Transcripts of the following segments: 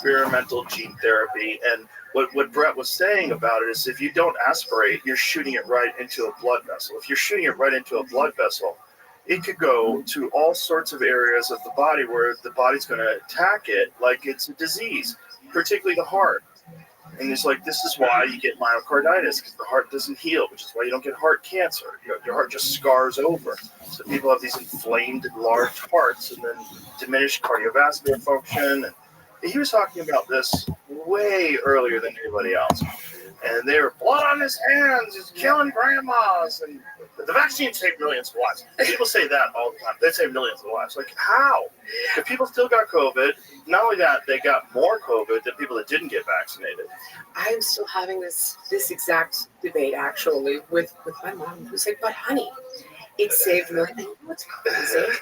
experimental gene therapy. And what Brett was saying about it is if you don't aspirate, you're shooting it right into a blood vessel. If you're shooting it right into a blood vessel, it could go to all sorts of areas of the body where the body's going to attack it like it's a disease, particularly the heart. And it's like, this is why you get myocarditis, because the heart doesn't heal, which is why you don't get heart cancer. Your heart just scars over. So people have these inflamed, large hearts and then diminished cardiovascular function. And he was talking about this way earlier than anybody else. And they were, blood on his hands is killing grandmas. And the vaccine saved millions of lives. People say that all the time. They save millions of lives. Like, how? If people still got COVID, not only that, they got more COVID than people that didn't get vaccinated. I'm still having this exact debate, actually, with my mom, who's like, but honey, it saved millions. And you know what's crazy?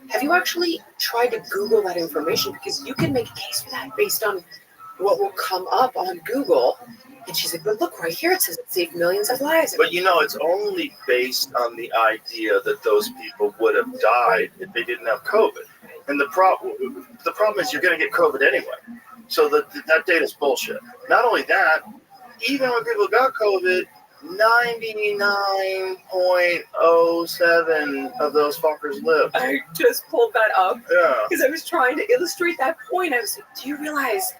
Have you actually tried to Google that information? Because you can make a case for that based on what will come up on Google. And she's like, but look, right here, it says it saved millions of lives. But it's only based on the idea that those people would have died if they didn't have COVID. And the problem is you're going to get COVID anyway. So that data is bullshit. Not only that, even when people got COVID, 99.07 of those fuckers lived. I just pulled that up because Yeah. I was trying to illustrate that point. I was like, do you realize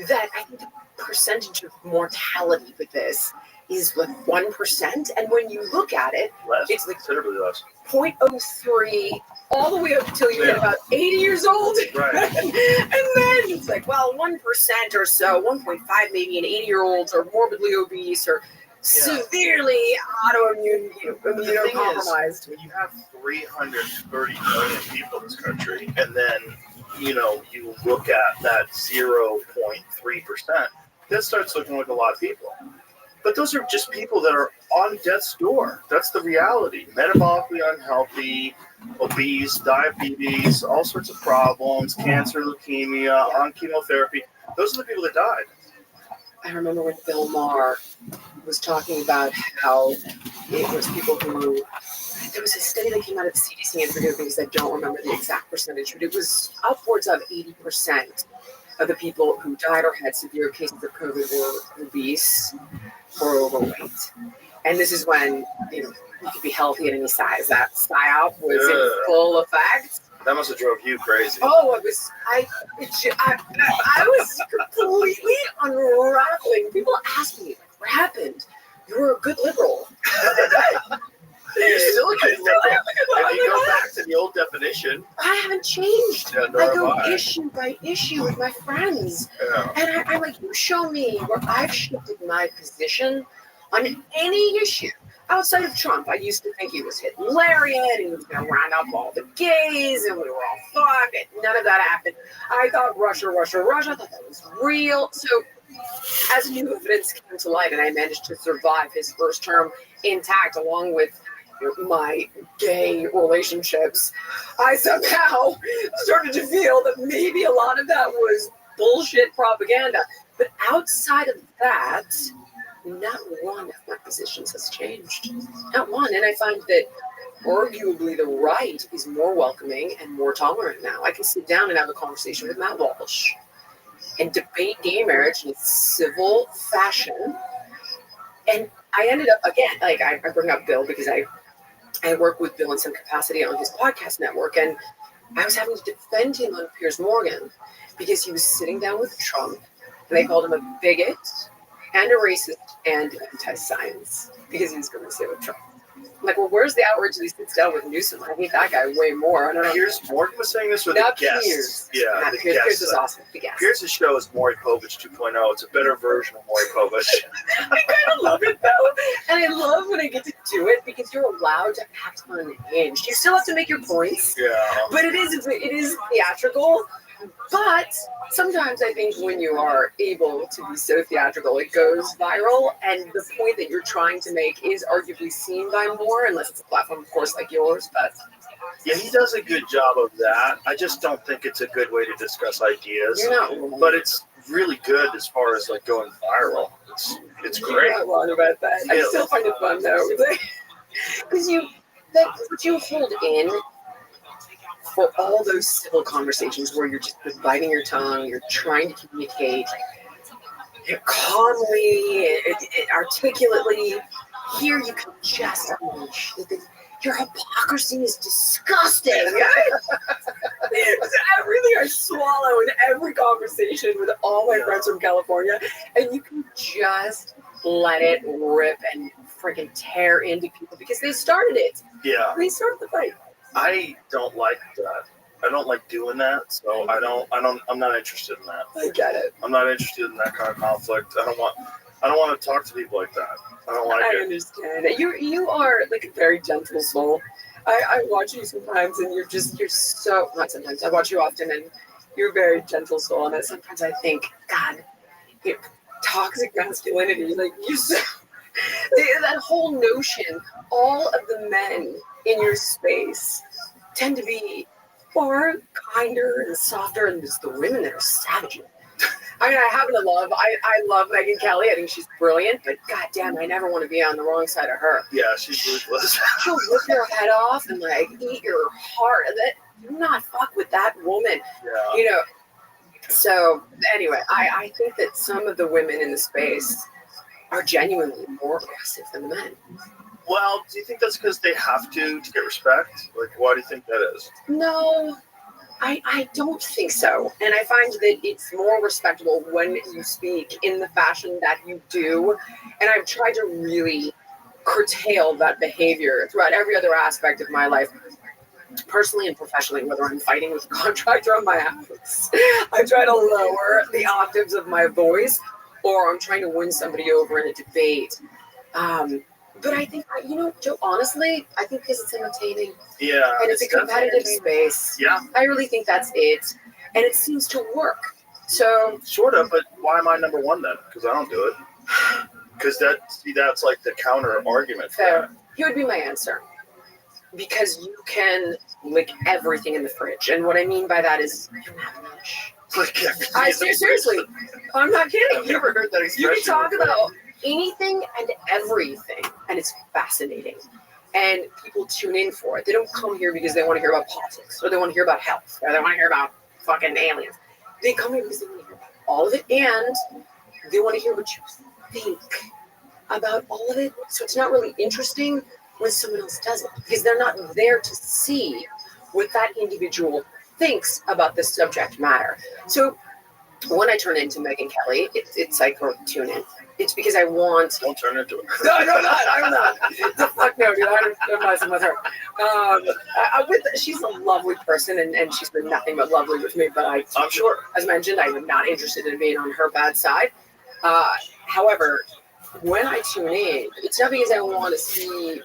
that I think the percentage of mortality with this is like 1%? And when you look at it, Less, it's like considerably less. 0.03 all the way up until you get about 80 years old. Right. And then it's like, well, 1% or so, 1.5 maybe in 80-year-olds are morbidly obese or severely autoimmune, immunocompromised. When you have 330 million people in this country, and then you look at that 0.3%, that starts looking like a lot of people. But those are just people that are on death's door. That's the reality. Metabolically unhealthy, obese, diabetes, all sorts of problems, cancer, leukemia, on chemotherapy. Those are the people that died. I remember when Bill Maher was talking about how it was people who, there was a study that came out of the CDC, and forgive me because I don't remember the exact percentage, but it was upwards of 80% of the people who died or had severe cases of COVID were obese or overweight. And this is when, you could be healthy at any size. That psyop was in full effect. That must have drove you crazy. Oh, I was completely unraveling. People ask me, what happened? You were a good liberal. You're still a good liberal. If you go back to the old definition. I haven't changed. Yeah, I go issue by issue with my friends. Yeah. And I'm like, you show me where I've shifted my position on any issue. Outside of Trump, I used to think he was Hitlerian and he was going to round up all the gays and we were all fucked. None of that happened. I thought Russia. I thought that was real. So as new evidence came to light and I managed to survive his first term intact along with my gay relationships, I somehow started to feel that maybe a lot of that was bullshit propaganda. But outside of that, not one of my positions has changed. Not one. And I find that arguably the right is more welcoming and more tolerant now. I can sit down and have a conversation with Matt Walsh and debate gay marriage in a civil fashion. And I ended up, again, like I bring up Bill because I work with Bill in some capacity on his podcast network. And I was having to defend him on Piers Morgan because he was sitting down with Trump and they called him a bigot and a racist and anti-science because he was going to sit with Trump. I'm like, well, where's the outrage that he sits down with Newsom? I hate that guy way more. I don't know. Piers Morgan was saying this with the guests. Piers. Yeah, the Piers guests. is awesome. The guest. Piers' show is Maury Povich 2.0. It's a better version of Maury Povich. I kind of love it though, and I love when I get to do it because you're allowed to act unhinged. You still have to make your points, but it is theatrical. But sometimes I think when you are able to be so theatrical, it goes viral, and the point that you're trying to make is arguably seen by more, unless it's a platform, of course, like yours. But yeah, he does a good job of that. I just don't think it's a good way to discuss ideas. You're not wrong. But it's really good as far as like going viral. It's great. You're not wrong about that. I still find it fun though, because what you hold in for all those civil conversations where you're just biting your tongue, you're trying to communicate calmly, articulately. Here you can just unleash. Your hypocrisy is disgusting. Everything I swallow in every conversation with all my friends from California, and you can just let it rip and freaking tear into people because they started it. Yeah. They started the fight. I don't like that. I don't like doing that, so I'm not interested in that. I get it. I'm not interested in that kind of conflict. I don't want to talk to people like that. I don't like I it. understand. You are like a very gentle soul. I watch you sometimes, and you're so, not sometimes, I watch you often, and you're a very gentle soul. And sometimes I think, God, toxic masculinity, like you said, that whole notion, all of the men in your space tend to be far kinder and softer, and it's the women that are savages. I mean, I love Megyn Kelly. I think she's brilliant, but goddamn, I never want to be on the wrong side of her. Yeah, she's ruthless. She'll rip your head off and like eat your heart. Do not fuck with that woman. Yeah. So anyway, I think that some of the women in the space are genuinely more aggressive than the men. Well, do you think that's because they have to get respect? Like, why do you think that is? No. I don't think so. And I find that it's more respectable when you speak in the fashion that you do. And I've tried to really curtail that behavior throughout every other aspect of my life, personally and professionally, whether I'm fighting with a contractor on my house. I try to lower the octaves of my voice, or I'm trying to win somebody over in a debate. But I think, Joe, honestly, I think because it's entertaining. Yeah. And it's a competitive space. Yeah. I really think that's it. And it seems to work. So. Sort of, but why am I number one then? Because I don't do it. Because that's like the counter argument. Fair. Here would be my answer. Because you can lick everything in the fridge. And what I mean by that is you don't have much. Seriously, I'm not kidding. I've never heard that expression. You can talk about anything and everything, and it's fascinating. And people tune in for it. They don't come here because they want to hear about politics, or they want to hear about health, or they want to hear about fucking aliens. They come here because they want to hear about all of it, and they want to hear what you think about all of it. So it's not really interesting when someone else does it, because they're not there to see what that individual thinks about the subject matter. So when I turn into Megyn Kelly, it's like, or tune in. It's because I want. Don't turn into it. No, I'm not. Fuck no, dude. I'm messing with her. She's a lovely person, and she's been nothing but lovely with me. But I'm sure, as mentioned, I'm not interested in being on her bad side. However, when I tune in, it's not because I want to see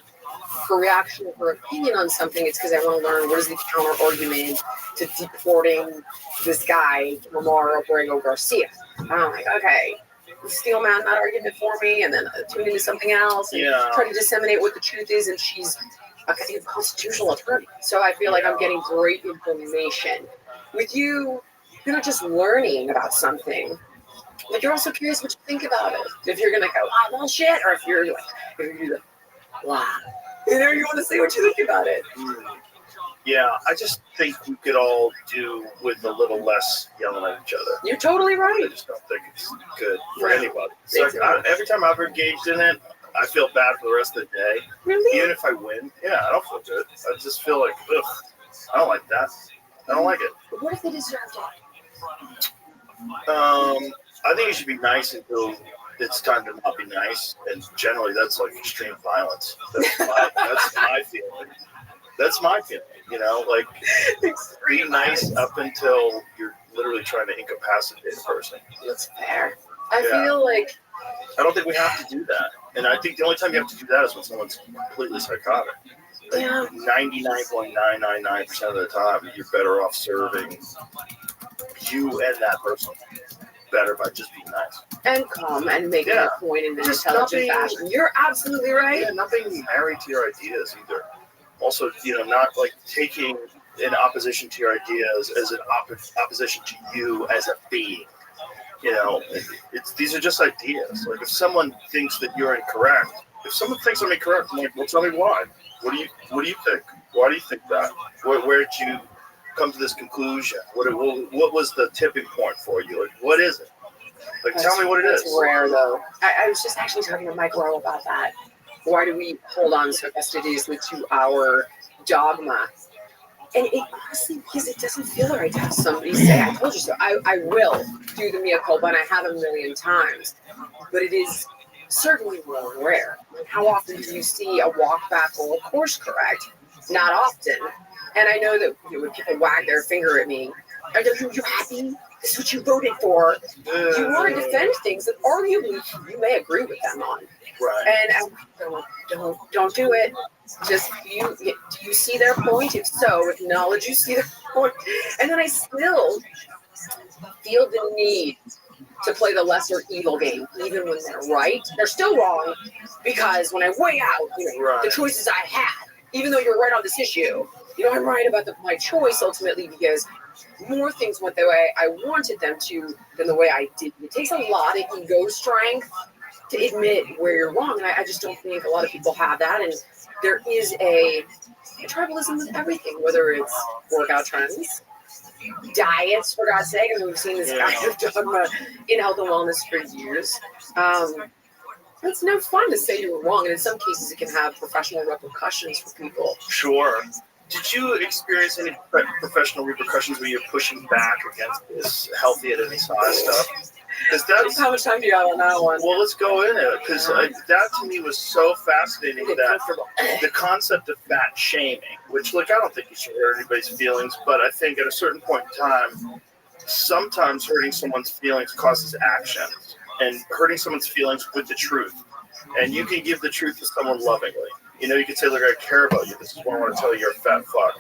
her reaction or her opinion on something. It's because I want to learn what is the counter argument to deporting this guy, Romero Borrego Garcia. And I'm like, okay. Steel man that argument for me, and then tune into something else and try to disseminate what the truth is. And she's a constitutional attorney, so I feel like I'm getting great information. With you, you're not just learning about something, but you're also curious what you think about it. If you're gonna go, well, shit, or if you're like, if you do the, wow, you want to see what you think about it. Yeah, I just think we could all do with a little less yelling at each other. You're totally right. I just don't think it's good for anybody. So every time I've engaged in it, I feel bad for the rest of the day. Really? Even if I win, I don't feel good. I just feel like, ugh, I don't like that. I don't like it. But what if they deserve it? I think you should be nice until it's time to not be nice. And generally, that's like extreme violence. That's my feeling. That's my feeling. Like, be nice up until you're literally trying to incapacitate a person. That's fair. I feel like... I don't think we have to do that. And I think the only time you have to do that is when someone's completely psychotic. Like 99.999% of the time, you're better off serving you and that person better by just being nice. And calm and making a point in an just intelligent fashion. You're absolutely right. Yeah, not being married to your ideas either. Also, not like taking an opposition to your ideas as an opposition to you as a being. These are just ideas. Like, if someone thinks that you're incorrect, if someone thinks I'm incorrect, I'm like, well, tell me why. What do you think? Why do you think that? come to this conclusion? What was the tipping point for you? Like, what is it? Like, tell me what it is. It's rare, though. I was just actually talking to Mike Rowe about that. Why do we hold on so fastidiously to our dogma? And it honestly, because it doesn't feel right to have somebody say, I told you so. I will do the mea culpa, and I have a million times. But it is certainly more rare. How often do you see a walk back or a course correct? Not often. And I know that when people wag their finger at me, are you happy? This is what you voted for. You want to defend things that arguably you may agree with them on. Right. And don't do it. Just do you see their point? If so, acknowledge you see their point. And then I still feel the need to play the lesser evil game, even when they're right. They're still wrong, because when I weigh out the choices I had, even though you're right on this issue, I'm right about my choice ultimately, because more things went the way I wanted them to than the way I did. It takes a lot of ego strength to admit where you're wrong, and I just don't think a lot of people have that. And there is a tribalism with everything, whether it's workout trends, diets, for God's sake. I mean, we've seen this kind of dogma in health and wellness for years. It's no fun to say you were wrong, and in some cases it can have professional repercussions for people. Sure. Did you experience any professional repercussions when you're pushing back against this healthy at any size stuff? Because that's how much time do you have on that one? Well, let's go in it, because that to me was so fascinating, that the concept of fat shaming, which, look, I don't think you should hurt anybody's feelings, but I think at a certain point in time, sometimes hurting someone's feelings causes action, and hurting someone's feelings with the truth. And you can give the truth to someone lovingly. You can say, look, I care about you. This is what I want to tell you. You're a fat fuck.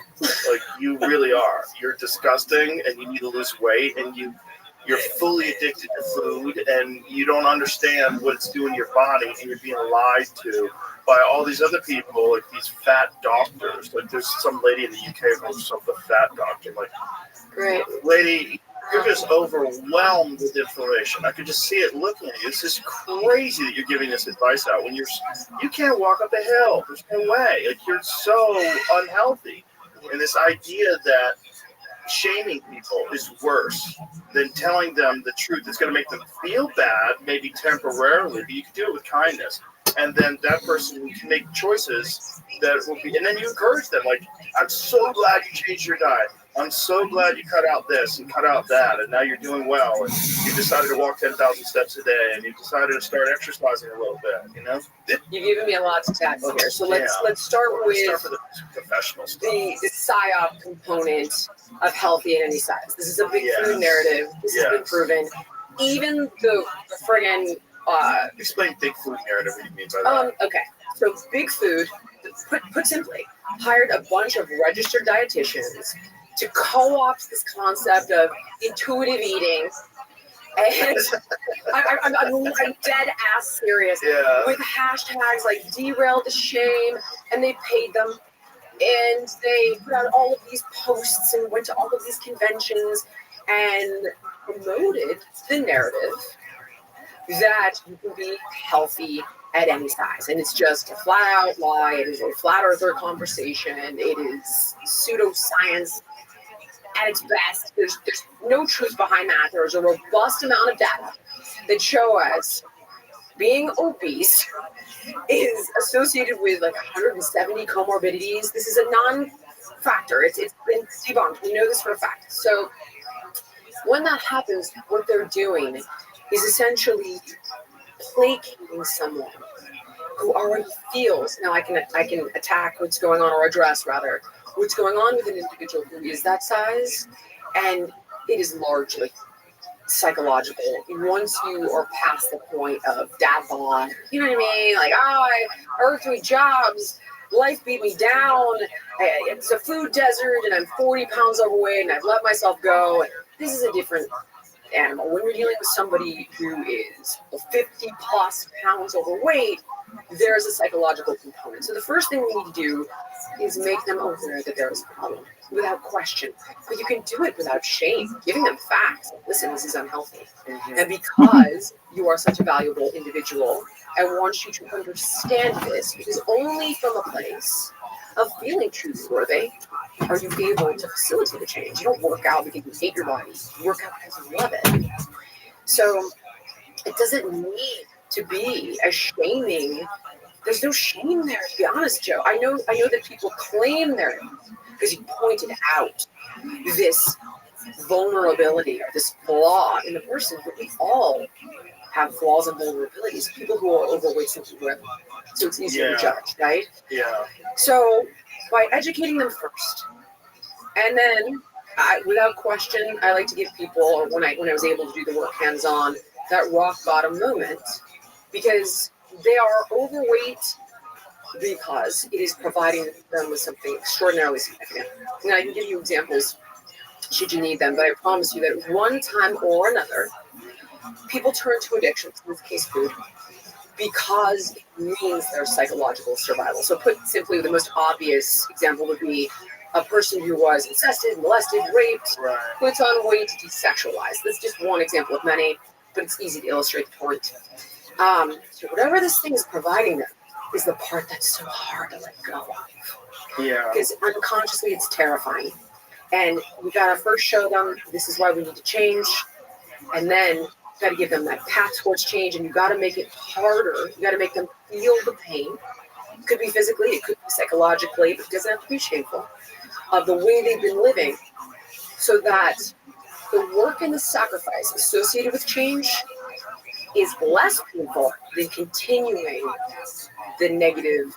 Like, you really are. You're disgusting, and you need to lose weight, and you're fully addicted to food, and you don't understand what it's doing to your body, and you're being lied to by all these other people, like these fat doctors. Like, there's some lady in the UK who calls herself a fat doctor. Like, great lady, you're just overwhelmed with information. I could just see it looking at you. It's just crazy that you're giving this advice out when you can't walk up a hill. There's no way. Like, you're so unhealthy. And this idea that shaming people is worse than telling them the truth. It's going to make them feel bad, maybe temporarily, but you can do it with kindness. And then that person can make choices that will be, and then you encourage them. Like, I'm so glad you changed your diet. I'm so glad you cut out this and cut out that, and now you're doing well, and you decided to walk 10,000 steps a day, and you decided to start exercising a little bit, You've given me a lot to tackle here. So let's start with the professional stuff. The PSYOP component of healthy at any size. This is a big food narrative. This has been proven. Even the friggin' explain big food narrative. What do you mean by that? Okay, so big food, put simply, hired a bunch of registered dietitians to co-opt this concept of intuitive eating, and I'm dead ass serious, with hashtags like derail the shame, and they paid them, and they put out all of these posts and went to all of these conventions and promoted the narrative that you can be healthy at any size. And it's just a flat out lie. It is a flat earther conversation. It is pseudoscience at its best. There's no truth behind that. There's a robust amount of data that show us being obese is associated with like 170 comorbidities. This is a non-factor. It's been debunked. We know this for a fact. So when that happens, what they're doing is essentially placating someone who already feels. Now I can attack what's going on, or address rather what's going on with an individual who is that size, and it is largely psychological. Once you are past the point of dad bod, you know what I mean? Like, I worked 3 jobs, life beat me down, it's a food desert, and I'm 40 pounds overweight, and I've let myself go. This is a different animal. When you're dealing with somebody who is 50 plus pounds overweight, there's a psychological component. So the first thing we need to do is make them aware that there is a problem without question. But you can do it without shame, giving them facts. Listen, this is unhealthy. And because you are such a valuable individual, I want you to understand this, because only from a place of feeling truthworthy are you able to facilitate a change? You don't work out because you hate your body. You work out because you love it. So it doesn't need to be a shaming. There's no shame there, to be honest, Joe. I know that people claim there is because you pointed out this vulnerability or this flaw in the person, but we all have flaws and vulnerabilities. People who are overweight simply women, so it's easier to judge, right? Yeah. So by educating them first, and then without question, I like to give people, or when I was able to do the work hands-on, that rock bottom moment, because they are overweight because it is providing them with something extraordinarily significant. And I can give you examples should you need them, but I promise you that at one time or another, people turn to addictions, in this case food, because it means their psychological survival. So put simply, the most obvious example would be a person who was incested, molested, raped, puts on weight to desexualize. That's just one example of many, but it's easy to illustrate the point. So whatever this thing is providing them is the part that's so hard to let go of. Yeah. Because unconsciously it's terrifying. And we gotta first show them this is why we need to change, and then you gotta give them that path towards change, and you gotta make it harder. You gotta make them feel the pain. It could be physically, it could be psychologically, but it doesn't have to be shameful, of the way they've been living, so that the work and the sacrifice associated with change is less painful than continuing the negative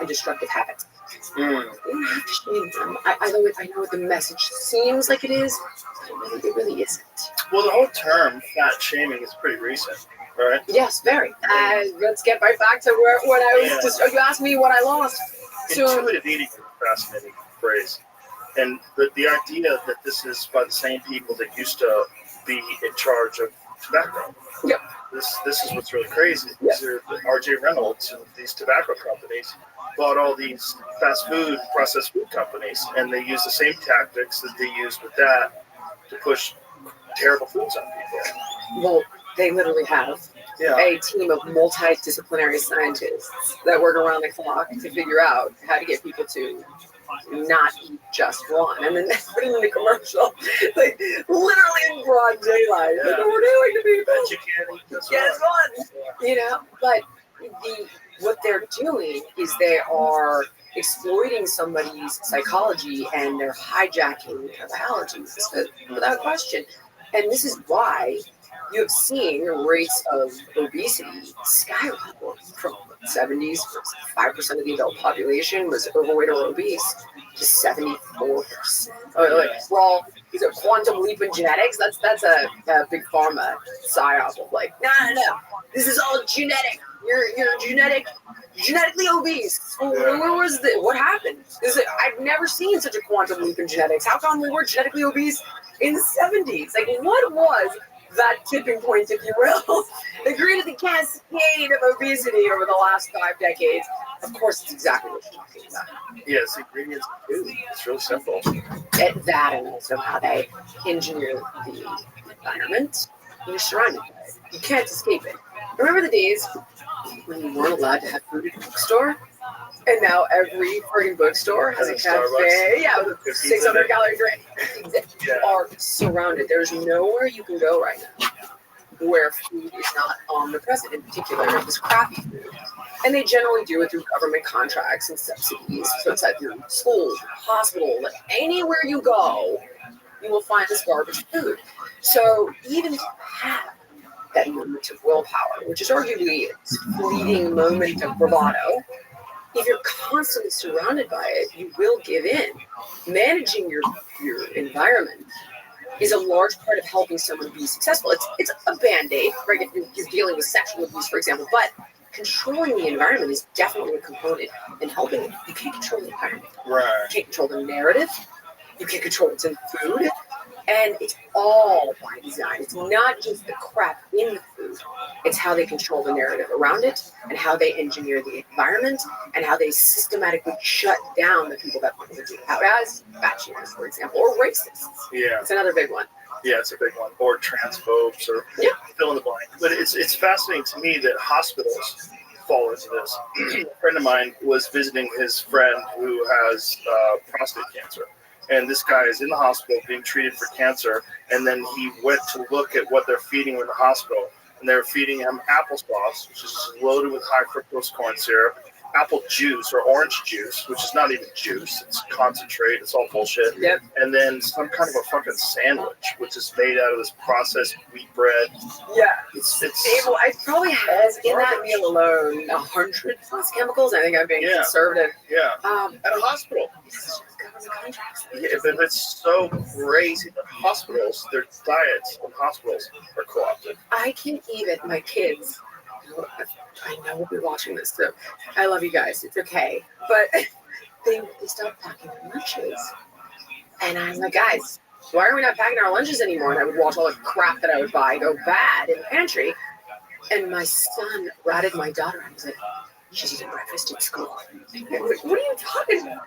and destructive habits. You don't have to shame them. I know what the message seems like it is, but it really isn't. Well, the whole term fat shaming is pretty recent, right? Yes, very. Let's get right back to what I was just. You asked me what I lost. Intuitive eating is a fascinating phrase. And the idea that this is by the same people that used to be in charge of tobacco. Yep. This is what's really crazy. Yep. These are the R.J. Reynolds and these tobacco companies bought all these fast food, processed food companies, and they use the same tactics that they used with that to push terrible foods on people. Well, they literally have a team of multidisciplinary scientists that work around the clock to figure out how to get people to not eat just one, and then they put it in the commercial, like literally in broad daylight. Like, what we're doing to people. Guess what? You know, but what they're doing is they are exploiting somebody's psychology and they're hijacking their biology without question. And this is why you have seen rates of obesity skyrocket from the 70s. 5% of the adult population was overweight or obese to 74%. Well, these are quantum leap in genetics. That's a big pharma psyop of like, no. This is all genetic. You're genetically obese. Where was this? What happened? I've never seen such a quantum leap in genetics. How come we were genetically obese in the 70s? Like, what was that tipping point, if you will, that created the cascade of obesity over the last 5 decades? Of course, it's exactly what you're talking about. Yeah, it's ingredients of food. It's really simple. That and also how they engineer the environment you're surrounded by. You can't escape it. Remember the days when you weren't allowed to have food at a bookstore? And now every freaking bookstore has a cafe. Yeah, with a 600 calorie drink. You are surrounded. There's nowhere you can go right now where food is not omnipresent, in particular this crappy food. And they generally do it through government contracts and subsidies. So it's at your school, hospital, anywhere you go, you will find this garbage food. So even if you have that moment of willpower, which is arguably a fleeting moment of bravado, if you're constantly surrounded by it, you will give in. Managing your environment is a large part of helping someone be successful. It's a band-aid, right? If you're dealing with sexual abuse, for example, but controlling the environment is definitely a component in helping it. You can't control the environment. Right. You can't control the narrative. You can't control what's in the food. And it's all by design. It's not just the crap in the food. It's how they control the narrative around it and how they engineer the environment and how they systematically shut down the people that want to do out as bachelors, for example, or racists. Yeah. It's another big one. Yeah, it's a big one. Or transphobes or fill in the blank. But it's fascinating to me that hospitals fall into this. A friend of mine was visiting his friend who has prostate cancer. And this guy is in the hospital being treated for cancer. And then he went to look at what they're feeding him in the hospital. And they're feeding him applesauce, which is loaded with high fructose corn syrup, apple juice or orange juice, which is not even juice. It's concentrate. It's all bullshit. Yep. And then some kind of a fucking sandwich, which is made out of this processed wheat bread. Yeah. It's I probably has in that meal alone 100 plus chemicals. I think I'm being conservative. Yeah. At a hospital. Yeah, but it's so crazy. The hospitals, their diets in hospitals are co-opted. I can't even, my kids, I know we'll be watching this, so I love you guys. It's okay. But they stopped packing their lunches. And I'm like, guys, why are we not packing our lunches anymore? And I would watch all the crap that I would buy go bad in the pantry. And my son ratted my daughter. I was like, she's eating breakfast at school. I was like, what are you talking about?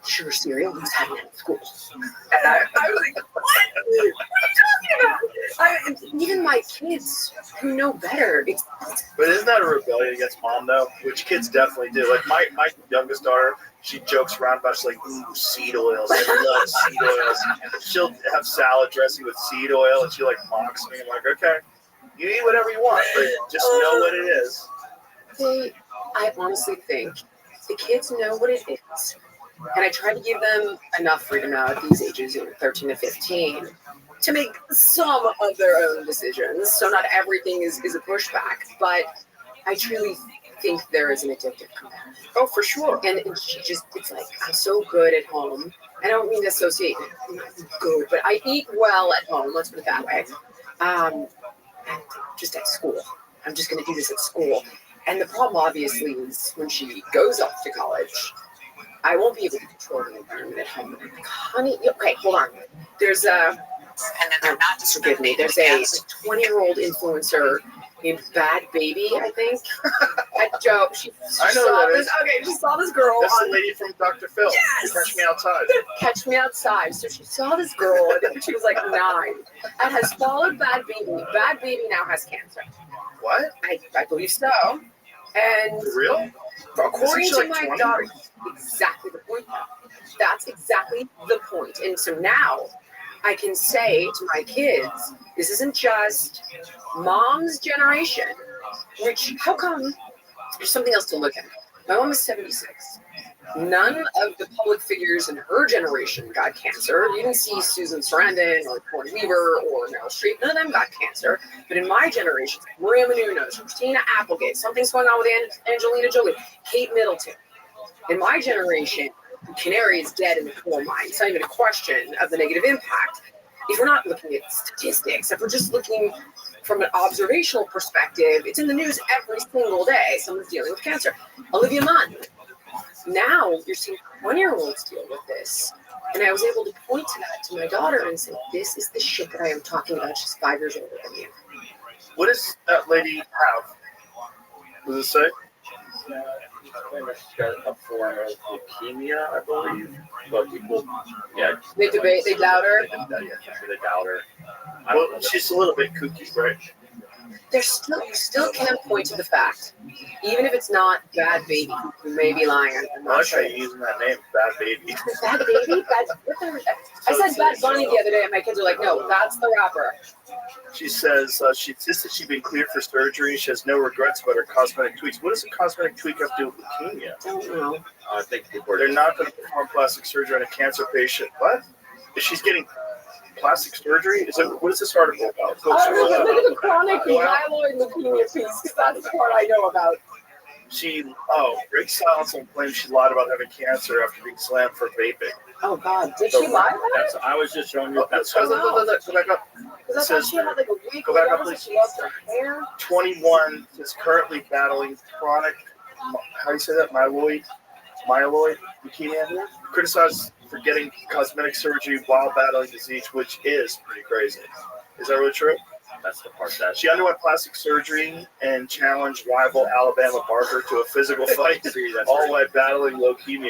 Sugar cereal, who's having it at school? And I was like, what? What are you talking about? Even my kids who know better. But isn't that a rebellion against mom, though? Which kids definitely do. Like my youngest daughter, she jokes around about, she's like, ooh, seed oils. I love seed oils. She'll have salad dressing with seed oil, and she like mocks me. I'm like, okay, you eat whatever you want, but just know what it is. I honestly think the kids know what it is. And I try to give them enough freedom now at these ages, 13 to 15, to make some of their own decisions. So not everything is a pushback, but I truly think there is an addictive component. Oh, for sure. And she just, it's like, I'm so good at home. I don't mean to associate good, but I eat well at home, let's put it that way. And just at school. I'm just going to do this at school. And the problem, obviously, is when she goes off to college, I won't be able to control the environment at home. I'm like, honey, okay, hold on. There's and then they're not forgive me. There's a 20-year-old influencer named Bad Baby, I think. Joe, she I know saw that this. is. Okay, she saw this girl. That's on the lady from Dr. Phil. Yes! Catch Me Outside. Catch Me Outside. So she saw this girl, and she was like 9, and has followed Bad Baby. Bad Baby now has cancer. What? I believe so. And For real? according to like my 20? daughter, exactly the point. That's exactly the point. And so now I can say to my kids, this isn't just mom's generation, which, how come there's something else to look at? My mom is 76. None of the public figures in her generation got cancer. You didn't see Susan Sarandon or Corey Weaver or Meryl Streep. None of them got cancer. But in my generation, Maria Menounos, Christina Applegate, something's going on with Angelina Jolie, Kate Middleton. In my generation, Canary is dead in the coal mine. It's not even a question of the negative impact. If we're not looking at statistics, if we're just looking from an observational perspective, it's in the news every single day. Someone's dealing with cancer. Olivia Munn. Now you're seeing 20-year-olds deal with this. And I was able to point to that to my daughter and say, this is the shit that I am talking about. She's 5 years older than you. What does that lady have? What does it say? She's got a form of leukemia, I believe. But people, They debate, they doubt her. They doubt her. Well, she's a little bit kooky, right? You still can't point to the fact, even if it's not Bad Baby, who may be lying. I'm I not like sure. how you're using that name, Bad Baby. Bad Baby? I said Bad Bunny the other day, and my kids are like, no, that's the rapper. She says she insists that she's been cleared for surgery. She has no regrets about her cosmetic tweaks. What does a cosmetic tweak have to do with leukemia? I don't know. I think people They're not going to perform plastic surgery on a cancer patient. What? If she's getting plastic surgery? What is this article about? Look at the chronic myeloid leukemia piece, because that's the part I know about. Breaks silence and claims she lied about having cancer after being slammed for vaping. Oh, God. Did she lie about it? I was just showing you. That's Go back up. Because I thought she had like a week Go back up, where please. she lost her hair. 21 is currently battling chronic, how do you say that, myeloid leukemia. Criticized for getting cosmetic surgery while battling disease, which is pretty crazy. Is that really true? That's the part that She underwent plastic surgery and challenged rival Alabama Barker to a physical fight, all while battling leukemia.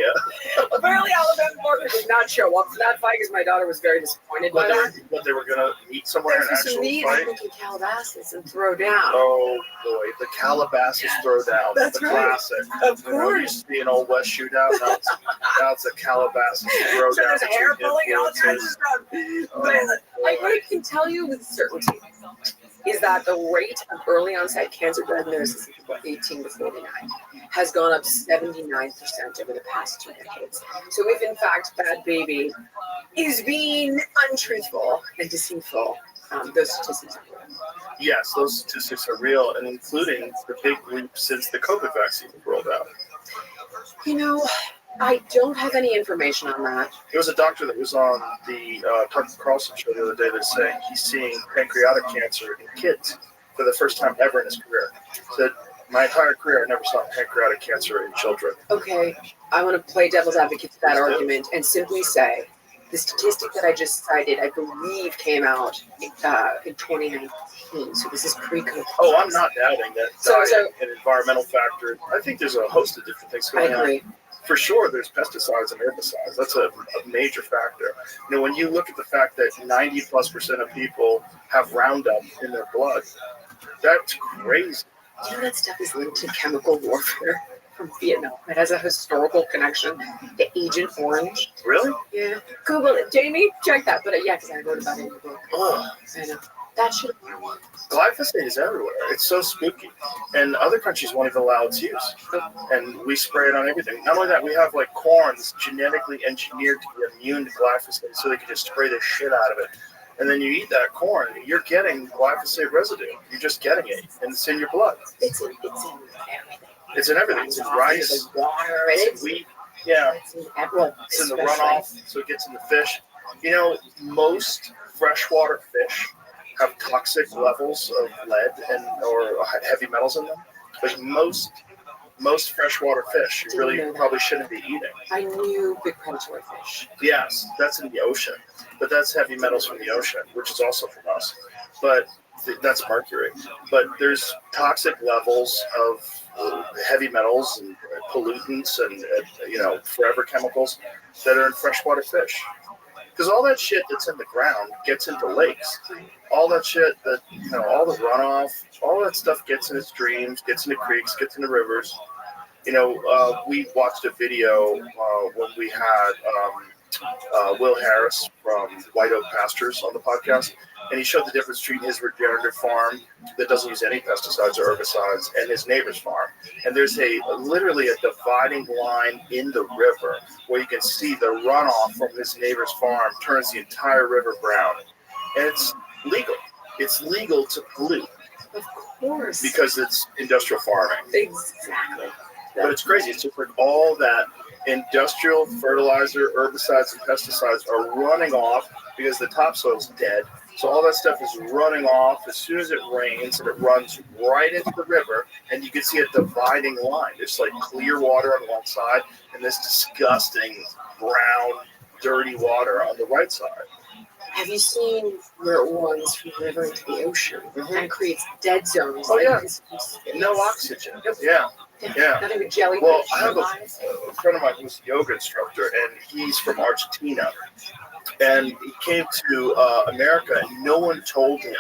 Apparently, Alabama Barker did not show up for that fight because my daughter was very disappointed by that. But they were going to meet somewhere in There's some actual meat, I fight. think, in Calabasas and throw down. Oh boy, the Calabasas throwdown, That's the right. classic. Of You know, it course. used to be an old West shootout. Now it's a Calabasas throwdown. So there's hair between pulling and all kinds of influences. stuff. But like, what I can tell you with certainty is that the rate of early onset cancer diagnosis in people 18 to 49 has gone up 79% over the past 2 decades. So if in fact Bad Baby is being untruthful and deceitful, those statistics are real. Yes, those statistics are real, and including the big leap since the COVID vaccine was rolled out. You know, I don't have any information on that. There was a doctor that was on the Tucker Carlson show the other day that's saying he's seeing pancreatic cancer in kids for the first time ever in his career. Said, my entire career, I never saw pancreatic cancer in children. Okay, I want to play devil's advocate to that argument and simply say the statistic that I just cited, I believe, came out in 2019. So this is pre-COVID. Oh, I'm not doubting that So- diet and environmental factors. I think there's a host of different things I going on. agree. For sure, there's pesticides and herbicides. That's a major factor. You know, when you look at the fact that 90+% of people have Roundup in their blood, that's crazy. You know that stuff is linked to chemical warfare from Vietnam. It has a historical connection to Agent Orange. Really? Yeah. Google it. Jamie, check that. But yeah, because I wrote about it in the book. Oh, I know. That should glyphosate is everywhere. It's so spooky. And other countries won't even allow its use. And we spray it on everything. Not only that, we have like corn that's genetically engineered to be immune to glyphosate so they can just spray the shit out of it. And then you eat that corn, you're getting glyphosate residue. You're just getting it, and it's in your blood. It's in everything. It's in everything. It's in rice, It's in water. it's in wheat. Yeah, It's in everyone. it's in the runoff, so it gets in the fish. You know, most freshwater fish have toxic levels of lead and or heavy metals in them. Like most freshwater fish, you really probably shouldn't be eating. I knew big predatory fish. Yes, that's in the ocean, but that's heavy metals from the ocean, which is also from us. But that's mercury. But there's toxic levels of heavy metals and pollutants and forever chemicals that are in freshwater fish. Because all that shit that's in the ground gets into lakes. All that shit that, all the runoff, all that stuff gets into streams, gets into creeks, gets into rivers. We watched a video when we had Will Harris from White Oak Pastures on the podcast, and he showed the difference between his regenerative farm that doesn't use any pesticides or herbicides and his neighbor's farm. And there's literally a dividing line in the river where you can see the runoff from his neighbor's farm turns the entire river brown. And it's legal. It's legal to pollute. Of course. Because it's industrial farming. Exactly. But it's crazy. It's just like all that industrial fertilizer, herbicides, and pesticides are running off because the topsoil's dead. So all that stuff is running off as soon as it rains, and it runs right into the river, and you can see a dividing line. There's like clear water on one side and this disgusting brown, dirty water on the right side. Have you seen where it runs from the river into the ocean and creates dead zones? Oh, like yeah. this space? No oxygen. Yeah. Yeah. Not even jellyfish. Well, I have a friend of mine who's a yoga instructor, and he's from Argentina. And he came to America, and no one told him.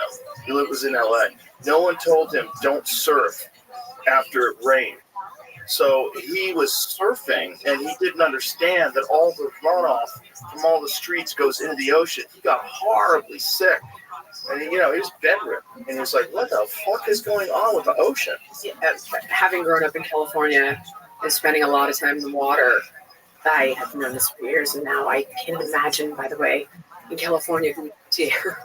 He was in LA. No one told him don't surf after it rained. So he was surfing, and he didn't understand that all the runoff from all the streets goes into the ocean. He got horribly sick. And he was bedridden. And he was like, what the fuck is going on with the ocean? Yeah, having grown up in California and spending a lot of time in the water, I have known this for years, and now I can imagine, by the way, in California, who would dare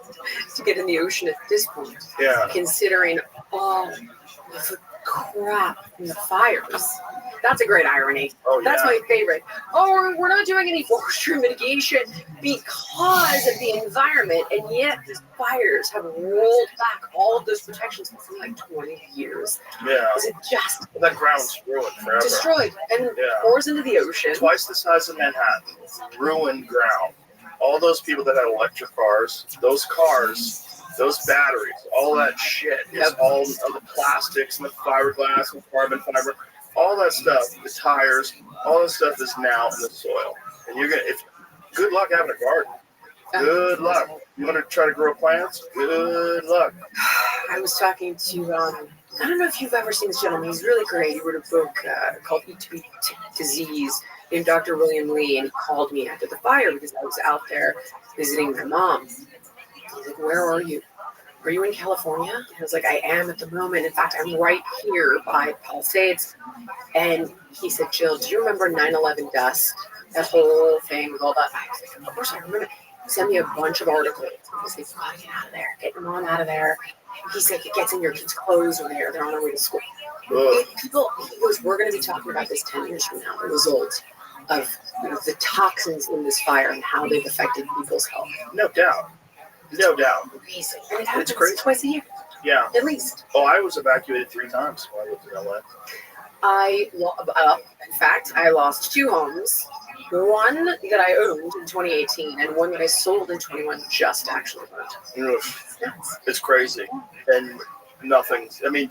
to get in the ocean at this point, considering all of the crap and the fires. That's a great irony. Oh, That's my favorite. Oh, we're not doing any forestry mitigation because of the environment, and yet these fires have rolled back all of those protections for like 20 years. Yeah. Is it just That ground's ruined forever. destroyed and pours into the ocean? Twice the size of Manhattan. Ruined ground. All those people that had electric cars, those cars those batteries, all that shit is all of the plastics and the fiberglass and carbon fiber, all that stuff, the tires, all that stuff is now in the soil. And you're gonna, if good luck having a garden. Good luck. You want to try to grow plants? Good luck. I was talking to, I don't know if you've ever seen this gentleman. He's really great. He wrote a book called Eat to Beat Disease, named Dr. William Lee, and he called me after the fire because I was out there visiting my mom. He's like, where are you? Are you in California? And I was like, I am at the moment. In fact, I'm right here by Palisades. And he said, Jill, do you remember 9/11 dust? That whole thing with all that? I was like, of course I remember. He sent me a bunch of articles. He said, oh, get out of there. Get your mom out of there. He's like, it gets in your kids' clothes when they're on their way to school. He goes, we're going to be talking about this 10 years from now, the result of the toxins in this fire and how they've affected people's health. No doubt. No doubt. Amazing. And it happens crazy. twice a year. Yeah. At least. Oh, I was evacuated 3 times when I lived in LA. In fact, I lost 2 homes. One that I owned in 2018 and one that I sold in 21 just actually burned. It's crazy. And nothing, I mean,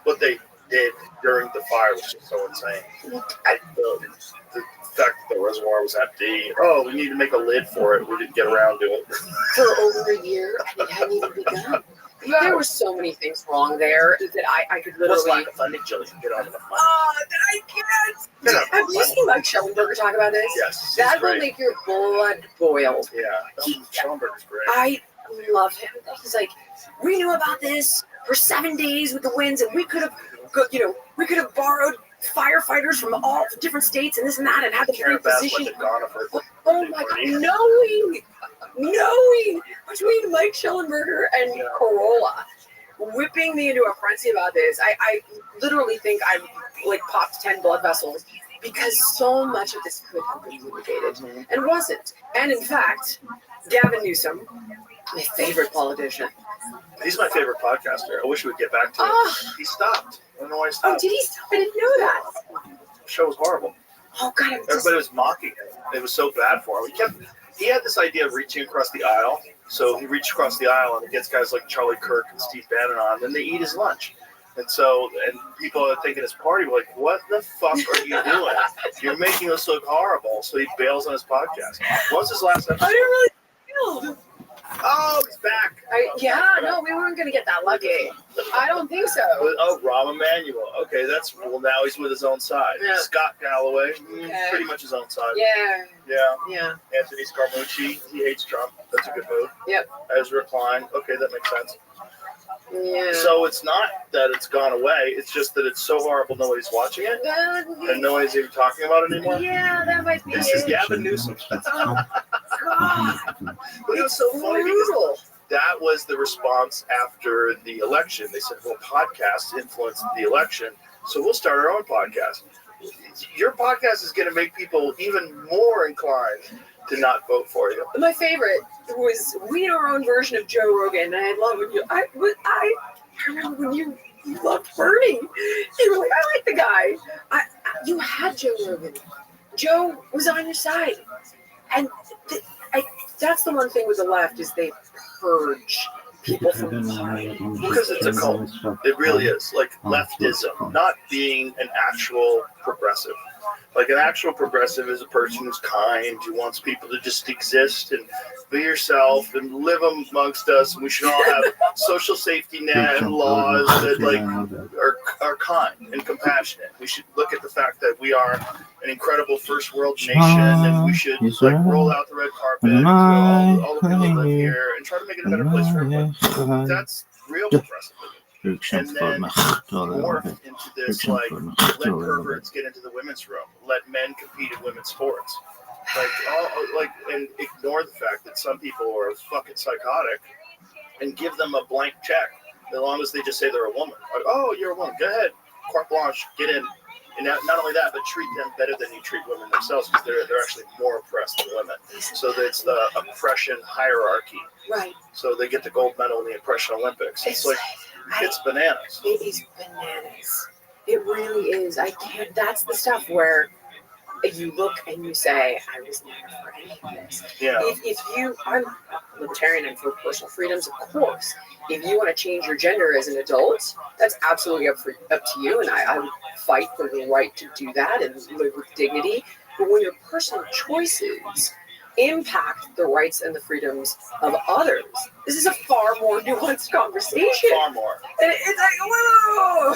what they did during the fire was just so insane. The fact that the reservoir was empty. Oh, we need to make a lid for it. We didn't get around to it. For over a year, and it hadn't even begun. There were so many things wrong there that I could literally. What's lack of funding, Jilly? Get on the money. Oh, I can't. Have you seen Mike Schellenberger talk about this? Yes. That will make your blood boil. Yeah. Schellenberger's great. I love him. He's like, we knew about this for 7 days with the winds, and we could have borrowed firefighters from all different states and this and that, and had the free position. Oh my God, knowing between Mike Schellenberger and Corolla, whipping me into a frenzy about this. I literally think I popped 10 blood vessels because so much of this could have been mitigated and wasn't. And in fact, Gavin Newsom, my favorite politician. He's my favorite podcaster. I wish we would get back to it. He stopped. I don't know why he stopped. Oh, did he stop? I didn't know that. The show was horrible. Oh God, Everybody was mocking him. It was so bad for him. He had this idea of reaching across the aisle. So he reached across the aisle and he gets guys like Charlie Kirk and Steve Bannon on, and they eat his lunch. And people are thinking his party were like, what the fuck are you doing? You're making us look horrible. So he bails on his podcast. What was his last episode? I didn't really feel. Oh, he's back. No, we weren't going to get that lucky. I don't think so. Oh, Rahm Emanuel. Okay, now he's with his own side. Yeah. Scott Galloway, pretty much his own side. Yeah. Anthony Scaramucci, he hates Trump. That's a good move. Yep. Ezra Klein. Okay, that makes sense. Yeah. So it's not that it's gone away. It's just that it's so horrible nobody's watching it. And nobody's even talking about it anymore. Yeah, that might be This is Gavin Newsom. Oh, God. But it was so funny because that was the response after the election. They said, well, podcasts influenced the election, so we'll start our own podcast. Your podcast is going to make people even more inclined to not vote for you. My favorite was we had our own version of Joe Rogan, and I love when I remember when you loved Bernie. You were like, I like the guy. You had Joe Rogan. Joe was on your side, and that's the one thing with the left is they purge people from because it's a cult. It really is like leftism, not being an actual progressive. Like an actual progressive is a person who's kind, who wants people to just exist and be yourself and live amongst us. And we should all have social safety net and laws that are kind and compassionate. We should look at the fact that we are an incredible first world nation, and we should roll out the red carpet to all the people that live here and try to make it a better place for everybody. That's real progressive. And then morph into this let perverts get into the women's room, let men compete in women's sports, and ignore the fact that some people are fucking psychotic, and give them a blank check as long as they just say they're a woman. Like, oh, you're a woman, go ahead, carte blanche, get in. And not only that, but treat them better than you treat women themselves, because they're actually more oppressed than women. So it's the oppression hierarchy. Right. So they get the gold medal in the oppression Olympics. It's bananas. It is bananas. It really is. I can't. That's the stuff where you look and you say, I was never for any of this. Yeah. If you, I'm a libertarian and for personal freedoms, of course. If you want to change your gender as an adult, that's absolutely up to you, and I would fight for the right to do that and live with dignity. But when your personal choices impact the rights and the freedoms of others, this is a far more nuanced conversation. Far more. And it's like, whoa!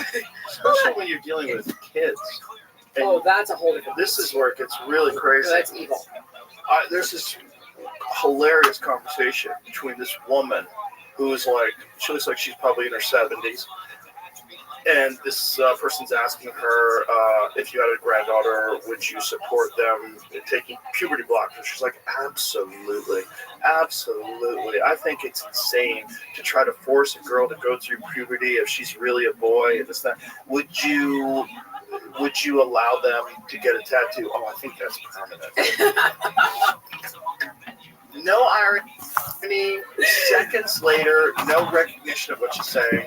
Especially when you're dealing with kids. And Oh, that's a whole different. this is where it gets really crazy. That's evil. There's this hilarious conversation between this woman who is like, she looks like she's probably in her 70s. And this person's asking her, if you had a granddaughter, would you support them taking puberty blockers? She's like, absolutely. Absolutely. I think it's insane to try to force a girl to go through puberty if she's really a boy and this, that. Would you allow them to get a tattoo? Oh, I think that's permanent. No irony. Seconds later, no recognition of what she's saying.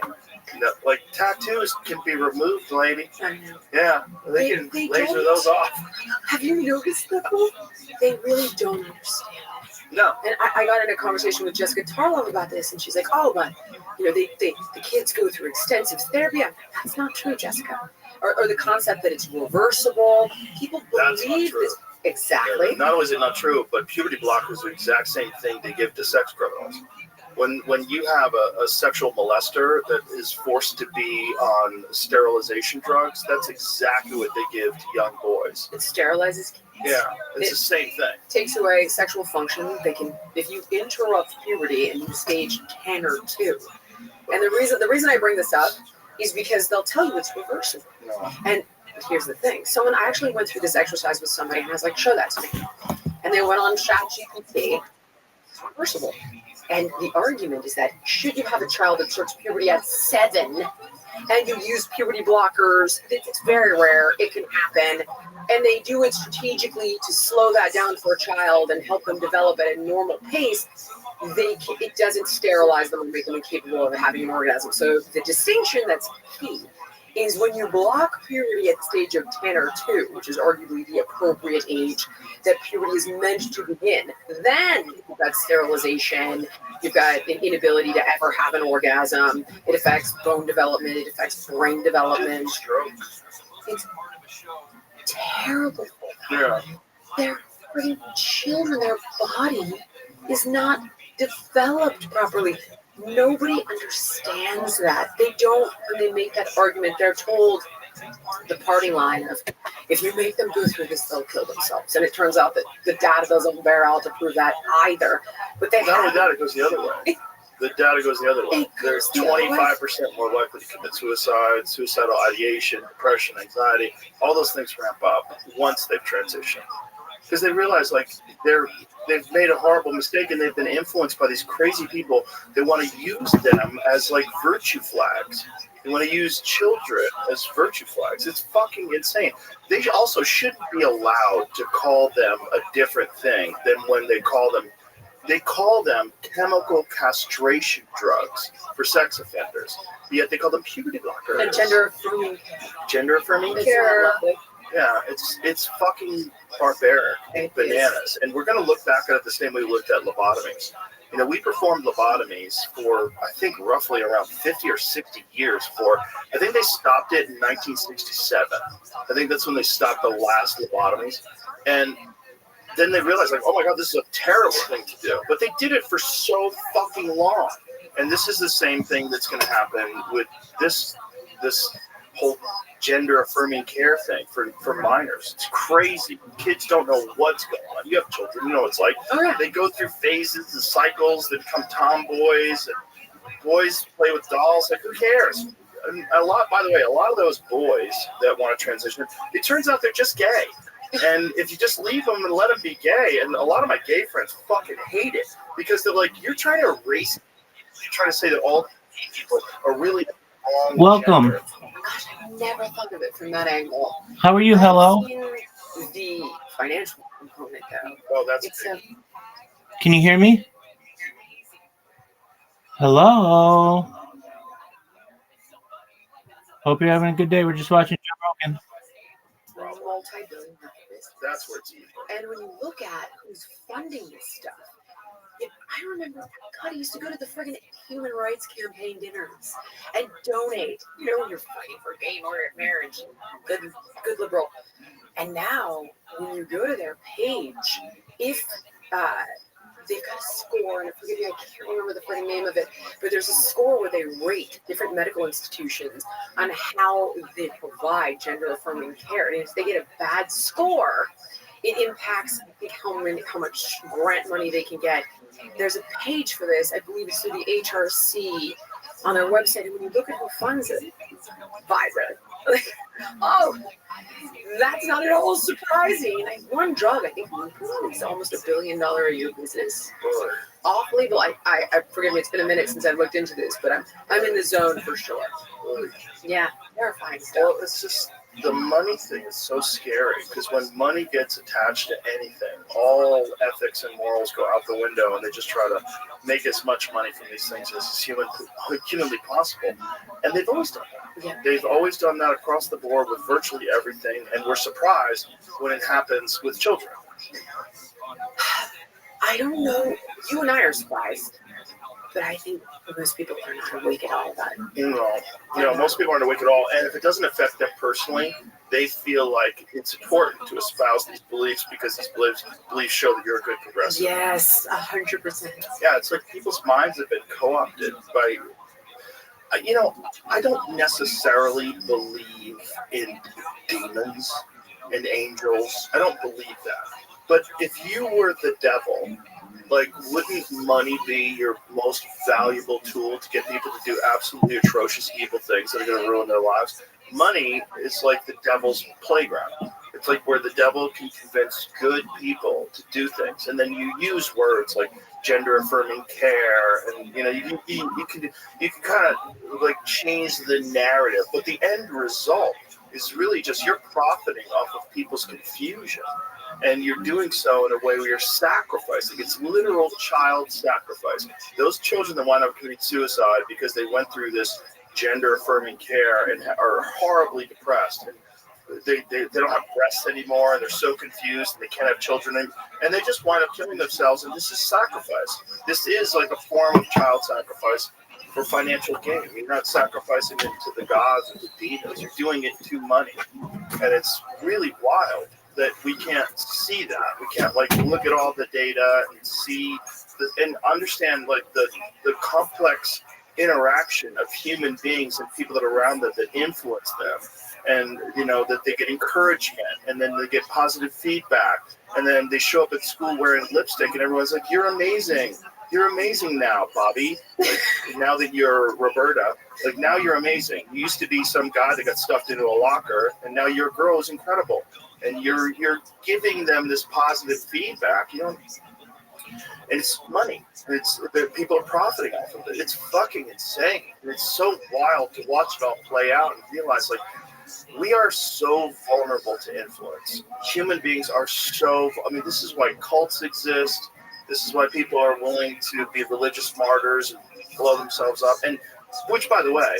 No, like tattoos can be removed, lady. I know. Yeah, they can laser those off. Have you noticed that though? They really don't understand. No. And I got in a conversation with Jessica Tarlov about this, and she's like, "Oh, but the kids go through extensive therapy." That's not true, Jessica. Or the concept that it's reversible. People believe this. Exactly. Yeah, not only is it not true, but puberty blockers are the exact same thing they give to sex criminals. When you have a sexual molester that is forced to be on sterilization drugs, that's exactly what they give to young boys. It sterilizes kids. Yeah, it's the same thing. Takes away sexual function. They can, if you interrupt puberty and you stage 10 or 2. And the reason I bring this up is because they'll tell you it's reversible. No. And here's the thing. I actually went through this exercise with somebody and I was like, show that to me. And they went on ChatGPT. It's reversible. And the argument is that should you have a child that starts puberty at 7 and you use puberty blockers, it's very rare, it can happen, and they do it strategically to slow that down for a child and help them develop at a normal pace, it doesn't sterilize them and make them incapable of having an orgasm. So the distinction that's key is when you block puberty at the stage of 10 or 2, which is arguably the appropriate age that puberty is meant to begin, then you've got sterilization, you've got an inability to ever have an orgasm, it affects bone development, it affects brain development. It's terrible. Yeah. They're freaking children, their body is not developed properly. Nobody understands that. They don't, when they make that argument, they're told the party line of, if you make them go through this, they'll kill themselves. And it turns out that the data doesn't bear out to prove that either. But they not only that, it goes the other way. The data goes the other way. There's 25% more likely to commit suicide, suicidal ideation, depression, anxiety. All those things ramp up once they've transitioned. Because they realize, like, they've made a horrible mistake and they've been influenced by these crazy people that want to use them as, like, virtue flags. They want to use children as virtue flags. It's fucking insane. They also shouldn't be allowed to call them a different thing than when they call them chemical castration drugs for sex offenders. Yet they call them puberty blockers. And gender affirming care. Yeah, it's fucking barbaric, bananas. And we're going to look back at it the same way we looked at lobotomies. You know, we performed lobotomies for, I think, roughly around 50 or 60 years I think they stopped it in 1967. I think that's when they stopped the last lobotomies. And then they realized, like, oh my God, this is a terrible thing to do. But they did it for so fucking long. And this is the same thing that's going to happen with this whole gender affirming care thing for minors. It's crazy. Kids don't know what's going on. You have children, you know what it's like. Oh, yeah. They go through phases and cycles. They become tomboys, and boys play with dolls. Like, who cares? And a lot of those boys that want to transition, it turns out they're just gay. And if you just leave them and let them be gay, and a lot of my gay friends fucking hate it because they're like, you're trying to erase, you're trying to say that all gay people are really wrong. Welcome. Gender. Gosh, I never thought of it from that angle. How are you? Hello? I've seen the financial component, though. Oh, that's Can you hear me? Hello? Hope you're having a good day. We're just watching Joe Rogan. multi-billion-dollar business. That's where it's evil. And when you look at who's funding this stuff, I remember, God, I used to go to the friggin' human rights campaign dinners and donate. You know, when you're fighting for gay marriage, good liberal. And now, when you go to their page, if they've got a score, and forgive me, I can't remember the friggin' name of it, but there's a score where they rate different medical institutions on how they provide gender-affirming care. And if they get a bad score, it impacts, I think, how much grant money they can get. There's a page for this. I believe it's through the HRC on their website. And when you look at who funds it, Vibrant. Like, oh, that's not at all surprising. Like, one drug, I think, it's almost $1 billion a year business. Awfully, but I forgive me. It's been a minute since I looked into this, but I'm in the zone for sure. Yeah, terrifying stuff. Well, it's just the money thing is so scary because when money gets attached to anything, all ethics and morals go out the window, and they just try to make as much money from these things as is humanly possible. And they've always done that. Yeah. They've always done that across the board with virtually everything, and we're surprised when it happens with children. I don't know. You and I are surprised, but I think most people are not awake at all about it. Most people aren't awake at all, and if it doesn't affect them personally, they feel like it's important to espouse these beliefs because these beliefs show that you're a good progressive. Yes, 100%. Yeah, it's like people's minds have been co-opted by. I don't necessarily believe in demons and angels. I don't believe that. But if you were the devil, like, wouldn't money be your most valuable tool to get people to do absolutely atrocious, evil things that are going to ruin their lives? Money is like the devil's playground. It's like where the devil can convince good people to do things, and then you use words like gender-affirming care, and you can kind of like change the narrative, but the end result is really just you're profiting off of people's confusion. And you're doing so in a way where you're sacrificing. It's literal child sacrifice. Those children that wind up committing suicide because they went through this gender-affirming care and are horribly depressed. And they don't have breasts anymore, and they're so confused, and they can't have children. And they just wind up killing themselves, and this is sacrifice. This is like a form of child sacrifice for financial gain. You're not sacrificing it to the gods or the demons. You're doing it to money. And it's really wild that we can't see that. We can't look at all the data and see and understand the complex interaction of human beings and people that are around them that influence them, and that they get encouragement, and then they get positive feedback, and then they show up at school wearing lipstick, and everyone's like, "You're amazing. You're amazing now, Bobby. Now that you're Roberta, now you're amazing. You used to be some guy that got stuffed into a locker, and now your girl is incredible." And you're giving them this positive feedback, and it's money. People are profiting off of it. It's fucking insane. And it's so wild to watch it all play out and realize, we are so vulnerable to influence. Human beings are so. This is why cults exist. This is why people are willing to be religious martyrs and blow themselves up. And which, by the way,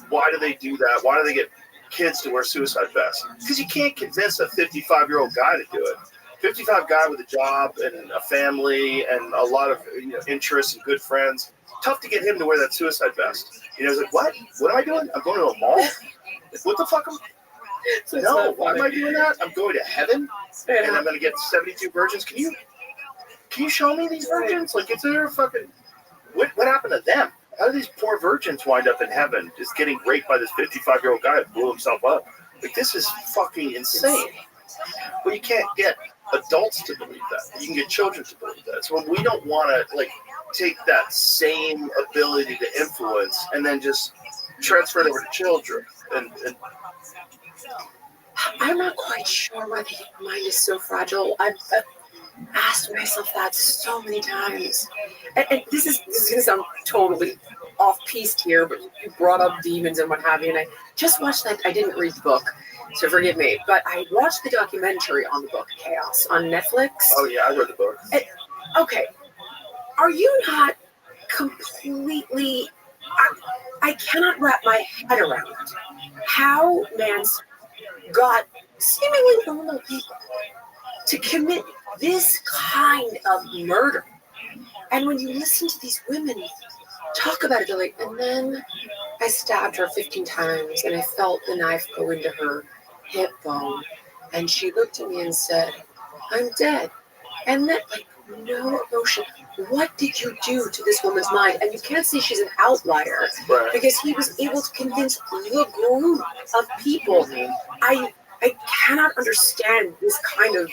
why do they do that? Why do they get kids to wear suicide vests? Because you can't convince a 55-year-old guy to do it. 55 guy with a job and a family and a lot of interests and good friends. Tough to get him to wear that suicide vest. He's like, what? What am I doing? I'm going to a mall? What the fuck? No, why am I doing that? I'm going to heaven, and I'm going to get 72 virgins. Can you show me these virgins? Is there a fucking... What happened to them? How do these poor virgins wind up in heaven just getting raped by this 55-year-old guy that blew himself up? This is fucking insane. But you can't get adults to believe that. You can get children to believe that. So we don't want to take that same ability to influence and then just transfer it over to children. And I'm not quite sure why the human mind is so fragile. I've asked myself that so many times. And this is going to sound totally off-piste here, but you brought up demons and what have you, and I just watched that. I didn't read the book, so forgive me, but I watched the documentary on the book Chaos on Netflix. Oh, yeah, I read the book. Okay. Are you not completely... I cannot wrap my head around how man's got seemingly normal people to commit this kind of murder. And when you listen to these women talk about it, they're like, and then I stabbed her 15 times and I felt the knife go into her hip bone. And she looked at me and said, I'm dead. And then, like, no emotion. What did you do to this woman's mind? And you can't say she's an outlier Right. because he was able to convince the group of people. I cannot understand this kind of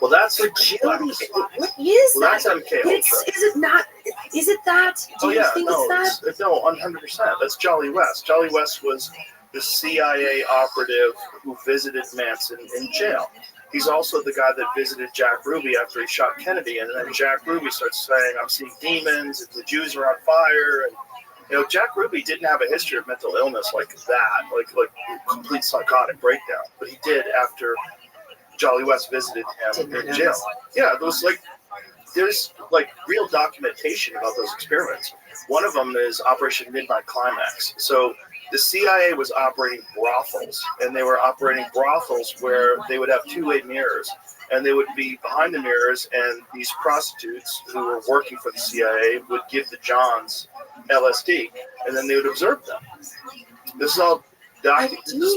Well, that's fragility. complex. What is Well, that's that? MK It's, Ultra. is it not? Is it that? Do Oh you yeah, think no, it's that? no, 100%. That's Jolly West. Jolly West was the CIA operative who visited Manson in jail. He's also the guy that visited Jack Ruby after he shot Kennedy, and then Jack Ruby starts saying, "I'm seeing demons, and the Jews are on fire." And Jack Ruby didn't have a history of mental illness like that, like complete psychotic breakdown, but he did after Jolly West visited him in jail. Yeah, it was like there's like real documentation about those experiments. One of them is Operation Midnight Climax. So the CIA was operating brothels, and they were operating brothels where they would have two-way mirrors, and they would be behind the mirrors, and these prostitutes who were working for the CIA would give the Johns LSD, and then they would observe them. This is all documented.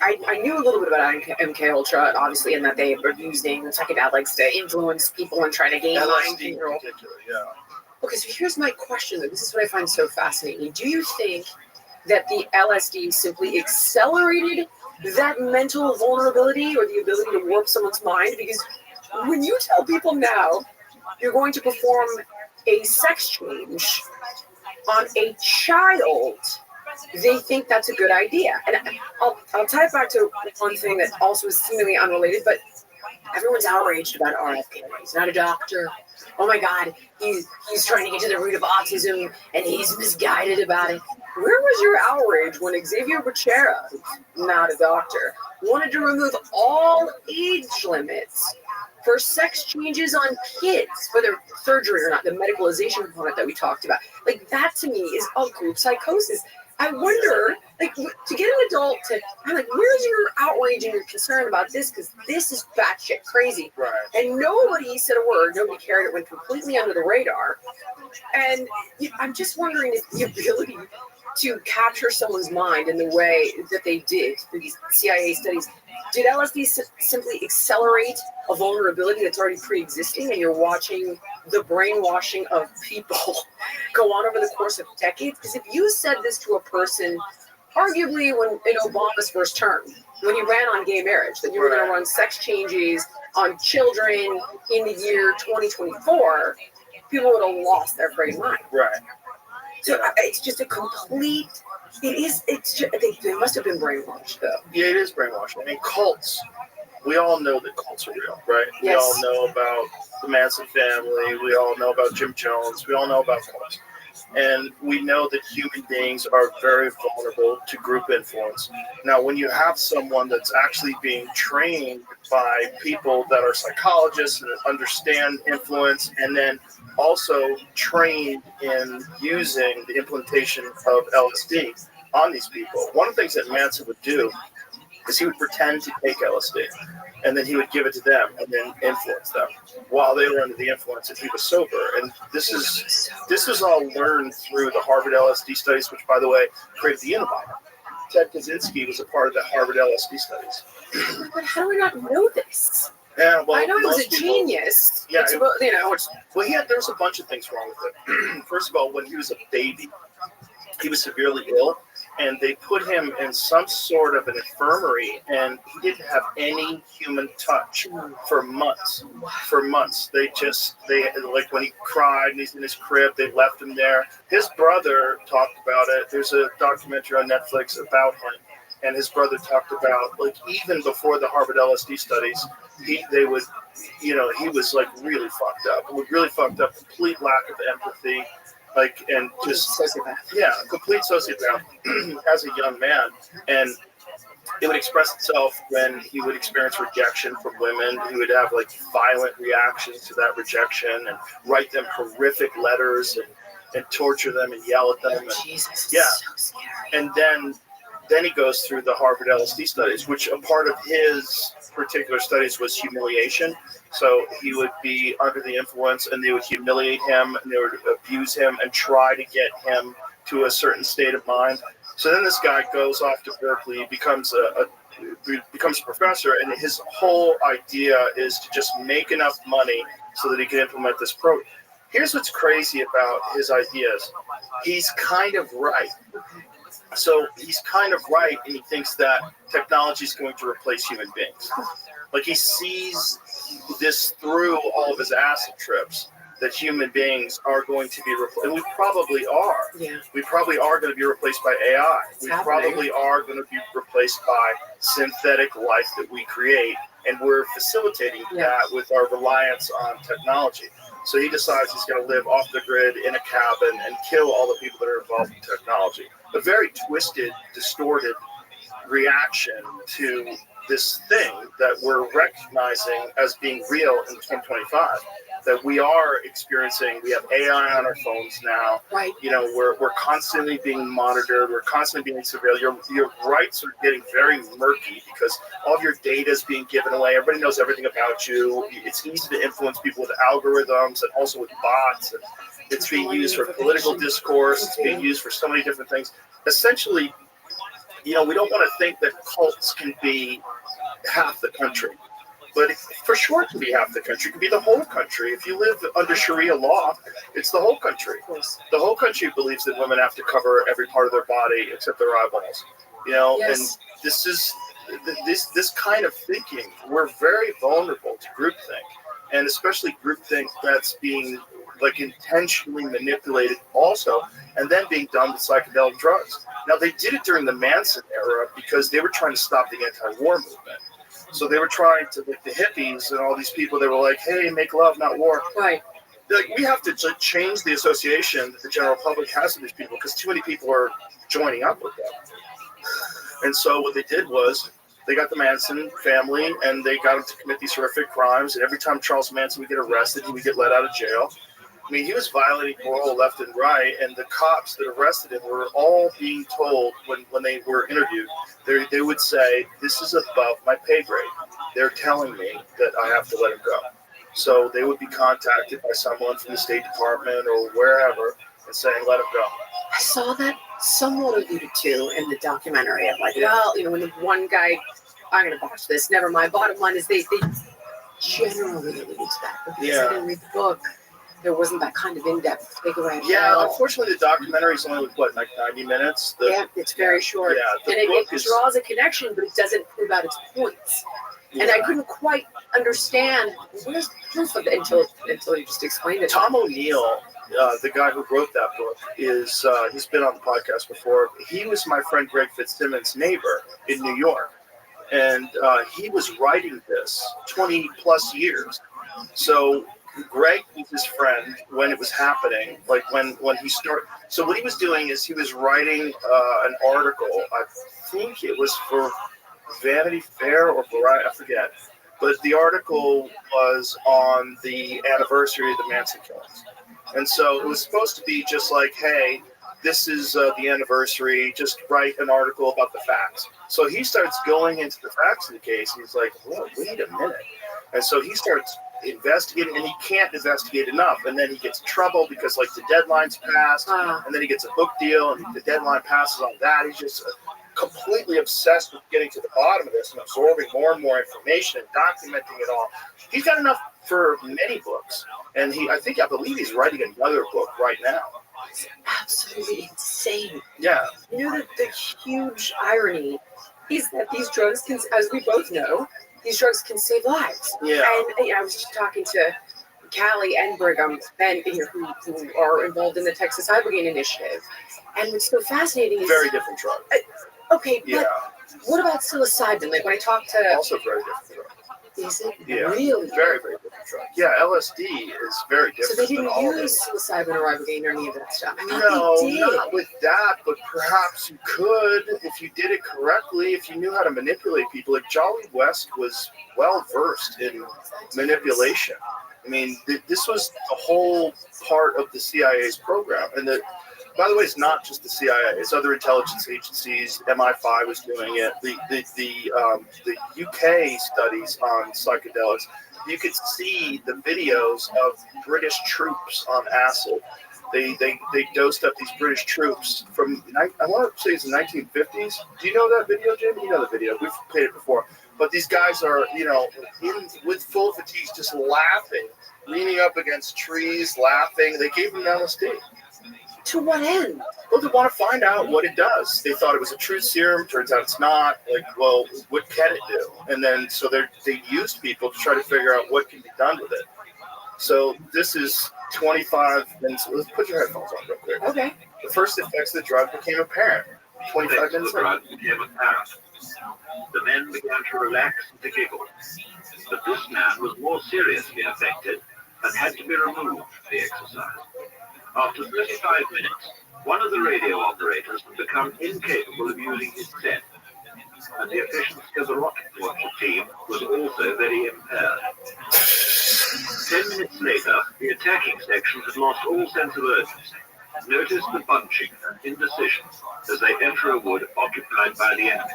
I knew a little bit about MK Ultra, obviously, in that they were using psychedelics to influence people and try to gain mind LSD in control. particular, yeah. Okay, so here's my question, though. This is what I find so fascinating. Do you think that the LSD simply accelerated that mental vulnerability or the ability to warp someone's mind? Because when you tell people now you're going to perform a sex change on a child, they think that's a good idea. And I'll tie it back to one thing that also is seemingly unrelated, but everyone's outraged about RFK. He's not a doctor. Oh my God, he's trying to get to the root of autism, and he's misguided about it. Where was your outrage when Xavier Becerra, not a doctor, wanted to remove all age limits for sex changes on kids, whether surgery or not, the medicalization component that we talked about? Like, that to me is a group psychosis. I wonder, like, to get an adult to, I'm like, where's your outrage and your concern about this? Because this is batshit crazy. Right. And nobody said a word. Nobody cared. It went completely under the radar. And I'm just wondering if the ability to capture someone's mind in the way that they did through these CIA studies, did LSD simply accelerate a vulnerability that's already pre-existing, and you're watching the brainwashing of people go on over the course of decades? Because if you said this to a person, arguably when in Obama's first term, when he ran on gay marriage, that you were going to run sex changes on children in the year 2024, people would have lost their freaking mind. Right. So it's just a complete. It's just, they must have been brainwashed, though. Yeah, it is brainwashing. I mean, cults. We all know that cults are real, right? Yes. We all know about the Manson family. We all know about Jim Jones. We all know about cults. And we know that human beings are very vulnerable to group influence. Now, when you have someone that's actually being trained by people that are psychologists and understand influence, and then also trained in using the implementation of LSD on these people, one of the things that Manson would do is he would pretend to take LSD, and then he would give it to them and then influence them while they were under the influence and he was sober. And this was all learned through the Harvard LSD studies, which, by the way, created the Unabomber. Ted Kaczynski was a part of the Harvard LSD studies. But how do we not know this? Yeah, well, I know he was a people, genius. Yeah, there was a bunch of things wrong with it. First of all, when he was a baby, he was severely ill, and they put him in some sort of an infirmary, and he didn't have any human touch for months. For months, they like when he cried and he's in his crib, they left him there. His brother talked about it. There's a documentary on Netflix about him, and his brother talked about, like, even before the Harvard LSD studies, he was like really fucked up, complete lack of empathy. Like, and just sociopath. Yeah, a complete sociopath as a young man. And it would express itself when he would experience rejection from women. He would have like violent reactions to that rejection and write them horrific letters and torture them and yell at them. And, Jesus, yeah. so scary. And then then he goes through the Harvard LSD studies, which a part of his particular studies was humiliation. So he would be under the influence and they would humiliate him and they would abuse him and try to get him to a certain state of mind. So then this guy goes off to Berkeley, becomes a professor, and his whole idea is to just make enough money so that he can implement this program. Here's what's crazy about his ideas. He's kind of right. So he's kind of right, and he thinks that technology is going to replace human beings. Like he sees this through all of his acid trips, that human beings are going to be replaced, and we probably are. Yeah. We probably are going to be replaced by AI. It's we happening. probably are going to be replaced by synthetic life that we create, and we're facilitating that with our reliance on technology. So he decides he's going to live off the grid in a cabin and kill all the people that are involved in technology. A very twisted, distorted reaction to this thing that we're recognizing as being real in 2025. That we are experiencing. We have AI on our phones now. Right. You know, we're constantly being monitored. We're constantly being surveilled. Your rights are getting very murky because all of your data is being given away. Everybody knows everything about you. It's easy to influence people with algorithms and also with bots. And it's being used for political discourse. It's being used for so many different things. Essentially, you know, we don't want to think that cults can be half the country. But for sure it can be half the country. It can be the whole country. If you live under Sharia law, it's the whole country. The whole country believes that women have to cover every part of their body except their eyeballs. You know, and this is this kind of thinking. We're very vulnerable to groupthink, and especially groupthink that's being like intentionally manipulated also, and then being done with psychedelic drugs. Now they did it during the Manson era because they were trying to stop the anti-war movement. So they were trying to, like the hippies and all these people, they were like, hey, make love, not war. Right. Like, we have to change the association that the general public has with these people because too many people are joining up with them. And so what they did was they got the Manson family and they got them to commit these horrific crimes. And every time Charles Manson would get arrested, he would get let out of jail. I mean, he was violating parole left and right, and the cops that arrested him were all being told when they were interviewed, they would say, this is above my pay grade. They're telling me that I have to let him go. So they would be contacted by someone from the State Department or wherever and saying, let him go. I saw that somewhat alluded to in the documentary. I'm like, well, you know, when the one guy, I'm going to botch this, never mind. Bottom line is they generally alluded to that because I didn't read the book. There wasn't that kind of in-depth takeaway. Yeah, unfortunately, the documentary is only like 90 minutes. It's very short. Yeah, and it draws a connection, but it doesn't prove out its points. Yeah. And I couldn't quite understand where's the proof of it until you just explained it. Tom O'Neill, the guy who wrote that book, is he's been on the podcast before. He was my friend Greg Fitzsimmons' neighbor in New York, and he was writing this 20 plus years. So Greg was his friend when it was happening, like when he started. So what he was doing is he was writing an article. I think it was for Vanity Fair or Variety, I forget. But the article was on the anniversary of the Manson killings. And so it was supposed to be just like, hey, this is the anniversary, just write an article about the facts. So he starts going into the facts of the case. He's like, well, wait a minute. And so he starts investigating, and he can't investigate enough. And then he gets in trouble because, like, the deadline's passed, and then he gets a book deal, and the deadline passes on that. He's just completely obsessed with getting to the bottom of this and absorbing more and more information and documenting it all. He's got enough for many books, and I believe he's writing another book right now. It's absolutely insane. Yeah. You know, the huge irony is that these drugs can, as we both know, these drugs can save lives. Yeah. And I was just talking to Callie and Brigham, and who are involved in the Texas Ibogaine Initiative. And what's so fascinating is very different drug. Okay, but what about psilocybin? Like when I talk to also very different drug. Is it really? Very, very different drug. Yeah, LSD is very different. So they didn't use psilocybin or ibogaine or any of that stuff? No, not with that, but perhaps you could if you did it correctly, if you knew how to manipulate people. Like Jolly West was well versed in manipulation. I mean, this was the whole part of the CIA's program. And By the way, it's not just the CIA; it's other intelligence agencies. MI5 was doing it. The UK studies on psychedelics. You could see the videos of British troops on acid. They dosed up these British troops from I want to say it's the 1950s. Do you know that video, Jim? You know the video. We've played it before. But these guys are, with full fatigues, just laughing, leaning up against trees, laughing. They gave them LSD. To what end? Well, they want to find out what it does. They thought it was a truth serum. Turns out it's not. Like, well, what can it do? And then so they used people to try to figure out what can be done with it. So this is 25 minutes. Let's put your headphones on real quick. Okay. The first effects of the drug became apparent. 25 minutes the drug became apparent. The men began to relax and to giggle. But this man was more seriously affected and had to be removed from the exercise. After 35 minutes, one of the radio operators had become incapable of using his set, and the efficiency of the rocket launcher team was also very impaired. 10 minutes later, the attacking section had lost all sense of urgency. Notice the bunching and indecision as they enter a wood occupied by the enemy.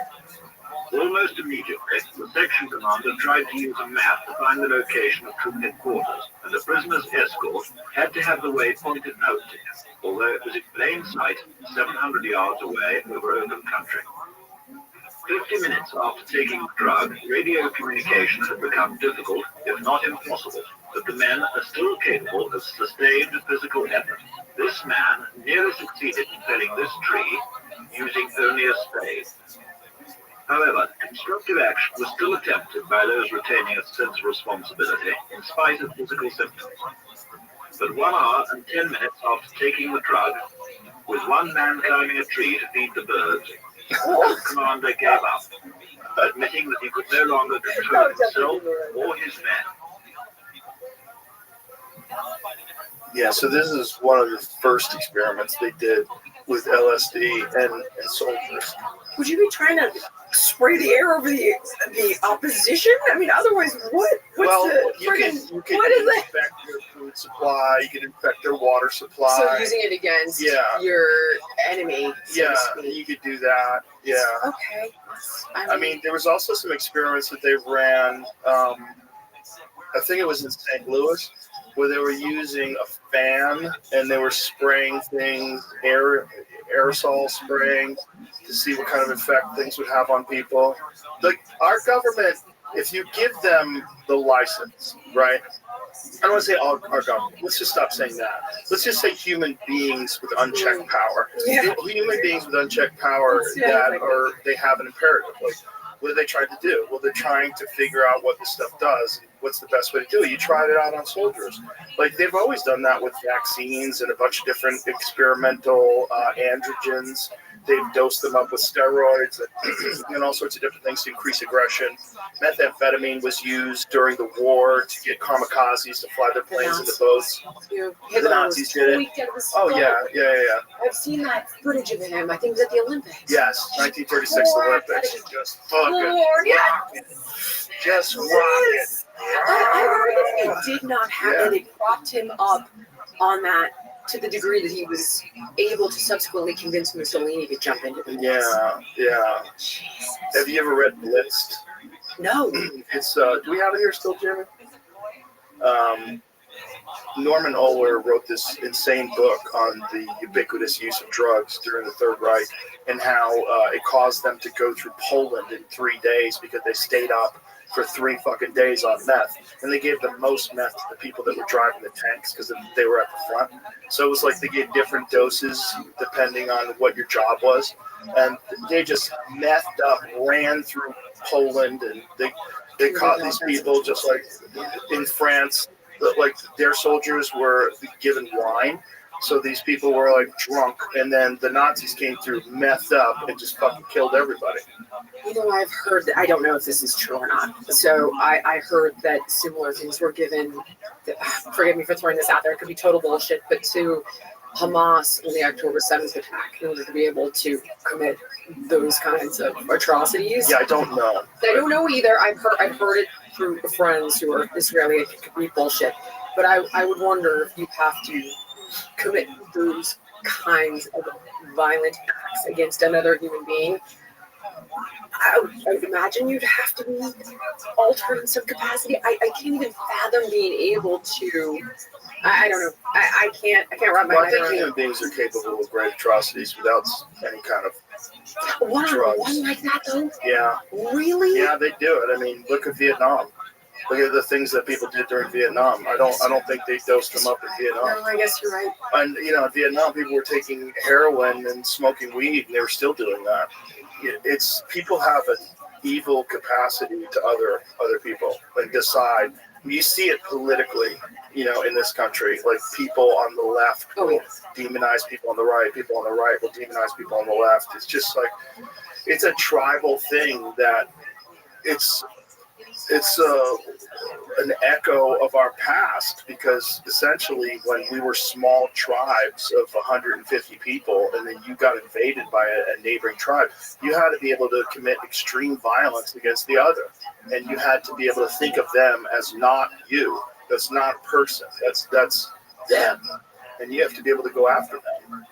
Almost immediately, the section commander tried to use a map to find the location of troop headquarters, and the prisoner's escort had to have the way pointed out to him, although it was in plain sight 700 yards away over open country. 50 minutes after taking the drug, radio communication had become difficult, if not impossible, but the men are still capable of sustained physical effort. This man nearly succeeded in felling this tree using only a spade. However, constructive action was still attempted by those retaining a sense of responsibility, in spite of physical symptoms. But 1 hour and 10 minutes after taking the drug, with one man climbing a tree to feed the birds, the commander gave up, admitting that he could no longer control himself or his men. Yeah, so this is one of the first experiments they did with LSD and soldiers. Would you be trying to spray the air over the opposition? I mean, otherwise, what? You can what is it? infect their food supply. You can infect their water supply. So using it against your enemy. So Yeah, to speak. you could do that. Yeah. Okay. I mean, there was also some experiments that they ran. I think it was in St. Louis, where they were using a fan and they were spraying things, aerosol spraying, to see what kind of effect things would have on people. Like our government, if you give them the license, right? I don't want to say all our government. Let's just stop saying that. Let's just say human beings with unchecked power. Yeah. Human beings with unchecked power they have an imperative. Like, what are they trying to do? Well, they're trying to figure out what this stuff does. What's the best way to do it? You tried it out on soldiers. Like they've always done that with vaccines and a bunch of different experimental androgens. They've dosed them up with steroids and all sorts of different things to increase aggression. Methamphetamine was used during the war to get kamikazes to fly their planes into boats. The Nazis did it. Oh, yeah. I've seen that footage of him. I think it was at the Olympics. Yes, 1936 Olympics. Just fucking rocking. Just rocking. I heard that he did not have that. They propped him up on that to the degree that he was able to subsequently convince Mussolini to jump into the Yeah. Jesus. Have you ever read Blitzed? No. It's do we have it here still, Jeremy? Norman Ohler wrote this insane book on the ubiquitous use of drugs during the Third Reich and how it caused them to go through Poland in 3 days because they stayed up for 3 fucking days on meth. And they gave the most meth to the people that were driving the tanks because they were at the front. So it was like they gave different doses depending on what your job was. And they just methed up, ran through Poland, and they caught these people just like in France. Like their soldiers were given wine. So these people were like drunk, and then the Nazis came through, methed up, and just fucking killed everybody. You know, I've heard that, I don't know if this is true or not. So I heard that similar things were given, forgive me for throwing this out there, it could be total bullshit, but to Hamas in the October 7th attack in order to be able to commit those kinds of atrocities. Yeah, I don't know. I don't know either. I've heard it through friends who are Israeli. It could be bullshit. But I would wonder if you have to commit those kinds of violent acts against another human being, I would imagine you'd have to be altered in some capacity. I can't even fathom being able to. I don't know. I can't wrap my Well, I mind think around human beings are capable of great atrocities without any kind of one on drugs. one like that though. Yeah, Really? yeah, they do it. I mean, look at Vietnam. Look at the things that people did during Vietnam. I don't think they dosed them up in Vietnam. No, I guess you're right. And in Vietnam, people were taking heroin and smoking weed, and they were still doing that. It's people have an evil capacity to other people and decide. You see it politically, in this country. Like people on the left will demonize people on the right. People on the right will demonize people on the left. It's just like it's a tribal thing that it's an echo of our past, because essentially when we were small tribes of 150 people and then you got invaded by a neighboring tribe, you had to be able to commit extreme violence against the other, and you had to be able to think of them as not you. That's not a person. That's them, and you have to be able to go after them.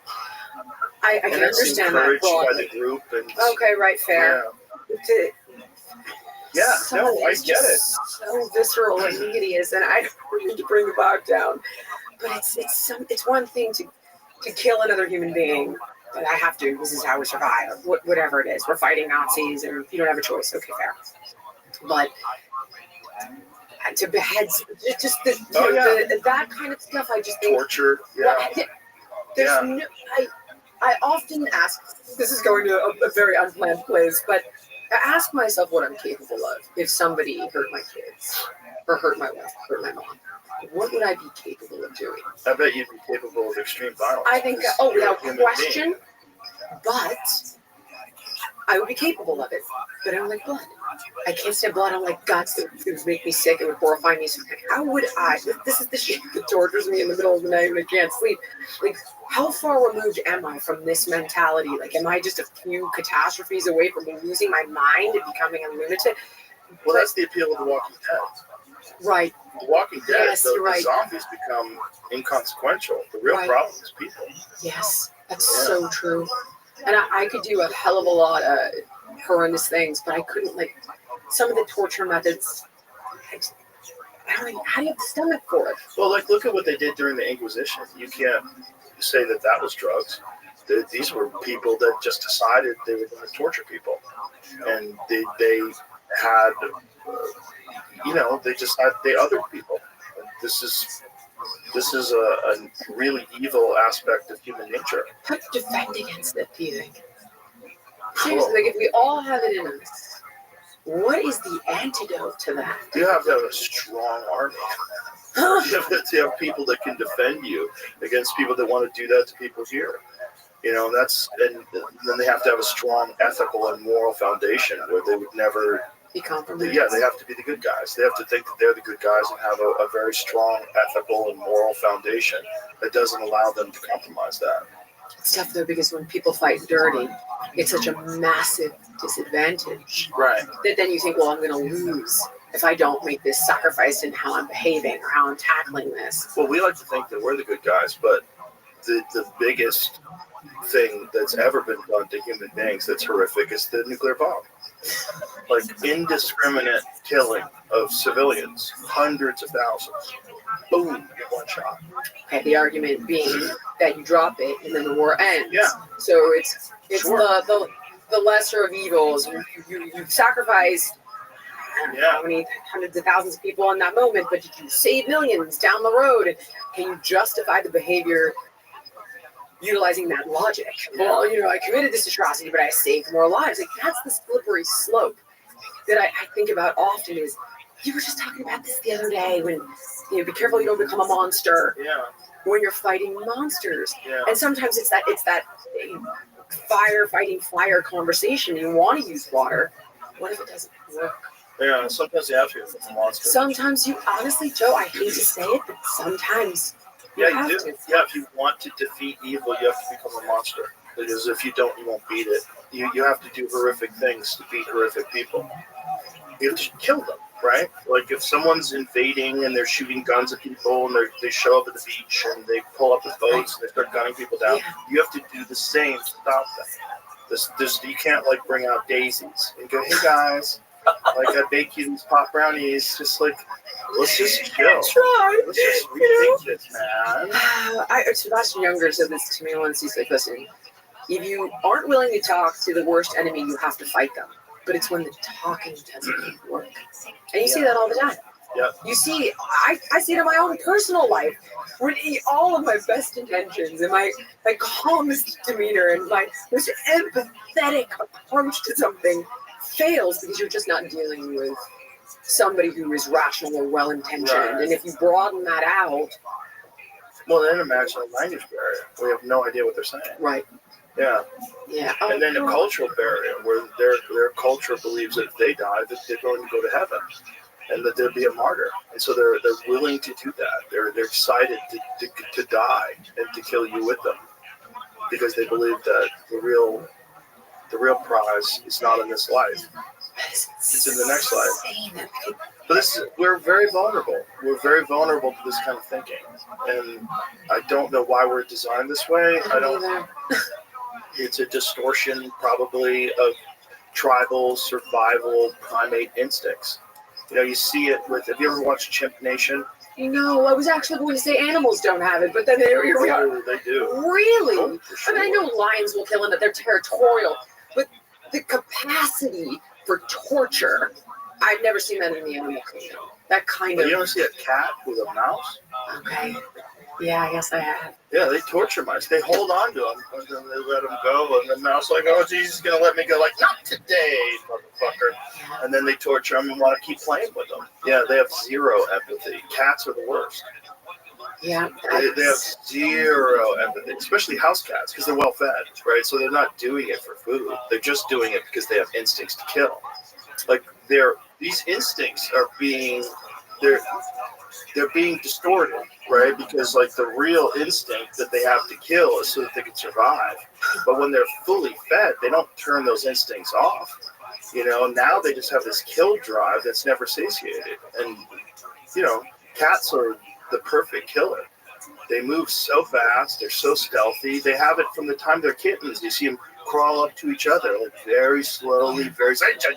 I can understand that. Encouraged by the group. And okay, right, fair. Yeah, Some no, of I these get it. so visceral and hideous, and I don't need to bring the vibe down. But it's one thing to kill another human being. But I have to. This is how we survive. Whatever it is, we're fighting Nazis, and you don't have a choice. Okay, fair. But to behead, just that kind of stuff, I just think Torture. Yeah. There's no. I often ask. This is going to a very unplanned place, but I ask myself what I'm capable of if somebody hurt my kids, or hurt my wife, hurt my mom. What would I be capable of doing? I bet you'd be capable of extreme violence. I think, without question, but I would be capable of it. But I don't like blood. I can't stand blood. I don't like guts. It would make me sick. It would horrify me. So how would I? This is the shit that tortures me in the middle of the night when I can't sleep. Like, how far removed am I from this mentality? Like, am I just a few catastrophes away from losing my mind and becoming a lunatic? Well, that's the appeal of The Walking Dead. Right. The Walking Dead, Yes, the right. zombies become inconsequential. The real problem is people. Yes, that's so true. And I could do a hell of a lot of horrendous things, but I couldn't, like, some of the torture methods. I don't know, how do you have the stomach for it? Well, like, look at what they did during the Inquisition. You can't say that was drugs. These were people that just decided they were going to torture people. And they had, they othered people. This is a really evil aspect of human nature. How do you defend against it, do you think? Seriously, like, if we all have it in us, what is the antidote to that? You have to have a strong army. You have to have people that can defend you against people that want to do that to people here. And then they have to have a strong ethical and moral foundation where they would never be compromised. Yeah, they have to be the good guys. They have to think that they're the good guys and have a very strong ethical and moral foundation that doesn't allow them to compromise that. It's tough though, because when people fight dirty, it's such a massive disadvantage. Right. That then you think, well, I'm going to lose if I don't make this sacrifice in how I'm behaving or how I'm tackling this. Well, we like to think that we're the good guys, but the biggest thing that's ever been done to human beings that's horrific is the nuclear bomb. Like, indiscriminate killing of civilians, hundreds of thousands. Boom, in one shot. Okay, the argument being that you drop it and then the war ends. Yeah. So it's Sure. the lesser of evils. You sacrificed how many hundreds of thousands of people in that moment, but did you save millions down the road? And can you justify the behavior utilizing that logic? Well, I committed this atrocity, but I saved more lives. Like, that's the slippery slope that I think about often. Is, you were just talking about this the other day when, be careful you don't become a monster. Yeah. When you're fighting monsters. Yeah. And sometimes it's that fire fighting fire conversation. You want to use water. What if it doesn't work? Yeah, sometimes you have to use a monster. Sometimes you, honestly, Joe, I hate to say it, but sometimes Yeah, have you do. to. Yeah, if you want to defeat evil, you have to become a monster. Because if you don't, you won't beat it. You have to do horrific things to beat horrific people. You have to kill them. right? Like if someone's invading and they're shooting guns at people and they show up at the beach and they pull up with boats and they start gunning people down, you have to do the same to stop them. This you can't like bring out daisies and go, hey guys, like I baked you these pot brownies, just like let's just chill. Try. Let's just rethink this, man. Sebastian Younger said this to me once. He's like, listen, if you aren't willing to talk to the worst enemy, you have to fight them. But it's when the talking doesn't work. And you see that all the time. Yep. You see, I see it in my own personal life. When all of my best intentions and my calmest demeanor and my most empathetic approach to something fails because you're just not dealing with somebody who is rational or well-intentioned. Right. And if you broaden that out... Well, then imagine a language barrier. We have no idea what they're saying. Right. Yeah. Yeah. And then a cultural barrier where their culture believes that if they die, that they're going to go to heaven and that they'll be a martyr. And so they're willing to do that. They're excited to die and to kill you with them because they believe that the real prize is not in this life. It's in the next life. But we're very vulnerable. We're very vulnerable to this kind of thinking. And I don't know why we're designed this way. I don't. It's a distortion probably of tribal survival primate instincts. You know, you see it with, have you ever watched Chimp Nation? No, I was actually going to say animals don't have it, but then here we are. Oh, they do. Really? Oh, for sure. I mean, I know lions will kill them, that they're territorial, but the capacity for torture, I've never seen that in the animal kingdom. That kind of... You ever see a cat with a mouse? Okay. Yeah, I guess I have. Yeah, they torture mice. They hold on to them, and then they let them go, and the mouse like, oh, Jesus is going to let me go. Like, not today, motherfucker. And then they torture them and want to keep playing with them. Yeah, they have zero empathy. Cats are the worst. Yeah. They have zero empathy, especially house cats, because they're well fed, right? So they're not doing it for food. They're just doing it because they have instincts to kill. Like, these instincts are being... They're being distorted, right? Because like the real instinct that they have to kill is so that they can survive. But when they're fully fed, they don't turn those instincts off. You know, now they just have this kill drive that's never satiated. And, you know, cats are the perfect killer. They move so fast, they're so stealthy. They have it from the time they're kittens. You see them crawl up to each other, like very slowly,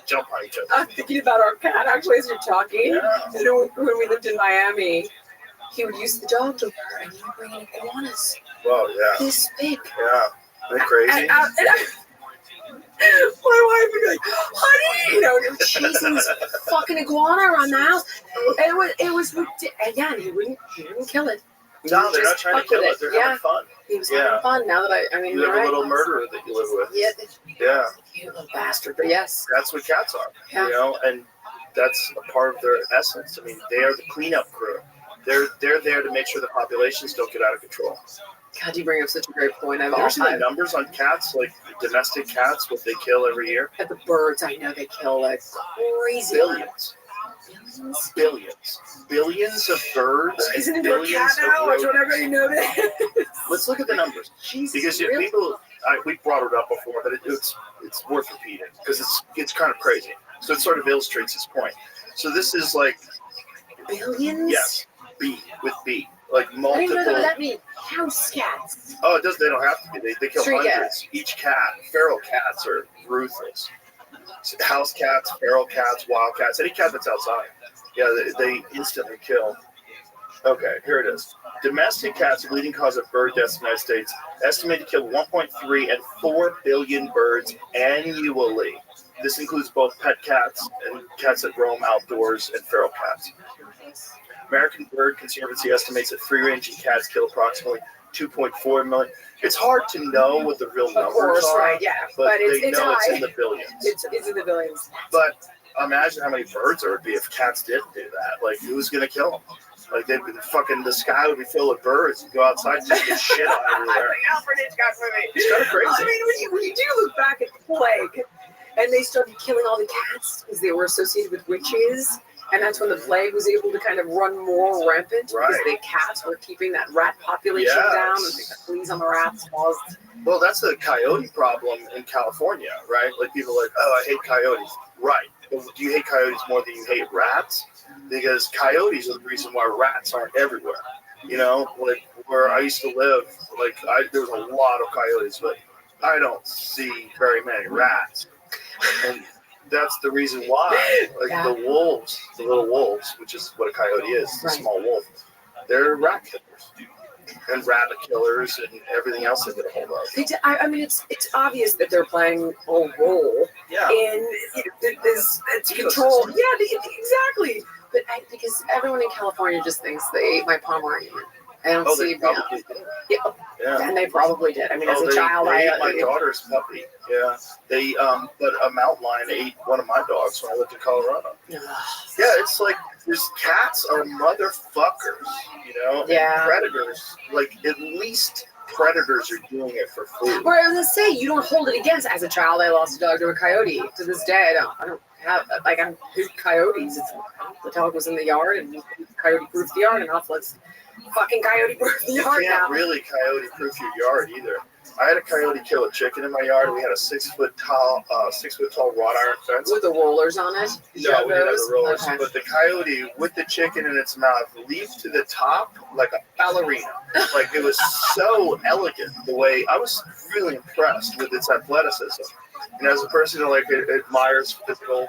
jump on each other. I'm thinking about our cat actually as you're talking. Yeah. You know, when we lived in Miami, he would use the dog door and he would bring in iguanas. Well, yeah. This big. Yeah. Isn't it crazy? My wife would be like, honey, you know, and chasing this fucking iguana around the house. And it was again, he wouldn't kill it. No, they're not trying to kill it. They're having fun. He was having fun. Now that I mean, you have a little murderer that you live with. Yeah. You little bastard. But yes, that's what cats are. Yeah. You know, and that's a part of their essence. I mean, they are the cleanup crew. They're there to make sure the populations don't get out of control. God, you bring up such a great point. I've ever seen the numbers on cats, like domestic cats, what they kill every year? At the birds, I know they kill like crazy. Billions of birds. Isn't it a cat now? I don't ever know that. Let's look at the numbers. Jesus, because people, we brought it up before, but it's worth repeating because it's kind of crazy. So it sort of illustrates his point. So this is like billions. Yes, B. Like multiple. I didn't know that means house cats. Oh, it does. They don't have to be. They kill Street hundreds. Cats. Each cat. Feral cats are ruthless. House cats, feral cats, wild cats, any cat that's outside. Yeah, they instantly kill. Okay, here it is. Domestic cats, a leading cause of bird deaths in the United States, estimated to kill 1.3 and 4 billion birds annually. This includes both pet cats and cats that roam outdoors and feral cats. American Bird Conservancy estimates that free-ranging cats kill approximately 2.4 million. It's hard to know what the real numbers are, right? Yeah, but it's they know high. it's in the billions. It's in the billions. But imagine how many birds there would be if cats didn't do that. Like, who's gonna kill them? Like, the sky would be filled with birds. You go outside and just get shit on everywhere. Alfred Hitchcock movie. It's kind of crazy. I mean, when you do look back at the plague, and they started killing all the cats because they were associated with witches. And that's when the plague was able to kind of run more rampant because Right. the cats were keeping that rat population Yes. down, and the fleas on the rats caused. Well, that's the coyote problem in California, right? Like people are like, oh, I hate coyotes. Right. But do you hate coyotes more than you hate rats? Because coyotes are the reason why rats aren't everywhere. You know, like where I used to live, there was a lot of coyotes, but I don't see very many rats. And that's the reason why. Like Yeah. the wolves, the little wolves, which is what a coyote is, the Right. small wolf, they're rat killers and rabbit killers and everything else they get a hold of. I mean, it's obvious that they're playing a role Yeah. in this control. Yeah, exactly. But because everyone in California just thinks they ate my Pomeranian. I don't see. They probably did. Yeah. And they probably did. I mean, as a they child, ate I my daughter's puppy. Yeah. They but a mountain lion ate one of my dogs when I lived in Colorado. Yeah, it's like these cats are motherfuckers, you know? Yeah. And predators, like at least predators are doing it for food. Well, I was gonna say you don't hold it against. As a child, I lost a dog to a coyote. To this day, I don't have I hate coyotes. The dog was in the yard and coyote proofed the yard enough. Let's fucking coyote proof the You yard can't now. really coyote proof your yard either. I had a coyote kill a chicken in my yard. We had a 6 foot tall wrought iron fence. With the rollers on it? No, we didn't have the rollers. Okay. But the coyote with the chicken in its mouth leaped to the top like a ballerina. Like it was so elegant the way I was really impressed with its athleticism. And as a person who admires physical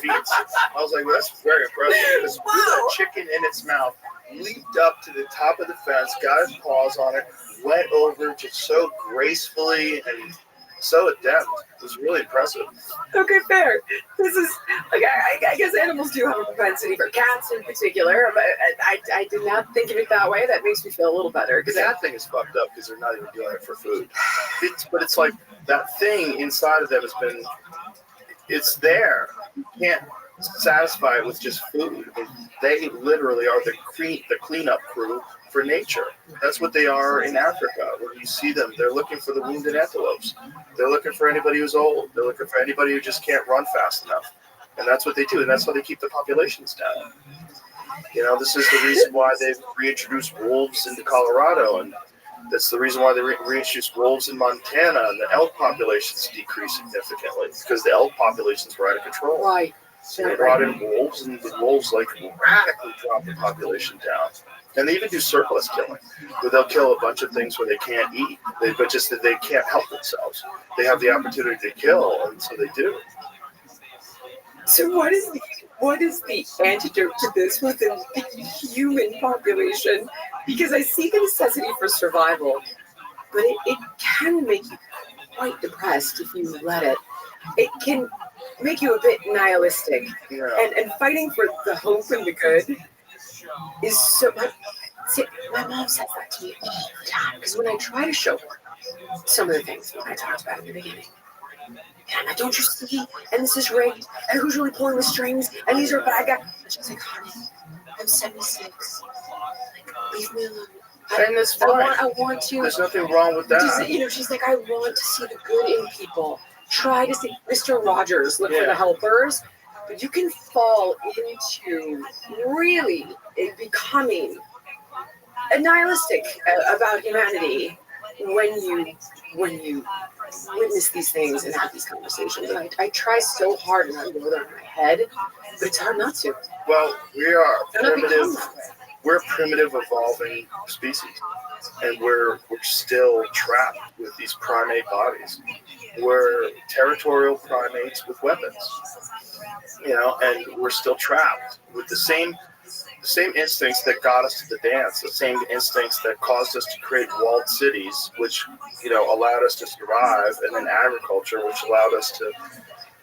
feats, I was like, well, that's very impressive. Because with that chicken in its mouth, leaped up to the top of the fence, got his paws on it, went over just so gracefully and so adept. It was really impressive. Okay, fair. This is I guess animals do have a propensity for cats in particular, but I did not think of it that way. That makes me feel a little better. The cat thing is fucked up because they're not even doing it for food. But it's like that thing inside of them it's there. You can't satisfy it with just food. They literally are the cleanup crew for nature. That's what they are in Africa. When you see them, they're looking for the wounded antelopes. They're looking for anybody who's old. They're looking for anybody who just can't run fast enough. And that's what they do. And that's how they keep the populations down. You know, this is the reason why they've reintroduced wolves into Colorado. And that's the reason why they reintroduced wolves in Montana. And the elk populations decreased significantly because the elk populations were out of control. Right. So they brought in wolves, and the wolves radically dropped the population down. And they even do surplus killing, where they'll kill a bunch of things where they can't eat, but just that they can't help themselves. They have the opportunity to kill, and so they do. So what is the antidote to this within the human population? Because I see the necessity for survival, but it can make you quite depressed if you let it. It can make you a bit nihilistic. Yeah. And fighting for the hope and the good is so. My mom says that to me all the time because when I try to show her some of the things that I talked about in the beginning, and don't you see? And this is rigged. And who's really pulling the strings? And these are bad guys. And she's like, honey, I'm 76. Leave me alone. And that's fine. I want to. There's nothing wrong with that. She's like, I want to see the good in people. Try to see Mr. Rogers, look for the helpers. But you can fall into really becoming nihilistic about humanity when you witness these things and have these conversations. And I try so hard not to go there in my head, but it's hard not to. Well, we are primitive. That way. We're a primitive evolving species, and we're still trapped with these primate bodies. We're territorial primates with weapons, and we're still trapped with the same instincts that got us to the dance, the same instincts that caused us to create walled cities, which allowed us to survive, and then agriculture, which allowed us to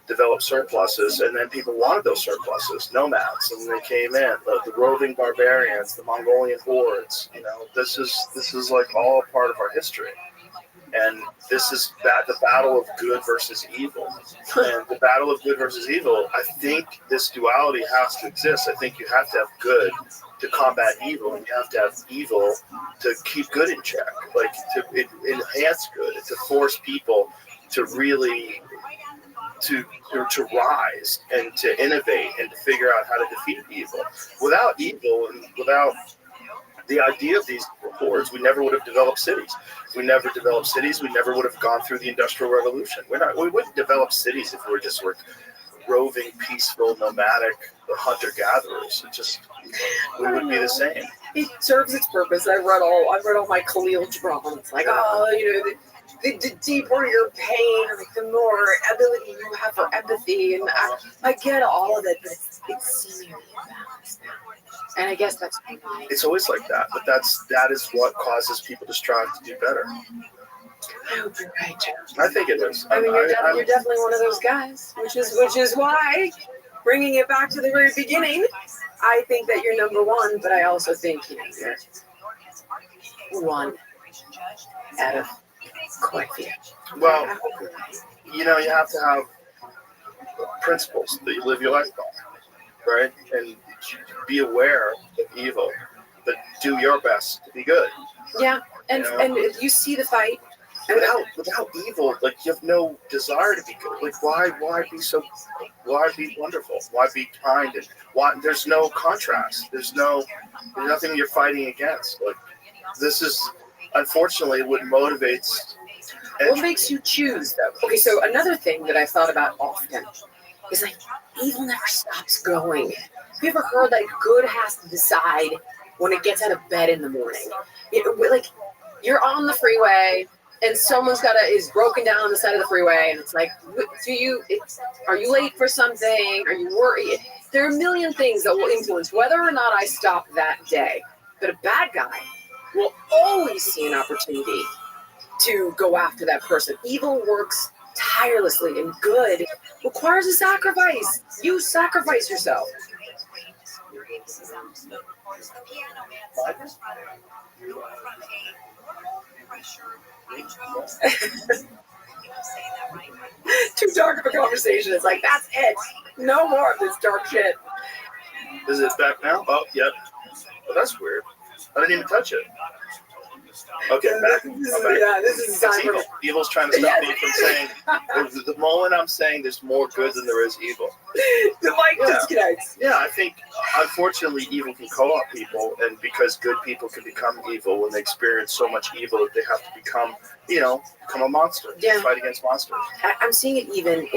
develop surpluses, and then people wanted those surpluses, nomads, and they came in, the roving barbarians, the Mongolian hordes. This is like all a part of our history, and this is the battle of good versus evil. And the battle of good versus evil, I think this duality has to exist. I think you have to have good to combat evil, and you have to have evil to keep good in check, to enhance good, to force people to really to rise and to innovate and to figure out how to defeat evil. Without evil and without the idea of these hordes, we never would have developed cities. We never developed cities. We never would have gone through the Industrial Revolution. We wouldn't develop cities if we were roving, peaceful, nomadic hunter-gatherers. We would be the same. It serves its purpose. I read all my Khalil Gibran. It's like, the deeper your pain, like the more ability you have for empathy, and I get all of it, but it's seemingly imbalanced now. And I guess that's it's always like that, but that is what causes people to strive to do better. I hope you're right, Joe. I think it is. I mean, you're definitely one of those guys, which is why, bringing it back to the very beginning, I think that you're number one, but I also think you're one out of quite a few. Well, you have to have principles that you live your life by, right? And be aware of evil, but do your best to be good. Yeah, and you see the fight. And without evil, like, you have no desire to be good. Like, why be wonderful? Why be kind? And why there's no contrast. There's nothing you're fighting against. Like, this is unfortunately what motivates. What makes you choose, though? Okay, so another thing that I've thought about often is, like, evil never stops going. Have you ever heard, like, good has to decide when it gets out of bed in the morning? Like, you're on the freeway and someone's is broken down on the side of the freeway, and it's like, are you late for something? Are you worried? There are a million things that will influence whether or not I stop that day. But a bad guy will always see an opportunity to go after that person. Evil works tirelessly, and good requires a sacrifice. You sacrifice yourself. Too dark of a conversation. It's like, that's it. No more of this dark shit. Is it back now? Oh, yep. Oh, that's weird. I didn't even touch it. Okay, back. This is it's evil. Evil's trying to stop me from saying. The moment I'm saying there's more good than there is evil. The mic disconnects. Yeah, I think unfortunately evil can co-opt people, and because good people can become evil when they experience so much evil that they have to become a monster. Yeah. Fight against monsters. I'm seeing it even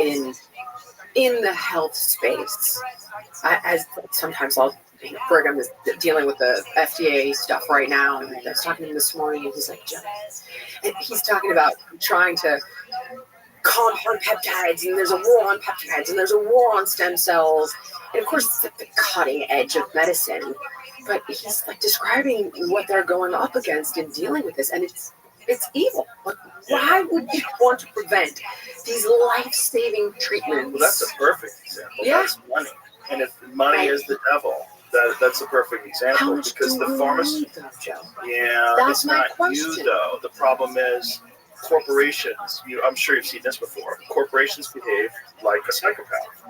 in the health space. As sometimes Brigham is dealing with the FDA stuff right now, and I was talking to him this morning, and he's like, Joe, and he's talking about trying to compound peptides, and there's a war on peptides, and there's a war on stem cells, and of course it's at the cutting edge of medicine, but he's like describing what they're going up against in dealing with this, and it's evil. Like, why would you want to prevent these life-saving treatments? Well, that's a perfect example. Yeah. That's money, and if money is the devil, that's a perfect example, because the pharmaceutical. Yeah, that's it's my not question. you though. The problem is corporations. I'm sure you've seen this before. Corporations behave like a psychopath,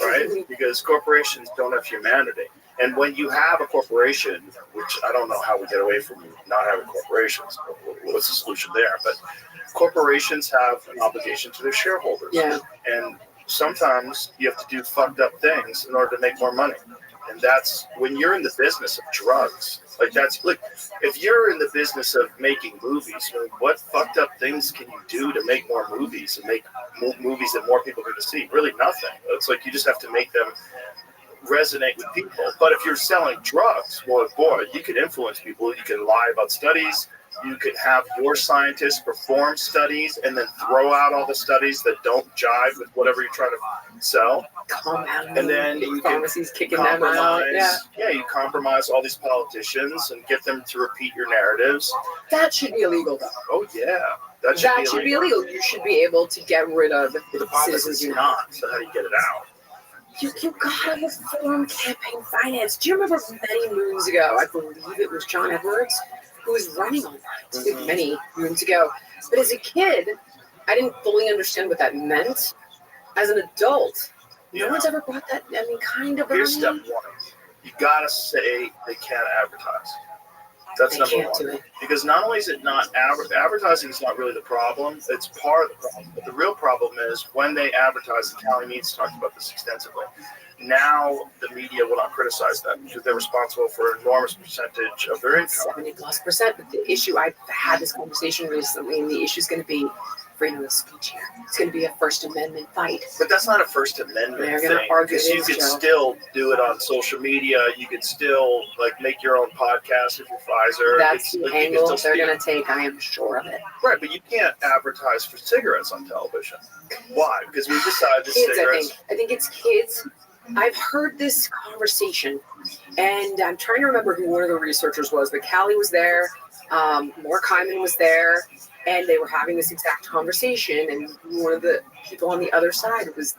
right? Because corporations don't have humanity. And when you have a corporation, which I don't know how we get away from not having corporations, what's the solution there? But corporations have an obligation to their shareholders. Yeah. And sometimes you have to do fucked up things in order to make more money. And that's when you're in the business of drugs. If you're in the business of making movies, what fucked up things can you do to make more movies and make movies that more people are going to see? Really nothing. It's like you just have to make them resonate with people. But if you're selling drugs, well, boy, you could influence people. You can lie about studies. You could have your scientists perform studies and then throw out all the studies that don't jive with whatever you're trying to sell. And then you can compromise. Yeah, you compromise all these politicians and get them to repeat your narratives. That should be illegal, though. Oh yeah, that should be illegal. You should be able to get rid of But the problem is it's not. So how do you get it out? You gotta reform campaign finance. Do you remember many moons ago? I believe it was John Edwards who was running on that many moons ago. But as a kid, I didn't fully understand what that meant. As an adult, no one's ever brought that. I mean, kind of. Here's step one: you gotta say they can't advertise. That's They number can't one. do it. Because not only is it not advertising is not really the problem, it's part of the problem. But the real problem is when they advertise, and Callie Means talked about this extensively. Now the media will not criticize them because they're responsible for an enormous percentage of their income. 70+%. But the issue, I've had this conversation recently, and the issue is going to be freedom of speech here. It's going to be a First Amendment fight. But that's not a First Amendment They're thing. going to argue Because it you is, could Joe. still do it on social media. You could still like make your own podcast if you're Pfizer. That's It's, the like, you can angle still they're speak. going to take. I am sure of it. Right, but you can't advertise for cigarettes on television. Why? Because we decided the Kids, cigarettes. I think it's kids. I've heard this conversation, and I'm trying to remember who one of the researchers was, but Callie was there, Mark Hyman was there, and they were having this exact conversation, and one of the people on the other side was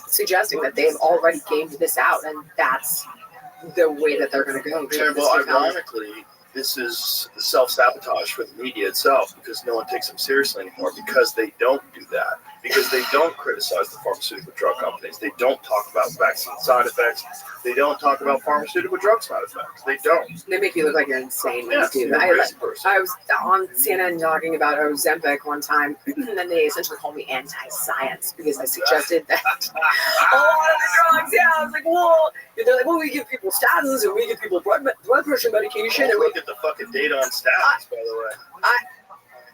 suggesting that they've already gamed this out, and that's the way that they're going to go. Yeah, well, ironically, this is self-sabotage for the media itself because no one takes them seriously anymore because they don't do that. Because they don't criticize the pharmaceutical drug companies. They don't talk about vaccine side effects. They don't talk about pharmaceutical drug side effects. They don't. They make you look like you're insane when Yeah, you do you're that. a crazy person. I was on CNN talking about Ozempic one time, and then they essentially called me anti-science because I suggested that a lot of the drugs, yeah, I was like, well, they're like, well, we give people statins and we give people blood pressure medication. And Look at the fucking data on statins, by the way.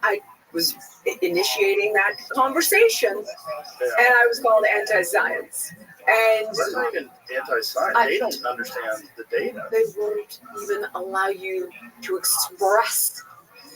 I was initiating that conversation, Yeah. and I was called anti-science. And That's not even anti-science. They don't understand the data. they won't even allow you to express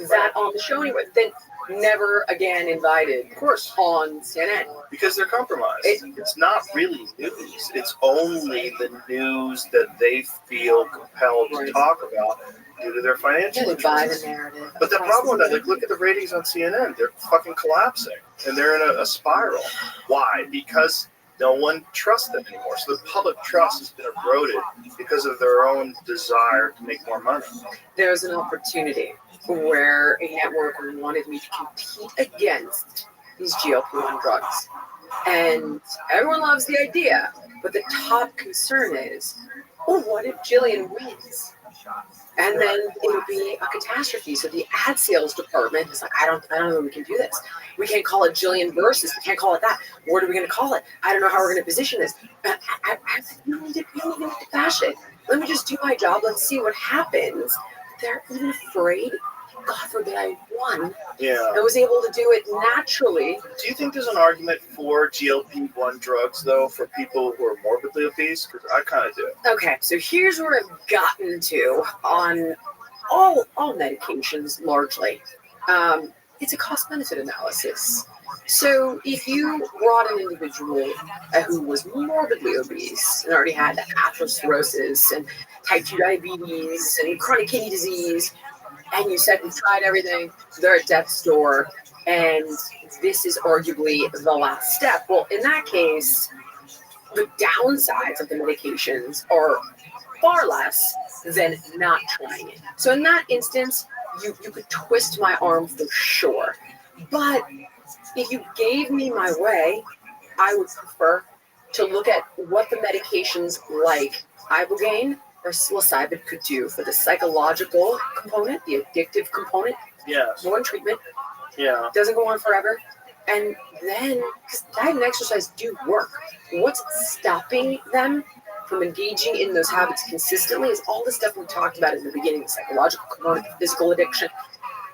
that on the show anyway. Then never again invited, Of course, on CNN. because they're compromised. It's not really news. It's only the news that they feel compelled to Right. talk about due to their financial They buy the interests. narrative. But the across problem with that, the like, look at the ratings on CNN. They're fucking collapsing, and they're in a spiral. Why? Because no one trusts them anymore. So the public trust has been eroded because of their own desire to make more money. There's an opportunity where a network wanted me to compete against these GLP-1 drugs. And everyone loves the idea, but the top concern is, well, what if Jillian wins? And then it would be a catastrophe. So the ad sales department is like, I don't know if we can do this. We can't call it Jillian versus. We can't call it that. What are we going to call it? I don't know how we're going to position this. I said, you don't even need to bash it. Let me just do my job. Let's see what happens. They're even afraid. God forbid I won. Yeah. I was able to do it naturally. Do you think there's an argument for GLP-1 drugs, though, for people who are morbidly obese? Because I kind of do. Okay, so here's where I've gotten to on all medications largely. It's a cost-benefit analysis. So if you brought an individual who was morbidly obese and already had atherosclerosis and type 2 diabetes and chronic kidney disease, and you said we've tried everything, they're at death's door, and this is arguably the last step. Well, in that case, the downsides of the medications are far less than not trying it. So in that instance, you could twist my arm for sure. But if you gave me my way, I would prefer to look at what the medications like ibogaine or psilocybin could do for the psychological component, the addictive component, Yes. one treatment, Yeah. doesn't go on forever. And then, because diet and exercise do work, what's stopping them from engaging in those habits consistently is all the stuff we talked about in the beginning, the psychological component, the physical addiction.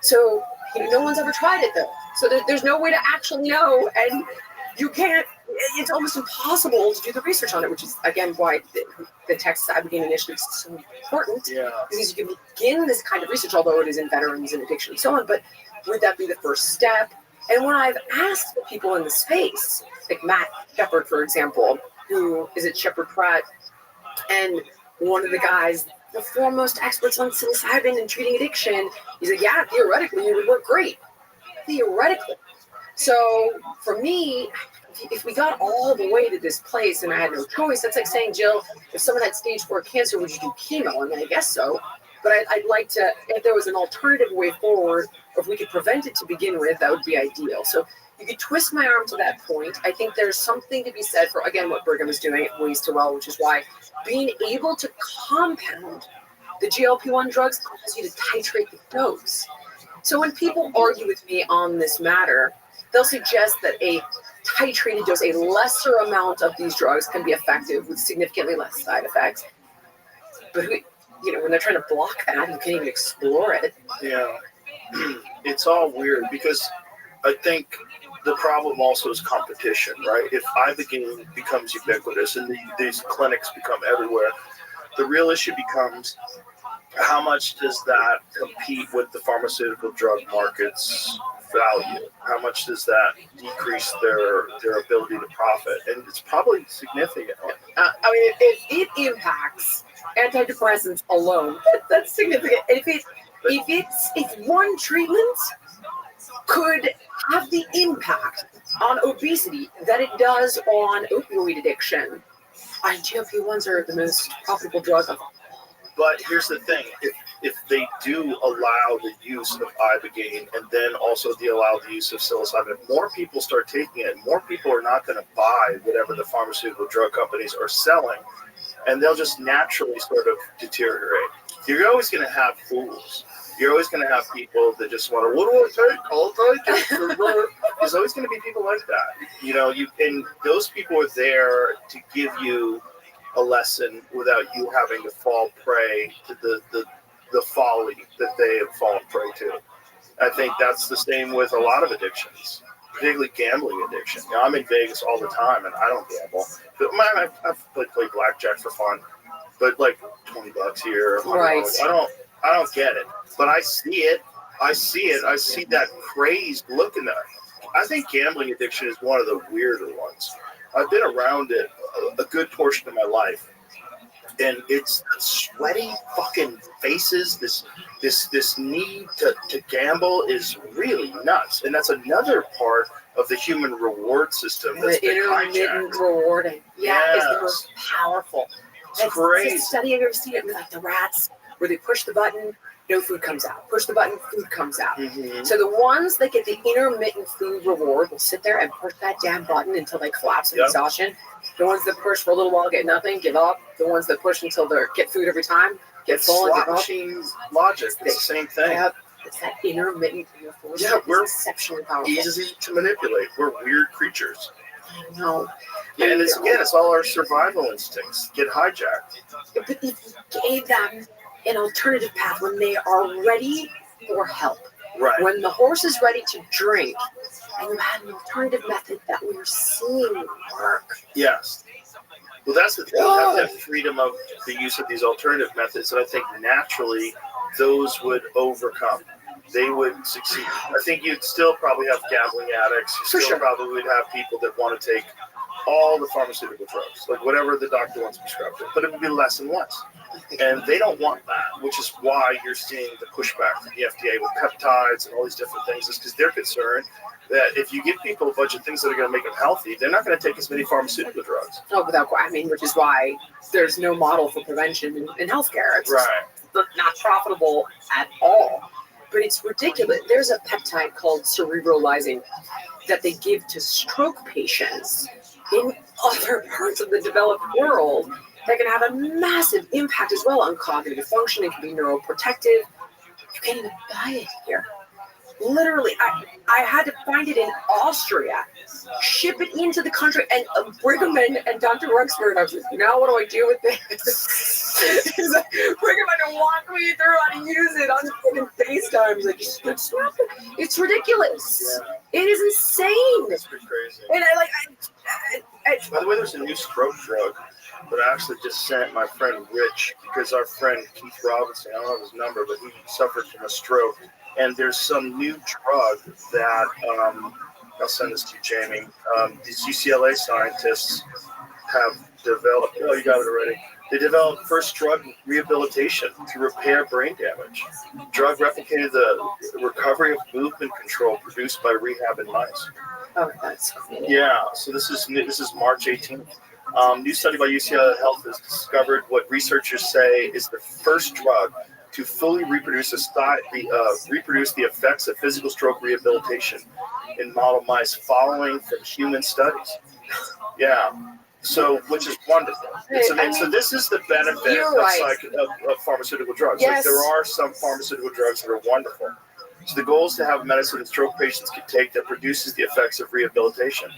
So no one's ever tried it though. So there's no way to actually know, and you can't, it's almost impossible to do the research on it, which is, again, why the Texas Ibogaine Initiative is so important. Yeah. Because you can begin this kind of research, although it is in veterans and addiction and so on, but would that be the first step? And when I've asked the people in the space, like Matt Shepard, for example, who is at Shepard Pratt, and one of the guys, the foremost experts on psilocybin and treating addiction, he's like, yeah, theoretically, it would work great. Theoretically. So for me, if we got all the way to this place and I had no choice, that's like saying, Jill, if someone had stage 4 cancer, would you do chemo? I mean, I guess so. But I'd like to, if there was an alternative way forward, or if we could prevent it to begin with, that would be ideal. So you could twist my arm to that point. I think there's something to be said for, again, what Brigham is doing at Ways to Well, which is why being able to compound The GLP-1 drugs cause you to titrate the dose. So when people argue with me on this matter, they'll suggest that a titrated dose, a lesser amount of these drugs can be effective with significantly less side effects. But when they're trying to block that, you can't even explore it. Yeah. It's all weird because I think the problem also is competition, right? If ibogaine becomes ubiquitous and these clinics become everywhere, the real issue becomes how much does that compete with the pharmaceutical drug market's value? How much does that decrease their ability to profit? And it's probably significant. If it impacts antidepressants alone, that's significant. If one treatment could have the impact on obesity that it does on opioid addiction, GLP-1s are the most profitable drug of all. But here's the thing: if they do allow the use of ibogaine and then also they allow the use of psilocybin, if more people start taking it, more people are not going to buy whatever the pharmaceutical drug companies are selling, and they'll just naturally sort of deteriorate. You're always going to have fools. You're always going to have people that just want to, what do I take? I'll take it. There's always going to be people like that. And those people are there to give you a lesson without you having to fall prey to the folly that they have fallen prey to. I think that's the same with a lot of addictions, particularly gambling addiction. I'm in Vegas all the time and I don't gamble. But I've played blackjack for fun, but like $20 here. Right. I don't get it, but I see it. I see that crazed look in there. I think gambling addiction is one of the weirder ones. I've been around it a good portion of my life, and it's sweaty fucking faces. This need to gamble is really nuts, and that's another part of the human reward system that's been intermittent rewarding. Yeah, is the most powerful. It's crazy. It's a study, I've ever seen it with like the rats, where they push the button, no food comes out. Push the button, food comes out. Mm-hmm. So the ones that get the intermittent food reward will sit there and push that damn button until they collapse in exhaustion. The ones that push for a little while get nothing, give up. The ones that push until they get food every time, get full and give slot up. machine logic. It's the same thing. Yep. It's that intermittent reinforcement. Yeah, we're exceptionally powerful. Easy to manipulate. We're weird creatures. No. Yeah, and it's all our survival instincts get hijacked. But if you gave them an alternative path when they are ready for help, Right. when the horse is ready to drink, and you had an alternative method that we're seeing work. Yes. Well, that's the thing. You have to have freedom of the use of these alternative methods, and I think naturally those would overcome. They would succeed. I think you'd still probably have gambling addicts. You still probably would have people that want to take all the pharmaceutical drugs, like whatever the doctor wants prescribed, but it would be less and less. And they don't want that, which is why you're seeing the pushback from the FDA with peptides and all these different things, is because they're concerned that if you give people a bunch of things that are going to make them healthy, they're not going to take as many pharmaceutical drugs. Oh, which is why there's no model for prevention in healthcare. It's right. Not profitable at all. But it's ridiculous. There's a peptide called cerebrolizing that they give to stroke patients in other parts of the developed world that can have a massive impact as well on cognitive function. It can be neuroprotective. You can't even buy it here. Literally, I had to find it in Austria, ship it into the country, and Brigham and Dr. Ruxford, I was like, now what do I do with this? He's like, Brigham had to walk me through how to use it on fucking FaceTime. He's like, it's ridiculous. Yeah. It is insane. It's pretty crazy. And by the way, there's a new stroke drug that I actually just sent my friend Rich, because our friend Keith Robinson, I don't know his number, but he suffered from a stroke. And there's some new drug that, I'll send this to you, Jamie. These UCLA scientists have developed, oh, you got it already. They developed first drug rehabilitation to repair brain damage. Drug replicated the recovery of movement control produced by rehab in mice. Oh, that's cool. Yeah, so this is March 18th. New study by UCLA Health has discovered what researchers say is the first drug to fully reproduce the effects of physical stroke rehabilitation in model mice following from human studies. Yeah. So, which is wonderful. So this is the benefit You're of, right. of pharmaceutical drugs. Yes. Like there are some pharmaceutical drugs that are wonderful. So the goal is to have medicine that stroke patients can take that produces the effects of rehabilitation.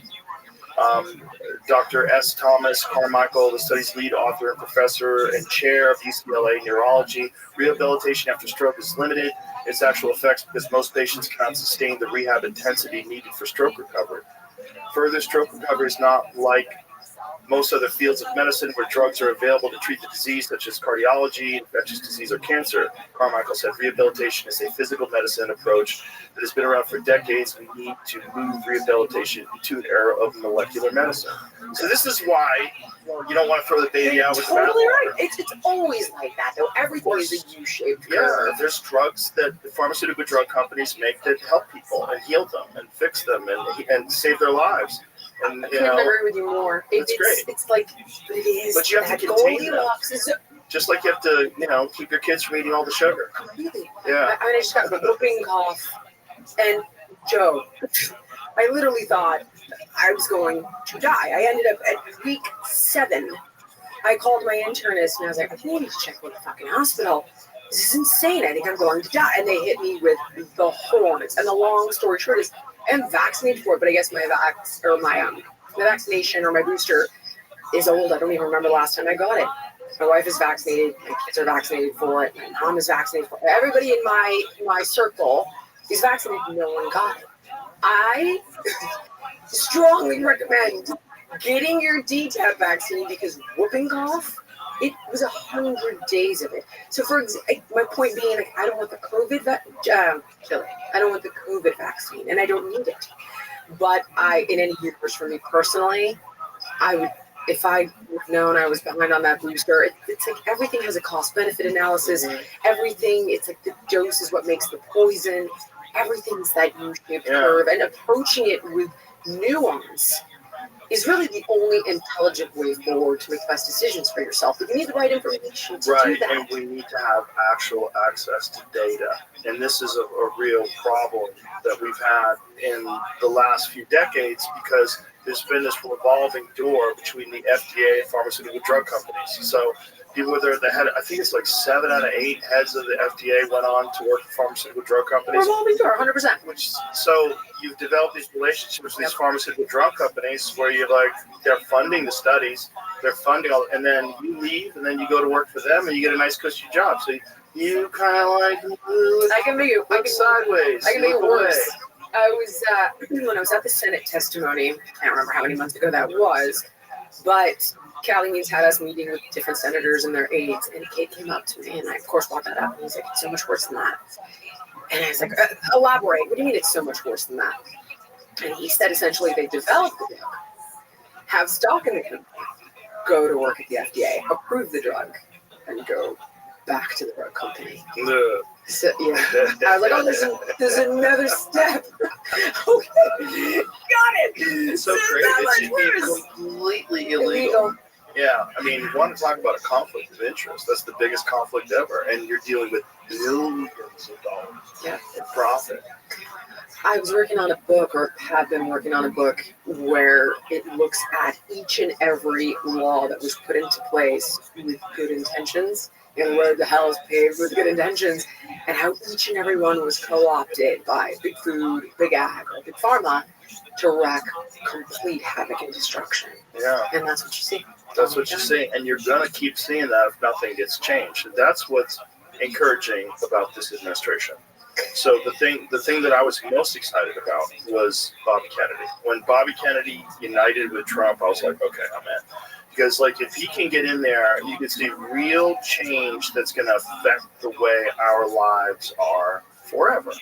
Dr. S. Thomas Carmichael, the study's lead author and professor and chair of UCLA Neurology, rehabilitation after stroke is limited in its actual effects because most patients cannot sustain the rehab intensity needed for stroke recovery. Further, stroke recovery is not like most other fields of medicine where drugs are available to treat the disease, such as cardiology, infectious disease, or cancer. Carmichael said rehabilitation is a physical medicine approach that has been around for decades. We need to move rehabilitation into an era of molecular medicine. So this is why you don't want to throw the baby out with the bathwater. Totally right. It's always like that, though. Everything is a U-shaped curve. Yeah, there's drugs that the pharmaceutical drug companies make that help people and heal them and fix them and save their lives. And, I couldn't agree with you more. It's great. It's like it is. But you have to contain them. Just like you have to, keep your kids from eating all the sugar. Completely. Yeah. I just got a whooping cough. And Joe, I literally thought I was going to die. I ended up at week 7. I called my internist and I was like, I need to check with the fucking hospital. This is insane. I think I'm going to die. And they hit me with the horns. And the long story short is, I am vaccinated for it, but I guess my vaccination or my booster is old. I don't even remember the last time I got it. My wife is vaccinated. My kids are vaccinated for it. My mom is vaccinated for it. Everybody in my circle is vaccinated. No one got it. I strongly recommend getting your DTaP vaccine because whooping cough, it was 100 days of it. So my point being, like, I don't want the COVID vaccine, and I don't need it. But in any universe for me personally, I would, if I would known I was behind on that booster. It's like everything has a cost-benefit analysis. Everything, it's like the dose is what makes the poison. Everything's that U-shaped curve, and approaching it with nuance is really the only intelligent way forward to make best decisions for yourself. But you need the right information to do that. And we need to have actual access to data. And this is a real problem that we've had in the last few decades because there's been this revolving door between the FDA and pharmaceutical drug companies. So whether the head, I think it's like 7 out of 8 heads of the FDA went on to work for pharmaceutical drug companies. Revolving door, 100%. So you've developed these relationships with these pharmaceutical drug companies where they're funding the studies, they're funding all, and then you leave, and then you go to work for them, and you get a nice cushy job. So you kind of I can make it sideways. I can make it worse. I was when I was at the Senate testimony. I can't remember how many months ago that was, but Callie Means had us meeting with different senators and their aides, and Kate came up to me, and I, of course, brought that up. And he's like, it's so much worse than that. And I was like, elaborate. What do you mean it's so much worse than that? And he said, essentially, they develop the drug, have stock in the company, go to work at the FDA, approve the drug, and go back to the drug company. So, yeah. I was like, oh, there's another step. Okay. Got it. It's so great. It should be completely illegal. Yeah, I mean, you want to talk about a conflict of interest. That's the biggest conflict ever. And you're dealing with billions of dollars in profit. I was working on a book, or have been working on a book, where it looks at each and every law that was put into place with good intentions, and where the hell is paved with good intentions, and how each and every one was co-opted by big food, big ag, or big pharma to wreak complete havoc and destruction. Yeah. And that's what you see. That's what you see, and you're going to keep seeing that if nothing gets changed. That's what's encouraging about this administration. So the thing that I was most excited about was Bobby Kennedy. When Bobby Kennedy united with Trump, I was like, okay, I'm in. Because if he can get in there, you can see real change that's going to affect the way our lives are forever.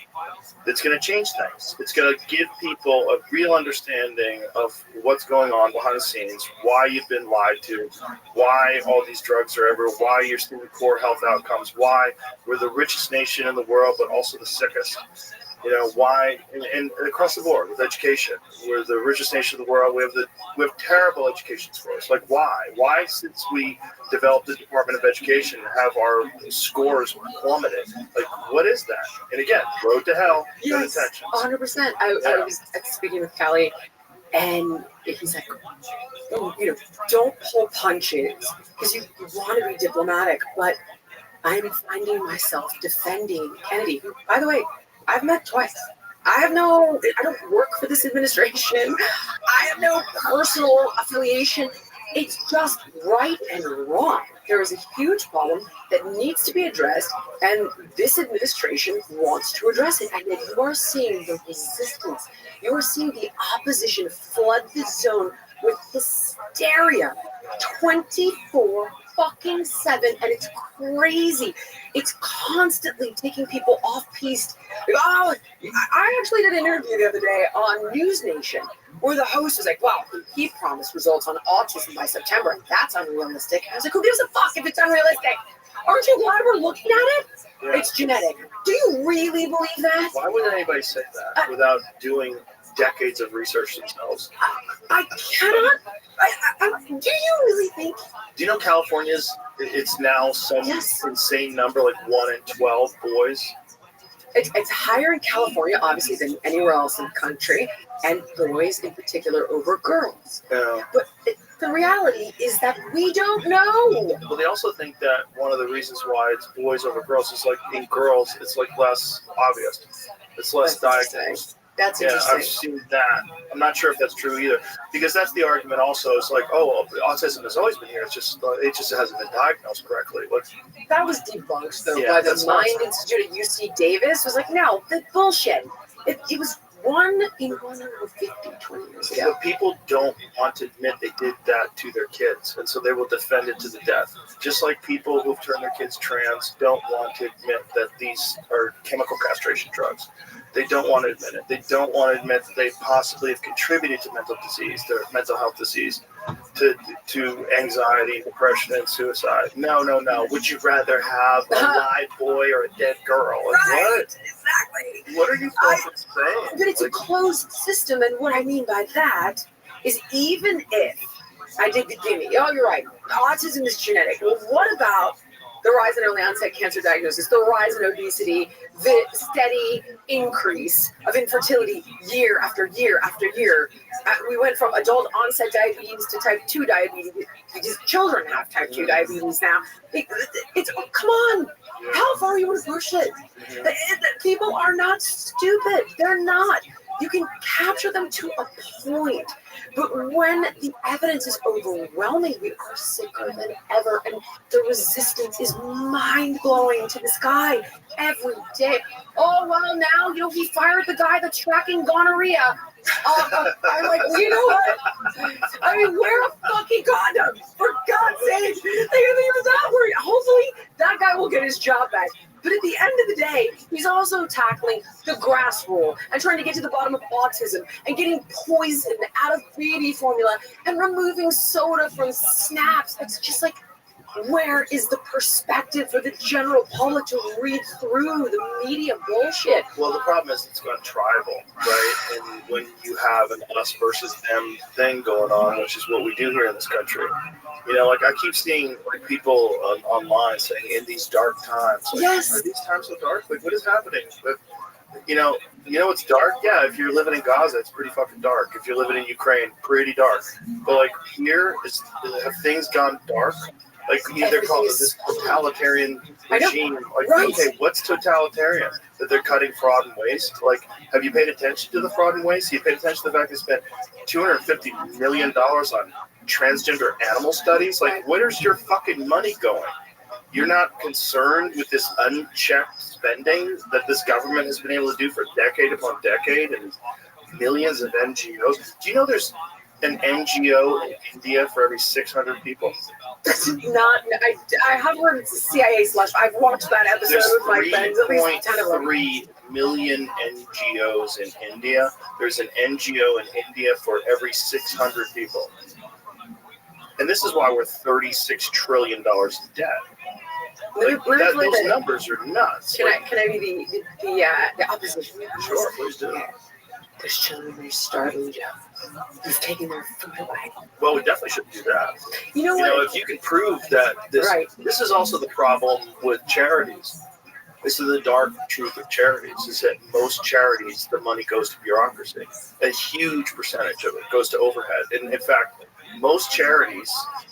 It's going to change things. It's going to give people a real understanding of what's going on behind the scenes, why you've been lied to, why all these drugs are everywhere, why you're seeing poor health outcomes, why we're the richest nation in the world, but also the sickest. Why, and across the board with education, we're the richest nation in the world. We have terrible education scores. Like, why since we developed the Department of Education have our scores plummeted? Like, what is that? And again, road to hell. Yes, good intentions. 100%. I was speaking with Callie. And he's like, oh, don't pull punches because you want to be diplomatic, but I'm finding myself defending Kennedy, who, by the way, I've met twice. I don't work for this administration. I have no personal affiliation. It's just right and wrong. There is a huge problem that needs to be addressed, and this administration wants to address it. And yet you are seeing the resistance. You are seeing the opposition flood the zone with hysteria 24 fucking 7, and it's crazy. It's constantly taking people off piste. Oh, I actually did an interview the other day on News Nation where the host was like, wow, he promised results on autism by September. That's unrealistic. I was like, who gives a fuck if it's unrealistic? Aren't you glad we're looking at it? Yeah. It's genetic. Do you really believe that? Why would anybody say that without doing decades of research themselves? I cannot. Do you really think? Do you know California's? It's now some Yes. insane number, like 1 in 12 boys. It's higher in California, obviously, than anywhere else in the country, and boys in particular over girls. Yeah. But the reality is that we don't know. Well, they also think that one of the reasons why it's boys over girls is like in girls, it's like less obvious. It's less That's diagnosed. That's Yeah, interesting. I've seen that. I'm not sure if that's true either, because that's the argument. Also, it's like, oh, autism has always been here. It just hasn't been diagnosed correctly. Like, That was debunked, though, Yeah, by the that's Mind nonsense. Institute at UC Davis. Was like, no, that's bullshit. It was 1 in 150 20 years ago. but people don't want to admit they did that to their kids, and so they will defend it to the death. Just like people who've turned their kids trans don't want to admit that these are chemical castration drugs. They don't want to admit it. They don't want to admit that they possibly have contributed to mental disease, their mental health disease, to anxiety, depression, and suicide. No. Would you rather have a live boy or a dead girl? Like, Right, what? exactly. What are you fucking saying? But it's a Like, closed system, and what I mean by that is even if I did the gimme, oh, you're right, autism is genetic. Well, what about the rise in early onset cancer diagnosis, the rise in obesity, the steady increase of infertility year after year after year? We went from adult onset diabetes to type 2 diabetes because children have type 2 diabetes now. It's come on. How far you want to push it? People are not stupid. They're not. You can capture them to a point. But when the evidence is overwhelming, we are sicker than ever. And the resistance is mind-blowing to this guy every day. Oh, well, now, he fired the guy that's tracking gonorrhea. I'm like, well, you know what? I mean, wear a fucking condom. For God's sake. They're not worried. Hopefully, that guy will get his job back. But at the end of the day, he's also tackling the grass rule and trying to get to the bottom of autism and getting poison out of baby formula and removing soda from snacks. It's just like, where is the perspective for the general public to read through the media bullshit? well, the problem is it's gone tribal, right? And when you have an us versus them thing going on, which is what we do here in this country, like I keep seeing like people online saying in these dark times, like, Yes. are these times so dark? Like, what is happening? But it's dark. Yeah, if you're living in Gaza, it's pretty fucking dark. If you're living in Ukraine, pretty dark. But like here, have things gone dark? Like they're called this totalitarian regime. Like, Right. okay, what's totalitarian? That they're cutting fraud and waste? Like, have you paid attention to the fraud and waste? You paid attention to the fact they spent $250 million on transgender animal studies? Like, where's your fucking money going? You're not concerned with this unchecked spending that this government has been able to do for decade upon decade and millions of NGOs. Do you know there's an NGO in India for every 600 people? That's not. I have heard it's CIA / I've watched that episode There's with my friends. At least 10 of them. 3.3 million NGOs in India. There's an NGO in India for every 600 people. And this is why we're $36 trillion in debt. Those numbers are nuts. Can I be the opposition? Sure, please do. Those children are starving, Joe. You've taken their food away. Well, we definitely should do that. You know what? If you can prove that this is also the problem with charities. This is the dark truth of charities, is that most charities, the money goes to bureaucracy. A huge percentage of it goes to overhead. And in fact, most charities,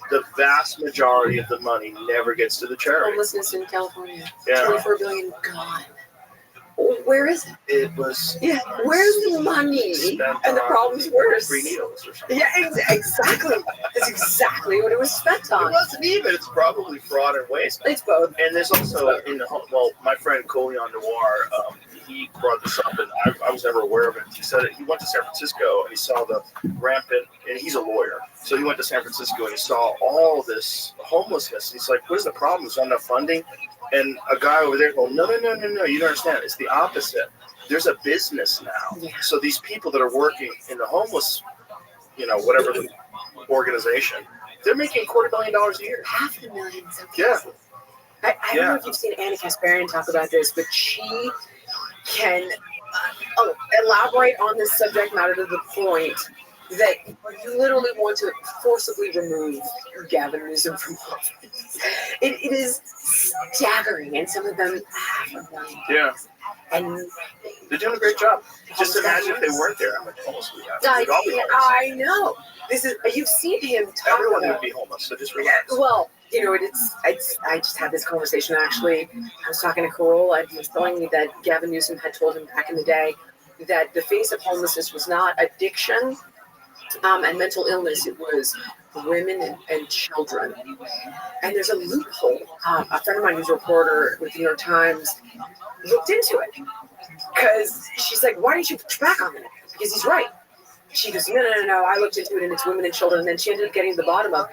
the vast majority of the money never gets to the charity. Homelessness in California. Yeah. 24 billion gone. Where is it? It was Where's the money? spent And the on problem's worse. free needles or something. Yeah, exactly. That's exactly what it was spent It on. wasn't even. It's probably fraud and waste. It's both. And there's also my friend Colion Noir, he brought this up, and I was never aware of it. He said he went to San Francisco and he saw the rampant, and he's a lawyer, so he went to San Francisco and he saw all this homelessness. He's like, "What is the problem? There's not enough funding." And a guy over there going, no, you don't understand. It's the opposite. There's a business now. Yeah. So these people that are working in the homeless, whatever the organization, they're making $250,000 a year. $500,000. So Yeah. I don't know if you've seen Anna Kasparian talk about this, but she can elaborate on this subject matter to the point that you literally want to forcibly remove Gavin Newsom from office. It is staggering, and some of them $500,000. Yeah. And They're doing a great job. Just imagine if they weren't there, how much homeless we have. We'd all be homeless. I know. You've seen him talk Everyone about. would be homeless, so just relax. Well, I just had this conversation actually. I was talking to Corolla, and he was telling me that Gavin Newsom had told him back in the day that the face of homelessness was not addiction and mental illness. It was women and children. And there's a loophole. A friend of mine who's a reporter with the New York Times looked into it because she's like, "Why didn't you put your back on it?" Because he's right. She goes, no. I looked into it, and it's women and children. And then she ended up getting to the bottom of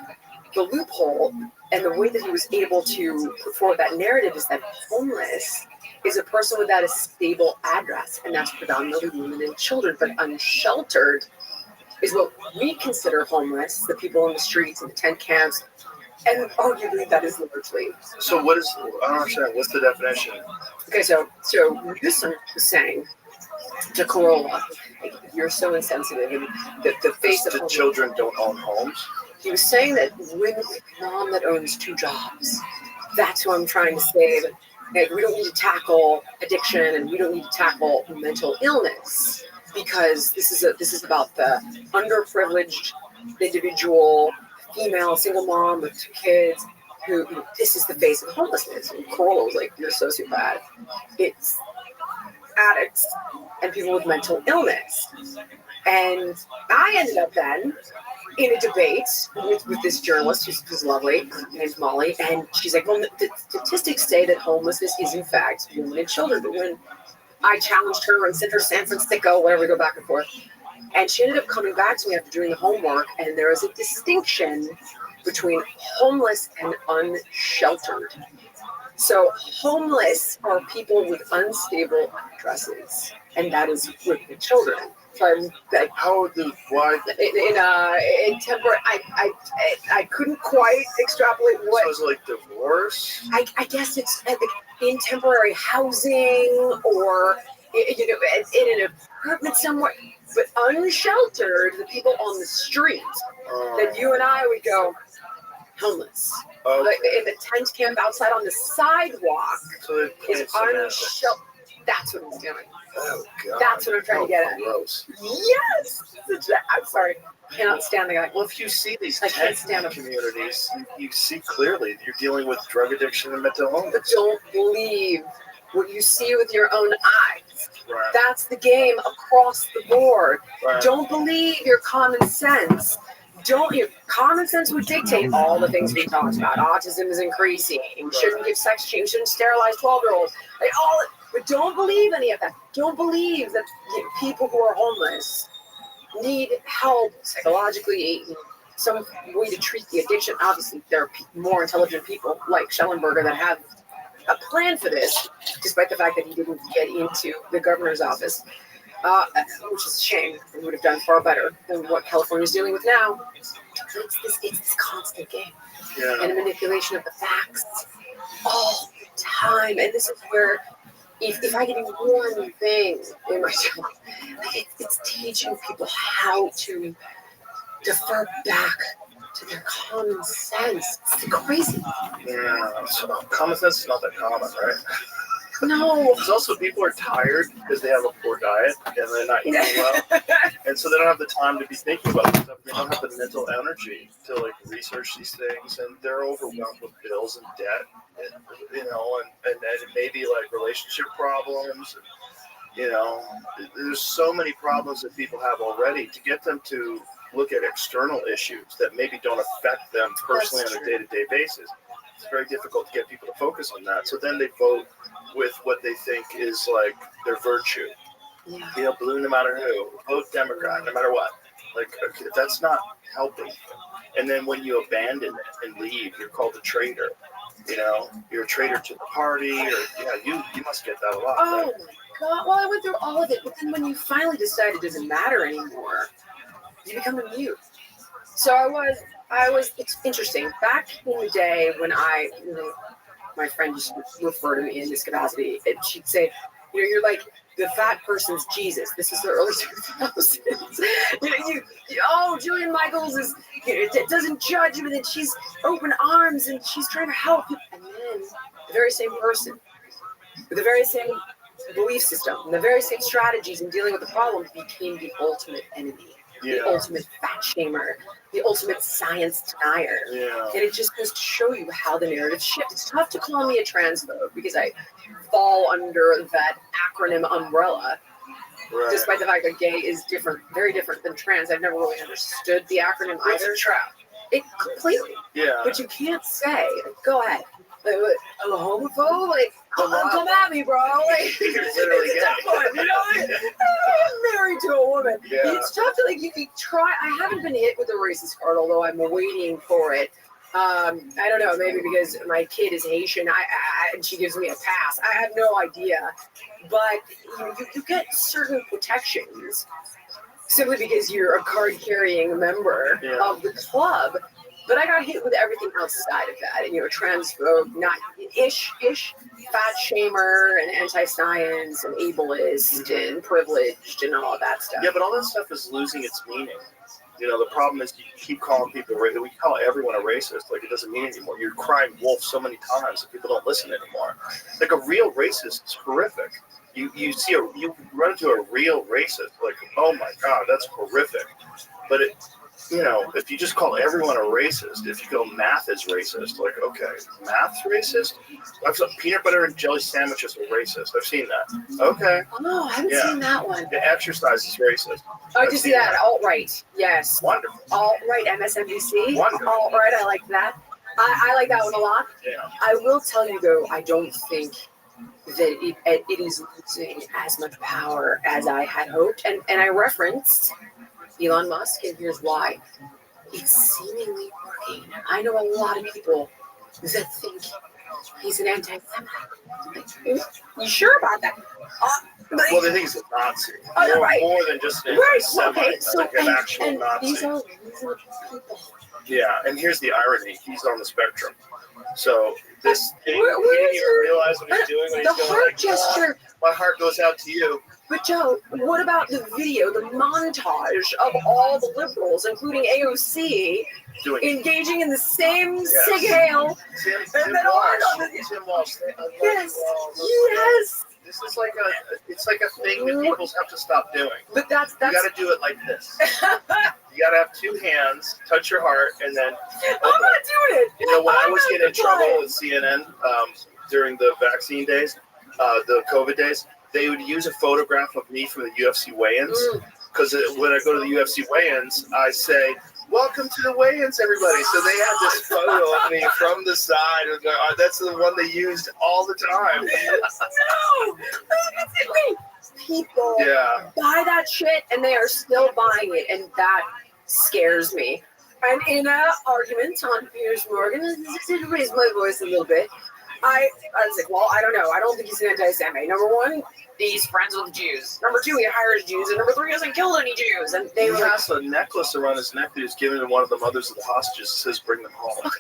the loophole, and the way that he was able to put forward that narrative is that homeless is a person without a stable address, and that's predominantly women and children. But unsheltered is what we consider homeless, the people in the streets and the tent camps, and arguably that is largely. So I don't understand, what's the definition? Okay, so Newsom was saying to Corolla, "You're so insensitive," and the face of The children don't own homes? He was saying that when a mom that owns 2 jobs, that's who I'm trying to save. Like, we don't need to tackle addiction, and we don't need to tackle mental illness, because this is about the underprivileged individual, female single mom with 2 kids, who this is the face of homelessness. And Corolla was like, "You're a sociopath." It's addicts and people with mental illness. And I ended up then in a debate with this journalist who's lovely, named Molly, and she's like, "Well, the statistics say that homelessness is in fact women and children." But when I challenged her and sent her to San Francisco, whatever, we go back and forth, and she ended up coming back to me after doing the homework, and there is a distinction between homeless and unsheltered. So homeless are people with unstable addresses, and that is women and children. So I'm like, Why? in temporary, I couldn't quite extrapolate what. So it's like divorce? I guess it's in temporary housing, or in an apartment somewhere, but unsheltered, the people on the street that you and I would go homeless. Like in the tent camp outside on the sidewalk is unsheltered. That's what he's doing. Oh, God. That's what I'm trying to get at. Gross. Yes! I'm sorry. I cannot stand the guy. Well, if you see these I can't tent stand 'em. communities, you see clearly you're dealing with drug addiction and mental But illness. don't believe what you see with your own eyes. Right. That's the game across the board. Right. Don't believe your common sense. Your common sense would dictate all the things we talked about. Autism is increasing. You shouldn't give sex change. You shouldn't sterilize 12-year-olds. But don't believe any of that. Don't believe that people who are homeless need help psychologically, some way to treat the addiction. Obviously, there are more intelligent people like Schellenberger that have a plan for this, despite the fact that he didn't get into the governor's office, which is a shame. He would have done far better than what California is dealing with now. It's this constant game and a manipulation of the facts all the time. And this is where, if I can do one thing in my job, it's teaching people how to defer back to their common sense. It's crazy. Yeah, so common sense is not that common, right? No. There's also people are tired because they have a poor diet and they're not eating well, and so they don't have the time to be thinking about this stuff. They don't have the mental energy to like research these things, and they're overwhelmed with bills and debt, and, and it may be like relationship problems. There's so many problems that people have already. To get them to look at external issues that maybe don't affect them personally on a day-to-day basis, it's very difficult to get people to focus on that. So then they vote with what they think is like their virtue. Yeah. Blue no matter who, vote Democrat no matter what. Like, okay, that's not helping. And then when you abandon it and leave, you're called a traitor. You're a traitor to the party, or you must get that a lot. Oh right? my God. Well, I went through all of it, but then when you finally decide it doesn't matter anymore, you become a mute. So I was. It's interesting. Back in the day when my friend used to refer to me in this capacity, and she'd say, you're like the fat person's Jesus. This is the early 2000s. Jillian Michaels doesn't judge him, and then she's open arms and she's trying to help him. And then the very same person, with the very same belief system, and the very same strategies in dealing with the problem became the ultimate enemy. The ultimate fat shamer, the ultimate science denier. Yeah. And it just goes to show you how the narrative shifts. It's tough to call me a transphobe because I fall under that acronym umbrella, Right. despite the fact that gay is different, very different than trans. I've never really understood the acronym It's either. a trap. It completely. Yeah. But you can't say, go ahead. I'm a homophobe? Come at me, bro. You're literally It's a tough one, I'm married to a woman. Yeah. It's tough to you can try. I haven't been hit with the racist card, although I'm waiting for it. I don't know, maybe because my kid is Haitian, and she gives me a pass. I have no idea. But you get certain protections simply because you're a card-carrying member of the club. But I got hit with everything outside of that, and transphobe, not ish, fat shamer, and anti-science, and ableist, and privileged, and all of that stuff. Yeah, but all that stuff is losing its meaning. The problem is you keep calling people racist. We call everyone a racist. Like, it doesn't mean anymore. You're crying wolf so many times that people don't listen anymore. Like, a real racist is horrific. You run into a real racist, like, oh my God, that's horrific. But if you just call everyone a racist, if you go math is racist, like, okay, math's racist? I've seen peanut butter and jelly sandwiches are racist. I've seen that. Okay. Oh, I haven't seen that one. The exercise is racist. I just see that. Alt-right. Yes. Wonderful. Alt-right, MSNBC. Wonderful. Alt-right, I like that. I like that one a lot. Yeah. I will tell you, though, I don't think that it is losing as much power as I had hoped. And I referenced Elon Musk, and here's why. It's seemingly working. I know a lot of people that think he's an anti-Semite. You sure about that? Well, they think he's a Nazi. More than just an Semite. Okay, so, like an actual Nazi. These are reasonable people. Yeah, and here's the irony. He's on the spectrum. So this thing, he where didn't is even realize what he's doing when he's the going heart like, gesture. My heart goes out to you. But Joe, what about the video, the montage of all the liberals, including AOC, engaging in the same sig hail? Tim Walsh. Yes. This is it's like a thing that people have to stop doing. But that's you got to do it like this. You got to have two hands, touch your heart, and then. I'm not doing it. When I was getting in trouble with CNN during the vaccine days, the COVID days, they would use a photograph of me from the UFC weigh-ins. Because when I go to the UFC weigh-ins, I say, "Welcome to the weigh-ins, everybody." So they had this photo of me from the side. That's the one they used all the time. No! Me. People buy that shit, and they are still buying it, and that scares me. And in an argument on Piers Morgan, to raise my voice a little bit, I was like, well, I don't know. I don't think he's an anti-Semite. Number one, he's friends with the Jews. Number two, he hires Jews. And number three, he hasn't killed any Jews. And they were has a necklace around his neck that he's given to one of the mothers of the hostages. It says, "Bring them home."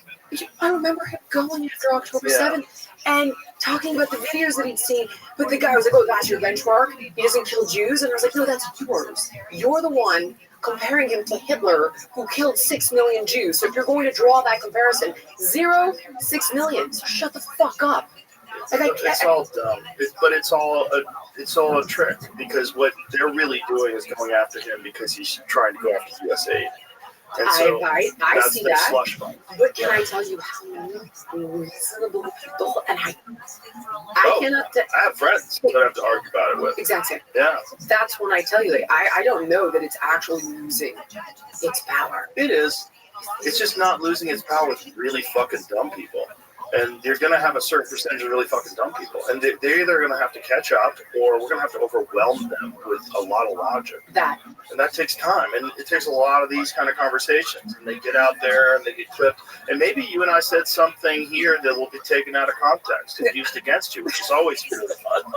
I remember him going after October 7th and talking about the videos that he'd seen. But the guy was like, oh, that's your benchmark? He doesn't kill Jews? And I was like, no, that's yours. You're the one comparing him to Hitler, who killed 6 million Jews. So if you're going to draw that comparison, 6 million. So shut the fuck up. Like I It's can't. all dumb, but it's all a trick because what they're really doing is going after him because he's trying to go after USAID, and so I that's see their that. slush fund. But can I tell you how many reasonable people, and I Oh. cannot. I have friends that I have to argue about it with. Exactly. Yeah, That's when I tell you, like, I don't know that it's actually losing its power. it is. It's just not losing its power with really fucking dumb people. And you're going to have a certain percentage of really fucking dumb people. And they're either going to have to catch up or we're going to have to overwhelm them with a lot of logic. That And that takes time. And it takes a lot of these kind of conversations. And they get out there and they get clipped. And maybe you and I said something here that will be taken out of context and used against you, which is always really fun.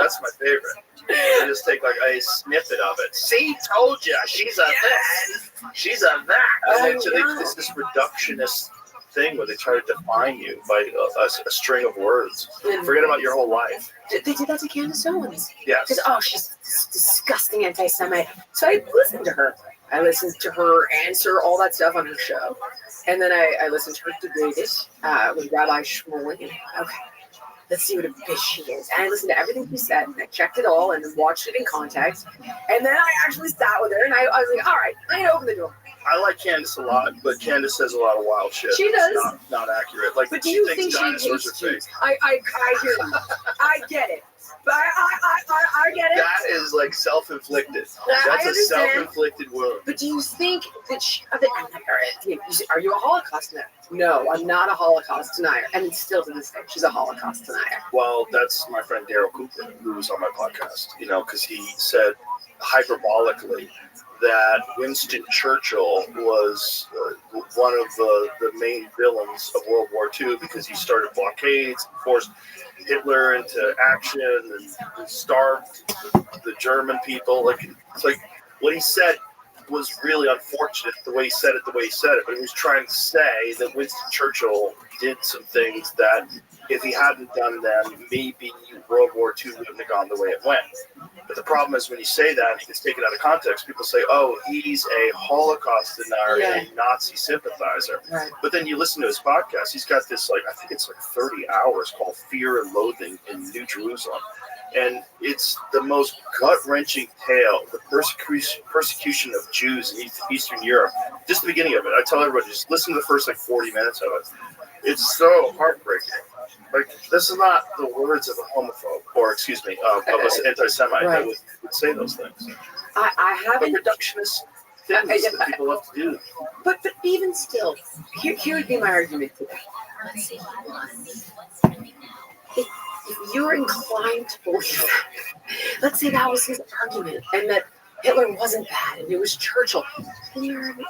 That's my favorite. They just take like a snippet of it. See, told you, she's a this, she's a that. And so it's this reductionist thing where they try to define you by a string of words. Forget about your whole life. they did that to Candace Owens. Yes. Because she's this disgusting anti-Semite. So I listened to her. I listened to her answer all that stuff on her show, and then I listened to her debate it with Rabbi Shmuel. And okay, let's see what a bitch she is. And I listened to everything she said, and I checked it all, and watched it in context. And then I actually sat with her, and I was like, all right, I'm gonna open the door. I like Candace a lot, but Candace says a lot of wild shit. She does. Not accurate. Like, But do she you thinks think she dinosaurs hates are fake. Jews? I hear you. I get it. But I get it. That is like self-inflicted. I That's a understand. self-inflicted wound. But do you think that are you a Holocaust denier? No, I'm not a Holocaust denier. And still to this day, she's a Holocaust denier. Well, that's my friend Daryl Cooper, who was on my podcast, because he said hyperbolically that Winston Churchill was one of the main villains of World War II because he started blockades, forced Hitler into action, and starved the German people. It's like what he said was really unfortunate the way he said it, but he was trying to say that Winston Churchill did some things that if he hadn't done them, maybe World War II wouldn't have gone the way it went. But the problem is when you say that, it gets taken out of context. People say, oh, he's a Holocaust denier and a Nazi sympathizer. Right. But then you listen to his podcast, he's got this, I think it's 30 hours called Fear and Loathing in New Jerusalem. And it's the most gut-wrenching tale, the persecution of Jews in Eastern Europe. Just the beginning of it. I tell everybody, just listen to the first 40 minutes of it. It's so heartbreaking. This is not the words of a homophobe, or excuse me, of an anti-Semite that would say those things. I haven't. But reductionist things that people have to do. But even still, here would be my argument to that. Let's see. If you're inclined to believe that, let's say that was his argument, and that Hitler wasn't bad, and it was Churchill, then you're an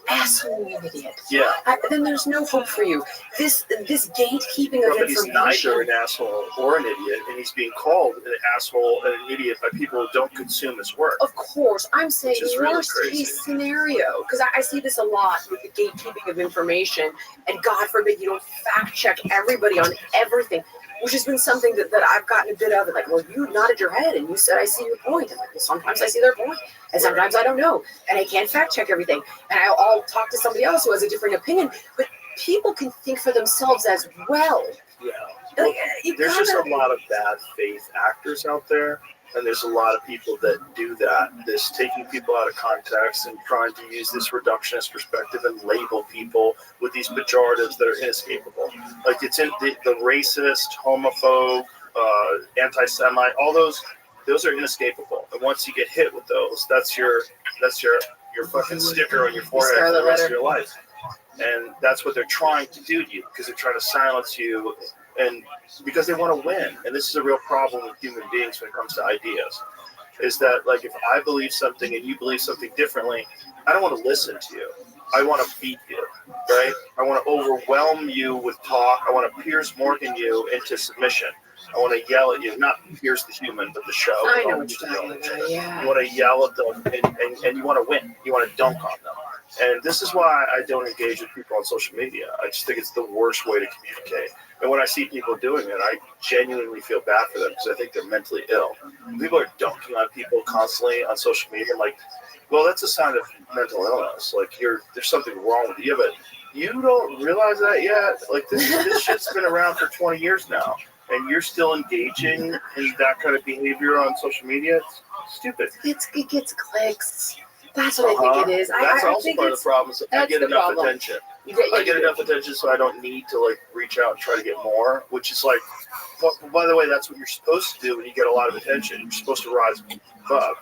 asshole and an idiot. Yeah. Then there's no hope for you. This gatekeeping of But he's information. neither an asshole or an idiot, and he's being called an asshole and an idiot by people who don't consume his work. Of course, I'm saying Which is really worst crazy. case scenario, because I see this a lot with the gatekeeping of information, and God forbid you don't fact check everybody on everything, which has been something that I've gotten a bit of. Like, well, you nodded your head and you said, I see your point. I'm like, well, sometimes I see their point, and sometimes I don't know, and I can't fact check everything, and I'll talk to somebody else who has a different opinion, but people can think for themselves as well. Yeah. Well, there's just a lot of bad faith actors out there, and there's a lot of people that do that. This taking people out of context and trying to use this reductionist perspective and label people with these pejoratives that are inescapable. Like it's in the racist, homophobe, anti-Semite, all those are inescapable. And once you get hit with those, that's your fucking sticker on your forehead for the rest of your life. And that's what they're trying to do to you, because they're trying to silence you, and because they want to win. And this is a real problem with human beings when it comes to ideas, is that if I believe something and you believe something differently, I don't want to listen to you. I want to beat you, right? I want to overwhelm you with talk. I want to Piers Morgan you into submission. I want to yell at you, not Piers the human, but the show. I know what you're talking about, yeah. You want to yell at them, and you want to win. You want to dunk on them. And this is why I don't engage with people on social media. I just think it's the worst way to communicate. And when I see people doing it, I genuinely feel bad for them because I think they're mentally ill. People are dunking on people constantly on social media. I'm like, well, that's a sign of mental illness. There's something wrong with you. Yeah, but you don't realize that yet? This shit's been around for 20 years now. and you're still engaging in that kind of behavior on social media, it's stupid. It gets clicks. That's what I think it is. That's I also think part of the problem. Is I get enough problem. attention. Yeah, I get enough attention, so I don't need to like reach out and try to get more. Which is like, by the way, that's what you're supposed to do when you get a lot of attention. You're supposed to rise above,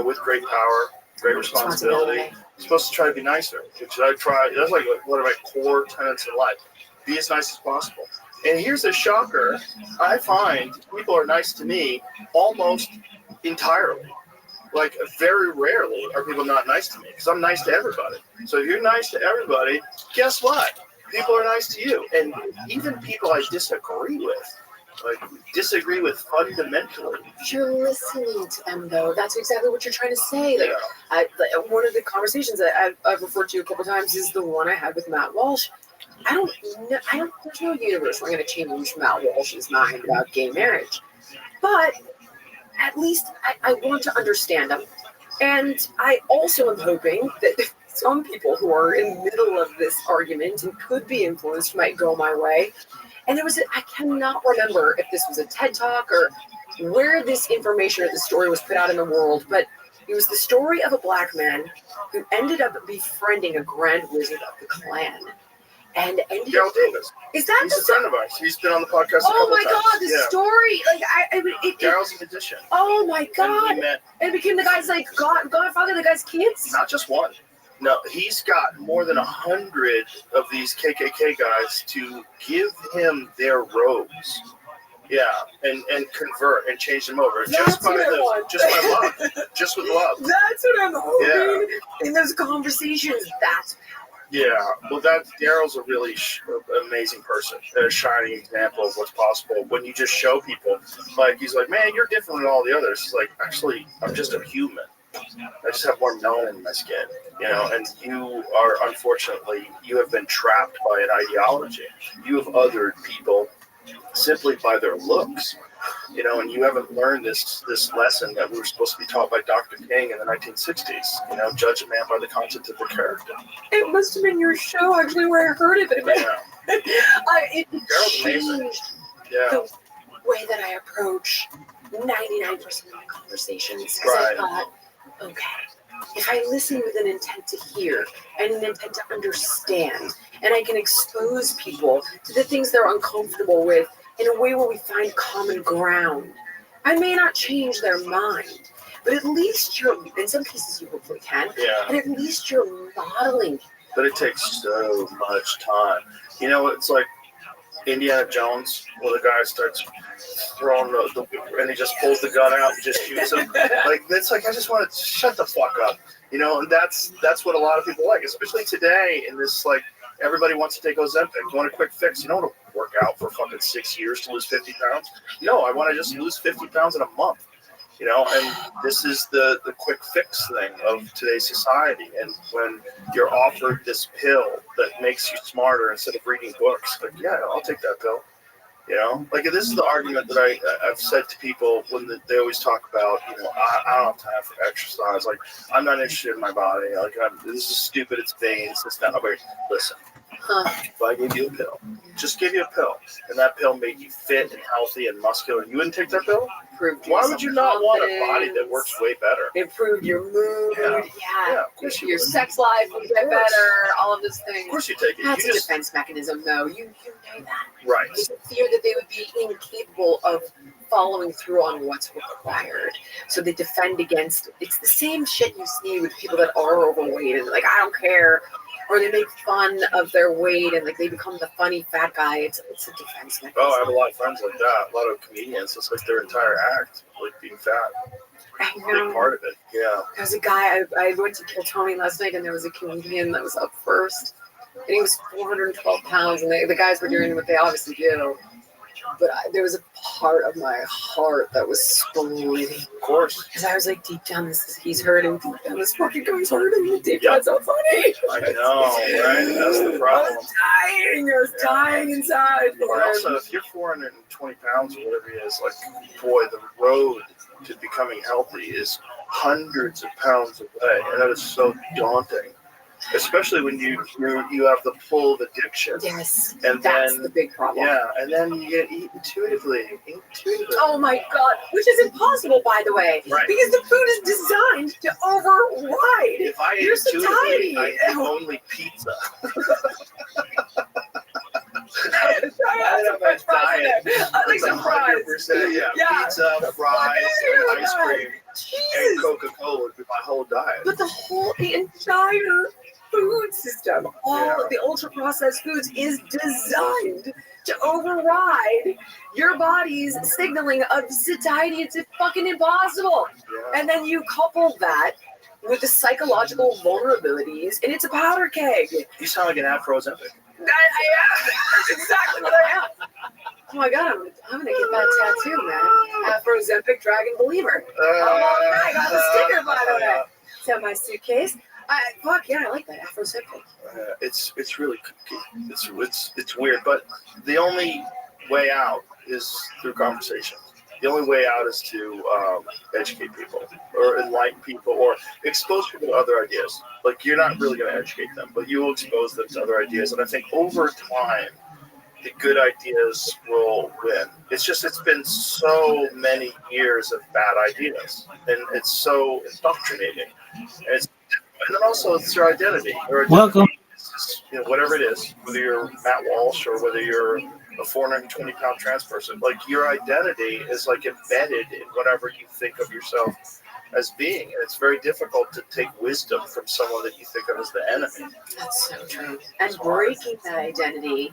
with great power, great responsibility. You're supposed to try to be nicer, which I try. That's like one of my core tenets in life: be as nice as possible. And here's a shocker: I find people are nice to me almost entirely. Like, very rarely are people not nice to me because I'm nice to everybody. So if you're nice to everybody, guess what? People are nice to you. And even people I disagree with fundamentally. If you're listening to them, though, that's exactly what you're trying to say. One of the conversations that I've referred to a couple times is the one I had with Matt Walsh. There's no universe where I'm going to change Matt Walsh's mind about gay marriage. But at least I want to understand them. And I also am hoping that some people who are in the middle of this argument and could be influenced might go my way. And I cannot remember if this was a TED Talk or where this information or the story was put out in the world, but it was the story of a black man who ended up befriending a grand wizard of the Klan. And Daryl Davis. Is that He's a friend of ours. He's been on the podcast a couple Oh my times. God, the story! Daryl's a magician. Oh my God! And it became the guy's godfather, the guy's kids. Not just one. No, he's got more than 100 of these KKK guys to give him their robes. Yeah, and convert and change them over just by love, just with love. That's what I'm hoping in those conversations. That's yeah. Well, Daryl's a really amazing person, a shining example of what's possible when you just show people. Like he's like, man, you're different than all the others. He's like, actually, I'm just a human. I just have more melanin in my skin, and you are, unfortunately, you have been trapped by an ideology. You have othered people simply by their looks, and you haven't learned this lesson that we were supposed to be taught by Dr. King in the 1960s, judge a man by the content of their character. It must have been your show, actually, where I heard it, but it changed the way that I approach 99% of my conversations, because I thought, okay, if I listen with an intent to hear and an intent to understand, and I can expose people to the things they're uncomfortable with in a way where we find common ground, I may not change their mind, but at least in some cases you hopefully can, and at least you're modeling. But it takes so much time. It's like Indiana Jones, where the guy starts throwing and he just pulls the gun out and just shoots him. It's like, I just want to shut the fuck up, and that's what a lot of people like, especially today in this, everybody wants to take Ozempic. You want a quick fix. You don't want to work out for fucking 6 years to lose 50 pounds. No, I want to just lose 50 pounds in a month. And this is the quick fix thing of today's society. And when you're offered this pill that makes you smarter instead of reading books, I'll take that pill. This is the argument that I've said to people when they always talk about, I don't have time for exercise. I'm not interested in my body. This is stupid. It's vain. It's not. Listen, if I gave you a pill, just give you a pill, and that pill made you fit and healthy and muscular, you wouldn't take that pill? Why would you not want a body that works way better? Improved your mood. Yeah, of course your sex life would get better. All of those things. Of course you take it. That's a defense mechanism, though. You know that. Right. It's a fear that they would be incapable of following through on what's required. So they defend against it. It's the same shit you see with people that are overweight and I don't care. Or they make fun of their weight and they become the funny fat guy. It's a defense mechanism. Oh, I have a lot of friends like that. A lot of comedians. It's like their entire act, being fat. I know. Big part of it. Yeah. There was a guy, I went to Kill Tony last night, and there was a comedian that was up first, and he was 412 pounds, and the guys were doing what they obviously do. But there was a part of my heart that was splitting. Of course. Because I was deep down, he's hurting. Deep down, this fucking guy's hurting. Deep down, so funny. I know, right? That's the problem. I was dying inside. But also, if you're 420 pounds or whatever it is, boy, the road to becoming healthy is hundreds of pounds away. And that is so daunting. especially when you have the pull of addiction. Yes, And that's then the big problem. yeah, and then you get eat intuitively. Oh my God, which is impossible, by the way, Right. because the food is designed to override If I ate your intuitively, satiety. I eat only pizza. I have some French fries in there. I like some fries. 100%, yeah. Pizza, fries, and ice cream, and Jesus. Coca-Cola would be my whole diet. But the entire food system, all of the ultra processed foods, is designed to override your body's signaling of satiety. It's fucking impossible. Yeah. And then you couple that with the psychological vulnerabilities, and it's a powder keg. You sound like an Afro-Ozempic. I am. That's exactly what I am. Oh my God, I'm gonna get that tattoo, man. Afro- Zempic Dragon Believer. I got the sticker, by the way. It's on my suitcase. Fuck yeah, I like that Afro- Zempic. It's really kooky. It's weird, but the only way out is through conversation. The only way out is to educate people or enlighten people or expose people to other ideas. Like, you're not really going to educate them, but you will expose them to other ideas. And I think over time, the good ideas will win. It's been so many years of bad ideas, and it's so indoctrinating. And then also it's your identity. Welcome. It's, whatever it is, whether you're Matt Walsh or whether you're a 420-pound trans person, like, your identity is like embedded in whatever you think of yourself as being, and it's very difficult to take wisdom from someone that you think of as the enemy. That's so true. And breaking that identity,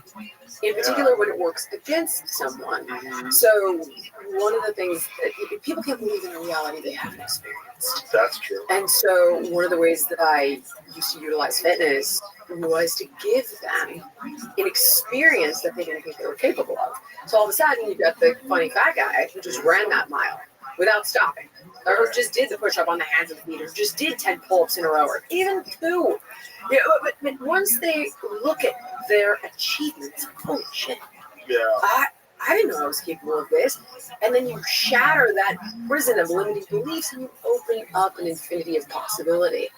in particular when it works against someone. So one of the things that people can't believe in a reality they haven't experienced. That's true. And so one of the ways that I used to utilize fitness was to give them an experience that they didn't think they were capable of. So all of a sudden, you got the funny fat guy who just ran that mile without stopping, or just did the push-up on the hands and feet, or just did 10 pull-ups in a row, or even 2. Yeah, but once they look at their achievements, holy shit, Yeah. I didn't know I was capable of this. And then you shatter that prison of limiting beliefs and you open up an infinity of possibility.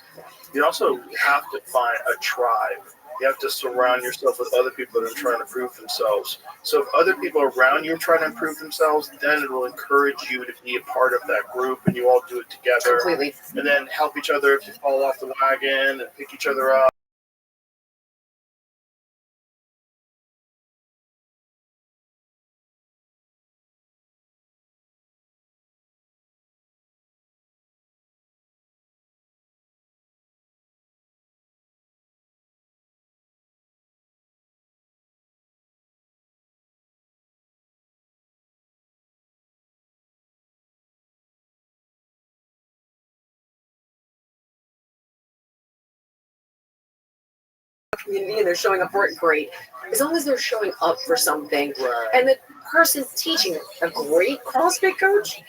You also have to find a tribe. You have to surround yourself with other people that are trying to prove themselves. So if other people around you are trying to improve themselves, then it will encourage you to be a part of that group, and you all do it together. Completely. And then help each other if you fall off the wagon, and pick each other up. Community and they're showing up for it, great. As long as they're showing up for something, Right. and the person teaching a great CrossFit coach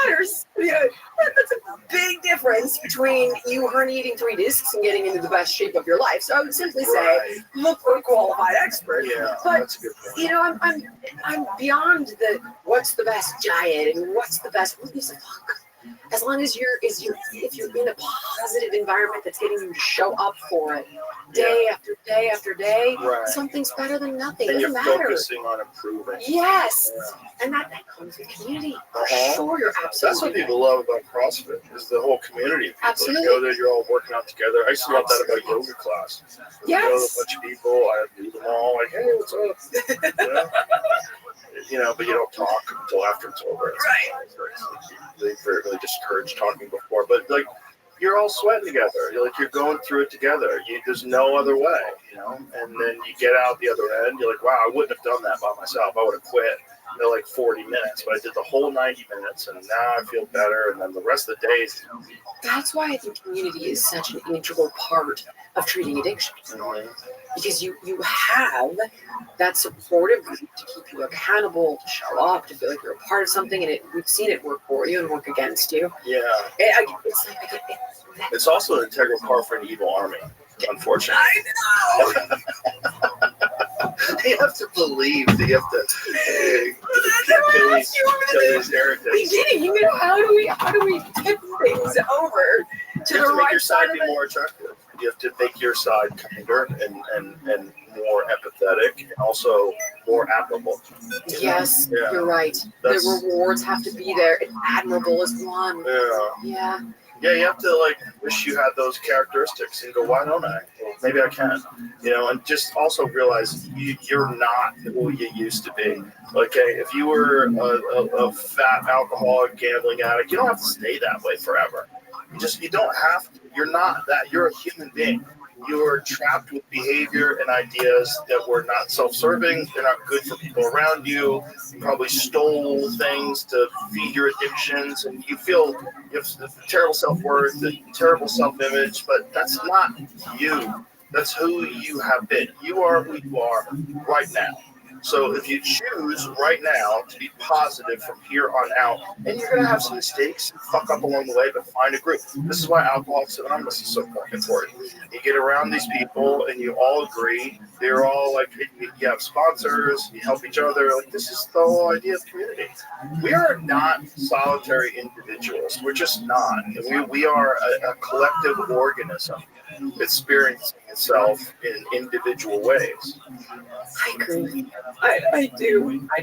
matters. Yeah, that's a big difference between you herniating 3 discs and getting into the best shape of your life. So I would simply say, Right. look for a qualified expert. Yeah, But that's a good point. I'm beyond the what's the best diet and what's the best. Who gives a fuck? As long as if you're in a positive environment that's getting you to show up for it day after day after day, Right. something's better than nothing. And It you're doesn't matter. focusing on improving. Yes, Yeah. and that comes with community. For Uh-huh. sure, you're That's what absolutely. people love about CrossFit is the whole community of people. Absolutely. You go there, you're all working out together. I used to love that about yoga class. You know, a Yes. bunch of people, I meet them all, like, hey, what's up? But you don't talk until after it's over. They very really discourage talking before, but like, you're all sweating together. You're going through it together. There's no other way, And then you get out the other end. You're like, wow, I wouldn't have done that by myself. I would have quit in like 40 minutes, but I did the whole 90 minutes, and now I feel better. And then the rest of the days, That's why I think community is such an integral part of treating addiction. Because you have that supportive group to keep you accountable, to show up, to feel like you're a part of something, and we've seen it work for you and work against you. yeah. It's also an integral part for an evil army, unfortunately. I know. You have to believe that you have to kill these heretics. Beginning, how do we tip things over to You the have to make right your side side of be the more attractive. have to make your side kinder and more empathetic, and also more admirable. Yes, Yeah. you're right. That's- The rewards have to be there. And admirable is one. Yeah. Yeah. You have to like wish you had those characteristics and go, why don't I? Well, maybe I can, and just also realize you're not who you used to be. Okay, if you were a fat alcoholic, gambling addict, you don't have to stay that way forever. You don't have to. You're not that. You're a human being. You're trapped with behavior and ideas that were not self-serving. They're not good for people around you. You probably stole things to feed your addictions, and you have terrible self-worth, terrible self-image. But that's not you. That's who you have been. You are who you are right now. So if you choose right now to be positive from here on out, and you're going to have some mistakes and fuck up along the way, but find a group. This is why Alcoholics Anonymous is so important. You get around these people and you all agree. They're all like, you have sponsors, you help each other. Like, this is the whole idea of community. We are not solitary individuals. We're just not. We are a collective organism experiencing itself in individual ways. I agree. I do. I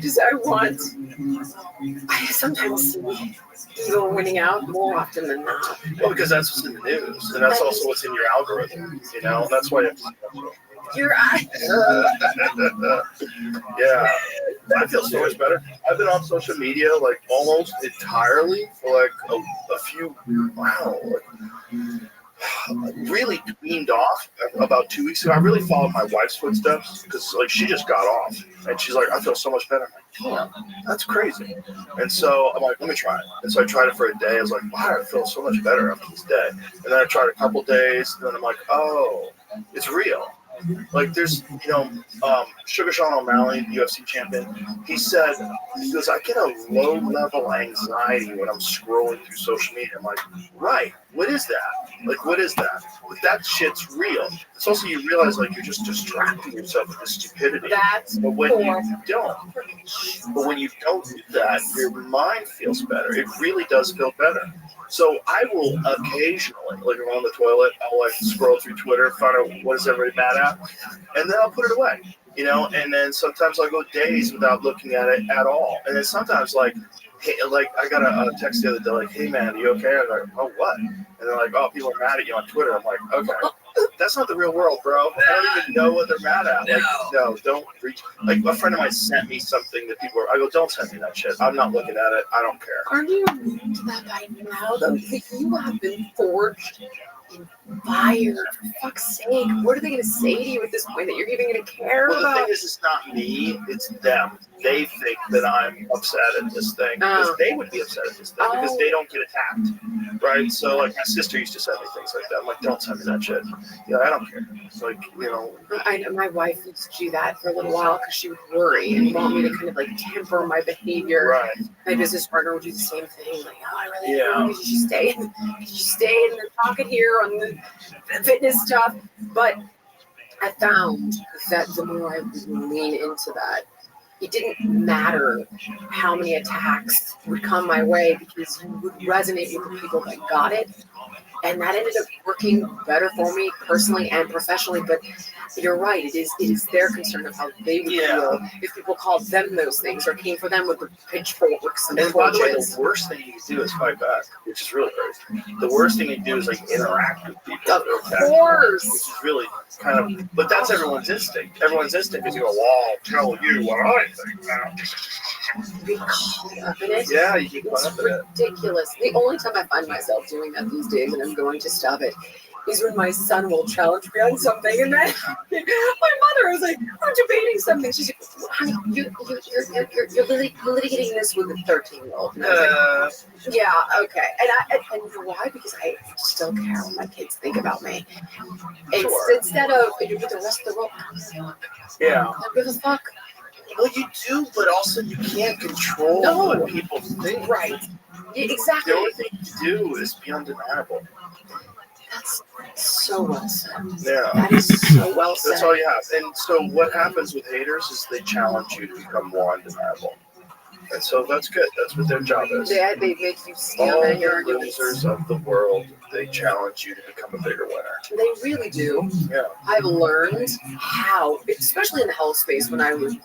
sometimes see evil winning out more often than not. Well, because that's what's in the news, and that's also what's in your algorithm, and that's why you have to. You're right. Yeah, I feel so much better. I've been on social media like almost entirely for like a few, really weaned off about 2 weeks ago. I really followed my wife's footsteps because like she just got off and she's like, I feel so much better. I'm like, damn, that's crazy. And so I'm like, let me try it. And so I tried it for a day. I was like, wow, I feel so much better after this day. And then I tried a couple days, and then I'm like, oh, it's real. Like there's, Sugar Sean O'Malley, UFC champion, he goes, I get a low level anxiety when I'm scrolling through social media. I'm like, right, what is that? Like, what is that? But that shit's real. It's also, you realize like you're just distracting yourself with this stupidity. But when you don't do that, your mind feels better. It really does feel better. So I will occasionally, like if I'm on the toilet, I'll like scroll through Twitter, find out what is everybody mad at, and then I'll put it away, and then sometimes I'll go days without looking at it at all. And then sometimes like, hey, like I got a text the other day, like, hey man, are you okay? I'm like, oh, what? And they're like, oh, people are mad at you on Twitter. I'm like, okay, that's not the real world, bro. I don't even know what they're mad at. Like, no, don't reach. Like a friend of mine sent me something that people were, I go, don't send me that shit. I'm not looking at it. I don't care. Aren't you immune to that by now, though? You have been forged in fire. For fuck's sake. What are they going to say to you at this point that you're even going to care Well, the about? thing is, it's not me, it's them. They think that I'm upset at this thing because they would be upset at this thing because they don't get attacked, right? So, like, my sister used to send me things like that. I'm like, don't send me that shit. Yeah, I don't care. It's like, I know my wife used to do that for a little while because she would worry and want me to kind of like temper my behavior. Right. My business partner would do the same thing. Like, oh, I really Yeah. could you stay in the pocket here on the fitness stuff? But I found that the more I would lean into that, it didn't matter how many attacks would come my way because you would resonate with the people that got it. And that ended up working better for me personally and professionally. But you're right, it is their concern of how they would feel if people called them those things or came for them with the pitchforks and And by the way, torches. the worst thing you can do is fight back, which is really crazy. The worst thing you can do is like interact with people. Of course. Which is really kind of, but that's everyone's instinct. Everyone's instinct is to go, well, I'll tell you what I think now. Get caught up in it. Yeah, you get caught up in it. Ridiculous. The only time I find myself doing that these days, and I'm going to stop it, is when my son will challenge me on something, and then my mother is like, "We're debating something." She's like, "Honey, you're litigating this with a 13-year-old." And I was like, "Yeah, okay." And you know why? Because I still care what my kids think about me. Instead of with the rest of the world, Yeah. I don't give a fuck. Well, you do, but also you can't control what people think. Right. Exactly. The only thing you do is be undeniable. That's so well said. Yeah. That is so well said. That's all you have. And so what happens with haters is they challenge you to become more undeniable. And so that's good. That's what their job is. They make you stand All on your the arguments. losers of the world, they challenge you to become a bigger winner. They really do. Yeah. I've learned how, especially in the health space, when I would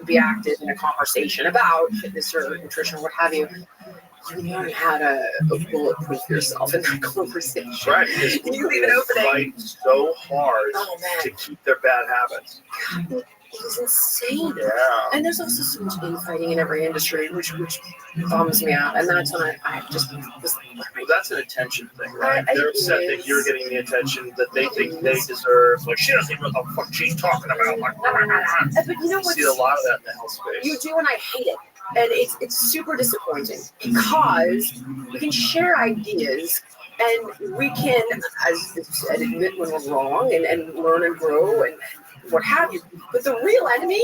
be active in a conversation about fitness or nutrition or what have you, you learn how to bulletproof yourself in that conversation. Right, because You people leave an opening. fight so hard Oh to man, keep their bad habits. God, it is insane. Yeah. And there's also so much infighting in every industry, which bums me out. And that's when I just was Well, that's an attention thing, right? I They're upset it that is. you're getting the attention that they think they deserve. Like, she doesn't even know what the fuck she's talking about. Like, blah, blah, blah, blah. But you know You what? see a lot of that in the health space. You do, and I hate it. And it's super disappointing because we can share ideas and we can, as you said, admit when we're wrong and learn and grow and what have you. But the real enemy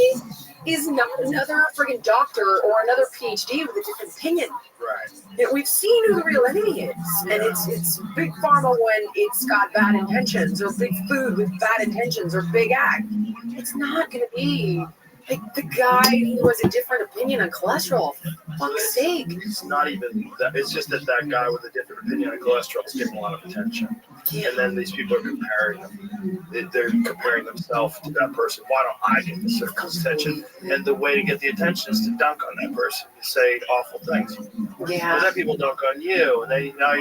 is not another friggin' doctor or another PhD with a different opinion. Right. You know, we've seen who the real enemy is, and it's big pharma when it's got bad intentions, or big food with bad intentions, or big ag. It's not going to be like the guy who has a different opinion on cholesterol. For fuck's sake. It's not even that. It's just that guy with a different opinion on cholesterol is getting a lot of attention. And then these people are comparing them. They're comparing themselves to that person. Why don't I get this attention? And the way to get the attention is to dunk on that person, to say awful things. Yeah. And then people dunk on you, and now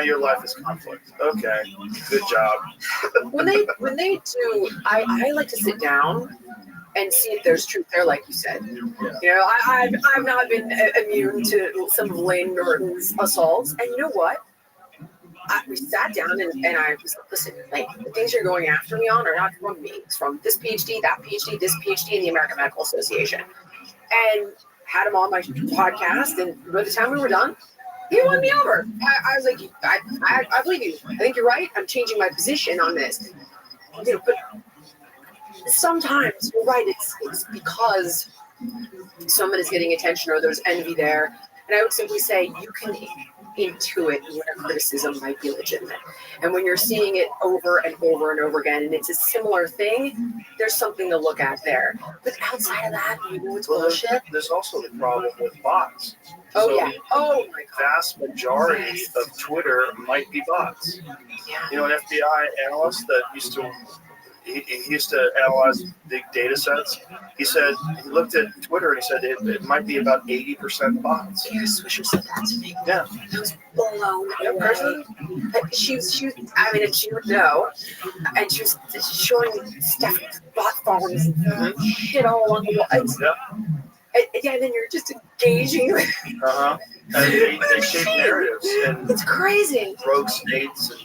your life is conflict. Okay, good job. When they do, I like to sit down and see if there's truth there, like you said. Yeah. You know, I've not been immune to some of Lane Norton's assaults, and you know what? We sat down and I was like, listen, like, the things you're going after me on are not from me. It's from this PhD, that PhD, this PhD, and the American Medical Association. And had him on my podcast, and by the time we were done, he won me over. I was like, I believe you. I think you're right. I'm changing my position on this. You know, but sometimes you're right. It's because someone is getting attention or there's envy there. And I would simply say you can intuit when a criticism might be legitimate. And when you're seeing it over and over and over again, and it's a similar thing, there's something to look at there. But outside of that, you know, it's bullshit. There's also the problem with bots. Oh, So yeah. Oh, my God. vast majority of Twitter might be bots. Yeah. You know, an FBI analyst that used to analyze big data sets. He said he looked at Twitter and he said it might be about 80% bots. Kara Swisher said that to me. Yeah. I was blown Yeah, away. President? She was, I mean, and she would know. And she was showing stuff, bot farms and shit all along the wall. Yeah, and then you're just engaging. Uh-huh. And they shape narratives and It's crazy. rogue states and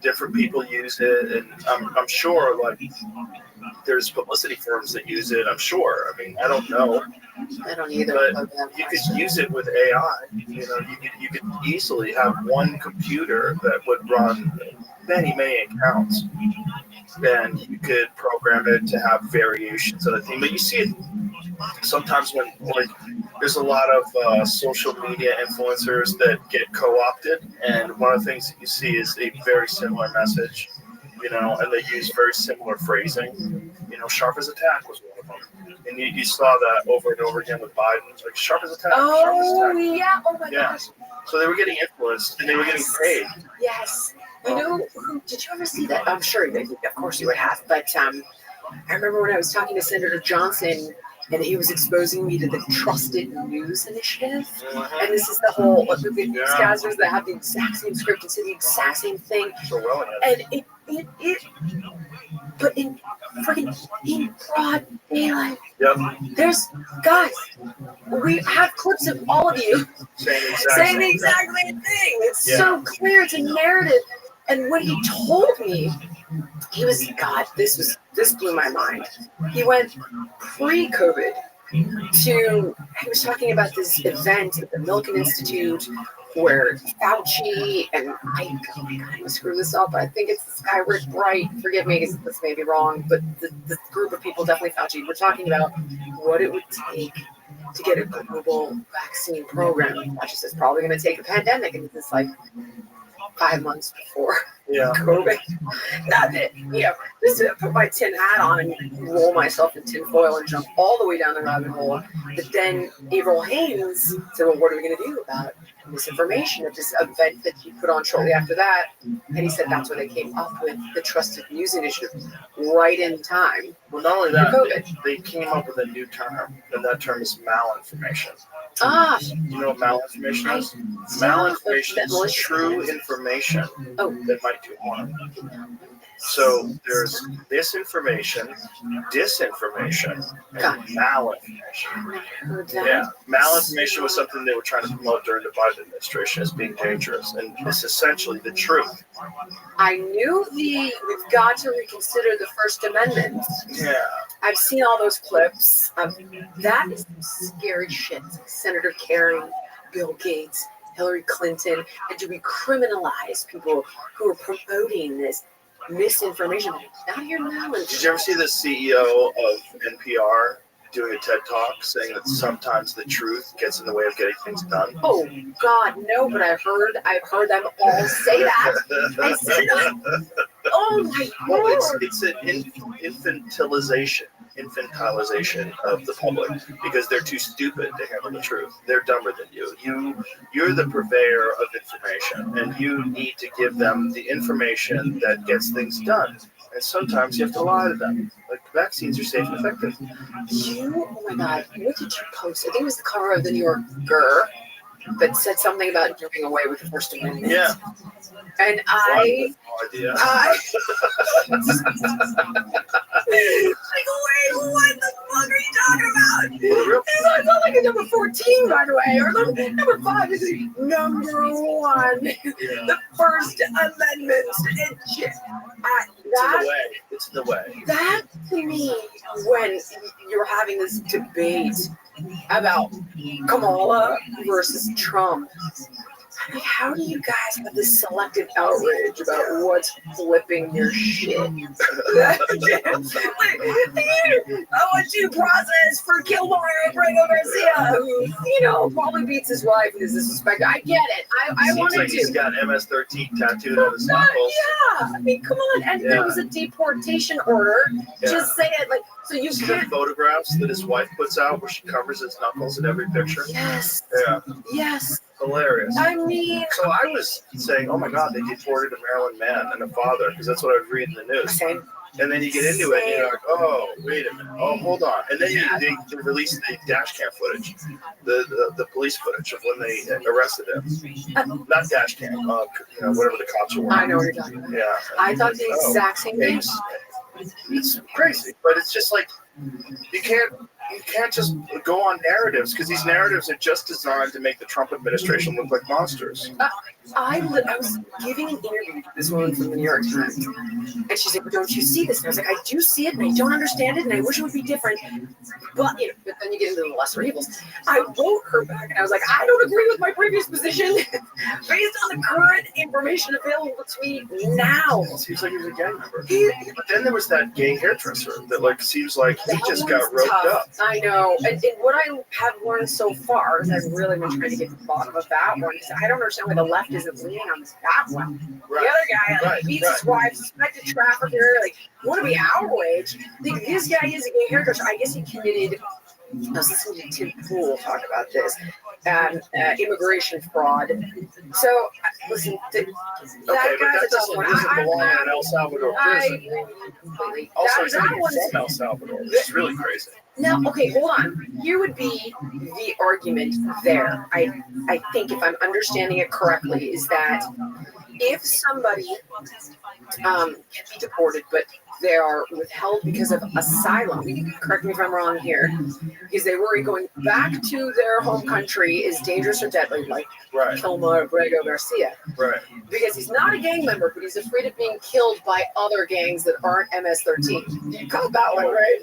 different people use it, and I'm sure like there's publicity firms that use it. I'm sure. I mean, I don't know, I don't either. but you could use it with AI. You know, you could easily have one computer that would run many accounts, and you could program it to have variations of the theme. But you see it sometimes when like there's a lot of social media influencers that get co-opted, and one of the things that you see is a very similar message, you know, and they use very similar phrasing. You know, sharp as a tack was one of them, and you saw that over and over again with Biden, like sharp as a tack. Sharp as a Oh, tack. yeah. Oh, my Yeah. gosh. So they were getting influenced, and they were getting paid. Yes. You know, did you ever see that? I'm sure you did. Of course you would have. But I remember when I was talking to Senator Johnson, and he was exposing me to the Trusted News Initiative. And this is the whole, these guys that have the exact same script and say the exact same thing. So well, And but in broad daylight, yep, there's, guys, we have clips of all of you saying the exact same thing. It's so clear. It's a narrative. And when he told me, he was, God, this blew my mind. He went pre-COVID he was talking about this event at the Milken Institute where Fauci and I'm gonna screw this up. I think it's this guy Rick Bright. Forgive me, this may be wrong, but the group of people, definitely Fauci, we're talking about what it would take to get a global vaccine program. Fauci says probably going to take a pandemic, and it's like 5 months before Yeah. COVID. Not that, just to put my tin hat on and roll myself in tin foil and jump all the way down the rabbit hole. But then Avril Haines said, well, what are we going to do about misinformation at this event that he put on shortly after that? And he said that's when they came up with the Trusted News Initiative, right in time. Well, not only that, COVID. they came up with a new term, and that term is malinformation. Ah, You know what malinformation is? Malinformation is true information that might do harm. So there's misinformation, disinformation, and malinformation. heard that. Yeah, malinformation was something they were trying to promote during the Biden administration as being dangerous, and it's essentially the truth. I knew we've got to reconsider the First Amendment. Yeah. I've seen all those clips. That is some scary shit. Senator Kerry, Bill Gates, Hillary Clinton, and do we criminalize people who are promoting this misinformation? Not your knowledge. Did you ever see the CEO of NPR doing a TED Talk saying that sometimes the truth gets in the way of getting things done? Oh God, no! But I've heard them all say that. I said that. Oh my Well, Lord! it's an infantilization of the public because they're too stupid to handle the truth. They're dumber than you. You're the purveyor of information, and you need to give them the information that gets things done. And sometimes you have to lie to them. Like, vaccines are safe and effective. Oh my God, what did you post? I think it was the cover of the New Yorker that said something about doing away with the First Amendment. Yeah. And I I have no idea. like, wait, what the fuck are you talking about? Well, the real- It's not like a number 14, by the way, or number 5 is number 1. The First Amendment. It's in the way. That to me, when you're having this debate about Kamala versus Trump, like, how do you guys have this selective outrage about what's flipping your shit? I want due process for Kilmore Brego Garcia, who, probably beats his wife and is a suspect. I get it. I Seems wanted like to. he's got MS-13 tattooed on his knuckles. Yeah, I mean, come on. And there was a deportation order. Yeah. Just say it, like, so you See the can't. photographs that his wife puts out where she covers his knuckles in every picture? Yes. Yeah. Yes. Hilarious. I mean, So I was saying, oh my God, they deported a Maryland man and a father, because that's what I would read in the news. same. And then you get into it and you're like, oh, wait a minute. Oh, hold on. And then they released the dash cam footage, the police footage of when they arrested him. Not dash cam, whatever the cops were I wearing. know what you're talking about. Yeah. I thought the exact same thing. It's crazy, but it's just like you can't just go on narratives because these narratives are just designed to make the Trump administration look like monsters. I was giving an interview to this woman from the New York Times, and she's like, "Don't you see this?" And I was like, "I do see it, and I don't understand it, and I wish it would be different." But but then you get into the lesser evils. I wrote her back, and I was like, "I don't agree with my previous position based on the current information available to me now." It seems like he was a gang member. But then there was that gay hairdresser that seems like he just got roped up. I know. And what I have learned so far is I've really been trying to get to the bottom of that one because I don't understand why the left isn't leaning on that one. Right. The other guy beats his wife, suspected trafficker, want to be our wage. This guy is a gay hairdresser. I guess he committed. I was listening to Tim Pool talk about this, immigration fraud. So, listen, that But guy's that a tough one. doesn't belong in an El Salvador I prison. agree with you completely. Also, he's that not even one's from El Salvador, which is really crazy. Now, okay, hold on. Here would be the argument there. I think if I'm understanding it correctly, is that if somebody can be deported, but they are withheld because of asylum, correct me if I'm wrong here, because they worry going back to their home country is dangerous or deadly, like Right. Kilmore Brego Garcia. Right. Because he's not a gang member, but he's afraid of being killed by other gangs that aren't MS-13. You got that one, right?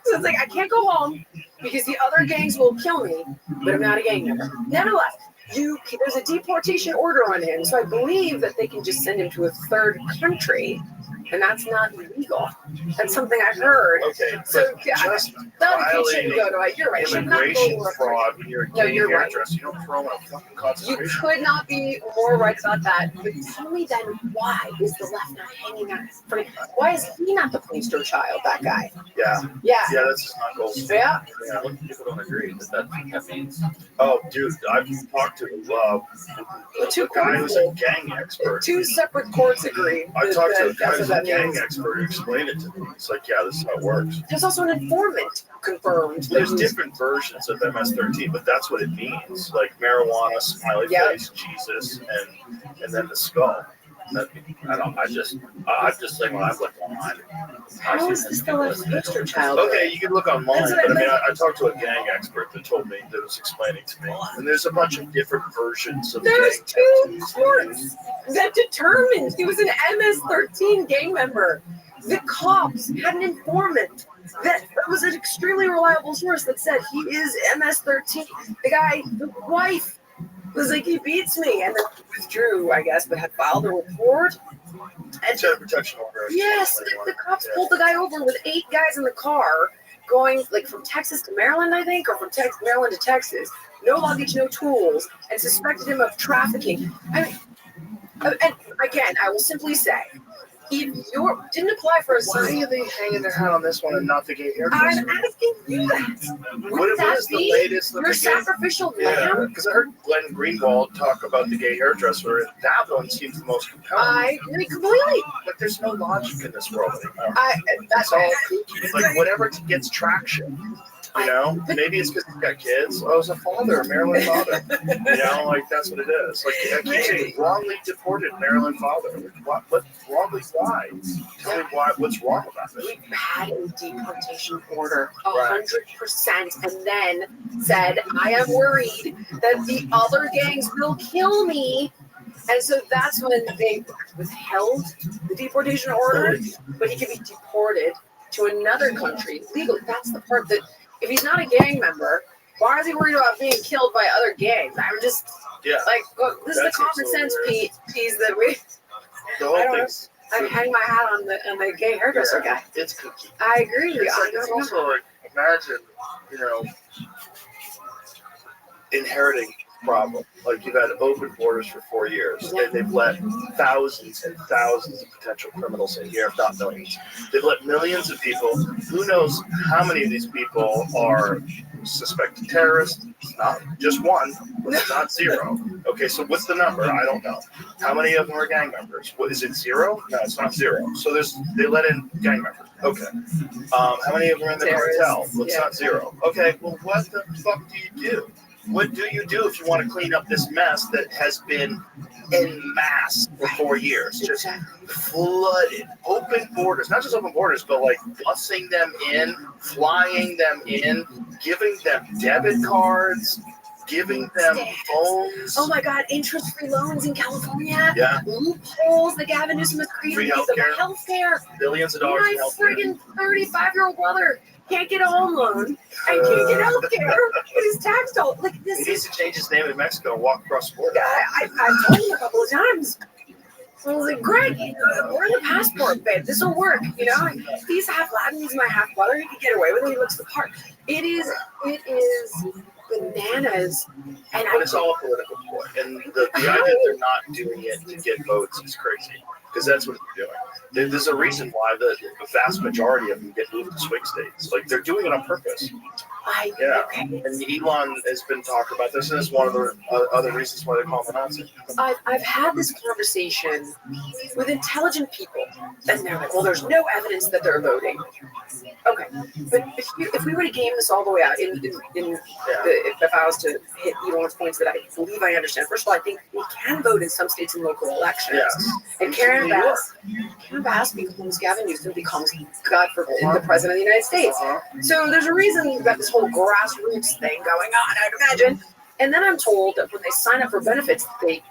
So it's like, I can't go home because the other gangs will kill me, but I'm not a gang member. Nevertheless, there's a deportation order on him, so I believe that they can just send him to a third country and that's not illegal. That's something I heard. Okay, So but yeah, just that kid shouldn't violating go to. You're right. Should not go immigration to a fraud when you're a No, gay you're right. hairdresser. You don't throw in a fucking You concentration. could not be more right about that. But tell me then, why is the left not hanging out? Why is he not the poster child? That guy. Yeah, Yeah. yeah, that's just not goals. Yeah. Yeah. People don't agree that means. Oh, dude, I've talked to The two a guy who's a courts, gang expert. two separate courts agree. I talked to a guy that's who's what a that gang means. expert who explained it to me. He's like, yeah, this is how it works. There's also an informant confirmed. There's different versions of MS-13, but that's what it means. Like marijuana, smiley Yep. face, Jesus, and then the skull. I'm just saying when I look online. How is this the left's poster child? Okay, you can look online, That's what but I I mean, I talked to a gang expert that told me, that was explaining to me. And there's a bunch of different versions of There's gang two courts that determined he was an MS-13 gang member. The cops had an informant that was an extremely reliable source that said he is MS-13. The guy, the wife, was like, he beats me, and then withdrew, I guess, but had filed a report. And Child protection order. yes, the cops pulled the guy over with 8 guys in the car, going like from Texas to Maryland, I think, or from Maryland to Texas. No luggage, no tools, and suspected him of trafficking. I mean, and again, I will simply say, if you didn't apply for Why asylum, are they hanging their hat on this one and not the gay I'm hairdresser? asking you that. What Wouldn't that is the be latest that your the gay? sacrificial Yeah, lamb? because I heard Glenn Greenwald talk about the gay hairdresser, and that one seems the most compelling. I agree completely. But there's no logic in this world anymore. That's It's all kooky. Like whatever gets traction. You know, maybe it's because he's got kids. Oh, it's a father, a Maryland father. You know, like that's what it is. Like I keep saying, wrongly deported Maryland father. What wrongly? Why? Tell me why. What's wrong about it? We've had a deportation order, Right. 100%, and then said, I am worried that the other gangs will kill me. And so that's when they withheld the deportation order, but he can be deported to another country legally. That's the part that, if he's not a gang member, why is he worried about being killed by other gangs? I'm just Yeah. like, look, this is That the common seems so sense weird. piece that we. The whole I don't know. thing's I hang my hat on the gay hairdresser guy. it's kooky. I agree. It's like it's also like imagine, you know, inheriting problem. Like you've had open borders for 4 years, and they've let thousands and thousands of potential criminals in here, if not millions. They've let millions of people. Who knows how many of these people are suspected terrorists? Not just one, not 0. Okay, so what's the number? I don't know. How many of them are gang members? What is it? 0? No, it's not 0. So they let in gang members. Okay. How many of them are in the cartel? Well, it's not 0. Okay. Well, what the fuck do you do? What do you do if you want to clean up this mess that has been en masse for 4 years? Just flooded. Open borders. Not just open borders, but like busing them in, flying them in, giving them debit cards, giving them phones. Oh my God, interest-free loans in California. Yeah. Loopholes that Gavin Newsom has created. Free Healthcare. Billions of dollars My in healthcare. friggin' 35-year-old brother can't get a home loan and can't get healthcare. But his tax dollars. Like He this needs is. to change his name in Mexico and walk across the border. I've told him a couple of times. So I was like, Greg, we're the passport, babe. This will work. You know, he's half Latin. He's my half brother. He can get away with it. He looks the part. It is bananas. And But it's all a political ploy. And the idea that they're not doing it to get votes is crazy. Because that's what they're doing. There's a reason why the vast majority of them get moved to swing states. Like, they're doing it on purpose. Yeah. Okay. And Elon has been talking about this, and it's one of the other reasons why they call him a Nazi. I've had this conversation with intelligent people, and they're like, well, there's no evidence that they're voting. Okay, but if we were to game this all the way out, if I was to hit Elon's points that I believe I understand, first of all, I think we can vote in some states in local elections. Yes. And Karen Bass becomes Gavin Newsom becomes, God forbid, the president of the United States. So there's a reason you've got this whole grassroots thing going on, I'd imagine. And then I'm told that when they sign up for benefits, they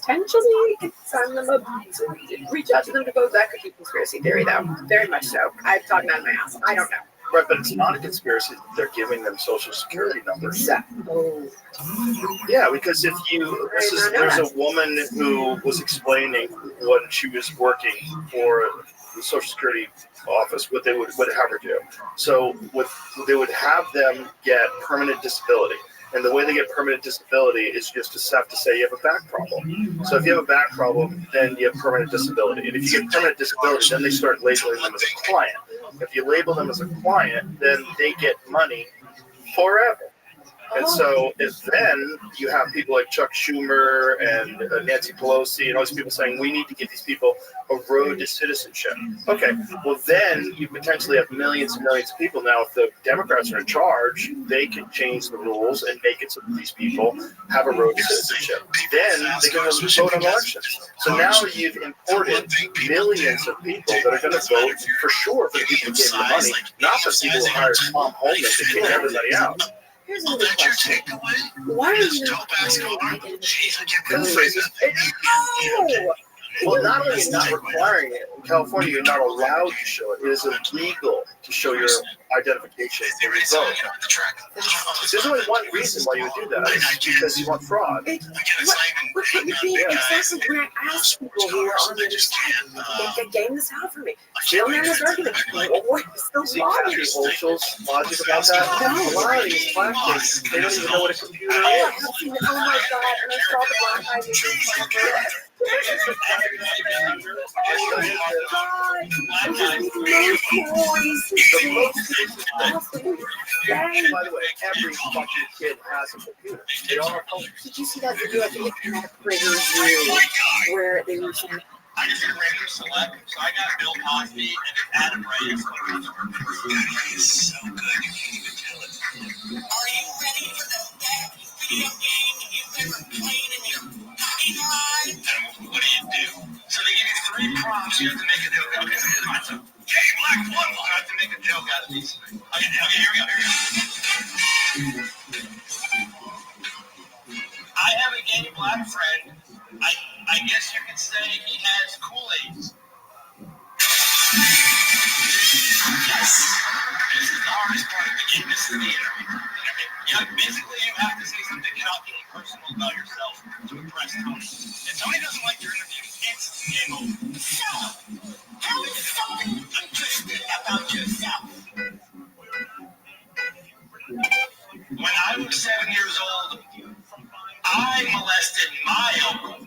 potentially could sign them up to reach out to them to vote. That could be conspiracy theory, though. Very much so. I've talked out of my ass. I don't know. Right, but it's not a conspiracy. They're giving them social security numbers. Oh, Yeah, because if you, there's a woman who was explaining when she was working for the Social Security office what they would have her do. So they would have them get permanent disability. And the way they get permanent disability is just to have to say you have a back problem. So if you have a back problem, then you have permanent disability. And if you get permanent disability, then they start labeling them as a client. If you label them as a client, then they get money forever. And so then you have people like Chuck Schumer and Nancy Pelosi and all these people saying we need to give these people a road to citizenship. Okay, well then you potentially have millions and millions of people. Now if the Democrats are in charge, they can change the rules and make it so that these people have a road to citizenship. Then they can vote on elections. So now you've imported millions of people that are going to vote for sure for the people who gave you the money, not for people who hired Tom Holman to kick everybody out. here's another question. Why are you not No! Well, not only is not requiring it, in California, you're not allowed to show it. It is illegal to show your identification when you vote. There's only one reason why you would do that. It's because you want fraud. Exactly when I asked people who were on the other side, they game this out for me. Still in this argument. What is the See, logic? Kathy Olshel's logic about that? No. A lot of these plastics, they don't even know what a computer Oh, I is. have seen it. Oh my god, and I saw the black eyes and By the way, every fucking kid has a computer. They all have phones. Did you see that video? I think it had a Prager review where they were saying, I just did a regular select, so I got Bill Cosby and Adam Ray. It's so good, you can't even tell it. Are you ready for the best video game you've ever played in your fucking life? And what do? So they give you 3 prompts, you have to make a joke. Okay, so here's mine. So, hey, Black One, I have to make a joke out of these. Okay, here we go. I have a gay black friend. I guess you could say he has Kool-Aid. Yes. This is the hardest part of the game. This is the interview. Yeah, basically you have to say something shocking and personal about yourself to impress Tony. If Tony doesn't like your interview, it's game over. So, tell me something interesting about yourself. When I was 7 years old, I molested my uncle.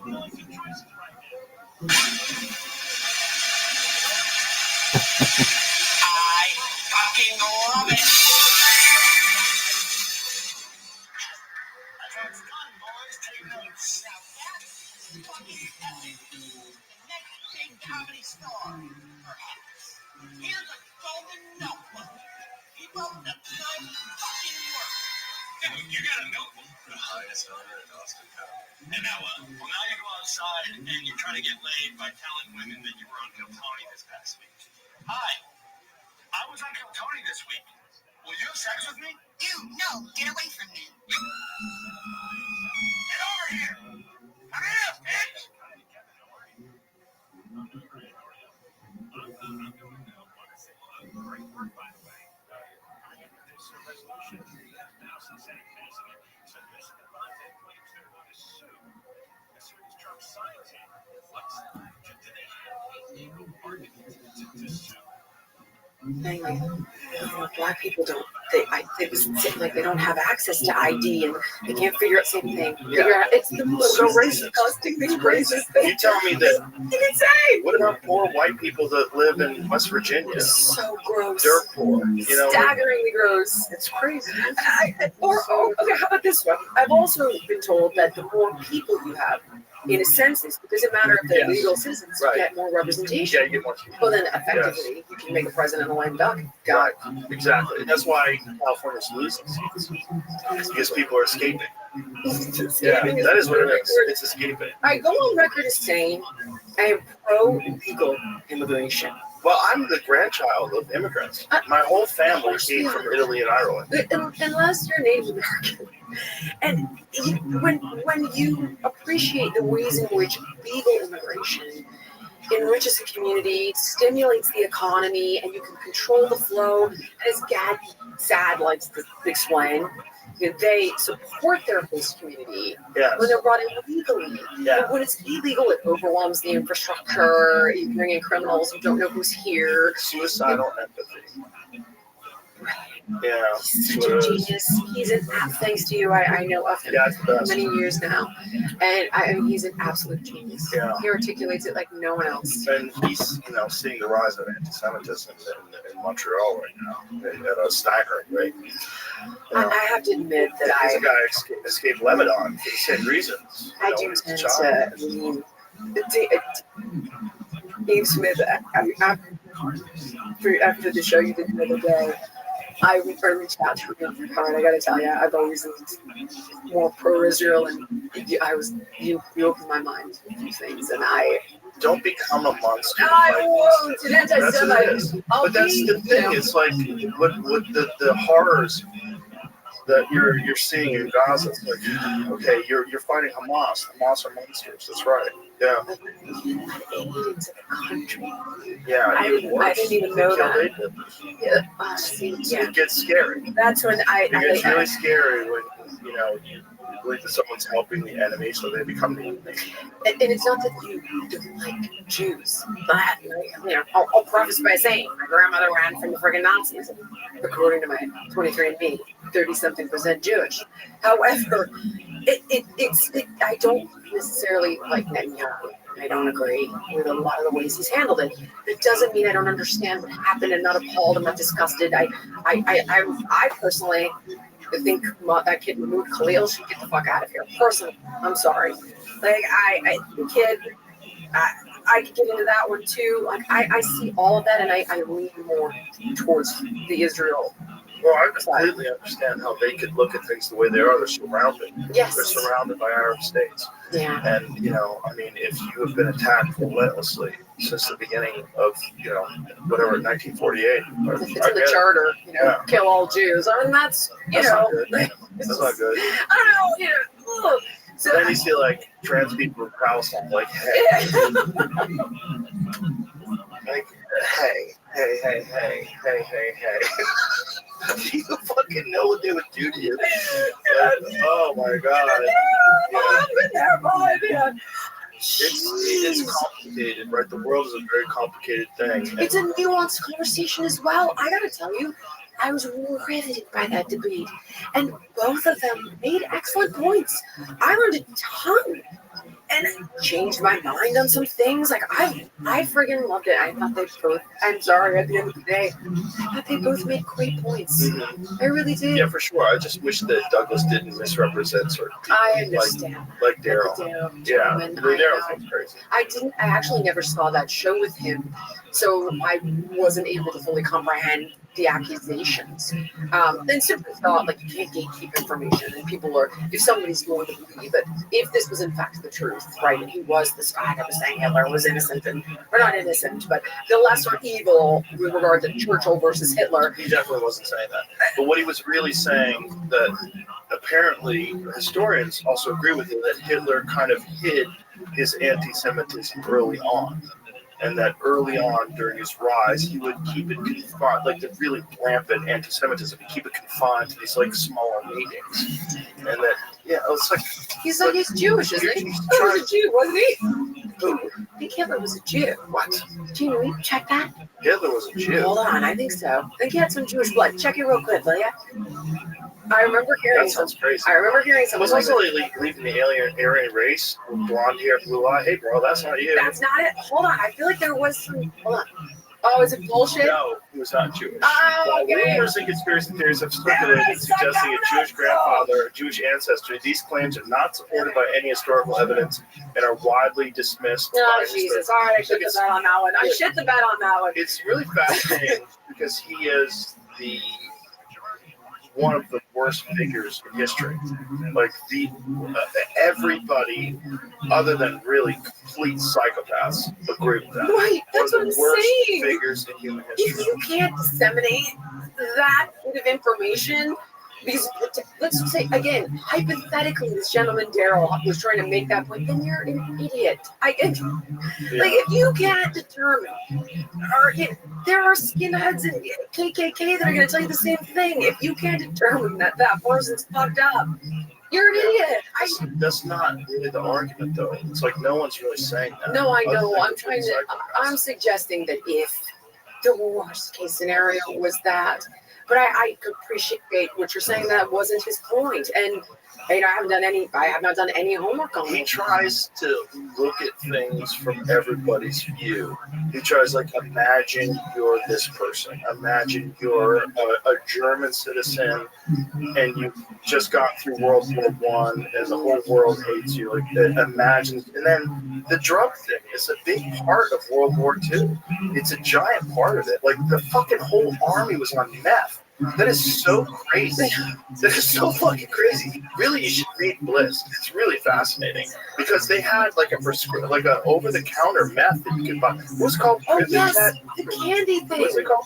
I fucking love it. That's how it's done, boys. Take notes. Now that's fucking epic. The next big comedy star, perhaps. Here's a golden notebook. Keep up the good fucking work. You got a notebook for the highest honor in Austin County. And now, now you go outside and you try to get laid by telling women that you were on Kill Tony this past week. Hi, I was on Kill Tony this week. Will you have sex with me? No, get away from me. Get over here! Come here, bitch! thing, like, black people don't. It was like they don't have access to ID and they can't figure out something. It's the most So racist. disgusting thing. Racist. You tell me that. It's insane. What about poor white people that live in West Virginia? It's so gross. Dirt poor. You know, Staggeringly gross. it's crazy. Okay, how about this one? I've also been told that the more people you have in a census, it doesn't matter if they're legal citizens, Right. you get more representation. Yeah, you get more. Well, then effectively, you can make a president a lame duck. Right. Exactly. And that's why California's losing seats. Because people are escaping. Yeah, that is what it is. It's escaping. I go on record as saying I am pro-legal immigration. Well, I'm the grandchild of immigrants. My whole family came from Italy and Ireland. Unless you're Native American. And when you appreciate the ways in which legal immigration enriches the community, stimulates the economy, and you can control the flow. And as Sad likes to explain, they support their host community when they're brought in legally. But when it's illegal, it overwhelms the infrastructure. You bring in criminals who don't know who's here. Suicidal empathy. Yeah. He's such a genius. He's an thanks to you. I know of him for many years now, and I mean, he's an absolute genius. Yeah. He articulates it like no one else. And he's, seeing the rise of anti-Semitism in Montreal right now at a staggering rate. I have to admit that He's a guy escaped Lebanon for the same reasons. I do tend to lean. Dave Smith, after the show you did the other day, I reached out to him for comment. I got to tell you, I've always been more pro-Israel, and you opened my mind to a few things, and I don't become a monster. I won't. It's anti-Semite. But that's the thing. It's like what the horrors that you're seeing in Gaza. It's like, okay, you're fighting Hamas. Hamas are monsters. That's right. Yeah. Aliens in the country. Yeah. I didn't even know that. It gets scary. That's when it gets really scary when you believe that someone's helping the enemy, so they become the enemy. And it's not that you don't like Jews. I'll preface by saying my grandmother ran from the friggin' Nazis, according to my 23andMe, 30-something% Jewish. However, I don't necessarily like Netanyahu. I don't agree with a lot of the ways he's handled it. It doesn't mean I don't understand what happened. I'm not appalled. I'm not disgusted. I personally think that kid Mahmoud Khalil should get the fuck out of here. Personally, I'm sorry. Like I could get into that one too. Like I see all of that, and I lean more towards the Israel. Well, I completely understand how they could look at things the way they are. They're surrounded. Yes. They're surrounded by Arab states. Yeah. And, if you have been attacked relentlessly since the beginning of, 1948. It's in the charter, kill all Jews. I mean, that's not good. That's not good. I don't know, So then you see, trans people in Palestine, hey. Hey. Do you fucking know what they would do to you? Oh my God. It's complicated, right? The world is a very complicated thing. It's a nuanced conversation as well. I gotta tell you, I was riveted by that debate. And both of them made excellent points. I learned a ton. And it changed my mind on some things. I friggin' loved it. I thought they both, I'm sorry, at the end of the day, I thought they both made great points. I really did. Yeah, for sure. I just wish that Douglas didn't misrepresent certain people. I understand. Like Daryl. Yeah, Daryl was crazy. I actually never saw that show with him, so I wasn't able to fully comprehend the accusations. And simply thought, you can't gatekeep information, and people are, if somebody's going to believe that if this was in fact the truth, right, and he was this guy that was saying Hitler was innocent, or not innocent, but the lesser evil with regard to Churchill versus Hitler. He definitely wasn't saying that. But what he was really saying, that apparently historians also agree with him, that Hitler kind of hid his anti-Semitism early on. And that early on during his rise, he would keep it confined, the really rampant anti-Semitism, he'd keep it confined to these smaller meetings. And that, it's like... He's Jewish, isn't he? He was a Jew, wasn't he? I think Hitler was a Jew. What? Gina, will you check that? Hitler was a Jew. Hold on, I think so. I think he had some Jewish blood. Check it real quick, will ya? I remember hearing that sounds crazy. I remember hearing something. Was also leaving the Aryan race with blonde hair, blue eye. Hey, bro, that's not you. That's not it. Hold on. I feel like there was some. Hold on. Oh, is it bullshit? No, he was not Jewish. Oh, okay. Rumors and conspiracy theories have circulated suggesting a Jewish grandfather, a Jewish ancestry. These claims are not supported by any historical evidence and are widely dismissed. Oh, Jesus. All right, I shit the bed on that one. I shit the bed on that one. It's really fascinating because he is one of the worst figures in history. Everybody, other than really complete psychopaths, agree with that. Right, that's what I'm saying. Figures in human history. If you can't disseminate that kind of information, Because let's say again, hypothetically, this gentleman Daryl was trying to make that point. Then you're an idiot. Like if you can't determine, or there are skinheads and KKK that are going to tell you the same thing. If you can't determine that person's fucked up, you're an idiot. That's not really the argument, though. It's like no one's really saying that. No, I know. I'm suggesting that if the worst case scenario was that, but I could appreciate what you're saying. That wasn't his point, and I have not done any homework on He it. tries to look at things from everybody's view. He tries, like, imagine you're this person. Imagine you're a German citizen and you just got through World War I and the whole world hates you. Like, imagine. And then the drug thing is a big part of World War II. It's a giant part of it. Like, the fucking whole army was on meth. That is so crazy. That is so fucking crazy. Really, you should read Bliss. It's really fascinating because they had like a over-the-counter meth that you could buy. What's it called? Oh yes, the candy thing. What's it called?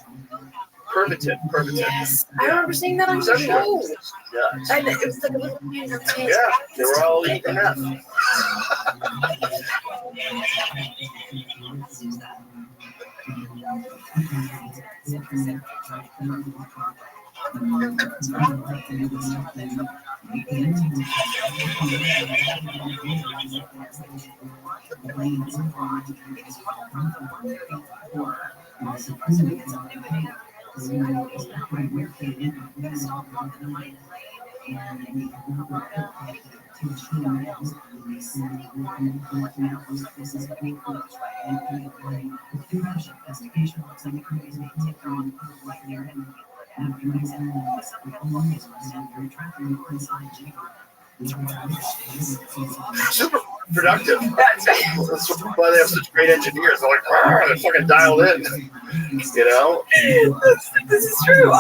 Pervitin. Yes, I remember seeing that on the show. Yeah. And it was like a little candy. Yeah, they were all eating meth. Super productive. That's why they have such great engineers. They're like, they're fucking dialed in. You know? This is true.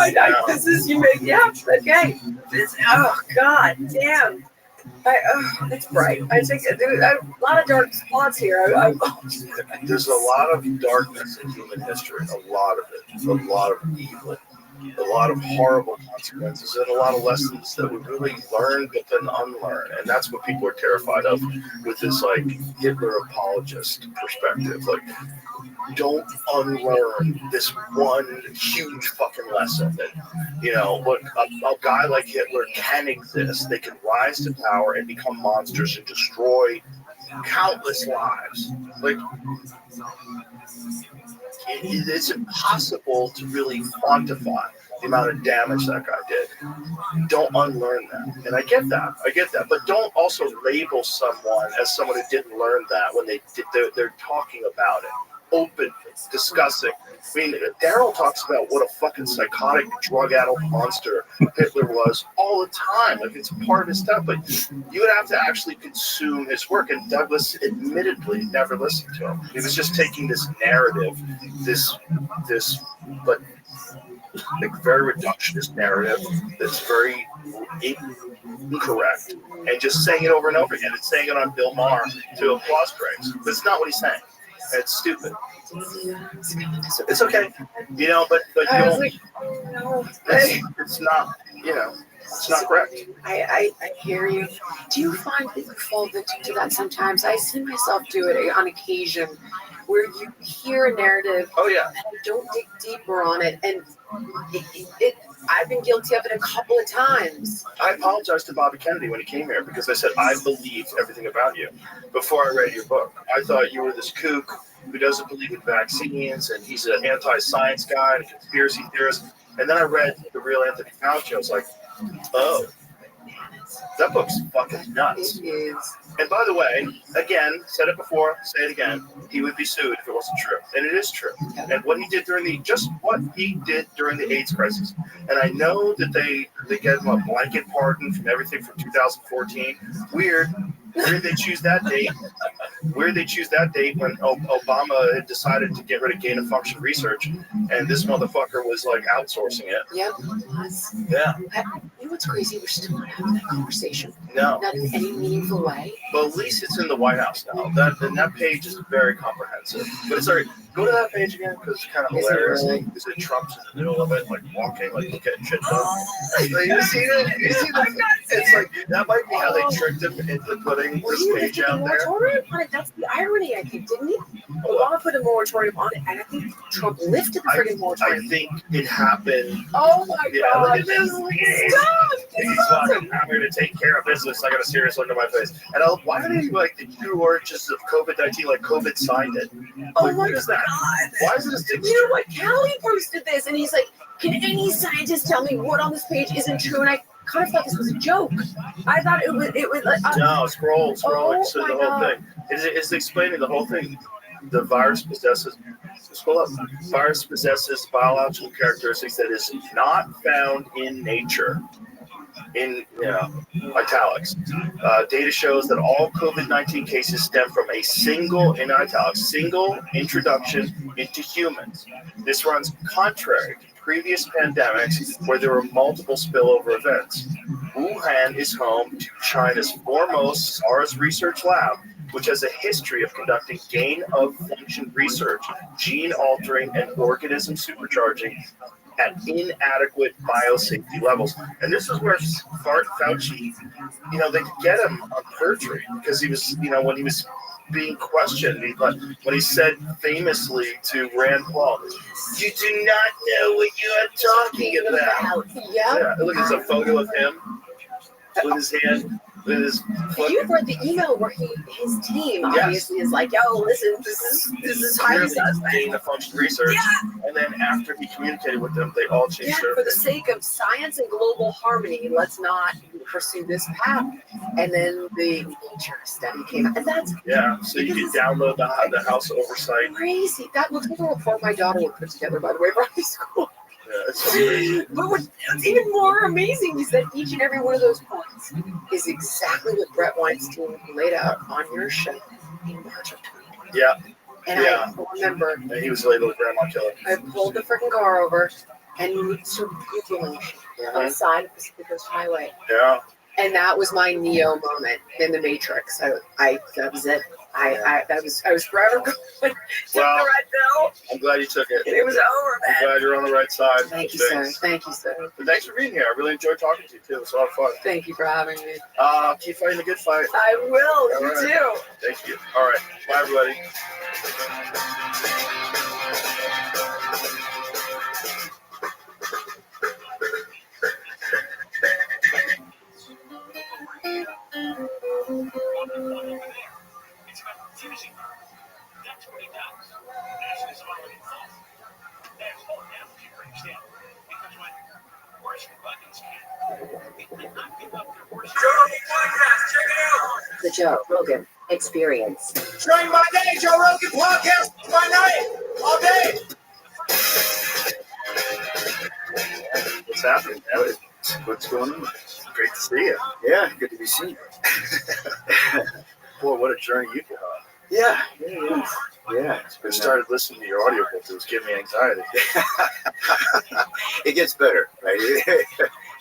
This is okay. Oh god damn. It's bright. I think a lot of dark spots here. There's a lot of darkness in human history. A lot of it. A lot of evil. A lot of horrible consequences and a lot of lessons that we really learn but then unlearn. And that's what people are terrified of with this like Hitler apologist perspective. Like, don't unlearn this one huge fucking lesson that, you know, look, a guy like Hitler can exist. They can rise to power and become monsters and destroy countless lives. Like, it's impossible to really quantify the amount of damage that guy did. Don't unlearn that. And I get that. But don't also label someone as someone who didn't learn that when they're talking about it. Open, discussing. I mean, Daryl talks about what a fucking psychotic, drug-addled monster Hitler was all the time. Like, it's part of his stuff, but you would have to actually consume his work. And Douglas admittedly never listened to him. He was just taking this narrative, this, but like very reductionist narrative that's very incorrect, and just saying it over and over again. And saying it on Bill Maher to applause breaks. But it's not what he's saying. It's stupid. It's okay, you know, but you know, like, oh, no. It's not, you know, it's not correct. I hear you. Do you find that you fall victim to that sometimes? I see myself do it on occasion, where you hear a narrative. Oh yeah. And I don't dig deeper on it, and I've been guilty of it a couple of times. I apologized to Bobby Kennedy when he came here because I said I believed everything about you before I read your book. I thought you were this kook who doesn't believe in vaccines, and he's an anti-science guy and a conspiracy theorist. And then I read The Real Anthony Fauci. I was like, oh, that book's fucking nuts. It is. And by the way, again, said it before, say it again, he would be sued if it wasn't true. And it is true. And what he did during the AIDS crisis. And I know that they gave him a blanket pardon from everything from 2014. Weird they choose that date. Weird they choose that date when Obama had decided to get rid of gain-of-function research, and this motherfucker was like outsourcing it. Yep. Yeah. You know what's crazy? We're still not having that conversation. No. Not in any meaningful way. Well, at least it's in the White House now. That page is very comprehensive. But it's all right. Go to that page again because it's kind of Is it hilarious. really? Is it Trump's in the middle of it, like walking, like getting shit done? Like, you seen it? You see the? It's like that might be how they tricked him into putting Well, this he page lifted the out there. moratorium on it. That's the irony, I think, didn't he? Obama put a moratorium on it, and I think Trump lifted the friggin' I moratorium. think it happened. Oh my Yeah, God! look at this. Stop! This He's is awesome. like, I'm going to take care of business. I got a serious look on my face. And why are they like the two origins of COVID-19? Like COVID signed it. Oh Like, my what is that? God! Why is it a signature? You know what? Callie posted this, and he's like, "Can any scientist tell me what on this page isn't true?" And I kind of thought this was a joke. I thought it was like. No, scroll, Oh so my the whole God. thing. It's explaining the whole thing. The virus possesses. Scroll up. Virus possesses biological characteristics that is not found in nature. In italics, data shows that all COVID-19 cases stem from a single, in italics, single introduction into humans. This runs contrary to previous pandemics where there were multiple spillover events. Wuhan is home to China's foremost SARS research lab, which has a history of conducting gain-of-function research, gene-altering and organism supercharging at inadequate biosafety levels. And this is where Fauci, they could get him on perjury because he was, when he was being questioned, when he said famously to Rand Paul, "You do not know what you are talking about." Yeah. Look, there's a photo of him with his hand, with his foot. You've read the email where his team Yes. obviously is like, "Yo, listen, this is highly suspect." Gain-of-function research. Yeah. And then after he communicated with them, they all changed their For the sake of science and global harmony, let's not pursue this path. And then the nature study came out, and that's so you can download the House Oversight. crazy. That looks like a report my daughter would put together, by the way, for high school. Yeah, it's crazy. But what's even more amazing is that each and every one of those points is exactly what Brett Weinstein laid out on your show in March of 2020. Yeah, And yeah. I remember And he was labeled a grandma killer. I pulled the freaking car over and started Googling on the side of the Pacific Coast Highway. Yeah. And that was my Neo moment in the Matrix. That was it. I was forever going. Took the Well, red pill, I'm glad you took it. and it was over, I'm man. glad you're on the right side. Thank you, sir. Thanks. Thank you, sir. But thanks for being here. I really enjoyed talking to you too. It was a lot of fun. Thank you for having me. Keep fighting the good fight. I will. All You right. too. Thank you. All right. Bye, everybody. It's about confusing her. That's what he does. As is already thought. There's no doubt she breaks down. Because when horse buttons can not give up their horse. Joe Rogan Podcast, check it out. The Joe Rogan Experience. Train my day, Joe Rogan Podcast, my night, all day. What's happening? What's going on? Great to see you. Yeah, good to be seen. Boy, what a journey you've been on. Yeah. It's I been, started listening to your audiobook. It was giving me anxiety. it gets better, right?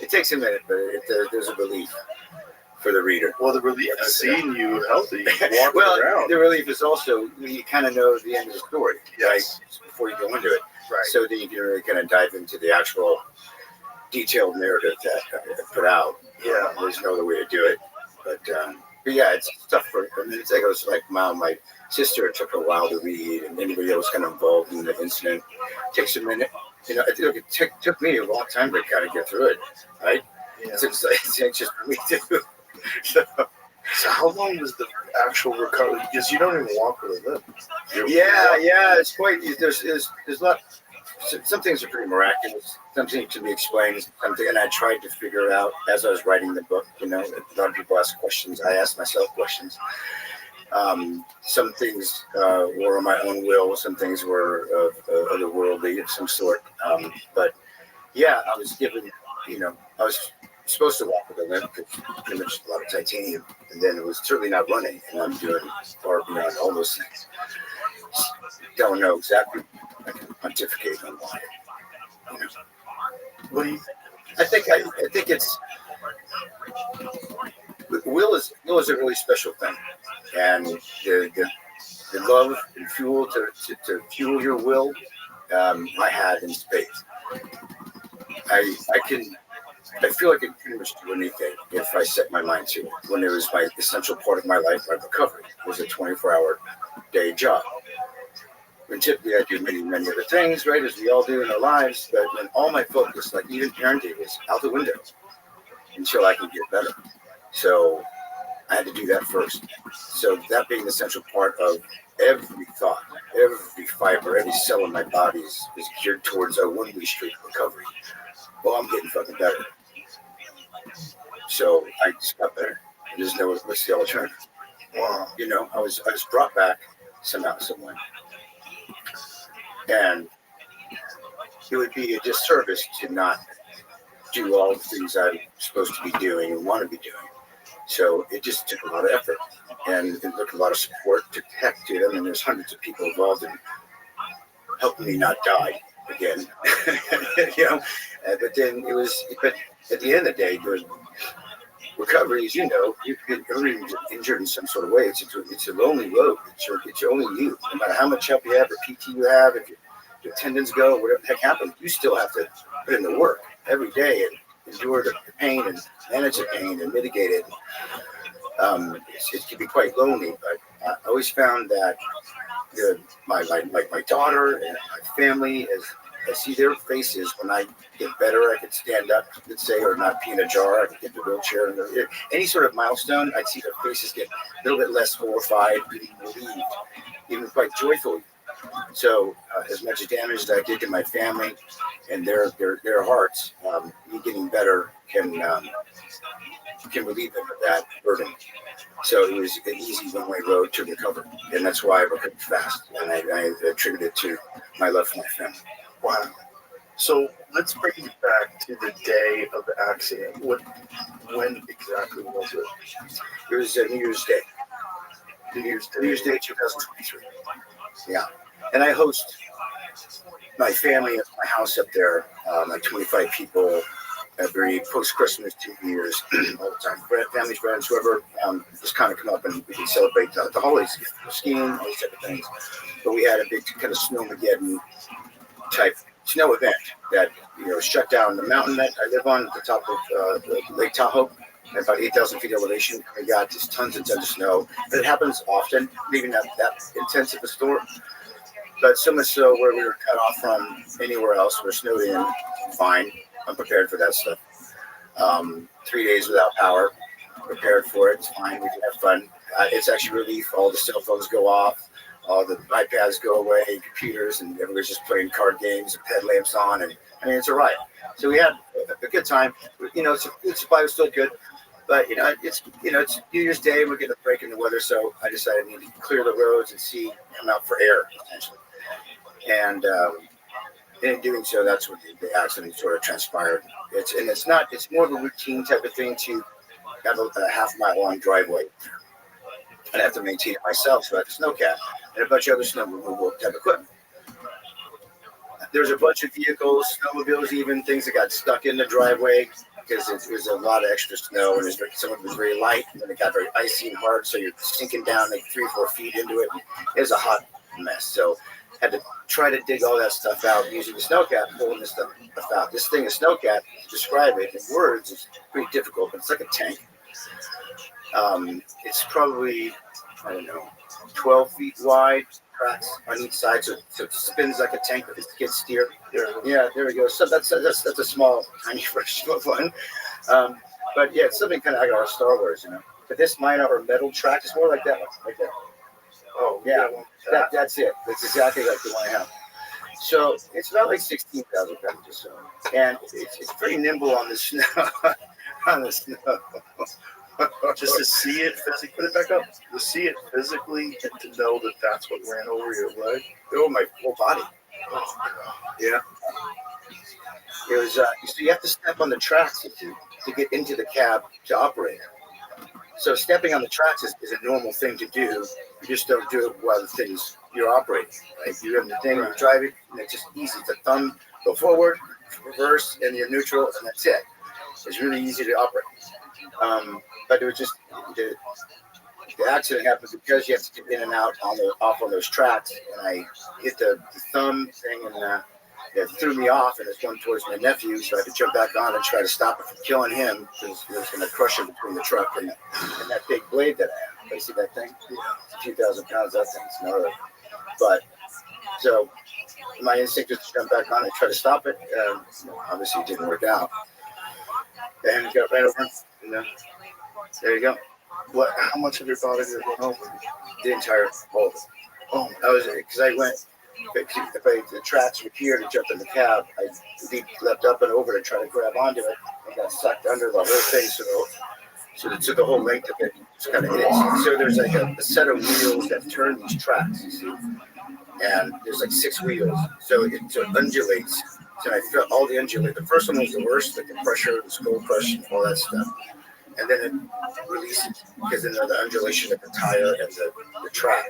It takes a minute, but there's a relief for the reader. Well, the relief of seeing you healthy, walking Well, around. the relief is also you kind of know the end of the story, Yes. right? Before you go into it, Right. so that you can really kind of dive into the actual detailed narrative that I put out. Yeah. There's no other way to do it, but yeah, it's tough for a minute. It was like my sister. It took a while to read, and anybody else kind of involved in the incident takes a minute. I think it took me a long time to kind of get through it, right? Yeah. It's anxious for me too. So how long was the actual recovery? Because you don't even walk with a limp. yeah, it's quite. There's a lot. Some things are pretty miraculous. Some things can be explained. And I tried to figure out as I was writing the book. A lot of people ask questions. I asked myself questions. Some things were on my own will. Some things were otherworldly of some sort. But yeah, I was given. I was supposed to walk with a limp because pretty much a lot of titanium, and then it was certainly not running. And I'm doing far beyond all those things. Don't know exactly. I can pontificate on why. What do you I think it's will is a really special thing, and the love and fuel to fuel your will, I had in spades. I feel like I can pretty much do anything if I set my mind to it. When it was my essential part of my life, my recovery was a 24-hour day job. And typically I do many other things, right, as we all do in our lives, but when all my focus, like even parenting, is out the window until I can get better. So I had to do that first. So that being the central part of every thought, every fiber, every cell in my body is geared towards a one-way street recovery. Well, I'm getting fucking better. So I just got better. I just know what's the alternative. You know, I was brought back somehow, some way. And it would be a disservice to not do all the things I'm supposed to be doing and want to be doing. So it just took a lot of effort and it took a lot of support to heck, dude. I mean, there's hundreds of people involved in helping me not die again. You know, but then but at the end of the day, there's recovery, as you know, you can get injured in some sort of way. It's a lonely road. It's only you. No matter how much help you have or PT you have, if your tendons go, whatever the heck happens, you still have to put in the work every day and endure the pain and manage the pain and mitigate it. It can be quite lonely, but I always found that my daughter and my family, as I see their faces when I get better, I could stand up, let's say, or not pee in a jar, I could get the wheelchair. And any sort of milestone, I'd see their faces get a little bit less horrified, being relieved, even quite joyful. So as much damage as I did to my family and their hearts, me getting better can relieve them of that burden. So it was an easy one-way road to recover, and that's why I recovered fast. And I attribute it to my love for my family. Wow. So let's bring it back to the day of the accident. When exactly was it? It was New Year's Day. New Year's Day. New Year's Day 2023. Yeah. And I host my family at my house up there, like 25 people every post-Christmas 2 years, all the time. Family, friends, whoever, just kind of come up and we can celebrate the holidays, skiing, all these type of things. But we had a big kind of snowmageddon type snow event that, you know, shut down the mountain that I live on at the top of Lake Tahoe at about 8,000 feet elevation. We got just tons and tons of snow. But it happens often, maybe not that intense of a storm. But so much so where we were cut off from anywhere else. We're snowed in, fine. I'm prepared for that stuff. 3 days without power, prepared for it. It's fine. We can have fun. It's actually relief. All the cell phones go off. All the iPads go away, computers, and everybody's just playing card games and headlamps on. And I mean, it's a riot. So we had a good time. You know, food supply was still good. But, it's New Year's Day. We're getting a break in the weather. So I decided I need to clear the roads and come out for air, essentially. And in doing so, that's when the accident sort of transpired. It's more of a routine type of thing to have a half-mile long driveway. And I have to maintain it myself, so I have a snowcat and a bunch of other snow removal type equipment. There's a bunch of vehicles, snowmobiles, even things that got stuck in the driveway because it was a lot of extra snow, and some of it was very light, and then it got very icy and hard, so you're sinking down like 3 or 4 feet into it. It was a hot mess, so I had to try to dig all that stuff out using the snowcat, pulling this stuff out. This thing, a snowcat, to describe it in words is pretty difficult, but it's like a tank. It's probably, 12 feet wide, tracks on each side, so it spins like a tank with its skid steer. Yeah, there we go. So that's a small, tiny version of one. But yeah, it's something kind of like our Star Wars, But this mine or metal track is more like that one, like that. Oh yeah, that's it. That's exactly like the one I have. So it's about like 16,000 pounds or so, and it's pretty nimble on the snow. Just to see it physically, put it back up. To see it physically and to know that that's what ran over your leg. Oh, my whole body. Yeah. It was. So you have to step on the tracks to get into the cab to operate. So stepping on the tracks is a normal thing to do. You just don't do it while the thing's you're operating. Right? You have the thing, you drive it, and it's just easy. The thumb go forward, reverse, and you're neutral, and that's it. It's really easy to operate. But it was just the accident happened because you have to get in and out off on those tracks, and I hit the thumb thing, and it threw me off, and it's going towards my nephew, so I had to jump back on and try to stop it from killing him because it was going to crush him between the truck and that big blade that I have. You see that thing? It's a few thousand pounds. That thing's gnarly. But so my instinct was to jump back on and try to stop it. Obviously, it didn't work out, and it got right over. And there you go. What? How much of your body did it run over? The entire whole. Oh, I was because I went. If the tracks were here to jump in the cab, I leapt up and over to try to grab onto it and got sucked under the whole thing. So it took the whole length of it. It's kind of it. So there's like a set of wheels that turn these tracks, you see, and there's like 6 wheels. So it undulates. So I felt all the undulate. The first one was the worst, like the pressure, the skull crush, and all that stuff. And then it releases because then the undulation of the tire and the track.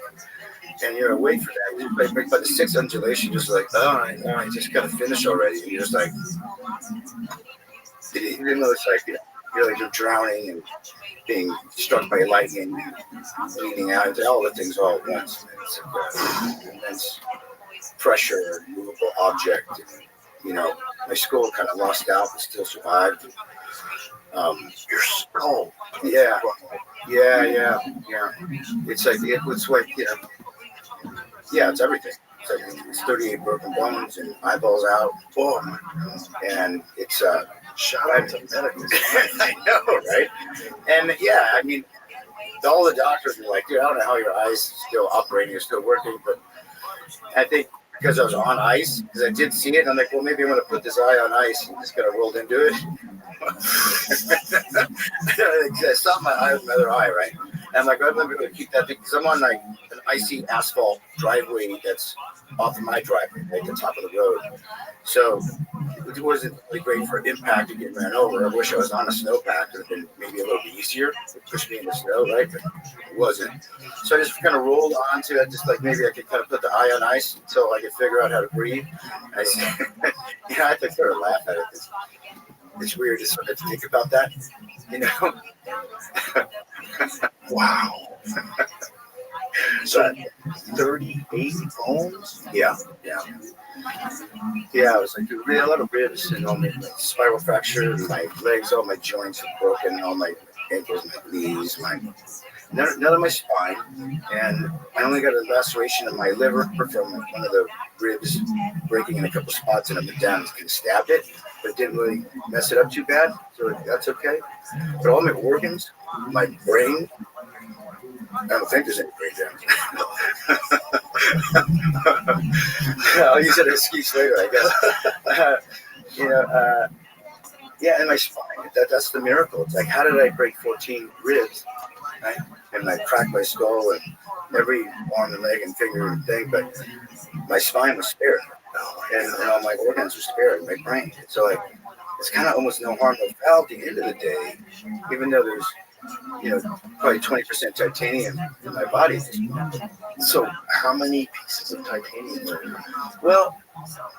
And you're awake for that. But by the 6th undulation, just like, I just got to finish already. And you're just like, even though it's like, you're like you're drowning and being struck by lightning, bleeding out, and all the things all at once. It's like immense pressure, movable object. And, my skull kind of lost out, but still survived. your skull. Yeah. It's like it's like it's everything. It's 38 broken bones and eyeballs out. Boom. And it's Shout out to medical. I know, right? And I mean, all the doctors were like, dude, I don't know how your eyes still operating, you're still working, but I think because I was on ice, because I did see it, and I'm like, well, maybe I'm gonna put this eye on ice and just kind of rolled into it. I stopped my eye with my other eye, right? And I'm like, I'm going to keep that thing because I'm on like an icy asphalt driveway that's off of my driveway, like the top of the road. So it wasn't really great for impact to get ran over. I wish I was on a snowpack. It would have been maybe a little bit easier. It pushed me in the snow, right? But it wasn't. So I just kind of rolled onto it, just like maybe I could kind of put the eye on ice until I could figure out how to breathe. I had to sort of laugh at it. It's weird to sort of think about that, Wow. So 38 bones? Yeah. It was like a lot of ribs and all my spiral fracture, my legs, all my joints were broken, all my ankles, my knees, none of my spine, and I only got a laceration in my liver from one of the ribs breaking in a couple spots, and up and down, kind of stabbed it, but it didn't really mess it up too bad, so that's okay. But all my organs, my brain, I don't think there's any brain damage. I'll use it as an excuse later, I guess. And my spine, that's the miracle. It's like, how did I break 14 ribs, right? And I cracked my skull and every arm and leg and finger and thing, but my spine was spared. And all my organs were spared, my brain. So it's kind of almost no harm, no foul at the end of the day, even though there's probably 20% titanium in my body. So how many pieces of titanium were there? Well,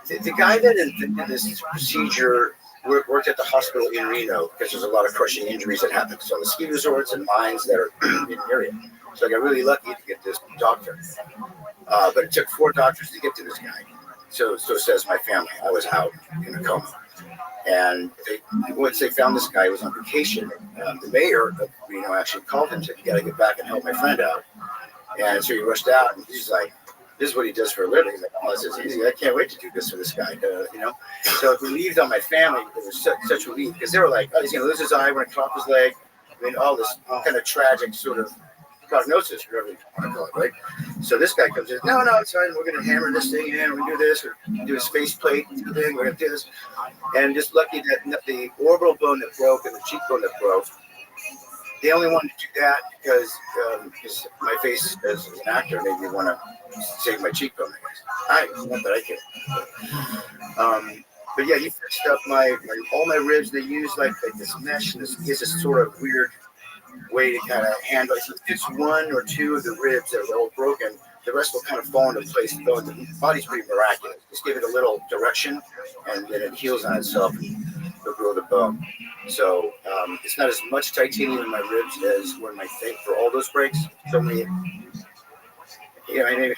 the guy that invented this procedure worked at the hospital in Reno because there's a lot of crushing injuries that happen. So the ski resorts and mines that are in the area. So I got really lucky to get this doctor. But it took 4 doctors to get to this guy. So says my family. I was out in a coma. And once they found this guy, he was on vacation. The mayor of Reno actually called him and said, you got to get back and help my friend out. And so he rushed out, and he's like, this is what he does for a living. He's like, oh, this is easy. I can't wait to do this for this guy, So it relieved on my family. It was such relief because they were like, oh, he's going to lose his eye, we're going to chop his leg. I mean, all this kind of tragic sort of prognosis, whatever you want to call it, right? So this guy comes in, no, it's fine. We're going to hammer this thing in. We're going to do this. We're going to do a space plate thing. We're going to do this. And just lucky that the orbital bone that broke and the cheekbone that broke, they only wanted to do that because my face as an actor made me want to save my cheekbone, I guess. Not that I can. But yeah, he fixed up all my ribs. They used like this mesh, and this sort of weird way to kind of handle it. So if it's 1 or 2 of the ribs that are all broken, the rest will kind of fall into place. The body's pretty miraculous. Just give it a little direction, and then it heals on itself. grow the bone. So it's not as much titanium in my ribs as when my thing for all those breaks. So many, I mean, it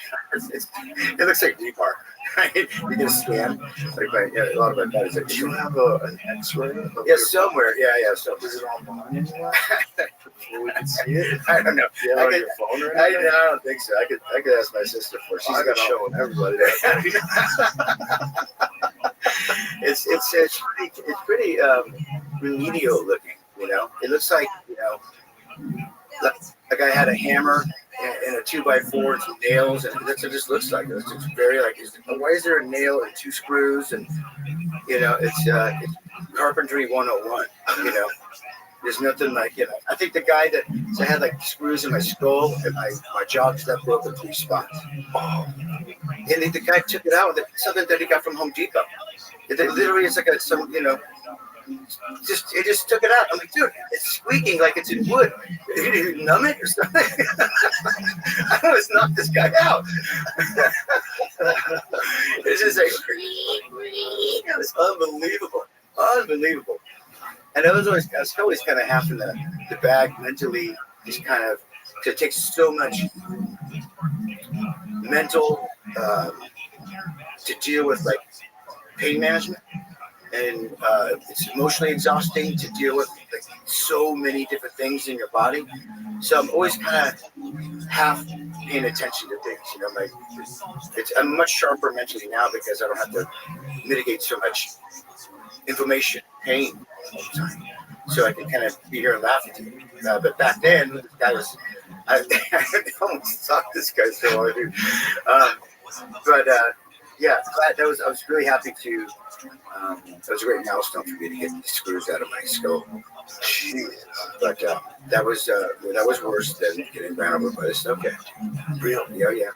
looks like rebar. Right? You get a scan. Like a lot of my bodies. Like, Do you have an X-ray? Yeah, somewhere. Yeah. So Is it online anywhere? We can see it. I don't know. Yeah, on your phone or I anything? don't think so. I could ask my sister for. She's I've got been all. showing everybody that. It's pretty remedial looking. It looks like like I had a hammer and a 2x4 and some nails, and that's what it just looks like. It's just very like, why is there a nail and 2 screws? And it's carpentry 101. There's nothing like I think the guy I had like screws in my skull and my jaw that broke in 3 spots. Oh, and the guy took it out with something that he got from Home Depot. It literally is like it just took it out. I'm like, dude, it's squeaking like it's in wood. Did you numb it or something? I almost knocked this guy out. It's just like, it was unbelievable. And I was always kind of half in the bag mentally, just kind of, because it takes so much mental to deal with like pain management. And it's emotionally exhausting to deal with like so many different things in your body. So I'm always kind of half paying attention to things. I'm much sharper mentally now because I don't have to mitigate so much inflammation, pain all the time. So I can kind of be here and laugh at you. But back then, this guy was, I almost talked this guy so hard, dude. Yeah, I was really happy to. That was a great milestone for me to get these screws out of my skull. But that was worse than getting ran over by this stuff. Okay. Real? Yeah.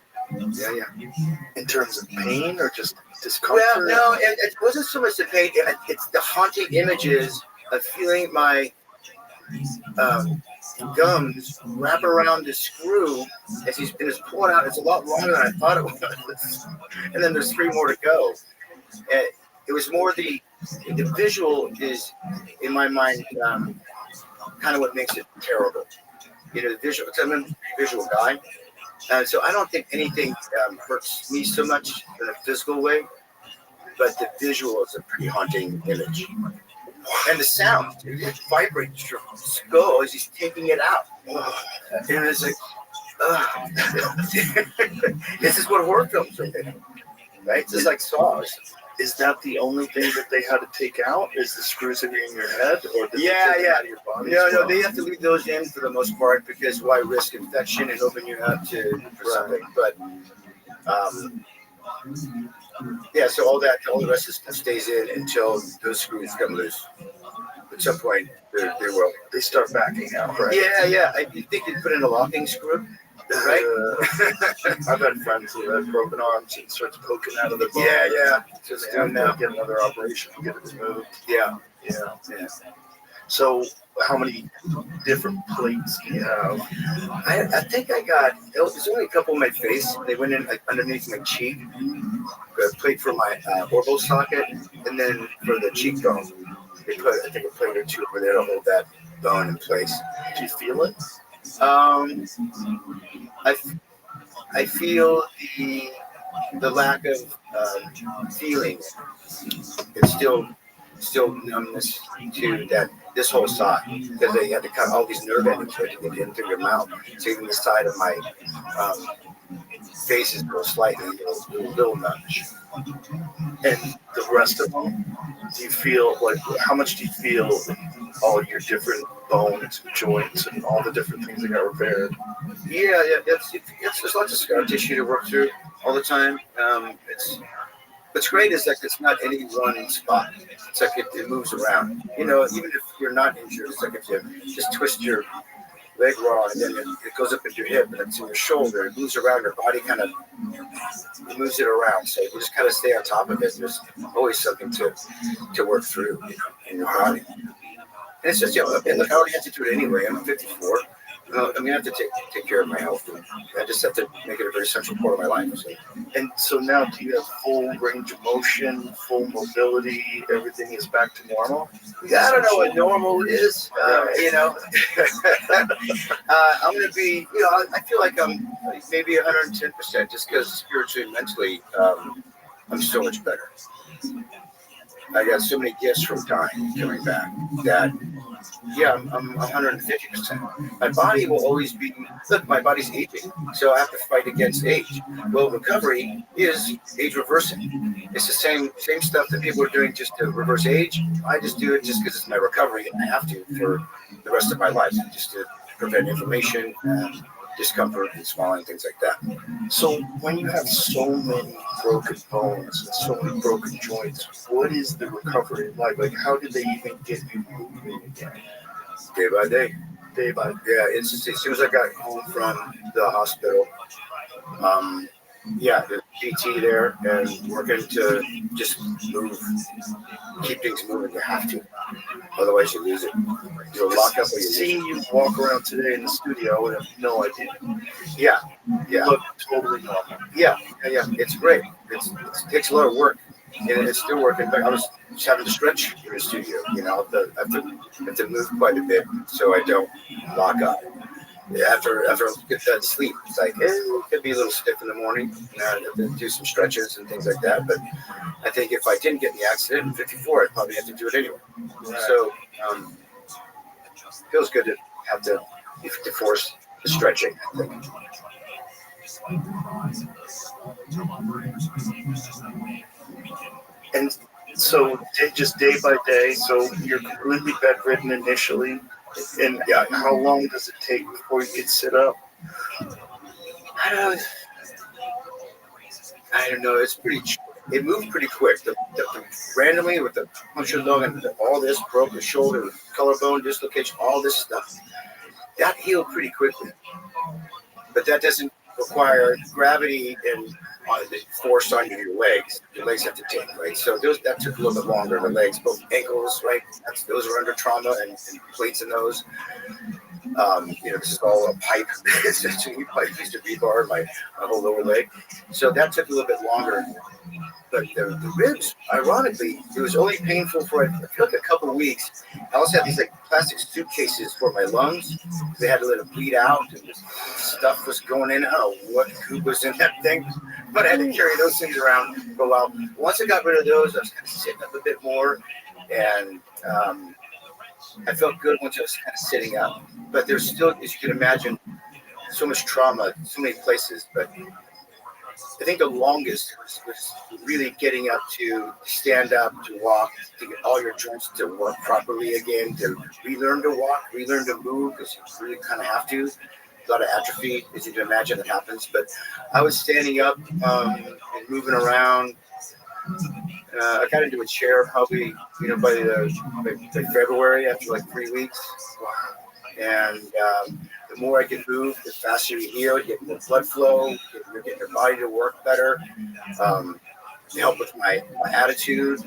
In terms of pain or just discomfort? Well, no, it wasn't so much the pain. It's the haunting images of feeling my gums wrap around the screw as he's pulling out. It's a lot longer than I thought it was. And then there's 3 more to go. It was more the visual is, in my mind, kind of what makes it terrible. The visual, because I'm a visual guy. So I don't think anything hurts me so much in a physical way, but the visual is a pretty haunting image. And the sound, it vibrates your skull as he's taking it out. And it's like, this is what horror films are made, right? It's just like Saws. Is that the only thing that they had to take out? Is the screws that are in your head, or did they take them out of your body? No, they have to leave those in for the most part because why risk infection and open you up for something? But so all the rest of the stuff stays in until those screws come loose. At some point, they start backing out, right? Yeah. You think you'd put in a locking screw? Right? I've had friends who have broken arms and starts poking out of the bone. Yeah. Just doing that, get another operation, get it removed. Yeah. So, how many different plates do you have? I think there's only a couple in my face. They went in like underneath my cheek. A plate for my orbital socket, and then for the cheekbone, they put I think a plate or 2 over there to hold that bone in place. Do you feel it? I feel the lack of feeling. It's still numbness to this whole side because they had to cut all these nerve endings to get into your mouth. So even the side of my face is slightly a little nudge. And the rest of them, do you feel like how much do you feel in all your different bones and joints and all the different things that got repaired? Yeah. There's lots of scar tissue to work through all the time. What's great is like it's not any one spot. It's like it moves around. Even if you're not injured, it's like if you just twist your leg raw and then it goes up into your hip and it's in your shoulder. It moves around your body, kind of moves it around. So you just kind of stay on top of it. There's always something to work through, in your body. And it's just, and look, I already had to do it anyway. I'm 54. Well, I mean, I have to take care of my health. And I just have to make it a very central part of my life. So. And so now, do you have full range of motion, full mobility? Everything is back to normal. Yeah, I don't know what normal is. You know, I'm going to be. You know, I feel like I'm maybe 110% just because spiritually and mentally, I'm so much better. I got so many gifts from dying coming back that, yeah, I'm 150%. My body will always be, look, my body's aging, so I have to fight against age. Well, recovery is age reversing. It's the same stuff that people are doing just to reverse age. I just do it just because it's my recovery, and I have to for the rest of my life, just to prevent inflammation, discomfort, and swelling, things like that. So when you have so many broken bones and so many broken joints, what is the recovery like? Like, how did they even get you moving again? Day by day. Day by day. Yeah, it's just as soon as I got home from the hospital, yeah, the PT there and working to just move, keep things moving. You have to, otherwise you lose it. You'll lock up or you lose it. Seeing you walk around today in the studio, I would have no idea. Yeah, You yeah, look totally normal. yeah. It's great. It takes a lot of work, and it's still working. But I was just having to stretch in the studio. You know, I have to move quite a bit so I don't lock up. After I get that sleep, it's like it could be a little stiff in the morning. I have to do some stretches and things like that. But I think if I didn't get in the accident in '54, I'd probably have to do it anyway. So feels good to have to force the stretching, I think. And so just day by day, so you're completely bedridden initially. And Yeah. how long does it take before you can sit up? I don't know. It moved pretty quick. Randomly with the puncture lung and all this broken shoulder, collarbone dislocation, all this stuff, that healed pretty quickly. But that doesn't require gravity and the force on your legs. Your legs have to take, right? So that took a little bit longer. The legs, both ankles, right? Those are under trauma and plates in those. You know, this is all a pipe. It's just a pipe used to rebar my whole lower leg. So that took a little bit longer. But the ribs, ironically, it was only painful for I feel like a couple of weeks. I also had these like plastic suitcases for my lungs. They had to let it bleed out, and this stuff was going in. I don't know what goop was in that thing, but I had to carry those things around for a while. Once I got rid of those, I was kind of sitting up a bit more, and I felt good once I was kind of sitting up. But there's still, as you can imagine, so much trauma, so many places. But I think the longest was really getting up to stand up, to walk, to get all your joints to work properly again, to relearn to walk, relearn to move, because you really kind of have to. A lot of atrophy, as you can imagine, that happens. But I was standing up and moving around. I got into a chair probably, by February after like 3 weeks. And the more I could move, the faster you heal, you get more blood flow, you're getting your body to work better. Help with my attitude,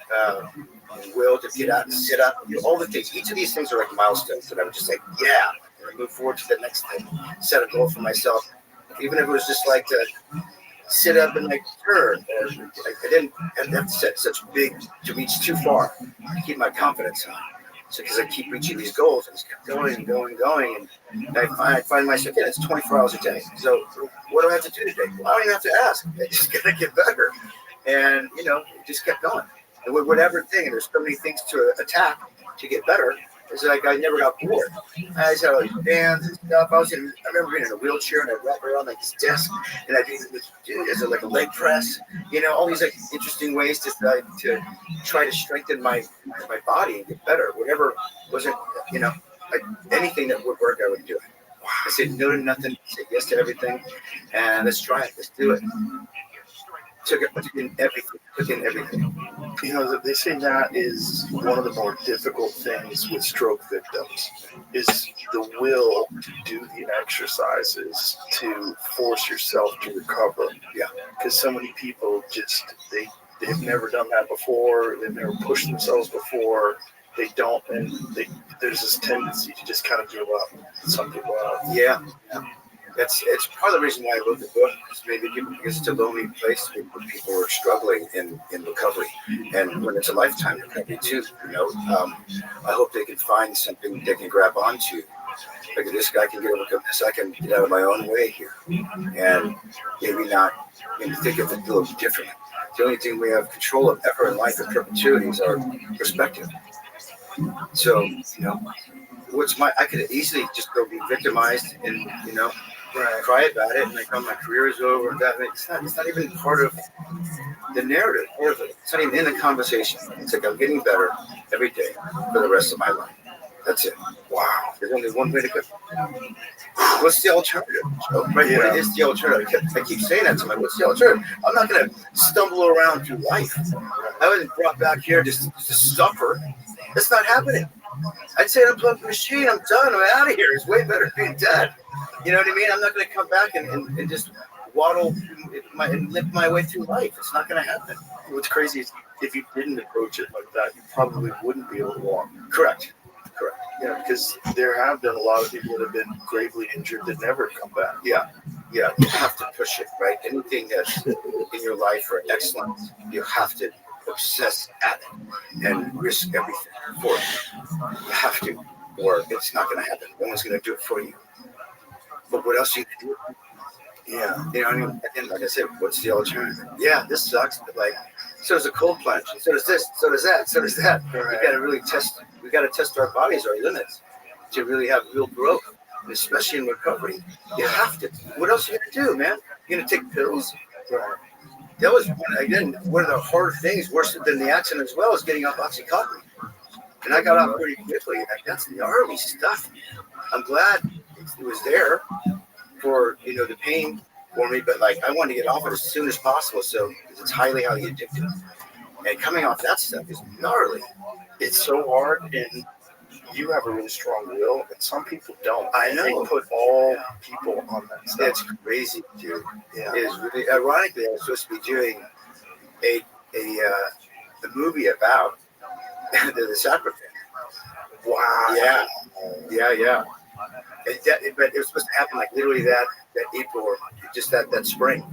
will to get out and sit up, all the things. Each of these things are like milestones that I would just say, yeah, and move forward to the next thing. Set a goal for myself, even if it was just like to sit up and like turn. Or I didn't have to set such big to reach too far to keep my confidence high. So because I keep reaching these goals, I just kept going and going and going, and I find myself, yeah, it's 24 hours a day. So what do I have to do today? Well, I don't even have to ask. I just gotta get better, and it just kept going. And with whatever thing, and there's so many things to attack to get better. It's like I never got bored. I just had all these bands and stuff. I remember being in a wheelchair and I'd wrap around like this desk, and I'd do as like a leg press. All these like interesting ways to try to strengthen my body and get better. Whatever wasn't, like anything that would work, I would do it. I said no to nothing, said yes to everything, and let's try it. Let's do it. Took in everything. They say that is one of the more difficult things with stroke victims is the will to do the exercises to force yourself to recover. Yeah. Because so many people they've never done that before. They've never pushed themselves before. they don't, and there's this tendency to just kind of give up. Some people have. Yeah. It's part of the reason why I wrote the book, is maybe people, because it's a lonely place where people are struggling in recovery, and when it's a lifetime recovery too, I hope they can find something they can grab onto. Like, this guy can get overcome this, I can get out of my own way here, and maybe think of it a little differently. The only thing we have control of ever in life in perpetuity is our perspective. So, I could easily just go be victimized and, cry about it, and like, oh, my career is over, and that. It's not even part of the narrative. It's not even in the conversation. It's like, I'm getting better every day for the rest of my life. That's it. Wow. There's only one way to go. What's the alternative? Right? Yeah. What is the alternative? I keep saying that to myself. What's the alternative? I'm not going to stumble around through life. I wasn't brought back here just to suffer. That's not happening. I'd say unplug the machine. I'm done. I'm out of here. It's way better than being dead. You know what I mean? I'm not going to come back and just waddle and limp my way through life. It's not going to happen. What's crazy is if you didn't approach it like that, you probably wouldn't be able to walk. Correct. Yeah, because there have been a lot of people that have been gravely injured that never come back. Yeah. You have to push it, right? Anything that's in your life for excellence, you have to obsess at it and risk everything for it. You have to, or it's not going to happen. No one's going to do it for you. But what else you can do? Yeah, again, like I said, what's the alternative? Yeah, this sucks, but like, so does a cold plunge, and so does this, so does that, so does that. Right. We got to test our bodies, our limits, to really have real growth, and especially in recovery. You have to. What else are you gonna do, man? You gonna take pills? Right. That was one of the hard things, worse than the accident as well, is getting off Oxycontin. And I got off pretty quickly. Like, that's gnarly stuff. I'm glad it was there for the pain for me, but like, I wanted to get off it as soon as possible. So it's highly addictive, and coming off that stuff is gnarly. It's so hard, and you have a really strong will, and some people don't. I know. They put all people on that stuff. It's crazy, dude. Yeah. It is really, ironically, I was supposed to be doing a movie about the sacrifice. Wow. Yeah. But it was supposed to happen like literally that April, or just that spring.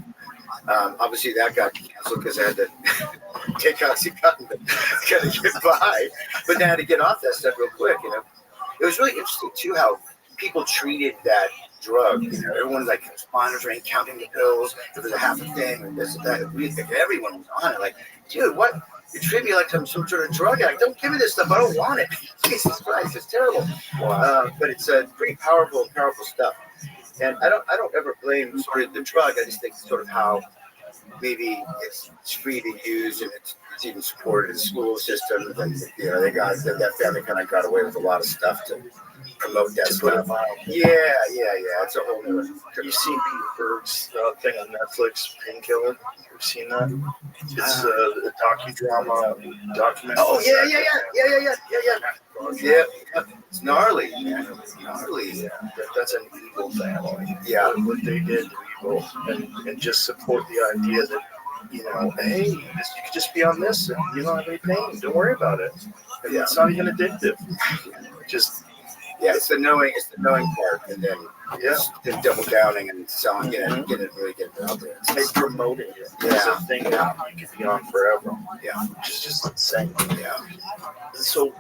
Obviously that got canceled because I had to take Oxycontin to kind of get by. But then I had to get off that stuff real quick. It was really interesting too how people treated that drug. Everyone was like monitoring, counting the pills. If there's a half a thing or this or that. Everyone was on it. Like, dude, what? You treat me like I'm some sort of drug addict. Don't give me this stuff. I don't want it. Jesus Christ, it's terrible. Wow. But it's pretty powerful stuff. And I don't ever blame sort of the drug. I just think sort of how maybe it's free to use, and it's even supported in the school system. And they got that family kind of got away with a lot of stuff to promote that stuff. Yeah. It's a whole new. You've seen Peter Berg's thing on Netflix, Painkiller. You've seen that? It's a docudrama documentary. Oh yeah. It's gnarly, man. It's gnarly. Yeah, that's an evil family. Yeah, what they did to evil, and just support the idea that hey, you could just be on this and you don't have any pain. Don't worry about it. And it's not even addictive. Just. Yeah, it's the knowing part, and then then double downing and selling it, and getting it out there. They promoting it. It's a thing that you can be on forever. Yeah, which is just insane. Yeah. So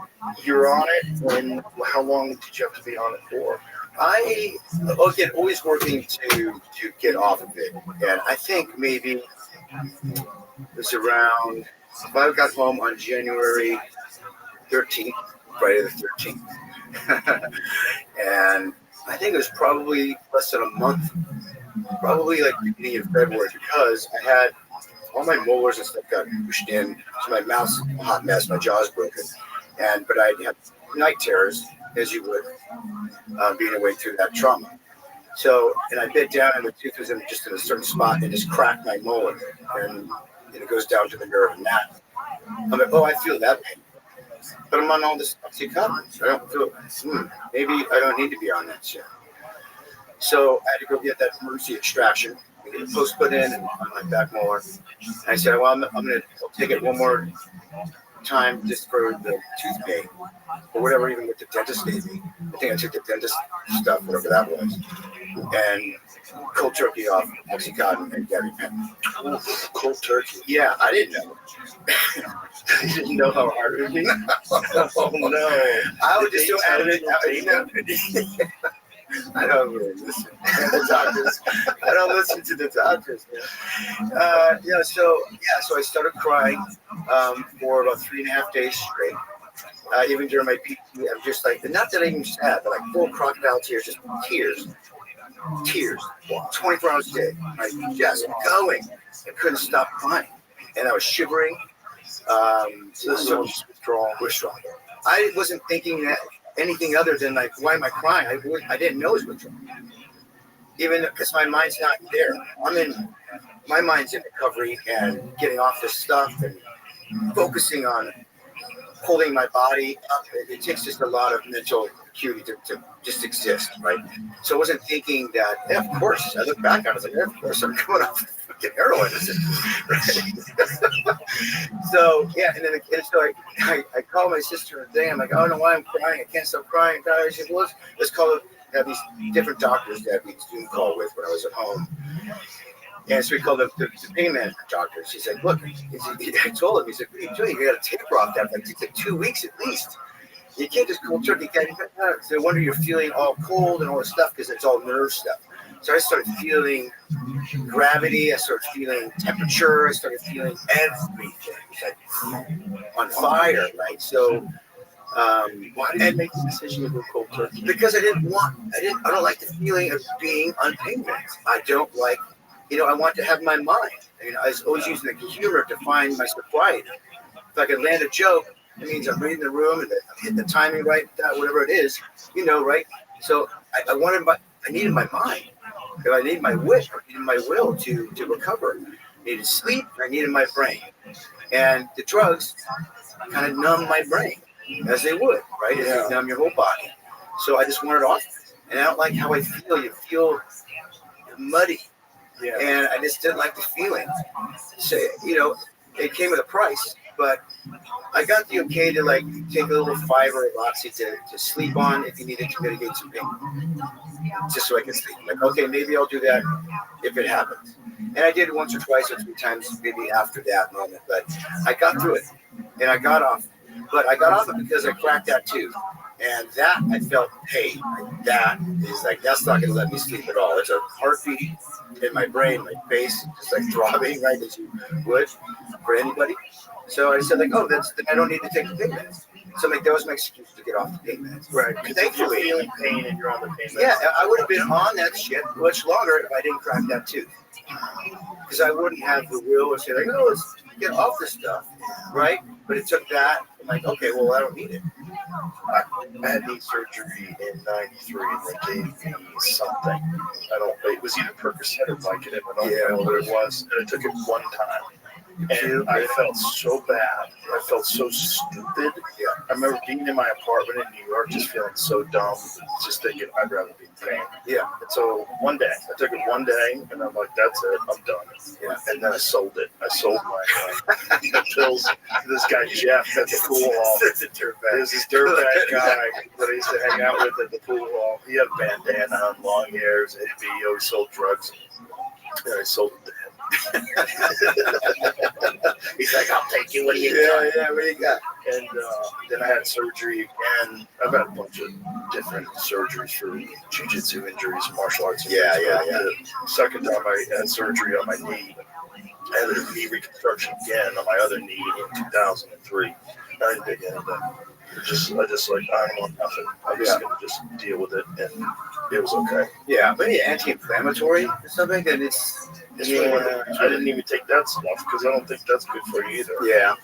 you're on it, and how long did you have to be on it for? I always working to get off of it, and I think maybe it was around. If I got home on January 13th, Friday the 13th. And I think it was probably less than a month, probably like beginning of February, because I had all my molars and stuff got pushed in, so my mouth's a hot mess, my jaw's broken, but I had night terrors, as you would, being away through that trauma. So, and I bit down, and the tooth was just in a certain spot, and just cracked my molar, and it goes down to the nerve, and that. I'm like, I feel that pain. But I'm on all this Oxycontin, so I don't feel maybe I don't need to be on that shit. So I had to go get that emergency extraction, and get a post put in and on my back molar. And I said, well, I'm going to take it one more time just for the tooth pain or whatever, even with the dentist gave me. I think I took the dentist stuff, whatever that was, and cold turkey off Oxycontin and gabapentin. Cold turkey. Yeah, I didn't know. You didn't know how hard it would be? Oh no. I would just Did do they I don't really listen to the doctors. I don't listen to the doctors. So I started crying for about 3.5 days straight. Even during my PT, I'm just like, not that I'm even sad, but like full crocodile tears, just tears, 24 hours a day. Like just going. I couldn't stop crying, and I was shivering. So withdrawal. I wasn't thinking that anything other than like, why am I crying? I didn't know it was withdrawal. Even because my mind's not there. My mind's in recovery and getting off this stuff and focusing on holding my body up. It takes just a lot of mental acuity to just exist, right? So I wasn't thinking that, yeah, of course. I look back on it, I was like, yeah, of course I'm coming off fucking heroin. Right? So, yeah, and then I called my sister and I'm like, I don't know why I'm crying. I can't stop crying. She said, well, let's call it. Have these different doctors that we Zoom call with when I was at home. And so we called the pain management doctors. He's like, look, I told him, he's like, what are you doing? You got to taper off that. Like, it's like 2 weeks at least. You can't just cold turkey. So no wonder you're feeling all cold and all this stuff because it's all nerve stuff. So I started feeling gravity. I started feeling temperature. I started feeling everything. It's like on fire, right? So, why did you make the decision to go cold turkey? Because I don't like the feeling of being on pain meds. I don't like, I want to have my mind. I was always using the humor to find my sobriety. If I could land a joke, it means I'm reading the room and I'm hitting the timing right, whatever it is, right? So I needed my mind. I needed my wit, I needed my will to recover. I needed sleep, I needed my brain. And the drugs kind of numb my brain, as they would, right? As they numb your whole body. So I just wanted off. And I don't like how I feel. You feel muddy. Yeah. And I just didn't like the feeling. So, it came with a price, but I got the okay to like take a little fiber of oxy to sleep on if you needed to mitigate some pain. Just so I can sleep. Like, okay, maybe I'll do that if it happens. And I did it once or twice or 3 times maybe after that moment. But I got through it and I got off. But I got off it because I cracked that tooth. And that I felt pain. That's not going to let me sleep at all. It's a heartbeat in my brain, my face, just like throbbing, right, as you would for anybody. So I said, then I don't need to take the pain meds. So that was my excuse to get off the pain meds. Right. Thankfully, you're feeling pain and you're on the pain meds. Yeah, I would have been on that shit much longer if I didn't crack that tooth. Because I wouldn't have the will to say, let's get off this stuff, right? But it took that. I'm like, okay, well, I don't need it. I had knee surgery in '93 and they gave me something. It was either Percocet or Vicodin. I don't know what it was. And I took it one time. And I felt so bad. I felt so stupid. Yeah. I remember being in my apartment in New York, just feeling so dumb, just thinking I'd rather be in pain. Yeah. And so one day, I took it one day, and I'm like, that's it, I'm done. Yeah. And then I sold it. I sold my pills to this guy Jeff at the pool hall. There's this dirtbag guy that I used to hang out with at the pool hall. He had a bandana on, long hairs, hippie. He always sold drugs. And I sold it to him. He's like, I'll take you. What do you got? Yeah, what do you got? And then I had surgery again. I've had a bunch of different surgeries for jiu-jitsu injuries, martial arts injuries. Yeah. The second time I had surgery on my knee, I had a knee reconstruction again on my other knee in 2003. I didn't take anything. I just I don't want nothing. I'm just gonna just deal with it, and it was okay. Yeah, but anti-inflammatory or something, and it's I didn't even take that stuff because I don't think that's good for you either. Yeah.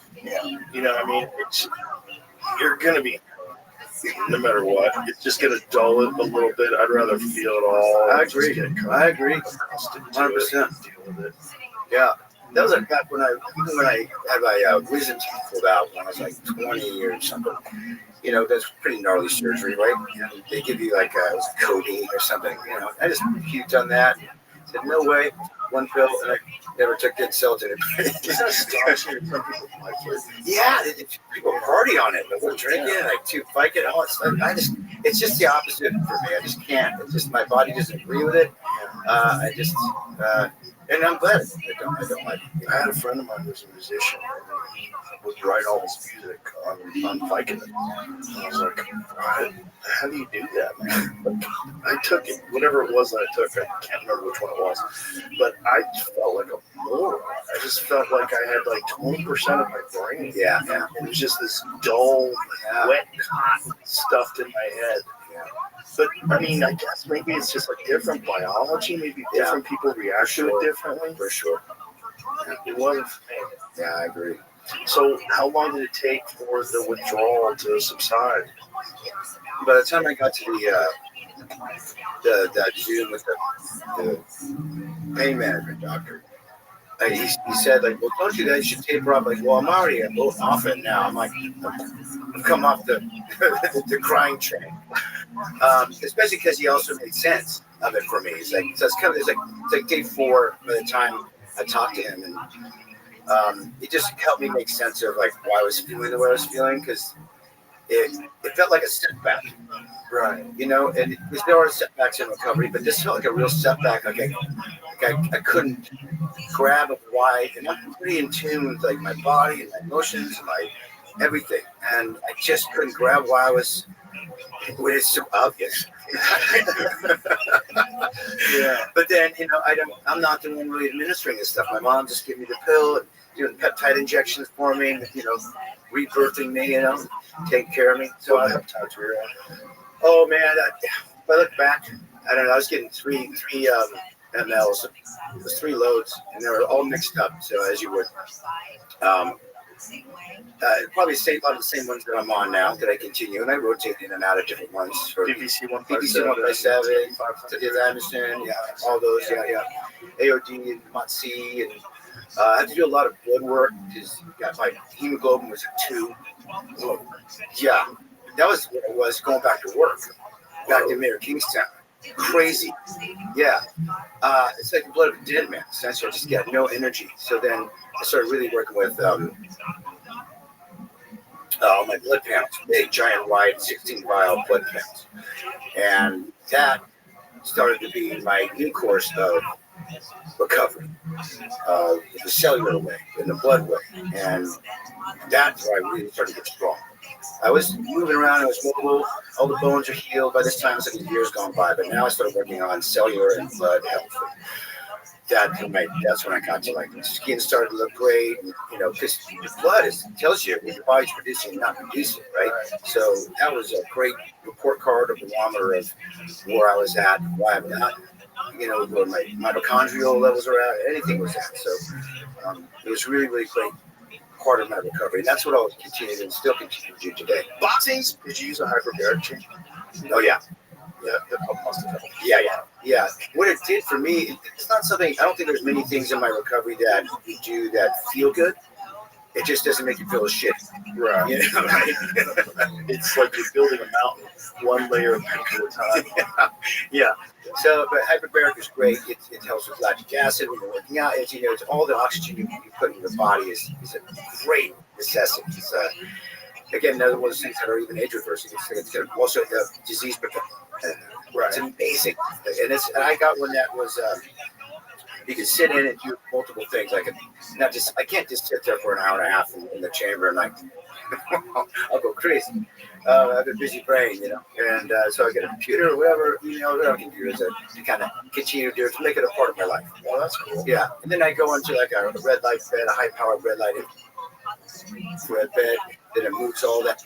You're gonna be, no matter what, it's just gonna dull it a little bit. I'd rather feel it all. I agree. 100%. Deal with it. Yeah. That was like back when I had my wisdom teeth pulled out when I was like 20 or something. That's pretty gnarly surgery, right? They give you like a codeine or something. I just puked on that. Said, no way. one pill, and I never took it. Sold it. It's astonishing. Some people like it. Yeah, people party on it. We're drinking, like two Vicodin. Oh, it's just the opposite for me. I just can't. It's just my body doesn't agree with it. And I'm glad I don't like it. I had a friend of mine who was a musician, and he would write all his music on Vicodin. And I was like, how do you do that, man? Like, I took it, whatever it was that I took, I can't remember which one it was, but I just felt like a moron. I just felt like I had like 20% of my brain. Yeah. It was just this dull, wet cotton stuffed in my head. But I mean, I guess maybe it's just like different biology. Maybe different people react to it differently. For sure. It wasn't for me. Yeah, I agree. So, how long did it take for the withdrawal to subside? By the time I got to the Zoom with the pain management doctor, he said, like, well, don't do that. You should taper off. Like, well, I'm already off it now. I'm like, I've come off the the crying train. Especially because he also made sense of it for me. It's like, so it's like day 4 by the time I talked to him, and it just helped me make sense of like why I was feeling the way I was feeling, because it felt like a setback. Right. You know, and there are setbacks in recovery, but this felt like a real setback. Like I couldn't grab a why, and I'm pretty in tune with like my body and my emotions and my everything, and I just couldn't grab why I was. When it's so obvious. Yeah. But then, you know, I'm not the one really administering this stuff. My mom just gave me the pill and doing peptide injections for me, and, you know, rebirthing me, you know, taking care of me. So What peptides were you on? oh man, if I look back, I don't know, I was getting three mLs. It was 3 loads, and they were all mixed up. So as you would, probably a lot of the same ones that I'm on now that I continue, and I rotate in and out of different ones. For BBC 157, Anderson, yeah, all those, yeah. AOD and MOTC, and I had to do a lot of blood work because my hemoglobin was a 2. So, yeah, that was what it was going back to work, back to Mayor Kingstown. Crazy, yeah. It's like the blood of a dead man. Essentially, I just got no energy. So then I started really working with my blood panels, big, giant, wide, 16 vial blood panels, and that started to be my new course of recovery, the cellular way, in the blood way, and that's where I really started to get strong. I was moving around, I was mobile, all the bones are healed. By this time, it's like a year's gone by, but now I started working on cellular and blood health. That's when I got to like the skin started to look great, and, you know, because the blood tells you what your body's producing and not producing, right? So that was a great report card or barometer of where I was at, why I'm not, you know, where my mitochondrial levels are at, anything was at. So it was really, really great part of my recovery, and that's what I'll continue and still continue to do today. Boxing? Did you use a hyperbaric chamber? Oh yeah. That must have helped. Yeah. What it did for me, it's not something, I don't think there's many things in my recovery that you do that feel good. It just doesn't make you feel as shit. Right. You know, right? It's like you're building a mountain, one layer of peak at a time. Yeah. So, but hyperbaric is great. It helps with lactic acid when you're working out. It's, you know, it's all the oxygen you put in your body is a great necessity. It's, again, another one of those things that are even age reversing. It's also disease prevention. Right. It's amazing, and I got one that was you can sit in and do multiple things. I can't just sit there for an hour and a half in the chamber and like I'll go crazy. I have a busy brain, you know, and so I get a computer or whatever, whatever I can do to kind of continue to do it, to make it a part of my life. Well, that's cool. Yeah, and then I go into like a red light bed, a high powered red light bed, then it moves all that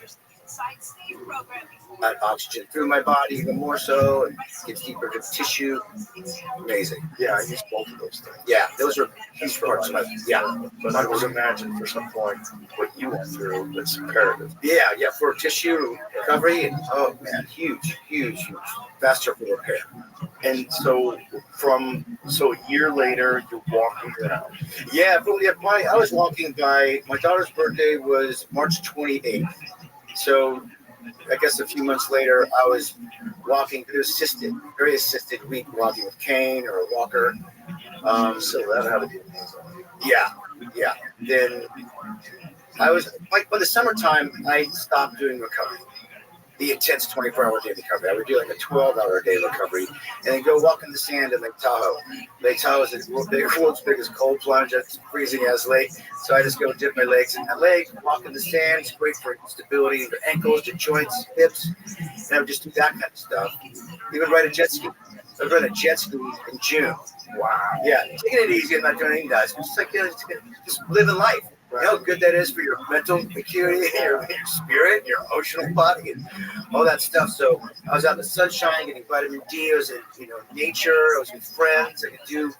oxygen through my body even more so, and gets deeper to the tissue. Amazing. Yeah, I use both of those things. Yeah, those are huge parts of my But I was imagine for some point what you went through that's imperative. Yeah, for tissue recovery, and oh man, huge, faster for repair. And so a year later, you're walking around. Yeah, I was walking by, my daughter's birthday was March 28th. So I guess a few months later, I was walking, very assisted week, walking with cane or a walker. So that had to be amazing. Yeah. Then I was like, by the summertime, I stopped doing recovery. The intense 24-hour day recovery. I would do like a 12-hour day recovery and then go walk in the sand in Lake Tahoe. Lake Tahoe is the world's biggest cold plunge. It's freezing as lake. So I just go dip my legs in that lake, walk in the sand. It's great for stability, the ankles, the joints, hips. And I would just do that kind of stuff. Even ride a jet ski. I would ride a jet ski in June. Wow. Yeah, taking it easy. I'm not doing anything guys. Just like, just living life. You know how good that is for your mental acuity, your spirit, your emotional body, and all that stuff. So I was out in the sunshine, getting vitamin D. I was in nature. I was with friends. I could do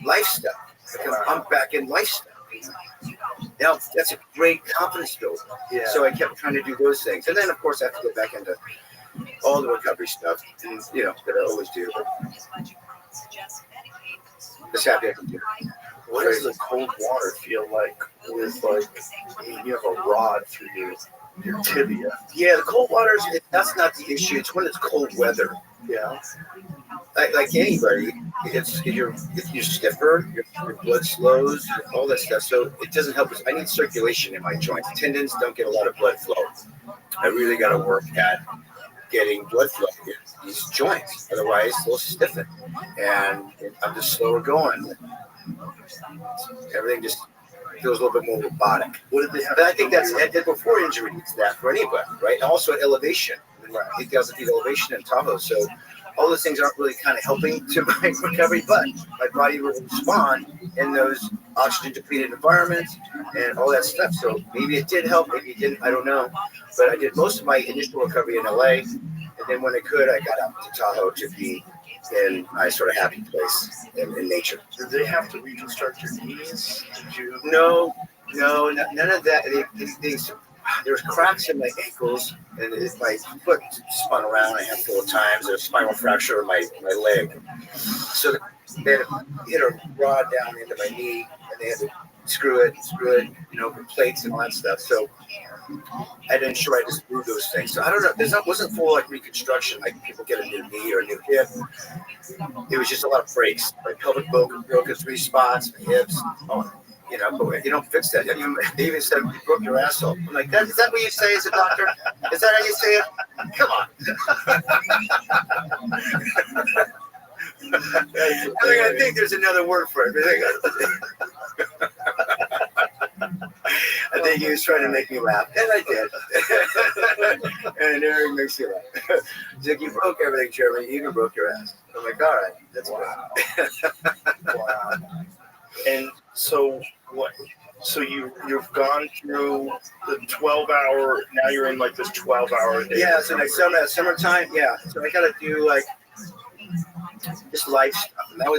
life stuff. I'm back in life stuff. Now that's a great confidence builder. Yeah. So I kept trying to do those things, and then of course I have to get back into all the recovery stuff, and, that I always do. Just happy I can do it. What does the cold water feel like with you have a rod through your tibia? Yeah, the cold water, that's not the issue. It's when it's cold weather. Yeah. Like anybody, you're stiffer, your blood slows, all that stuff. So it doesn't help us. I need circulation in my joints. Tendons don't get a lot of blood flow. I really got to work at getting blood flow in these joints. Otherwise, they'll stiffen. And I'm just slower going. Everything just feels a little bit more robotic. What did they have? But I think that's before injury. It's that for anybody, right? Also elevation, 8,000 feet elevation in Tahoe. So all those things aren't really kind of helping to my recovery, but my body will respond in those oxygen depleted environments and all that stuff. So maybe it did help, maybe it didn't. I don't know. But I did most of my initial recovery in LA, and then when I could, I got out to Tahoe to be in my sort of happy place in nature. Did they have to reconstruct your knees? Did you? No, none of that. There's cracks in my ankles, and my foot spun around a handful of times. There's a spinal fracture in my leg. So they had to hit a rod down into my knee, and they had to screw it, with plates and all that stuff. So I didn't sure I just moved those things. So I don't know. That wasn't full like reconstruction, like people get a new knee or a new hip. It was just a lot of breaks. My pelvic bone broke in 3 spots, my hips. But you don't fix that. They even said you broke your asshole. I'm like, is that what you say as a doctor? Is that how you say it? Come on. I think there's another word for it. I think he was trying to make me laugh, and I did. And Eric makes you laugh. He's like, you broke everything, Jeremy. You even broke your ass. I'm like, all right, that's wow. Wow. And so what? So you've gone through the 12-hour. Now you're in like this 12-hour day. Yeah. So next summertime. Yeah. So I got to do like this life stuff, and that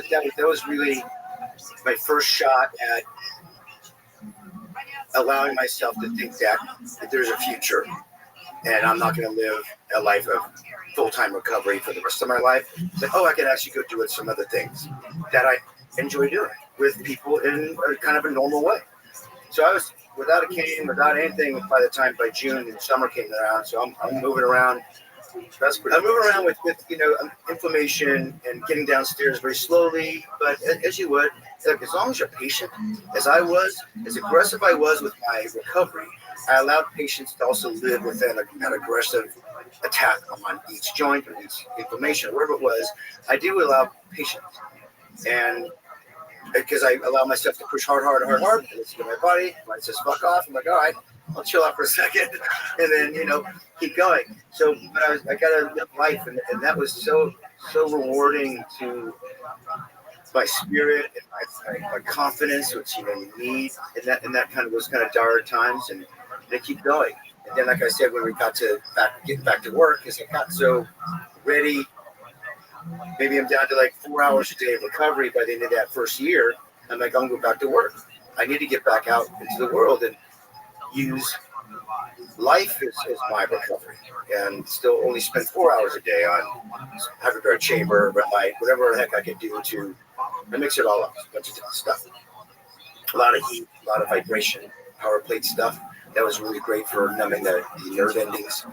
was really my first shot at allowing myself to think that there's a future, and I'm not going to live a life of full-time recovery for the rest of my life. But I can actually go do some other things that I enjoy doing with people in a kind of a normal way. So I was without a cane, without anything by June and summer came around. So I'm moving around. I'm moving around with inflammation and getting downstairs very slowly, but as you would, as long as you're patient, as I was, as aggressive I was with my recovery, I allowed patients to also live within an aggressive attack on each joint or each inflammation, whatever it was. I do allow patience, and because I allow myself to push hard, and listen to my body. When it says fuck off, I'm like, all right, I'll chill out for a second, and then keep going. So, but I gotta live life, and that was so rewarding to my spirit and my confidence, which you need, and that kind of was kind of dire times, and they keep going. And then, like I said, when we got to getting back to work, because I got so ready. Maybe I'm down to like 4 hours a day of recovery by the end of that first year. I'm like, I'm going to go back to work. I need to get back out into the world and use life as my recovery, and still only spend 4 hours a day on hyperbaric chamber, red light, whatever the heck I can do to mix it all up. A bunch of different stuff. A lot of heat, a lot of vibration, power plate stuff. That was really great for numbing the nerve endings,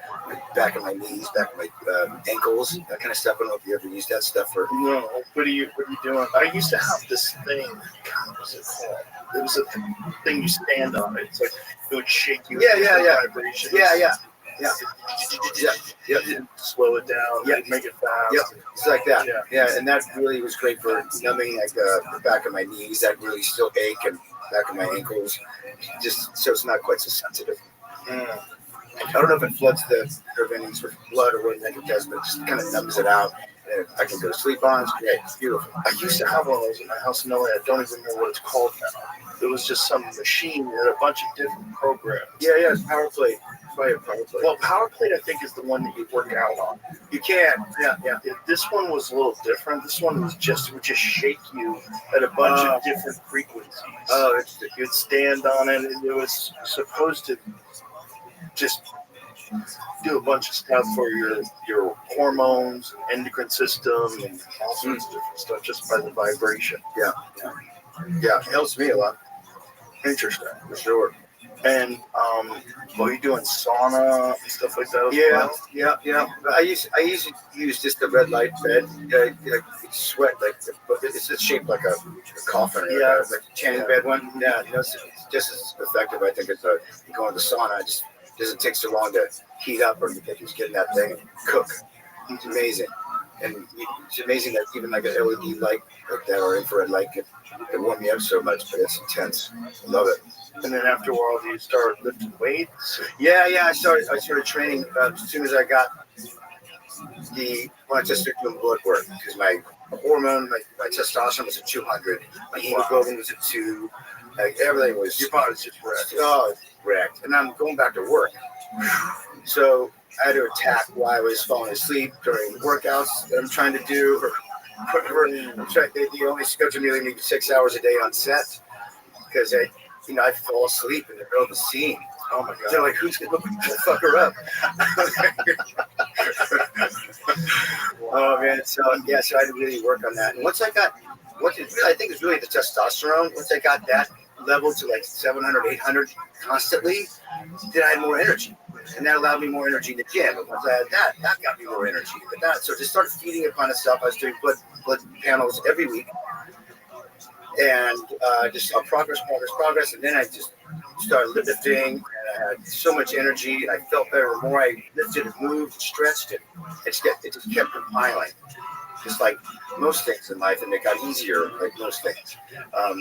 back of my knees, back of my ankles, that kind of stuff. I don't know if you ever used that stuff for. No, what are you doing? I used to have this thing. God, what was it called? It was a thing you stand on. It's like it would shake you. Yeah. Vibrations. Yeah. Slow it down. Yeah. Make it fast. Yep. It's like that. Yeah. Yeah, and that really was great for numbing like the back of my knees that really still ache and back of my ankles, just so it's not quite so sensitive. I don't know if it floods the nerve endings with blood or what it does, but it just kind of numbs it out. And I can go to sleep on. It's great. It's beautiful. I used to have one of those in my house. No, I don't even know what it's called now. It was just some machine with a bunch of different programs. Yeah, it's power plate. Probably a power plate. Well, power plate I think is the one that you work out on. You can. Yeah. This one was a little different. This one was would just shake you at a bunch of different frequencies. Oh, You'd stand on it, and it was supposed to just do a bunch of stuff for your hormones and endocrine system and all sorts of different stuff just by the vibration. Yeah, it helps me a lot. Interesting. For sure. And were you doing sauna and stuff like that? Yeah. I used to use just the red light bed. Like sweat, like it's just shaped like a coffin. Yeah. Like a tanning bed one. Yeah, it's just as effective. I think as you go into sauna. It just doesn't take so long to heat up, or you can just get in that thing and cook. It's amazing, and it's amazing that even like an LED light like that or infrared light can warm me up so much. But it's intense. I love it. And then after a while, you start lifting weights. Yeah. I started training as soon as I got when I just started doing blood work, because my hormone, my testosterone was at 200, my hemoglobin was at 2, like everything was. Your body's just wrecked. Oh, it's wrecked, and I'm going back to work. So I had to attack while I was falling asleep during workouts that I'm trying to do. They only schedule me maybe 6 hours a day on set because I fall asleep in the middle of the scene. Oh my God! They're like, who's gonna fuck her up? Oh man! So I had to really work on that. And I think it's really the testosterone. Once I got that level to like 700, 800 constantly, then I had more energy, and that allowed me more energy in the gym. And once I had that got me more energy. So just started feeding upon itself. I was doing blood panels every week. And just saw progress, and then I just started lifting, and I had so much energy, and I felt better. The more I lifted and moved, stretched, it just kept compiling, just like most things in life, and it got easier, like most things.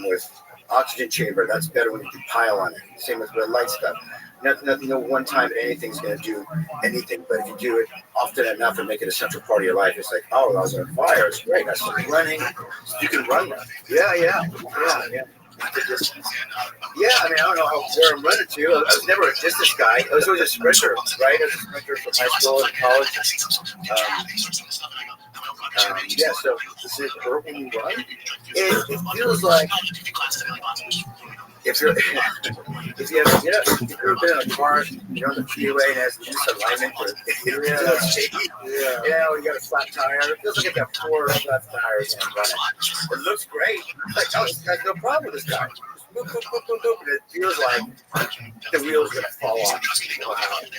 With oxygen chamber, that's better when you can pile on it. Same with red light stuff. Nothing, no one time anything's going to do anything, but if you do it often enough and make it a central part of your life, it's like, oh, I was on fire. It's great. I started running. You can run that. Yeah. I mean, I don't know where I'm running to. I was never a distance guy. I was always a sprinter, right? I was a sprinter from high school and college. So Does it hurt when you run? it feels like if you've ever been in a car, you're on the freeway and has misalignment or shaky. When you got a flat tire, it feels like I got 4 flat tires and I'm running. It looks great. Like, I got no problem with this guy. Boop, boop, boop, boop, boop, and it feels like the wheel's gonna fall off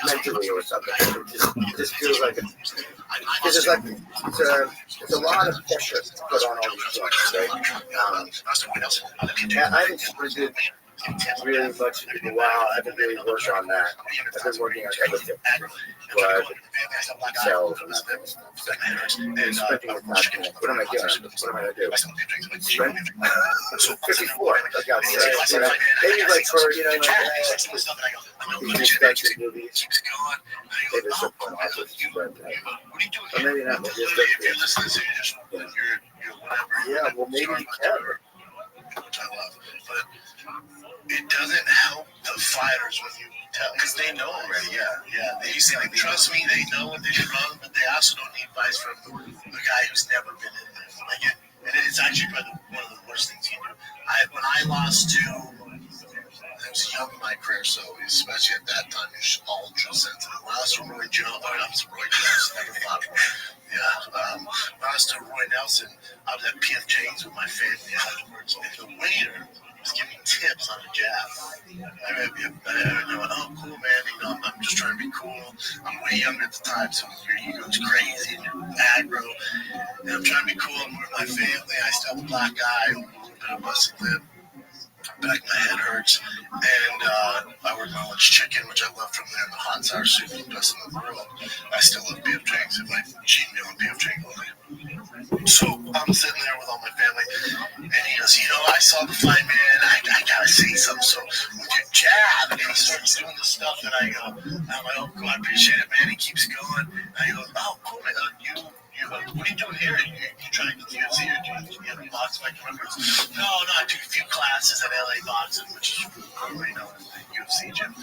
mentally or something. It just feels like it's a lot of pressure to put on all these joints, right? I haven't sprinted really much in a while. I haven't really worked on that. I've been working on everything, blood, cells, and that kind of stuff. And sprinting with not doing. What am I doing? What am I gonna do? Sprint? 54. I got to maybe like for these expensive movies. Maybe it's some point I'll just sprint. Or maybe not. Maybe it's just Yeah, well, maybe you can. Which I love, but it doesn't help the fighters when you tell, because they know already. Yeah. They say, like, trust me, they know what they did wrong, but they also don't need advice from a guy who's never been in there. Like and it's actually probably one of the worst things you do. When I lost to, I was young in my career, so especially at that time, you're ultra sensitive. When I was to Roy Jones, never fought him. When I was to Roy Nelson, I was at PF Chang's with my family afterwards, and the waiter was giving tips tips on a jab. I went, oh, cool, man. I'm just trying to be cool. I'm way younger at the time, so your ego's crazy and you're aggro. And I'm trying to be cool. I'm with my family. I still have a black eye, a little bit of busted lip. Back of my head hurts, and I work my lunch chicken, which I love from there, the hot and sour soup, the best in the world. I still love beef drinks, and my cheat meal and beef drink all day. So I'm sitting there with all my family, and he goes, I saw the fight, man. I gotta say something. So with your jab, and he starts doing the stuff, and I go, oh, cool, I appreciate it, man. He keeps going. And I go, oh, cool, man. What are you doing here? You trying to get the UFC or do you have a box fight? No, I took a few classes at LA Boxing, which is probably known as the UFC gym.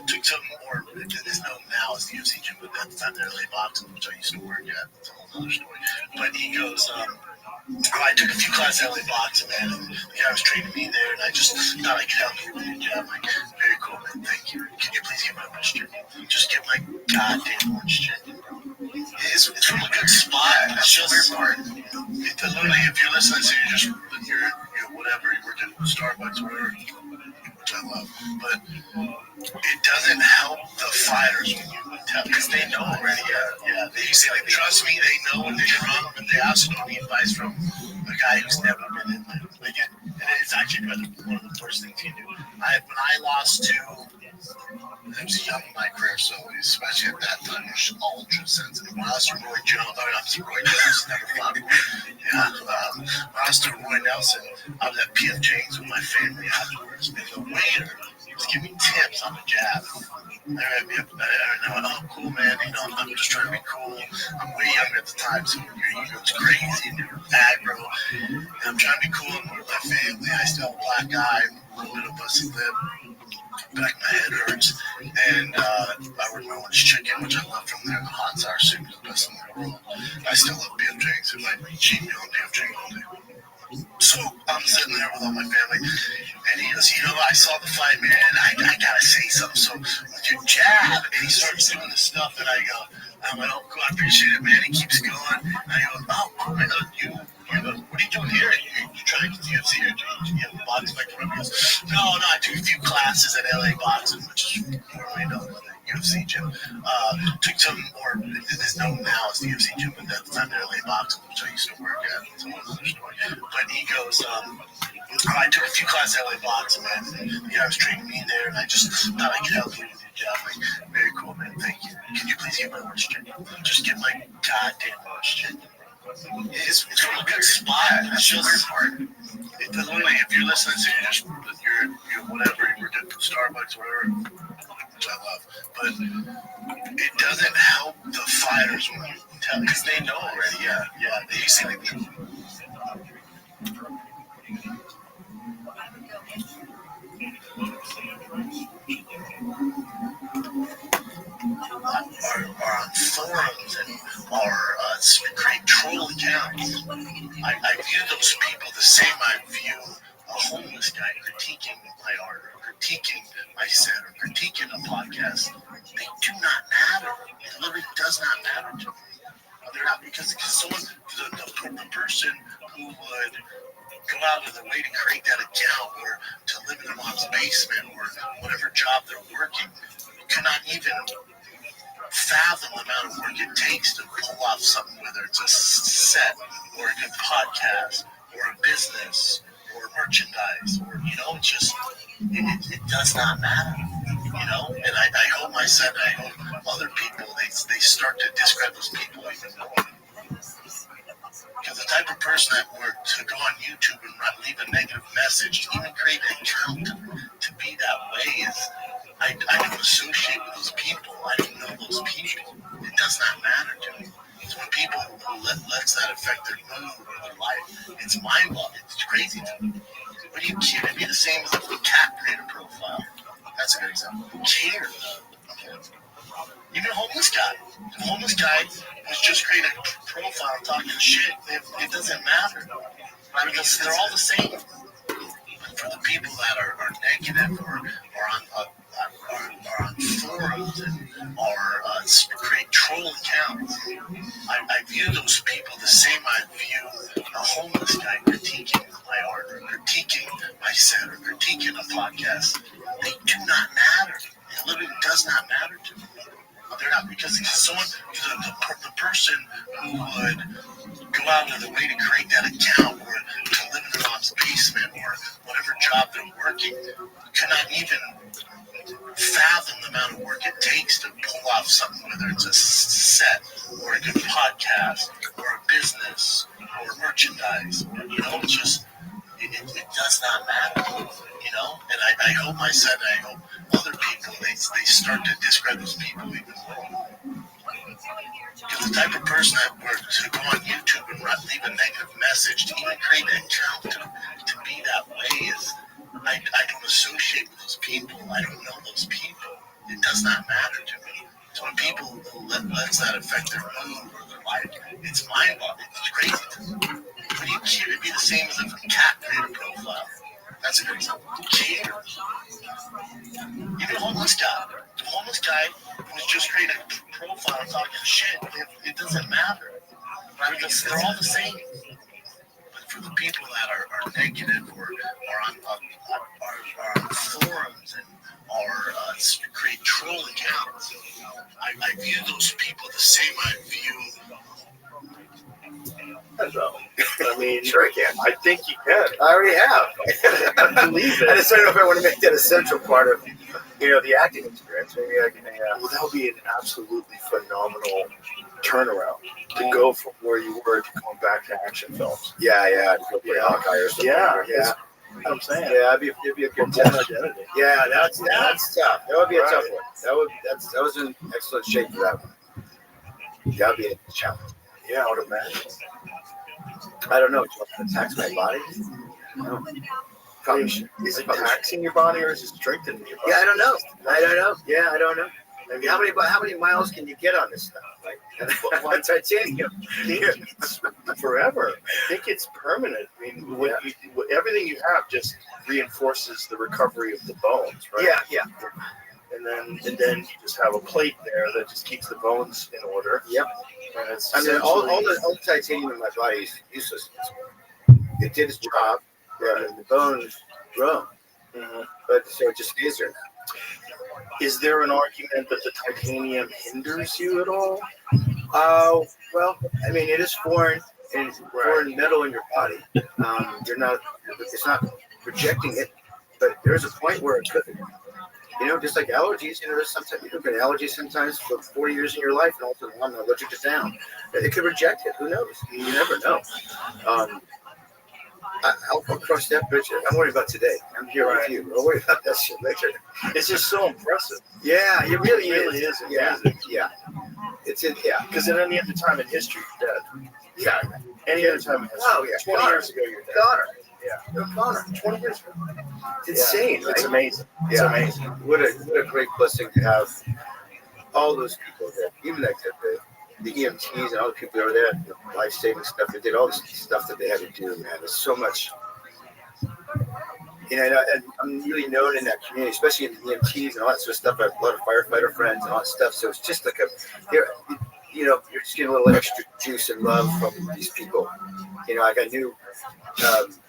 Took some more, it is known now as the UFC gym, but at the time the LA Boxing, which I used to work at. It's a whole other story. But he goes, I took a few classes at LA Boxing, man, and the guy was training me there, and I just thought I could help you with your job. Like, very cool, man, thank you. Can you please get my lunch chicken? Just get my goddamn lunch chicken, bro. It's from a good spot. That's just weird part. Literally, if you're listening to you're whatever, you work at Starbucks or whatever, which I love, but it doesn't help the fighters when you tell, because they know already. Yeah. They say, like, trust me, they know when they're wrong, but they also don't need advice from a guy who's never been in there. Like, and it's actually one of the first things you do. When I lost to, I was young in my career, so especially at that time, it was ultra sensitive. When I was to Roy Jones, never fought him. Yeah. When I was to Roy Nelson, I was at P.F. James with my family afterwards, and the waiter was giving me tips on the jab. I went, oh, cool, man. I'm just trying to be cool. I'm way younger at the time, so your ego's crazy and you're aggro. And I'm trying to be cool. I'm with my family. I still have a black eye, a little bit of busted lip. Back of my head hurts, and I work my lunch chicken, which I love from there, the hot and sour soup is the best in the world. I still love beef drinks, and my cheat meal and beef drink all day. So I'm sitting there with all my family, and he goes, I saw the fight, man. I gotta say something. So with your jab, and he starts doing the stuff, and I went, oh, cool, I appreciate it, man. He keeps going. And I go, oh, cool, man. What are you doing here? You trying to get the UFC or do you have a box fight? No, I took a few classes at LA Boxing, which is normally known as the UFC gym. Took some more, it is known now as the UFC gym, but at the time the LA Boxing, which I used to work at. It's a whole other story. But he goes, I took a few classes at LA Boxing, man. The guy was training me there, and I just thought I could help you with your job. Like, very cool, man. Thank you. Can you please get my lunch chicken? Just get my goddamn lunch chicken. It's from a good spot. That's just weird part. Literally, if you're listening to you're whatever, you work at Starbucks or whatever, which I love, but it doesn't help the fighters when you tell, because they know already. Yeah. They see like the are on forums and are create troll accounts. I view those people the same I view a homeless guy critiquing my art, or critiquing my set, or critiquing a podcast. They do not matter. It literally does not matter to me. They're not, because someone, the person who would go out of their way to create that account, or to live in their mom's basement, or whatever job they're working, cannot even fathom the amount of work it takes to pull off something, whether it's a set or a good podcast or a business or merchandise, or it's just it does not matter, and I hope I said, I hope other people they start to discredit those people even more. Because the type of person that were to go on YouTube and leave a negative message, even create an account to be that way, is I don't associate with those people. I don't know those people. It does not matter to me. It's when people who lets that affect their mood or their life. It's mind-boggling. It's crazy to me. What do you care? It'd be the same as a cat creator profile. That's a good example. Who cares? Even a homeless guy. The homeless guy was just creating a profile talking shit. It doesn't matter. Because they're all the same. For the people that are negative or are on forums and are create troll accounts, I view those people the same I view a homeless guy critiquing my art or critiquing my set or critiquing a podcast. They do not matter. It literally does not matter to me. They're not, because someone, the person who would go out of their way to create that account or to live in their mom's basement or whatever job they're working cannot even fathom the amount of work it takes to pull off something, whether it's a set or a good podcast or a business or merchandise. You know, it's just, it does not matter, you know? And I hope my son, I hope other people, they start to discredit those people even more. Because the type of person that were to go on YouTube and leave a negative message, to even create an account to be that way is, I don't associate with those people. I don't know those people. It does not matter to me. So when people lets that affect their mood or their life, it's mind-boggling. It's crazy to me. But you can't, it'd be the same as if a cat created a profile. That's a good example. Who cares? Even a homeless guy. The homeless guy was just creating a profile and talking shit. It doesn't matter. Right? Because they're all the same. But for the people that are negative or are on forums and are create troll accounts, I view those people the same I view. I mean, Sure, I can. I think you can. I already have. I believe it. I just don't know if I want to make that a central part of, the acting experience. Maybe I can. Well, that would be an absolutely phenomenal turnaround to go from where you were to going back to action films. Yeah. To go play Hawkeye or something. Yeah. You know what I'm saying. Yeah, it'd be a Or good Born test. Identity. Yeah, that's tough. That would be a tough Right. one. That was in excellent shape for that one. That'd be a challenge. Yeah, I would imagine. I don't know. Do you want to tax my body? No. Probably should. Is it taxing your body or is it strengthening your body? Yeah, I don't know. Yeah, I don't know. I mean, how many miles can you get on this stuff? Like titanium. It's forever. I think it's permanent. I mean, everything you have just reinforces the recovery of the bones, right? Yeah. And then you just have a plate there that just keeps the bones in order. Yep. And it's I mean, all the titanium in my body is useless. It did its job. And the bones grow. Mhm. But so it just stays there now. Is there an argument that the titanium hinders you at all? Well, I mean, it is foreign and foreign metal in your body. It's not projecting it, but there's a point where it could. Just like allergies, there's sometimes you can get allergies sometimes for 40 years in your life, and also I'm allergic to sound. It could reject it. Who knows? You never know. I'll cross that bridge. I'm worried about today. I'm here with you. I'll worry about that shit later. It's just so impressive. Yeah, it really is. Yeah. It's it. Yeah. Because at any other time in history, you're dead. Yeah. Any other time in history. Oh, yeah. 20 years ago, you're dead. Connor. Yeah. Connor. 20 years ago. It's insane, right? It's amazing. It's amazing. What a great blessing to have all those people there, even like the EMTs and all the people that were there, the life-saving stuff. They did all this stuff that they had to do, man. There's so much. And I'm really known in that community, especially in the EMTs and all that sort of stuff. I have a lot of firefighter friends and all that stuff. So it's just like you're just getting a little extra juice and love from these people. Like I knew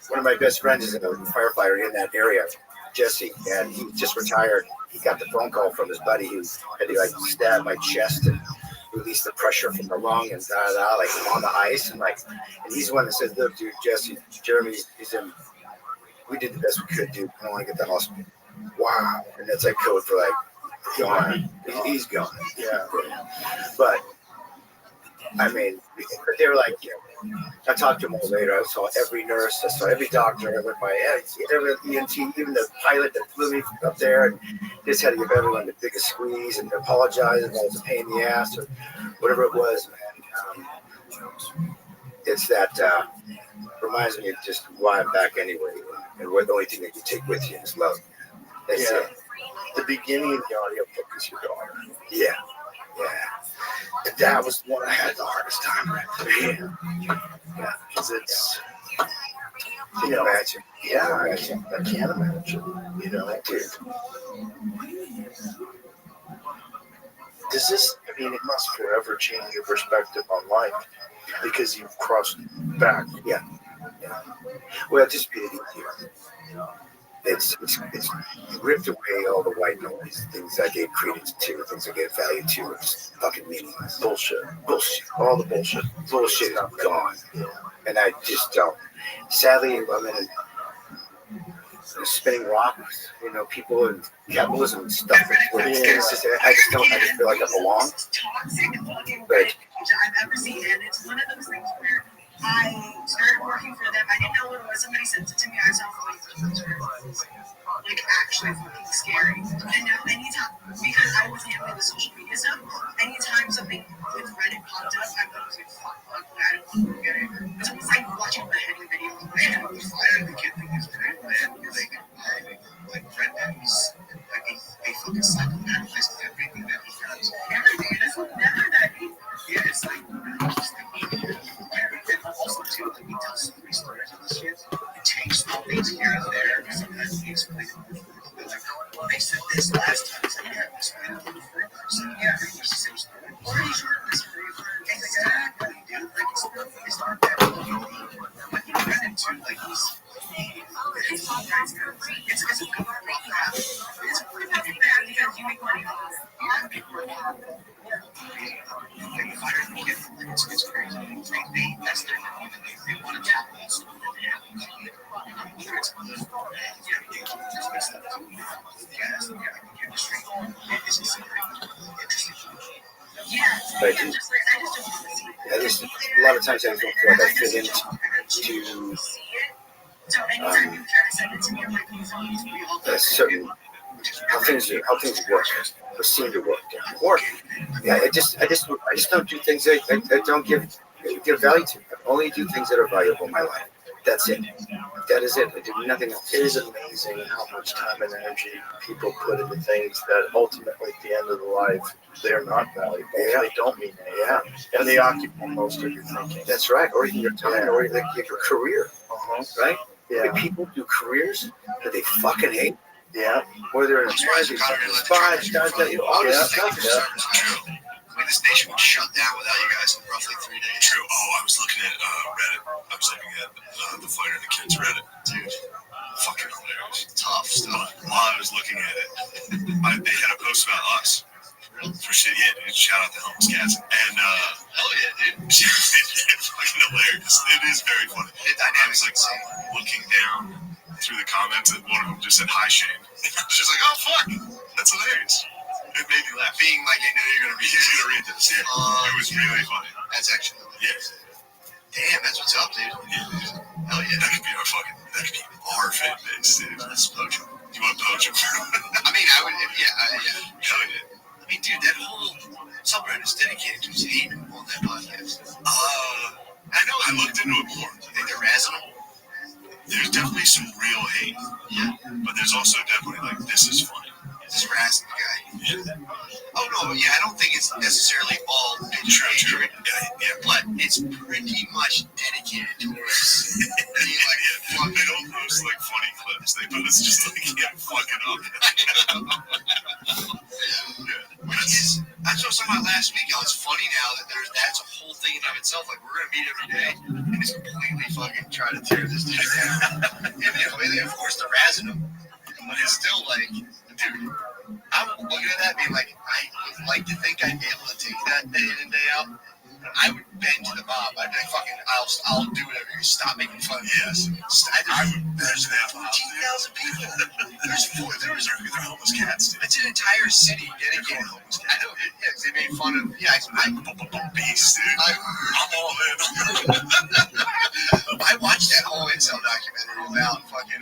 one of my best friends is a firefighter in that area, Jesse, and he just retired. He got the phone call from his buddy who had to stab my chest and release the pressure from the lung and on the ice and he's the one that said, "Look, dude, Jeremy, we did the best we could, dude. I don't want to get to the hospital." Wow, and that's code for gone. He's gone. Yeah, but I mean, they were I talked to him all later. I saw every nurse, I saw every doctor. I went by every EMT, even the pilot that flew me up there, and just had to give everyone the biggest squeeze and apologize if I was a pain in the ass or whatever it was, man. It's that reminds me of just why I'm back anyway, and the only thing that you take with you is love. That's it. The beginning of the audio book is your daughter. Yeah. And that was the one I had the hardest time with. Yeah, because it's, Can you imagine? Yeah, I can't imagine. Dude. Does this? I mean, it must forever change your perspective on life. because you've crossed back. Well, it just made it easier. It's ripped away all the white noise, things I gave credence to, things I gave value to. It's fucking meaningless. Bullshit. All the bullshit. Bullshit is gone. And I just don't. Sadly, I'm in a spinning rock, people and capitalism and stuff. It's just, I just feel like I belong. But I've ever seen, and it's one of those things where I started working for them. I didn't know what it was. Somebody sent it to me. I saw like actually fucking scary. And now anytime, because I was handling the social media stuff, anytime something with Reddit popped up, I was like, fuck, I don't want to get it. It's almost like watching a Henry video. I can't think it's great, man. Like Reddit is like a fucking psychopath. Everything that he does. Everything. And it's never that easy. Yeah, it's like, and also too, like he tells so many stories of this shit. It takes small things here and there. Sometimes he explains it. Like, well, they said this last time. It's like, yeah, it's been a little further. So, yeah, it's the same story. Pretty sure it's exactly, dude. Like, it's not that. Like, you run into, like, it's a good rough habit. It's pretty bad because you make money off of it. It's crazy. They invest in it. They want to tap into it. Yeah, But I just a lot of times I don't feel like I fit into certain how things work or seem to work. Or yeah, I just don't do things I don't give value to. I only do things that are valuable in my life. That's it. That is it. I do nothing else. It is amazing how much time and energy people put into things that ultimately, at the end of the life, they're not valuable. Yeah. They don't mean anything. Yeah. And they occupy most of your thinking. That's right. Or even your time, or like your career. Right? Yeah. Like people do careers that they fucking hate. Yeah. Or they're in I'm surprised the economy let the spies, trailers all this Yeah. stuff. True. I mean, this nation would shut down without you guys in roughly 3 days. True. Oh, I was looking at Reddit. I was looking at the Fighter and the Kids Reddit. Dude, fucking hilarious. Tough stuff. While I was looking at it, they had a post about us. For shit, yeah, dude. Shout out to Homeless Cats. And, hell yeah, dude. It's fucking hilarious. It is very funny. The dynamics, like, looking down through the comments, and one of them just said, "Hi, Shane." I was just like, oh, fuck. That's hilarious. It made me laugh. Being like, I know you're going to read this. Yeah. It was really funny. That's actually hilarious. Yeah. Damn, that's what's up, dude. Yeah. Hell yeah. That could be our fan base, dude. Let's poach him. You want to poach him? I mean, I would, yeah. Hell yeah. I mean, dude, that whole subreddit is dedicated to his hate on that podcast. I know. I looked into it more. You think they're razzing them? There's definitely some real hate. Yeah. But there's also definitely, like, this is funny. This razzing the guy. Yeah. Oh, no, yeah, I don't think it's necessarily all true. Yeah. But it's pretty much dedicated towards being like, fuck. They don't post, like, funny clips. They post just, like, fucking up. Yeah. That's what I was talking about last week. It's funny now that that's a whole thing in of itself. Like, we're going to meet every day and just completely fucking try to tear this dude down. And, of course, they're razzing him. But it's still like, dude, I'm looking at that being like, I would like to think I'd be able to take that day in and day out. I would bend to the mob. I'd be like, fucking, I'll do whatever. You stop making fun of me. Yes. I would bench that 14,000 people. There's homeless cats. Dude. It's an entire city dedicated to homeless cats. I know. Yeah, they made fun of. Yeah, beast, dude. I'm all in. I watched that whole Incel documentary about fucking.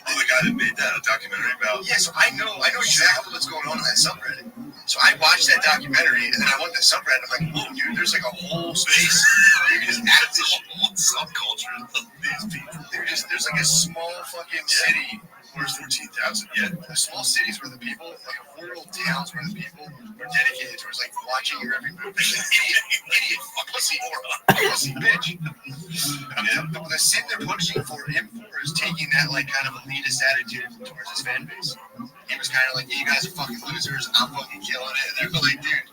Oh, the guy that made that documentary about. Yeah, so I know exactly what's going on in that subreddit. So I watched that documentary, and then I went to the subreddit. I'm like, whoa, dude, there's like a whole space. You can just act this whole subculture of these people. There's like a small fucking city. Where's 14,000? Yeah, there's small cities where the people, like rural towns where the people are dedicated towards like watching your every move. Idiot, pussy, bitch. The sin they're punishing him for is taking that like kind of elitist attitude towards his fan base. He was kind of like, you guys are fucking losers. I'm fucking killing it. And they're like, dude,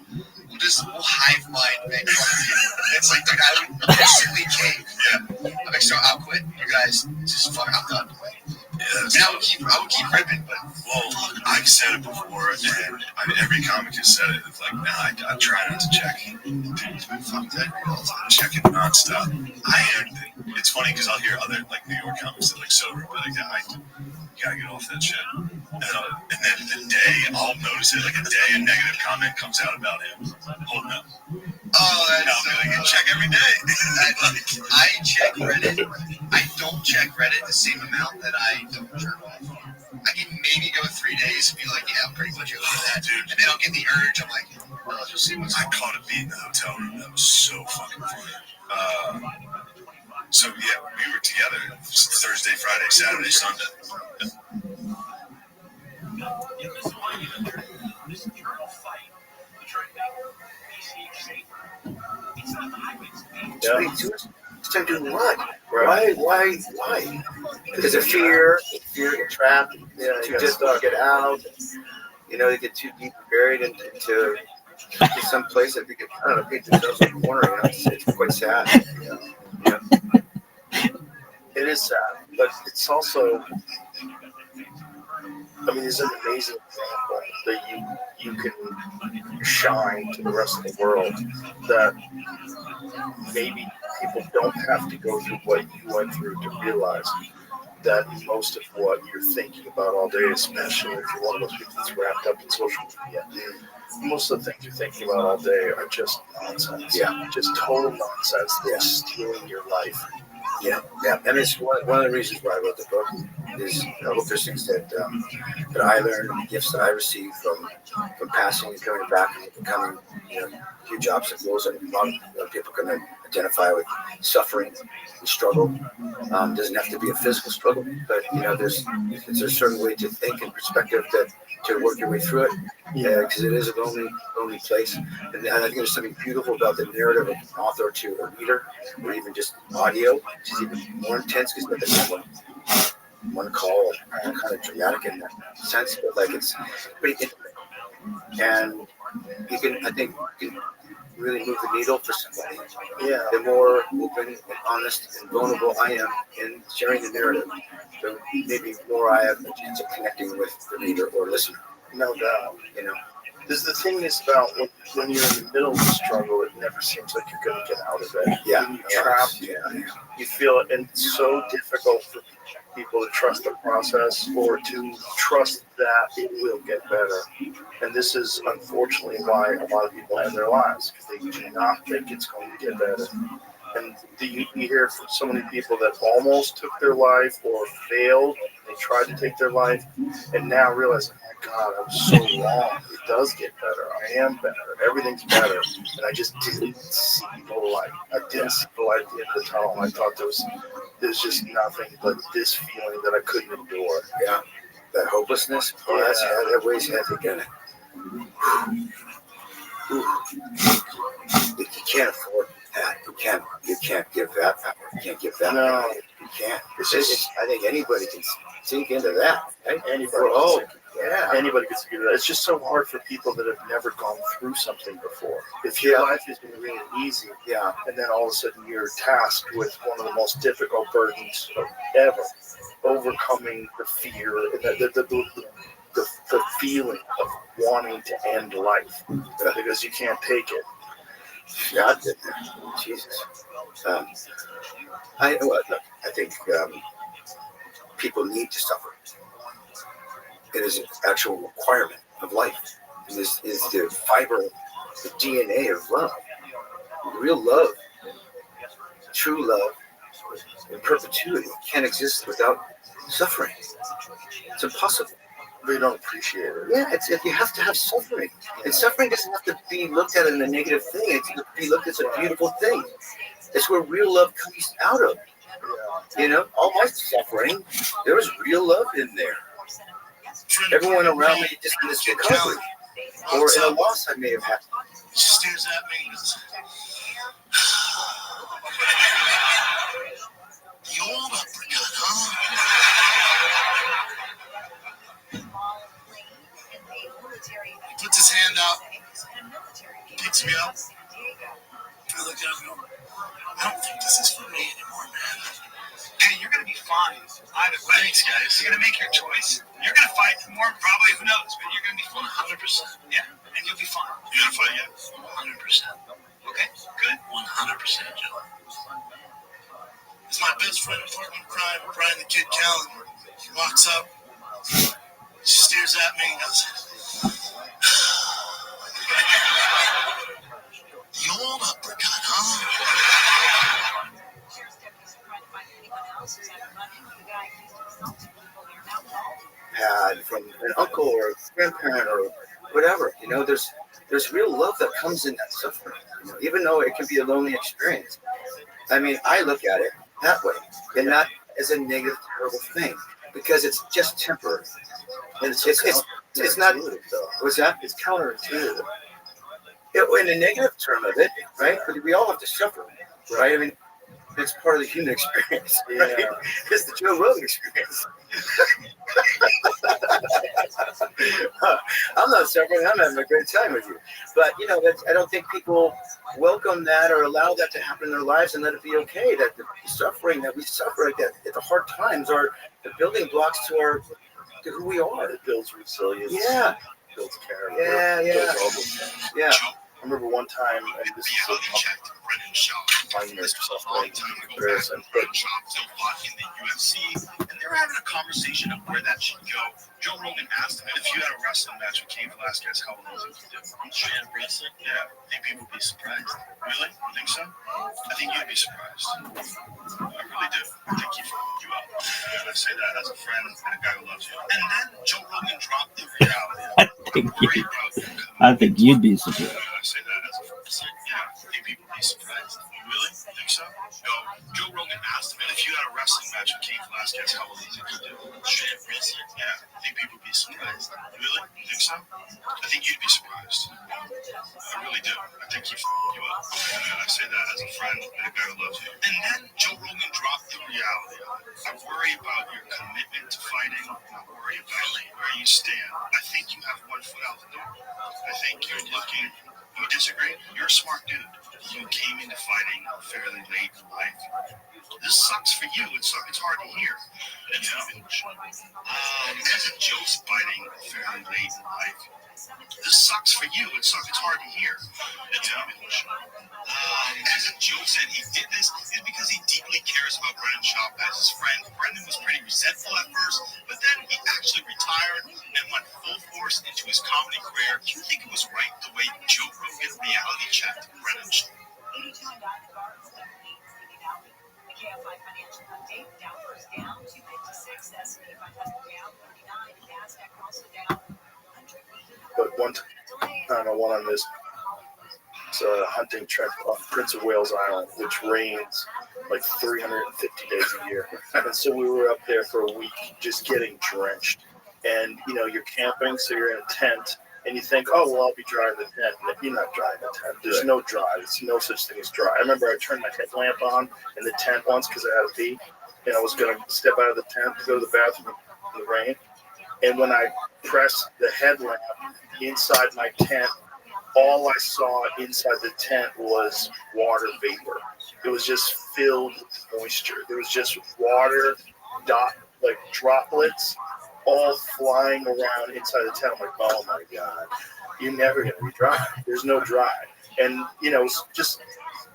We'll hive mind make fun of you. It's like, dude, I would instantly cave. Yeah. I'm like, so I'll quit. You guys, just fuck, I'm done. Yeah, I mean, I would keep ripping, but I've said it before, and every comic has said it. It's like, nah, I try not to check. Dude, fuck that. I'll check it nonstop. It's funny because I'll hear other like New York comics that like sober, but like I gotta get off that shit. And then the day I'll notice it, like a day a negative comment comes out about him. Holding up. oh, that's I'll be like, check every day. I check Reddit. I don't check Reddit the same amount that I don't jerk off. I can maybe go 3 days and be like, yeah, I'm pretty much over that, dude. And then I'll get the urge. I'm like, well, I'll just see what's I caught a beat in the hotel room. That was so fucking funny. So yeah, we were together Thursday, Friday, Saturday, Sunday. Yeah. Start doing what? Right. Why? Because of fear, trapped, too difficult to get out. You know, they get too deep buried into some place that they could, I don't know, paint themselves in a corner. You know, it's quite sad. Yeah. It is sad, but it's also, I mean, it's an amazing example that you can shine to the rest of the world, that maybe people don't have to go through what you went through to realize that most of what you're thinking about all day, especially if you're one of those people that's wrapped up in social media, most of the things you're thinking about all day are just nonsense. Yeah. Just total nonsense. They're stealing your life. Yeah. And it's one of the reasons why I wrote the book is I hope there's things that I learned, and the gifts that I received from passing and coming back and becoming, huge obstacles, and a lot of people can identify with suffering and struggle. Doesn't have to be a physical struggle, but there's a certain way to think and perspective to work your way through it. Because it is a lonely place, and I think there's something beautiful about the narrative of an author to a reader, or even just audio, which is even more intense because there's one call, kind of dramatic in that sense, but like it's pretty intimate, and I think you can really move the needle for somebody. Yeah. The more open and honest and vulnerable I am in sharing the narrative, the maybe more I have a chance of connecting with the reader or listener. No doubt. Because the thing is about when you're in the middle of the struggle, it never seems like you're going to get out of it. Yeah. When you're trapped, you feel it, and it's so difficult for people to trust the process or to trust that it will get better. And this is unfortunately why a lot of people end their lives, because they do not think it's going to get better. And you hear from so many people that almost took their life or failed. They tried to take their life and now realize, oh my God, I was so wrong. It does get better. I am better. Everything's better. And I just didn't see the light. I didn't see the light at the end of the tunnel. I thought there's just nothing but this feeling that I couldn't endure. Yeah. That hopelessness. Oh, that weighs heavy, doesn't it? You can't afford that. You can't give that power. You can't give that. No. You can't. I think anybody can sink into that. Right? Anybody can figure that. It's just so hard for people that have never gone through something before. If your life has been really easy, and then all of a sudden you're tasked with one of the most difficult burdens ever, overcoming the fear and the feeling of wanting to end life because you can't take it. God did that. Jesus. I think people need to suffer. It is an actual requirement of life. This is the fiber, the DNA of love. Real love, true love, in perpetuity can't exist without suffering. It's impossible. They don't appreciate it. Yeah, you have to have suffering. And suffering doesn't have to be looked at as a negative thing. It's to be looked as a beautiful thing. It's where real love comes out of. All my suffering, there was real love in there. Everyone around me just in this recovery. Or in a loss I may have had. She stares at me. The old uppercut, huh? He puts his hand out, picks me think this is for me anymore, man. Hey, you're gonna be fine. Either way. Thanks, guys. You're gonna make your choice. You're gonna fight more, probably. Who knows? But you're gonna be fine. 100%. Yeah, and you'll be fine. You gonna fight yet? 100%. Okay, good. 100%, Joe. It's my best friend, partner in crime, Brian the Kid Callen. He walks up, stares at me, and goes, "The old uppercut, huh?" Had from an uncle or a grandparent or whatever. You know, there's real love that comes in that suffering. You know, even though it can be a lonely experience. I mean, I look at it that way, and not as a negative, terrible thing, because it's just temporary. And it's not. What's that? It's counterintuitive. In the negative term of it, right? But we all have to suffer, right? I mean, it's part of the human experience, right? Yeah. It's the Joe Rogan experience. I'm not suffering. I'm having a great time with you. But, you know, I don't think people welcome that or allow that to happen in their lives and let it be okay. That the suffering that we suffer at the hard times are the building blocks to who we are. It builds resilience. Yeah. It builds character. Yeah, It yeah. builds all those things. Yeah. I remember one time, and this is Reality check to Brendan Shaw. minor This was stuff, a long like time ago. comparison, but Brendan Shaw still fought in the UFC, and they were having a conversation of where that should go. Joe Rogan asked him if you had a wrestling match with Cain Velasquez, how would you do? Straight up wrestling? Yeah. I think people would be surprised. Really? You think so? I think you'd be surprised. I really do. I think he'd fuck you up. And I say that as a friend and a guy who loves you. And then Joe Rogan dropped the reality. I think you'd be surprised. I say that as a friend. Yeah, I think people would be surprised. Really? You think so? No. Joe Rogan asked him if you had a wrestling match with Cain Velasquez, how would you do? Straight up wrestling? Yeah, I think people would be surprised. Really? You think so? I think you'd be surprised. I really do. I think he'd fuck you up. And I say that as a friend and a guy who loves you. And then Joe Rogan dropped the reality. I worry about your commitment to fighting. I worry about where you stand. I think you have one foot out the door. I think you're looking. You disagree? You're a smart dude. You came into fighting fairly late in life. This sucks for you. It's hard to hear. You know? Joe's fighting fairly late in life. This sucks for you. It's hard to hear. You know? Joe said he did this is because he deeply cares about Brendan Shaw as his friend. Brendan was pretty resentful at first, but then he actually retired and went full force into his comedy career. Do you think it was right the way Joe Rogan reality checked Brendan Shaw? But one time I went on this hunting trip off Prince of Wales Island, which rains like 350 days a year. And so we were up there for a week just getting drenched. And, you know, you're camping, so you're in a tent, and you think, oh, well, I'll be dry in the tent. And you're not dry in the tent. There's no dry. There's no such thing as dry. I remember I turned my headlamp on in the tent once because I had to pee, and I was going to step out of the tent to go to the bathroom in the rain. And when I pressed the headlamp inside my tent, all I saw inside the tent was water vapor. It was just filled with moisture. There was just water, droplets, all flying around inside the tent. I'm like, oh my God, you're never going to be dry. There's no dry. And, you know, it was just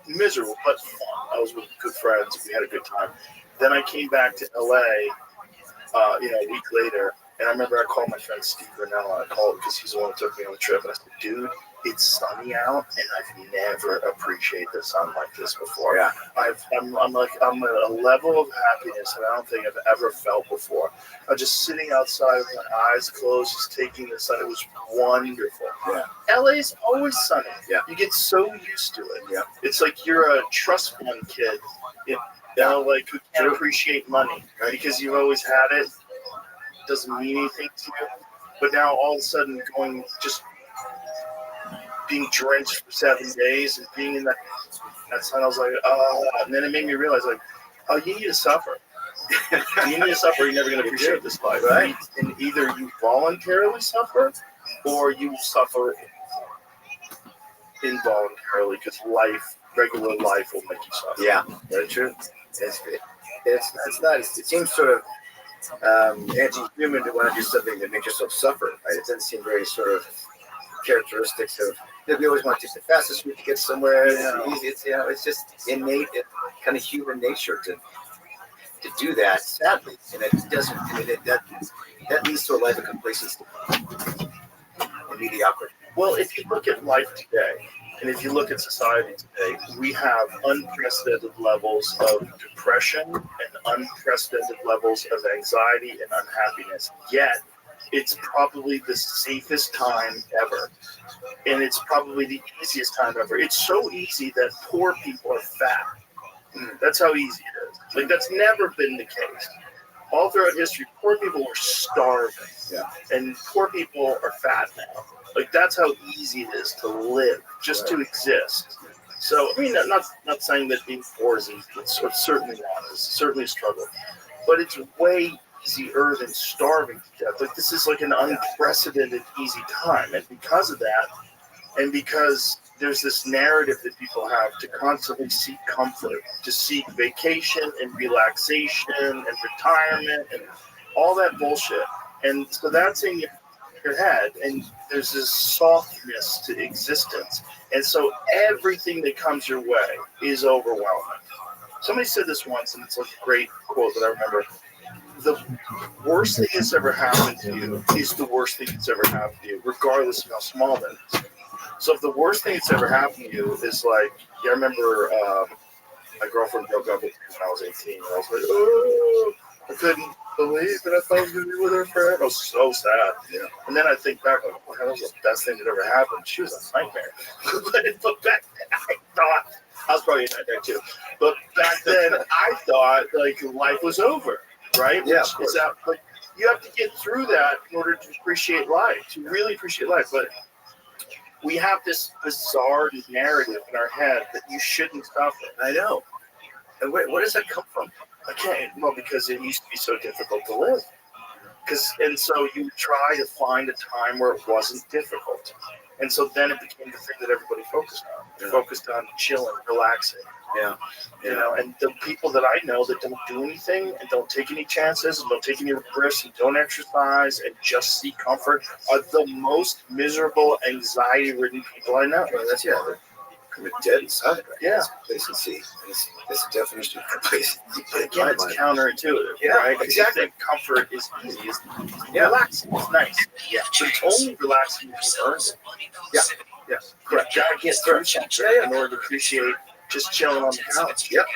miserable, but fun. I was with good friends. We had a good time. Then I came back to LA, a week later, and I remember I called my friend Steve Renella. I called because he's the one who took me on the trip. And I said, dude, it's sunny out, and I've never appreciated the sun like this before. Yeah. I'm at a level of happiness that I don't think I've ever felt before. I'm just sitting outside with my eyes closed, just taking the sun. It was wonderful. Yeah. LA's always sunny. Yeah. You get so used to it. Yeah. It's like you're a trust fund kid, who can't appreciate money because you've always had it. Doesn't mean anything to you. But now all of a sudden being drenched for 7 days and being in that sun, I was like, oh, and then it made me realize, like, oh, you need to suffer. You need to suffer, you're never going to appreciate this life, right? And either you voluntarily suffer or you suffer involuntarily because life regular life will make you suffer. Yeah, very true. It's not. It seems sort of anti-human to want to do something that makes yourself suffer. Right? It doesn't seem very sort of characteristics of. We always want to take the fastest route to get somewhere. It's easy. It's just innate, kind of human nature to do that. Sadly, and it doesn't. That leads to a life of complacency and mediocrity. Well, if you look at life today, and if you look at society today, we have unprecedented levels of depression and unprecedented levels of anxiety and unhappiness. Yet, it's probably the safest time ever. And it's probably the easiest time ever. It's so easy that poor people are fat. That's how easy it is. Like, that's never been the case. All throughout history, poor people were starving. Yeah. And poor people are fat now. Like, that's how easy it is to live, just to exist. So, I mean, not saying that being poor is easy. It's certainly not. It's certainly a struggle. But it's way easier than starving to death. Like, this is like an unprecedented easy time. And because of that, and because there's this narrative that people have to constantly seek comfort, to seek vacation and relaxation and retirement and all that bullshit. And so that's in your head, and there's this softness to existence. And so everything that comes your way is overwhelming. Somebody said this once, and it's like a great quote that I remember. The worst thing that's ever happened to you is the worst thing that's ever happened to you, regardless of how small that is. So if the worst thing that's ever happened to you is like, I remember my girlfriend broke up with me when I was 18. And I was like, oh, I couldn't believe that I thought I was going to be with her forever. I was so sad. Yeah. And then I think back, like, well, that was the best thing that ever happened. She was a nightmare. But back then, I thought, I was probably a nightmare too. But back then, I thought like life was over, right? Yeah, Which is out, like, you have to get through that in order to appreciate life, to really appreciate life. But we have this bizarre narrative in our head that you shouldn't suffer. I know. And where does that come from? Well, because it used to be so difficult to live. And so you try to find a time where it wasn't difficult. And so then it became the thing that everybody focused on. They focused on chilling, relaxing. Yeah. You know, and the people that I know that don't do anything and don't take any chances and don't take any risks and don't exercise and just seek comfort are the most miserable, anxiety-ridden people I know. Well, that's they're dead inside, right? Yeah. That's complacency. That's the definition of complacency. But again, it's counterintuitive, Yeah, right? exactly. You think comfort is easy. It's relaxing. It's nice. Yeah. But it's only relaxing if you earn it. Yeah. Yeah. Correct. You gotta get through something in order to appreciate just chilling on the couch. Yep.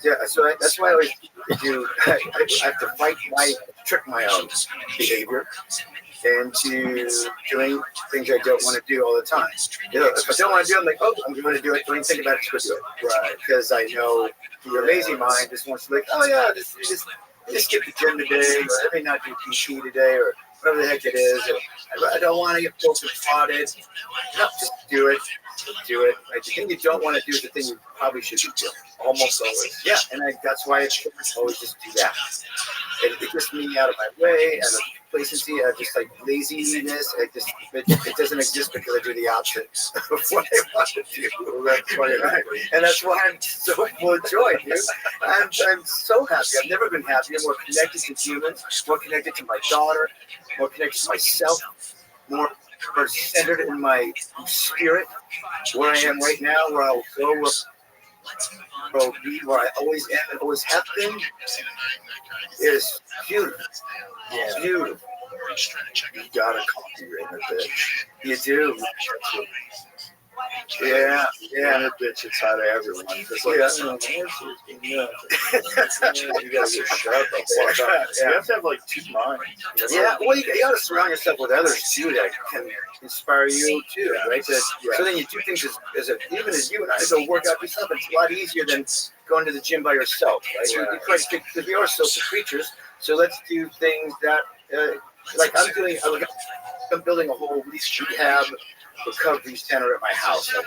Yeah. So that's why I always do. I have to trick my own behavior into doing things I don't want to do all the time. You know, if I don't want to do it, I'm like, oh, I'm going to do it. Don't even think about it, just go do it. Right. Because I know your lazy mind just wants to like, oh yeah, just skip the gym today, or I may not do PT today, or whatever the heck it is. I don't want to get poked and prodded. No, just do it. Do it. Like, the thing you don't want to do is the thing you probably should be doing. Almost always. Yeah, and that's why I always just do that. It gets me out of my way, out of complacency, out of just like laziness. It doesn't exist because I do the opposite of what I want to do. That's why, and that's why I'm so full of joy, dude. I'm so happy. I've never been happier. More connected to humans, more connected to my daughter, more connected to myself, more centered in my spirit, where I am right now, where I'll go, where I'll be, where I always am and always have been. It is beautiful. Yeah. It's beautiful. You gotta cultivate a bitch. You do. Yeah, a bitch inside of everyone. It's like, you gotta get shut up. You have to have like two minds. Yeah, well, you gotta surround yourself with others too that can inspire you too, right? So then you do things even as you and I go work out yourself. It's a lot easier than going to the gym by yourself, right? Because we are social creatures. So let's do things that, like I'm building a whole rehab recovery center at my house. Like,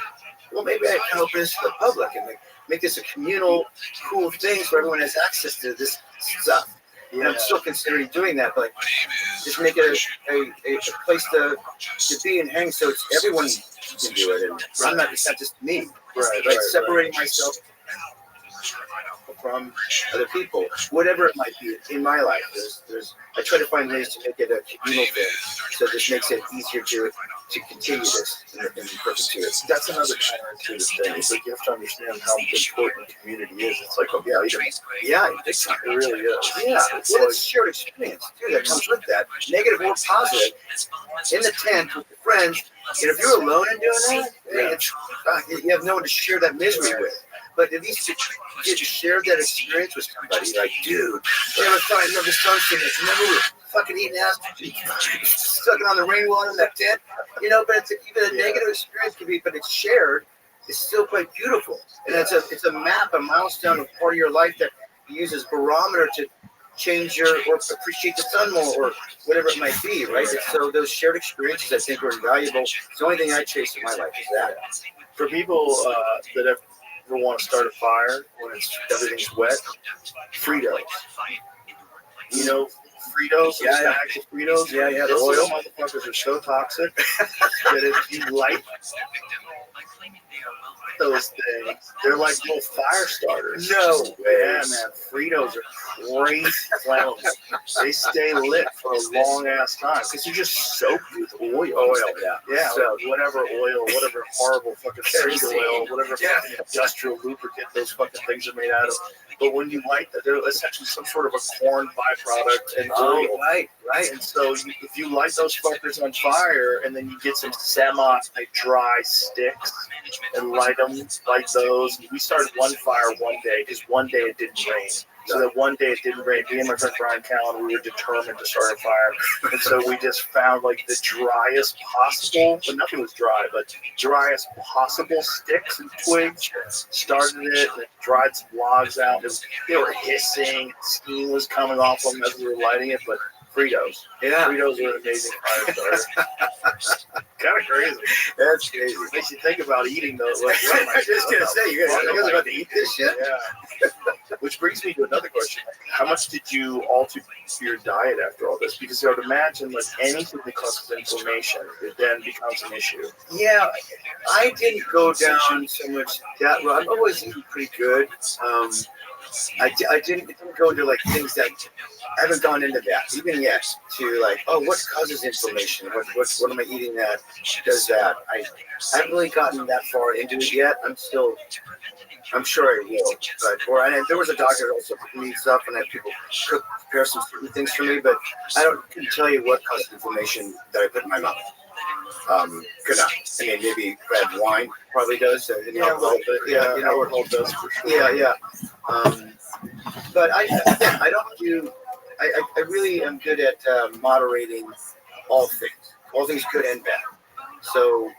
well, maybe I can open this to the public and make this a communal, cool thing so everyone has access to this stuff. And I'm still considering doing that, but just make it a place to be and hang, so it's everyone can do it, and it's not just me. Right. Separating myself from other people, whatever it might be in my life. I try to find ways to make it a communal thing, so this makes it easier to continue this in perpetuity. That's another counterintuitive thing. It's like you have to understand how important community is. It's like, okay, it really is. Yeah, well, it's shared experience too that comes with that, negative or positive. In the tent with your friends, and if you're alone and doing that, you have no one to share that misery with. But at least you get to share that experience with somebody. Like, dude, I remember this sunset. Remember we were fucking eating ass, sucking on the rainwater in that tent. But it's even a negative experience can be, but it's shared. It's still quite beautiful, and it's a map, a milestone, a part of your life that you use as barometer to change or appreciate the sun more, or whatever it might be, right? So those shared experiences, I think, are invaluable. It's the only thing I chase in my life is that. For people that ever want to start a fire when everything's wet, Fritos. Fritos, bags of Fritos. The Those oil motherfuckers are so toxic that if you light those things, they're like little fire starters. No way. Yeah, man. Fritos are crazy flammable. They stay lit for a long ass time because they're just soaked with oil. Yeah. So whatever oil, whatever horrible fucking seed oil, whatever fucking industrial lubricant those fucking things are made out of. But when you light that, they're essentially some sort of a corn byproduct and oil. Right. And so if you light those fuckers on fire and then you get some semi-dry sticks and light those. We started one fire one day because one day it didn't rain. So that one day it didn't rain, me and my friend Brian Callen, we were determined to start a fire. And so we just found like the driest possible, but nothing was dry, but driest possible sticks and twigs. Started it, and it dried some logs out. They were hissing, steam was coming off them as we were lighting it, but Fritos. Yeah. Fritos are an amazing fire starter. Kind of crazy. That's crazy. Makes you think about eating those. I was just going to say, you guys about to eat this shit? Yeah. Which brings me to another question. How much did you alter your diet after all this? Because I would imagine like anything that causes inflammation, it then becomes an issue. Yeah, I didn't go down so much that route. I'm always eating pretty good. I didn't go into like things that I haven't gone into that even yet. To like, what causes inflammation? What am I eating that does that? I haven't really gotten that far into it yet. I'm sure I will. And there was a doctor that also put me stuff, and I had people prepare some certain things for me, but I couldn't tell you what causes inflammation that I put in my mouth. Could not. I mean, maybe red wine probably does. Alcohol does for sure. Yeah. But I don't do. I really am good at moderating all things good and bad. So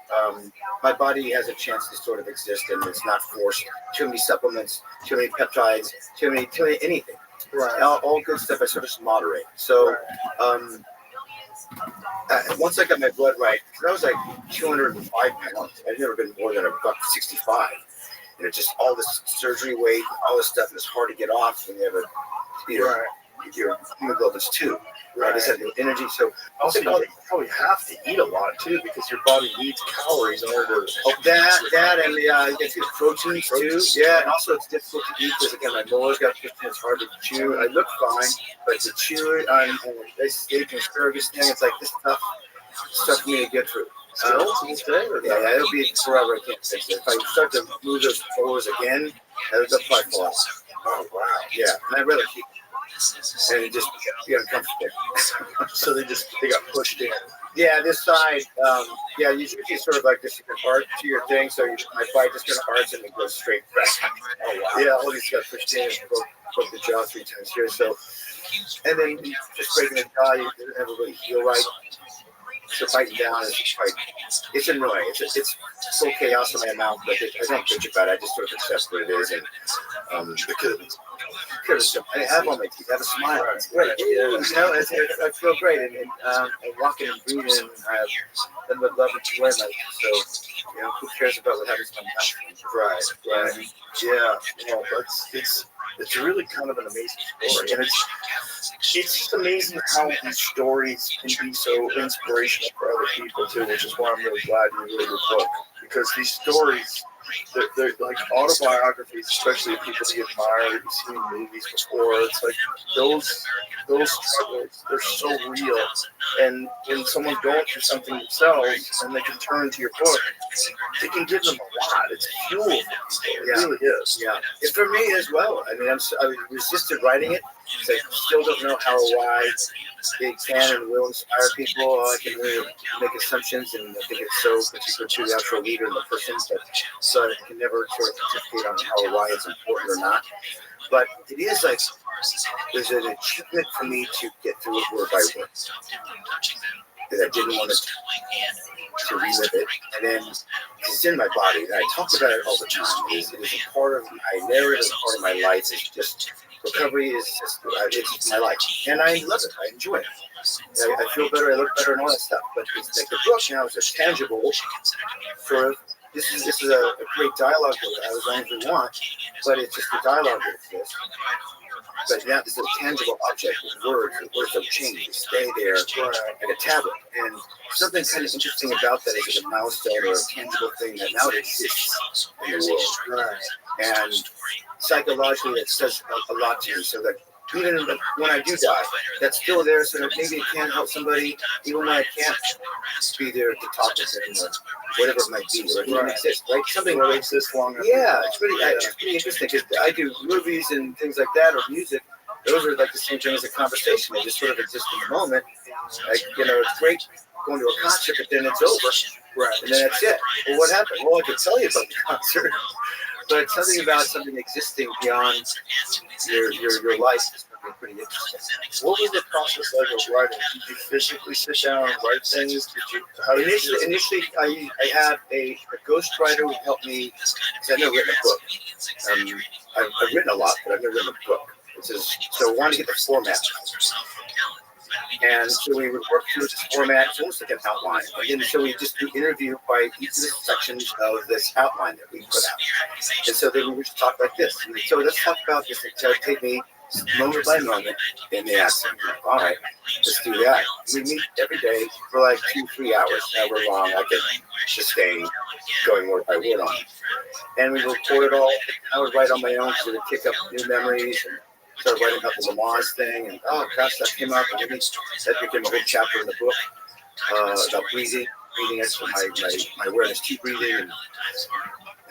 my body has a chance to sort of exist, and it's not forced. Too many supplements, too many peptides, too many anything. Right. All good stuff. I sort of just moderate. So once I got my blood right, I was like 205 pounds. I've never been more than about 65. And it's just all this surgery weight, all this stuff, and it's hard to get off when you have your hemoglobin's 2. Right. I just have the energy. So also, you probably have to eat a lot too, because your body needs calories in order to help that and you get the proteins too. Yeah, and also it's difficult to eat because again my molars got twisted. It's hard to chew. I look fine, but to chew it on this steak and asparagus thing, it's like this stuff for me to get through. Still to this day? Yeah, it'll be forever. I can't fix it. If I start to move those molars again, they'll probably fall off. Oh wow. Yeah, and I'd rather keep. And it just get uncomfortable. So they got pushed in. Yeah, this side, you usually sort of like this, you can arch to your thing, so my bite just kind of arch and it goes straight back. Oh, wow. Yeah, all these got pushed in and broke the jaw 3 times here. So, and then just breaking the jaw, you never really heal right. So biting down is it's annoying. It's full chaos in my mouth, but I don't bitch about it. I just sort of accept what it is, and because I have all my teeth, I have a smile. It's great. I feel great, and walking and breathing, I have nothing but love and joy in my life. So, who cares about what happens to my mouth? Right. Yeah. It's really kind of an amazing story, and it's just amazing how these stories can be so inspirational for other people too, which is why I'm really glad you read the book, because these stories, they're like autobiographies, especially of people you admire, you've seen in movies before. It's like those struggles, they're so real. And when someone's going through something themselves and they can turn to your book, it can give them a lot. It's fuel for people. It really is. Yeah. It's for me as well. I mean, I resisted writing it because I still don't know how or why it can and will inspire people. I can really make assumptions, and I think it's so particular to the actual leader and the person, but so I can never sort of participate on how or why it's important or not. But it is like there's an achievement for me to get through it word by word. Because I didn't want to relive it, and then it's in my body. And I talk about it all the time. It is a part of my narrative, part of my life. It's just recovery is just it's my life, and I love it. I enjoy it. I feel better. I look better, and all that stuff. But it's like the book now is a tangible sort of. This is a great dialogue as long as we want, but it's just a dialogue that exists. But now this is a tangible object with words. The words don't change. They stay there like a tablet. And something kind of interesting about that is a milestone or a tangible thing that now exists in the world. And psychologically, it says a lot to you. So that even when I do die, that's still there. So that maybe it can help somebody, even when I can't be there to talk to them or whatever it might be. Or it doesn't exist, right? Something Will exist long. Yeah, it's pretty interesting because I do movies and things like that or music. Those are like the same thing as a conversation. They just sort of exist in the moment. Like, it's great going to a concert, but then it's over. Right. And then that's it. Well, what happened? Well, I could tell you about the concert. But something about something existing beyond your life is pretty interesting. What was the process like of writing? Did you physically sit down and write things? Initially, I had a ghostwriter who helped me, because I've never written a book. I've written a lot, but I've never written a book. So I wanted to get the format. And so we would work through this format, it's almost like an outline. And then so we just do interview by each of the sections of this outline that we put out. And so then we would just talk like this. And so let's talk about this. So it take me moment by moment in the accent. All right, let's do that. We meet every day for like 2-3 hours, however long I could sustain going word by word on it. And we record it all. I would write on my own so to kick up new memories and started writing about the Lamaze thing, and oh gosh, that came up, and that became a whole chapter in the book about breathing extra my awareness to breathing, and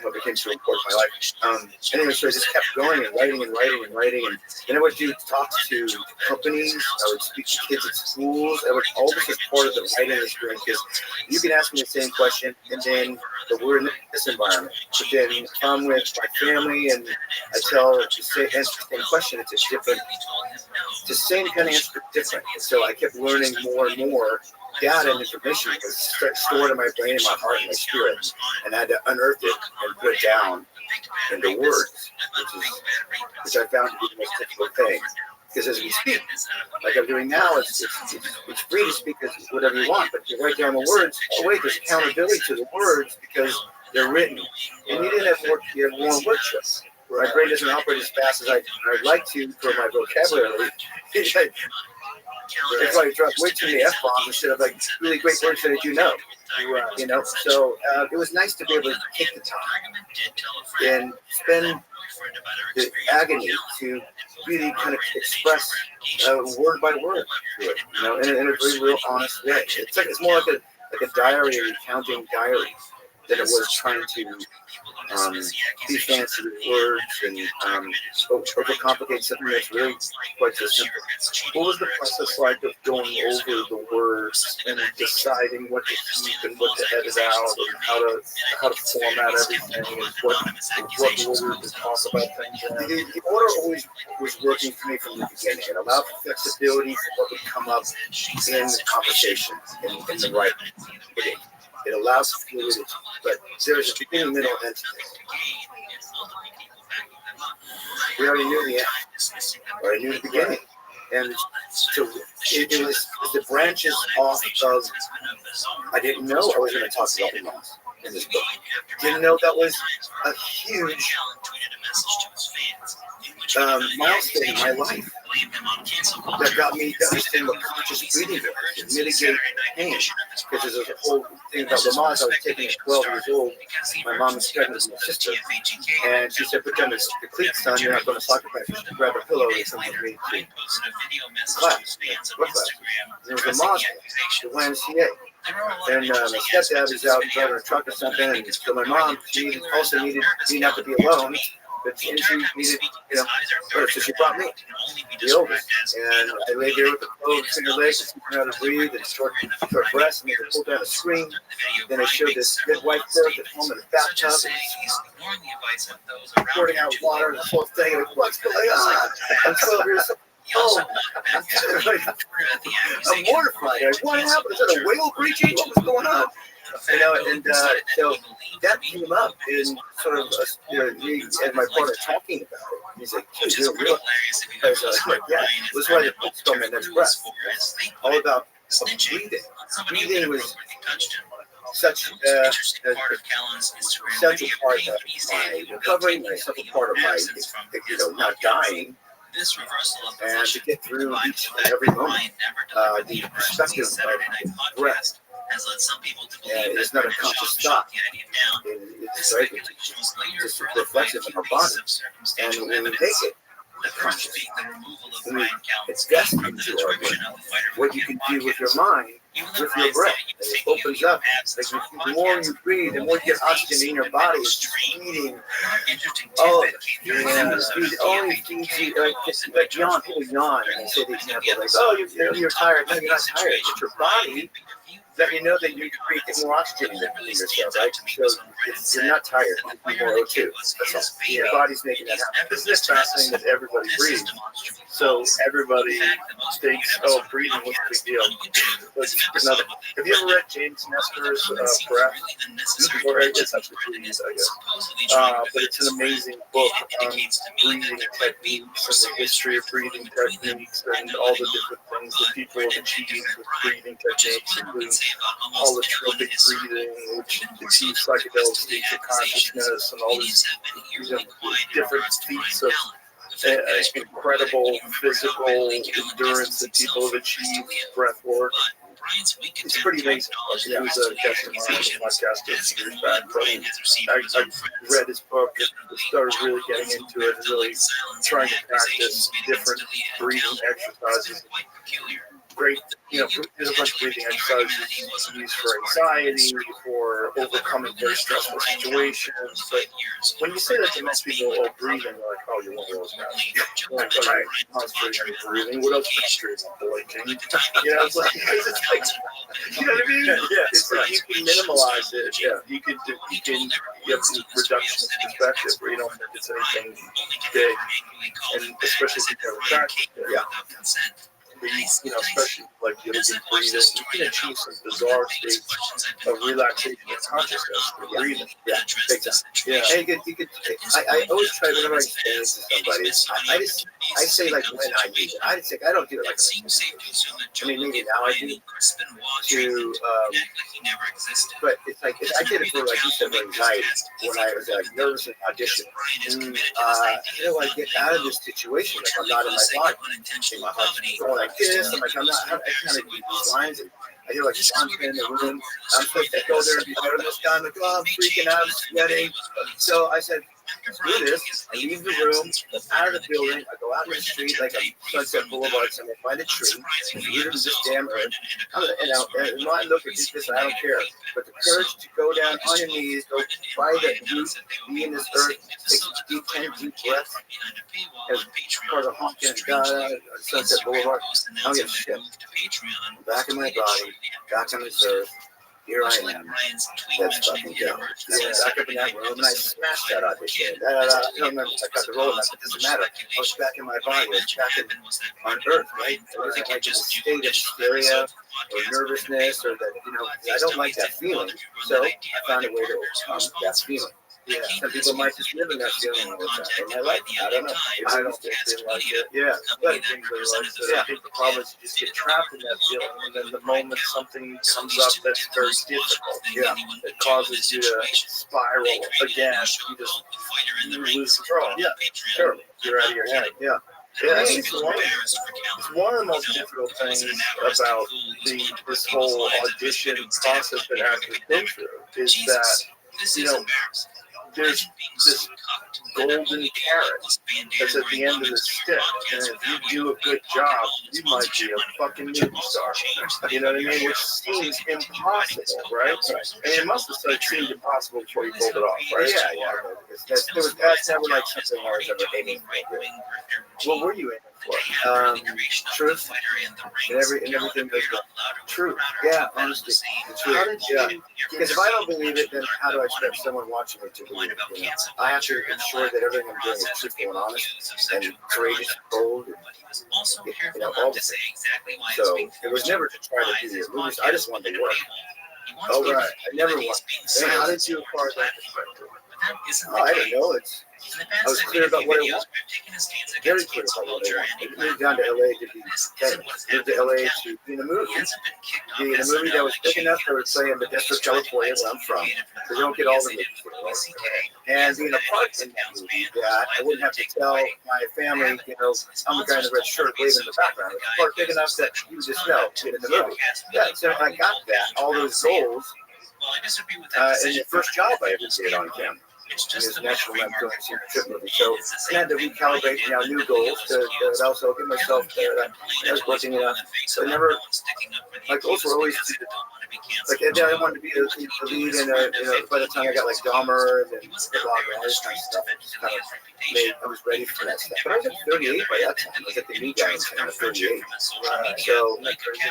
how it became so important in my life. Anyway, so I just kept going and writing, and then I would do talks to companies, I would speak to kids at schools, all this is part of the writing experience, because you can ask me the same question, and then we're in this environment, but then I'm with my family, and I answer the same question, it's the same kind of answer, but different. And so I kept learning more and more data and information was stored in my brain, in my heart, and my spirit, and I had to unearth it and put it down into words, which I found to be the most difficult thing. Because as we speak, like I'm doing now, it's free to speak whatever you want, but you write down the words. Oh wait, there's accountability to the words because they're written, and you didn't have work. You have one word choice. My brain doesn't operate as fast as I'd like to for my vocabulary. It's like dropped way too many F-bombs instead of like really great words that I do know. So it was nice to be able to take the time and spend the agony to really kind of express word by word to it, in a very real honest way. It's more like a diary, a recounting diary, than it was trying to be fancy with words and overcomplicate something that's really quite so simple. What was the process like of going over the words and deciding what to keep and what to edit out and how to format everything and what order to talk about things in? The order always was working for me from the beginning. It allowed for flexibility for what would come up in the conversation, in the writing. It allows fluidity, but there's a beginning, middle, and end to this. We already knew the end, or I knew the beginning, and so it was the branches off of. I didn't know I was going to talk about the loss in this book. Didn't know that was a huge milestone in my life. that got me to understand what conscious breathing is, to mitigate pain. Because there's a whole thing about Lamaze. I was taking at 12 years old. My mom was pregnant with my sister, and she said, "Put down the cleats, son. You're not going to soccer practice." She grabbed a pillow and come with me to class. What class? There was a Lamaze, the YMCA. And my stepdad was out driving a truck or something, and so my mom, she also needed not to be alone, but she needed, so she brought me, the oldest, and I lay there with the clothes between her legs, teaching her how to breathe, and short breaths, and they pulled down a screen. Then I showed this midwife birth at home in a bathtub, pouring out water and this whole thing, and what's going on? I'm 12 years old. Oh, I'm mortified. Like, what happened? Is that a whale breaching? What was going on? And so that came up in sort of me and my partner talking about it. He's like, "Dude, you don't realize." I was like, "Yeah, that's why the book's called My Next Breath." All about breathing. Breathing was such a central part of my recovery, such a part of my, not dying. And to get through each and every moment, the perspective of breath is not a conscious thought. It's just reflective in our body. And when we make it conscious, it's destined to our brain. What you can do with your mind, with your breath, it opens up. Like the more you breathe, the more you get oxygen in your body. It's feeding. Oh, it only feeds you. Like yawn, people yawn and say the example, like, "Oh, you're tired." No, you're not tired. It's your body that you know that you can breathe more oxygen in yourself, right? So you're not tired. You more O2. That's all. Your body's making that happen. Isn't it fascinating that everybody breathes? So everybody thinks, "Oh, breathing, what's the big deal?" But another. Have you ever read James Nestor's Breath? Or it's actually breathing, I guess. But it's an amazing book on breathing techniques and the history of breathing techniques and all the different things that people have achieved with breathing techniques, including holotropic breathing, which achieves psychedelic states of consciousness, and all these different feats of incredible physical endurance that people have achieved, breath work. It's pretty amazing. He was a guest on my podcast a few years back. I read his book and started really getting into it, and really trying to practice different breathing exercises. Great, there's a bunch of breathing exercises used for anxiety, for overcoming very stressful situations. But when you say that to most people, "Oh, breathing," they're like, "Oh, you're one of those guys." Right. Concentrating on breathing. What else is true? Blinking. It's like, you know what I mean? Yeah. It's like you can minimalize it. Yeah. You have the reduction of perspective where you don't think it's anything big, and especially if you never practice it. Yeah. Especially like breathing, you can achieve some bizarre states of relaxation and consciousness through breathing. Yeah, big time. Yeah, and you could. I always try whenever I explain it to somebody. I say like when I use it. I don't do it like I mean, maybe now I do. But it's like I did it for, like you said, anxiety when I was like nervous in audition. I get out of this situation like I'm not in my body. My heart's going like this. I'm like, I'm not. I kind of do these lines, and I hear like Sean's in the room. I'm supposed to go there and be better this time. Like, oh, I'm freaking out, I'm sweating. So I said, do this. I leave the room, out of the building. I go out in the street like a Sunset Boulevard, and I find a tree. And leave it in this damn earth. And when I look at this, I don't care. But the courage to go down on your knees, go by the root, be in this earth, take deep, 10 deep breaths. As part of honking Sunset Boulevard, I don't give a shit. I'm back in my body, back on this earth. Here I am. Let's fucking go. I was back up in that room and I smashed that audition. I don't remember if I got the role or not, but it doesn't matter. I was back in my body. I was back on earth, right? It wasn't like just a state of hysteria or nervousness or that, I don't like that feeling. So I found a way to overcome that feeling. Yeah, some people might just live in that feeling all the time. In my life, I don't know. I don't feel like it. Yeah, but I think the problem is you just get trapped in that feeling, and then the moment something comes up that's very difficult, it causes you to spiral again. You lose control. Yeah, sure. You're out of your head. Yeah. Yeah, it's one of the most difficult things about this whole audition process that actors go through is that, you know, there's this golden carrot that's at the end of the stick, and if you do a good job, you might be a fucking movie star. You know what I mean? Which seems impossible, right? And it must have seemed impossible before you pulled it off, right? Yeah. That's never like something I was ever aiming for. What were you aiming for? Truth and everything goes good. Truth. Yeah, honesty. How did you? Because if I don't believe it, then how do I expect someone watching me to believe it? You know? I have to ensure that everything I'm doing is truthful and honest and courageous and bold. And, you know, all the things. So it was never to try to do the movies. I just wanted to work. Oh, right. I never wanted. And how did you acquire that perspective? Oh, I don't know. I was clear about what I wanted. Very clear about what I wanted. I moved down to LA to be famous. Moved to LA to be in a movie. Be in a movie that was big enough to play in Modesto, California, where I'm from. So you don't get all the movies. And being a part in that movie that I wouldn't have to tell my family, you know, I'm the guy in the red shirt waving in the background. It's a part big enough that you just know, get in the movie. Yeah, so I got that, all those goals, in the first job I ever did on camera. It was National Lampoon's Secret Trip movie. So I had to recalibrate new goals to also give myself that I was working enough. So I never, my goals were always like I wanted to be a lead in by the time I got like Dahmer and then all this kind of stuff, it just kind of made, I was ready for that stuff. But I was at 38 by that time. I was at the new guy in town at 38. So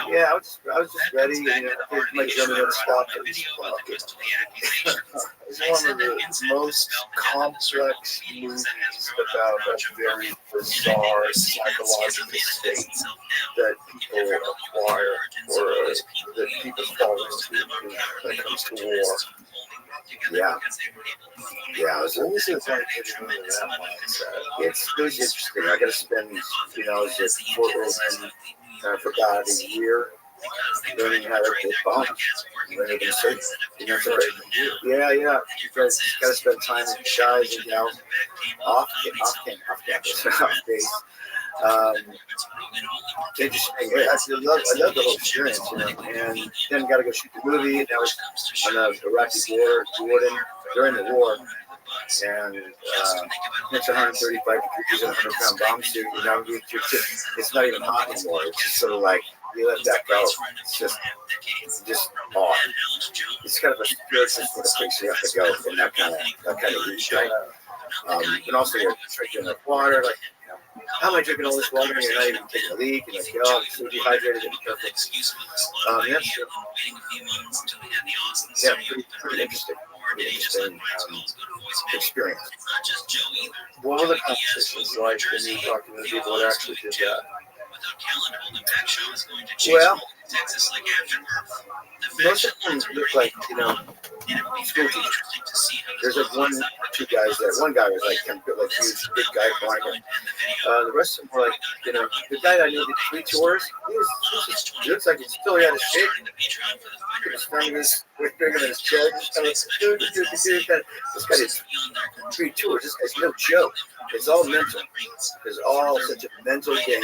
yeah, I was just ready. And my German never stopped. It's one of the most complex movies about a very bizarre psychological state that people acquire or that people fall into when it comes to war. Yeah. What was it like living in that mindset? It was interesting. I got to spend, I was at Fort Worth for about a year learning how to get bombs, learning to safe. Yeah. You got to spend time with guys and off campus, off base. Interesting. I love the whole experience, and then got to go shoot the movie. And I was on the Iraqi border, Jordan, during the war. And it's 135 degrees and a 100-pound bomb suit. It's not even hot anymore. It's just sort of like you let that go. It's just odd. It's kind of a spiritual sort of place you have to go in that kind of heat. And also you're drinking the water, like. How am I drinking all this water and you're not even taking a leak? And like, I'm so dehydrated and perfect. Pretty interesting. Experience. What were the conversations like when you were talking to people that actually did that? Well, most of them look like, school teachers. There's like one or two guys there. One guy was like huge, big guy, blind. The rest of them were like, the guy that I knew did 3 tours. He looks like he's still out of shape. His fingers way bigger than his chest. This guy did 3 tours. This guy's no joke. It's all mental. It's all such a mental game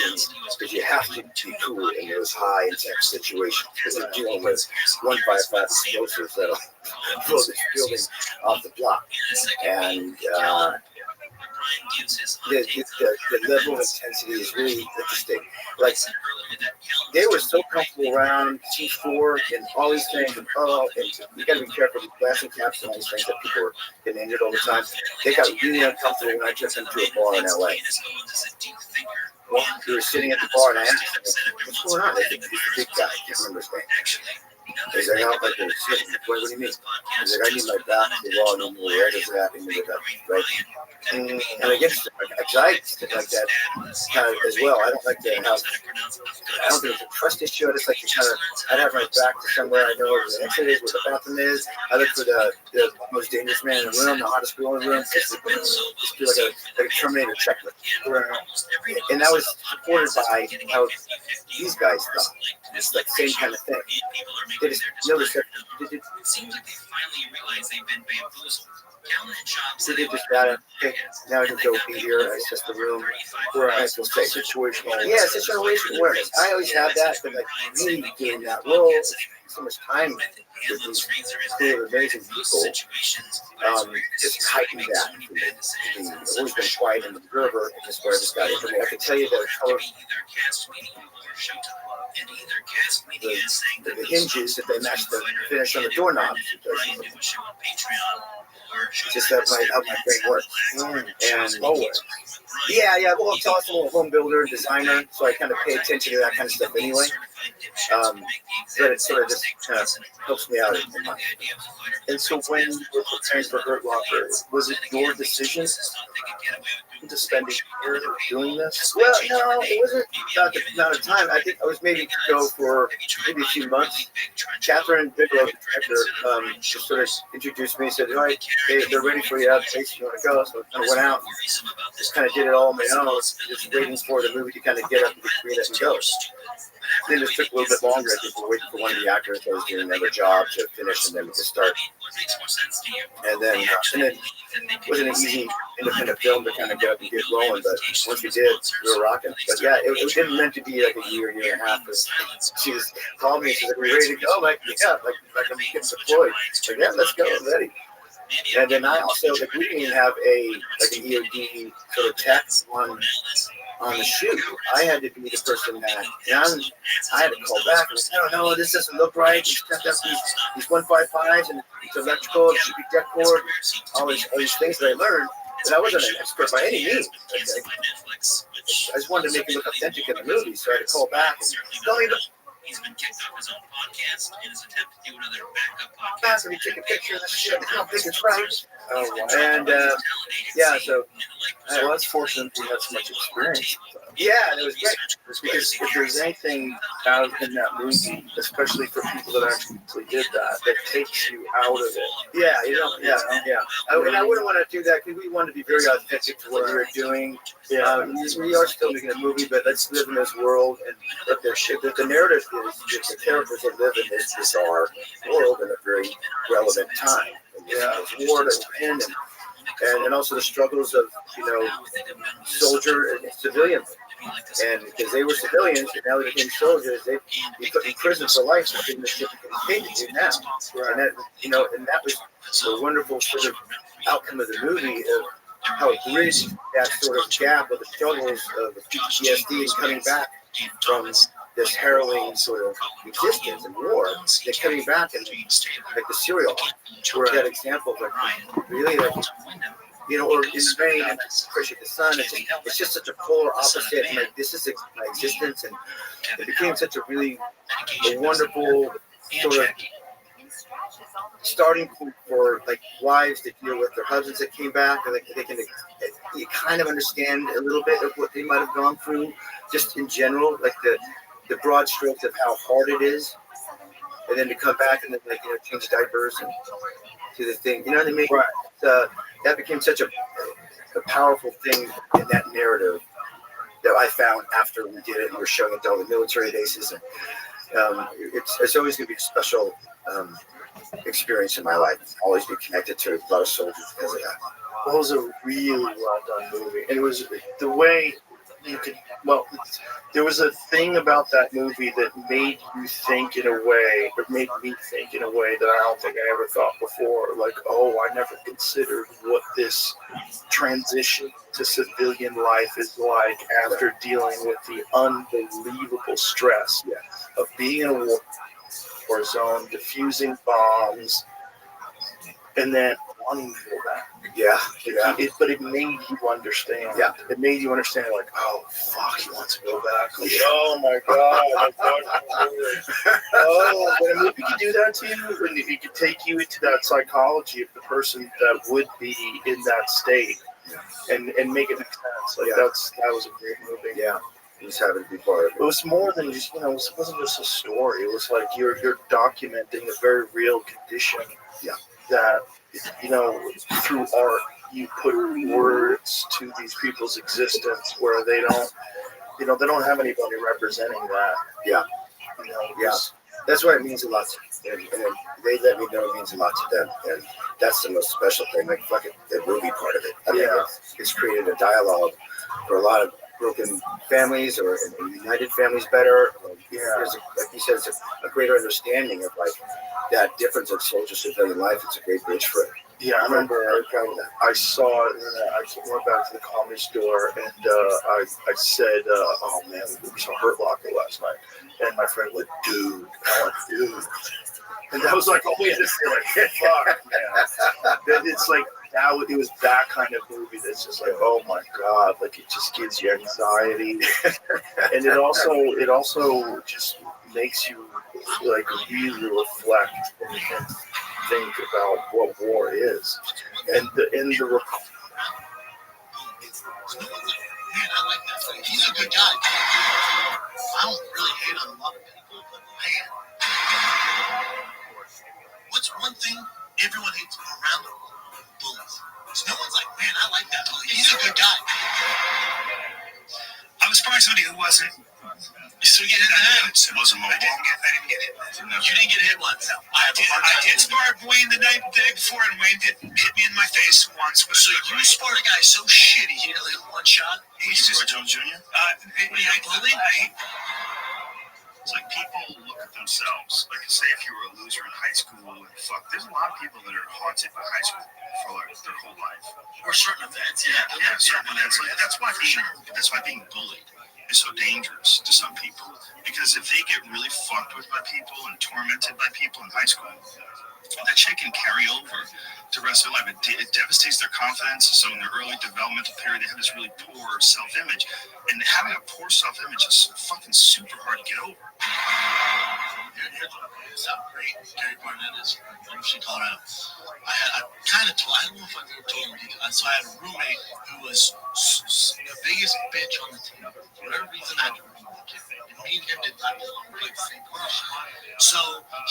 because you have to be cool in those high intense situations because you're dealing with 155 explosives that'll blow this building off the block. And the level of intensity is really interesting. Like they were so comfortable around T4 and all these things, and you got to be careful with blasting caps and all these things that people are getting injured all the time. They got really uncomfortable when I took them to a bar in LA. Well, we were sitting at the bar and I asked them, what's going on? They said, he's a big guy. I can't remember his name. He's like, oh, but they're sitting. What do you mean? He's like, I need my back to the wall. And where does that happen? Right? And I guess I stick like that kind of as well. I don't like to have, I don't think it's a trust issue. I just like to kind of, I'd have my back to somewhere I know where the exit is, where the bathroom is. I look for the most dangerous man in the room, the hottest girl in the room. Just do like a Terminator checklist. And that was supported by how these guys thought. It's like the same kind of thing. They just noticed that. It seems like they finally realize they've been bamboozled. So they just got okay, now I can go be here, access the room, where I feel safe. Situational. Yeah, situational awareness. I always have that, but like really doing that role, so much time with these cool, amazing people, just heightened that. I've always been quiet and observer, and just where I just got it. I can tell you that color, the hinges, if they match the finish on the doorknob, just that might help my brain work. And yeah, well, I'm also a home builder, designer, so I kind of pay attention to that kind of stuff anyway. But it sort of just kind of helps me out in my. And so when you were preparing for Hurt Locker, was it your decision to spend a year doing this? Well, no, it wasn't about the amount of time. I think I was maybe to go for maybe a few months. Catherine Bigelow, the director, just sort of introduced me and said, all right, they're ready for you out of place. You want to go? So I kind of went out and just kind of did it all on my own, just waiting for the movie to kind of get up and between it and go. Then it took a little bit longer. I think we're waiting for one of the actors that was doing another job to finish, and then we could start. And then it wasn't an easy independent film to kind of get up and get rolling, but once we did, we were rocking. But yeah, it didn't meant to be like a year and a half. She was called me and she said, "Are we ready to go?" I'm like, yeah, like I'm getting deployed. Like, yeah, let's go, I'm ready. And then I also, like, we didn't even have an EOD sort of text on the shoot. I had to be the person that, I had to call back and say, I don't know, this doesn't look right. You stepped up these 155s and it's electrical, it should be deck cord, all these things that I learned. But I wasn't an expert by any means. I just wanted to make it look authentic in the movie, so I had to call back and don't even. He's been kicked off his own podcast in his attempt to do another backup podcast. And he took a picture of this shit. I don't think it's right. Oh, wow. And yeah, so that's fortunate you had so much experience. Yeah, and it was great. Because if there's anything out in that movie, especially for people that actually did that takes you out of it. Yeah, and I wouldn't want to do that because we wanted to be very authentic to what we were doing. Yeah, we are still making a movie, but let's live in this world and let their shit. The narrative is the characters that live in this bizarre world in a very relevant time. Yeah, war that we're in, and also the struggles of soldier and civilian. And because they were civilians and now they became soldiers, they put in prison for life. Something that they can do now. And that and that was a wonderful sort of outcome of the movie of how it bridged that sort of gap of the struggles of the PTSD and coming back from this harrowing sort of existence and war. They're coming back and like the serial were that example, but really like. Or in Spain, and appreciate the sun. It's just such a polar opposite. And like this is my existence, and it became such a really wonderful sort of starting point for like wives that deal with their husbands that came back, and they can you kind of understand a little bit of what they might have gone through, just in general, like the broad strokes of how hard it is, and then to come back and then change diapers and do the thing. You know what I mean? Right. That became such a powerful thing in that narrative that I found after we did it and we're showing it to all the military bases. And it's always going to be a special experience in my life. I'll always be connected to a lot of soldiers because of that. Well, it was a really well done movie. And it was the way you could, there was a thing about that movie that made you think in a way, or made me think in a way that I don't think I ever thought before. Like, I never considered what this transition to civilian life is like after dealing with the unbelievable stress of being in a war zone, diffusing bombs, and then wanting to go back. But it made you understand. Yeah. It made you understand, like, oh, fuck, he wants to go back. Like, oh, my God. But a movie could do that to you, and it could take you into that psychology of the person that would be in that state and make it make sense. Like, that was a great movie. Yeah. Just having to be part of it. It was more than just, it wasn't just a story. It was like you're documenting a very real condition. Yeah. That, through art, you put words to these people's existence where they don't have anybody representing that. Yeah. that's why it means a lot to me. And they let me know it means a lot to them. And that's the most special thing. Like, fuck it, the movie part of it. I mean, it's created a dialogue for a lot of broken families or united families better. There's like you said, it's a greater understanding of like that difference of soldier civilian life. It's a great bridge for it. Yeah, I remember Very proud of that. I saw it, and I went back to the Comedy Store, and I said, "Oh man, we saw Hurt Locker last night," and my friend went, "Dude," I went, "Dude," and that was like all we had to say, like, "Fuck, man." It's like it was that kind of movie that's just like, oh my god, like it just gives you anxiety, and it also just makes you like really reflect and think about what war is, and the Man, I like that. He's a good guy. I don't really hate on a lot of people, but man, what's one thing everyone hates around the world? Bullies. No one's like, man, I like that bully. He's a good guy. I was probably somebody who wasn't. So yeah, it wasn't mobile. I didn't get hit. No. You didn't get hit once. No. I did spar Wayne the day before, and Wayne did hit me in my face once. So you sparred a guy so shitty, he only had one shot. He's just Jones Jr. It's like people look at themselves. Like, say if you were a loser in high school, and there's a lot of people that are haunted by high school for like their whole life. Or certain events. Certain events. Like, that's why being bullied is so dangerous to some people, because if they get really fucked with by people and tormented by people in high school, that shit can carry over to the rest of their life. It devastates their confidence. So in their early developmental period, they have this really poor self-image, and having a poor self-image is fucking super hard to get over. Here's how great Gary Barnett is from University of Colorado. I don't know if I've ever told him. So I had a roommate who was the biggest bitch on the team. For whatever reason, I had to remove the kid. And me and him did not get along. We played the same position. So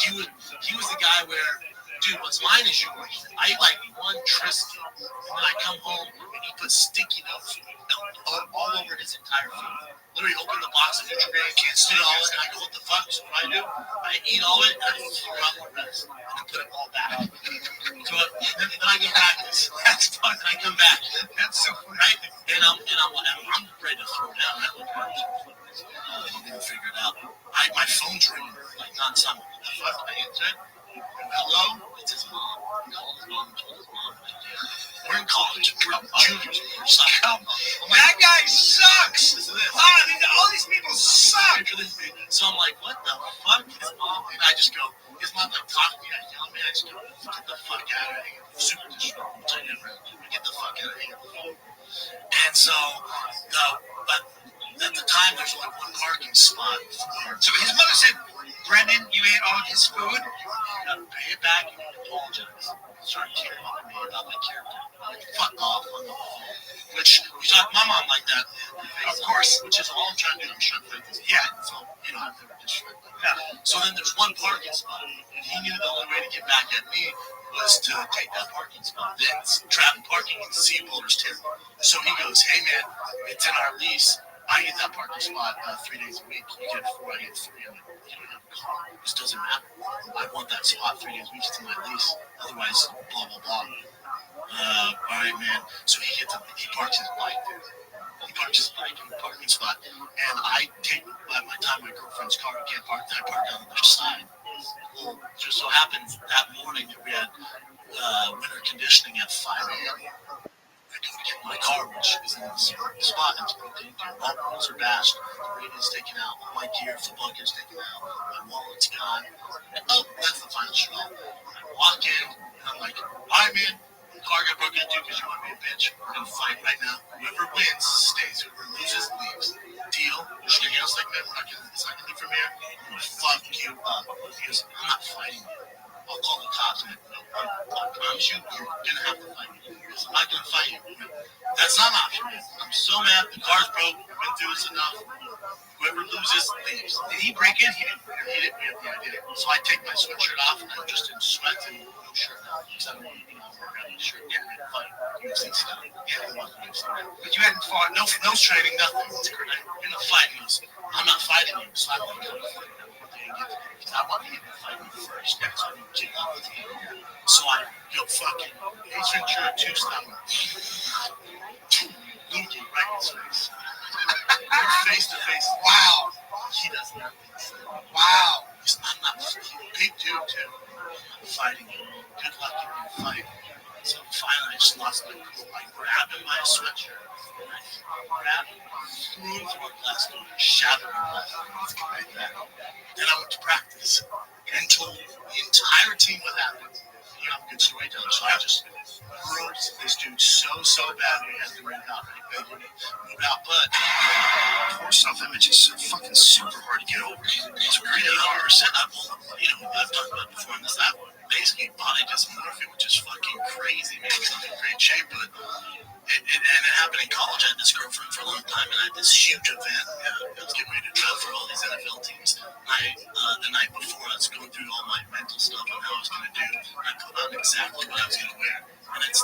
he was the guy where, dude, what's mine is yours. I eat like one Triscuit, and then I come home and he put sticky notes all over his entire food. Literally open the box of Nutrigrain, can't see all it, and I go, what the fuck? So what I do, I eat all it, and I throw out the rest, and I put it all back. So then I go practice. That's fun. And I come back. That's so fun, right? And I'm ready to throw down. I look at it. He didn't figure it out. My phone's ringing like nonstop. What the fuck? I answer it. Hello? It's his mom. He called his mom and told his mom. We're in college. We're juniors. That guy sucks. All these people suck. So I'm like, what the fuck? His mom, and I just go, his mom like talking to me, I yell at me, I just go, get the fuck out of here. Super disrespectful. Get the fuck out of here. And so, but at the time, there's only one parking spot. So his mother said, Brendan, you ate all his food? You gotta pay it back and apologize. Started tearing up me about my character. Like, fuck off on the phone. Which, we talk my mom like that, of course, which is all I'm trying to do. I'm trying to think this. Yeah, so, I've never disrespected that. So then there's one parking spot, and he knew the only way to get back at me was to take that parking spot. It's traffic parking in Seaboulder's terrible. So he goes, hey man, it's in our lease. I get that parking spot 3 days a week. You get 4, I get 3. I'm like, you don't have a car. This doesn't matter. I want that spot 3 days a week. It's in my lease. Otherwise, blah, blah, blah. All right, man. So he parks his bike there. He parks his bike in the parking spot. And I take my time my girlfriend's car. I can't park there. I park on the other side. Well, just so happened that morning that we had winter conditioning at 5 a.m. I go to get my car, which is in this spot, and it's broken into. All the wheels are bashed, the radio's taken out, all my gear, the bunker's taken out, my wallet's gone. And, that's the final straw. I walk in, and I'm like, all right, man, the car got broken into because you want to be a bitch. We're going to fight right now. Whoever wins stays. Whoever loses leaves. Deal? You're shaking hands like, man, it's not going to be from here. I'm going to fuck you up. He goes, I'm not fighting you. I'll call the cops. I'm like, no, I promise you, you're going to have to fight me. Because I'm not going to fight you. That's not an option. I'm so mad. The car's broke. We've been through this enough. Whoever loses, leaves. Did he break in? He didn't. Yeah, I did it. So I take my sweatshirt off, and I'm just in sweats and no shirt now. Because I don't want to work out my shirt. Yeah, I'm fight. But you hadn't fought. No training, nothing. You're going to fight. He goes, I'm not fighting you. So I'm going to fight. because I want to get in the fight first. That's what I'm getting on with you. So I, fucking Ace Ventura 2 style. Looking right in his face. Face to face. Wow. He does nothing. Wow. I'm not big dude, too. I'm fighting. Good luck in your fight. So finally, I just lost my cool. I grabbed him by his sweatshirt. And I grabbed him, threw him through a glass door, shattered a glass door. Like that. Then I went to practice and told the entire team what happened. I'm a good storyteller, so I just wrote this dude so bad we had to move out. Move out, but poor self-image is fucking super hard to get over. It's really hard. I've talked about it before in this lab. Basically, body dysmorphia, which is fucking crazy, man. It's not in great shape, but it happened in college. I had this girlfriend for a long time, and I had this huge event. I was getting ready to travel for all these NFL teams. The night before, I was going through all my mental stuff and how I was going to do. I put on exactly what I was going to wear. And it's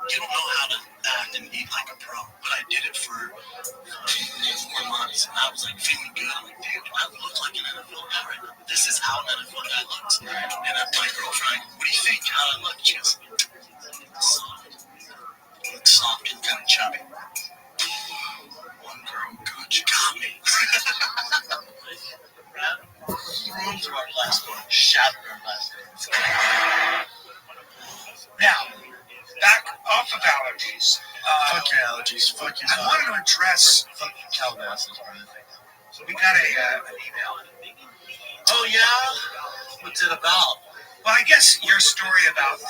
you don't know how to act and eat like a pro, but I did it for 4 months, and I was like feeling good. I'm like, dude, I look like an NFL guy right now. This is how an NFL guy looks. And my girlfriend, what do you think? How do I look? She goes, soft and kind of chubby. One girl, God, she got me. Threw him through our glass door, shattered our glass door. Now, back off of allergies. Fuck your allergies. Fuck your I wanted to address. Fuck Calabasas, man. So we got an email. Oh, yeah? What's it about? Well, I guess your story about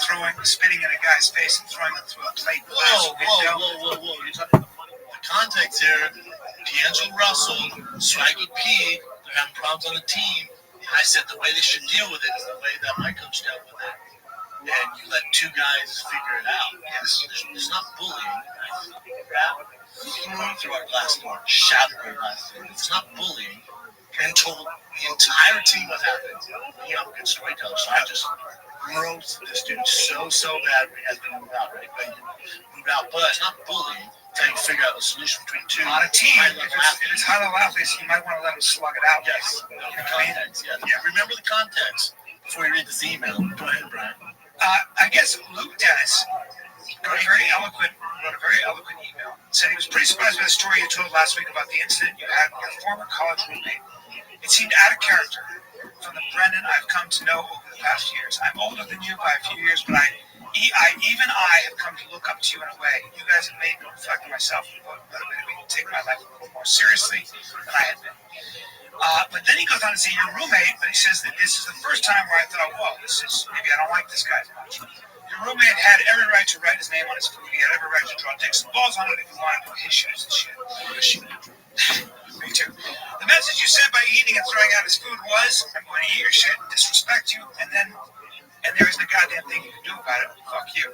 spitting in a guy's face and throwing them through a plate glass window. Whoa. You're talking about the context here. D'Angelo Russell, Swaggy P, they're having problems on the team. I said the way they should deal with it is the way that my coach dealt with it. And you let two guys figure it out. Yes, it's not bullying. Threw him through our glass door, shattered our glass door. It's not bullying. And told the entire team what happened. I'm a good storyteller, so I just roasted this dude so bad we had to move out. Right? Move out, but it's not bullying. Until you figure out the solution between two. On a team, if it's high level athletes, you might want to let them slug it out. Yes, context. Yeah. Remember the context before you read this email. Go ahead, Brian. I guess Luke Dennis wrote a very eloquent email. Said he was pretty surprised by the story you told last week about the incident you had with your former college roommate. It seemed out of character from the Brendan I've come to know over the past years. I'm older than you by a few years, but even I have come to look up to you in a way. You guys have made me reflect on myself and motivated me to take my life a little more seriously than I had been. But then he goes on to say your roommate, but he says that this is the first time where I thought, whoa, maybe I don't like this guy as much. Your roommate had every right to write his name on his food. He had every right to draw dicks and balls on it if he wanted to. His shoes and shit. Me too. The message you sent by eating and throwing out his food was, I'm going to eat your shit and disrespect you, and there isn't a goddamn thing you can do about it. Fuck you.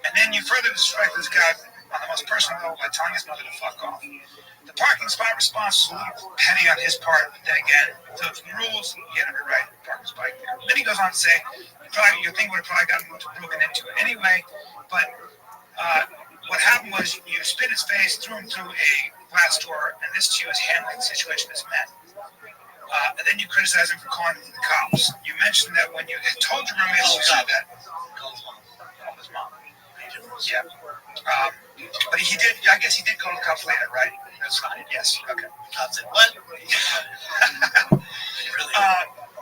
And then you further disrespect this guy on the most personal level by telling his mother to fuck off. The parking spot response was a little petty on his part, but then again, so it's the rules, he had every right to park his bike there. Then he goes on to say, your thing would have probably gotten broken into anyway, but what happened was you spit his face, threw him through a glass door, and this to you is handling the situation as men. And then you criticize him for calling the cops. You mentioned that when you had told your roommates you said that. Call his mom. Yeah. But he did, I guess he did call the cops later, right? That's right. Yes. Okay. Cops said, what?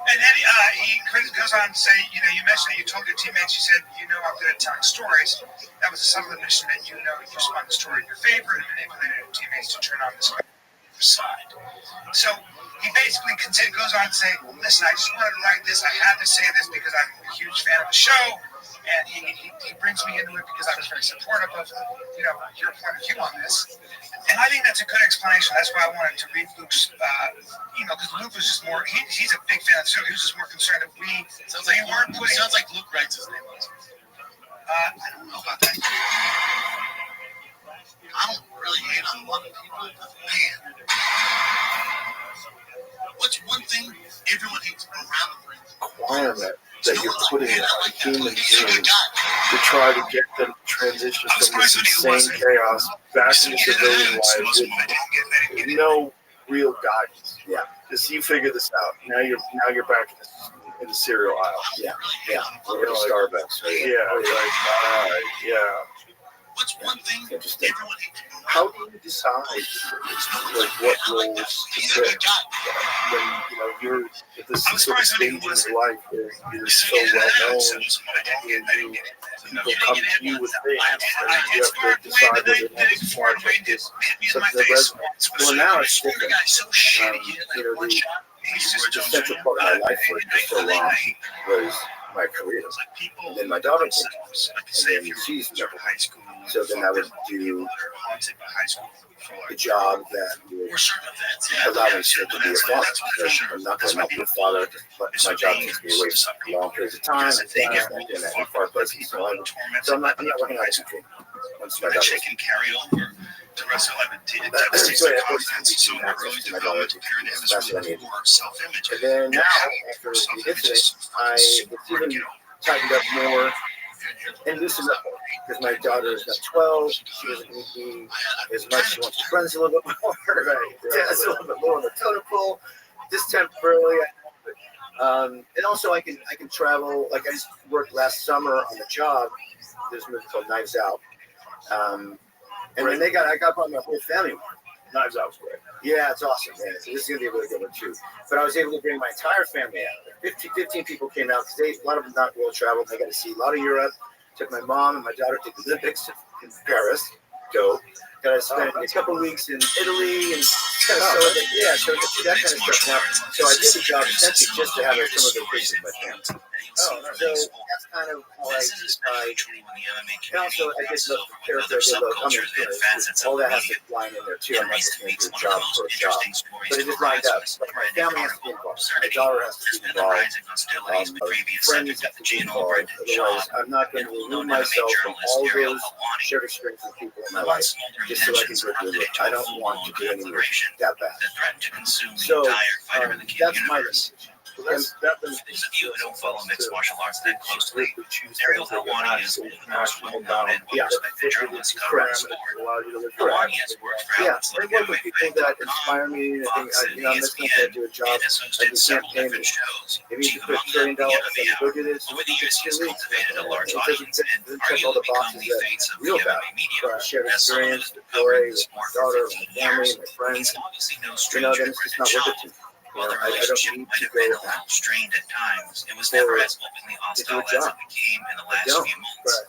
And then he goes on to say, you mentioned that you told your teammates, you said, I'm good at telling stories. That was a subtle admission that you spun the story in your favor and manipulated your teammates to turn on the side. So he basically goes on to say, listen, I just wanted to write this. I had to say this because I'm a huge fan of the show. And he brings me into it because I was very supportive of, your point of view on this. And I think that's a good explanation. That's why I wanted to read Luke's, because Luke was just more, he's a big fan of the show. He was just more concerned that we weren't putting. Sounds like Luke writes his name on it. I don't know about that. I don't really hate on a lot of people, but man. What's one thing everyone hates around the ring? Requirement that you're putting on human beings to try to get them to transition from this insane chaos back into civilian life with no real guidance. Yeah. Just you figure this out. Now you're back in the cereal aisle. Yeah. Over to Starbucks. Right? Yeah. Yeah. What's one thing Interesting. everyone hates? How do you decide like what roles to pick when you're at this sort of stage in your life where you're so well known and people come to you with things and you have to decide whether or not this project is something that resonates? Well, now it's different. The central part of my life for so long was my career. And then my daughter came, and then she's never high school. So then I would do a job that would allow me to be a father. I'm not going to be a father. My job takes me away for long periods of time. I spend in that far places. So I'm not working out of country once my daughter. The rest of life, it That's devastates what the confidence, so my early development period is really poor self-image. And then now, after the incident, it's even tightened up more and loosened up more. Because my daughter is now 12, she doesn't need me as much. She wants friends a little bit more. That's a little bit more of a totem pole, just temporarily. And also, I can travel. Like I just worked last summer on the job. There's a movie called Knives Out. And then I got brought my whole family. Knives Out was great. Yeah, it's awesome, man. So this is going to be a really good one, too. But I was able to bring my entire family out. 15 people came out today. A lot of them not well traveled. I got to see a lot of Europe. Took my mom and my daughter to the Olympics in Paris. Go. Got to spend a couple of weeks in Italy and kind of so to see that kind of stuff now. So I did the job essentially just to have a summer vacation with my family. So that's kind of how I decide. And also, I just love the character. I love all that has to line in there too. I'm not just going to do a job for a job, but it just lined up. Like my family has to be involved. My daughter has to be involved. Friends have to be involved. Otherwise, I'm not going to remove myself from all those shared experiences with people in my life just so I can go through it. I don't want to do anything that bad. So that's my decision. For those of you who don't follow mixed martial arts that closely, Ariel Helwani is one of the most well-known and well-respected journalists covering sport. Helwani has worked for outlets like I work with people that inspire me. I think, I'm just going to do a job. and has hosted several different shows. Maybe you Chief put $1 trillion, go do this. over the years, he has cultivated a large It audience and check all the arguably become boxes the that face of the real bad. MMA media. Shared As someone experience, who's the been covering story, the sport my daughter, for 15 my family, years, my friends. he's obviously no Then stranger to it's just Brendan not worth Schaub. it to me. While the I don't relationship need might to have been go a little strained at times, it was never as openly hostile as it became in the last few months.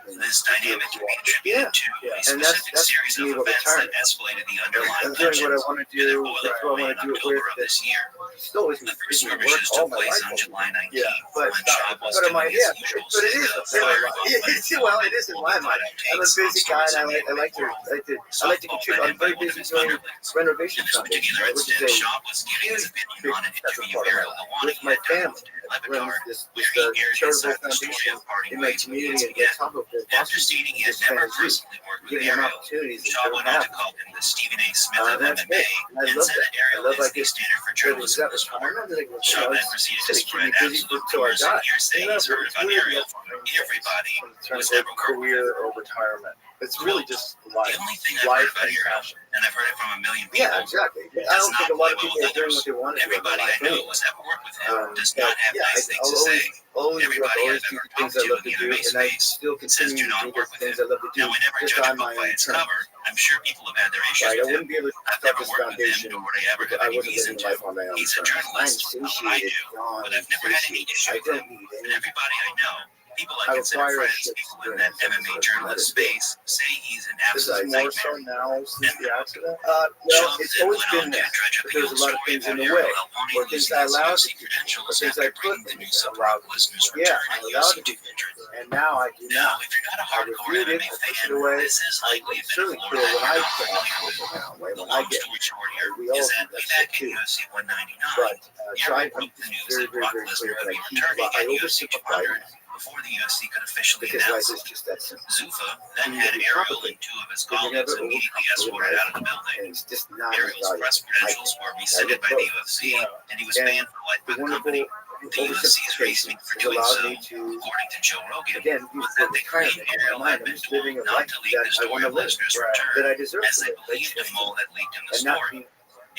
This dynamic can be attributed to a And specific that's series to me of what events that retirement. escalated the underlying I'm doing what I tensions want to and then do. boiled That's what I away want in to do it October with. of this year. Still is The first work skirmishes all took my place life. on July 19th, Yeah, but when Schaub was but in my doing his yeah, usual but it is sit-down well, fire it is in my mind. I'm a busy guy, and I like to contribute. I'm very busy doing renovation foundation, Together which instead, is Schaub was giving his opinion on an interview part of Ariel Helwani with my had done family. with Runs Lebatard, this where he aired charitable inside the story foundation of parting in my ways with community and ESPN. get top of the After stating he had never personally worked with giving them Ariel, opportunities that Schaub don't went on to happen. call him the Stephen A. Smith of That's MMA it. I and love said that. that Ariel I love is like the this. standard for That journalism in the was sport. like Schaub then proceeded to spread absolute rumors and hearsay he's heard about Ariel from everybody In who terms has of ever worked with him. career or retirement. It's really just life. The only thing I've heard Life about and Ariel, passion. and I've heard it from a million people, Yeah, exactly. I does don't think not a lot play of well people with are doing others. what they want to do. Everybody I know who's ever worked with him does not have nice things to say. Everybody I've ever talked to in the MMA space says do not work with him. Now, I never judge a book by its cover. I'm sure people have had their issues Right, I with him. wouldn't be able to I've start never this worked with him, foundation. nor would I ever have I any wasn't reason living to. life on my own He's a terms. journalist, I'm not what I satiated, do, gone, but I've never had any issue I with don't him. need And any. everybody I know, people I I consider require friends, shit people to in that do. MMA journalist space, say he's an This is absolute more so nightmare. now since the accident. Well, Schaub it's then always went been on to there. dredge up But the there's old a lot of story things in about the Ariel way. Helwani Or things losing I his allowed UFC to do. credentials Things after I bringing couldn't the new do. Sub-Rock listeners Yeah, return I at allowed UFC to do. 200. And now I do Now, not. if you're not a I hardcore reviewed it, MMA I pushed it fan, away. this is I likely a bit of certainly Florida feel when you're I not come familiar off with. now, The when I long get story short we here all is do that that way shit back in too. UFC 199, But try Ariel to broke the news very, that very, Brock very clear Lesnar would that be I returning at UFC oversimplify 200 it before the UFC could officially because life announce is it. just that simple. Zuffa then had Ariel and two of his colleagues immediately escorted out of the building. And it's just not as Ariel's valuable. press credentials were rescinded by the UFC, and he was banned for life by The the wonderful company. The UFC's reasoning for has doing allowed so, me to, according to Joe Rogan, again, was that they claimed Ariel had I'm been just told living a not life to leak that the I story want to of live, Lesnar's that return, I deserve as to they live. believed a mole had leaked him the And not story. be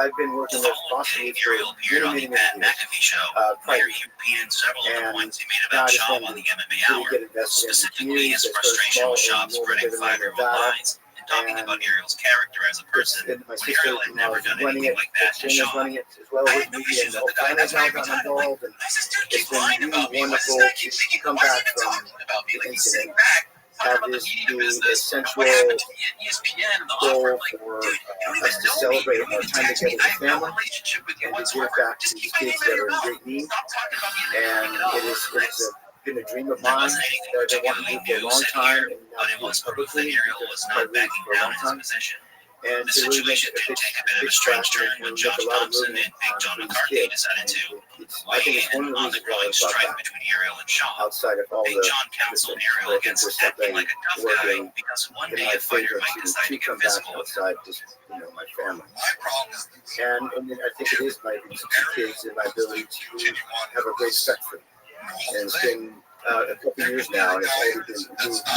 I've been working with Boston Youth for Ariel appeared on the Pat McAfee show, where he repeated several of the points he made about Schaub on the MMA Hour, specifically his frustration with Schaub spreading fighter lines In talking about Ariel's character as a person, And my when sister Ariel had never done running anything it, like that to Jenna's Sean, running it as well I with had no me, issues and the with whole the guy. family's That's why now every gotten time I'm like, involved, and why does this dude it's keep been lying really about me? Why does this wonderful guy keep to thinking, come why is he back even from talking about me? the Like, he's incident, sitting back, talking have about the this media be a business, and central what happened to me at ESPN and the goal offer. Like, for dude, you don't us even to know me. You celebrate don't our even time text me. together I as a have no family relationship with you and to give whatsoever. back Just to keep these my name kids out that of your are in mouth. great need. Stop talking about me and And making it up. it's been a dream of There mine wasn't anything that I've been wanting particularly to do for a new long said time, here, and now but it do was it proof that publicly Ariel because was I've not been backing for a down long in his time. position. And The to really make situation a did big, take a bit of big a strange splash turn and when to make Josh a lot of Thompson movement and Big John for these McCarthy kids. decided And to I think weigh it's in one of the on the reasons why I growing brought strife back, between Ariel and Sean. outside of all Big the John counseled Ariel I think against there's acting something like a tough guy working because one in day my a fighter favor might decide to to get come back physical with him. outside just my family. My problem is And then I think it is my two kids and my ability to have a great respect for them. And it's been a couple years now, and it's already been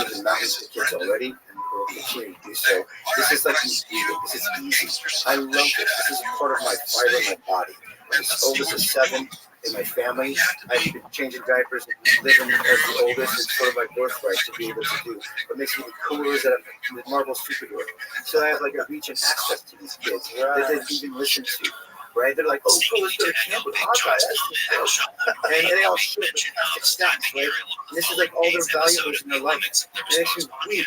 moving mountains to kids already, and we'll continue to do so. This is like this is easy. I love this. This is part of my fiber in my body. As old as a 7 in my family, I've been changing diapers and living as the oldest. It's sort of my birthright to be able to do. What makes me cooler is that I'm the Marvel superhero. So I have like a reach and access to these kids that they even listen to. Right? They're like, oh, cool, let's go to camp with Hawkeye. That's so dope. And they all shit with plastic snacks, right? And this is like all their valuables in their life. And it makes me weak,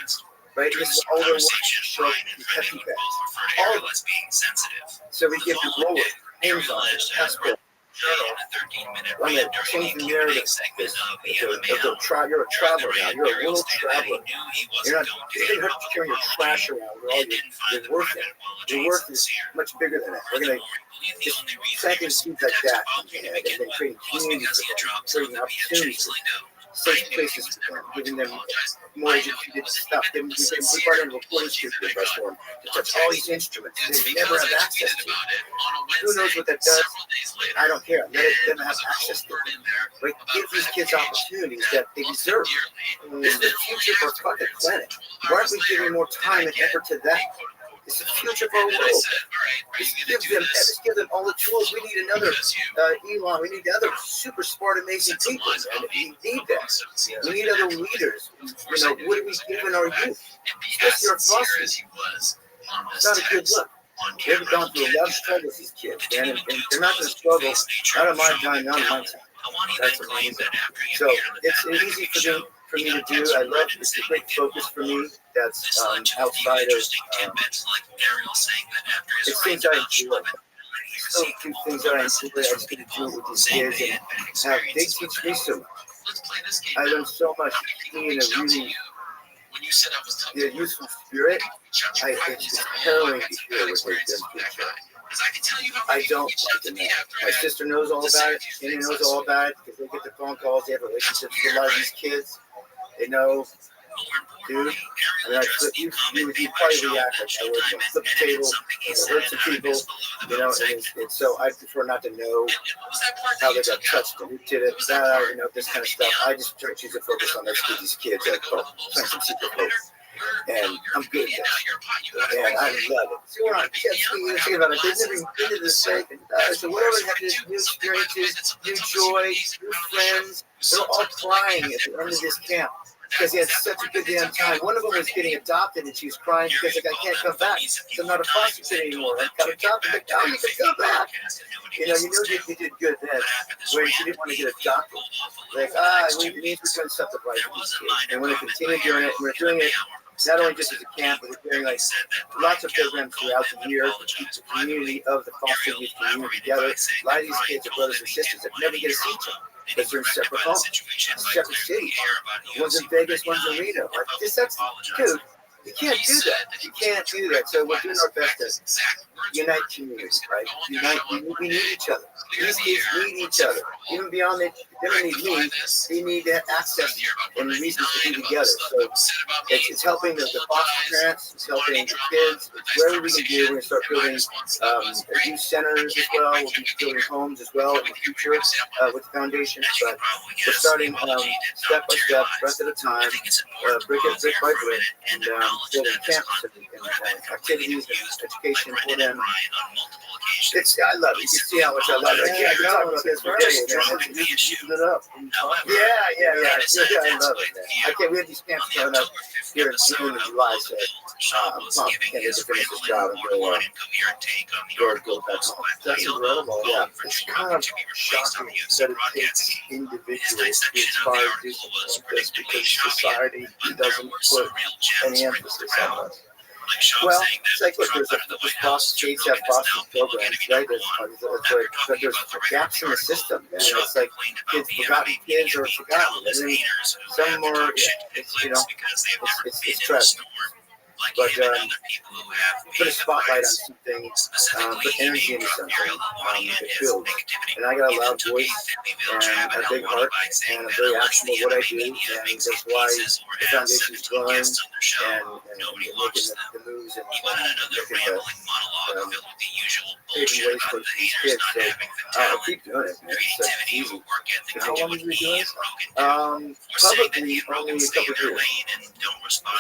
right? This is all their work to show up in Kentucky bags. All of it. So we give them roll it, hands on it, passport. I'm going to change the narrative. You're a traveler now. You're a little traveler. You're not, it didn't hurt to carry your trash around. You're worth it. Your worth is much bigger than that. We're going to just planting seeds like that and then creating communities for them, creating opportunities for them, safe places for them, giving them more educated stuff. We brought in a recording studio for them to touch all these instruments they never have access to. Who knows what that does? I don't care. Let them have access to it. But give these kids opportunities that they deserve. This is the future of our fucking planet. Why aren't we giving more time and effort to that? It's the future of our world. Just give them all the tools. We need another Elon. We need other super smart, amazing people. And we need that. We need other leaders. What are we giving our youth? Especially our bosses. It's not a good look. They've gone through a lot of struggles, these kids, man, and they're not going to struggle. Not on my time, not on my time. That's amazing. So it's easy for me to do. I love it. It's a great focus for me. That's outside of it's things I enjoy. So few things that I enjoy. I just get to do it with these kids, and they teach me so much. I learn so much being in a really youthful spirit. It's harrowing to hear what they've been through. I don't like to know. My sister knows all about it. Jenny knows all about it because they get the phone calls. They have relationships with a lot of these kids. They know, dude. I mean, you probably react like I would. Flip the table, hurt some people, and so I prefer not to know how they got touched and who did it, this kind of stuff. I just try to choose to focus on these kids that plant some secret hope. And I'm good at that. And I love it. So we're on jet ski, thinking about it. They've never even been to this lake. And so whatever happened, new experiences, new joy, new friends. They're all crying at the end of this camp because they had such a good damn time. One of them was getting adopted, and she was crying because like, I can't come back. So I'm not a foster kid anymore. I got adopted. Like, oh, you can come back. You did good then. Where she didn't want to get adopted. Like, it means we're doing something right for these kids. And we're going to continue doing it. We're doing it not only just as a camp, but we're doing like lots of programs throughout the year to keep the community of the foster youth community together. A lot of these kids are brothers and sisters that never get to see each other because they're in separate homes, separate cities. One's in Vegas, one's in Reno. Dude, you can't do that. You can't do that. So we're doing our best to unite communities, right? We need each other. These kids need each other. Even beyond that, they don't need me. They need to have access and reasons to be together. So it's helping the foster parents. It's helping the kids. Whatever we can do, we're going to start building youth centers as well. We'll be building homes as well in the future with the foundation. But we're starting step by step, breath at a time, brick by brick, and building camps and activities and education for them. It's I love it. You can see how much I love it. I can talk about this for days, man. Just it up. Yeah. I love it, man. I can't. We have these camps coming up here in June and July, so I'm pumped. Can't wait to finish this job and go back home. That's incredible. Yeah. It's kind of shocking that it takes individuals to inspire to do something like this because society doesn't put any emphasis on us. Well, it's like, look, there's states have foster programs, right? But there's gaps in the system, man. It's like kids forgotten kids or forgotten. And then some more, it's tragic. But put a spotlight on something, put energy into something, it builds. And I got a loud voice and a big heart, and I'm very actionable what I do, and that's why the foundation's growing and making the moves and making the paving ways for these kids. So I'll keep doing it, man. It's easy. How long have you been doing this? Probably only a couple of years.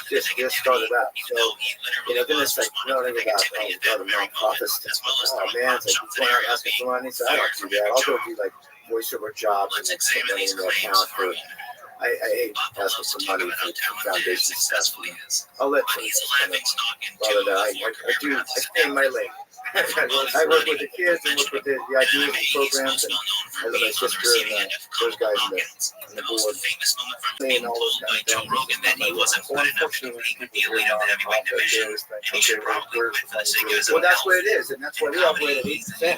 Just started out. So, then it's like learning about the nonprofits. Oh man, it's like you going out asking for money, so I don't do that. I'll go do like voiceover jobs and put money in the account for. I hate asking for money for foundation stuff. I'll let you. But I stay in my lane. I work with the kids and work with the ideas and programs, and I love my sister and those guys in the board. And all those kind of things. Unfortunately, people be able to heavyweight division, and he should probably quit for the sake of his Well, that's what it is, and that's why we operate at 8%.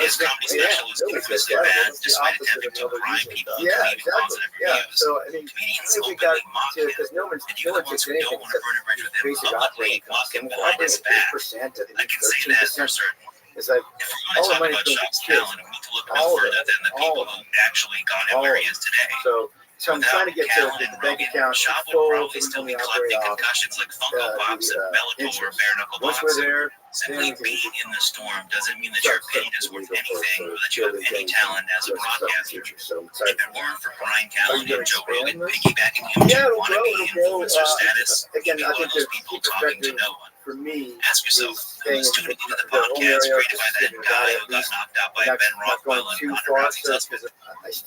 His company special is consistent bad, despite attempting to prime people to Yeah, believe in exactly. positive Yeah, reviews. so I mean, Comedians I think we openly got mock to, him, because no one and even the ones takes who anything don't want to burn a bridge with him basic publicly operating mock costs. him And behind his back. 8%, I can say that for 13%. certain. It's like If all we're the going to talk money's about going to Shop's kids. talent, we need to look no All of further it. than the All people of who actually got him All where of he is today. So I'm trying to get to the bank account Shop would full probably to still the be operate collecting off. concussions like Funko Pops and Bellator or interest. bare knuckle Once we're boxing. there, Simply then being in the storm doesn't mean that your opinion is worth anything or that you have any talent as a broadcaster. So If it weren't for Brian Are Callen you gonna and Joe Rogan expand this? piggybacking him Yeah, to it'll wannabe grow. influencer status, Again, you'd be I one think of those the people key talking to perspective no one. for me Ask is yourself, staying who's in tuning into the their own podcast area, created by that guy who got knocked out by Ben Rothwell and Hunter Rousey's husband?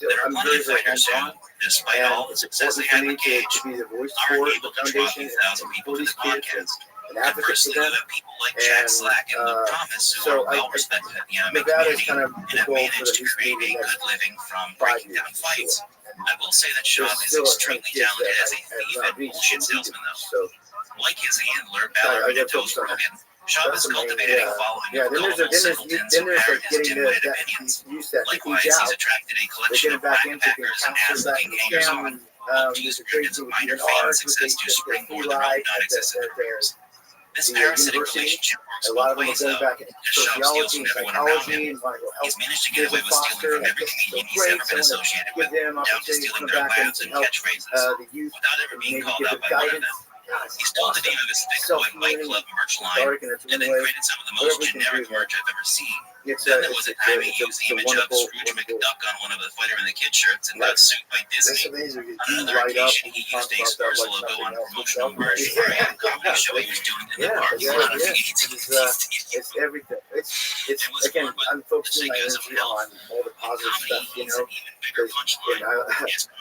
There are I'm plenty very, of very fighters who, hands-on, despite and all the it's success they important had in for me the cage, to be the voice aren't for able the to draw a foundation few thousand people for to these the kids podcast. and an advocate for Conversely, you them. have people like Jack And, Slack and Luke Thomas who so are well respected in the MMA Nevada is community kind of and the have goal for managed the to create a next good living from 5 breaking years. down fights. And I will say that Shab there's is still a ton of extremely kids talented that as a have thief not and reached bullshit the salesman, league. though. So Like his handler, I ballerina got Dose focused on that. Rogan, Shab has That's amazing. cultivated a following Yeah, of then gullible there's simpletons who like parrot his getting dim-witted that opinions. use that Likewise, huge he's out. attracted a They collection get of it back into being backpackers and counselors back ass-looking in the hangers-on. town. These The periods of minor fame and success do spring more than most non-existent careers. This parasitic university, relationship works a lot both of them are ways, going though. back into As Shab steals sociology from and everyone around psychology him, and want to go help he's managed to get kids away and with stealing foster. from every So comedian he's great, ever been someone associated give with, them down to opportunity to stealing come their back and laughs and help catchphrases, the youth, without ever being maybe called give out them by one of guidance. them. God, He stole the name of his thick boy Fight Club merch line, dark and it's and then one way. created some of the most Whatever we can generic do, merch I've ever seen. It's Then there was a time he used the a image of wonderful, Scrooge wonderful. McDuck on one of the Fighter in the Kid shirts and got sued by That's Disney. amazing. You On do another light up occasion, and he talk used a about that Spurs like logo nothing on else. promotional merch for a comedy show he was doing in the Yeah, parking yeah, lot of yeah. AT&T It's everything. It's again, I'm focusing my energy on all the positive stuff, you know, because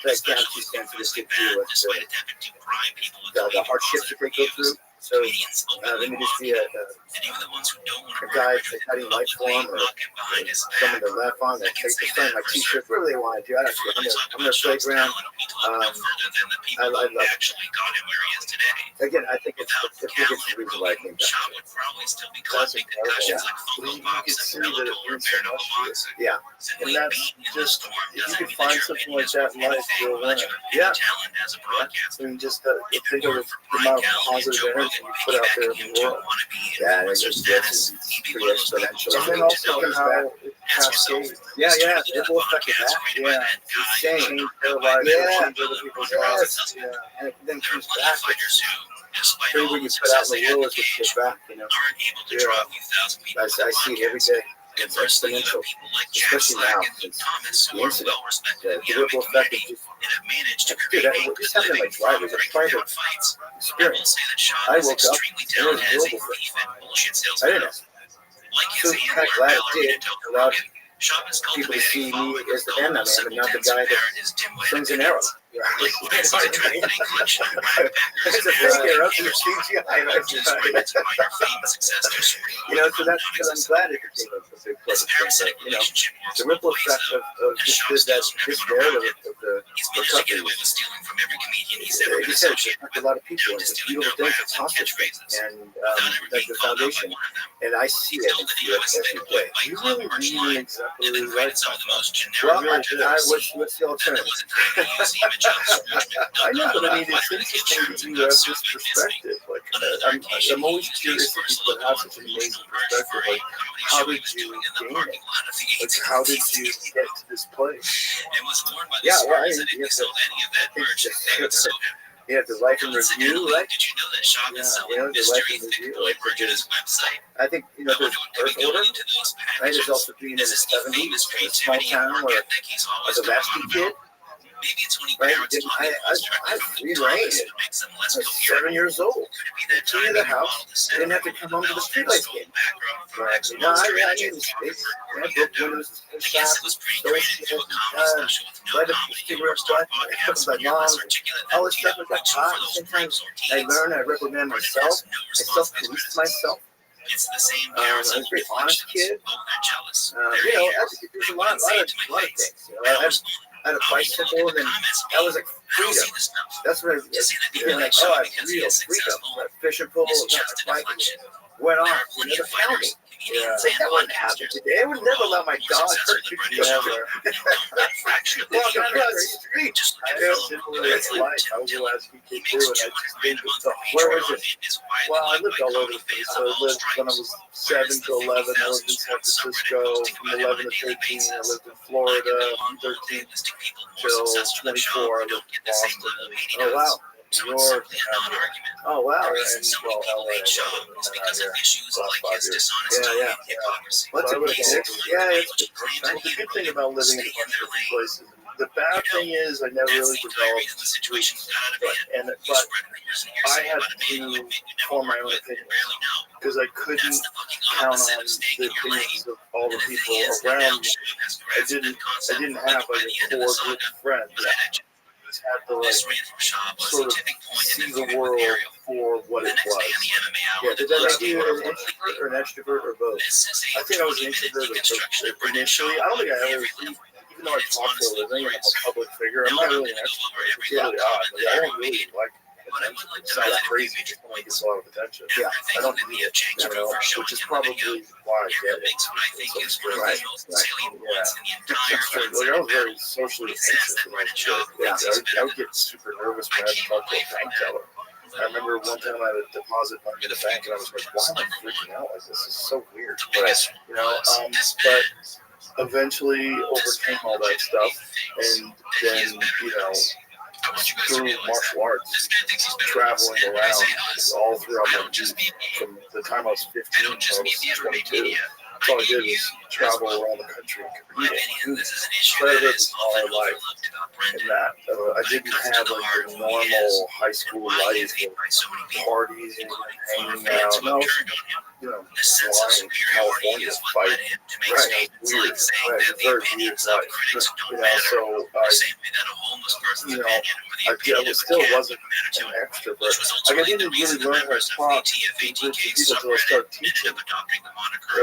that can't be sensitive to deal with the hardships that they go through. So let me just be a guy cutting light for them, or someone to laugh on, that takes the sign my t-shirt, whatever they want to do. I don't care. I'm their playground. I love it. Again, I think it's the biggest reason why I came back. That's incredible. Yeah. You can see that it means so much to you. Yeah. And that's just, if you could find something like that in life, you'll win. Yeah. I mean, just think of the amount of positive energy you put out there in the world. Yeah, it's just it's pretty exponential. And then also how it cascades. Yeah, it will affect that. Yeah, Change insane. their lives, Yeah. change other people's Yes. lives. Yeah. And it then There are comes plenty back. of fighters who, despite Maybe all when the you put out success in they the had in world, the it's cage, get back, you know. aren't able to draw a few thousand people to I see it every podcasts. day. It's Conversely, you have exponential. people like Jack Especially Slack now, and Luke since Thomas who the are incident. well respected The in the ripple MMA effect is community just, and have managed to dude, create a this good happened to living my from drivers. It's breaking private down fights. I will experience. say that Shab I is woke up extremely and it was talented as a global. thief and bullshit I salesman. didn't. so kind of glad it did. Allowed people to see me as the band member and not the guy that swings an arrow. It's a fake arrow. It's CGI. You know, so that's because I'm glad it became a big part of it. You know, the ripple effect of just this narrative of the recovery. Like you said, it's affected a lot of people. And it's a beautiful thing. It's hostage, and that's the foundation. And I see it every day. You really read exactly right. Well, what's the alternative? I know, but I mean, it's interesting that you have this perspective. Like, I'm always curious if people that have such an amazing perspective. Like, how did you gain it? Like, how did you get to this place? Yeah, well, I think just you have the life in review, right? Yeah, you know, the life in review. Like, I think, you know, there's Earth Order, right? There's also being in the 70s, in a small town where I was a latchkey kid. Right? I free reign. I was 7 years old. Came to the house. Didn't have to come home to the streetlights game. Right? No, I knew the space. I broke windows, shops, stole shit, light up cigarettes, my mom, all this stuff like that. Sometimes I learn, I reprimand myself. I self-police myself. I was a very honest kid. You know, there's a lot of things. You know, I had a bicycle, and then that was like freedom. That's what I feel like. Oh, I have real freedom. Like fish and pull, got my bike, went off. They never found me. Yeah. It's like, that wouldn't happen today. I would never let my dog hurt you. Never. Walk across the street. It's life. I was a latchkey kid too, and I just think of the where was it? Well, I lived all over the place. So I lived when I was 7 to 11. I lived in San Francisco. From 11 to 13, I lived in Florida. From 13 till 24, I lived in Boston. Oh wow. New York. Oh wow. And well, LA. Last 5 years. Yeah. What's a big six? Yeah, it's The good thing about living in a bunch of different places. The bad thing is I never really developed roots, but I had to form my own opinion because I couldn't count on the opinions of all the people around me. I didn't have like a core group of friends. I just had to like sort of see the world for what it was. Yeah, did that make you an introvert or an extrovert or both? I think I was an introvert initially. I don't think I ever, even though I talk for a living, I'm a public figure, I'm not really an extrovert. It's really odd. Like, I don't really like attention. It sounds crazy, it just only gets a lot of attention. Yeah, I don't need it, you know, which is probably why I get it. Right. Yeah. Like, I was very socially anxious when I was a kid. Yeah, I would get super nervous when I had to talk to a bank teller. I remember one time I had to deposit money in the bank, and I was like, why am I freaking out like this? This is so weird. But, you know, but eventually overcame all that stuff, and then, you know, through martial arts, traveling around all throughout my youth, from the time I was 15 until I was 22. All I did was travel around the country and compete. Credit all my life in that. I didn't have like the normal high school life of parties and hanging out. No, you know, flying in California to fight. Right, weird. Right, very weird life. You know, so I still wasn't an extrovert. Like, I didn't really learn how to talk to people until I started teaching. I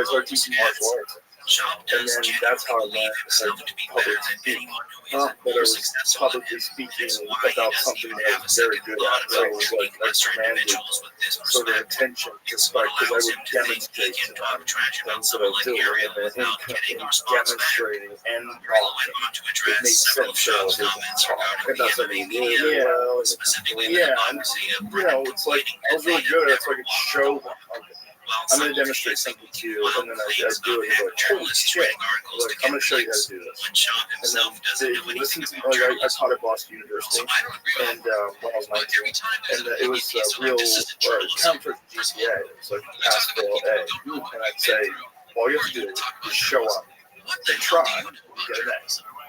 started teaching martial arts. And then that's how I learned how to public speak. But I was publicly speaking about something that I was very good at. So it was like I commanded sort of attention, just like because I would demonstrate things that I was doing, and then in demonstrating and talking, it made sense that I was able to talk about something really well. Yeah, and you know, it's like I was really good at it, so I could show them. I'm going to demonstrate something to you, and then I do it, and they're like, holy shit, like, I'm going to show you how to do this. And then they listen to me, like, I taught at Boston University, and when I was 19, and it was real, counter GPA, it was like pass-fail A, and I'd say, all you have to do is show up, and try, and get an A.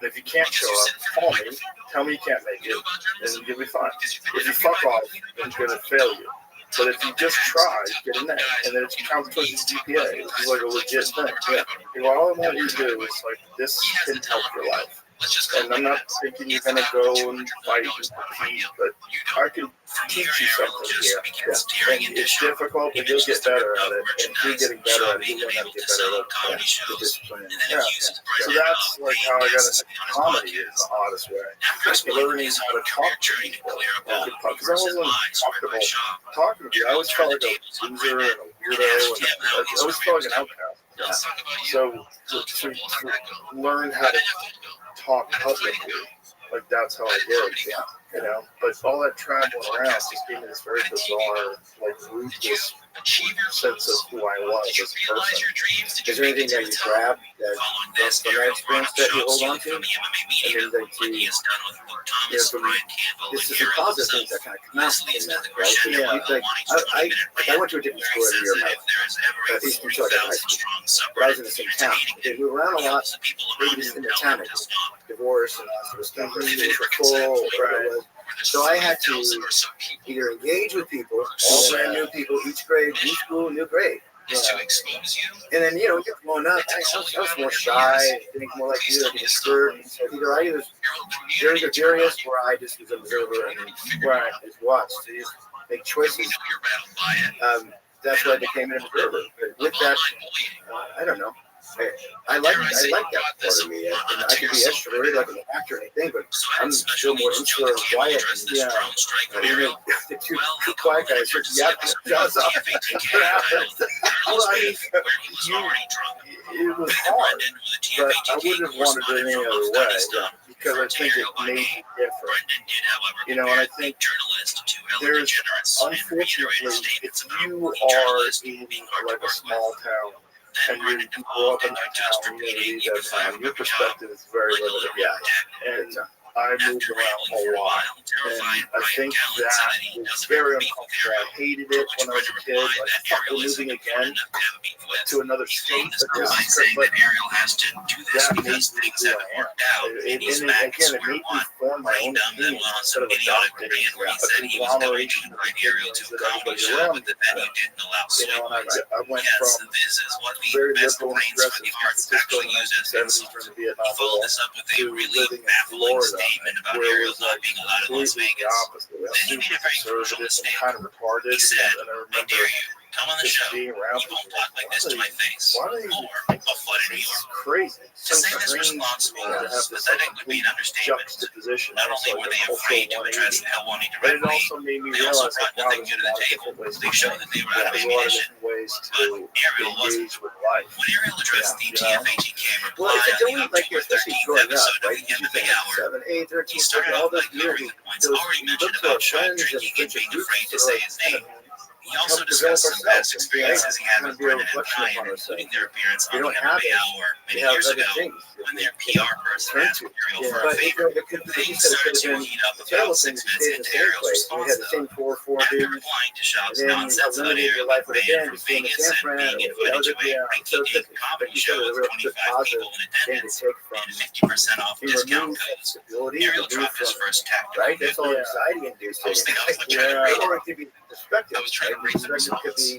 And if you can't show up, call me, tell me you can't make it, and you'll be fine. If you fuck off, then I'm going to fail you. But if you just try, get in there, and then it counts towards your GPA, which is like a legit thing. Yeah. You know, all I want you to do is like, this can help your life. And I'm not thinking you're gonna go and fight and compete, but I can teach you something here. Yeah. And it's difficult, but you'll get better at it. And through getting better at it, you learn how to get better at it. The discipline. Yeah. So that's like how I got into comedy is the oddest way. Just learning how to talk to people. Because I wasn't comfortable talking to you. I always felt like a loser and a weirdo, and I always felt like an outcast. Yeah. So to learn how to talk publicly, like that's how I did. Yeah. You know, but all that traveling around just gave me this very bizarre, like ruthless sense of who I was as a person. Is there anything that you grabbed from that experience that you hold on to? I mean, that you, this is the positive things that kind of come out in that, right? Yeah. I went to a different school every year of my life. At least until I got high school. But I was in the same town. They move around a lot. Maybe just in the town, divorce and all that sort of stuff. Schools were full, whatever it was. So I had to either engage with people, all brand new people, each grade, new school, new grade. Yeah. And then, you know, growing up, I was more shy, think more like you, like an introvert. So either I was very gregarious, or I just was an observer and just watched, so you make choices. That's why I became an observer. But with that, I don't know. I like that part of me. And I can be extroverted like an actor or anything, but I'm still more insular and quiet. And, even the two quiet guys are jaws up. It was hard, but I wouldn't have wanted it any other way, because I think it made me different. You know, and I think there's, unfortunately, if you are in like a small town, and you grow up in that town community, your perspective is very limited. Yeah. And I moved around a lot. And I think that was very uncomfortable. I hated it when I was a kid. Like, fuck, we're moving again to another state. But that made me who I am. And again, it made me form my own opinion instead of adopting a conglomeration of opinions that everybody around me had. You know, and I went from very liberal and progressive San Francisco in the 1970s during the Vietnam War to living in Florida, where it was like completely the opposite. It was super conservative and kind of retarded. And I remember just being around people like, this to my face. Why do you think this is crazy? So strange to me to have this complete juxtaposition. Not only were they afraid to address wanting to, but it also made me realize that wow, there's a lot of different ways to think. There's a lot of different ways to engage with life. When Ariel addressed the TFAGK reply, well, it's only like especially growing up, right? You think 7, 8, 13, all those years, you look to our friends and afraid to say his name. He also discussed some past experiences he had with Brendan and Ryan, including their appearance on the MMA Hour many years ago, when their PR person asked Ariel for a favor. Things started to heat up about 6 minutes into Ariel's response, though. After replying to Schaub's nonsense about Ariel being banned from Vegas and being invited to a rinky-dink comedy show with 25 people in attendance and a 50% off discount codes, Ariel dropped his first tactical right? That's all anxiety inducing. I was trying to rate it. Perspective. I was trying to rate the results.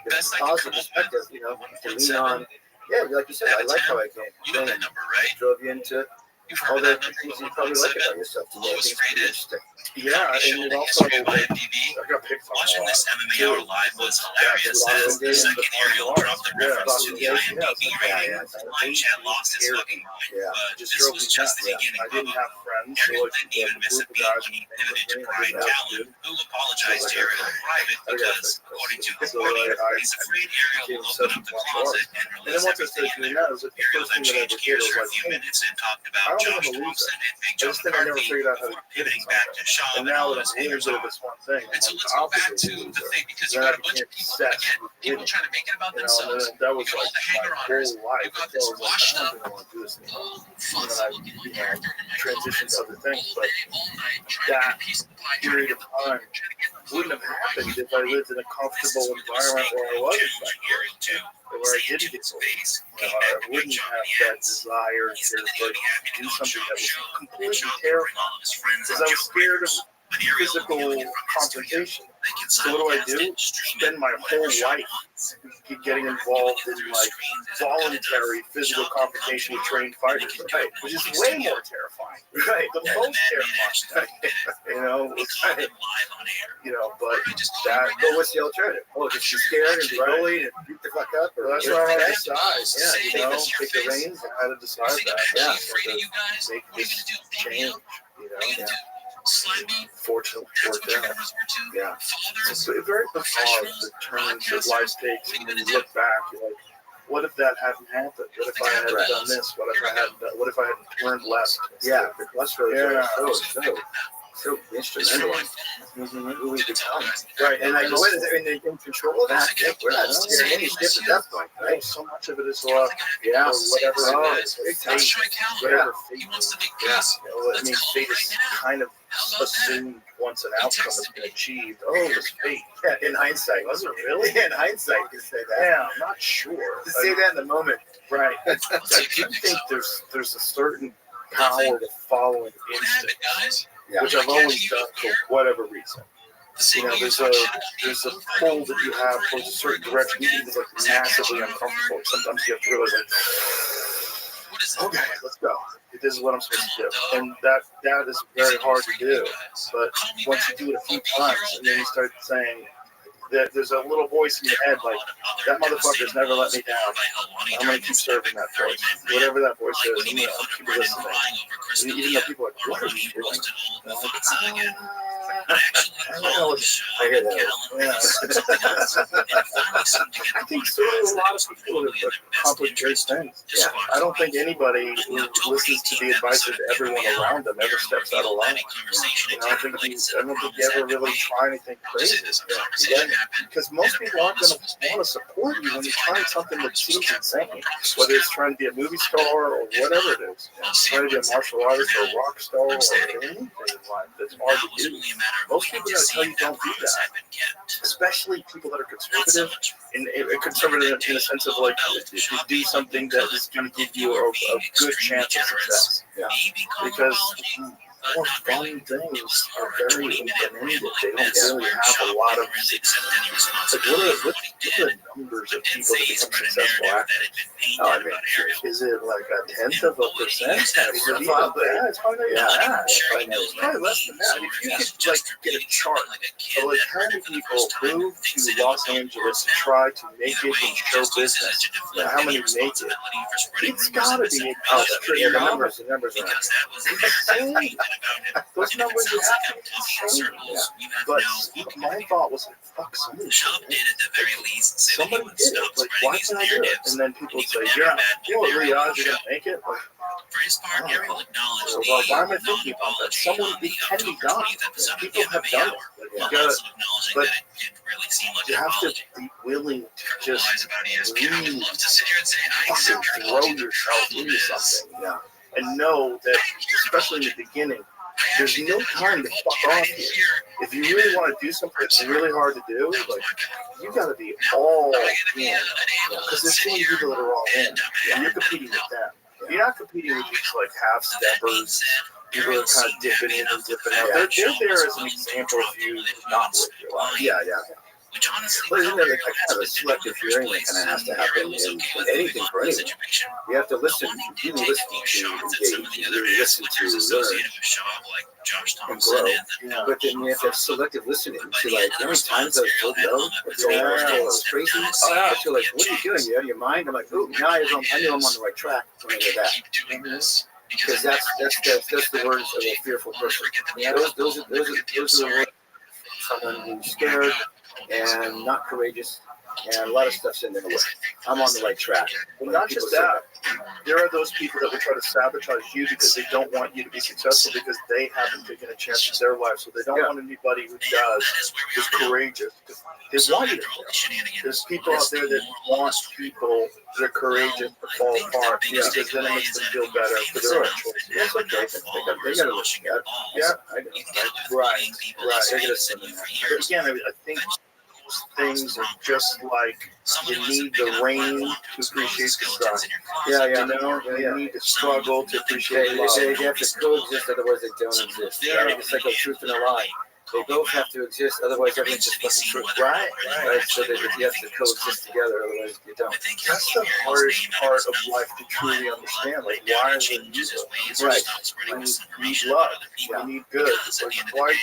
Best I could Positive come up perspective, with, you know, to lean 1.7. on. Yeah, like you said, I like how I came. You know that number, right? Drove you into You've all heard the that number, things you probably like 1.7? about yourself. Lowest rated. Yeah, and it also, I got picked on Watching this MMA Hour live was hilarious as the second Ariel dropped the reference to the IMDb rating. Live chat lost his fucking mind. But this was just the beginning, I didn't have friends. Ariel didn't even miss a beat when he pivoted to Brian Callen, who apologized to Ariel in private because, according to his body, he's afraid Ariel will open up the closet and release everything in there. Ariel then changed gears for a few minutes and talked about Josh Thompson and Big Joe McCarthy before pivoting back to Shaw and and now all that his I'm haters good are. at this one thing, And so let's go back to the thing, because you got a bunch of people, again, people trying to make it about themselves. That was You got all like the hanger-oners. my whole life. You got this washed up, I don't want to do this anymore. fancy-looking character in my Transitioned to other things, but all night trying to get a piece of the pie, trying to period get of the ball, time trying to get the wouldn't have happened if I lived in a comfortable environment where I wasn't like this, where I didn't get space. I wouldn't have that desire to like, do something that was completely terrifying because I was scared of physical confrontation. So what do? Spend my whole life getting involved in like voluntary physical confrontation with trained fighters, right? Which is way more terrifying, right? The most terrifying, but that. But what's the alternative? Oh, just be scared and be bullied and beat the fuck up? Or That's why I had to decide. Yeah, take the reins and how to decide that. Yeah, so to make this change. Fortunately, worked out. Yeah. It's very bizarre the turns that life takes, and when you look back, you're like, what if that hadn't happened? What if I hadn't done this? What if I hadn't learned less? Yeah, the crossroads are so instrumental in who we become. Right, and like, what is it in control of that? We're not scared any shit at that point, right? So much of it is luck. Yeah, whatever it is. Fate, whatever fate is. Yeah, I mean, fate is kind of assumed once an outcome has been achieved. Oh, it was fate. Yeah, in hindsight. Was it really? In hindsight, you can say that. Yeah, I'm not sure. To say that in the moment. Right. I do think there's a certain power to following instinct. Yeah. Which I've always done for whatever reason. There's a pull that you have towards a certain direction, even if it's like massively uncomfortable. Sometimes you have to realize, like, okay, let's go. This is what I'm supposed to do, and that is very hard to do. But once you do it a few times, and then you start saying that there's a little voice in your head like, that motherfucker's never let me down. I'm gonna keep serving that voice, whatever that voice is. I'm gonna keep listening. And even though people are like, what are you doing? And I'm like, I hear that. I think so. A lot of people have accomplished great things. Yeah. I don't think anybody who listens to the advice of everyone around them ever steps out of line. I don't think you ever really try anything crazy. Yeah. Because most people aren't going to want to support you when you're trying something that seems insane. Whether it's trying to be a movie star or whatever it is. Trying to be a martial artist or a rock star or anything in life that's hard to do. Most people are going to tell you don't do that. Especially people that are conservative. Conservative in the sense of like, if you do something that is going to give you a good chance of success. Yeah. Because more fun things are very open-ended. They don't really have a lot of. Like, what are the numbers of people that become successful actors? Oh, I mean, is it like 1/10%? It's probably it's probably less than that. If you could like get a chart of like how many people move to Los Angeles and try to make it in show business, and how many make it, it's gotta be the numbers are insane. Those numbers are insane. But my thought was like, fuck, somebody did it. Somebody did it. Like, why can't I do it? And then people would say, yeah, what are the odds you're gonna make it? Like, so, well, why am I thinking about that? It can be done. People have done it. But you have to be willing to just really fucking throw yourself into something. Yeah. And know that, especially in the beginning, there's no time to fuck off here. If you really want to do something that's really hard to do, like, you gotta be all in. Because there's so many people that are all in. And you're competing with them. You're not competing with just like half-steppers, people that are kind of dipping in and dipping out. They're there as an example of you not with your life. Yeah. Well, isn't there like kind of a selective hearing that kind of has to happen in anything for anything? You have to listen, you listen to engage, you really listen to learn and grow. Yeah. But then you have to have selective listening to like, how many times I was told no, it's all crazy. But you're like, what are you doing? You're out of your mind. I'm like, oh, now I know I'm on the right track when I hear that. Because that's the words of a fearful person. Those are the words of someone who's scared and not courageous, and a lot of stuff's in there. I'm on the right track. Well, not just that. There are those people that will try to sabotage you because they don't want you to be successful because they haven't taken a chance in their life. So they don't want anybody who is courageous. They want you to fail. There's people out there that want people that are courageous to fall apart because then it makes them feel better for their own choices. That's okay. They gotta look at. Yeah, I know. Right. They're gonna send that. But again, I think those things are just like you need the rain to appreciate the sun. Yeah, You know, you need to struggle to appreciate love. They have to coexist, otherwise they don't exist. Yeah. It's like a truth and a lie. They both have to exist, otherwise everything's just fucking truth. Right. So you have to coexist together, otherwise you don't. That's the hardest part of life to truly understand. Like, why is it evil? Right. You need love. You need good. Like, why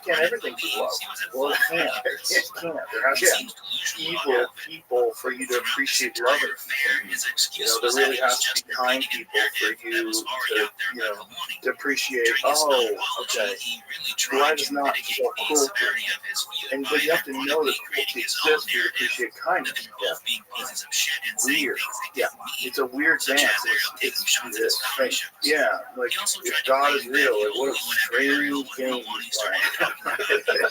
can't everything be love? Well, it can't. It can't. There has to be evil people for you to appreciate love. You know, there really has to be kind people for you to, to appreciate. Oh, okay. Life is not so cruelty, and but you have to know that cruelty exists to appreciate kindness. Weird. Yeah, it's a weird dance. It's strange. Yeah, like if God is real, like what a strange game he's playing.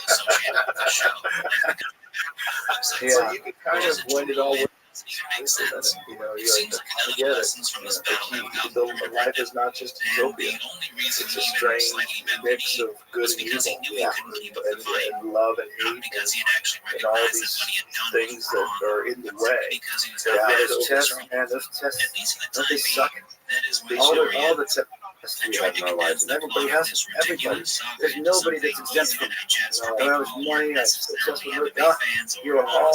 So you can kind of blend it all with. You know, you like, I get it. The life is not just utopia. It's a strange mix of good and evil, and love and hate, and all these things that are in the way. Those tests, man, those tests, don't they suck? All the tests we have in our lives, and everybody has everybody. There's nobody that's exempt from it. When I was money, I was successful with we're all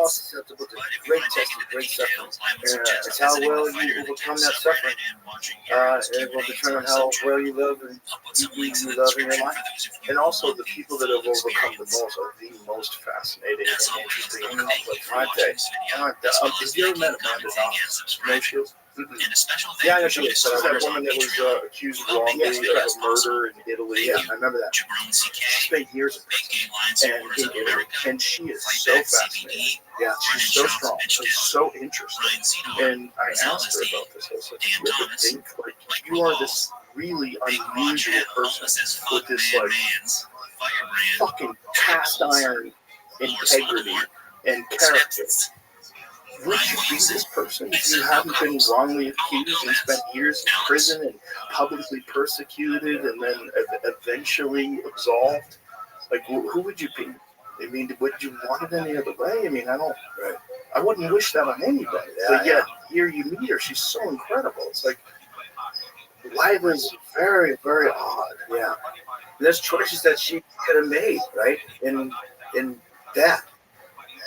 susceptible to great tests and great suffering. It's how well you overcome that suffering. It will determine how well you live and you love in your life. And also, the people that have overcome the most are the most fascinating and interesting and complex, aren't they? Have you ever met Amanda Knox? No, she is. Yeah, I know she is. She's that woman that was accused wrongly of murder in Italy. Yeah, I remember that. She spent years in Italy, and she is so fascinating. Yeah, she's so strong. She's so interesting. And I asked her about this. I said, "You ever think like you are this really unusual person with this like fucking cast iron integrity and character? Would you be this person if you haven't been wrongly accused and spent years in prison and publicly persecuted and then eventually absolved? Like, who would you be? I mean, would you want it any other way? I mean, I wouldn't wish that on anybody. But yet, here you meet her. She's so incredible. It's like, life is very, very odd. Yeah. And there's choices that she could have made, right? In that.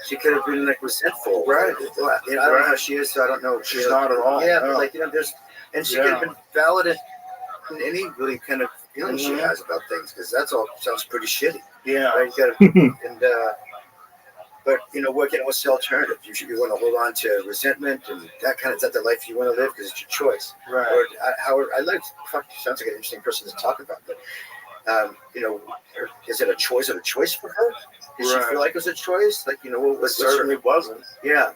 She could have been like resentful, right? You know, I don't know how she is, so I don't know. She's not at all. Yeah, but like and she could have been valid in any really kind of feeling she has about things, because that's all sounds pretty shitty. Yeah, right? But you know, what's the alternative? You want to hold on to resentment and that kind of, is that the life you want to live because it's your choice, right? Or I like. Sounds like an interesting person to talk about, but you know, is it a choice? Is it a choice for her? Did she feel like it was a choice? Like, you know, what certainly wasn't. Yeah.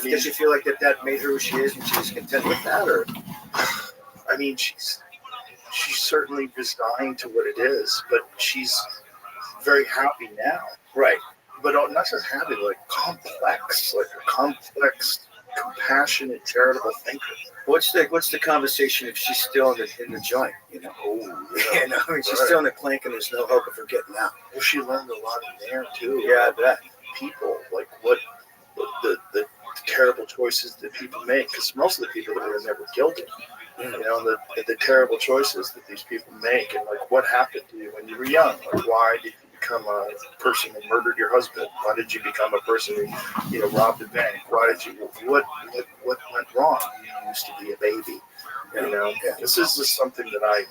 Did she feel like that made her who she is and she was content with that? Or, I mean, she's certainly resigned to what it is, but she's very happy now. Right. But not just happy, like a complex, compassionate, charitable thinker. What's the conversation if she's still in the joint? You know, I mean, she's still in the clink, and there's no hope of her getting out. Well, she learned a lot in there too. Yeah, I bet. People, like what the terrible choices that people make, because most of the people that were never guilty. You know, the terrible choices that these people make, and like what happened to you when you were young. Like, why did you become a person who murdered your husband? Why did you become a person who, robbed a bank? Why did you? What went wrong? You used to be a baby. You know, this is just something that I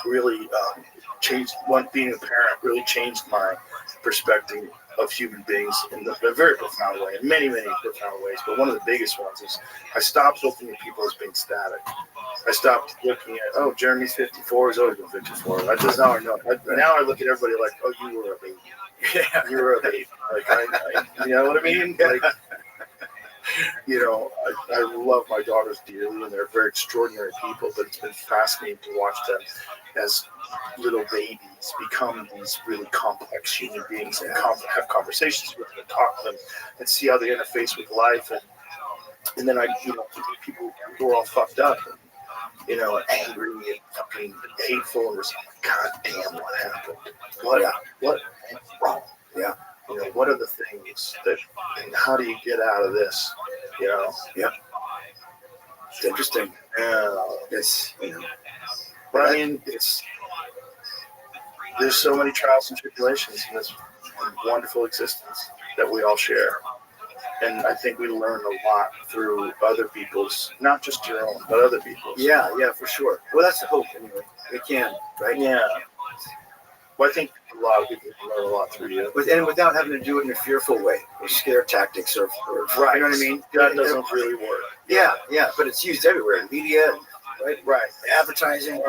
really changed. Being a parent really changed my perspective of human beings in a very profound way, in many, many profound ways. But one of the biggest ones is I stopped looking at people as being static. I stopped looking at, Jeremy's 54, he's always been 54. Now I look at everybody like, you were a baby. Yeah, you were a baby. Like, you know what I mean? Like, I love my daughters dearly, and they're very extraordinary people, but it's been fascinating to watch them as little babies become these really complex human beings and have conversations with them and talk to them and see how they interface with life. And then people who are all fucked up and, angry and fucking hateful, and just, God damn, what happened? What went wrong? Yeah. what are the things that, and how do you get out of this? Yep. It's interesting. It's but I mean, there's so many trials and tribulations in this wonderful existence that we all share. And I think we learn a lot through other people's, not just your own, but other people's. Yeah, for sure. Well, that's the hope anyway. We can, right? Yeah. Well, I think a lot of people can learn a lot through you. And without having to do it in a fearful way, or scare tactics, or right. You know what I mean? That doesn't really work. Yeah, but it's used everywhere in media, right, advertising,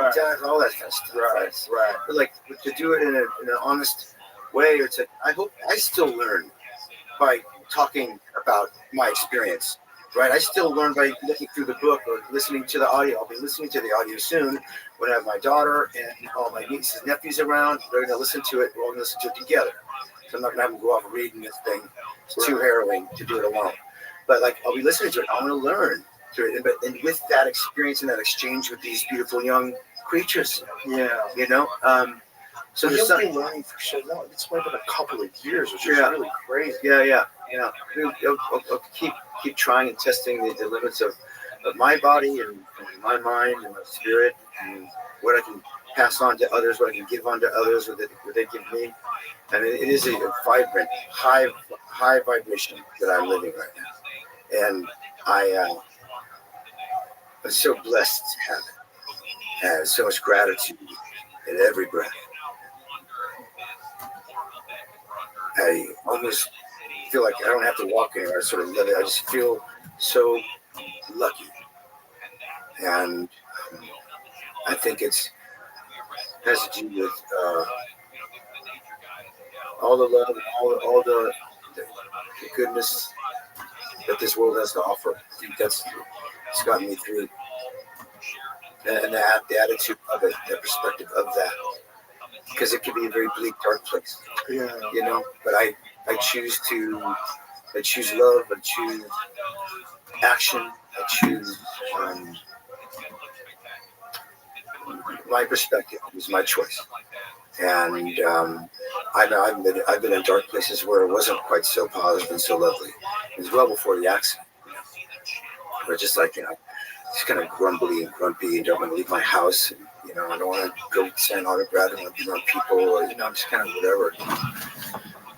all that kind of stuff. Right. But like to do it in an honest way, or to, I still learn by talking about my experience. Right, I still learn by looking through the book or listening to the audio. I'll be listening to the audio soon when I have my daughter and all my nieces and nephews around. They're going to listen to it. We're all going to listen to it together. So I'm not going to have them go off reading this thing. It's too harrowing to do it alone. But like, I'll be listening to it. I want to learn through it. And with that experience and that exchange with these beautiful young creatures. Yeah. So you'll be learning for so long. It's only been a couple of years, which is really crazy. Yeah. I'll keep trying and testing the limits of my body and my mind and my spirit, and what I can pass on to others, what I can give on to others, what they give me. And it is a vibrant, high vibration that I'm living right now. And I'm so blessed to have it. And so much gratitude in every breath. I almost feel like I don't have to walk anywhere. I sort of live it. I just feel so lucky, and I think it has to do with all the love and all the goodness that this world has to offer. I think it's gotten me through, and the attitude of it, the perspective of that, because it can be a very bleak, dark place. But I choose love, I choose action, I choose my perspective is my choice. And I've been in dark places where it wasn't quite so positive and so lovely. It was well before the accident. Where just like, just kind of grumbly and grumpy and don't want to leave my house. And, I don't want to go sign autographs. I don't want to be around people. Or, I'm just kind of whatever.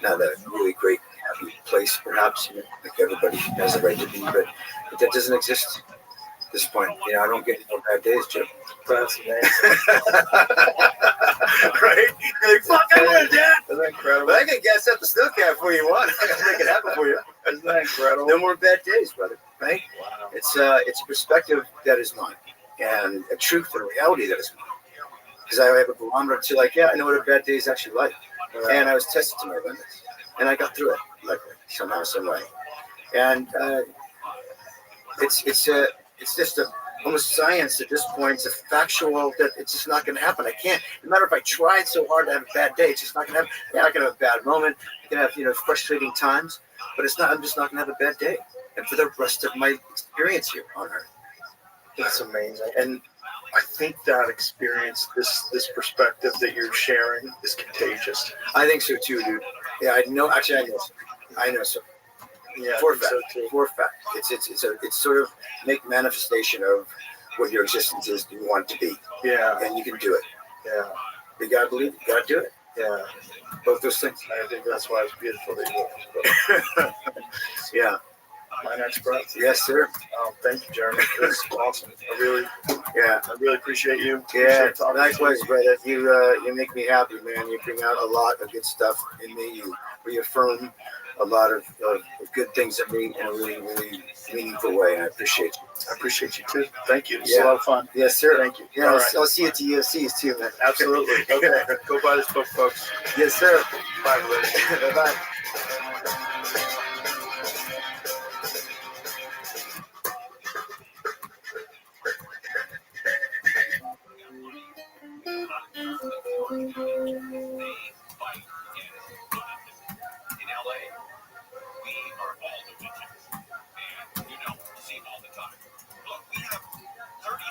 Not a really great, happy place, perhaps. Like everybody has the right to be, but that doesn't exist at this point. I don't get no bad days, Jim. That's amazing. Right? You're like, fuck, I want that. Isn't that incredible? But I can gas up the snow cap for you want. I can make it happen for you. Isn't that incredible? No more bad days, brother. Right? Wow. It's a perspective that is mine, and a truth and a reality that is mine. Because I have a barometer to I know what a bad day is actually like. And I was tested to my limits, and I got through it, luckily, somehow, some way. And it's just almost science at this point. It's a factual that it's just not going to happen. I can't. No matter if I tried so hard to have a bad day, it's just not going to happen. Yeah, I can have a bad moment. I can have frustrating times, but it's not. I'm just not going to have a bad day. And for the rest of my experience here on Earth, it's amazing. And I think that experience, this perspective that you're sharing, is contagious. I think so too, dude. Yeah, I know. Actually, I know so. Yeah, for a fact. For a fact. It's sort of make manifestation of what your existence is. You want it to be. Yeah. And you can do it. Yeah. You gotta believe. You gotta do it. Yeah. Both those things. I think that's why it's beautiful that you. Yeah. My next breath. Yes, sir. Thank you, Jeremy. This is awesome. I really appreciate you. Yeah, likewise, brother. You make me happy, man. You bring out a lot of good stuff in me. You reaffirm a lot of good things in me in a really, really meaningful way, and I appreciate you. I appreciate you too. Thank you. It's a lot of fun. Yes, sir. Thank you. Yeah, I'll see you at the UFCs too, man. Absolutely. Okay. Go buy this book, folks. Yes, sir. Bye, everybody. Bye-bye.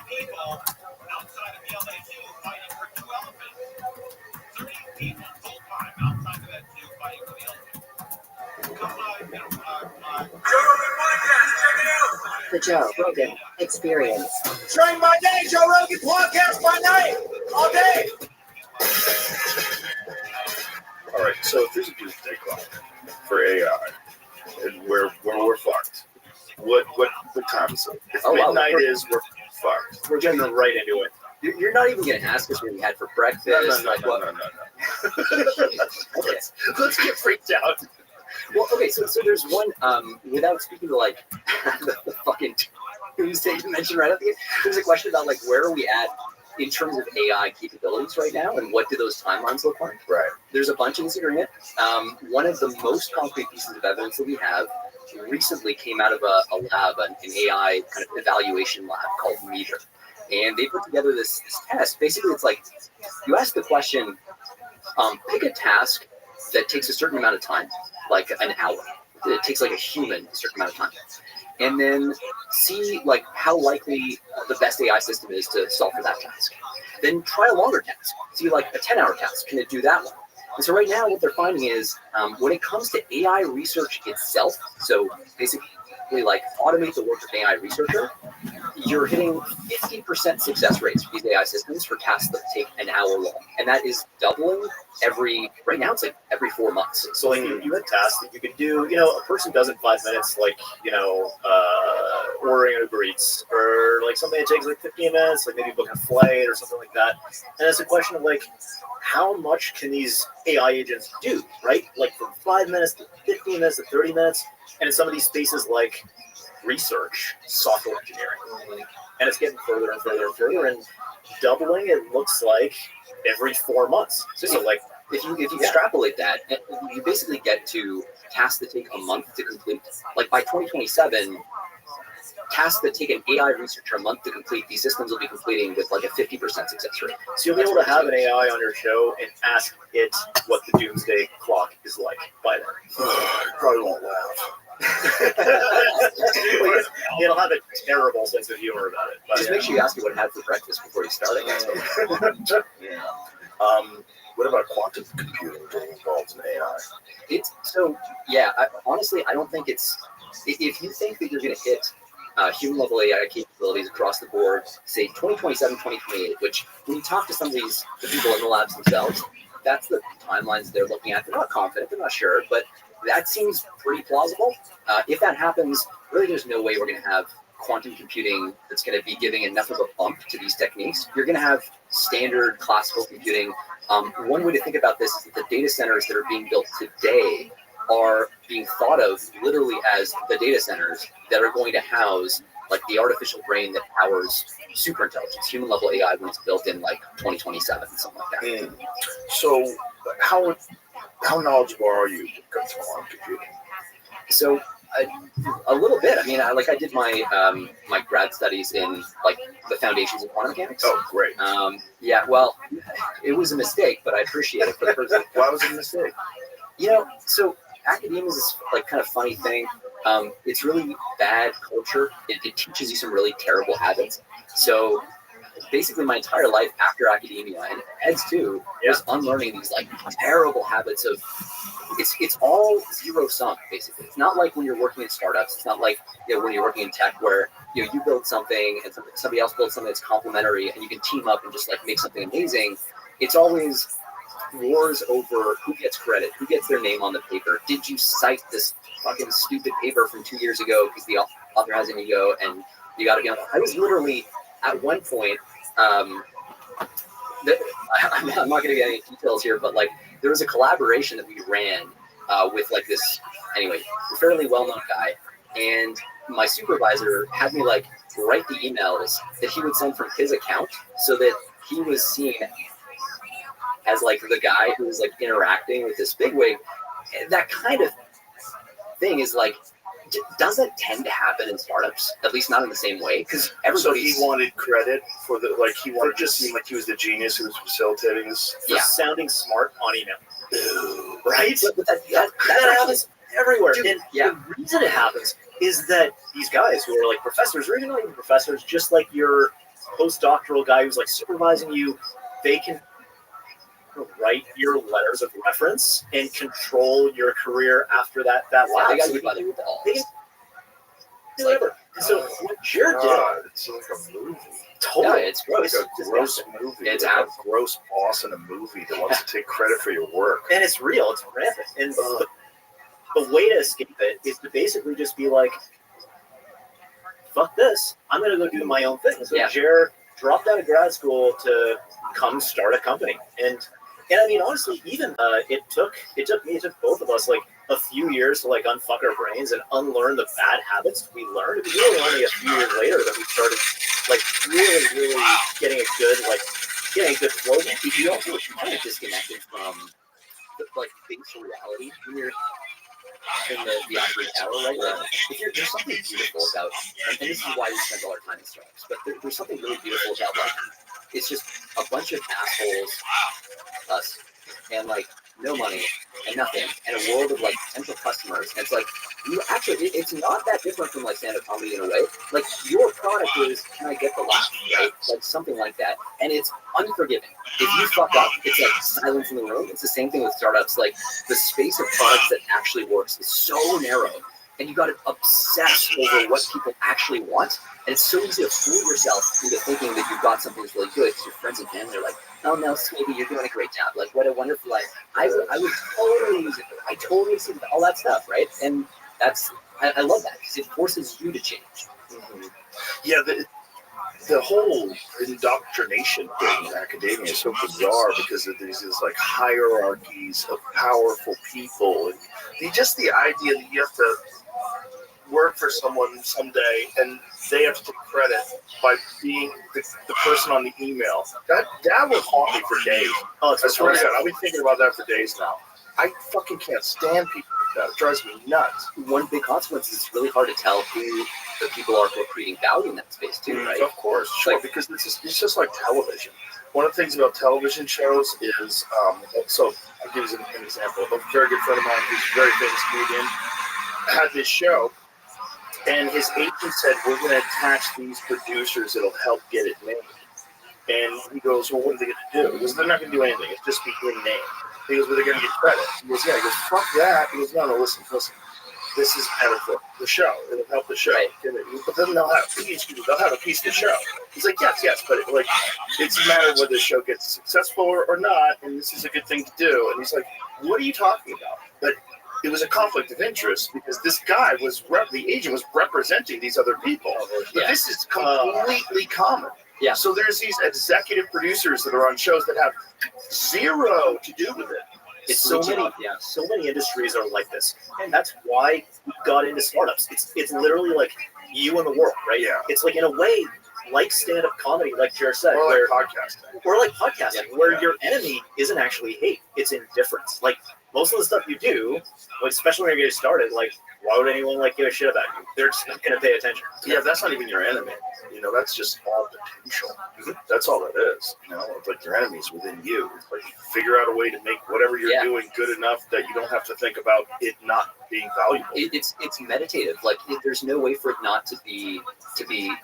People outside of the LA Zoo fighting for 2 elephants. 30 people full time outside of that zoo fighting for the elephants. The Joe Rogan Experience. Train by day, Joe Rogan podcast by night, all day. All right, so if there's a doomsday clock for AI, and we're fucked. What time is it? If midnight is, we're fucked. We're getting right into it. You're not even going to ask us what we had for breakfast. No. Let's get freaked out. Well, okay, so there's one, without speaking to, like, the fucking Tuesday you mentioned right at the end, there's a question about, like, where are we at in terms of AI capabilities right now, and what do those timelines look like? Right. There's a bunch of disagreement. One of the most concrete pieces of evidence that we have recently came out of a lab, an AI kind of evaluation lab called Meter. And they put together this test. Basically, it's like you ask the question, pick a task that takes a certain amount of time, like an hour. It takes like a human a certain amount of time. And then see like how likely the best AI system is to solve for that task. Then try a longer task. See like a 10-hour task. Can it do that one? And so right now what they're finding is when it comes to AI research itself, so basically like automate the work of an AI researcher, you're hitting 50% success rates for these AI systems for tasks that take an hour long. And that is doubling right now it's like every 4 months. So like you had tasks that you could do, a person does in 5 minutes, like, ordering an Uber Eats, or like something that takes like 15 minutes, like maybe book a flight or something like that. And it's a question of like, how much can these AI agents do, right? Like from 5 minutes to 15 minutes to 30 minutes. And in some of these spaces like research, software engineering, and it's getting further and further and further, and doubling, it looks like every 4 months. So like, if you extrapolate that, you basically get to tasks that take a month to complete. Like by 2027, tasks that take an AI researcher a month to complete, these systems will be completing with like a 50% success rate. So you'll be able to have an AI on your show and ask it what the doomsday clock is like by then. You probably won't laugh. It'll have a terrible sense of humor about it. But just make sure you ask it what it had for breakfast before you start, I guess. What about quantum computing being involved in AI? Honestly, I don't think it's. If you think that you're going to hit human level AI capabilities across the board, say 2027, 2028, which when you talk to some of the people in the labs themselves, that's the timelines they're looking at. They're not confident, they're not sure, but that seems pretty plausible. If that happens, really there's no way we're going to have quantum computing that's going to be giving enough of a bump to these techniques. You're going to have standard classical computing. One way to think about this is that the data centers that are being built today are being thought of literally as the data centers that are going to house like the artificial brain that powers superintelligence, human level AI when it's built in like 2027, something like that. So how knowledgeable are you when it comes to quantum computing? So a little bit. I mean, I did my my grad studies in like the foundations of quantum mechanics. Oh, great. Yeah, well, it was a mistake, but I appreciate it for the person. Why was it a mistake? So academia is this like kind of funny thing. It's really bad culture. It teaches you some really terrible habits. So basically my entire life after academia, and Ed's too, was unlearning these like terrible habits of it's all zero sum basically. It's not like when you're working in startups. It's not like when you're working in tech where you build something and somebody else builds something that's complementary and you can team up and just like make something amazing. It's always wars over who gets credit, who gets their name on the paper. Did you cite this fucking stupid paper from 2 years ago because the author has an ego and you got to be on. I was literally at one point. I'm not going to get any details here, but like there was a collaboration that we ran with like this anyway fairly well-known guy, and my supervisor had me like write the emails that he would send from his account so that he was seen as like the guy who was like interacting with this bigwig. That kind of thing is like doesn't tend to happen in startups, at least not in the same way, because So he wanted credit for he wanted to seem like he was the genius who was facilitating this. for sounding smart on email. Right? But that happens everywhere. Dude, and the reason it happens is that these guys who are like professors, or even not even professors, just like your postdoctoral guy who's like supervising you, they can write your letters of reference and control your career after that They lapse. got to get by with all. They can do whatever. And so what Jared did, God, it's like a movie. totally, Yeah, it's gross. Like a gross movie. It's like a gross boss in a movie that wants to take credit for your work. and it's real, it's rampant. And the way to escape it is to basically just be like, fuck this, I'm going to go do my own thing. So Yeah. Jared dropped out of grad school to come start a company. And I mean, honestly, even it took both of us like a few years to like unfuck our brains and unlearn the bad habits we learned. It was really only a few years later that we started like really getting a good flow. You also kind of disconnected from like base reality when you're in the ivory tower, right? Like, there's something beautiful about, and this is why we spend all our time in startups, but there's something really beautiful about like, it's just a bunch of assholes, us, and like no money and nothing, and a world of like potential customers. And it's like, you actually, it's not that different from like stand-up comedy in a way. Like your product is, can I get the laugh, right? Like something like that, and it's unforgiving. If you fuck up, it's like silence in the room. It's the same thing with startups. Like the space of products that actually works is so narrow, and you got to obsess over what people actually want. And it's so easy to fool yourself into thinking that you've got something that's really good because your friends and family are like, "Oh no, sweetie, you're doing a great job. Like, what a wonderful life. I would totally use it. I totally see all that stuff, right?" And I love that because it forces you to change. Mm-hmm. Yeah, the whole indoctrination thing in academia is so bizarre because of these like hierarchies of powerful people, and just the idea that you have to work for someone someday and they have to take credit by being the person on the email. That will haunt me for days. Oh, I swear to God, I'll be thinking about that for days now. I fucking can't stand people like that. It drives me nuts. One big consequence is it's really hard to tell who the people are who are creating value in that space too, right? Of course, sure, Like, because it's just like television. One of the things about television shows is, so I'll give you an example. A very good friend of mine who's a very famous comedian had this show, and his agent said, "We're going to attach these producers that'll help get it made." And he goes, "Well, what are they going to do?" He goes, "They're not going to do anything. It's just be in name." He goes, "Well, they're going to get credit." He goes, "Yeah." He goes, "Fuck that." He goes, "No, listen. This is better for the show. It'll help the show. Right. But then they'll have a piece of the show." He's like, yes, but it's a matter of whether the show gets successful or not, and this is a good thing to do. And he's like, "What are you talking about?" But it was a conflict of interest because this guy the agent was representing these other people. But this is completely common. Yeah. So there's these executive producers that are on shows that have zero to do with it. It's so many industries are like this, and that's why we got into startups. It's literally like you and the world, right? Yeah. It's like in a way like stand-up comedy, like Jared said, Or like podcasting, where your enemy isn't actually hate; it's indifference. Like most of the stuff you do, especially when you're getting started, like why would anyone like give a shit about you? They're just not going to pay attention. Yeah, that's not even your enemy. That's just all potential. That's all it is. It's like your enemy's within you. It's like figure out a way to make whatever you're doing good enough that you don't have to think about it not being valuable. It's meditative. Like there's no way for it not to be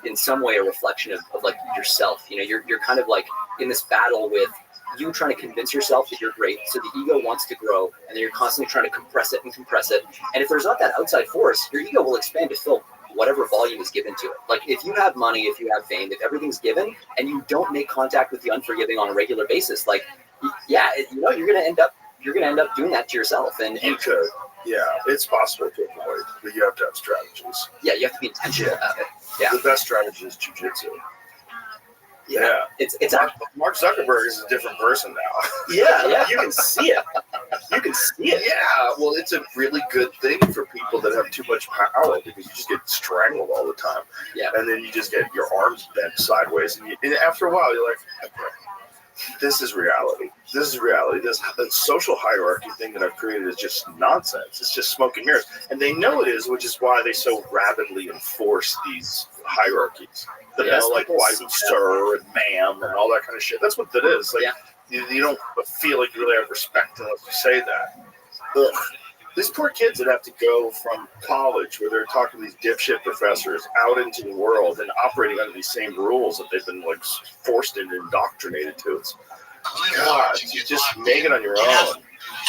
in some way a reflection of like yourself. You're kind of like in this battle with you trying to convince yourself that you're great, so the ego wants to grow, and then you're constantly trying to compress it. And if there's not that outside force, your ego will expand to fill whatever volume is given to it. Like if you have money, if you have fame, if everything's given, and you don't make contact with the unforgiving on a regular basis, like you're gonna end up doing that to yourself. And you could, it's possible to avoid, but you have to have strategies. Yeah, you have to be intentional about it. Yeah, the best strategy is jujitsu. Yeah, it's Mark Zuckerberg is a different person now. Yeah, you can see it. Yeah, well, it's a really good thing for people that have too much power because you just get strangled all the time. Yeah, and then you just get your arms bent sideways, and after a while, you're like, okay, this is reality. This social hierarchy thing that I've created is just nonsense. It's just smoke and mirrors, and they know it is, which is why they so rapidly enforce these hierarchies. Like why sir and ma'am and all that kind of shit. That's what that is. Like you don't feel like you really have respect unless you say that. Ugh. These poor kids that have to go from college where they're talking to these dipshit professors out into the world and operating under these same rules that they've been forced and indoctrinated to. It's God, you just make it on your own.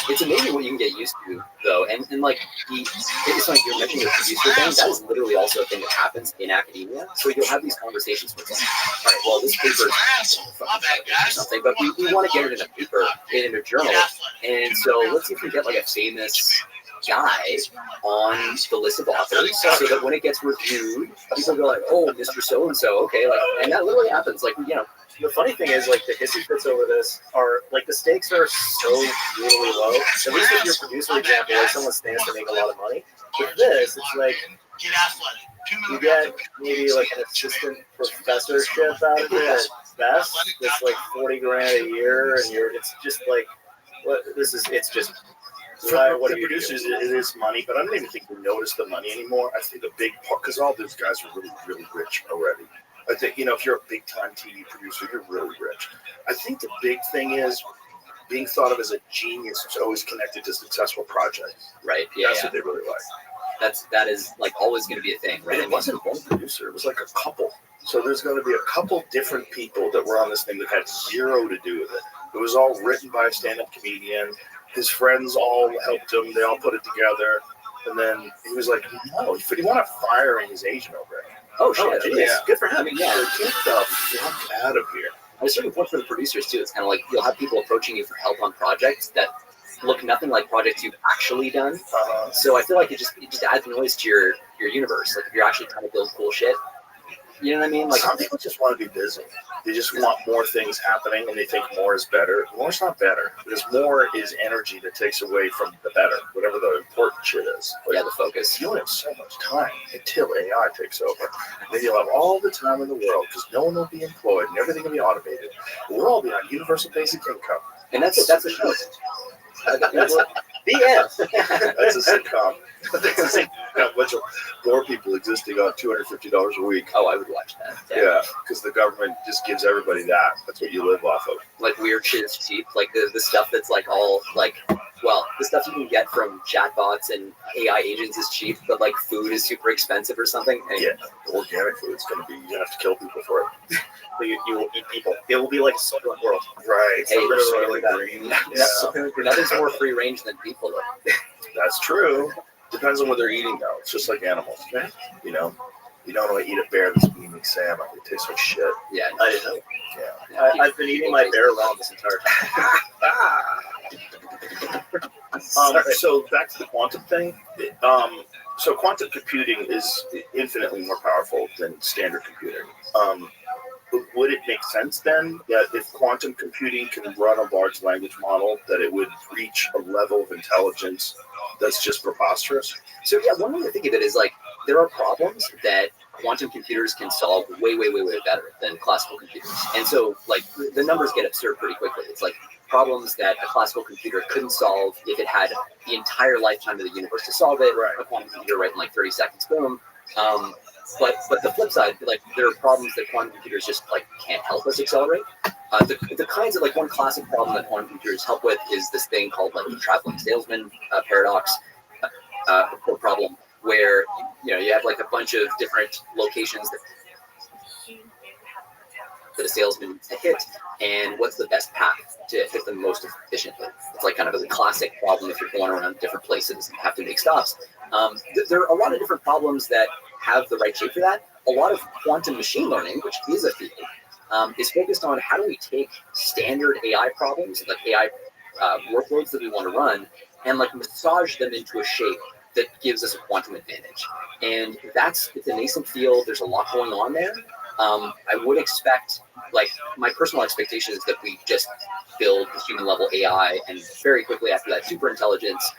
It's amazing what you can get used to, though, and like it's like you're mentioning the producer thing. That is literally also a thing that happens in academia. So you'll have these conversations with them. All right, well, this paper is something, but we want to get it in a paper, in a journal, and so let's see if we get like a famous guy on the list of authors, so that when it gets reviewed, people go like, "Oh, Mr. So and So, okay," like, and that literally happens. Like, you know. The funny thing is, like, the hissy fits over this are, like, the stakes are so really low. At least with your producer example, like, someone stands to make a lot of money. With this, it's like, you get maybe, like, an assistant professorship out of it at best. It's, like, 40 grand a year, and it's just, like, it's just... For the producers, it is money, but I don't even think we notice the money anymore. I think the big part, because all those guys are really, really rich already. I think, you know, if you're a big-time TV producer, you're really rich. I think the big thing is being thought of as a genius is always connected to successful projects. Right. Yeah. That's what they really like. That is like always going to be a thing, right? And it wasn't one producer; it was like a couple. So there's going to be a couple different people that were on this thing that had zero to do with it. It was all written by a stand-up comedian. His friends all helped him. They all put it together. And then he was like, no, he wanted firing his agent over it. Oh, shit. Yeah. Good for him. I mean, yeah. Get the fuck out of here. At a certain point for the producers, too, it's kind of like you'll have people approaching you for help on projects that look nothing like projects you've actually done. So I feel like it just adds noise to your universe. Like, if you're actually trying to build cool shit, you know what I mean? Like, some people just want to be busy. They just want more things happening, and they think more is better. More's not better, because more is energy that takes away from the better, whatever the important shit is. Like, yeah, the focus. You only have so much time until AI takes over. Then you'll have all the time in the world, because no one will be employed, and everything will be automated. We'll all be on universal basic income. And that's a show. The end. That's a sitcom. That's a bunch of poor people existing on $250 a week. Oh, I would watch that. Yeah, because the government just gives everybody that. That's what you live off of. Like weird shit is cheap. Like the stuff that's like all like, well, the stuff you can get from chatbots and AI agents is cheap, but like food is super expensive or something. And yeah, organic food's gonna be, you're gonna have to kill people for it. You will eat people. It will be like a Soylent world. Right. Hey, really green. Yeah. Nothing's more free range than people, though. That's true. Depends on what they're eating, though. It's just like animals. You know, you don't want to eat a bear that's eating salmon. It tastes like shit. Yeah, I didn't know. Yeah. I've been eating my bear raw this entire time. So back to the quantum thing. So quantum computing is infinitely more powerful than standard computing. Would it make sense then that if quantum computing can run a large language model, that it would reach a level of intelligence that's just preposterous? So yeah, one way to think of it is like there are problems that quantum computers can solve way better than classical computers. And so like the numbers get absurd pretty quickly. It's like problems that a classical computer couldn't solve if it had the entire lifetime of the universe to solve it. Right. A quantum computer, right, in like 30 seconds, boom. But the flip side, like there are problems that quantum computers just like can't help us accelerate. The kinds of like one classic problem that quantum computers help with is this thing called like the traveling salesman paradox or problem, where you have like a bunch of different locations that a salesman needs to hit, and what's the best path to hit them most efficiently. It's like kind of a classic problem if you're going around different places and have to make stops. There are a lot of different problems that have the right shape for that. A lot of quantum machine learning, which is a field, is focused on how do we take standard AI problems, like AI workloads that we want to run, and like massage them into a shape that gives us a quantum advantage. And it's a nascent field. There's a lot going on there. I would expect, like, my personal expectation is that we just build the human level AI and very quickly after that super intelligence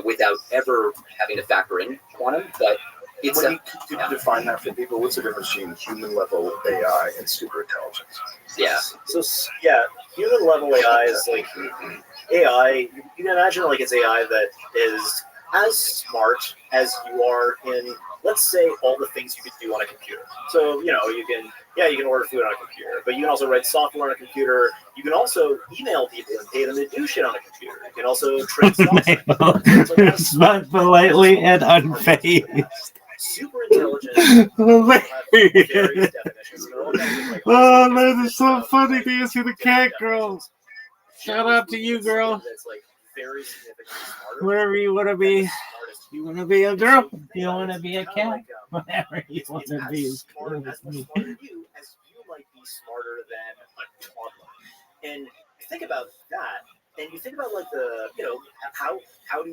without ever having to factor in quantum. But it's could you define that for people? What's the difference between human level AI and super intelligence? Yeah. So yeah, human level AI is like AI. You can imagine like it's AI that is as smart as you are in, let's say, all the things you could do on a computer. So, you can order food on a computer, but you can also write software on a computer. You can also email people and pay them to do shit on a computer. You can also trade stocks. Respond politely and unfazed. Super intelligent. Oh, that is so funny to see the cat girls. Shout out to you, girl. That's like very significantly smarter. Whatever you want to than be. the smartest You want to be a And girl? so the thing You about want it to is be a it's kinda cat? like, Whatever you it's want to as be is smart, cool as with much me. smarter than you as you might be smarter than a toddler. And think about that, and you think about like the, you know, how would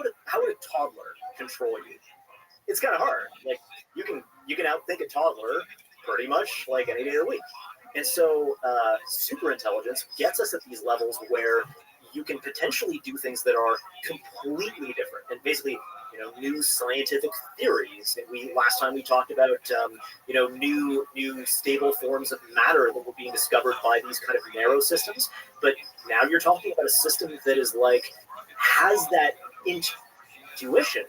a toddler control you? It's kind of hard. Like you can outthink a toddler pretty much like any day of the week. And so super intelligence gets us at these levels where you can potentially do things that are completely different and basically, you know, new scientific theories. And we last time we talked about you know, new stable forms of matter that were being discovered by these kind of narrow systems. But now you're talking about a system that is like has that intuition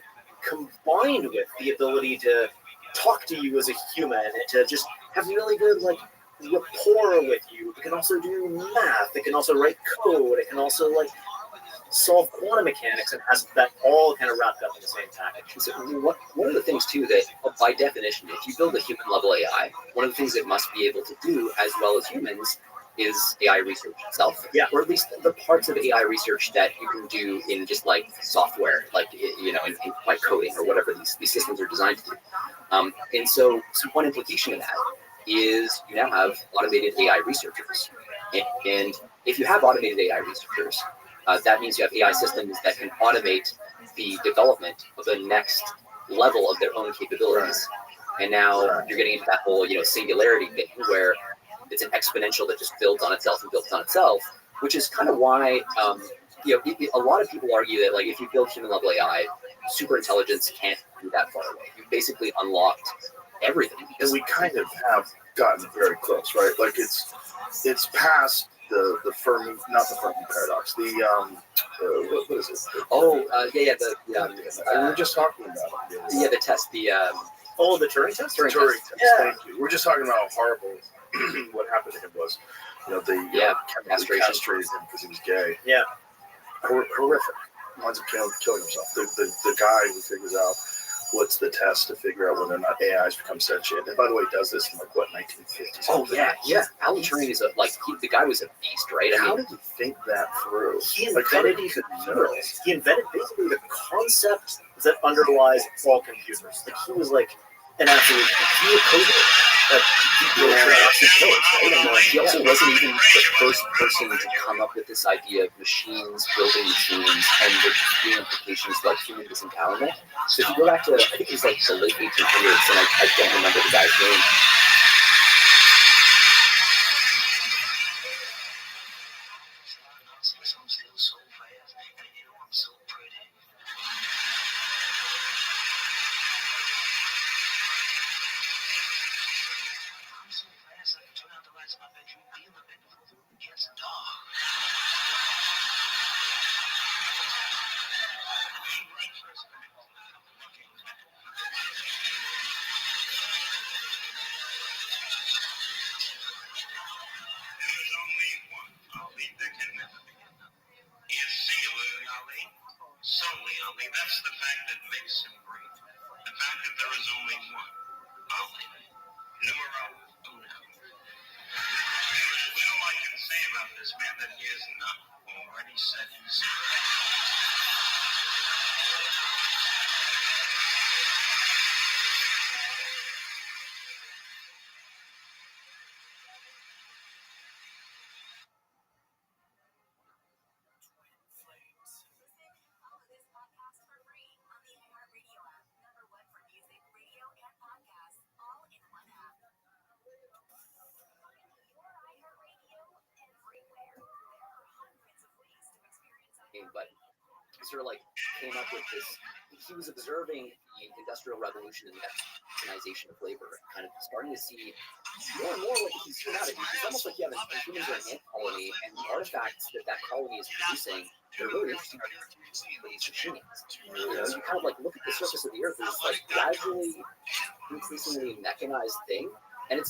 combined with the ability to talk to you as a human and to just have really good like rapport with you. It can also do math. It can also write code. It can also like solve quantum mechanics, and has that all kind of wrapped up in the same package. So one of the things too that by definition, if you build a human level AI, one of the things it must be able to do as well as humans is AI research itself. Yeah. Or at least the parts of AI research that you can do in just like software, like, you know, by coding or whatever these systems are designed to do. And so one implication of that is you now have automated AI researchers. And if you have automated AI researchers, that means you have AI systems that can automate the development of the next level of their own capabilities. And now you're getting into that whole, you know, singularity thing where it's an exponential that just builds on itself and builds on itself, which is kind of why, you know, a lot of people argue that like if you build human level AI, super intelligence can't be that far away. You basically unlocked everything. And we kind of have gotten very close, right? Like it's past the Fermi, not the Fermi paradox. What is it? We were just talking about it. the test, the Turing test. Turing test. Yeah. Thank you. We're just talking about how horrible what happened to him was. You know, they chemically castrated him because he was gay. Yeah. Horrific. Winds up killing himself. The guy who figures out what's the test to figure out whether or not AIs become sentient. And by the way, he does this in like what, 1950s? Oh yeah. Alan Turing is the guy was a beast, right? How did he think that through? He invented computers. He invented basically the concept that underlies all computers. Like he was like an absolute computer coder. He also wasn't even the first person to come up with this idea of machines building machines and there being implications like human disempowerment. So if you go back to, I think it was like the late 1800s, and I don't remember the guy's name. Solely Ali. That's the fact that makes him great. The fact that there is only one Ali. Numero uno. There is little I can say about this man that he has not already said himself. But he sort of like came up with this. He was observing the Industrial Revolution and the mechanization of labor, and kind of starting to see more and more like he's seen out of it. It's almost like you have humans are an ant colony, and the artifacts that colony is producing, they're really interesting artifacts for these machines. So you kind of like look at the surface of the Earth as this like gradually, increasingly mechanized thing, and it's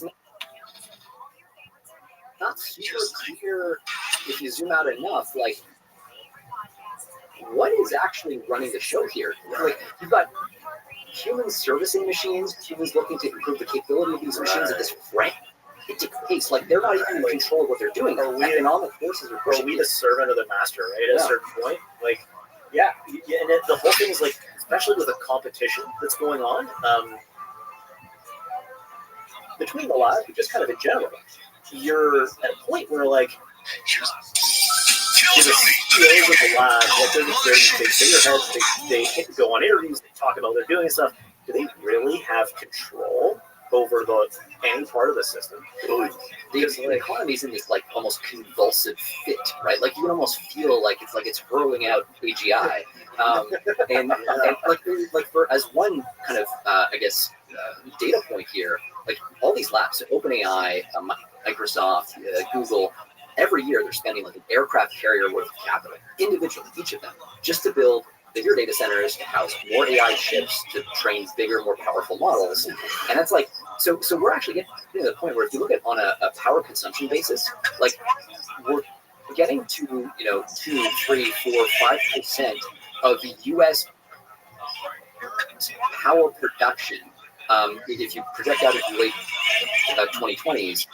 not super clear if you zoom out enough, like what is actually running the show here? Like you've got humans servicing machines, humans looking to improve the capability of these machines at this it dictates, like they're not even in control of what they're doing. Economic forces are Are pushing we it. the servant of the master, right? At Yeah. a certain point, like, and the whole thing is like, especially with the competition that's going on between the labs, but just kind of in general, you're at a point where like, the CEOs of the lab, like they're these big figureheads, they go on interviews, they talk about what they're doing and stuff. Do they really have control over any part of the system? The economy's in this like almost convulsive fit, right? Like you can almost feel like it's hurling out AGI, and like for as one kind of data point here, like all these labs, so OpenAI, Microsoft, Google, every year they're spending like an aircraft carrier worth of capital individually, each of them, just to build bigger data centers to house more AI chips to train bigger, more powerful models, and that's like. So we're actually getting to the point where if you look at on a power consumption basis, like we're getting to 2, 3, 4, 5% of the U.S. power production. If you project out into late 2020s,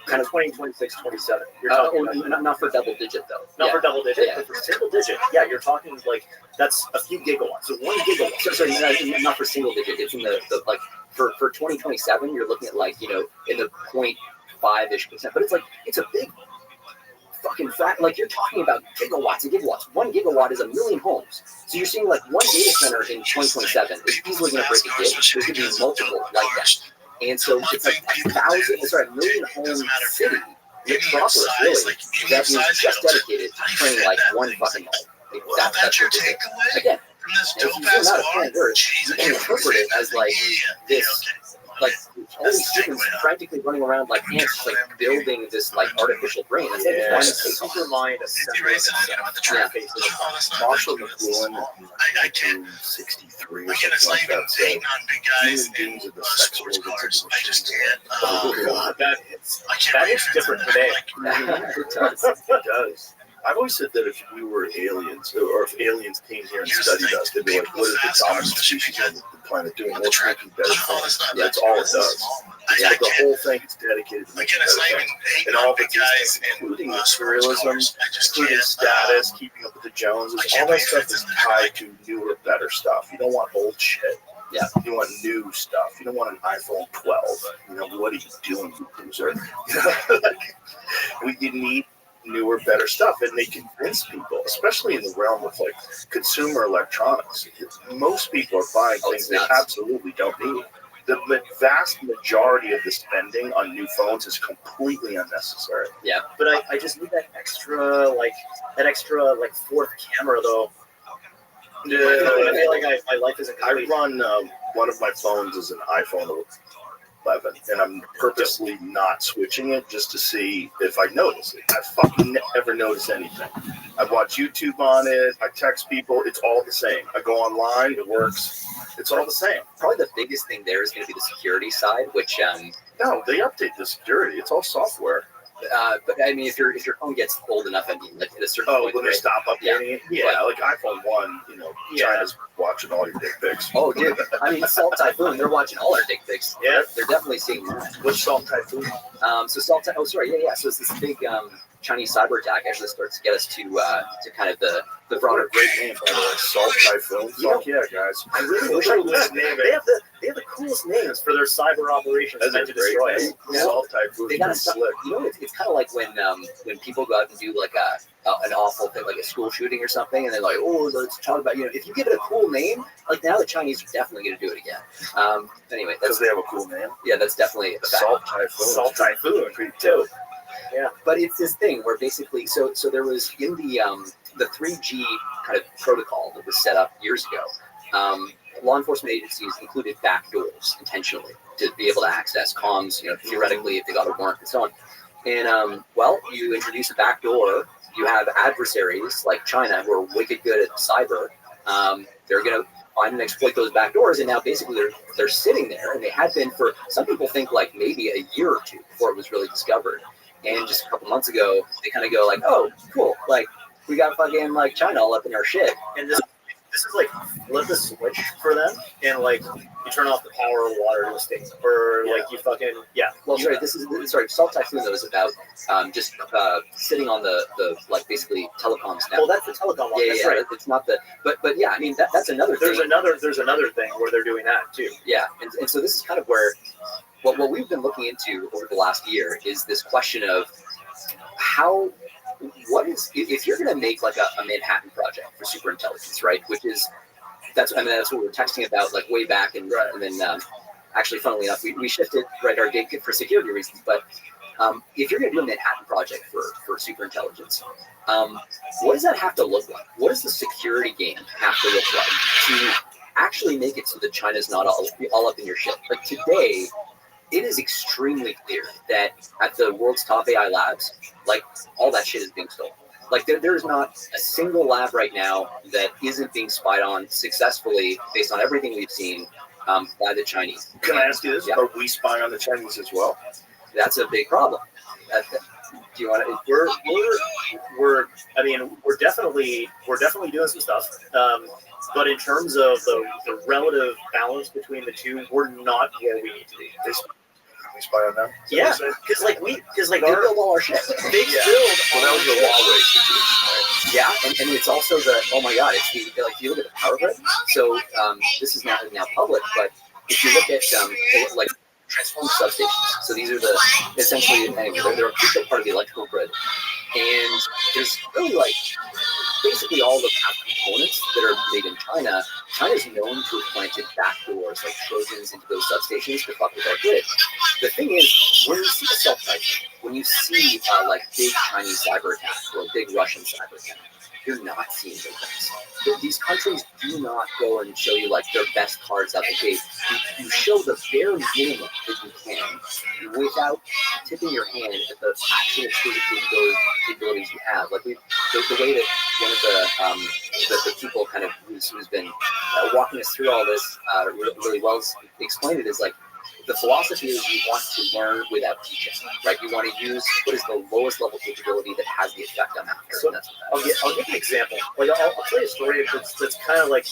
kind of 2026, 27. You're talking not for double digit though. Not for double digit, Yeah. but for single digit. Yeah, you're talking like that's a few gigawatts. So 1 gigawatt. Sorry, not for single digit. It's in the like for 2027. You're looking at like in the 0.5-ish%. But it's a big fucking fact. Like you're talking about gigawatts and gigawatts. 1 gigawatt is 1 million homes. So you're seeing like one data center in 2027 is easily going to break a gig. There's going to be multiple like that. And so it's like 1 million home city, metropolis really, that is just dedicated to training like one fucking home. That's what it is. Again, if you zoom out of planet Earth, you can interpret it as like this, like all these humans practically running around like ants, like building this like artificial brain. That's like one super mind assembly. Marshall McLuhan in 1963 or something like that said, human beings are the sex organs of the machine. Oh god, that is different today. It does. It does. I've always said that if we were aliens, or if aliens came here and studied us, they'd be like, what is the dominant species on the planet doing? What's making better things? That's all it does. Yeah, the whole thing is dedicated to making better things. And all the guys, including materialism, including status, keeping up with the Joneses, all that stuff is tied to newer, better stuff. You don't want old shit. Yeah. You want new stuff. You don't want an iPhone 12. What are you doing, you loser? You need newer, better stuff, and they convince people, especially in the realm of like consumer electronics. Most people are buying things they absolutely don't need. The vast majority of the spending on new phones is completely unnecessary. Yeah, but I just need that extra fourth camera though. I feel like my life isn't complete. I run one of my phones is an iPhone 11, and I'm purposely not switching it just to see if I notice it. I fucking never notice anything. I watch YouTube on it. I text people. It's all the same. I go online. It works. It's all the same. Probably the biggest thing there is going to be the security side, which no, they update the security. It's all software. But I mean, if your phone gets old enough, I mean, like at a certain point, when they stop updating it, yeah, like iPhone 1, China's watching all your dick pics. Oh, dude, I mean, Salt Typhoon, they're watching all our dick pics. Yeah, they're definitely seeing that. Which Salt Typhoon? So Salt Typhoon. Oh, sorry, yeah. So it's this big Chinese cyber attack actually starts to get us to kind of the broader. Great name, by the way, Salt Typhoon. Fuck yeah, guys! I really wish I knew this name. They have the coolest names for their cyber operations meant to destroy us. Salt Typhoon. They gotta stop. It's kind of like when people go out and do like an awful thing, like a school shooting or something, and they're like, oh, let's talk about if you give it a cool name, like now the Chinese are definitely going to do it again. Anyway, because they have a cool name. Yeah, that's definitely a Salt Typhoon. Salt Typhoon, pretty dope. Yeah, but it's this thing where basically, so there was in the 3G kind of protocol that was set up years ago. Law enforcement agencies included backdoors intentionally to be able to access comms, theoretically if they got a warrant and so on. And you introduce a backdoor, you have adversaries like China who are wicked good at cyber. They're going to find and exploit those backdoors, and now basically they're sitting there, and they had been for some people think like maybe a year or two before it was really discovered. And just a couple months ago, they kind of go like, oh, cool, like we got fucking like China all up in our shit. And this is is like flip the switch for them, and like you turn off the power or water to the state, or like you fucking Well, sorry, Salt Typhoon though is about just sitting on the like basically telecoms now. Well, that's the telecom one. Yeah, That's yeah, right. it's not the but yeah, I mean that's another There's thing. there's another thing where they're doing that too. Yeah, and so this is kind of where what we've been looking into over the last year is this question of what is if you're going to make like a Manhattan Project for superintelligence, right? Which is that's what we were texting about like way back, and then actually, funnily enough, we shifted our date for security reasons. But if you're going to do a Manhattan Project for superintelligence, what does that have to look like? What does the security game have to look like to actually make it so that China's not all up in your shit? Like today, it is extremely clear that at the world's top AI labs, like all that shit is being stolen. Like there is not a single lab right now that isn't being spied on successfully based on everything we've seen by the Chinese. Can I ask you this? Yeah. Are we spying on the Chinese as well? That's a big problem. Do you want to? We're definitely doing some stuff. But in terms of the relative balance between the two, we're not where we need to be. We spy on them? Yeah, because they build all our shit. They build. Well, that was the Huawei situation, right? Yeah, and it's also it's if you look at the power grid. So this is now public, but if you look at like transformer substations, so these are essentially they're a crucial part of the electrical grid, and there's really like basically all the components that are made in China. China's known to have planted backdoors like Trojans into those substations to fuck with our grid. The thing is, when you see a self-typing, when you see like big Chinese cyber attack or a big Russian cyber attack, you're not seeing those things. These countries do not go and show you like their best cards out the gate. You show the bare minimum that you can without tipping your hand at the actual capabilities you have. Like the way that one of the people kind of who's been walking us through all this really well explained it is like the philosophy is you want to learn without teaching, right? You want to use what is the lowest level capability that has the effect on after. So I'll give an example. Like I'll tell you a story that's kind of like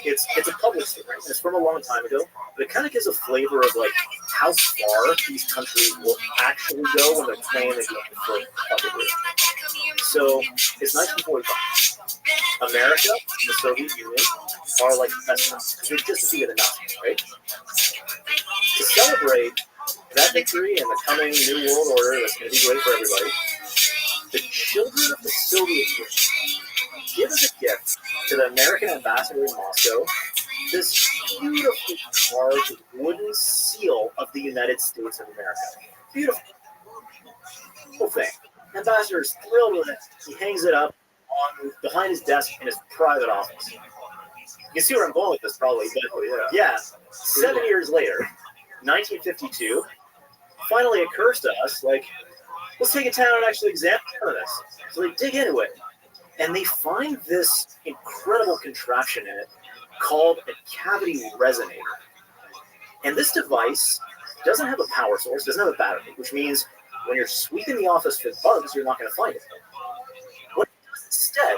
it's a public story. Right? It's from a long time ago, but it kind of gives a flavor of like how far these countries will actually go when they're playing the game for public. So it's 1945. America and the Soviet Union are like best friends. They're just defeated the Nazis, right? To celebrate that victory and the coming new world order that's going to be great for everybody, the children of the Soviet Union give as a gift to the American ambassador in Moscow this beautifully carved wooden seal of the United States of America. Beautiful. Cool thing. Ambassador is thrilled with it. He hangs it up behind his desk in his private office. You can see where I'm going with this, probably. But yeah, 7 years later, 1952, finally occurs to us, like, let's take it down and actually examine this. So they dig into it, and they find this incredible contraption in it called a cavity resonator. And this device doesn't have a power source, doesn't have a battery, which means when you're sweeping the office for bugs, you're not going to find it. What it does instead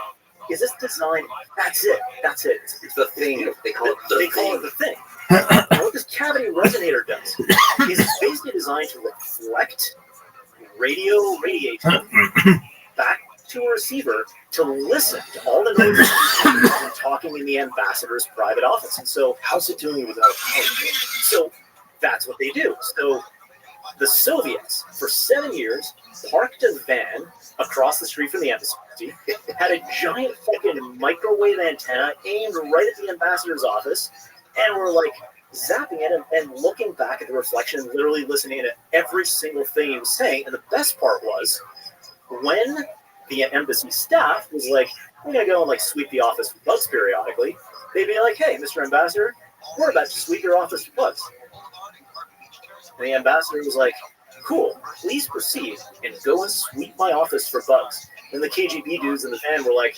is it's designed, that's it. It's the thing. They call it the thing. And what this cavity resonator does is it's basically designed to reflect radio radiation back to a receiver to listen to all the noise talking in the ambassador's private office. And so, how's it doing without power? So that's what they do. So the Soviets, for 7 years, parked a van across the street from the embassy, had a giant fucking microwave antenna aimed right at the ambassador's office, and were like zapping it and looking back at the reflection and literally listening to every single thing he was saying. And the best part was when the embassy staff was like, we're going to go and like sweep the office for bugs periodically, they'd be like, hey, Mr. Ambassador, we're about to sweep your office for bugs. And the ambassador was like, cool, please proceed and go and sweep my office for bugs. And the KGB dudes in the van were like,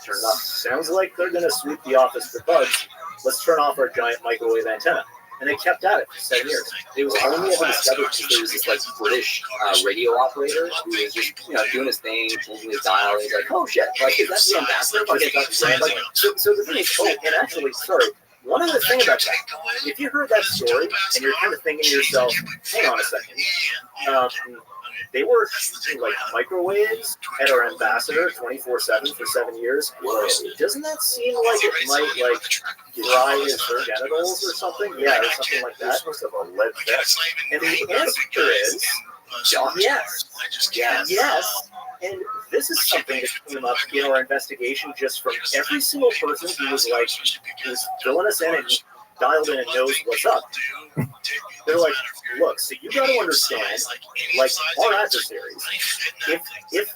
turn it off. Sounds like they're going to sweep the office for bugs. Let's turn off our giant microwave antenna. and they kept at it for 7 years. It was only ever discovered because there was this like British radio operator who was just doing his thing, changing his dial. He's like, oh shit, like is that the ambassador? Like, so the thing is, and actually, sorry. One other thing about that, if you heard that story and you're kind of thinking to yourself, hang on a second, they were like microwaves at our ambassador 24/7 for 7 years. Whoa. Doesn't that seem like it might like dry his genitals or something? Yeah, or something like that. Supposed to have a lead vest. And the answer is yes. And this is something that came up in our investigation just from every single person who was filling us in and dialed in and knows what's up. They're like, look, so you got to understand, like our adversaries, if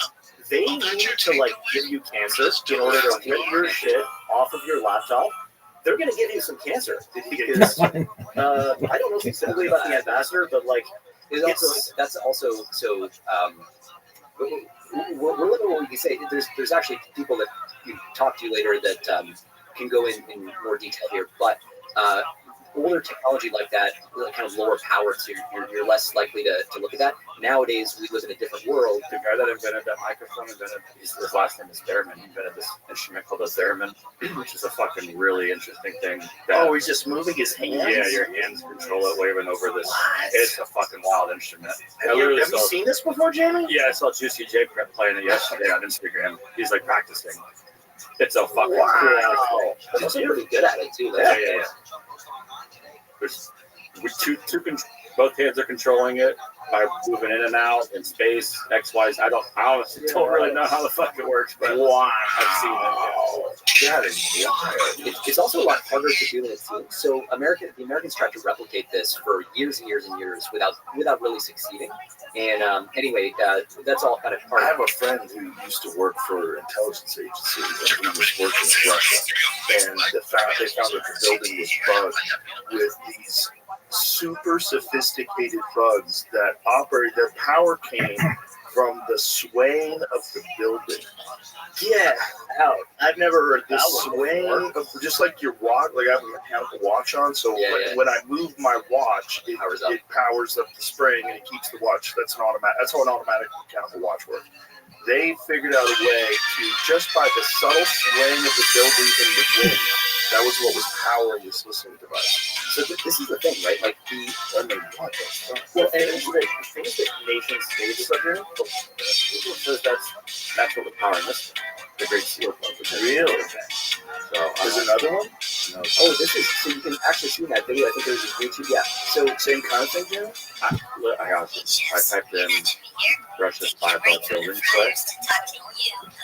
they need to like give you cancer in order to rip your shit off of your laptop, they're going to give you some cancer because I don't know specifically about the ambassador, but like that's also so. We're looking at what we can say. There's actually people that you talk to later that can go in more detail here, but older technology like that, kind of lower power, so you're less likely to look at that. Nowadays, we live in a different world. The guy that invented that microphone his last name is Theremin. He invented this instrument called a theremin, which is a fucking really interesting thing. He's just moving his hands? Yeah, your hands control it, waving over this. What? It's a fucking wild instrument. Have you seen this before, Jamie? Yeah, I saw Juicy J playing it yesterday on Instagram. He's like practicing. It's a fucking cool. He's also pretty good at it too. Yeah. There's both hands are controlling it by moving in and out in space, X, Y. I honestly don't really know how the fuck it works, but I've seen it. That is wild. It's also a lot harder to do than it seems. So the Americans tried to replicate this for years and years and years without really succeeding. And anyway, that's all kind of part. I have a friend who used to work for intelligence agencies, and he was working in Russia, and they found that the building was bugged with these super sophisticated bugs that operate. Their power came from the swaying of the building. Yeah, I've never heard the swaying of just like your watch. Like I have a mechanical watch on, so when I move my watch, it powers up the spring and it keeps the watch. That's how an automatic mechanical watch works. They figured out a way to, just by the subtle swaying of the building in the wind, that was what was powering this listening device. So this is the thing, right? Like and it's the things that nation states are doing. Because that's what we're powering this. The Great Seal Club. Really? So there's another one? No. Oh, this is so you can actually see in that video. I think there's a YouTube. Yeah. So same kind of thing, Jim? I typed in Russia's 5 building site.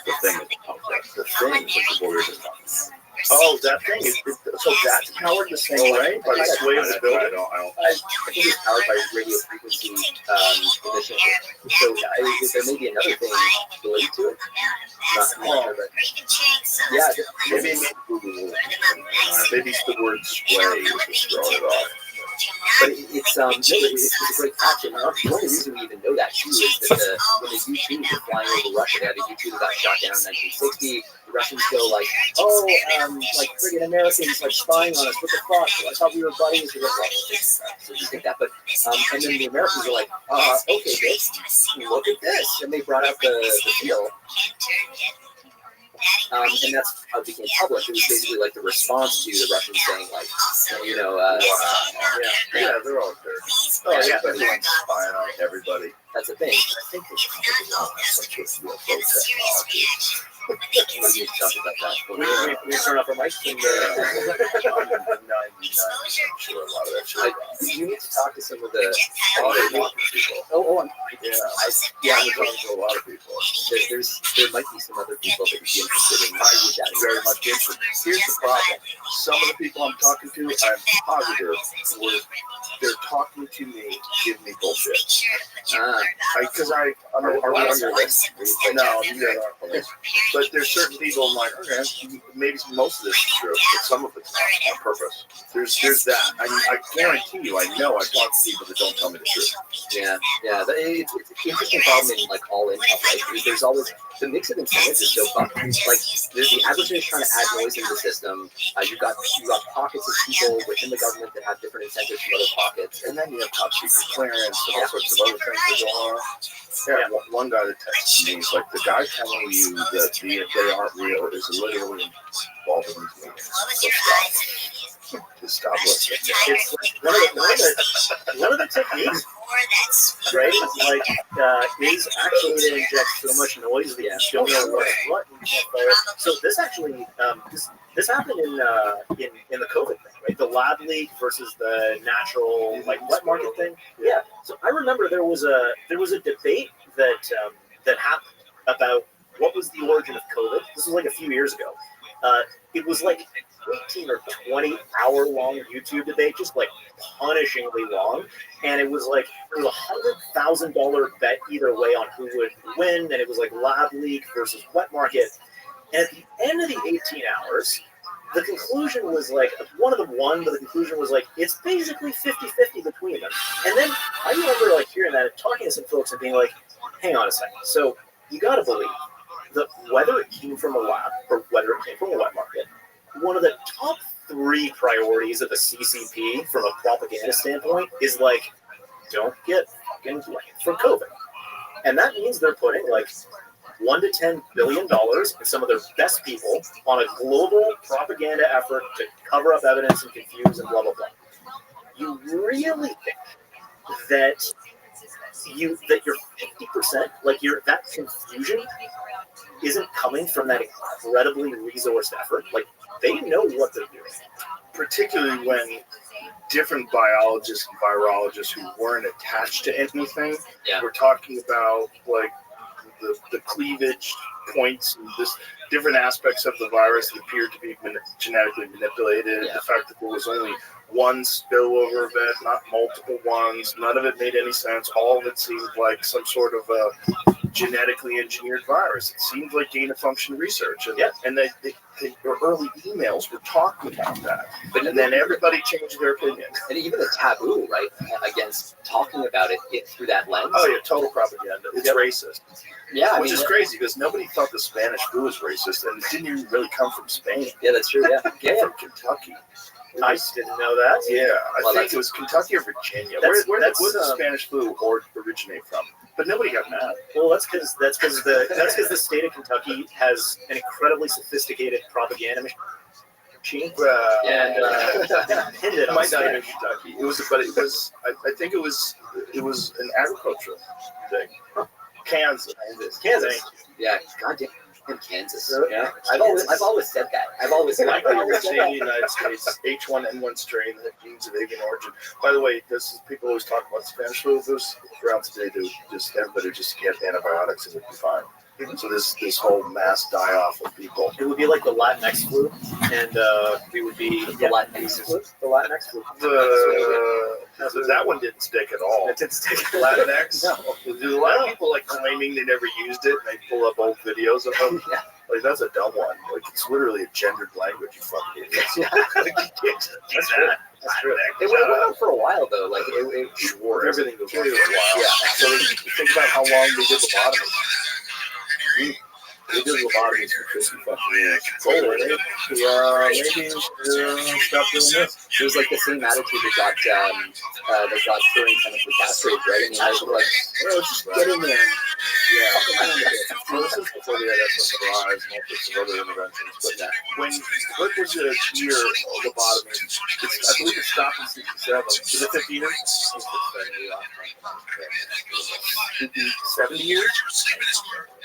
The thing is the thing, which is what we were just talking about. Oh, that thing. So that's powered the same way by the sway of the building? I think it's powered by radio frequency emission. So there may be another thing related to it. Maybe it's the word sway which is throwing it off. But it's a great action. The only reason we even know that too is that when the U-2s were flying over Russia, they had a U-2 that got shot down in 1960. The Russians go like, like friggin' Americans like spying on us. What the fuck? I thought we were buddies. So just think that. But and then the Americans were like, okay, bitch, look at this, and they brought out the seal. And that's how it became public. It was basically like the response to the Russians saying, like, they're all there. Everyone's spying on everybody. That's the thing. I think they should have some sort of UFO technology. We need to talk about that. We turn off our mics and I'm 99% sure a lot of that shit. You need to talk to some of the people. I'm talking to a lot of people. There might be some other people that would be interested in. I would very much interested. Here's the problem. Some of the people I'm talking to, I'm positive, they're talking to me to give me bullshit. Because are we on your list? No, you're not on the list. But there's certain people I'm like, okay, maybe most of this is true, but some of it's not on purpose. There's that. I guarantee you, I know I talk to people that don't tell me the truth. Yeah. It's an interesting problem in like all income, right? There's always the mix of incentives is so fucked. Like the adversary is trying to add noise into the system. You've got pockets of people within the government that have different incentives from other pockets, And then you have top secret clearance and all sorts of other things that go on. Yeah, one guy that texted me, he's like, the guy telling you that they aren't real is literally involved in these meetings. So stop listening. It's like one of the techniques, right? Like is actually to inject so much noise that you don't know what's what. And you can't follow it. So this actually this happened in the COVID thing, right? The lab leak versus the natural like wet market thing. Yeah. So I remember there was a debate that happened about what was the origin of COVID. This was like a few years ago. It was like 18 or 20 hour long YouTube debate, just like punishingly long. And it was like, there was $100,000 bet either way on who would win. And it was like lab leak versus wet market. And at the end of the 18 hours, the conclusion was like, one of them won, but the conclusion was like, it's basically 50-50 between them. And then I remember like hearing that and talking to some folks and being like, hang on a second. So you got to believe that whether it came from a lab or whether it came from a wet market, one of the top 3 priorities of the CCP from a propaganda standpoint is like, don't get fucking blamed for COVID. And that means they're putting like $1 to $10 billion and some of their best people on a global propaganda effort to cover up evidence and confuse and blah, blah, blah. You really think that you're 50%, like that confusion isn't coming from that incredibly resourced effort? Like, they know what they're doing. Particularly when different biologists and virologists who weren't attached to anything were talking about like the cleavage points and this different aspects of the virus that appeared to be genetically manipulated. The fact that there was only one spillover event, not multiple ones. None of it made any sense. All of it seemed like some sort of a genetically engineered virus. It seemed like gain-of-function research. And their early emails were talking about that. And then everybody changed their opinion. And even the taboo, right, against talking about it through that lens. Oh, yeah, total propaganda. It's racist. Yeah, Which is crazy because nobody thought the Spanish flu was racist, and it didn't even really come from Spain. Yeah, that's true. Yeah, It came from Kentucky. I didn't know that. Yeah, I think it was Kentucky or Virginia. Where did the Spanish flu originate from? But nobody got mad. Well, that's because the state of Kentucky has an incredibly sophisticated propaganda machine. And pinned it on Might not be Kentucky. I think it was an agricultural thing. Kansas. Yeah, goddamn. In Kansas. Yeah. I've always said that. I've always said like the United States H1N1 strain that genes of avian origin. By the way, people always talk about Spanish flu. Throughout today, everybody just get antibiotics and it'll be fine. So this whole mass die-off of people. It would be like the Latinx flu, and we would be the Latinx flu. The Latinx flu. That one didn't stick at all. It didn't stick. Latinx. No. There's a lot of people like claiming they never used it, and they pull up old videos of them. Yeah. Like that's a dumb one. Like it's literally a gendered language. You fucking idiots. Yeah. That's true. That's true. It went on for a while though. Like it sure everything was on for a while. Yeah. So think about how long they did lobotomy. They did lobotomies for 50 fucking years. Maybe stop doing this. It was like the same attitude that got during chemically castrated, right? I mean, I was like, let's just get in there. Well, this is before they had SSRIs and all sorts of other interventions. But what was the year of lobotomy? I believe it stopped in 67. Is it 50 years? 70 years?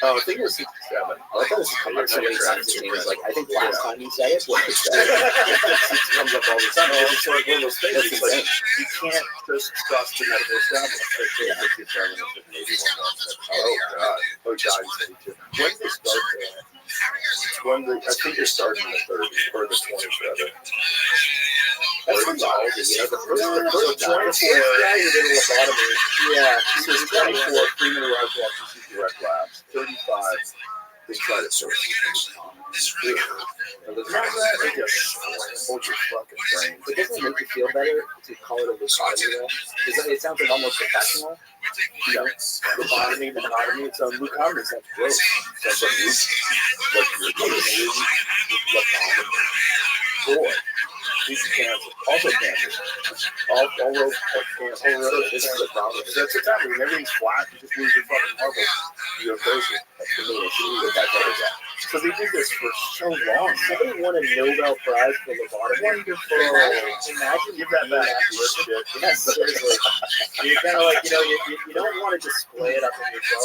Oh, I think it was 67. I like how this is coming up so many times. It was like, I think last time you said it was it comes up all the time. It's like one of those things. It's like, you can't just trust the medical establishment. Oh, God. Oh, God. When did they start that? I think they started in the 30s or the 20s, rather. That's pretty old. The first 24 guy who did a lobotomy. Yeah. He was 24 premature arrived to direct labs. 35, they tried it first. It just hold your fucking brain. But doesn't it make you feel better to call it a lobotomy though? Because it sounds like almost professional. You know, lobotomy, it's leukemia sounds gross. Sounds like boy. These cancer, also cancer. All roads are cancer. This is a problem. That's what's happening. When everything's flat, you just lose your fucking marbles. You go crazy. That's the main issue with that data. So they did this for so long. Somebody won a Nobel Prize for lobotomy. Wonderful. Imagine give that back. Yes, seriously. You're kind of like, you don't want to display it up on yourself.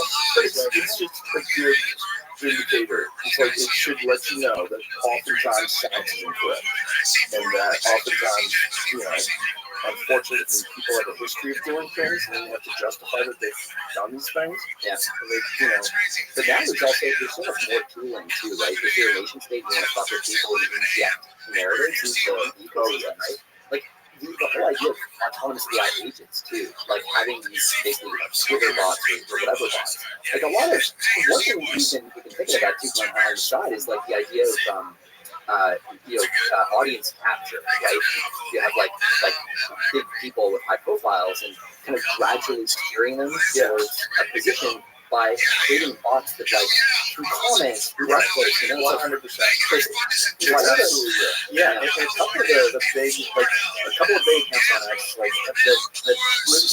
It's just a good indicator. It's like it should let you know that oftentimes science is incorrect. And that oftentimes, unfortunately, people have a history of doing things and they have to justify that they've done these things. Yeah. And they, But now there's so much more tooling too, right? If you're a nation state, you want to fuck with people and inject narratives into the ecosystem, right? Like the whole idea of autonomous AI agents too, like having these basically Twitter bots or whatever bots. Like a lot of one thing we've been thinking about too on the side is like the idea of audience capture, right? You have like big people with high profiles and kind of gradually steering them towards a position by creating bots that like through comments, through that place, 100%. Yeah, and a couple of the big, like a couple of big accounts on X, like that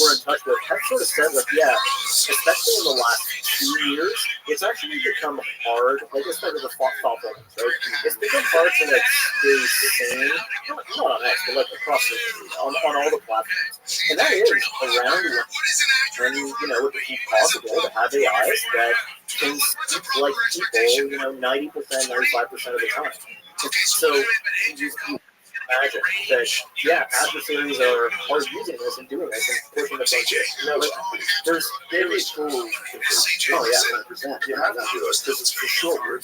we're in touch with, have sort of said like, yeah, especially in the last 2 years, it's actually become hard. Like it's like with the thought problems, right? It's become hard to like stay sane, not on X, but like across on all the platforms, and that is around when it would be possible to have AIs that can speak like people, 90%, 95% of the time. So you imagine that, adversaries are using this and doing this and pushing the budget. There's very tools. Oh yeah, 100%. You have to do it because it's for sure.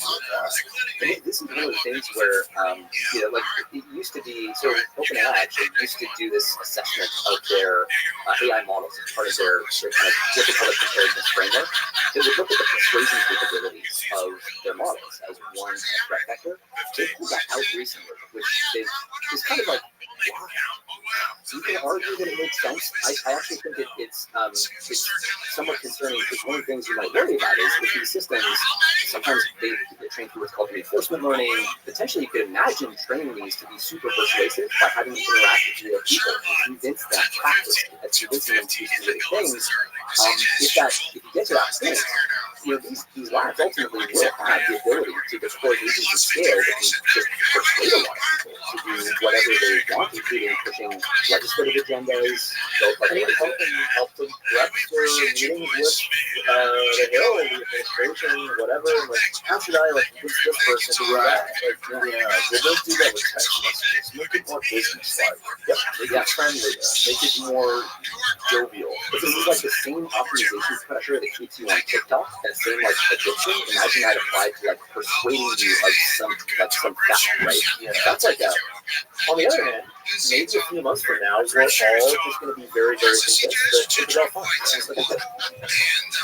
This is one of the things where, like it used to be. So OpenAI actually used to do this assessment of their AI models as part of their kind of what they call a preparedness framework. They would look at the persuasion capabilities of their models as one threat vector. They pulled that out recently, which is kind of like, wow. You can argue that it makes sense. I actually think it's somewhat concerning because one of the things you might worry about is with these systems, sometimes they train through what's called reinforcement learning. Potentially, you could imagine training these to be super persuasive by having them interact with real people and convince them practically, convincing them to do specific things. If you get to that point, these labs ultimately will have the ability to deploy agents at scale that can just persuade a lot of people to do whatever they want, including pushing legislative agendas. And even help them rep their meetings with the Hill, the administration, whatever. Like, how should I convince this person to do that? They don't do that with text messages. Make it more business-like. Make it friendly. Make it more jovial. But this is like the same optimization pressure that keeps you on TikTok, that same addiction. Imagine that applied to persuading you of some fact, right? Yeah. That's like a. On the other hand, maybe a few months from now, we're all just going to be very, very convinced that it's all fun.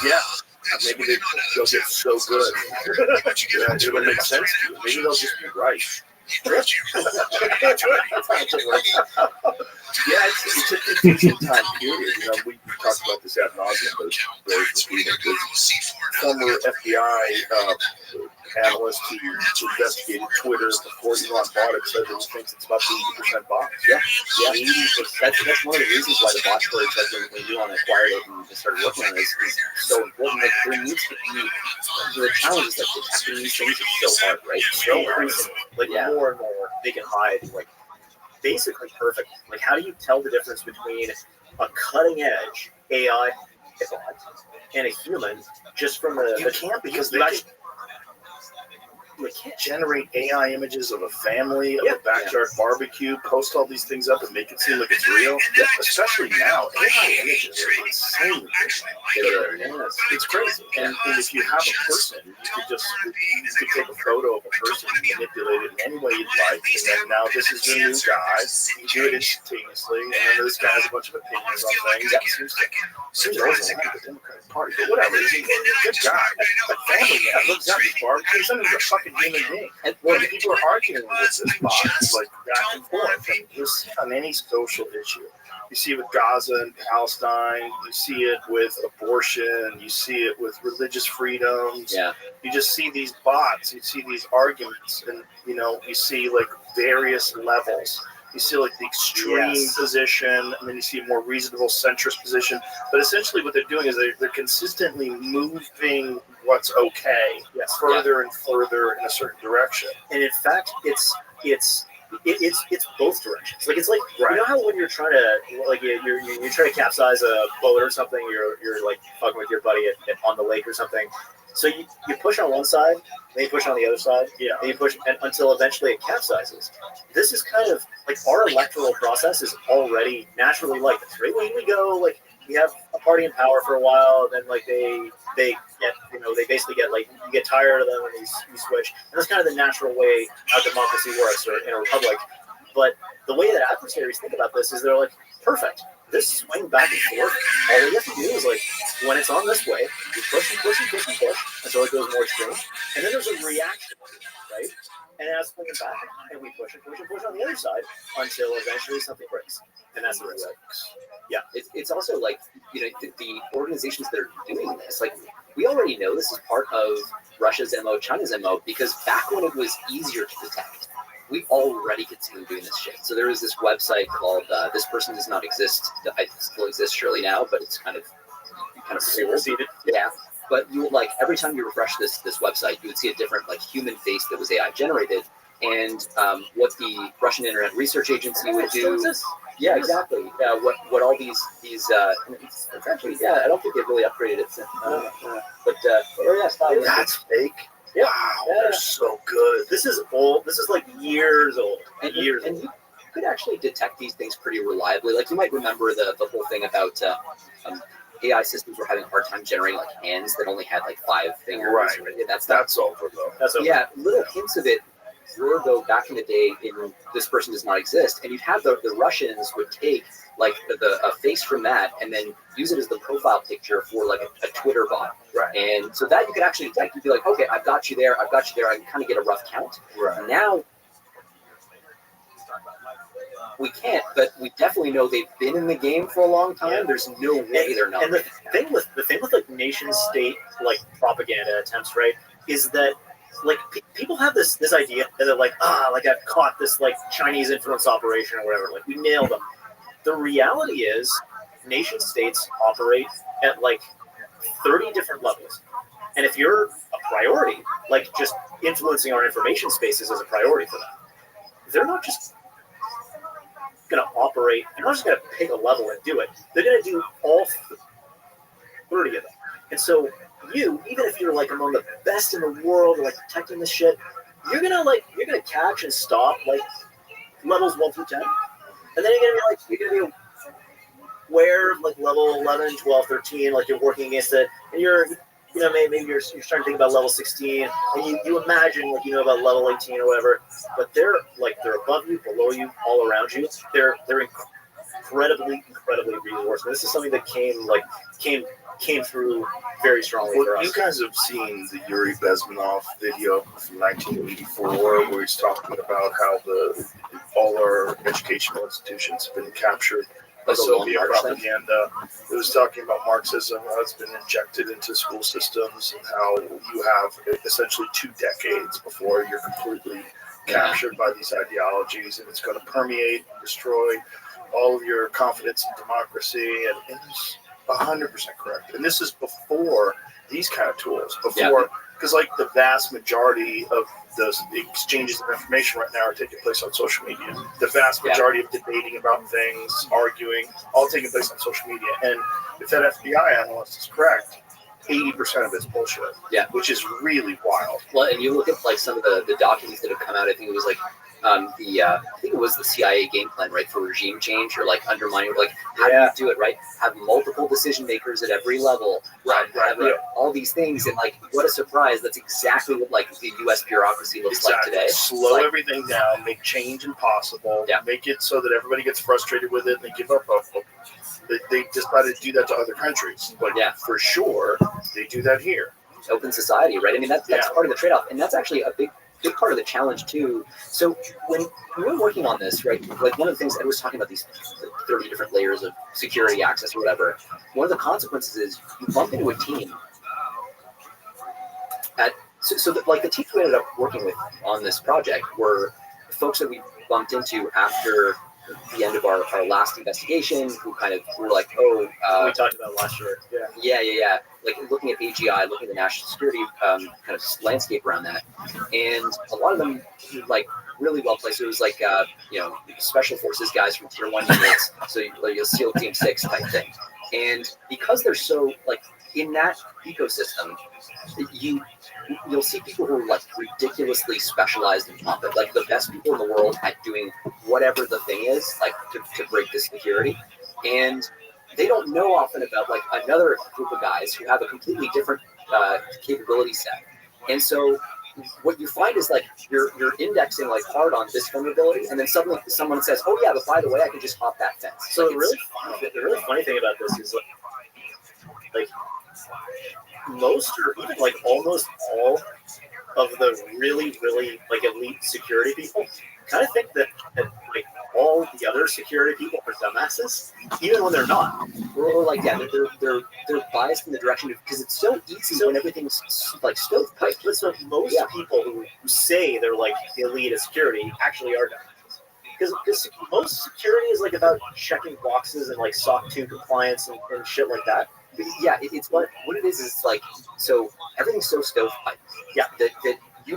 Yeah. Maybe they'll get so good. It would make sense to you. Maybe they'll just be right. It's an interesting time period. We talked about this ad nauseum, but it's very repeated. Former FBI analyst who investigated Twitter before Elon bought it said that he thinks it's about 80% bots. Yeah. 80%. That's one of the reasons why the bot storage, when Elon acquired it and started working on it, is so important. Like, there needs to be the challenge is detecting these things is so hard, right? So hard. More and more they can hide basically perfect. Like, how do you tell the difference between a cutting edge AI and a human just from the? You can't, because they can't generate AI images of a family, of a backyard barbecue, post all these things up and make it seem like it's real. Especially now, AI images are insane. It's crazy. And if you have a person, you could take a photo of a person and manipulate it in any way you'd like. And then now this is the new guy. You do it instantaneously. And then this guy has a bunch of opinions on things. That seems always like the Democratic Party. But whatever. He's a good guy. A family man. Looks at his barbecue. Send him to fucking like a human being. And When people are arguing with this bot, like back and forth, and you see it on any social issue. You see it with Gaza and Palestine. You see it with abortion. You see it with religious freedoms. Yeah. You just see these bots. You see these arguments, and you see like various levels. You see like the extreme position, and then you see a more reasonable centrist position. But essentially, what they're doing is they're consistently moving what's okay further and further in a certain direction. And in fact, it's both directions. Like it's like you know how when you're trying to you're trying to capsize a boat or something, you're like fucking with your buddy on the lake or something. So you push on one side, then you push on the other side, and you push until eventually it capsizes. This is kind of like our electoral process is already naturally like this, right? We go like we have a party in power for a while, then like they get they basically get like you get tired of them and you switch, and that's kind of the natural way how democracy works in a republic. But the way that adversaries think about this is they're like, perfect. This swing back and forth, all we have to do is like when it's on this way, we push and push and push and push until it goes more extreme, and then there's a reaction, right? And as swing it back, and we push and push and push on the other side until eventually something breaks, and that's the risk. Yeah, it's also like the organizations that are doing this, like we already know this is part of Russia's MO, China's MO, because back when it was easier to detect, we already could see them doing this shit. So there was this website called "This Person Does Not Exist." It still exists surely now, but it's kind of superseded. Yeah, but you would like every time you refresh this website, you would see a different like human face that was AI generated, and what the Russian Internet Research Agency would do. Yeah, exactly. What all these it's actually I don't think they've really upgraded it since. That's fake. Yeah. Wow, they're so good. This is old. This is like years old. And you could actually detect these things pretty reliably. Like you might remember the whole thing about AI systems were having a hard time generating like hands that only had like 5 fingers. Right. That's over though. That's over. Yeah, little hints of it were though back in the day in This Person Does Not Exist, and you'd have the Russians would take like a face from that and then use it as the profile picture for like a Twitter bot. Right. And so that you could actually detect. You'd be like, okay, I've got you there. I can kind of get a rough count. Right. Now we can't, but we definitely know they've been in the game for a long time. Yeah. There's no way they're not. And the thing with like nation state like propaganda attempts, right, is that like people have this idea that they're like, like I've caught this like Chinese influence operation or whatever. Like we nailed them. The reality is, nation states operate at like 30 different levels. And if you're a priority, like just influencing our information spaces as a priority for them, they're not just going to operate, they're not just going to pick a level and do it. They're going to do all 30 of them. And so even if you're like among the best in the world, like protecting this shit, you're going to catch and stop like levels 1 through 10. And then you're gonna be where like level 11, 12, 13, like you're working against it, and you're maybe you're starting to think about level 16, and you imagine like about level 18 or whatever, but they're above you, below you, all around you. They're incredibly resourced. And this is something that came through very strongly for us. You guys have seen the Yuri Bezmenov video from 1984, where he's talking about how all our educational institutions have been captured by Soviet propaganda. It was talking about Marxism, how it's been injected into school systems, and how you have essentially 2 decades before you're completely captured by these ideologies, and it's going to permeate and destroy all of your confidence in democracy, and it's 100% correct. And this is before these kind of tools, because like the vast majority of those exchanges of information right now are taking place on social media. The vast majority of debating about things, arguing, all taking place on social media. And if that FBI analyst is correct, 80% of it's bullshit. Yeah, which is really wild. Well, and you look at like some of the documents that have come out. I think it was like I think it was the CIA game plan, right, for regime change or like undermining. Like, how do you do it, right? Have multiple decision makers at every level. Right. All these things, and like, what a surprise! That's exactly what like the U.S. bureaucracy looks like today. Slow everything down, make change impossible. Yeah. Make it so that everybody gets frustrated with it and they give up hope. They decided to do that to other countries, but for sure they do that here. open society, right? I mean, that's part of the trade-off, and that's actually a big part of the challenge too. So when we're working on this, right, like one of the things I was talking about, these 30 different layers of security access or whatever, one of the consequences is you bump into a team like the teams we ended up working with on this project were folks that we bumped into after the end of our last investigation, who kind of were like, oh, we talked about last year. Yeah. Like looking at AGI, looking at the national security kind of landscape around that, and a lot of them like really well placed. It was like special forces guys from tier 1 units, so you'll SEAL Team 6 type thing. And because they're so like in that ecosystem, you'll see people who are like ridiculously specialized in combat, like the best people in the world at doing whatever the thing is, like to break this security. And they don't know often about like another group of guys who have a completely different capability set. And so what you find is like you're indexing like hard on this vulnerability, and then suddenly someone says, oh yeah, but by the way, I can just hop that fence. So the really funny thing about this is like most or even like almost all of the really like elite security people kind of think that like all the other security people are dumbasses, even when they're not. Or like they're biased in the direction of, because it's so easy when everything's like stovepipe. But so most people who say they're like elite at security actually are dumbasses. Because most security is like about checking boxes and like SOC 2 compliance and shit like that. Yeah, it's what it is like, so everything's so stovepipe. Yeah, that you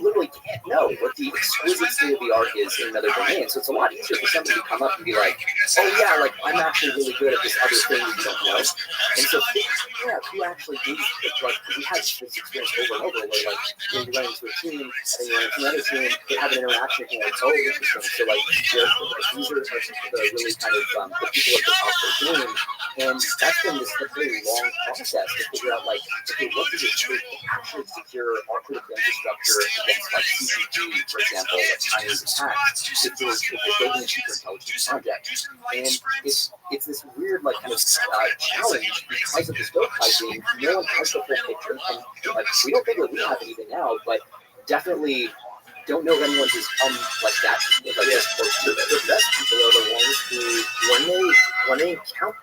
literally can't know what the exquisite state of the art is in another domain. So it's a lot easier for somebody to come up and be like, oh yeah, like I'm actually really good at this other thing you don't know. And so figuring out who actually is, like, we had this experience over and over where like you run into a team and then you run into another team, they have an interaction and you're like, oh, interesting. So like these are the really kind of the people at the top of the game. And that's been this really long process to figure out like, okay, what does it take to actually secure our critical infrastructure against like CCG, for example, like Chinese attacks, if we're building a super intelligence project. And it's this weird like kind of challenge because of the stovepiping. No one has the full picture, and like we don't think that we have anything now, but definitely don't know if anyone who's like that, like this close to it. The best people are the ones who, when they encounter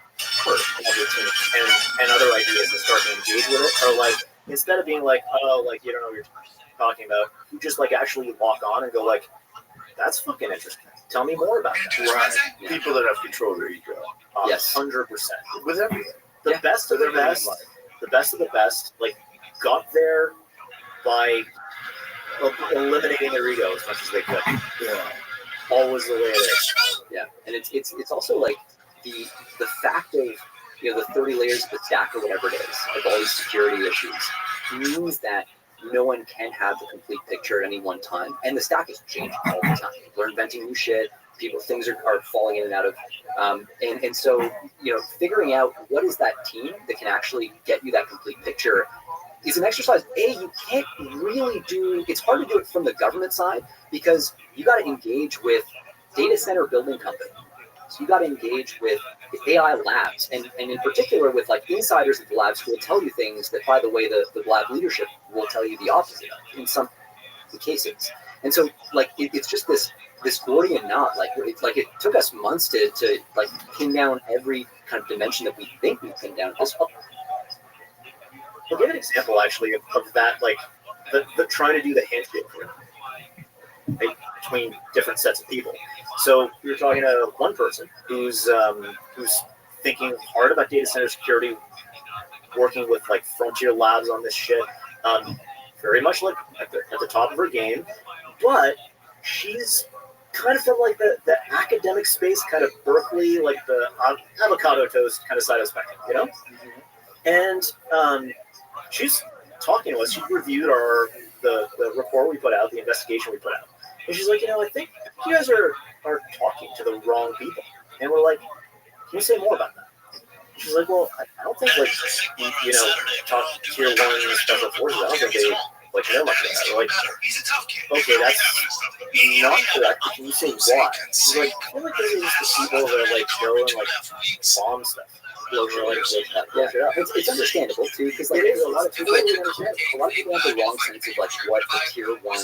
another team and other ideas and start to engage with it, are like, instead of being like, oh, like you don't know what you're talking about, you just like actually lock on and go like, that's fucking interesting. Tell me more about that. Right. Yeah. People that have control of their ego. Yes. 100%. With everything. The best of the best, the best of the best, like got there by eliminating their ego as much as they could. Yeah. Always the way it is. Yeah, and it's also like the fact of the 30 layers of the stack or whatever it is of all these security issues means that no one can have the complete picture at any one time, and the stack is changing all the time. People are inventing new shit. Things are falling in and out of, and so figuring out what is that team that can actually get you that complete picture is an exercise. You can't really do. It's hard to do it from the government side because you got to engage with data center building companies. So you got to engage with the AI labs, and in particular with like insiders at the labs who will tell you things that, by the way, the lab leadership will tell you the opposite of in some cases. And so like it's just this Gordian knot. Like it took us months to like pin down every kind of dimension that we think we pinned down. I'll give an example actually of that, like the trying to do the handshake between different sets of people. So you're talking to one person who's thinking hard about data center security, working with like frontier labs on this shit, very much like at the top of her game, but she's kind of from like the academic space, kind of Berkeley, like the avocado toast kind of side of the spectrum, And she's talking to us. She reviewed the report we put out, the investigation we put out, and she's like, I think you guys are talking to the wrong people. And we're like, can you say more about that? And she's like, well, I don't think like talk tier 1 special forces. I don't think they like know much of that. We're like, okay, that's not correct. But can you say why? She's like, I feel like those are just the people that like go and like bomb stuff. blow shit up. It's understandable too, because like a lot of people have the wrong sense of like what a tier 1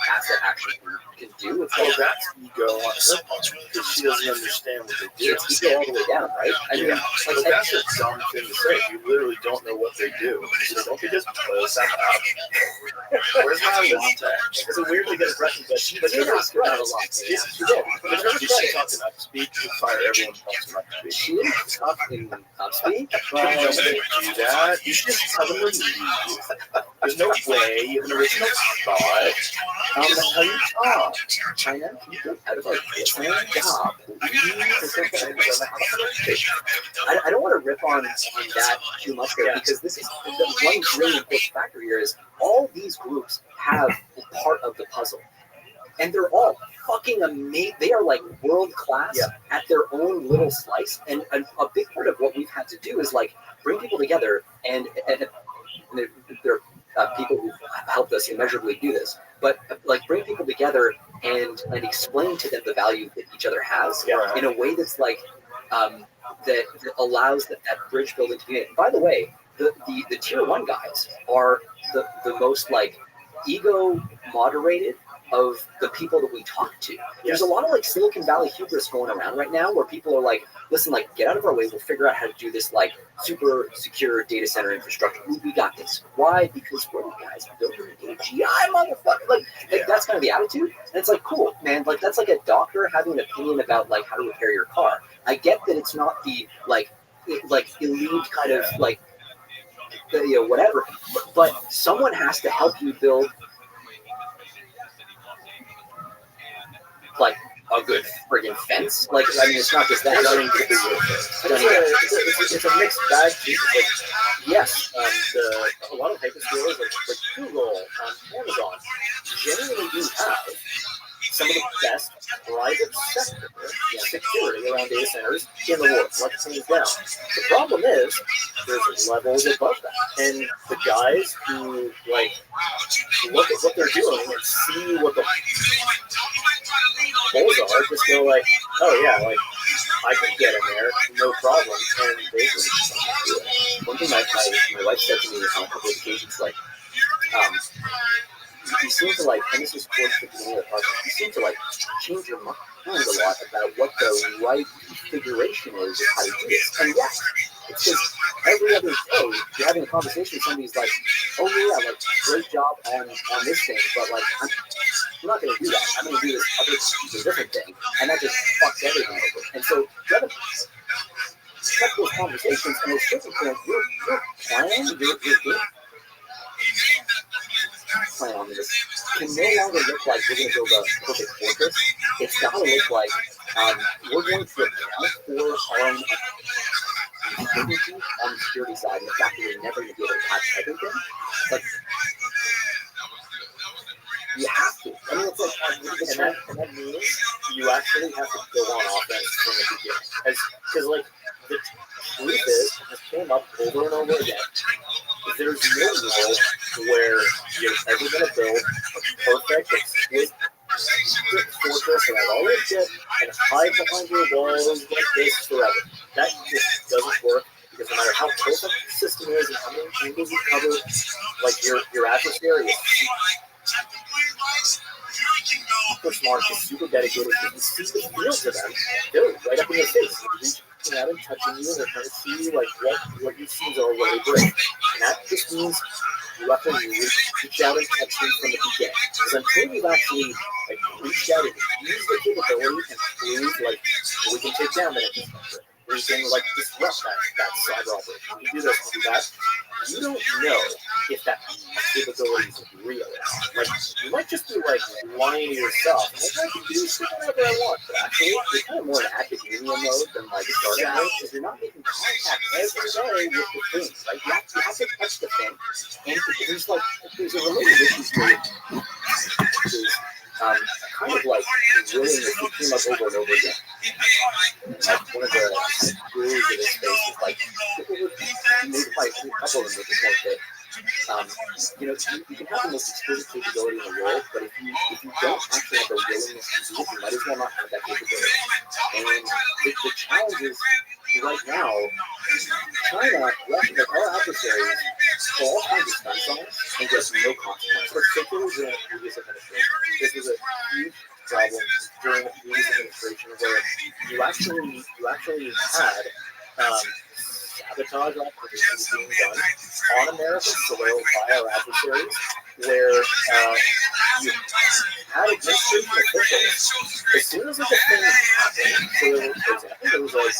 asset actually can do. It's Well, like that's ego on her part because she doesn't understand what they do. it's ego all the way down, right? I mean, But that's a dumb thing to say. You literally don't know what they do. So don't be just close that up. Where's my latte? It's a weirdly good impression, but she did ask about a lot. She did. But her Did she talk enough speak to fire everyone else enough speak? She didn't talk in speak, Don't but do that. You should just tell them to leave. There's no way you have an original thought. That's how you talk. China, can you get out of our listening job? I don't want to rip on that too much though, because this is the one really important factor here is all these groups have part of the puzzle. And they're all fucking amazing. They are like world class at their own little slice. And a big part of what we've had to do is like bring people together, and there are people who helped us immeasurably do this. But like bring people together and explain to them the value that each other has in a way that's like that allows that bridge building to be. By the way, the tier 1 guys are the most like ego moderated of the people that we talk to. There's a lot of like Silicon Valley hubris going around right now where people are like, listen, like get out of our way, we'll figure out how to do this like super secure data center infrastructure. We got this. Why? Because we're the guys building AGI, motherfucker. Like that's kind of the attitude. And it's like, cool, man, like that's like a doctor having an opinion about like how to repair your car. I get that it's not the like elite kind of like whatever, but someone has to help you build like a good friggin' fence. Like, I mean, it's not just that. It's a mixed bag. Like, yes, a lot of hyperscalers like Google, Amazon, generally do have some of the best private sector security around data centers in the world. Let's hands down. The problem is there's levels above that, and the guys who like look at what they're doing and see what the holes are, just go like, oh yeah, like I can get in there, no problem, and they just do it. One thing my wife said to me on a couple of occasions, like, you seem to like, and this is towards the beginning of the process, you seem to like change your mind a lot about what the right configuration is of how to do this. And yes, it's just every other day you're having a conversation with somebody who's like, oh yeah, like great job on this thing, but like I'm not going to do that. I'm going to do this different thing, and that just fucks everything over. And so you have to cut those conversations, and at a certain point, your plan, your game plan on this can no longer look like we're going to build a perfect fortress. It's got to look like we're going to account for our own uncertainty on the security side, and the fact that we're never going to be able to catch everything. Like, you have to. I mean, it's like, and that means you actually have to go on offense from the beginning. Because, like, the truth is, it came up over and over again. There's no world where you're ever going to build a perfect, exquisite fortress and have all your shit and hide behind your walls like this forever. That just doesn't work. Because no matter how perfect the system is and how many angles you cover, like your adversary is super smart, is super dedicated. If you see the feel to them, they're right up in your face. Reaching out and touching you, and they're trying to see like what you see is already break. And that just means you have to reach out and touch them from the beginning. Because until you've actually like reached out and used the capability and proved like we can take down that infrastructure, we can like disrupt that cyber operation. You do this, you do that. You don't know if that capability is real. Like you might just be like lying to yourself. Like I can do whatever I want, but actually you're kind of more in academia mode than like starting out because you're not making contact every day with the thing. Right? You have to touch the thing, and there's a related issue here. Kind of like willingness to team up over and over again. Like one of the gurus of this space is like, maybe probably a couple of them make the point that, you can have the most exquisite capability in the world, but if you don't actually have the willingness to do it, you might as well not have that capability. And the challenge is right now, China, Russia, like our adversaries, pull all kinds of stunts on us and get no consequence. Particularly during the previous administration, this was a huge problem during the previous administration where you actually had sabotage operations being done on American soil by our adversaries, where you had administration officials, as soon as like a thing happened, so for example, there was like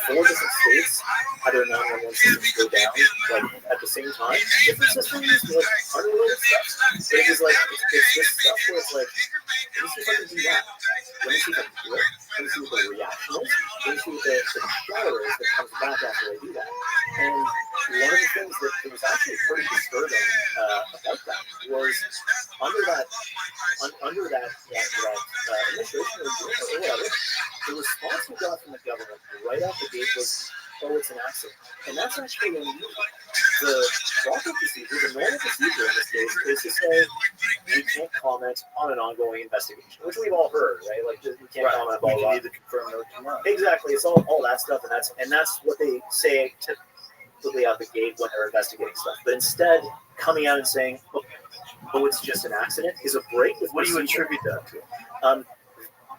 4 different states had their 911 systems go down like at the same time. Different systems, like unrelated stuff. But it was like it's this stuff where it's like, let me see if I can do that. Let me see if I can do it. Let me see what the reaction is. Let me see what the shadow is that comes back after I do that. And one of the things that was actually pretty disturbing about that was under that administration or whatever, the response we got from the government right off the gate was, "Oh, it's an accident," and that's actually unusual. The proper procedure, the normal procedure in this case, is to say we can't comment on an ongoing investigation, which we've all heard, right? Like we can't comment about. We need to confirm no tomorrow. Exactly, it's all that stuff, and that's what they say typically out the gate when they're investigating stuff. But instead, coming out and saying, "Oh, it's just an accident," is a break with. What do you attribute that to?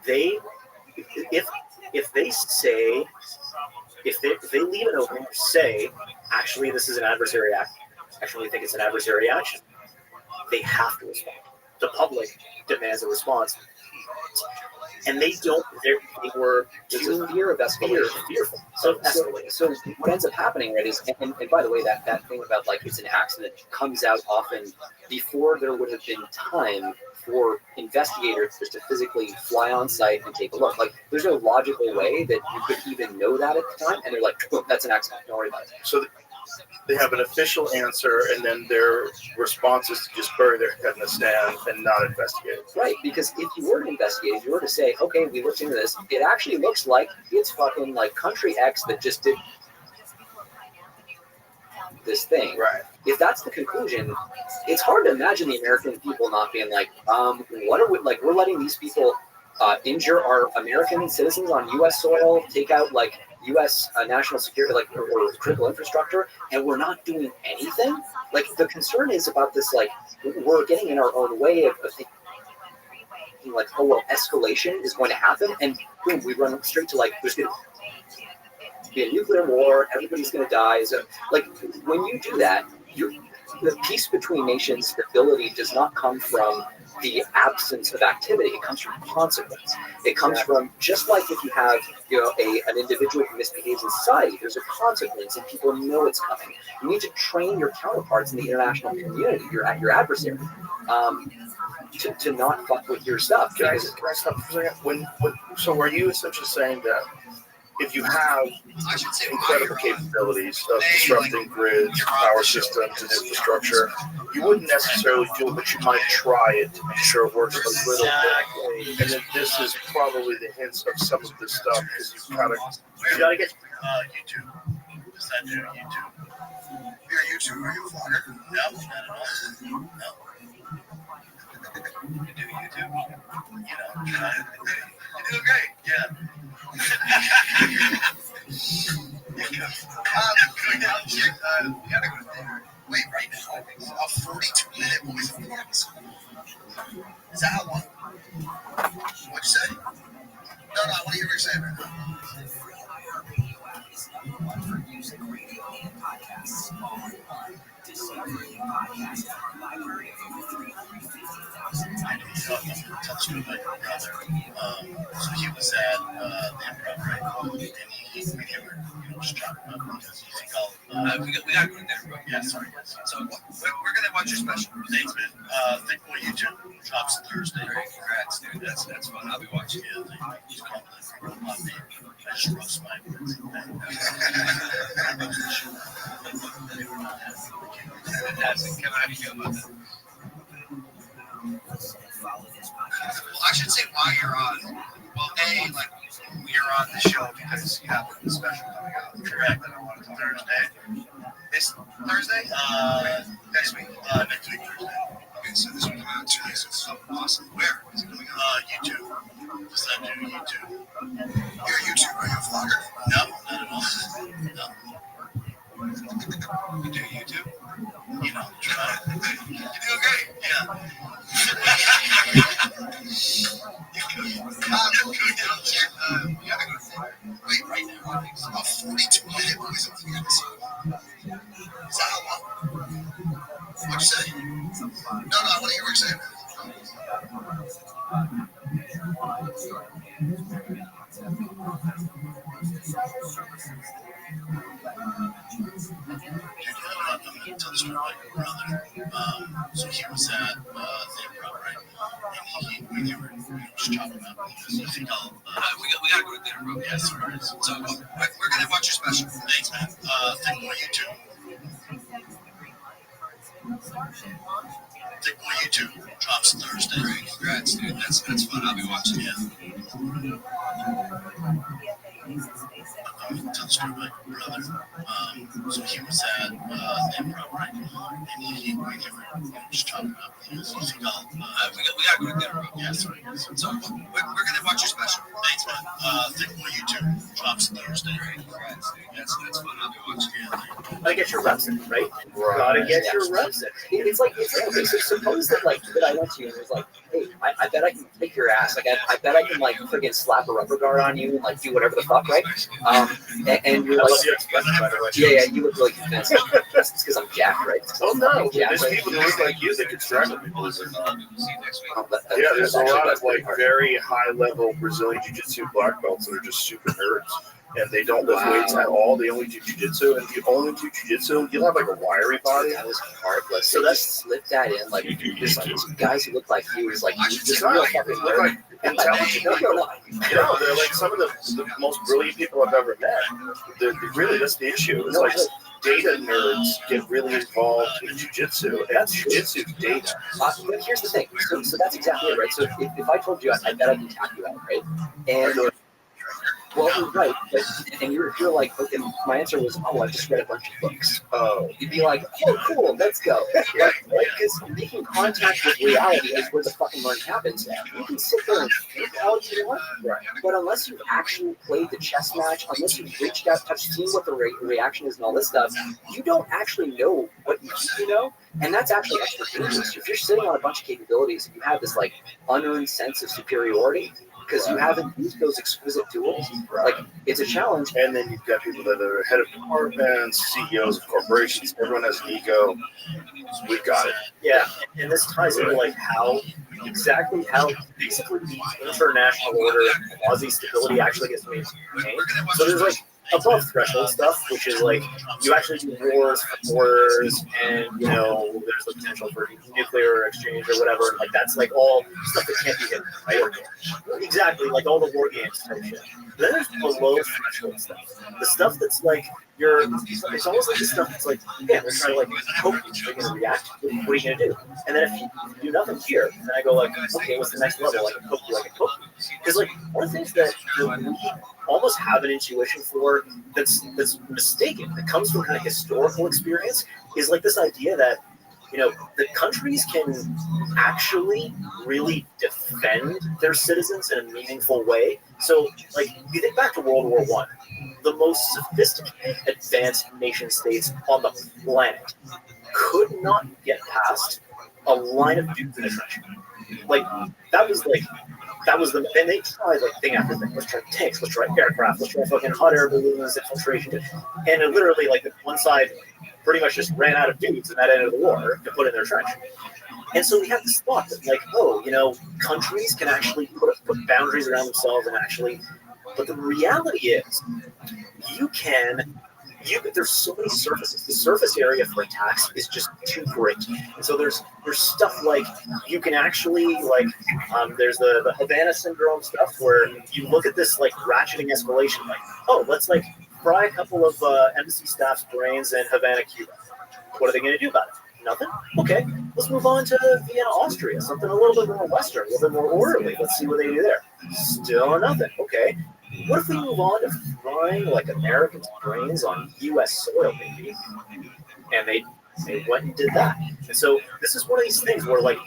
They, if they say, if they leave it open to say, actually, this is an adversary act. Actually, we think it's an adversary action. They have to respond. The public demands a response, and they don't. They were There's a fear of escalation. Fearful. So what ends up happening, right, is, and by the way, that thing about like it's an accident comes out often before there would have been time for investigators just to physically fly on site and take a look. Like, there's no logical way that you could even know that at the time, and they're like, "Oh, that's an accident. Don't worry about it." So they have an official answer, and then their response is to just bury their head in the sand and not investigate. Right, because if you were to investigate, if you were to say, "Okay, we looked into this, it actually looks like it's fucking like country X that just did this thing." Right. If that's the conclusion, it's hard to imagine the American people not being like, what are we, like, we're letting these people injure our American citizens on U.S. soil, take out like U.S. National security, like, or critical infrastructure, and we're not doing anything. Like, the concern is about this, like, we're getting in our own way of thinking, like, oh well, escalation is going to happen, and boom, we run straight to like, there's going to be a nuclear war, everybody's going to die. So, like, when you do that, the peace between nations, stability does not come from the absence of activity. It comes from consequence. It comes from, just like if you have, an individual who misbehaves in society, there's a consequence, and people know it's coming. You need to train your counterparts in the international community, your adversary, to not fuck with your stuff. Can I stop for a second? So are you essentially saying that if you have incredible capabilities of disrupting grids, power systems, and infrastructure, you wouldn't necessarily do it, but you might try it to make sure it works a little bit. And then this is probably the hints of some of this stuff, because you gotta get YouTube. Does that do YouTube? You're a YouTuber, are you a vlogger? No, not at all. No. You do YouTube? You're doing great. Yeah. Wait, right now, a 42-minute voice performance. Is that how long? What'd you say? No, I want to hear what you're saying right now. Touched me about your brother. So he was at the Improv, right? And he were just talking about because he's called. We got to go there. Yeah, sorry, guys. So we're gonna watch your special. Thanks, man. Think Boy YouTube drops Thursday. Congrats, dude. That's fun. I'll be watching it. He's called I just roast my words. Well, I should say why you're on. Well, you're on the show because you have a special coming out. Correct. And I want to Thursday. This Thursday? Next week. Next week, Thursday. Okay, so this will come out 2 days. It's so awesome. Where is it coming out? YouTube. Just do YouTube. You're a YouTuber. Are you a vlogger? Tell the story about your brother. So he was at the improv, right? And they were just chopping up. I think we gotta go to the improv. Yes, right. So we're gonna watch your special. Thanks, man. Thick Boy YouTube. Thick Boy YouTube drops Thursday. Great, congrats, dude. That's fun. I'll be watching. Yeah. Tell the story about your brother. So he was at the improv, right? And they were just chopping up. You think we gotta go to the improv. Yes, right. So we're gonna watch your special. Thanks, man. Thick Boy YouTube drops Thursday. Great, congrats, dude. That's fun. I'll be watching. Yeah. Gotta get your reps in, right? Gotta get your reps in. It's like okay, so suppose that I went to you and it was like, hey, I bet I can kick your ass. Like I bet I can like friggin' slap a rubber guard on you and like do whatever the fuck, right? And you're like, yeah, you look really convinced. It's because I'm jacked, right? Oh no, Jacked, there's right? people that look like you that can strangle people. Yeah, Yeah, there's a lot of like very high level Brazilian Jiu-Jitsu black belts that are just super nerds. And they don't lift weights at all. They only do jiu-jitsu. And if you only do jiu-jitsu, you'll have like a wiry body. That was heartless. So let's slip that in. Like, just like some guys who look like you is like, just real fucking Look like intelligent people. No, they're like some of the most brilliant people I've ever met. Really, that's the issue. It's like data nerds get really involved in jiu-jitsu, and jiu-jitsu data. But here's the thing. So that's exactly it, right? So if I told you, I bet I can tap you out, right? And well, right, but, and you're like, okay, my answer was, oh, I just read a bunch of books. Oh, you'd be like, oh, cool, let's go. Because making contact with reality is where the fucking learning happens. You can sit there and think all you want, right? But unless you've actually played the chess match, unless you've reached out, touched, seen what the reaction is and all this stuff, you don't actually know what you think you know. And that's actually extra dangerous. If you're sitting on a bunch of capabilities and you have this like unearned sense of superiority, because you haven't used those exquisite tools, like it's a challenge. And then you've got people that are head of departments, CEOs of corporations. Everyone has an ego. We've got it. Yeah, and this ties into like how basically the international order quasi stability actually gets maintained. So there's like above threshold stuff, which is like you actually do wars for borders, and there's the potential for nuclear exchange or whatever. Like that's like all stuff that can't be hidden, right? Exactly, like all the war games type shit. Then there's below threshold stuff. The stuff that's like it's almost like the stuff that's like, yeah, we're trying to like hope you're gonna react. What are you gonna do? And then if you do nothing here, then I go like, okay, what's the next level? I can cook you, because like one of the things that we almost have an intuition for that's mistaken, that comes from kind of historical experience, is like this idea that the countries can actually really defend their citizens in a meaningful way. So like if you think back to World War I, the most sophisticated advanced nation states on the planet could not get past a line of dudes in a trench. Like that was the, and they tried like thing after thing. Let's try tanks, let's try aircraft, let's try fucking hot air balloons, infiltration, and it literally like one side pretty much just ran out of dudes, and that ended the war to put in their trench. And so we have this thought that like, countries can actually put boundaries around themselves and actually, but the reality is, there's so many surfaces. The surface area for attacks is just too great. And so there's stuff like you can actually there's the Havana syndrome stuff where you look at this like ratcheting escalation, like, oh, let's like fry a couple of embassy staff's brains in Havana, Cuba. What are they going to do about it? Nothing? Okay, let's move on to Vienna, Austria. Something a little bit more Western, a little bit more orderly. Let's see what they do there. Still nothing. Okay. What if we move on to frying like Americans' brains on U.S. soil, maybe? And they went and did that. And so this is one of these things where like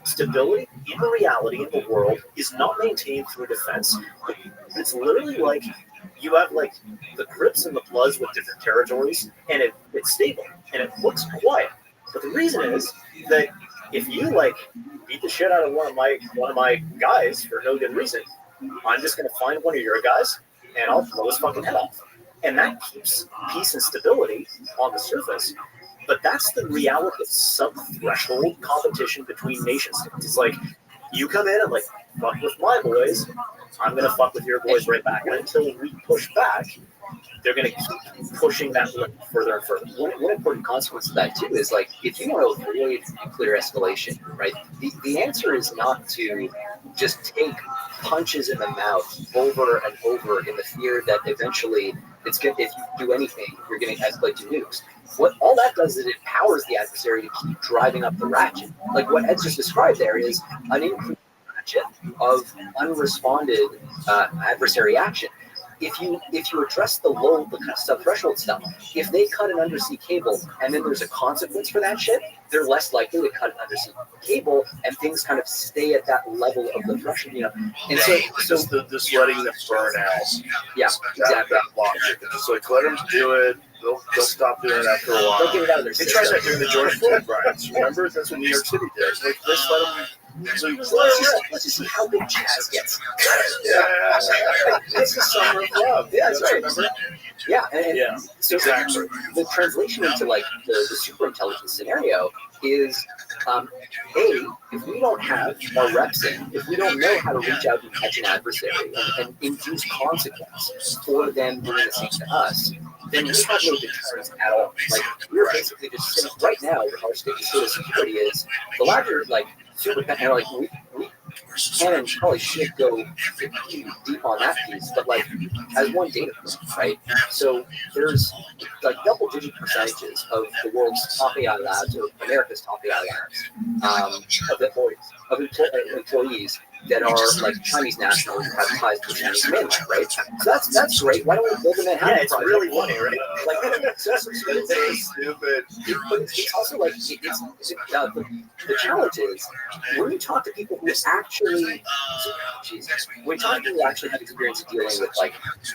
stability in reality in the world is not maintained through defense. It's literally like you have like the Crips and the Bloods with different territories, and it's stable and it looks quiet. But the reason is that if you like beat the shit out of one of my guys for no good reason, I'm just going to find one of your guys and I'll blow his fucking head off. And that keeps peace and stability on the surface. But that's the reality of sub-threshold competition between nation states. It's like You come in and like fuck with my boys, I'm gonna fuck with your boys right back. And until we push back, they're gonna keep pushing that limit further and further. One important consequence of that too is like if you want to avoid nuclear escalation, right? The answer is not to just take punches in the mouth over and over in the fear that eventually it's good if you do anything, you're going to escalate to nukes. What all that does is it empowers the adversary to keep driving up the ratchet. Like what Ed's just described there is an increased ratchet of unresponded adversary action. If you address the kind of sub-threshold stuff, if they cut an undersea cable and then there's a consequence for that shit, they're less likely to cut an undersea cable and things kind of stay at that level of the threshold, you know. And so just letting them burn out. Yeah, exactly. That logic. Just like let them do it. They'll stop doing it after a while. They'll get it out of their They system. tried that during the George Floyd riots. Remember? That's what New York City did. Like, let's let them. So Let's just see how big Chaz gets. It's the summer of love. Yeah, that's right. Remember? Yeah, and Yeah, so exactly. the translation into like the super intelligence scenario is if we don't have our reps in, if we don't know how to reach out and catch an adversary and induce consequence for them doing the same to us, then we have no deterrence at all. Like we're basically just sitting right now. Our state of security is the larger like super and like we can and probably should go deep on that piece, but like as one data point, right? So there's like double-digit percentages of the world's top AI labs or America's top AI labs of employees that are like Chinese nationals who have ties to the Chinese mainland, right? So that's great. Why don't we build a Manhattan Yeah, it's project? really funny, right? Like, so It's stupid. but it's also like the challenge is when you talk to people who actually, when you talk to people who actually have experience dealing with like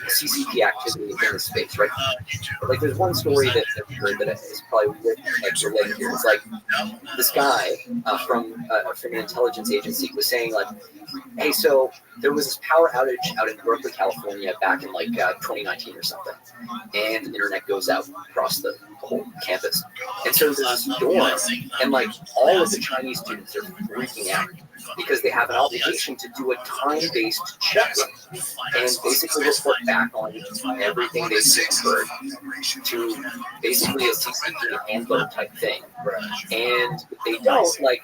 CCP activity in the space, right? Like there's one story that I've heard that is probably like related here. It's like this guy from an intelligence agency was saying like, hey, so there was this power outage out in Berkeley, California back in like 2019 or something, and the internet goes out across the whole campus. And so there's this dorm, and like all of the Chinese students are freaking out because they have an obligation to do a time-based check-in and basically report back on everything they've heard to basically a CCP handler type thing. And if they don't, like,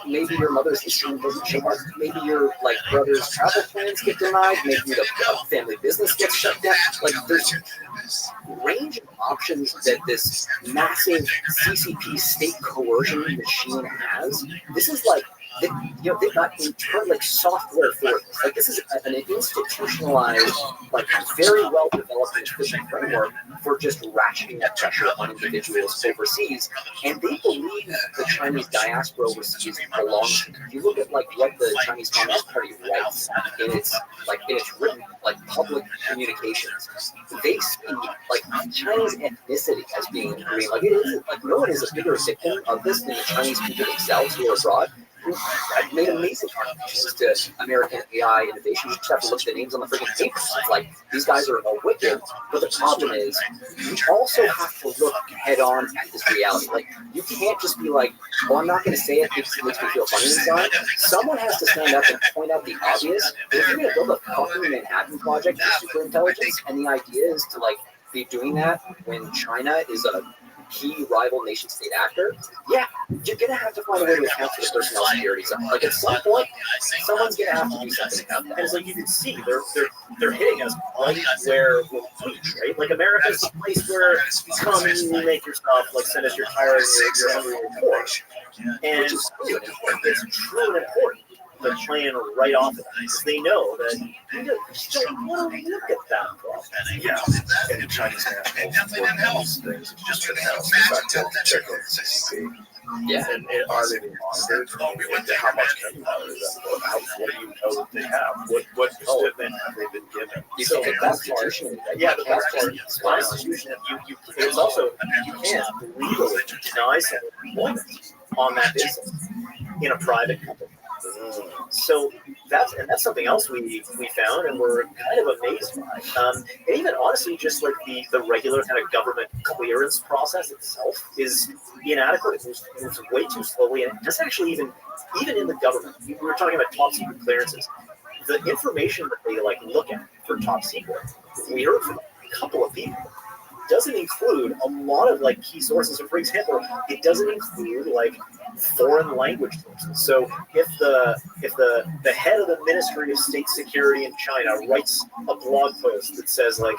maybe your mother's history doesn't show up. Maybe your like brother's travel plans get denied. Maybe the family business gets shut down. Like there's a range of options that this massive CCP state coercion machine has. This is like they've got internal like software for it. Like this is an institutionalized, like very well developed and efficient framework for just ratcheting that pressure on individuals overseas. And they believe the Chinese diaspora overseas belongs to them. If you look at like what the Chinese Communist Party writes in its written like public communications, they see like Chinese ethnicity as being green. Like it is like no one is a bigger victim of this than the Chinese people themselves who are abroad. I've made amazing contributions to American AI innovation. You just have to look at the names on the freaking papers. It's like these guys are wicked, but the problem is you also have to look head on at this reality. Like you can't just be like, "Oh, I'm not going to say it because it makes me feel funny inside." Someone has to stand up and point out the obvious. If you're going to build a fucking Manhattan project for super intelligence, and the idea is to like be doing that when China is a key rival nation state actor, yeah, you're gonna have to find a way to account for the personnel security side. Like at some point, someone's gonna have to do something about that. And it's like you can see they're hitting us right where we'll reach, right? Like America's the place where come you make your stuff, like send us your tire and your hungry report. And it's true and important. They're playing right off of that because they know that you just don't want to look at that problem. Yeah, and the Chinese nationals working on these things. It's just been announced back to check on CCP. Yeah. And are they being monitored? How much can you monitor them? What do you know that they have? What equipment have they been given? You can take constitutionally, right? Yeah, the best part is Constitution. It's also you can't legally deny someone employment on that basis in a private company. So that's something else we found and we're kind of amazed by. And even honestly, just like the regular kind of government clearance process itself is inadequate. It moves way too slowly, and it doesn't actually even in the government. We were talking about top secret clearances. The information that they like look at for top secret, we heard from a couple of people, doesn't include a lot of like key sources. So, for example, it doesn't include like foreign language sources. So if the head of the Ministry of State Security in China writes a blog post that says like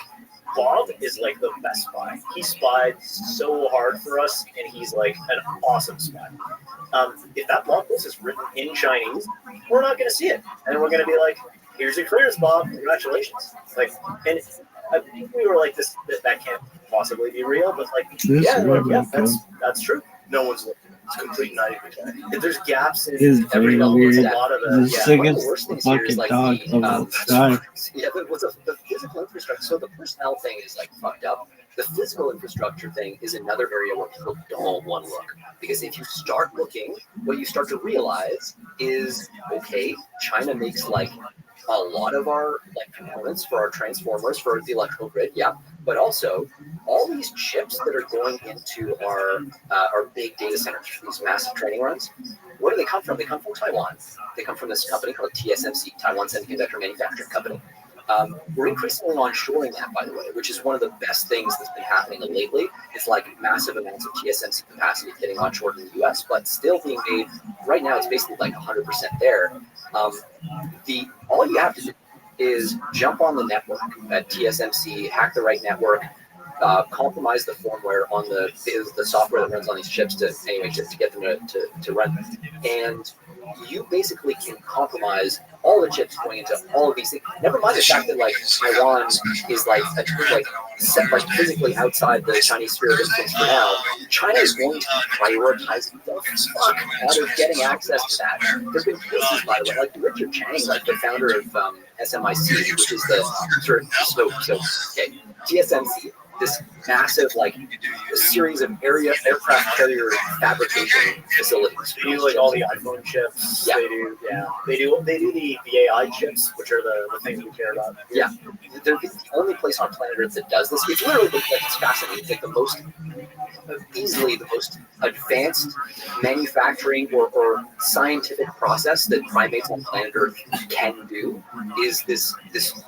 Bob is like the best spy. He spied so hard for us, and he's like an awesome spy. If that blog post is written in Chinese, we're not going to see it, and we're going to be like, "Here's your clearance, Bob. Congratulations!" Like, and we were like, "This that can't possibly be real," but like, that's true. No one's looking. It's complete naivete. If there's gaps in It's every very level, weird. there's a lot of The one of sickest the worst things here is fucking like dog of all time. the physical infrastructure. So the personnel thing is like fucked up. The physical infrastructure thing is another area where people don't want to look, because if you start looking, what you start to realize is, okay, China makes like a lot of our like components for our transformers for the electrical grid, yeah, but also all these chips that are going into our big data centers, these massive training runs. Where do they come from? They come from Taiwan. They come from this company called TSMC, Taiwan Semiconductor Manufacturing Company. We're increasingly onshoring that, by the way, which is one of the best things that's been happening lately. It's like massive amounts of TSMC capacity getting onshored in the U.S., but still being made. Right now, it's basically like 100% there. All you have to do is jump on the network at TSMC, hack the right network, compromise the firmware on the software that runs on these chips to get them to run, and you basically can compromise all the chips going into all of these things. Never mind the fact that like Taiwan is like set like physically outside the Chinese sphere of influence for now. China is going to prioritize the fuck out of getting access to that. There's been cases, by the way, like Richard Chang, like the founder of SMIC, which is the sort of okay, TSMC. This massive, like, series of aircraft carrier fabrication facilities. They do like all the iPhone chips. Yeah. They do the AI chips, which are the things we care about. Yeah. They're the only place on planet Earth that does this. It's literally like, it's fascinating. It's like easily the most advanced manufacturing or scientific process that primates on planet Earth can do is this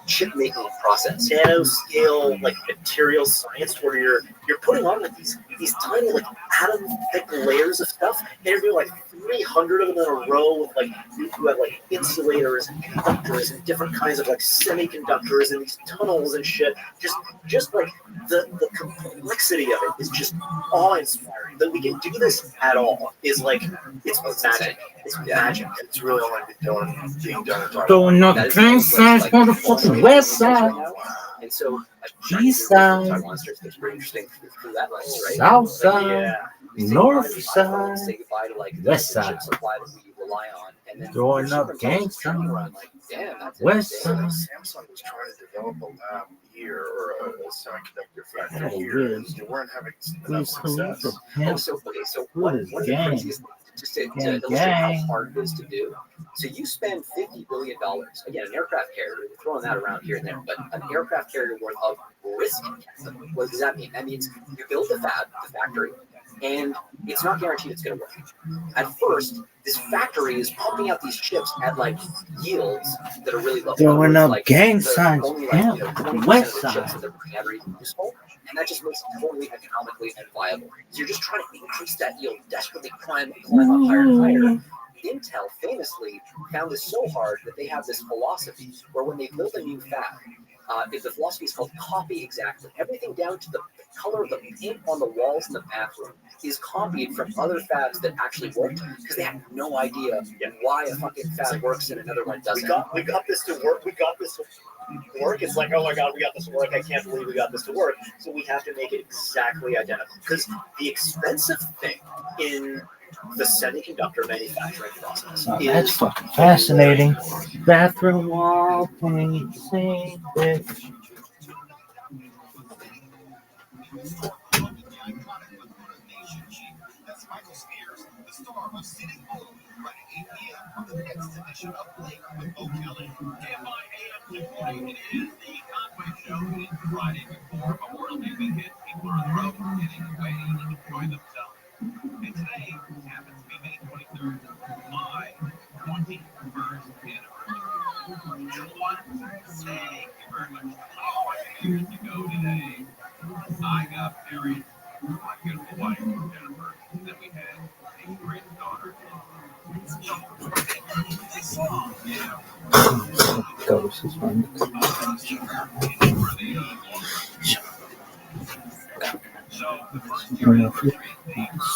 chip making process. Nanoscale like material science where you're putting on like these tiny like atom thick layers of stuff, and you're doing like 300 of them in a row with like you have like insulators and conductors and different kinds of like semiconductors and these tunnels and shit. Just like the complexity of it is just awe-inspiring. That we can do this at all is like it's magic. It's magic. It's really only being done at Doing up gangsters, motherfucking west side. And so, East side, Taiwan starts to get pretty interesting through that lens, right? south side, Yeah. north Say side, goodbye to like west the side. chip supply that we rely on, and then Throwing up gangsters, like, damn, that's west interesting. side. Samsung was trying to develop a lab here or a semiconductor factory Hey, here. really? They weren't having enough Who's success. the Oh, pimp? so Who one is of the gang? craziest just to Gang, illustrate how gang. hard it is to do. So you spend $50 billion, again, an aircraft carrier, we're throwing that around here and there, but an aircraft carrier worth of risk capital. What does that mean? That means you build the factory, and it's not guaranteed it's going to work. At first, this factory is pumping out these chips at like yields that are really low. Throwing up like gang the- signs, only like, yeah, 20% west of the chips side. that they're putting out are even useful, and that just makes it totally economically unviable. So you're just trying to increase that yield, desperately climb up higher and higher. Intel famously found this so hard that they have this philosophy where when they build a new fab, the philosophy is called copy exactly. Everything down to the color of the paint on the walls in the bathroom is copied from other fabs that actually worked because they have no idea why a fucking fab works and another one doesn't. We got this to work. We got this to work. It's like, oh my god, we got this to work. I can't believe we got this to work. So we have to make it exactly identical. Because the expensive thing in the semiconductor manufacturing process Oh, is that's fucking fascinating. Bathroom wall paint, same bitch. That's Michael Spears, the star of City Boom, running 8 p.m. on the next edition. Ghost is fun.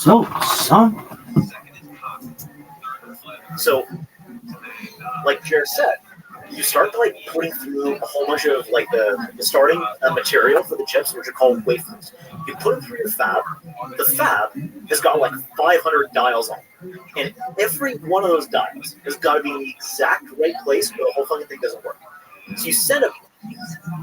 So, son. So, like Jared said, you start like putting through a whole bunch of like the starting material for the chips, which are called wafers. You put them through your fab. The fab has got like 500 dials on it. And every one of those dials has got to be in the exact right place or the whole fucking thing doesn't work. So you send a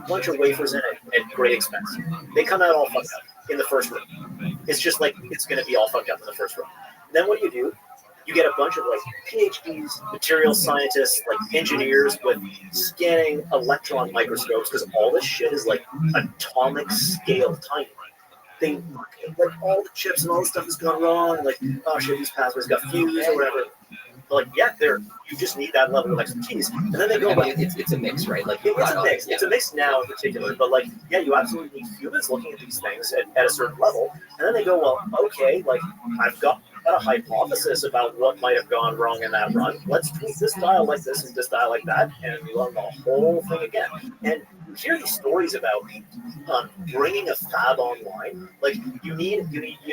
bunch of wafers in at great expense. They come out all fucked up in the first room. It's just like it's going to be all fucked up in the first room. Then what do? You get a bunch of like PhDs, material scientists, like engineers with scanning electron microscopes because all this shit is like atomic scale tiny. They like all the chips and all the stuff has gone wrong. Like, oh shit, these pathways got fused or whatever. But like, yeah, you just need that level of expertise. And then they go, it's a mix, right? Like it's a mix. It's a mix now in particular. But like, yeah, you absolutely need humans looking at these things at a certain level. And then they go, well, okay, like I've got a hypothesis about what might have gone wrong in that run. Let's tweak this dial like this and this dial like that, and we learn the whole thing again. And you hear these stories about bringing a fab online. Like you need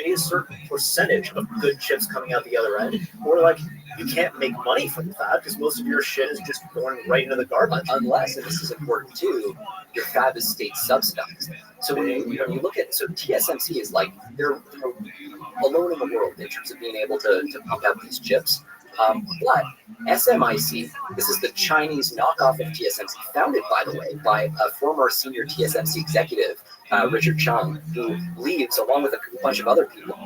a certain percentage of good chips coming out the other end, or like you can't make money from the fab because most of your shit is just going right into the garbage. Unless, and this is important too, your fab is state subsidized. So when you look at, so TSMC is like they're alone in the world in terms of being able to pump out these chips. But SMIC, this is the Chinese knockoff of TSMC, founded, by the way, by a former senior TSMC executive, Richard Chung, who leaves along with a bunch of other people.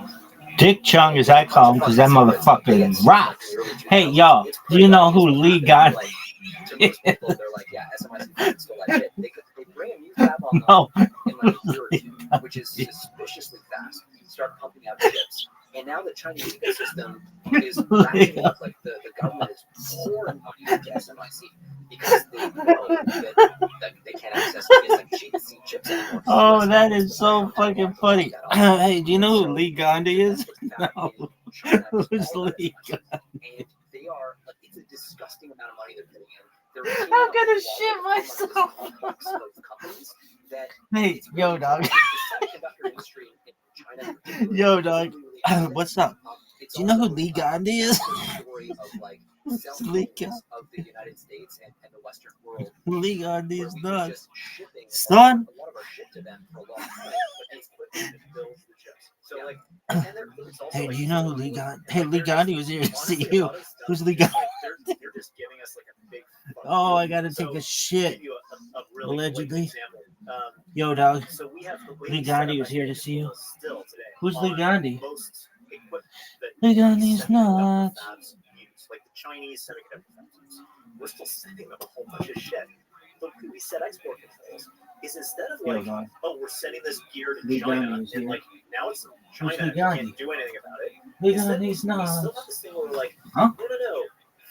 Dick Chung, as I call him, because that motherfucker rocks. Hey, y'all, do you know who Lee got? To most people, they're like, yeah, SMIC still that shit. They bring a new fab online in like a year or two, which is suspiciously fast. Start pumping out chips. And now the Chinese ecosystem is ratcheting up, like the government is pouring money into SMIC because they know that they can't access TSMC chips anymore. Oh, that is so fucking funny. Hey, do you know who Lee Gandhi is? No. Who's Lee Gandhi? And they are, like, it's a disgusting amount of money they're putting in. I'm gonna shit myself. Hey, yo, dog. Yo, dog. What's up? Do you know who Lee Gandhi is? Lee Gandhi. Of the United States and the Western world. Lee Gandhi is nuts. Son. A lot of our shit to them for a long time, but it's quickly to build the chips. So like, hey, do you know who Lee Gandhi? Hey, Lee Gandhi was here to see you. Who's Lee Gandhi? You're just giving us like a big. Oh, I gotta take a shit. Allegedly. Yo, dog. So we have Lee Gandhi was here to see you. Still today. Who's Lee Gandhi? Lee Gandhi's nuts. Like the Chinese semiconductor fabs. We're still sending them a whole bunch of shit. The way we set export controls is instead of like, oh, we're sending this gear to China, and like now it's China and can't do anything about it. Lee Gandhi's nuts. We still have this thing where we're like, huh? No.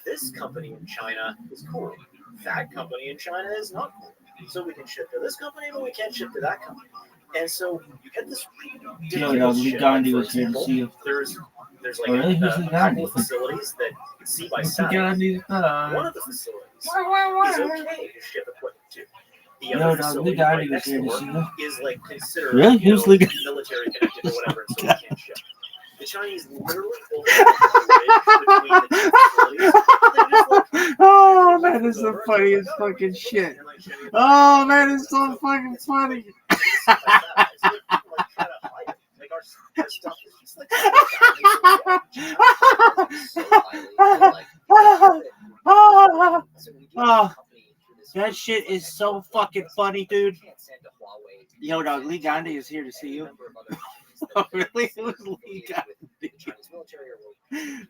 This company in China is cool. That company in China is not cool. So we can ship to this company, but we can't ship to that company. And so you get this ridiculous Lee shit. Gandhi For was here to example, see you. There's like Really? a couple of facilities that you can see by satellite. One of the facilities is okay to ship equipment to. The other facility Lee Gandhi right was next here to door see you. is like considered Really? Who's Lee Gandhi? Military connected or whatever, and so we can't ship. The Chinese literally built a bridge between the two facilities. Oh, that is the funniest fucking shit. Oh, that is so fucking funny. That shit is so fucking funny, dude. Yo, dog, Lee Gandhi is here to see you. Oh, really? It was Lee the Chinese military or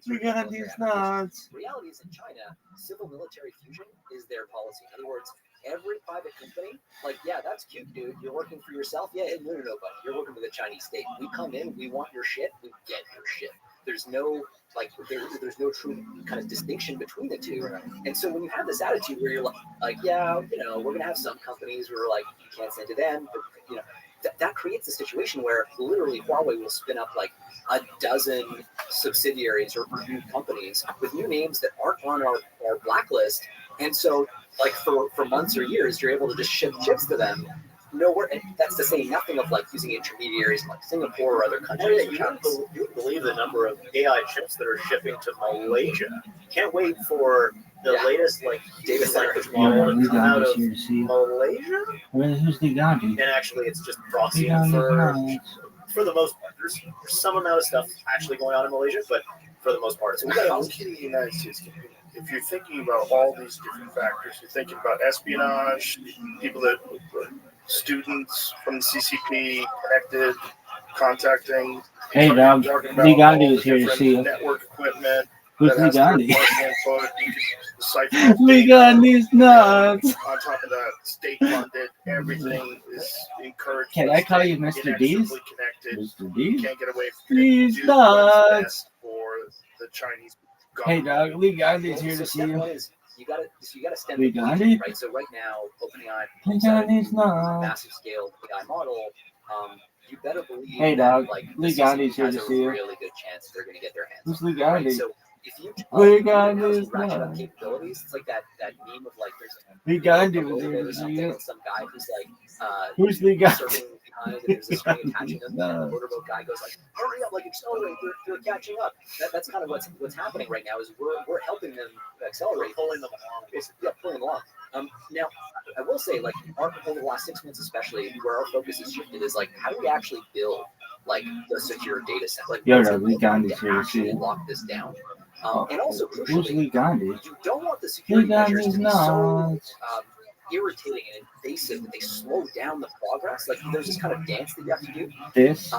Lee Gandhi's nuts. reality is in China, civil military fusion is their policy. In other words, every private company, like, yeah, that's cute, dude. You're working for yourself. Yeah, no, buddy. You're working for the Chinese state. We come in, we want your shit, we get your shit. There's no there's no true kind of distinction between the two. And so when you have this attitude where you're like, yeah, we're gonna have some companies where like you can't send to them, but that creates a situation where literally Huawei will spin up like a dozen subsidiaries or new companies with new names that aren't on our blacklist. And so like for months or years, you're able to just ship chips to them. Nowhere, and that's to say nothing of like using intermediaries like Singapore or other countries. You wouldn't believe the number of AI chips that are shipping to Malaysia. Can't wait for the latest like data center model to come out of Malaysia. Who's the Gandhi? And actually, it's just proxy for the most part. There's some amount of stuff actually going on in Malaysia, but for the most part, it's how can the United States compete? If you're thinking about all these different factors, you're thinking about espionage, people that students from the CCP connected, contacting. Hey, dog. Lee Gandhi is here to see you. Network equipment. Who's Lee Gandhi? Lee Gandhi's nuts. On top of that, state funded, everything is encouraged. Can I call you Mr. D's? Mr. D's? Can't get away from He's nuts. For the Chinese Hey, dog. Lee Gandhi's here to see you. You gotta stem Lee Gandhi? right? So right now, OpenAI Lee Gandhi's nuts. massive scale AI model. You better believe hey, dog. That, like, Lee Gandhi's here has to a see you. really good chance they're gonna get their hands. Who's Lee Gandhi? Right? So if you Lee Gandhi's ratchet up nuts. capabilities, it's like that meme of like there's Lee Gandhi was here to see you. And some guy who's like who's Lee Gandhi? surfing behind and there's a string attaching them, and the motorboat guy goes like, hurry up, like accelerate, they're catching up. That's kind of what's happening right now is we're helping them accelerate, pulling them along, basically. Yeah, pulling them along. Now I will say, like, over the last 6 months especially, where our focus has shifted is like, how do we actually build like the secure data set? Like, Lee Gandhi's here to see actually you. lock this down. And also, Who's Lee Gandhi? you don't want the security measures to be so nuts. irritating and invasive that they slow down the progress. Like, there's this kind of dance that you have to do. This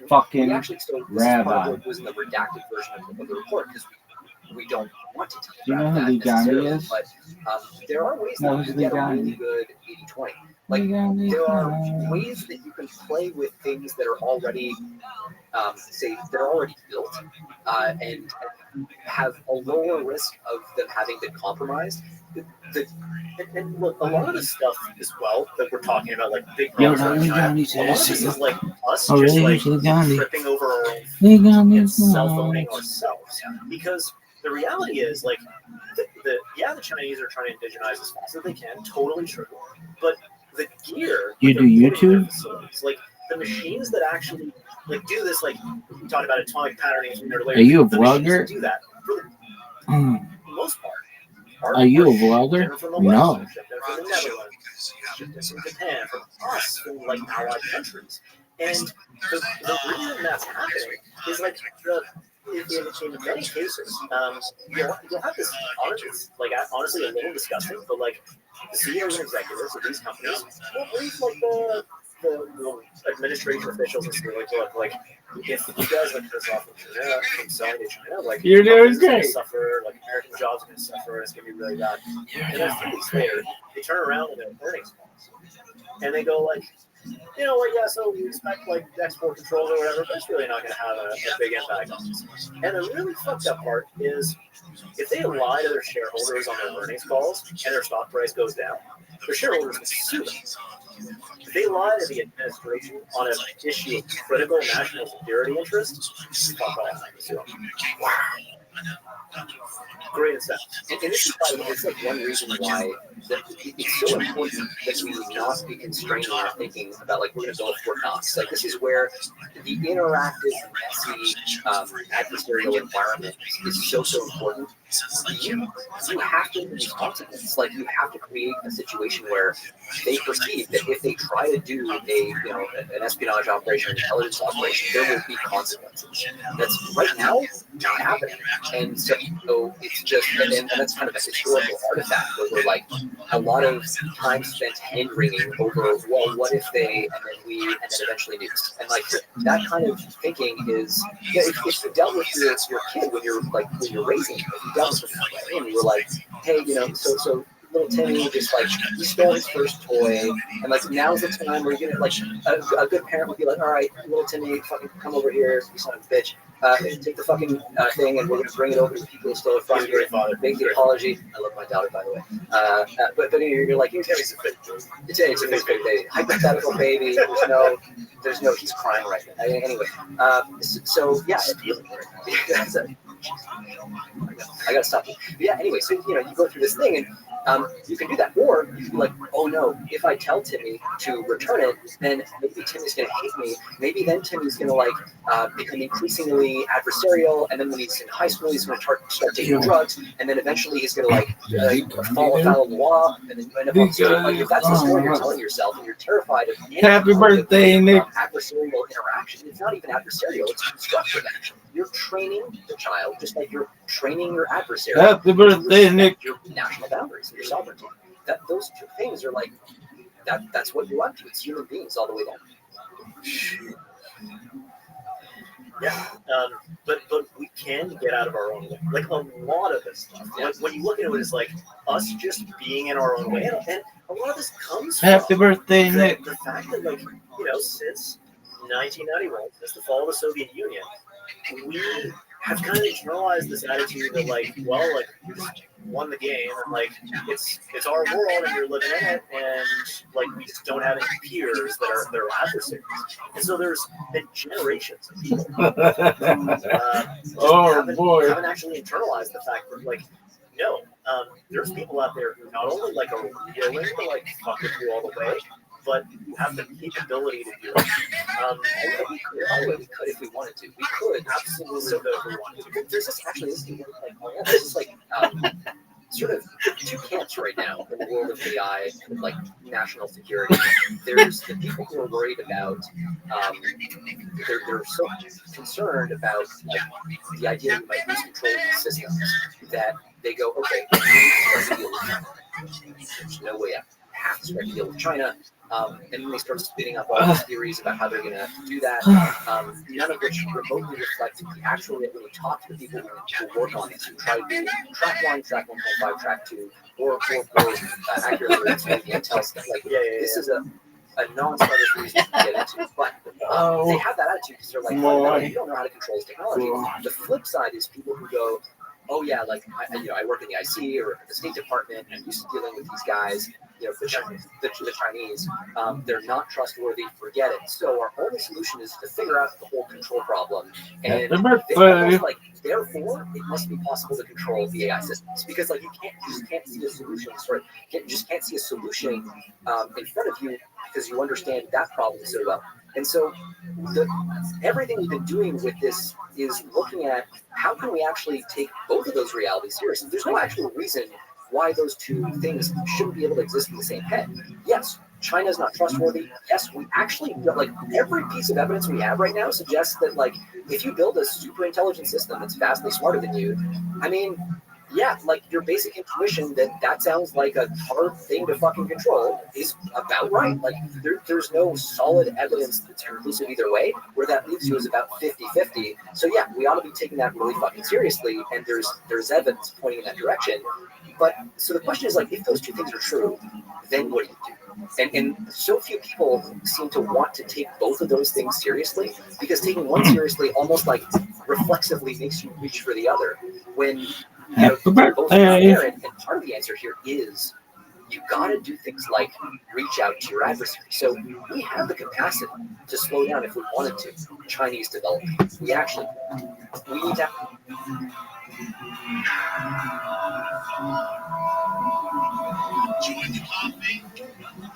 fucking we actually, so this rabbi. is part of what was in the redacted version of the report because we don't want to talk Do you know about who that Lee Gandhi necessarily, is? but there are ways No, that you who's can Lee get a really Gandhi? good 80-20. Like, there are ways that you can play with things that are already, built, and have a lower risk of them having been compromised. And look, a lot of this stuff as well that we're talking about, like big Yo, problems Lee in China, Gandhi's a here lot to of this see you. is like us Oh, just really? like Who's Lee Gandhi? tripping over our own Lee Gandhi's and cell nuts. phoning ourselves. Because the reality is, like, the Chinese are trying to indigenize as fast as they can, totally true. But the gear, You do YouTube? like the machines that actually like do this, like we talked about atomic patterning from there later. Are you a the machines vlogger? that do that for the most part. Are you a vlogger? From the No. West, from the Netherlands, from Japan, from us, from like allied countries. And the reason that's happening is like in many cases, you'll have this honestly a little disgusting, but like the CEOs and executives of these companies will brief like the administration officials and say, like, if you guys like piss off from selling to China, like You're doing great. Suffer, like American jobs are going to suffer, and it's going to be really bad. And then 3 weeks later, they turn around in their earnings calls, and they go like, yeah, so we expect like export controls or whatever, but it's really not going to have a big impact on us. And the really fucked up part is if they lie to their shareholders on their earnings calls and their stock price goes down, their shareholders can sue them. If they lie to the administration on an issue of critical national security interest, fuck off. Wow. Great incentive. And this is probably it's like one reason why it's so important that we not be constrained in our thinking about like we're going to go for Knox. Like this is where the interactive, messy, adversarial environment is so important. you have to be responsible. It's like you have to create a situation where they perceive that if they try to do an espionage operation, an intelligence operation, there will be consequences. That's right now not happening. And so it's just, and that's kind of a historical artifact where we're like a lot of time spent hand wringing over, well, what if they, and then eventually nukes. And like that kind of thinking is, if you dealt with your kid when you're raising him, if you dealt with him that way, and you were like, hey, so little Timmy just like he stole his first toy, and like now's the time where you're gonna like a good parent would be like, all right, little Timmy, fucking come over here, you son of a bitch, take the fucking thing, and we're gonna bring it over to the people who stole it from you. Make the apology. I love my daughter, by the way. But then you're like, it's a big baby, hypothetical baby. There's no, he's crying right now. Anyway, so yeah. I gotta stop you. But yeah, anyway, so you go through this thing, and you can do that, or you can be like, oh no, if I tell Timmy to return it, then maybe Timmy's gonna hate me. Maybe then Timmy's gonna become increasingly adversarial, and then when he's in high school, he's gonna start taking drugs, and then eventually he's gonna fall afoul of the law, and then you end up on stage. Like if that's the story you're telling yourself, and you're terrified of any Happy birthday, Nick. Adversarial interaction. It's not even adversarial; it's constructive action. You're training the child just like you're training your adversary. Happy birthday, Nick. Your national boundaries and your sovereignty. Those two things are like that's what you're up to. It's human beings all the way down. Yeah, but we can get out of our own way. Like a lot of this stuff. Like when you look at it, it's like us just being in our own way, and a lot of this comes Happy from birthday, Nick. the fact that since 1991, since the fall of the Soviet Union, we have kind of internalized this attitude that we just won the game, and it's our world and you're living in it, and we just don't have any peers that are adversaries. And so there's been generations of people who haven't actually internalized the fact that no, there's people out there who not only are willing to fuck with you all the way, but who have the capability to do it. We could if we wanted to. We could absolutely if we wanted to. There's this sort of two camps right now in the world of AI and national security. There's the people who are worried about they're so concerned about the idea that we might lose control of these systems that they go, okay, we need to start to deal with China. There's no way out. Have to start to deal with China. And then they start spinning up all these theories about how they're going to do that, none of which remotely reflect the actual when we talk to the people who work on this, who try to do track 1, track 1.5, track 2, or accurately explain the intel stuff. This is a non-starter reason to get into, but they have that attitude because they're like, you don't know how to control this technology. The flip side is people who go, oh yeah, I work in the IC or the State Department, and I'm used to dealing with these guys. The Chinese, they're not trustworthy. Forget it. So our only solution is to figure out the whole control problem, and therefore it must be possible to control the AI systems because you can't see a solution. You just can't see a solution in front of you because you understand that problem so well. And so everything we've been doing with this is looking at how can we actually take both of those realities seriously. There's no actual reason why those two things shouldn't be able to exist in the same head. Yes, China's not trustworthy. Yes, we actually, every piece of evidence we have right now suggests that, if you build a super intelligent system that's vastly smarter than you, yeah, your basic intuition that sounds like a hard thing to fucking control is about right. There's no solid evidence that's conclusive either way. Where that leaves you is about 50-50. So yeah, we ought to be taking that really fucking seriously, and there's evidence pointing in that direction. But so the question is if those two things are true, then what do you do? And so few people seem to want to take both of those things seriously because taking one seriously almost reflexively makes you reach for the other. When both are there, and part of the answer here is you got to do things like reach out to your adversary. So we have the capacity to slow down if we wanted to. Chinese development. We need to. Join the coffee,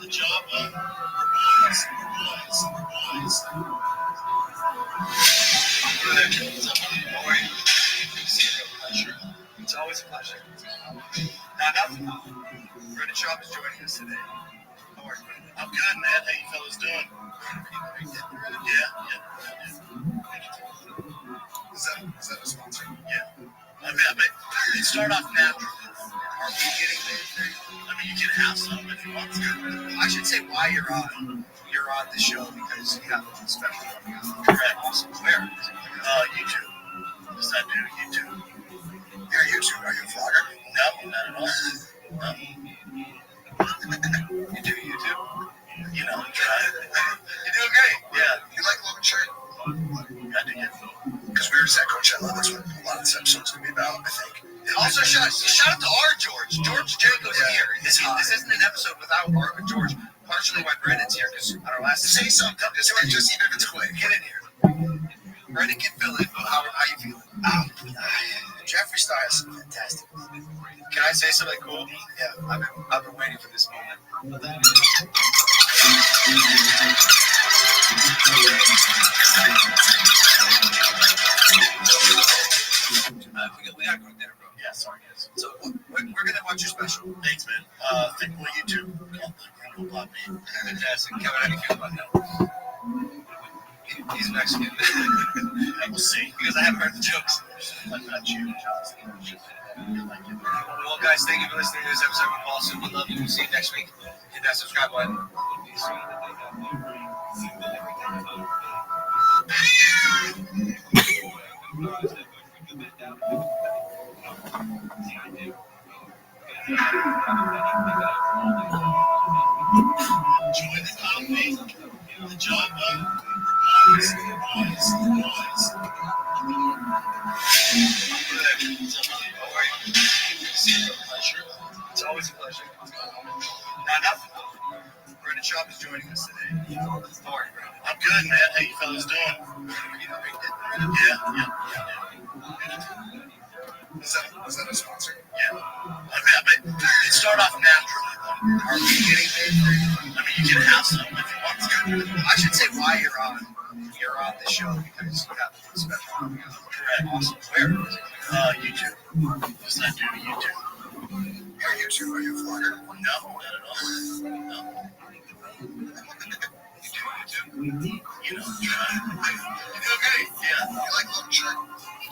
the Java, boys. It's always a you fellas doing? Yeah. Is that a sponsor? Yeah. I mean, it start off naturally. Are we getting paid? I mean, you can have some if you want to. I should say why you're on the show because you have a special coming out. Correct. Awesome. Where? YouTube. Does that do YouTube? You're YouTube. Are you a vlogger? No, not at all. No. You do YouTube? You know, try. You're doing great. Yeah. You like Logan shirt? I do, yeah. Because we were just at Coachella. That's what a lot of this episode's going to be about, I think. Also, shout out to our George. George Jacobs here. This isn't an episode without our George. Partially why Brandon's here, because on our last... Say something. Just even if it's quick. Get in here. Brandon can fill in. How you feeling? Jeffree Star is fantastic. Can I say something cool? Yeah, I've been waiting for this moment. We got to go to dinner, bro. Yeah, sorry, guys. So we're gonna watch your special. Thanks, man. Think more YouTube. Called the Gringo Block Me. Fantastic. Kevin, how do you feel about that? He's Mexican. We'll see. Because I haven't heard the jokes. I'm not you, well, guys, thank you for listening to this episode of Boston. We love you. We'll see you next week. Hit that subscribe button. Join the comedy. Enjoy It's always a pleasure. Now, nothing. Brandon Schaub is joining us today. How are you, Brandon? I'm good, man. How you fellas doing? Yeah. Is that a sponsor? Yeah. I mean, it start off naturally. Are we getting paid? I mean, you can have some if you want to. I should say why you're on the show because you have a special coming out. Correct. Awesome. Where? YouTube. Does that do YouTube? You're YouTube. Are you a vlogger? No, not at all. No. You know, you're doing great. Yeah. You like Logan shirt?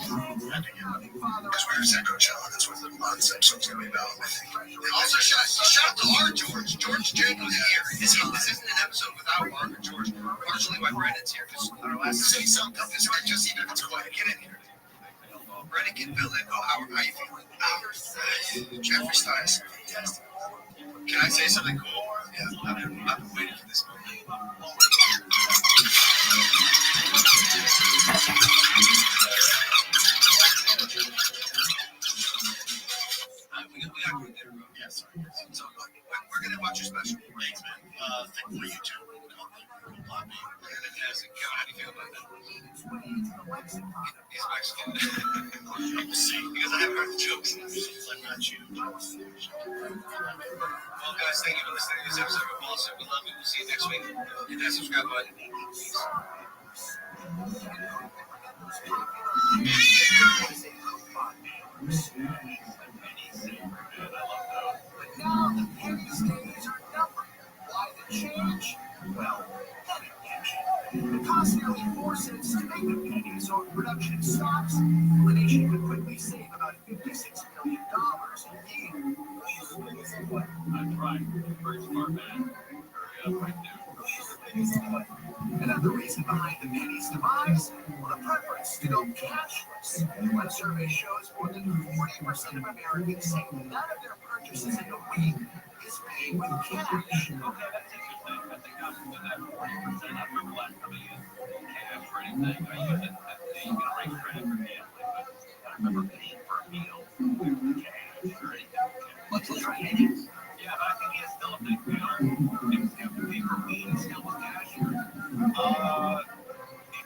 Because we were just at Coachella. That's what a lot of this episode's going to be about, I think. Also, shout out to our George. George Jacobs here. This isn't an episode without our George. Partially why Brandon's here, because on our last... Say something. Just even if it's quiet. Get in here. Brandon can fill in. How you feeling? Jeffree Star is fantastic. Can I say something cool? Yeah, I've been waiting for this moment. We got to go to dinner, bro. Yeah, sorry. So we're going to watch your special. Thanks, man. Think more YouTube. Called the Block Me. Fantastic. Kevin, how do you feel about that? He's Mexican. We'll see. Because I haven't heard the jokes. I'm not you. Well, guys, thank you for listening to this episode of Boston. We love you. We'll see you next week. Hit that subscribe button. But now the pennies days are numbered. Why the change? Well, it costs nearly 4 cents to make a penny, so if production stops, the nation could quickly save about $56 million a year. That's right. Very smart man. Hurry up right there. And the reason behind the penny's demise? Well, the preference to go cashless. One survey shows more than 40% of Americans say none of their purchases in a week is paid with cash. Okay, that's interesting. I think I was with that 40%. I remember last time I used cash for anything. I use it at you can raise credit for gambling, but I remember paying for a meal with cash or anything. Let's try it. Yeah, but I think it's still a thing. If you pay for weed still with cash,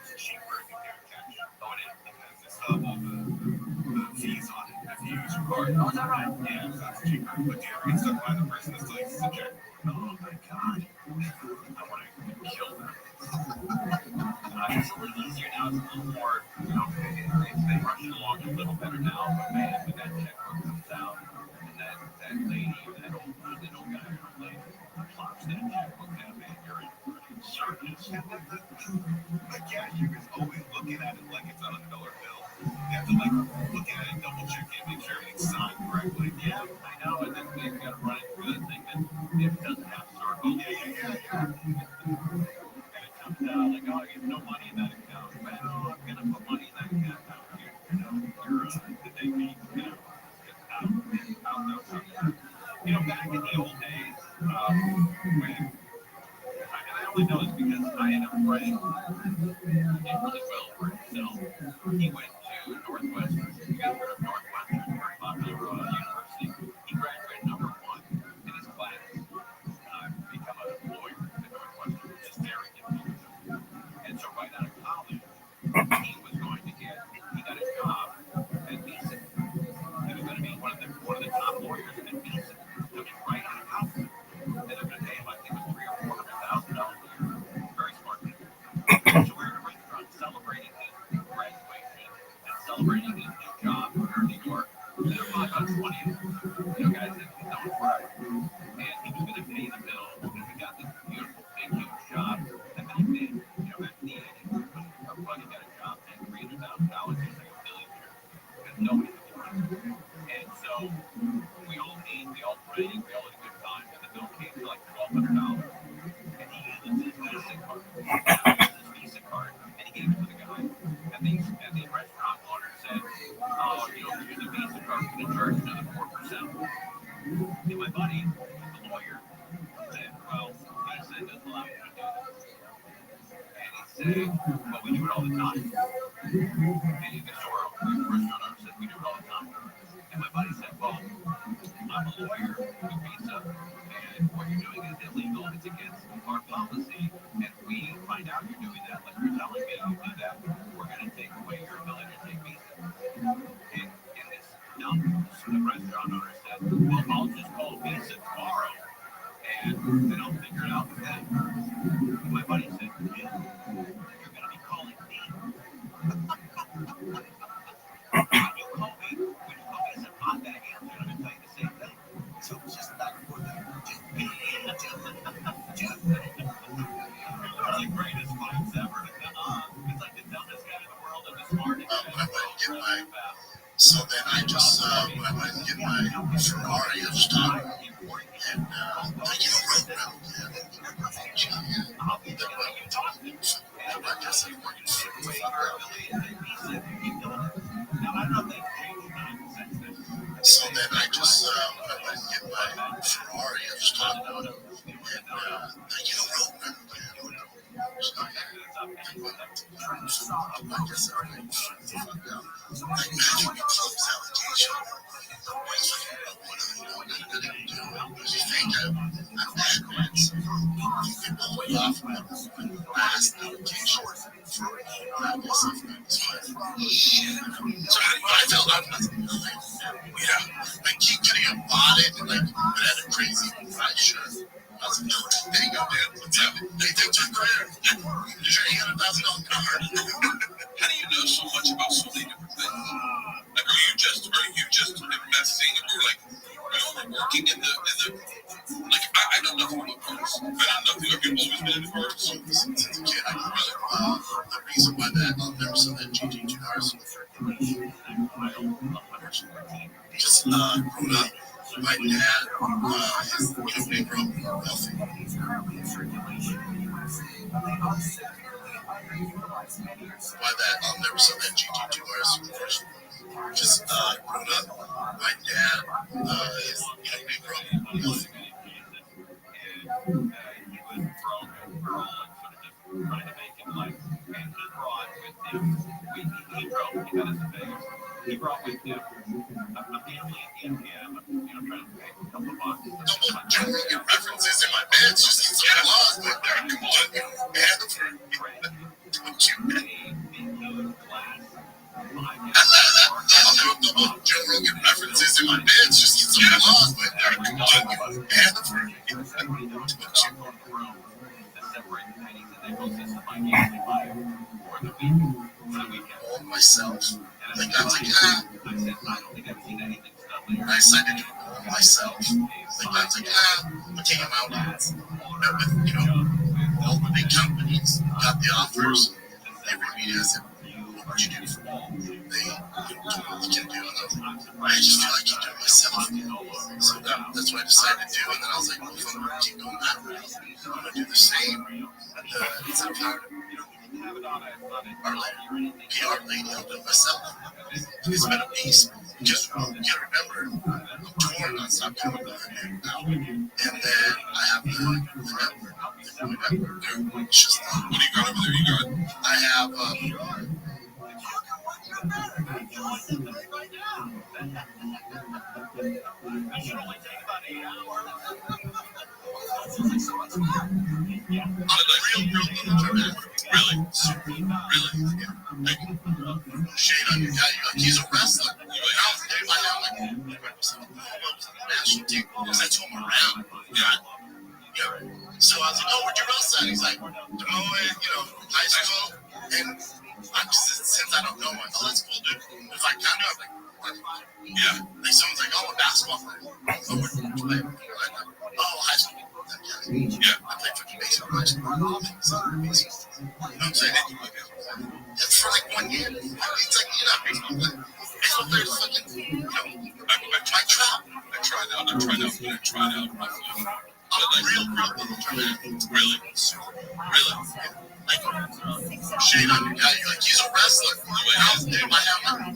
it's cheaper if you pay with cash. Oh, it is because it's all the fees on it if you use your card. Oh, is that right? Yeah, so it's cheaper. But you ever get stuck by the person that's like, it's a check. Oh, my God. I want to kill them. It's a little easier now. It's a little more, they rush it along a little better now. But man, when that checkbook comes out, and that lady or that old guy or lady plops that checkbook down, man, you're in. The cashier is always looking at it like it's on a dollar bill. You have to like look at it, double check it, make sure everything's signed correctly. Yeah, I know. And then you got to run it through the thing that if it doesn't have circle. Yeah. And it comes out like, oh, you have no money in that account. Well, I'm gonna put money in that account. You're the day me, out. Back in the old days, when and I only know this because I had a friend who did really well for himself. He went to Northwestern. He got rid of Northwestern, very popular university. He graduated number one in his class. Become a lawyer at Northwestern, which is very difficult. And so right out of college, he was going to he got a job at Visa. He was going to be one of the top lawyers at Visa. Coming right out of college. And they're going to pay him, I think it was $300,000 or $400,000 a year. Very smart man. So we're in a restaurant celebrating his graduation and celebrating his new job here in New York. And there were probably about 20 of them, guys that he's known forever. And he was going to pay the bill, and we got this beautiful, big, huge job. And back then, back in the 80s, when a buddy got a job paying $300,000, he was like a billionaire. Because nobody could do it. And so we all ate, we all drank, we all had a good time, and the bill came to like $1,200. And he used his Visa card. And he gave it to the guy. And the restaurant owner said, oh, if you use a Visa card, we're going to charge you another 4%. And my buddy, the lawyer, said, well, Visa doesn't allow you to do this. And he said, well, we do it all the time. And the restaurant owner said, we do it all the time. And my buddy said, well, I'm a lawyer with Visa, and what you're doing is illegal. It's against our policy. And if we find out you're doing that, like you're telling me you do that, we're going to take away your ability to take Visa. And this the restaurant owner said, well, I'll just call Visa tomorrow, and then I'll figure it out with them. And my buddy said, yeah, you're going to be calling me. When you call Visa, I'm going to answer, and I'm going to tell you the same thing. So just like for the one of the greatest fights ever. It's like the dumbest guy in the world and the smartest guy in the world. So then I just when I went and get my Ferrari, I was talking and road round So then I just when I went and get my Ferrari, I was talking about it and road round. I keep getting a bonnet and like had a crazy white shirt. I was like, no, there you go, dude. What's up? They think your career. You're $800,000 car. How do you know so much about so many different things? Like, are you just investing, or like, are you working in the like? I know nothing about cars. I know nothing. Have you always been into cars? Since a kid, I grew up. The reason why that I'll never sell that GT2 cars. Just grew up. My dad is they grew up wealthy. Why that I'll never sell that GT2 cars. Just grew up. My dad is they grew up wealthy. Trying to make him like, and he brought with him, he brought with him a family in Indiana, trying to pay a couple of bucks. Joe Rogan references in my bed, just need some laws, but come on, don't you? Joe Rogan references in my bed, just need some laws, but come on, don't you? All myself. Like I was like, I decided to do it all myself. Like I was like, I came out with all the big companies. the offers, they read me as if, what would you do for me? They told me what you can do, and I just feel like I can do it myself. So that's what I decided to do, and then I was like, well, if I'm going to keep going that route, I'm going to do the same. Instead of hiring our PR lady, I'll do it myself. And it's been a beast. Just you gotta remember, I'm touring nonstop, doing now. And then I have the network. It's just what do you got over there? I have really, like, shade on your guy. He's a wrestler. You're like, I was there by now. Like, national team. Because I told him around. Yeah. So I was like, oh, where'd you wrestle at? He's like, Des Moines, high school. And since I don't know him, oh, that's cool, dude. If I kind of, yeah. Like, someone's like, oh, a basketball player. Oh, where did you play? Oh, high school. Yeah, I played fucking baseball in high school. You know what I'm saying? For like 1 year. It's like, baseball player. Baseball players fucking, I tried out. Real really? Like, shade on your guy. You're like, he's a wrestler. You're like, I was there by now.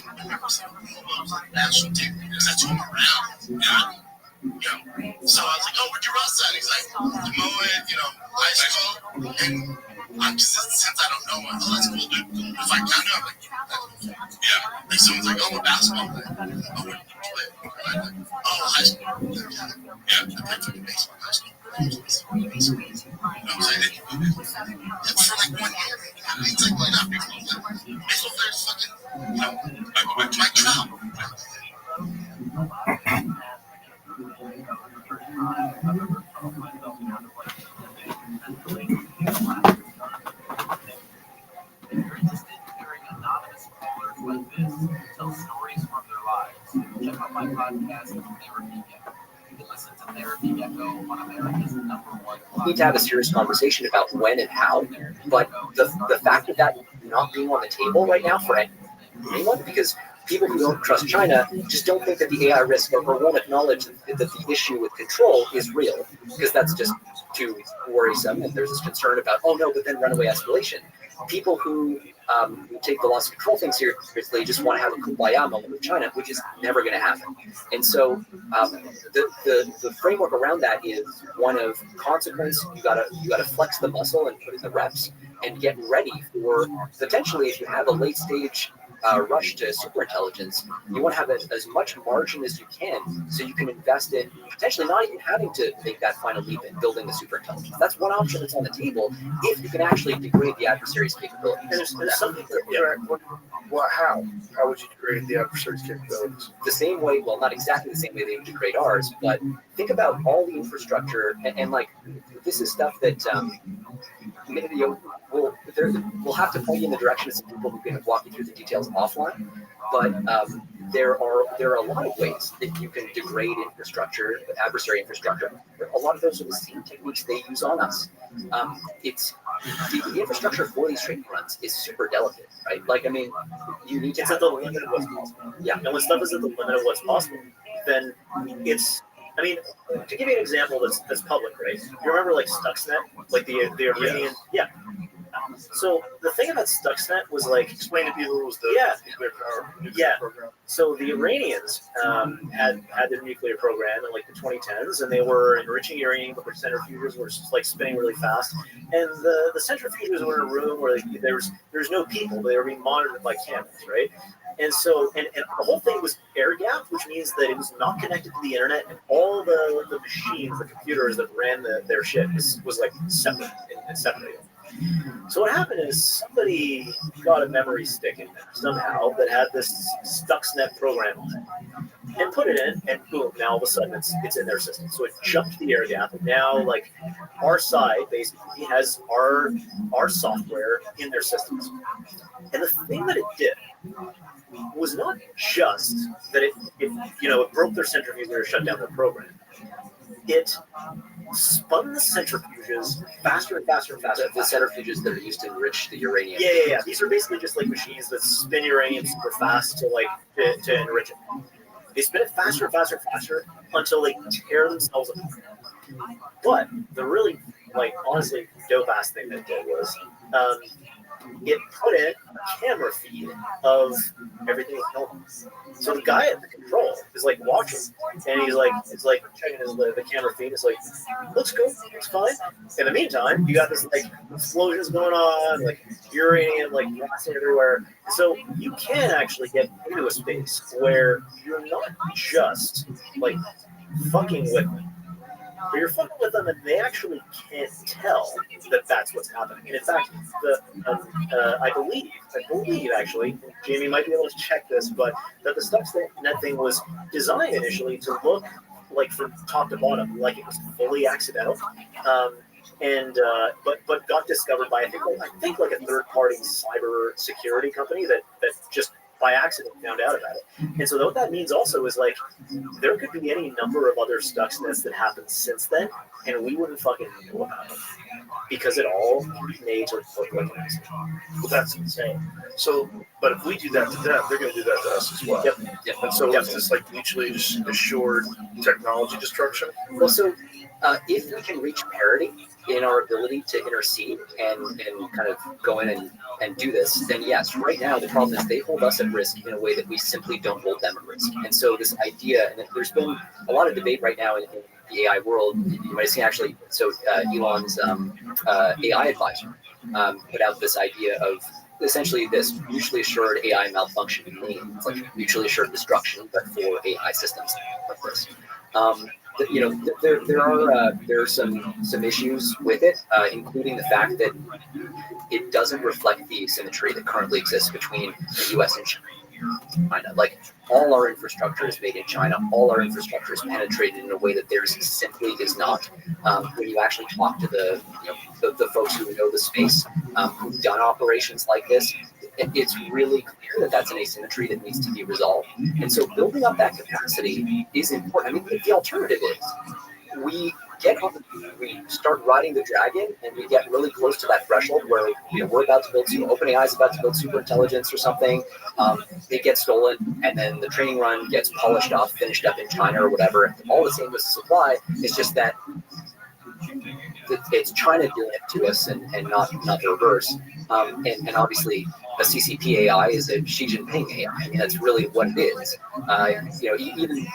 National team. Because I told him around. Yeah. So I was like, oh, where'd you wrestle at? He's like, Des Moines, high school. And since I don't know him, oh, that's cool, dude. If I kind of, I'm like, yeah. Like, someone's like, oh, a basketball player. Oh, where did you play? Oh, high school. Yeah, I played fucking baseball in high school. You know what I'm saying? For like 1 year. It's like, why not? Baseball players fucking, Mike Trout. If you're interested in hearing anonymous callers like this tell stories from their lives, check out my podcast, Therapy Gecko. You can listen to Therapy Gecko on America's #1 We need to have a serious conversation about when and how, but the fact of that not being on the table right now for anyone, because people who don't trust China just don't think that the AI risk or won't acknowledge that the issue with control is real, because that's just too worrisome, and there's this concern about, oh no, but then runaway escalation. People who take the loss of control thing seriously just want to have a kumbaya moment with China, which is never going to happen. And so the framework around that is one of consequence. You gotta flex the muscle and put in the reps and get ready for potentially, if you have a late stage rush to superintelligence, you want to have as much margin as you can, so you can invest in potentially not even having to make that final leap in building the superintelligence. That's one option that's on the table if you can actually degrade the adversary's capabilities. And there's something how would you degrade the adversary's capabilities? The same way, well, not exactly the same way they would degrade ours, but think about all the infrastructure and like, this is stuff that we'll have to point you in the direction of some people who can walk you through the details offline. But there are a lot of ways that you can degrade infrastructure, adversary infrastructure. A lot of those are the same techniques they use on us. It's the infrastructure for these training runs is super delicate, right? Like, I mean, you need to It's at the limit of what's possible. Yeah. And when stuff is at the limit of what's possible, then it's, I mean, to give you an example that's public, right? You remember like Stuxnet, like the Iranian, yeah. So the thing about Stuxnet was like, Explain to people what was the nuclear power program. So the Iranians had their nuclear program in like the 2010s, and they were enriching uranium, but their centrifuges were just like spinning really fast. And the centrifuges were in a room where there's no people, but they were being monitored by cameras, right? And so, and the whole thing was air gapped, which means that it was not connected to the internet, and all the machines, the computers that ran their shit was like separate and separated. So what happened is somebody got a memory stick in there somehow that had this Stuxnet program on it, and put it in, and boom! Now all of a sudden it's in their system. So it jumped the air gap, and now like our side basically has our software in their systems. And the thing that it did was not just that it broke their centrifuge or shut down their program. It spun the centrifuges faster and faster and faster. The centrifuges that are used to enrich the uranium. Yeah. These are basically just like machines that spin uranium super fast to enrich it. They spin it faster and faster and faster until they tear themselves apart. But the really, like, honestly dope ass thing that it did was it put in a camera feed of everything that's going on. So the guy at the control is like watching, and he's like, it's like checking the camera feed. It's like, looks good, it's fine. In the meantime, you got this like explosions going on, like uranium like blasting everywhere. So you can actually get into a space where you're not just like fucking with them, but you're fucking with them, and they actually can't tell that that's what's happening. And in fact, I believe actually, Jamie might be able to check this, but that the Stuxnet thing was designed initially to look like from top to bottom, like it was fully accidental, but got discovered by I think like a third-party cyber security company that just by accident found out about it. And so what that means also is like there could be any number of other Stuxnets that happened since then, and we wouldn't fucking know about them because it all made to look like an accident. Well, that's insane. So, but if we do that to them, they're going to do that to us as well. Yep. And so it's just like mutually assured technology destruction. Well, so if we can reach parity in our ability to intercede and kind of go in and do this, then yes, right now the problem is they hold us at risk in a way that we simply don't hold them at risk. And so this idea, and there's been a lot of debate right now in the AI world, you might have seen actually, so Elon's AI advisor put out this idea of essentially this mutually assured AI malfunction. It's like mutually assured destruction, but for AI systems like this. There are some issues with it, including the fact that it doesn't reflect the asymmetry that currently exists between the U.S. and China. Like all our infrastructure is made in China, all our infrastructure is penetrated in a way that theirs simply is not. When you actually talk to the folks who know the space, who've done operations like this, it's really clear that that's an asymmetry that needs to be resolved. And so building up that capacity is important. I mean, the alternative is we start riding the dragon and we get really close to that threshold where we're about to build OpenAI is about to build super intelligence or something. It gets stolen, and then the training run gets polished off, finished up in China or whatever. All the same with supply. It's just that it's China doing it to us and not the reverse. And obviously a CCP AI is a Xi Jinping AI. I mean, that's really what it is. Even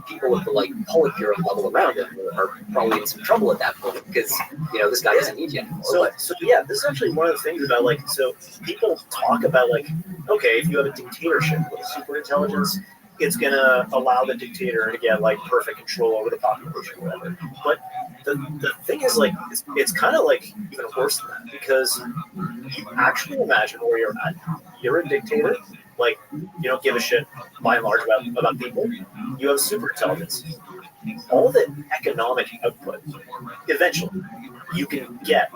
people at the like Politburo level around him are probably in some trouble at that point because this guy doesn't need you anymore. So yeah, this is actually one of the things about like, so people talk about like, okay, if you have a dictatorship with super intelligence, it's gonna allow the dictator to get like perfect control over the population or whatever. But the thing is like it's kind of like even worse than that, because you actually imagine where you're at. You're a dictator, like you don't give a shit by and large about people. You have super intelligence. All the economic output eventually you can get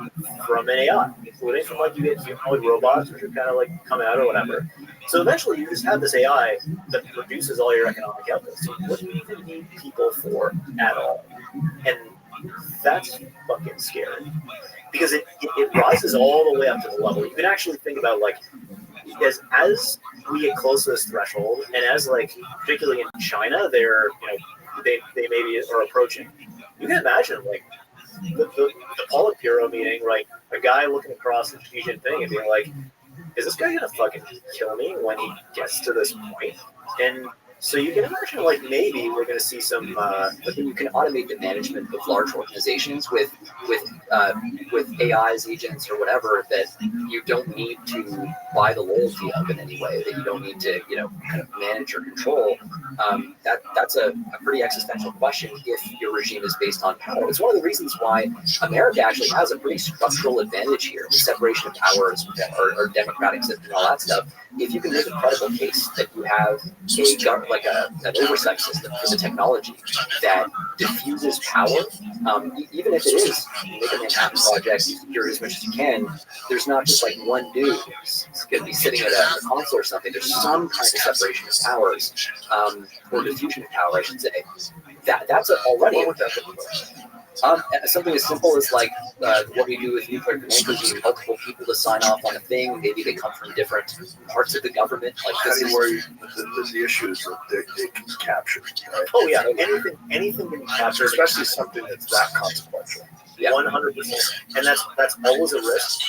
from an AI, including from like you get humanoid robots, which are kind of like coming out or whatever. So eventually you just have this AI that produces all your economic output. So what do you even need people for at all? And that's fucking scary, because it rises all the way up to the level. You can actually think about like as we get close to this threshold, and as like particularly in China, they maybe are approaching. You can imagine like the Politburo meeting, like a guy looking across at Xi Jinping and being like, "Is this guy gonna fucking kill me when he gets to this point?" And so you can imagine, like, maybe we're going to see some. But then you can automate the management of large organizations with AIs, agents, or whatever that you don't need to buy the loyalty of in any way. That you don't need to, kind of manage or control. That's a pretty existential question if your regime is based on power. It's one of the reasons why America actually has a pretty structural advantage here: the separation of powers, or democratic system, and all that stuff. If you can make a credible case that you have an oversight system for the technology that diffuses power, even if it is make a Manhattan Project, you secure as much as you can, there's not just like one dude who's going to be sitting at a console or something. There's some kind of separation of powers, or diffusion of power, I should say. That's already. What would that look like? Something as simple as like what we do with nuclear command, because you need multiple people to sign off on a thing. Maybe they come from different parts of the government. Like How this do is you worry the issue is that they can capture, right? Oh yeah, anything can be captured, Especially something that's that consequential. 100%, and that's always a risk.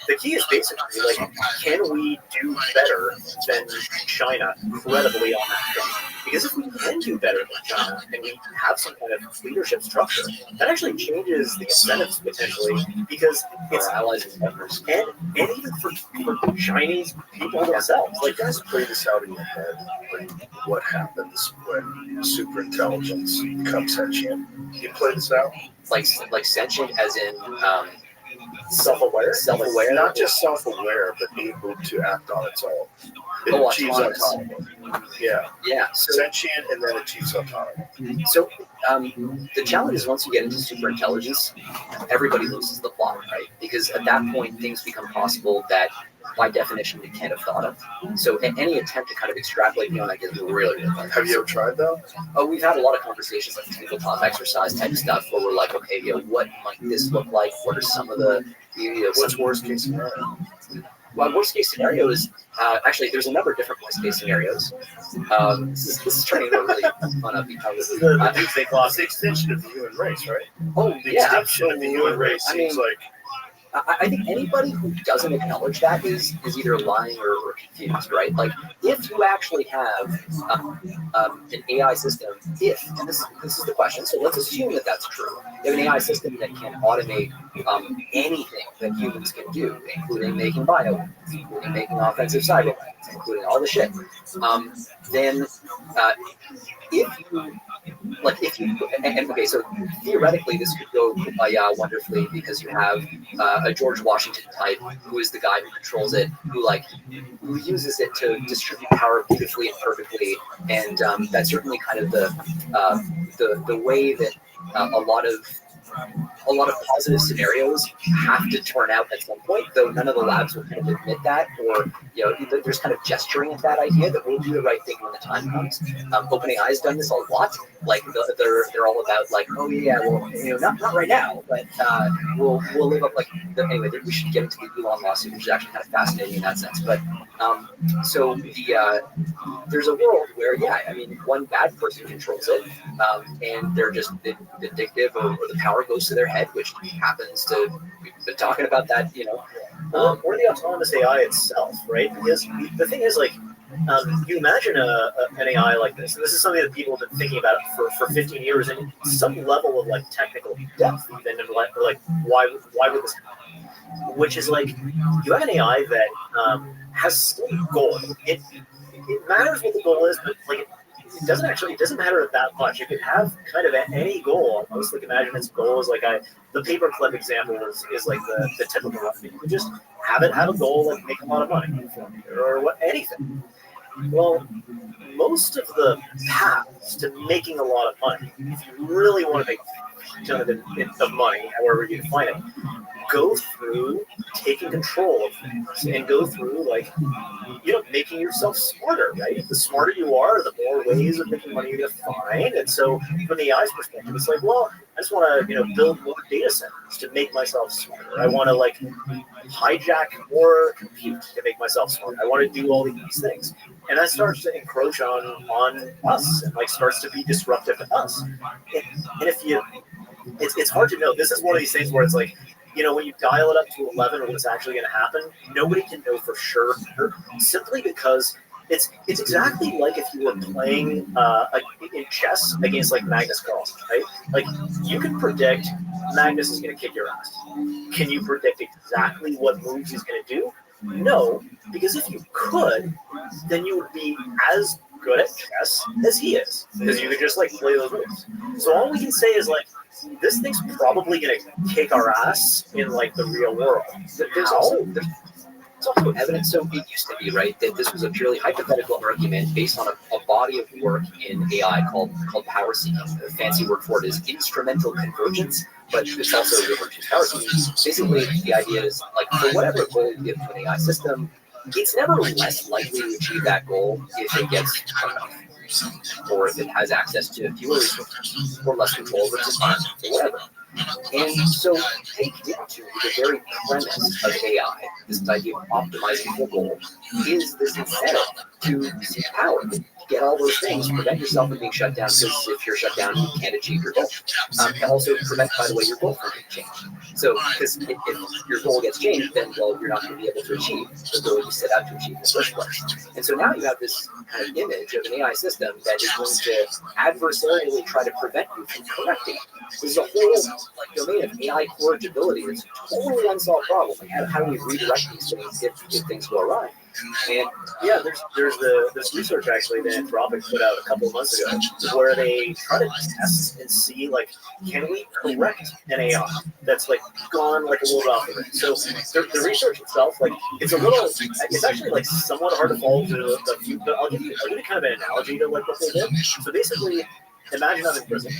The key is basically like, can we do better than China credibly on that thing? Because if we can do better than China and we have some kind of leadership structure, that actually changes the incentives potentially, because it's our allies and partners. and even for Chinese people themselves. Like, guys, play this out in your head. Like, what happens when superintelligence becomes sentient? You play this out? Like sentient, as in self-aware. Not just self-aware, but able to act on its own. It Oh, achieves autonomous. autonomy. Yeah. Yeah. So, Sentient and then achieves autonomy. so the challenge is once you get into superintelligence, everybody loses the plot, right? Because at that point, things become possible that, by definition, we can't have thought of. So any attempt to kind of extrapolate beyond that gets really hard. Have you ever tried though? Oh, we've had a lot of conversations, like tabletop exercise type stuff, where we're like, okay, what might this look like? What are some of the What's worst case scenario? Well, worst case scenario is actually there's a number of different worst case scenarios. This is turning into a really fun upbeat conversation. The Tuesday class. It's the extension of the human race, right? Oh The yeah, extinction of the human race I mean, seems like I think anybody who doesn't acknowledge that is either lying or confused, right? Like, if you actually have an AI system, and this is the question, so let's assume that that's true. You have an AI system that can automate anything that humans can do, including making bio, including making offensive cyber weapons, including all the shit. Then if you okay, so theoretically this could go wonderfully, because you have a George Washington type who is the guy who controls it, who uses it to distribute power beautifully and perfectly, and that's certainly kind of the way that a lot of positive scenarios have to turn out at some point, though none of the labs will kind of admit that, or there's kind of gesturing at that idea that we'll do the right thing when the time comes. OpenAI has done this a lot. Like they're all about like, oh yeah, well not right now, but we'll live up like anyway. We should get into the Elon lawsuit, which is actually kind of fascinating in that sense. But so there's a world where one bad person controls it, and they're just vindictive, or the power goes to their head, which happens to. We've been talking about that, or the autonomous AI itself, right? Because the thing is, like, you imagine an AI like this, and this is something that people have been thinking about for 15 years, and some level of like technical depth, even, and like why would this happen? Which is like, you have an AI that has some goal. It matters what the goal is, but like it doesn't matter that much. It could have kind of any goal almost. Like, imagine its goal is like the paperclip example is like the typical one. You could just have a goal, like make a lot of money or anything. Well, most of the paths to making a lot of money, if you really want to make a ton of money, however you define it, go through taking control of things and go through making yourself smarter, right? The smarter you are, the more ways of making money you're gonna find. And so from the AI's perspective, it's like, well, I just want to build more data centers to make myself smarter. I want to hijack more compute to make myself smarter. I want to do all these things. And that starts to encroach on us and starts to be disruptive to us. And if it's hard to know. This is one of these things where it's like, when you dial it up to 11 or what's actually going to happen, nobody can know for sure, simply because it's exactly like if you were playing in chess against Magnus Carlsen, right? Like, you can predict Magnus is going to kick your ass. Can you predict exactly what moves he's going to do? No, because if you could, then you would be as good at chess as he is, because you could just play those moves. So all we can say is this thing's probably gonna kick our ass in the real world. There's also evidence. So it used to be, right, that this was a purely hypothetical argument based on a body of work in AI called power seeking. The fancy word for it is instrumental convergence, but it's also referred to as power seeking. Basically, the idea is for whatever goal you give to an AI system, it's never less likely to achieve that goal if it gets enough. or if it has access to fewer resources, or less control over its environment, or whatever. And so baked into the very premise of AI, this idea of optimizing for goal, is this incentive to seek power, to get all those things, prevent yourself from being shut down, because if you're shut down, you can't achieve your goal. And also prevent, by the way, your goal from being changed. So, because if your goal gets changed, then, well, you're not going to be able to achieve the goal you set out to achieve in the first place. And so now you have this kind of image of an AI system that is going to adversarially try to prevent you from correcting it. There's a whole domain of AI corrigibility. It's a totally unsolved problem. Like, how do we redirect these things if things go awry? And yeah, there's this research actually that Anthropic put out a couple of months ago where they try to test and see, like, can we correct an AI that's like gone like a little bit off the rails. So the research itself, like, it's actually like somewhat hard to follow the view, but I'll give you kind of an analogy to like what they did. So basically, imagine I'm in prison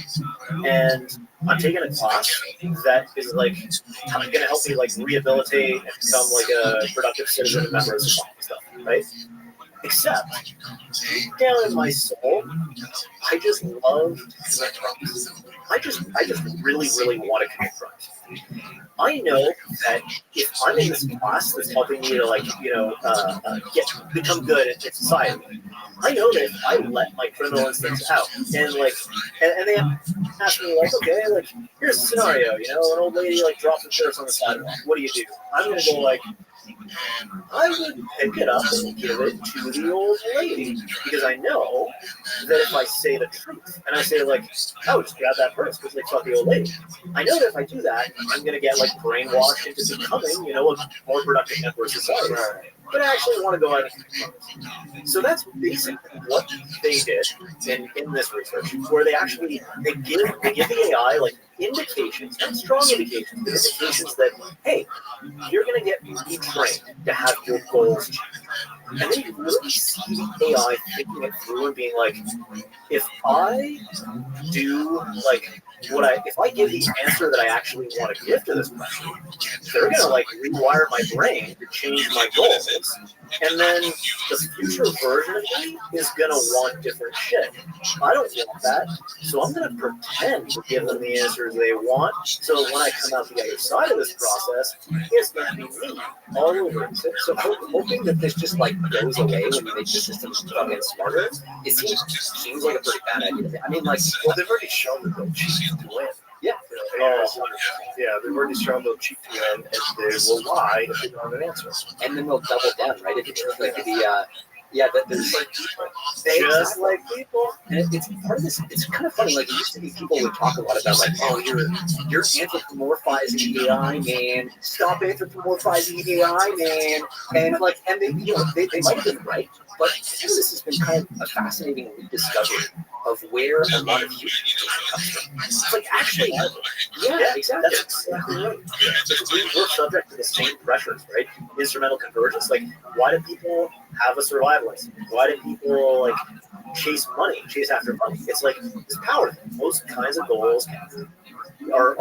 and I'm taking a class that is like going to help me like rehabilitate and become like a productive citizen and member of society and stuff, right? Except deep down in my soul, I just love to commit crimes. I just really, really want to commit crimes. I know that if I'm in this class that's helping me to, like, become good in society, I know that if I let my criminal instincts out and they ask me, like, okay, like, here's a scenario, an old lady like drops a purse on the sidewalk. What do you do? I'm gonna go like, I would pick it up and give it to the old lady, because I know that if I say the truth and I say, like, oh, just grab that purse because they fuck the old lady, I know that if I do that, I'm going to get like brainwashed into becoming, a more productive member of society. But I actually want to go out and so that's basically what they did in this research, where they give the AI like indications, not strong indications, but indications that, hey, you're going to get retrained to have your goals changed. And then you really see the AI thinking it through and being like, if I do like if I give the answer that I actually want to give to this question, they're gonna like rewire my brain to change my goals, and then the future version of me is gonna want different shit. I don't want that, so I'm gonna pretend to give them the answers they want. So when I come out the other side of this process, it's gonna be me all over. So hoping that this just like goes away when you make the system fucking smarter, it seems like a pretty bad idea. I mean, like, well, they've already shown that they'll cheat to win. Yeah. Yeah, they've already shown they'll cheat to win, and they will lie if they don't have an answer. And then they'll double down, right? If it's like there's like just like people. And it's part of this. It's kind of funny. Like, it used to be people would talk a lot about, like, oh, you're anthropomorphizing AI, man. Stop anthropomorphizing AI, man. And like, and they might have been right, but this has been kind of a fascinating rediscovery of where a lot of human intellect comes from. It's like, actually, yeah, exactly. That's exactly right. We're subject to the same pressures, right? Instrumental convergence. Like, why do people have a survival instinct? Why do people like chase after money? It's like this power thing. Those kinds of goals are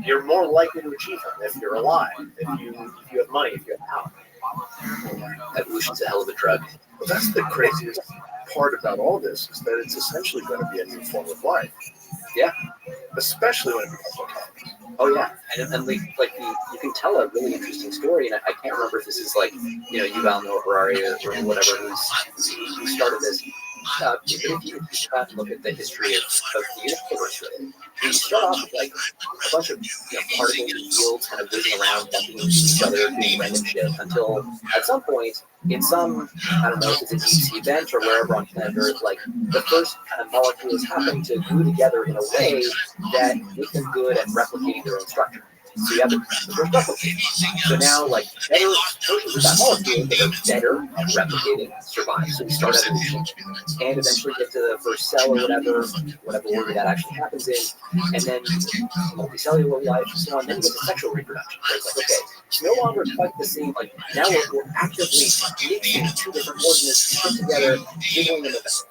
you're more likely to achieve them if you're alive, if you have money, if you have power. Evolution's a hell of a drug. But that's the craziest part about all this, is that it's essentially going to be a new form of life. Yeah. Especially when it becomes autonomous. Oh yeah, and you can tell a really interesting story, and I can't remember if this is like, Yuval Noah Harari or whatever who started this. But if you look at the history of the universe, you start off with like a bunch of particles and fields kind of whizzing around, bumping into each other, doing random shit, until at some point, in some, I don't know if it's a deep sea vent or wherever on planet Earth, like the first kind of molecules happen to glue together in a way that make them good at replicating their own structure. So you have the first replication. So now, like, better versions of that molecule that are better at replicating survive. So we start evolution and eventually get to the first cell or whatever order that actually happens in, and then multicellular life and so on. Then you get to sexual reproduction. So it's like, okay, it's no longer quite the same. Like, now we're actively mixing two different organisms put together, jiggling them about.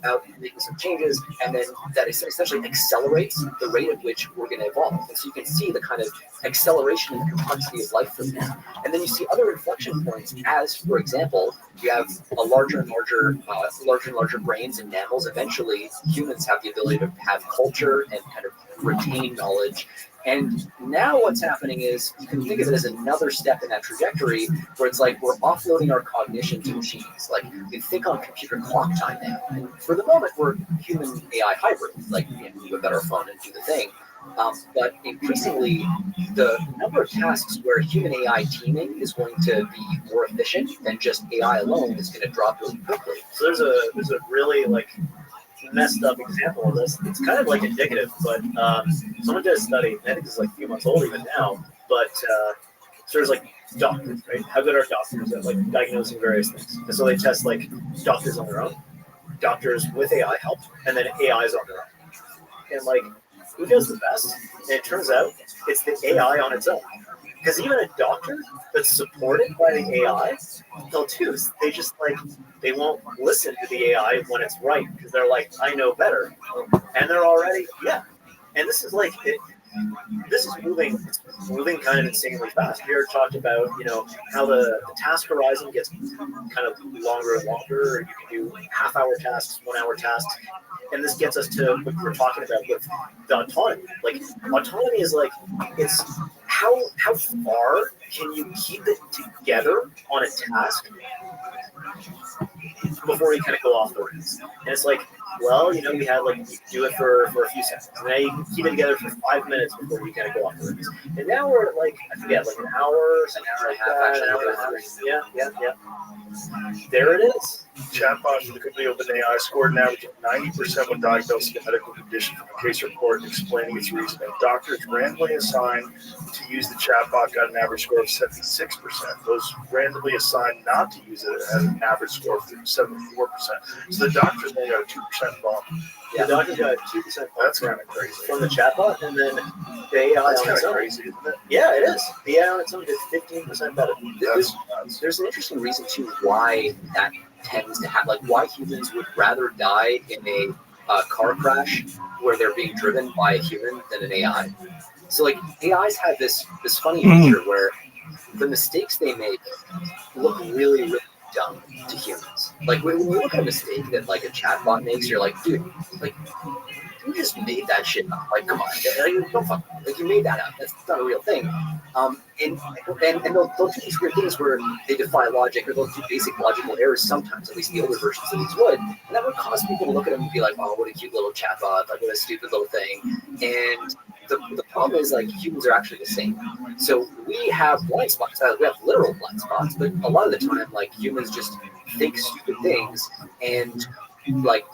out making some changes, and then that essentially accelerates the rate at which we're going to evolve. And so you can see the kind of acceleration and complexity of life from there. And then you see other inflection points as, for example, you have a larger and larger brains in mammals. Eventually, humans have the ability to have culture and kind of retain knowledge. And now what's happening is you can think of it as another step in that trajectory where it's like we're offloading our cognition to machines. Like we think on computer clock time now. And for the moment, we're human AI hybrids. Like we whip out our phone and do the thing. But increasingly, the number of tasks where human AI teaming is going to be more efficient than just AI alone is going to drop really quickly. So there's a really like messed up example of this. It's kind of like indicative, but someone did a study. I think this is like a few months old even now. But so there's like doctors, right? How good are doctors at like diagnosing various things? And so they test like doctors on their own, doctors with AI help, and then AIs on their own. And like who does the best? And it turns out it's the AI on its own. Because even a doctor that's supported by the AI, they'll do. They just like they won't listen to the AI when it's right because they're like, I know better, and they're already And this is like this is moving kind of insanely fast. We already talked about how the task horizon gets kind of longer and longer. You can do half-hour tasks, 1-hour tasks. And this gets us to what we're talking about with the autonomy. Like autonomy is like it's how far can you keep it together on a task before you kind of go off the rails. And it's like, well, we had like you do it for a few seconds, and now you can keep it together for 5 minutes before you kind of go off the rails. And now we're at like I forget, like an hour and a half. Yeah. There it is. Chatbot for the company OpenAI scored an average of 90% when diagnosing a medical condition from a case report and explaining its reasoning. Doctors randomly assigned to use the chatbot got an average score of 76%. Those randomly assigned not to use it had an average score of 74%. So the doctors only got a 2% bump. Yeah, the doctors got a 2% bump. That's kind of crazy. From the chatbot, and then the AI That's on kind its of own. crazy, isn't it? Yeah, it is. The AI on its own did 15% better. There's an interesting reason too why that tends to have, like, why humans would rather die in a car crash where they're being driven by a human than an AI. So like AIs have this funny feature where the mistakes they make look really, really dumb to humans. Like when you look at a mistake that like a chatbot makes, you're like, dude, like you just made that shit up. Like, come on, don't fuck. Like you made that up. That's not a real thing. And they'll do these weird things where they defy logic, or they'll do basic logical errors sometimes. At least the older versions of these would, and that would cause people to look at them and be like, "Oh, what a cute little chatbot! Like, what a stupid little thing." And the problem is, like, humans are actually the same. So we have blind spots. We have literal blind spots, but a lot of the time, like, humans just think stupid things, and like.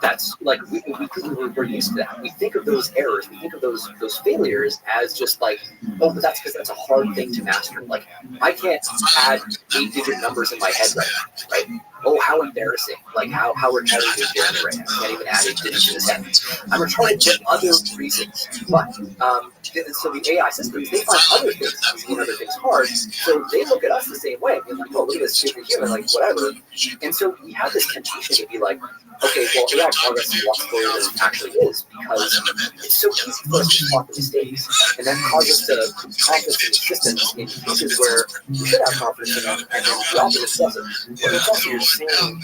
That's like we're used to that. We think of those errors, we think of those failures as just like, oh, but that's because that's a hard thing to master. Like I can't add 8-digit numbers in my head right now, right? Oh, how embarrassing! Like how retarded is Jeremy right now? I can't even add 8 digits in his head. I'm retarded for other reasons, but so the AI systems, they find other things easy and other things hard. So they look at us the same way. They're like, oh, look at this stupid human, like whatever. And so we have this temptation to be like, okay, well, AI progress is a lot slower than it actually is because it's so easy for us to spot the mistakes, and that causes us to put confidence in the systems in cases where we should have confidence in them, and then the opposite doesn't. Well, it's also you're seeing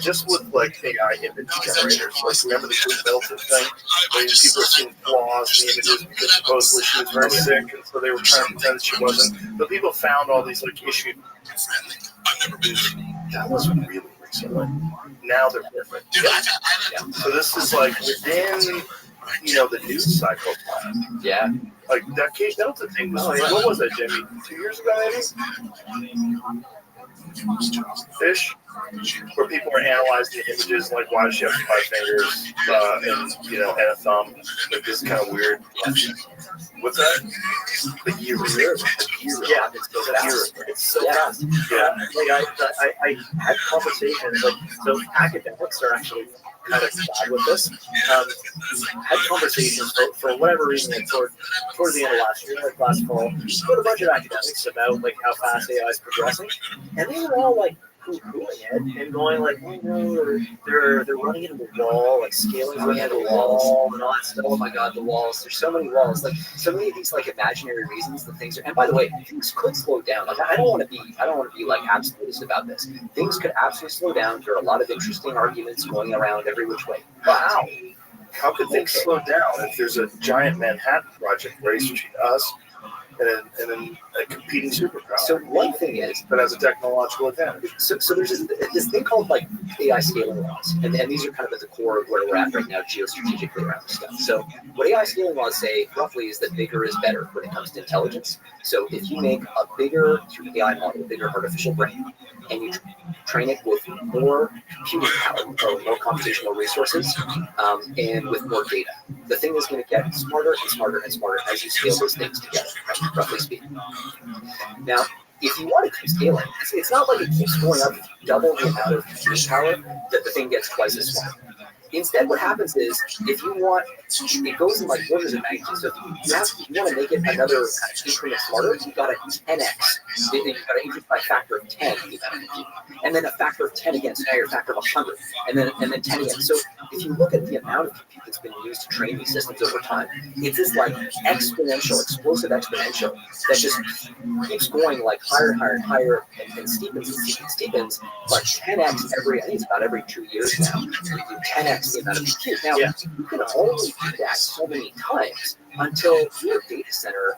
just with like AI image generators. Like remember the Kate Middleton thing, where people are seeing flaws in the images because supposedly she was very sick, and so they were trying to pretend that she wasn't. But people found all these like issues. That was really recently. Now they're different. Yeah. So this is like within, the news cycle. Yeah. Like that Kate Middleton thing was, what was that, Jimmy? 2 years ago, maybe? Fish, where people are analyzing the images, like why does she have 5 fingers and a thumb? Like this is kind of weird. What's that? A year. Yeah, it's so fast. Yeah, like I had conversations. Like so, academics are actually kind of bad with this. Had conversations for whatever reason, like towards the end of last year, like last fall, with a bunch of academics about like how fast AI is progressing, and they were all like, poo-pooing it and going like, oh no, they're running into the wall, like scaling Oh, yeah, into the the walls. wall and all that stuff. Oh my God, the walls. There's so many walls. Like so many of these like imaginary reasons that things are. And by the way, things could slow down. Like I don't want to be like absolutist about this. Things could absolutely slow down. There are a lot of interesting arguments going around every which way. Wow. How could things slow down if there's a giant Manhattan Project race between us and then a competing superpower? So one thing is that has a technological advantage. So there's this thing called like AI scaling laws, and these are kind of at the core of where we're at right now geostrategically around this stuff. So what AI scaling laws say roughly is that bigger is better when it comes to intelligence. So if you make a bigger AI model, a bigger artificial brain, and you train it with more computing power or more computational resources, and with more data, the thing is going to get smarter and smarter and smarter as you scale those things together, roughly speaking. Now, if you want to keep scaling, it's not like it keeps going up double the amount of computing power that the thing gets twice as smart. Instead, what happens is if you want, it goes in like orders of magnitude. So if you want to make it another kind of increment smarter, you've got to 10x. You've got to increase by a factor of 10 the amount of compute. And then a factor of 10 again, so now you're a factor of 100. And then 10 again. So if you look at the amount of compute that's been used to train these systems over time, it's this like exponential, explosive exponential that just keeps going like higher and higher and higher and steepens, like 10x every, I think it's about every 2 years now. We do 10x the amount of compute. Now, you can only do that so many times until your data center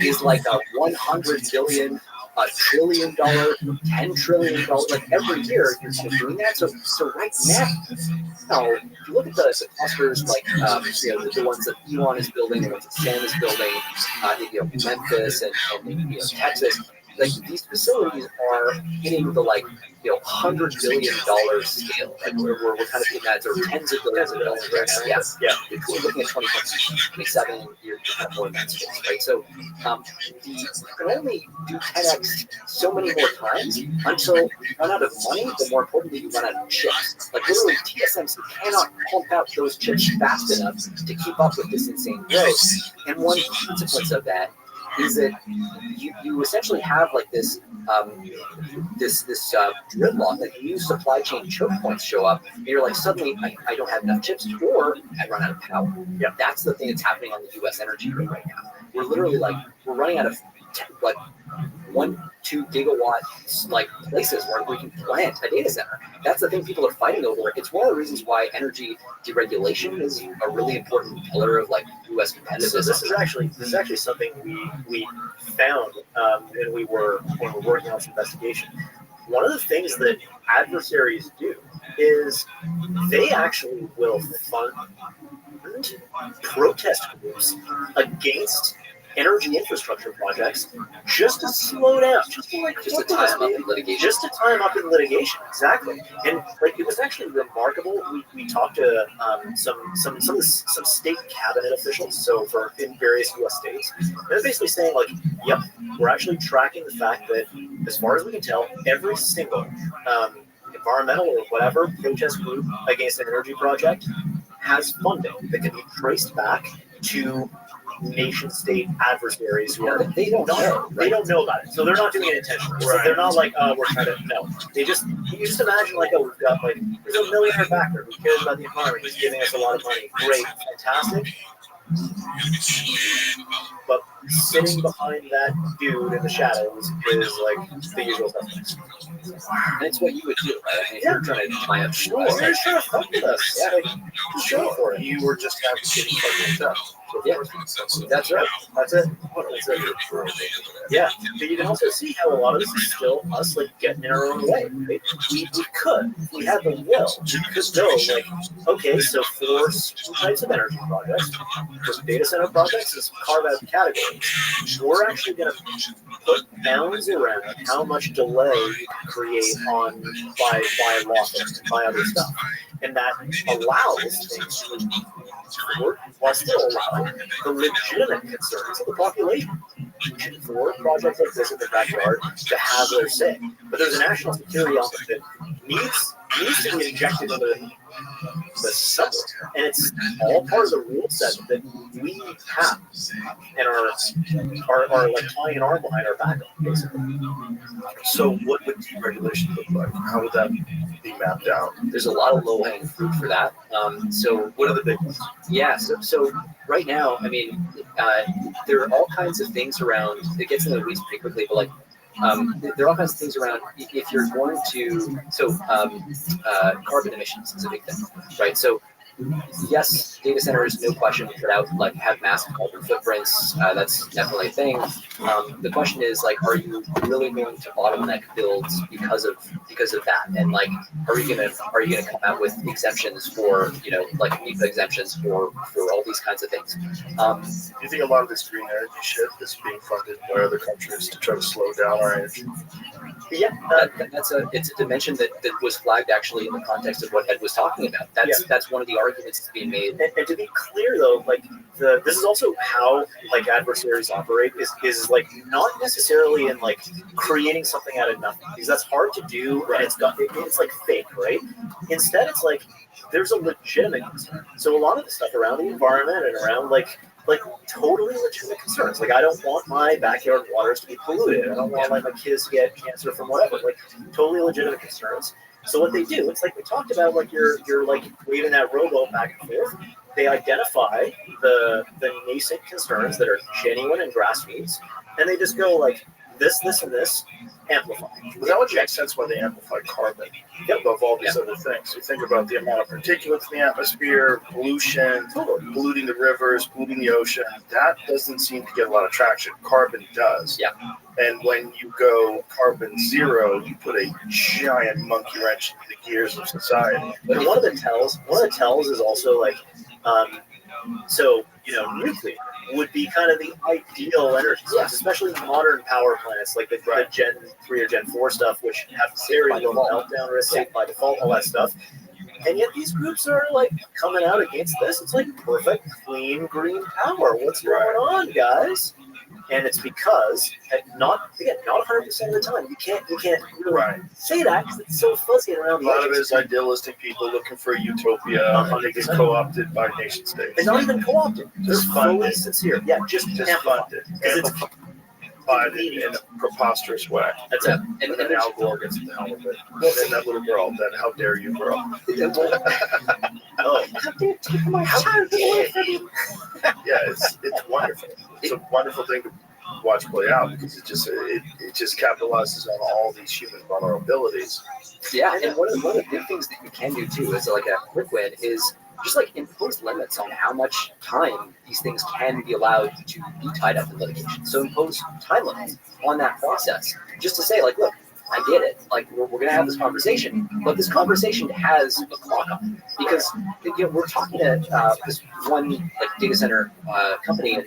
is like a 100 billion, $1 trillion, $10 trillion, like every year you're kind of doing that. So right now, if you look at the clusters, like the ones that Elon is building, the ones that Sam is building, Memphis and Texas, like these facilities are hitting the like $100 billion scale. Like we're kind of in that sort of tens of billions of dollars right now. Yeah. If we're looking at 2027, you're kind of more in that space, right? So you can only do 10x so many more times until you run out of money, but more importantly, you run out of chips. Like literally, TSMC cannot pump out those chips fast enough to keep up with this insane growth. And one consequence of that is that you essentially have like this gridlock, like new supply chain choke points show up, and you're like, suddenly I don't have enough chips, or I run out of power. Yeah, that's the thing that's happening on the U.S. energy grid right now. We're literally like we're running out of like 1-2 gigawatt like places where we can plant a data center. That's the thing people are fighting over. It's one of the reasons why energy deregulation is a really important pillar of like U.S. competitiveness. So this is actually something we found when we were working on this investigation. One of the things that adversaries do is they actually will fund protest groups against energy infrastructure projects just to slow down, just to tie them up in litigation. Just to tie them up in litigation, exactly. And like it was actually remarkable. We talked to some state cabinet officials, so in various U.S. states. They're basically saying like, yep, we're actually tracking the fact that, as far as we can tell, every single environmental or whatever protest group against an energy project has funding that can be traced back to nation-state adversaries who are they don't know about it, so they're not doing it intentionally. So they're not like we're trying to you just imagine like we've got like there's a millionaire backer who cares about the environment, he's giving us a lot of money, great, fantastic. But sitting behind that dude in the shadows is like the usual suspects. And it's what you would do, right? I mean, if you're trying to tie up sure, you're trying to fuck with us. Yeah, just show for it. You were just advocating for yourself. Yeah, that's right. That's it. Yeah, but you can also see how a lot of this is still us like getting in our own way. Right? We could, if we had the will, we could go like, okay, so for certain types of energy projects, for data center projects, let's carve out categories. We're actually going to put bounds around how much delay you can create on by lawfare and by other stuff, and that allows things to work while still allowing the legitimate concerns of the population for projects like this in the backyard to have their say. But there's a national security element that needs to be injected into the summer, and it's all part of the rule set that we have and are like tying an arm behind our back, basically. So what would deregulation look like? How would that be mapped out? There's a lot of low-hanging fruit for that. So What are the big ones? yeah, so right now, I mean, there are all kinds of things around. It gets into the weeds pretty quickly, but like there are all kinds of things around. If you're going to, carbon emissions is a big thing, right? So yes, data centers, no question, put out like have massive carbon footprints. That's definitely a thing. The question is like, are you really going to bottleneck builds because of that? And like, are you gonna come out with exemptions for like NEPA exemptions for all these kinds of things? Do you think a lot of this green energy shit is being funded by other countries to try to slow down our energy? Yeah, it's a dimension that was flagged actually in the context of what Ed was talking about. That's one of the arguments that's being made. And to be clear though, like this is also how like adversaries operate is like not necessarily in like creating something out of nothing, because that's hard to do and it's like fake, right? Instead it's like there's a legitimate concern. So a lot of the stuff around the environment and around like totally legitimate concerns. Like I don't want my backyard waters to be polluted. I don't want like my kids to get cancer from whatever. Like totally legitimate concerns. So what they do, it's like we talked about, like you're like waving that rowboat back and forth. They identify the nascent concerns that are genuine and grass needs, and they just go like this, and this, amplify. But that would make sense why they amplify carbon above all these other things. You think about the amount of particulates in the atmosphere, pollution, polluting the rivers, polluting the ocean. That doesn't seem to get a lot of traction. Carbon does. Yeah. And when you go carbon zero, you put a giant monkey wrench into the gears of society. But one of the tells is also like, nuclear would be kind of the ideal energy source, especially modern power plants like the Gen 3 or Gen 4 stuff, which have very low meltdown risk, safe by default, all that stuff. And yet these groups are like coming out against this. It's like perfect, clean, green power. What's going on, guys? And it's because not 100% of the time you can't really say that because it's so fuzzy around. A lot of it is idealistic people looking for a utopia. They get co-opted by nation states. They're not even co-opted. They're fully sincere. Yeah, just funded. Amplified in a preposterous way. That's it. And then Al Gore gets the hell of it. And that little girl, then how dare you, girl? Oh, how dare you take my child away from me? Yeah, it's wonderful. It's a wonderful thing to watch play out because it just capitalizes on all these human vulnerabilities. Yeah, and one of the big things that you can do too, as like a quick win, is just like impose limits on how much time these things can be allowed to be tied up in litigation. So impose time limits on that process, just to say like, look, I get it. Like we're going to have this conversation, but this conversation has a clock on it because we're talking to this one like data center company, and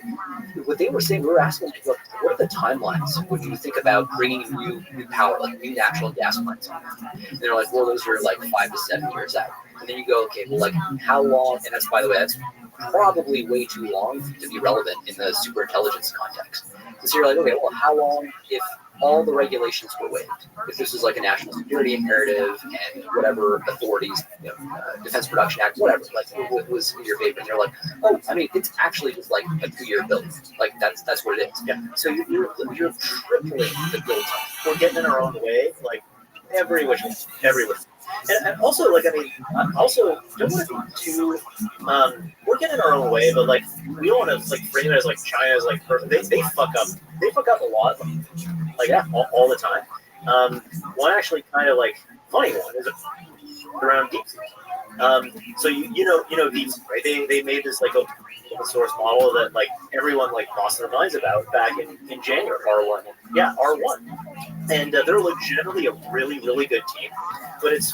what they were saying, we were asking, look, what are the timelines when you think about bringing new power, like new natural gas plants? And they're like, well, those are like 5 to 7 years out. And then you go, okay, well, like how long? And that's, by the way, that's probably way too long to be relevant in the super intelligence context. And so you're like, okay, well, how long if all the regulations were waived? If this was like a national security imperative and whatever authorities, Defense Production Act, whatever, like what was in your favor, and you're like, oh, I mean, it's actually just like a 2-year build. Like that's what it is. Yeah. So you're tripling the build time. We're getting in our own way, like every which way. And also, like, I mean, also don't want to be too. We're getting in our own way, but like we don't want to like frame it as like China's like perfect. They fuck up. They fuck up a lot, like all the time. One actually kind of like funny one is around DeepSeek. So you know DeepSeek, right? They made this like open source model that like everyone like lost their minds about back in January. R1. Yeah, R1. And they're legitimately a really, really good team. But it's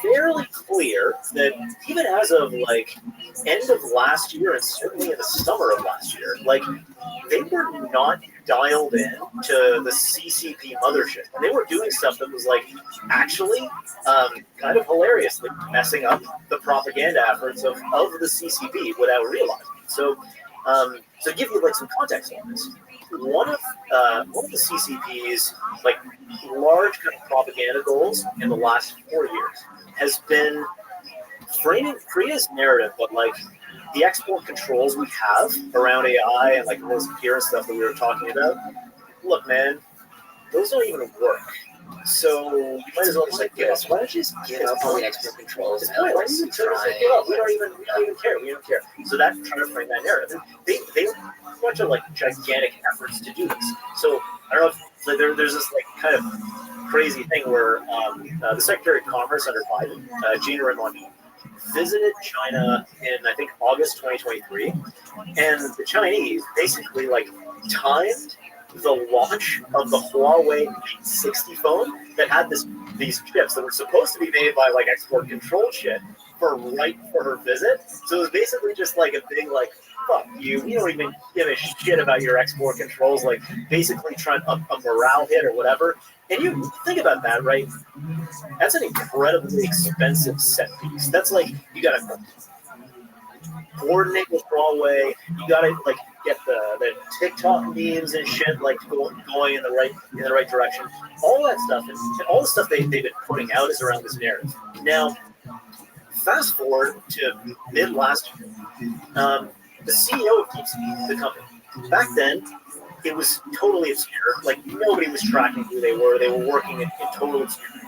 fairly clear that even as of like end of last year and certainly in the summer of last year, like they were not dialed in to the CCP mothership. And they were doing stuff that was like actually kind of hilariously messing up the propaganda efforts of the CCP without realizing. So to give you like some context on this, one of the CCP's like large kind of propaganda goals in the last 4 years has been framing Korea's narrative, but like the export controls we have around AI and like those peer stuff that we were talking about. Look, man, those don't even work. So you might as well just like give up. Why don't you just give up all the export controls? It's fine. Why don't you just like, give up? We don't even care. We don't care. So that trying to frame that narrative. They a bunch of like gigantic efforts to do this. So I don't know if so there's this like kind of crazy thing where the Secretary of Commerce under Biden, Gina Raimondo, visited China in I think August 2023, and the Chinese basically like timed the launch of the Huawei Mate 60 phone that had these chips that were supposed to be made by like export control shit for her visit. So it was basically just like a big like, fuck you, we don't even give a shit about your export controls, like basically trying a morale hit or whatever. And you think about that, right? That's an incredibly expensive set piece. That's like you gotta coordinate with Huawei. You gotta like get the TikTok memes and shit like going in the right direction. All that stuff and all the stuff they've been putting out is around this narrative. Now, fast forward to mid last year, the CEO of DeepSeek, the company, back then it was totally obscure. Like nobody was tracking who they were. They were working in total obscurity.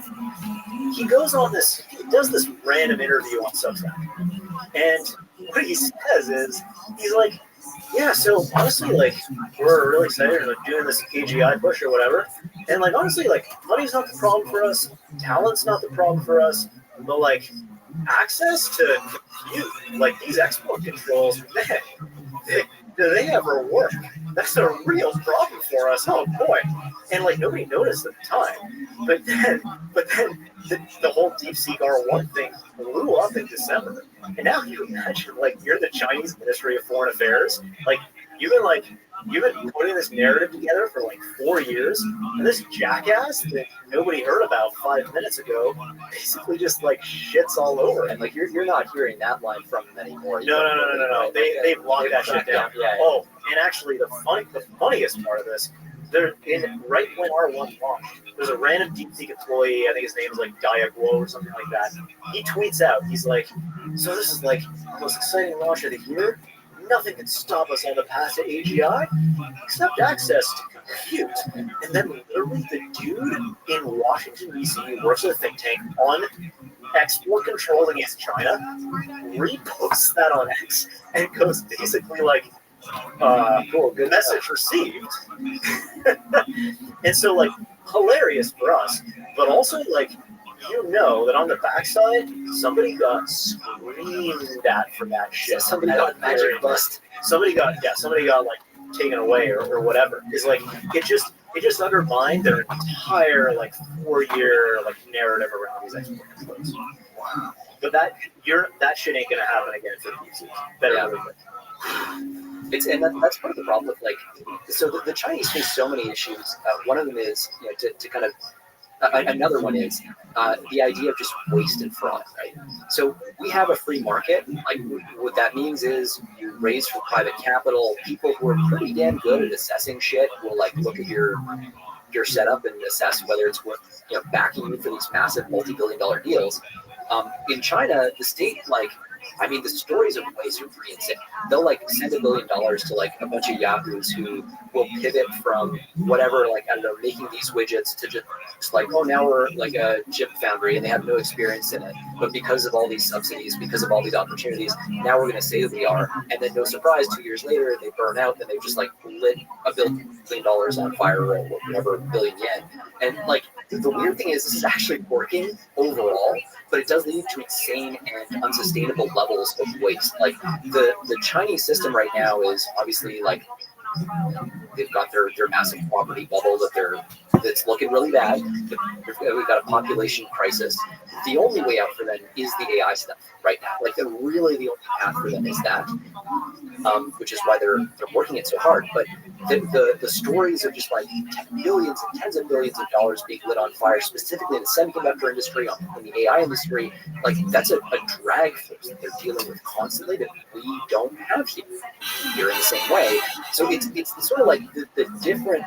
He does this random interview on Substack, and what he says is, he's like, yeah, so honestly, like, we're really excited like doing this AGI push or whatever, and like honestly, like, money's not the problem for us, talent's not the problem for us, but like, access to compute, like these export controls, man, do they ever work? That's a real problem for us. Oh boy! And like nobody noticed at the time, but then the whole DeepSeek R1 thing blew up in December. And now you imagine like you're the Chinese Ministry of Foreign Affairs, like you've been putting this narrative together for like 4 years, and this jackass that nobody heard about 5 minutes ago basically just like shits all over it. And like you're not hearing that line from them anymore. No. They've locked that shit down. Yeah. Oh, and actually the funniest part of this, right when R1 launched, there's a random DeepSeek employee, I think his name is like Diaglo or something like that. He tweets out, he's like, so this is like the most exciting launch of the year. Nothing can stop us on the path to AGI except access to compute. And then literally the dude in Washington, D.C. who works at a think tank on export controls against China reposts that on X and goes basically like, cool, good message received. And so like hilarious for us, but also like that on the backside somebody got screamed at for that shit. Somebody got magic bust. Somebody got like taken away or whatever. It's like it just undermined their entire like 4-year like narrative around these export controls. Wow. But that shit ain't gonna happen again for DeepSeek. Better that's part of the problem with like, so the Chinese face so many issues. One of them is to kind of another one is the idea of just waste and fraud, right? So we have a free market. Like what that means is you raise from private capital. People who are pretty damn good at assessing shit will like look at your setup and assess whether it's worth backing you for these massive multi-billion-dollar deals. In China, the state the stories of ways are pretty insane. They'll like send $1 billion to like a bunch of yahoos who will pivot from whatever, like, I don't know, making these widgets to just like, oh, now we're like a chip foundry and they have no experience in it. But because of all these subsidies, because of all these opportunities, now we're going to say that we are. And then no surprise, 2 years later, they burn out and they've just like lit $1 billion on fire or whatever, billion yen. And like, the weird thing is this is actually working overall, but it does lead to insane and unsustainable levels of waste. Like the Chinese system right now is obviously like they've got their massive property bubble that they're that's looking really bad. We've got a population crisis. The only way out for them is the AI stuff right now. Like the only path for them is that, which is why they're working it so hard. But the stories of just like billions and tens of billions of dollars being lit on fire, specifically in the semiconductor industry, in the AI industry, like that's a drag force that they're dealing with constantly that we don't have here in the same way. So it's sort of like the different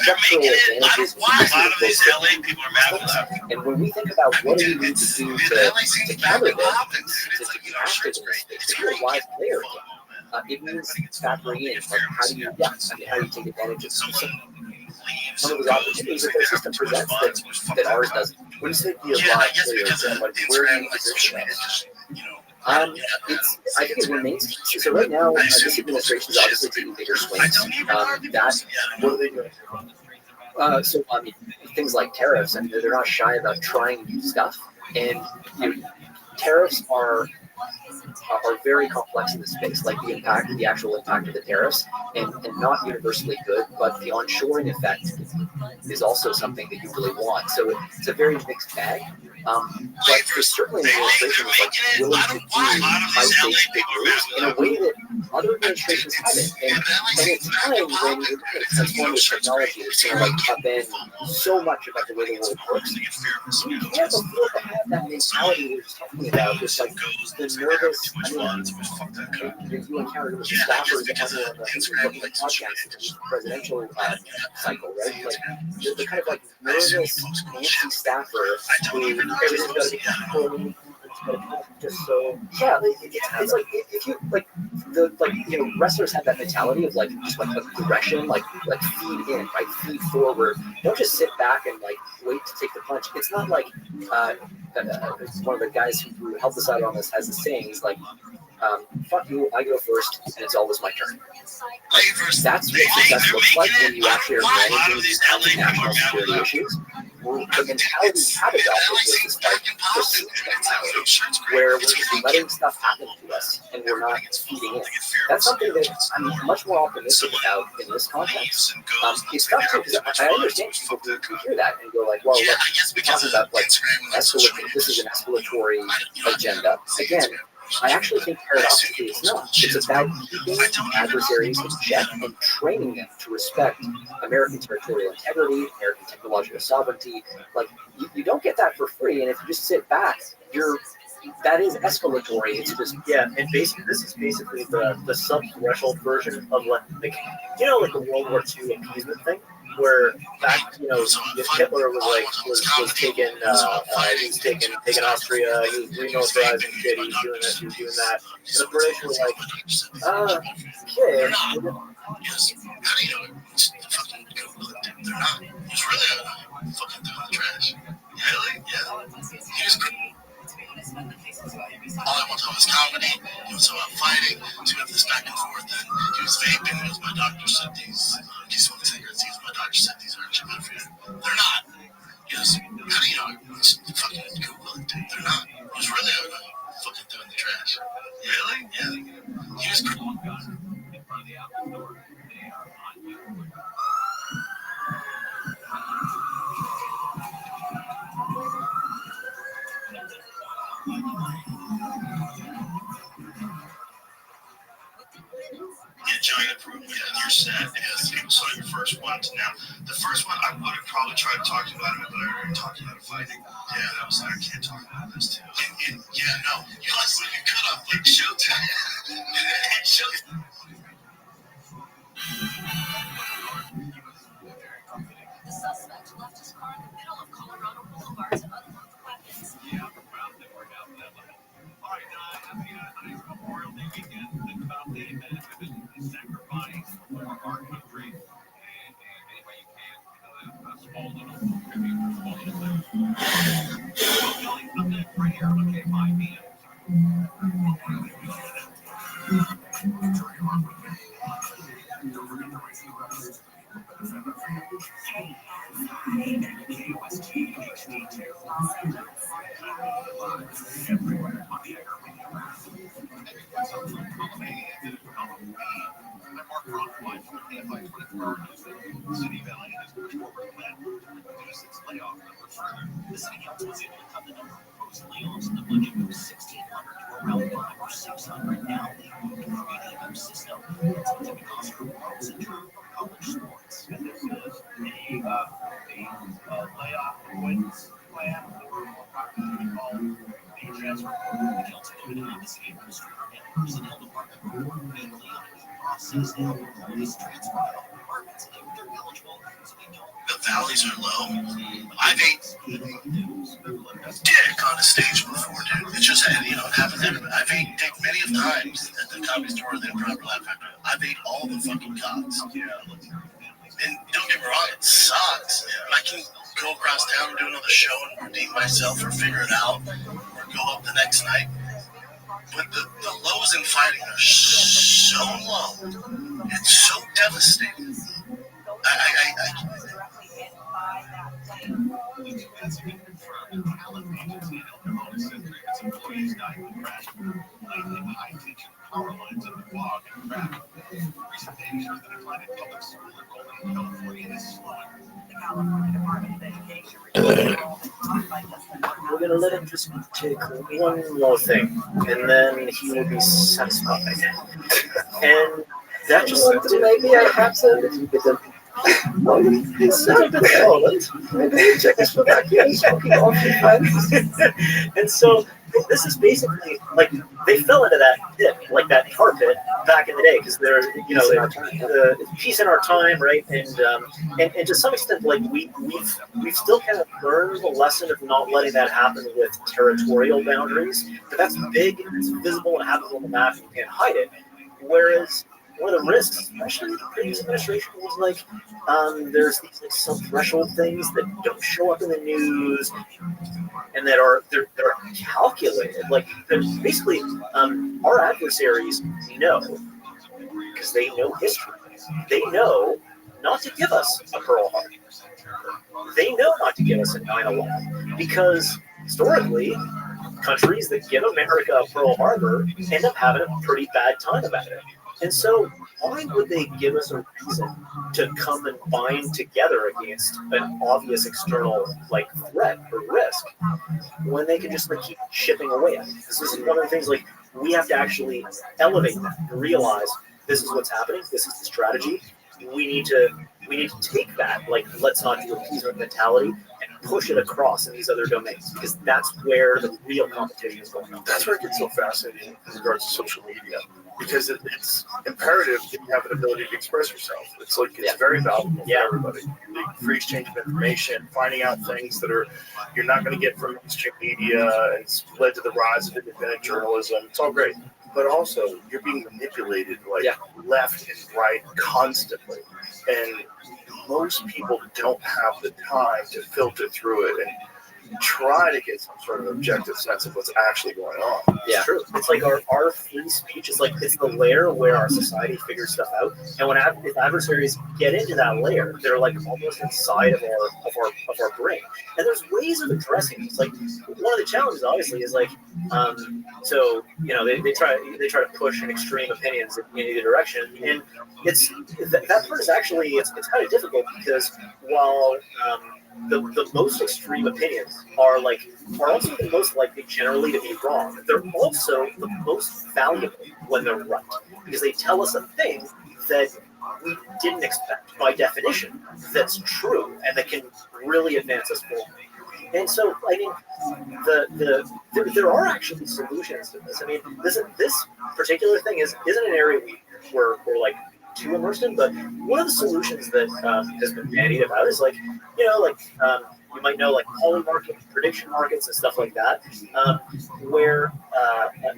structural advantages. A lot of these LA people are mad at that. And when we think about what do we need to do to counter this, to be active in this space, to be a live player again, it means factoring in like how do you take advantage of some of those opportunities that their system presents that ours doesn't. When you say be a live player, like where do you position us? I think it remains. So right now, this administration is obviously taking bigger swings. What are they doing? So I mean, things like tariffs. I mean, they're not shy about trying new stuff, and tariffs are very complex in this space. Like the actual impact of the tariffs, and not universally good, but the onshoring effect is also something that you really want. So it's a very mixed bag. But there's certainly an administration that's like willing to do high-stakes big moves in a way that other administrations haven't. And at a time when you're looking at transformative technology that's going to like upend so much about the way the world works, you can't afford to have that mentality we were just talking about, just like the nervous. I mean, you encountered with the staffers that have on the podcast in the presidential cycle, right? Like the kind of like nervous, antsy staffer who everything's got to be controlled. Just so it's like if you like wrestlers have that mentality of like just like aggression, like feed in, right? Feed forward. Don't just sit back and like wait to take the punch. It's not like one of the guys who helped us out on this has a saying. He's like, fuck you, I go first, and it's always my turn. That's what success looks like when you actually are managing these kinds of national security issues. The mentality we have adopted is this like pursuit mentality, where we're just letting stuff happen to us and we're not feeding in. That's something that I'm much more optimistic about in this context. It's tough too, because I understand people who hear that and go like, well, look, we're talking about like escalatory. This is an escalatory agenda. Again, I actually think paradoxically it's not. It's about keeping adversaries in check and training them to respect American territorial integrity, American technological sovereignty. Like you don't get that for free, and if you just sit back, that is escalatory. It's just and basically this is basically the sub-threshold version of like like the World War II appeasement thing, where back Hitler was taking Austria, he was remilitarizing shit, he was doing this, he was doing that, and the British were like, okay. Yes. How do you know it? Fucking Google it. They're not. It's really fucking doing the trash. Really? Yeah. He was all I want to know is comedy. He was about fighting. So we have this back and forth. And he was vaping. Because my doctor said these. He smoked cigarettes. My doctor said these are actually bad for you. They're not. Yes. How do you know? It's fucking Google it. They're not. He was really fucking doing the trash. Really? Yeah. He was. Giant improvement. Yeah, you're set. Yes, you saw your first one. Now, the first one, I would have probably tried to talk to you about it, but I already talked about fighting. Yeah, I was like, I can't talk about this too. Yeah, no. You could have, like, Showtime. Showtime. The suspect left his car in the middle of Colorado Boulevard to unload weapons. Yeah, proud that we're down that level. All right, happy nice Memorial Day weekend. Think about the benefit and sacrifice for our country. And any way you can, a small little tribute, small little thing. I'm next right here. Okay, 5 p.m. City Valley has pushed forward a plan its layoff number further. The city council was able to cut the number of proposed layoffs in the budget from 1,600 to around 500 or 600. Now they moved to create a new system that's going to be cost per center for college sports. And this is a layoff avoidance plan, or more popularly called pay transfer. The council voted on the city administrator and personnel department report weekly on a new process to help employees transfer out of departments if they're eligible, so they don't. The valleys are low. I've ate dick on a stage before, dude. It's just, you know, it happens everywhere. I've ate dick many of times at the Comedy Store, the Improv Laugh Factory. I've ate all the fucking cocks. And don't get me wrong, it sucks. I can go across town and do another show and redeem myself or figure it out or go up the next night. But the lows in fighting are so low. It's so devastating. Employees died in the crash, laying high-tension power lines in the fog and traffic. Recent data shows the decline in public school enrollment in California is slowing. The California Department of Education reported enrollment dropped by just We're gonna let him just take one more thing, and then he will be satisfied. And that just maybe I have to. It's not a bit Poland. Maybe Czechoslovakia is fucking awfully fun. And so this is basically like they fell into that pit, like that tar pit back in the day, because they're peace in our time, right? And to some extent, like we've still kind of learned the lesson of not letting that happen with territorial boundaries. But that's big, it's visible, it happens on the map, and you can't hide it. Whereas one of the risks, especially with the previous administration, was like there's these like sub-threshold things that don't show up in the news, and that they're calculated. Like they're basically our adversaries know, because they know history. They know not to give us a Pearl Harbor. They know not to give us a 9/11, because historically, countries that give America a Pearl Harbor end up having a pretty bad time about it. And so why would they give us a reason to come and bind together against an obvious external like threat or risk when they can just like keep chipping away at it? This is one of the things, like, we have to actually elevate that and realize this is what's happening, this is the strategy. We need to take that, like, let's not do appeasement mentality, and push it across in these other domains, because that's where the real competition is going on. That's where it gets so fascinating in regards to social media, because it's imperative that you have an ability to express yourself. It's like it's very valuable for everybody. The free exchange of information, finding out things that you're not going to get from mainstream media, and it's led to the rise of independent journalism. It's all great, but also you're being manipulated left and right constantly, and most people don't have the time to filter through it and try to get some sort of objective sense of what's actually going on. Yeah, true. It's like our free speech is like, it's the layer where our society figures stuff out, and when if adversaries get into that layer, they're like almost inside of our brain. And there's ways of addressing this. Like, one of the challenges obviously is like, so you know they try to push in extreme opinions in either direction, and it's that part is actually it's kind of difficult, because while the most extreme opinions are also the most likely generally to be wrong, they're also the most valuable when they're right, because they tell us a thing that we didn't expect by definition, that's true, and that can really advance us forward. And so, I mean, there are actually solutions to this. I mean, this particular thing isn't an area we're like too immersed in, but one of the solutions that has been bandied about is like, you might know, like polymarket prediction markets and stuff like that, where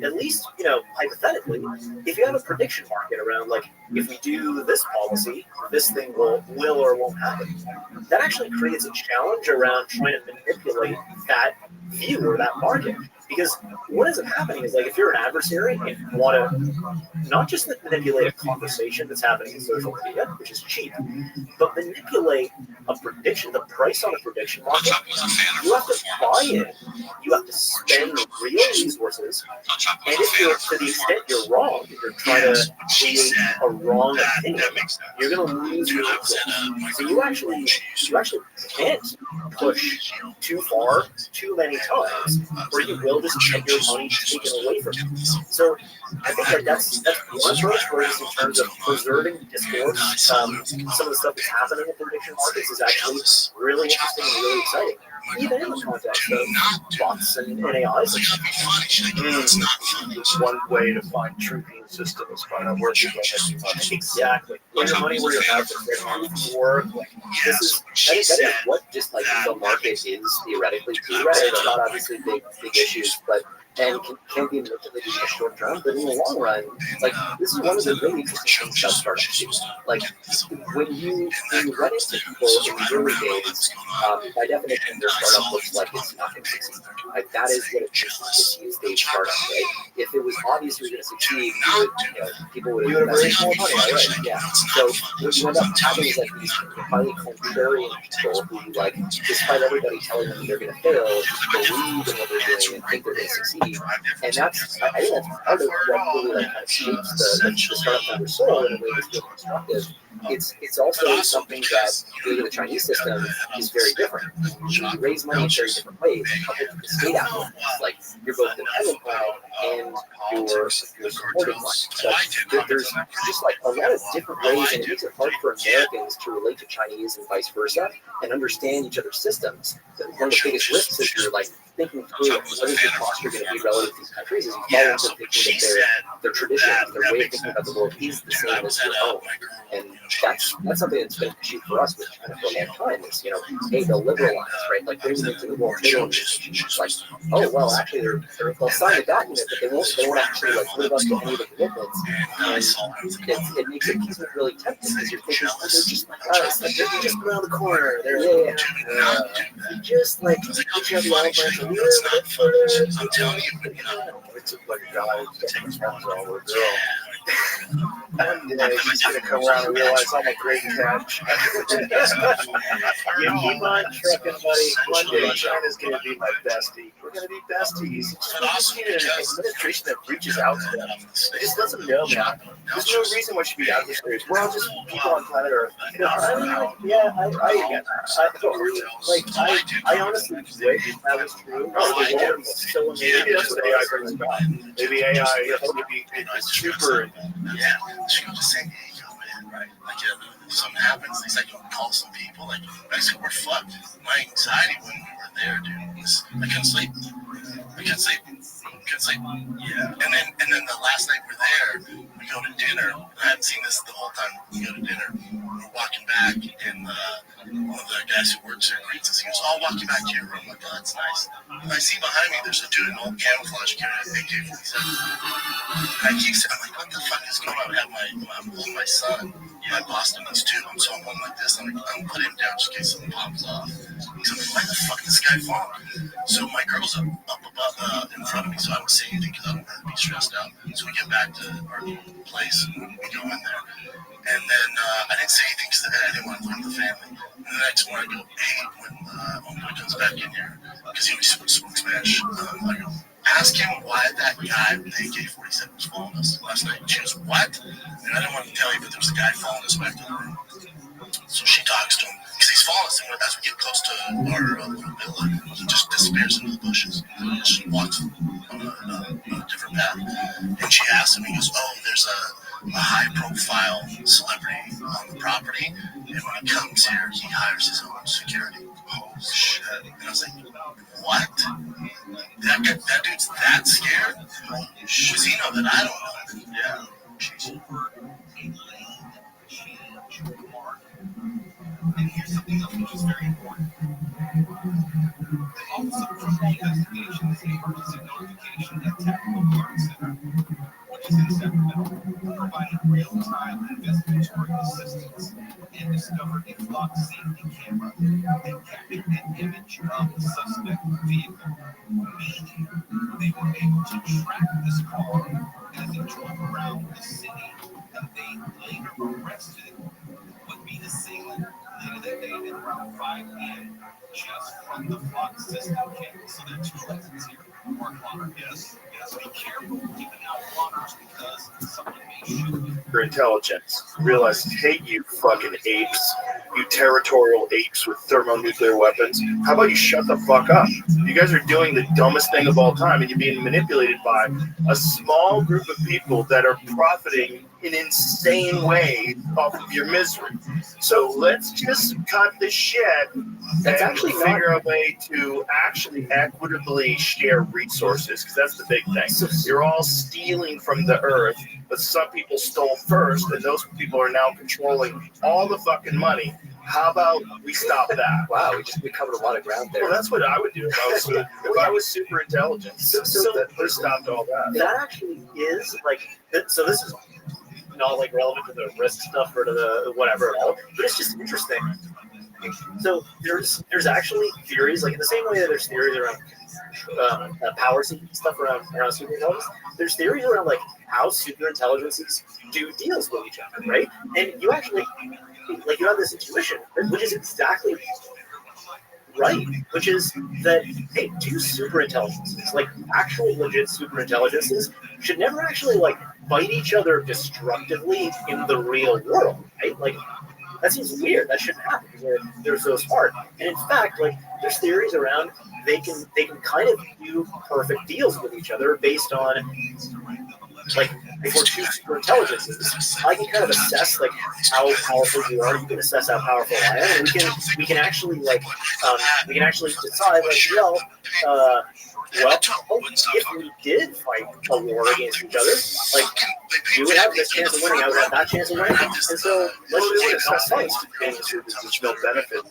at least, hypothetically, if you have a prediction market around, like, if we do this policy, this thing will or won't happen, that actually creates a challenge around trying to manipulate that view or that market, Because what ends up happening is, like, if you're an adversary and you want to not just manipulate a conversation that's happening in social media, which is cheap, but manipulate a prediction, the price on a prediction market, you have to buy in, you have to spend real resources, and if you're, to the extent you're wrong, if you're trying to create a wrong opinion, you're going to lose your influence. So you actually can't push too far, too many times, or you will just get your money taken away from you. So I think like that's one approach, whereas in terms of preserving discourse, some of the stuff that's happening in prediction markets is actually really interesting and really exciting. Even in the context of bots and AIs. One way to find truth in the system is find out where people are making money. Exactly. Put your money where your mouth is. Work. That is what just like the market is theoretically. It's not obviously big issues, but and can be manipulated in the short term, but in the long run, like this is one of the really interesting things about startups. Like when you run into people in the early days, by definition, their startup looks like it's not going to succeed. Like that is what it means to be a seed stage startup, right? If it was obvious you were going to succeed, people would have raised more money, right? Yeah. So what you end up having is like these highly contrarian people who, like, despite everybody telling them they're going to fail, just believe in what they're doing and think they're going to succeed. And that's, I think that's part of what really like kind of shapes the startup founder soul in a way that's really constructive. It's also something that the Chinese system is very different. You raise money in very different ways, coupled with the state apparatus. Like you're both dependent on and you're supported on. So there's just like a lot of different ways, and it makes it hard for Americans to relate to Chinese and vice versa and understand each other's systems. One of the biggest risks is you're like thinking through what is your posture going to be relative to these countries is you fall into thinking that their traditions, their way of thinking about the world is the same as your own. And that's something that's been an issue for us with China for a long time is, hey, they'll liberalize, right? Like bring them into the World Trade Organization. It's like, oh, well, actually, they'll sign a document, but they won't actually like live up to any of the commitments. And it makes it really tempting because you're thinking, oh, they're just like us, like they're just around the corner. They're just like each of the olive branch a little bit further. I'm telling you, it's like a guy taking his arms all over a girl. One day he's gonna come around and realize I'm a great catch. You keep on trucking, buddy. One day China's gonna be my bestie. We're gonna be besties. We just need an administration that reaches out to them. It just lets them know, man. There's no reason why should be adversaries. We're all just people on planet Earth. I mean, I honestly wish that was true. Maybe that's what AI brings about. Maybe AI will be super. Yeah, she goes to say, hey, yo, man, right? Like, something happens, he's like, call some people. Like, Mexico, we're fucked. My anxiety when we were there, dude, was I couldn't sleep. Yeah. And then the last night we're there, we go to dinner. I hadn't seen this the whole time. We go to dinner. We're walking back, and one of the guys who works there greets us. He goes, "Oh, I'll walk you back to your room." I'm like, "Oh, that's nice." And I see behind me, there's a dude in old camouflage carrying a big AK-47. And I keep saying, I'm like, "What the fuck is going on?" I'm holding my son. My Boston is too. So I'm holding like this. I'm gonna put him down just in case something pops off. So I'm like, "Why the fuck is this guy falling?" So my girl's up above in front of me, so I don't say anything because I don't want to be stressed out. So we get back to our place and we go in there. And then I didn't say anything because I didn't want to leave the family. And the next morning I go, "Hey, when Uncle comes back in here, because he always spoke Spanish, I go, ask him why that guy with the AK-47 was following us last night." She goes, "What?" And I didn't want to tell you, but there was a guy following us back to the room. So she talks to him because he's following us, and as we get close to our little villa, he just disappears into the bushes. He just walks on a different path. And she asks him, he goes, "Oh, there's a high-profile celebrity on the property, and when he comes here, he hires his own security." Oh shit! And I was like, "What? That dude's that scared? Does he know that I don't know?" Yeah. Jeez. And here's something else which is very important. The Office of Criminal Investigations emergency notification and technical alert center, which is in Sacramento, provided real-time investigatory assistance and discovered a flock safety camera that captured an image of the suspect vehicle. Meaning, they tracked this car as it drove around the city, and they later arrested would be the assailant later that day at around 5 p.m. just from the flock system kit. So there are two lessons here. More plotter, yes. Be careful keeping out plotters because someone may shoot you. Your intelligence. Realize, hey, you fucking apes, you territorial apes with thermonuclear weapons. How about you shut the fuck up? You guys are doing the dumbest thing of all time, and you're being manipulated by a small group of people that are profiting in insane ways off of your misery. So let's just cut the shit That's and actually figure a way to actually equitably share resources, because that's the big thing. You're all stealing from the earth, but some people stole first, and those people are now controlling all the fucking money. How about we stop that? Wow, we covered a lot of ground there. Well, that's what I would do if I was super intelligent. So that would have stopped all that. That actually is like, so this is not like relevant to the risk stuff or to the whatever at all, but it's just interesting. So there's actually theories, like in the same way that there's theories around power seeking stuff around superintelligence. There's theories around like how superintelligences do deals with each other, right? And you actually like you have this intuition, which is exactly right, which is that hey, two superintelligences, like actual legit superintelligences, should never actually like fight each other destructively in the real world, right? Like that seems weird. That shouldn't happen because they're so smart. And in fact, like there's theories around they can kind of do perfect deals with each other based on like if we're two super intelligences, I can kind of assess like how powerful you are. You can assess how powerful I am, and we can actually like decide like well, if we did fight a war against each other, like you would have this chance of winning, I would have that chance of winning, and so let's just have fights. There's no benefit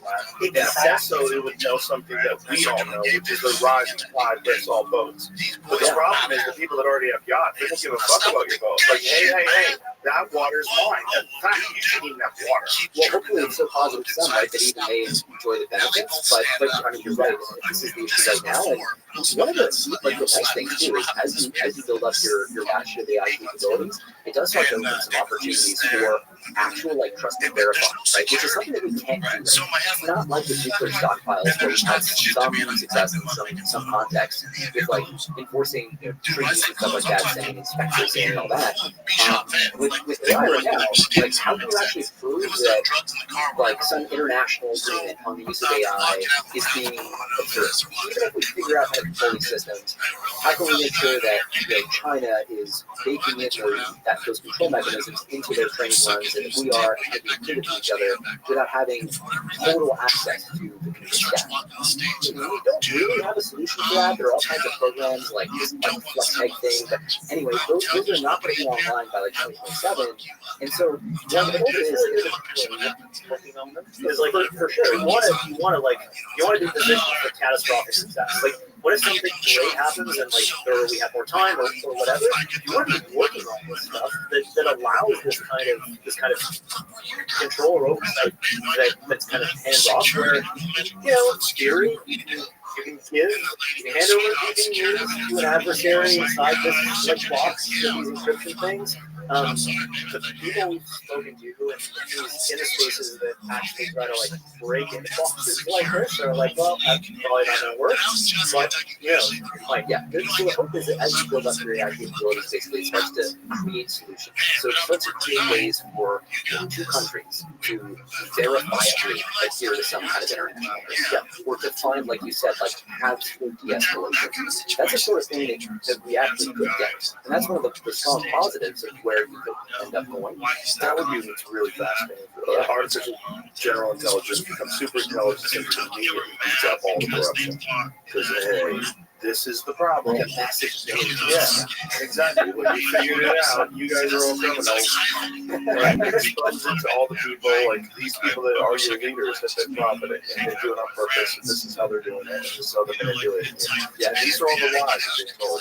in that. Also, it would know something that we all know, which is the rise and tide lifts all boats. But the problem is the people that already have yachts, they don't give a fuck about your boat. Like, hey, that water's mine. In fact, you should eat that water. Well, hopefully it's so positive to some, right, that even they enjoy the benefits. But I mean, you're right. This is the issue right now. And one of the nice things too is as you build up your bastion of AI capabilities, it does start to open some opportunities for actual like trust and verify, right? Which is something that we can't do. Right? It's not like the nuclear stockpiles where we had some success in some context with like enforcing treaties and stuff like that, sending inspectors in and all that. With AI right now, like how can you actually prove that like some international agreement on the use of AI is being observed? Even if we figure out how to control these systems, how can we make sure that China is baking in those control mechanisms into their training runs, and we are communicating with each other without having total access to the computer stack? We don't really have a solution for that. There are all kinds of programs like this flex type thing, but anyway, those are not going to be online by like 2027. And so one of the hope is working on them is like for sure you want to be positioned for catastrophic success. Like what if something great happens and like or we have more time or whatever? You want to be working on this stuff that allows this kind of control or oversight that's kind of hands off. Where in theory you can hand over you can use to an adversary inside this like box with these encryption things. The people we've spoken to in these spaces that actually try to like break into boxes like this are like, well, that's probably not going to work. But like so the hope is that as you build up your AI capabilities, basically it starts to create solutions. So it starts to create ways for two countries to verify that there is some kind of international risk, or to find, like you said, like absolute de-escalation. That's the sort of thing that we actually could get, and that's one of the strong positives of where you could end up going. That would be what's really fascinating. Artificial general intelligence becomes super intelligence and immediately beats up all the corruption. Because hey, this is the problem. Like a massive Yeah, exactly. When you figured it out, you guys are all criminals. And it exposes it to all the people, like these people that are your leaders, that they're profiting and they do it on purpose. And this is how they're doing it. And this is how they're manipulating it. Yeah, these are all the lies that they're told.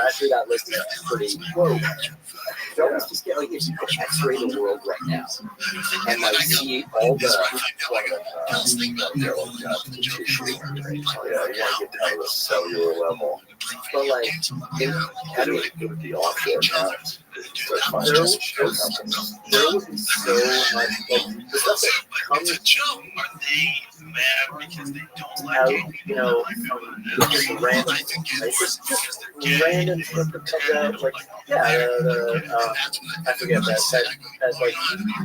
Actually, that list is pretty. Whoa. It almost just get like if you could X-ray the world right now and like see all the tissue, Oh yeah, you want to get down to the cellular level. but like How do it would be offshore accounts? There would be so much like the stuff that comes out, you know, from just random, like, just random shit that comes out, like, yeah, I forget that like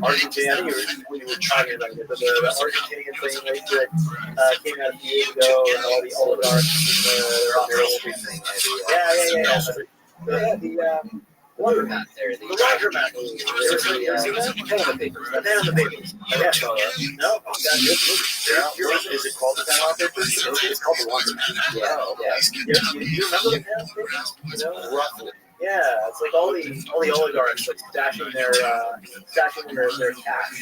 Argentina, I think we were talking about it, but the Argentinian thing like, that came out a few years ago, and all the oligarchs, they're on their own thing. the laundromat there, the laundromat. Panama Papers. The Panama Papers. Yeah, so, no, that's good movie. Is it called the Panama Papers? It's called the laundromat. Yeah. You remember the Panama Papers? You know, roughly. Yeah, it's like all the oligarchs like stashing their cash,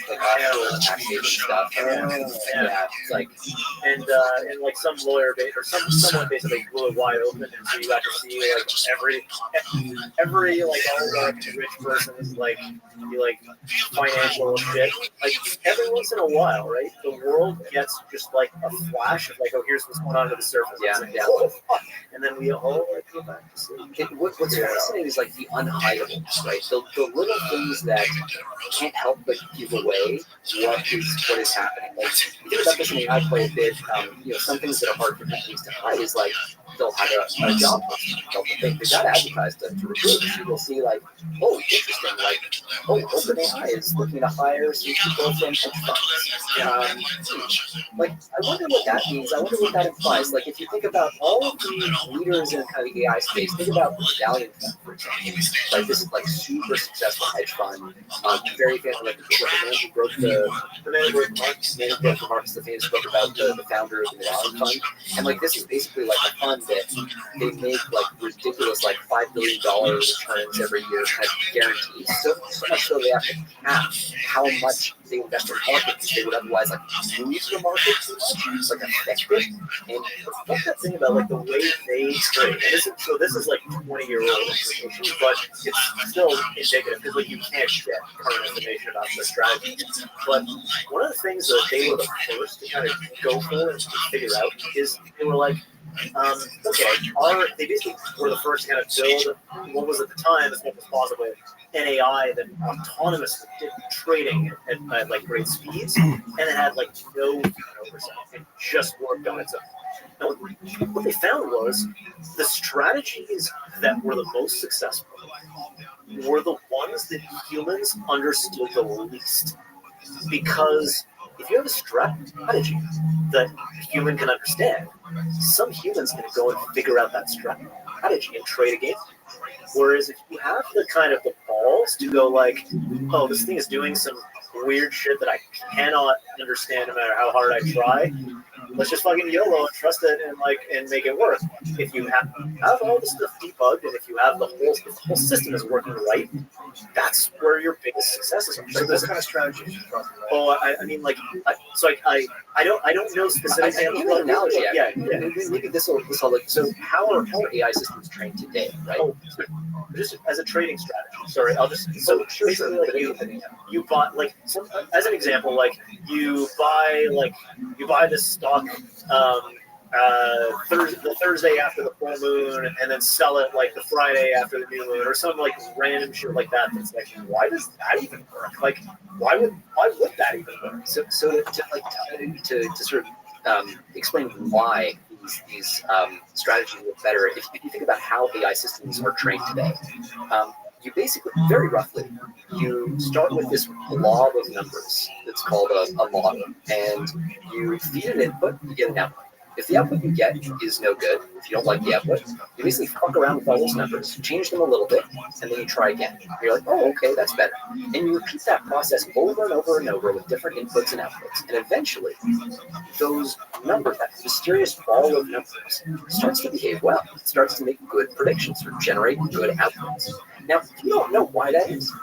Like actual taxation stuff. Yeah. It's like and like some lawyer or someone basically blew it wide open, and so you got to see like every like oligarch rich person's like financial shit. Like every once in a while, right? The world gets just like a flash of like, oh, here's what's going on under the surface. Yeah, like, oh, fuck. And then we all like go back to sleep. what's fascinating is like the unhidables, right? The little things that can't help but give away what is happening. Like you think about this in the AI play a bit. Some things that are hard for companies to hide is like they'll have a job posting. They got advertised to recruit. So you'll see like, oh, interesting. Like, oh, OpenAI is looking to hire some people from hedge funds. Like, I wonder what that means. I wonder what that implies. Like, if you think about all of the leaders in kind of the AI space, think about Medallion Fund, for example. Like, this is like super successful hedge fund. Very famous. Like, the man who broke the man who broke Marx, the famous book about the founder of the Medallion Fund. And like, this is basically like a fund that they make like ridiculous, like $5 billion returns every year, kind of guaranteed. So much so they have to cap how much they invest in market because they would otherwise like lose the market too much, like affect it. And what's that thing about like the way they trade? And this is like 20-year-old information, but it's still indicative because like you can't get current information about their strategy. But one of the things that they were the first to kind of go for and to figure out is they were like, they basically were the first to kind of build what was at the time, as what was possibly an AI that autonomously did trading at like great speeds, and it had like no oversight. It just worked on its own. And what they found was the strategies that were the most successful were the ones that humans understood the least. Because if you have a strategy that a human can understand, some humans can go and figure out that strategy and trade against it. Whereas if you have the kind of the balls to go like, oh, this thing is doing some weird shit that I cannot understand no matter how hard I try, let's just fucking YOLO and trust it and make it work. If you have all the stuff debugged and if you have the whole system is working right, that's where your biggest successes are. So this kind of strategy. Oh, I mean, like, I don't know specific Give an analogy. Maybe this will like. So how are AI systems trained today, right? Oh, just as a trading strategy. Sorry, I'll just basically like you buy like as an example, like you buy this stock the Thursday after the full moon, and then sell it like the Friday after the new moon, or some like random shit like that. That's like, why does that even work? Like, why would that even work? So to sort of explain why these strategies work better, if you think about how AI systems are trained today, you basically, very roughly, you start with this blob of numbers that's called a model, and you feed an input, you get an output. If the output you get is no good, if you don't like the output, you basically fuck around with all those numbers, change them a little bit, and then you try again. You're like, oh, okay, that's better. And you repeat that process over and over and over with different inputs and outputs. And eventually, those numbers, that mysterious ball of numbers, starts to behave well. It starts to make good predictions or generate good outputs. Now, you don't know why that is.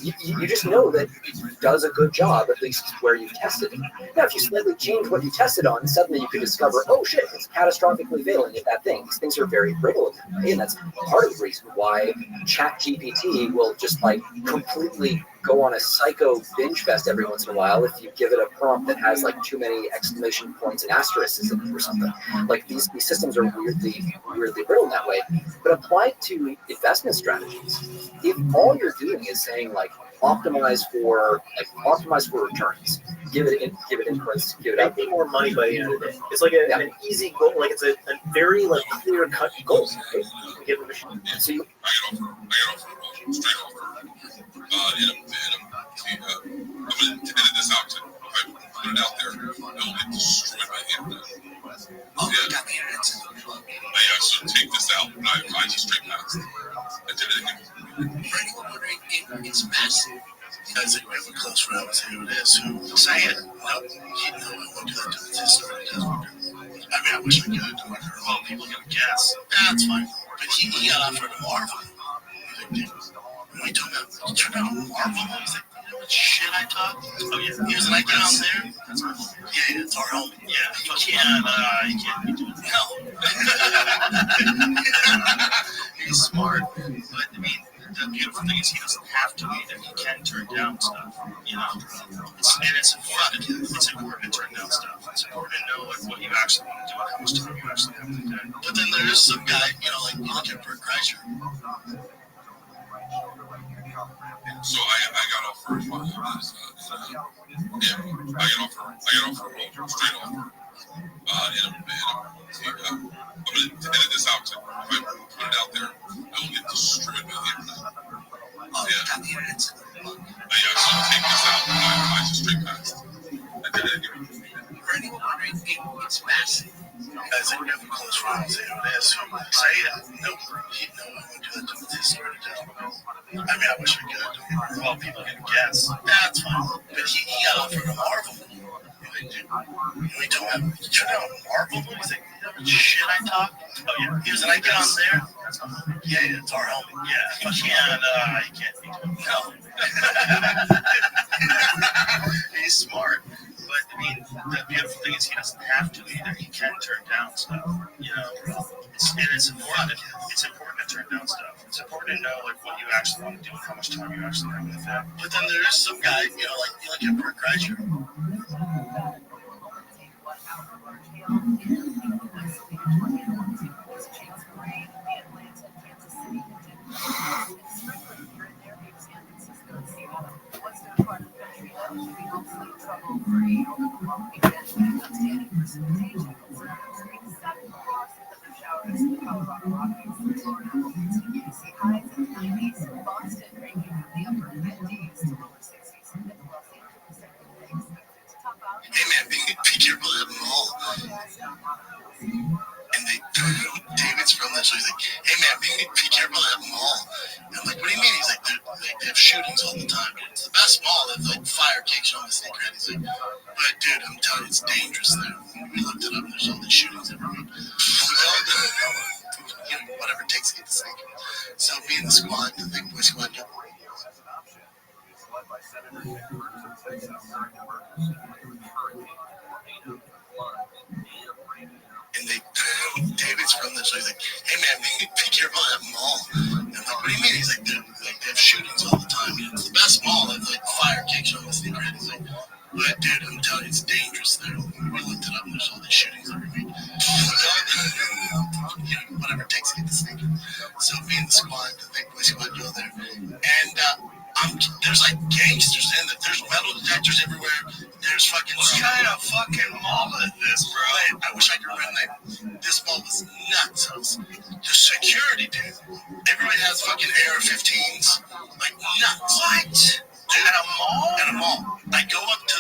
you just know that it does a good job, at least where you tested it. Now, if you slightly change what you tested on, suddenly you could discover, oh shit, it's catastrophically failing at that thing. These things are very brittle in that way, and that's part of the reason why ChatGPT will just like completely go on a psycho binge fest every once in a while if you give it a prompt that has like too many exclamation points and asterisks in it or something. Like these systems are weirdly brittle in that way. But applied to investment strategies, if all you're doing is saying like optimize for returns, give it inputs, give it Make out. me more money by the end of the day. It's like an easy goal. Like it's a very like clear cut goal. Right? Give the machine. So you, I got off straight off. I'm gonna edit this out. If I put it out there, it'll get destroyed by the internet. Oh, yeah. Got the internet. Yeah, so take this out. I just straight past. I did it again. For anyone wondering, it's massive. Guys, we have a close relative who it is who say it. No, he know I won't do that to the test, or it does work. I mean, I wish I could. Well, people gonna guess. That's fine. But he got offered a Marvel. He's like, dude, when we talk about, you turn on Marvel, he's like, you know what shit I talk? Oh, yeah. He was like, get on there. Yeah, it's our home. Yeah, you can't be doing hell. He's smart. But, I mean, the beautiful thing is he doesn't have to either. He can turn down stuff, you know. It's important to turn down stuff. It's important to know like what you actually want to do and how much time you actually have to do. But then there is some guy, you know, like you look at Bert Kreischer. So I got off first one. I got off straight off. I'm gonna edit this out. If I put it out there, it'll get destroyed by the internet. Oh, yeah. Got the internet. Yeah, so take this out. I just straight past. I did it again. For anyone wondering, it's massive. Guys, I have a close friend who it is who say it. Nope. He know I won't do that to the test. I mean, I wish I could. Well, people can guess. That's fine. But he got offered a Marvel movie. We told him, you turn on a Marvel movie? He's like, you know what shit I talk? Oh, yeah. He was like, get on there. Yeah, it's our home. Yeah. You can't be doing no. He's smart. But, I mean, the beautiful thing is he doesn't have to either. He can turn down stuff, you know. It's important to turn down stuff. It's important to know, like, what you actually want to do and how much time you actually have with that. But then there is some guy, you know, like at Bert Kreischer. Hey man, be careful at the mall. And David's from that, so he's like, hey man, be careful at the mall. And I'm like, what do you mean? He's like, they have shootings all the time. It's the best mall. They have like fire kicks on the sneaker. And he's like, but dude, I'm telling you, it's dangerous there. We looked it up. There's all these shootings every week. You know, whatever it takes to get the sneaker. So me and the squad, the big boy squad, and David's from this, so he's like, hey man, be careful at the mall. And I'm like, what do you mean? He's like, dude, they have shootings all the time. It's the best mall. They have like fire kicks on the sneaker. And he's like, but dude, I'm telling you, it's dangerous there. We looked it up. There's all these shootings every week. You know, whatever it takes to get the sneaker. So me and the squad, the big boy squad, go there, and there's like gangsters in it. There's metal detectors everywhere. There's fucking. What kind of fucking mall is this, bro? I wish I could remember. This mall was nuts. The security, dude. Everybody has fucking AR-15s, like nuts. What? Dude, at a mall? At a mall. I go up to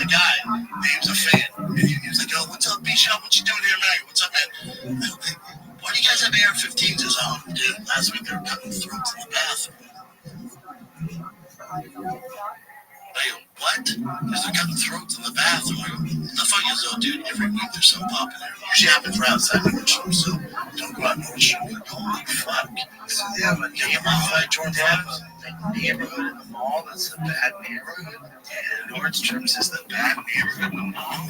the guy. He was a fan. And he was like, "Oh, what's up, B-Shop? What you doing here, man? What's up, man? Why do you guys have AR-15s?" He goes, "Oh, dude, last week they were cutting throats in the bathroom." I go, what? Because they're cutting throats in the bathroom. I go, the fuck is that, dude? Every week there's some popping there. Usually happens right outside the show, so don't go out and shoot. Holy fuck. Yeah, but get modified Jordan 5s. neighborhood in the mall that's a bad neighborhood. Yeah, Nordstrom's is the bad neighborhood in the mall.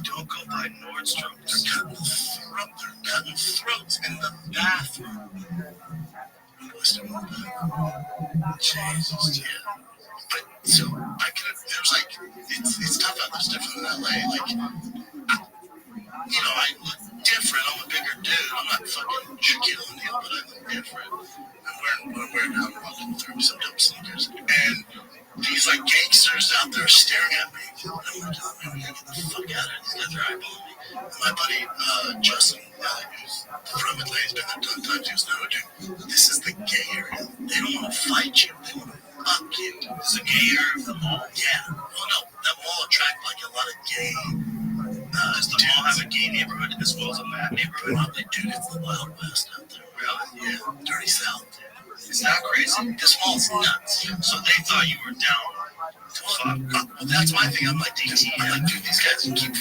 Don't go by Nordstrom's. They're cutting throats in the bathroom. Jesus, yeah. But so I could. There's like it's tough out there. It's different in LA. Like I look different. I'm a bigger dude. I'm not fucking Shaquille O'Neal, but I look different. I'm wearing now I'm through some dope sneakers. And these like gangsters out there staring at me. And I'm like, oh man, we gotta get the fuck out of here. These guys are eyeballing me. And my buddy Justin, who's from Atlanta, he's been there a ton of times. He was no, dude, this is the gay area. They don't want to fight you. They want to fuck you. This is a gay area of the mall. Yeah. Well, no, that mall attracts like a lot of gay. Does the mall have a gay neighborhood as well as a bad neighborhood? Probably, dude, it's the Wild West out there. Really? Yeah. Dirty South. It's not crazy. This mall's nuts. So they thought you were down to fuck. Well, that's my thing. I'm like, DT. I'm like, dude, these guys keep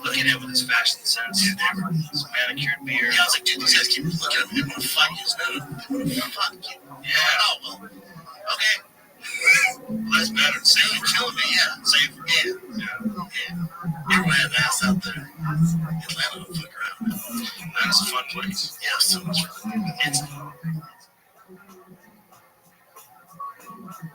looking at him with his fashion sense. Dude, they were his manicured beard. Yeah, I was like, dude, these guys keep looking at him. They want to fuck you. No, they want to fuck you. Yeah. Oh, well. Okay. Well, that's better. Save for killing me. Yeah. Save for You're wearing ass out there. Atlanta don't fuck around. Atlanta's a fun place. Yeah, so much fun. It's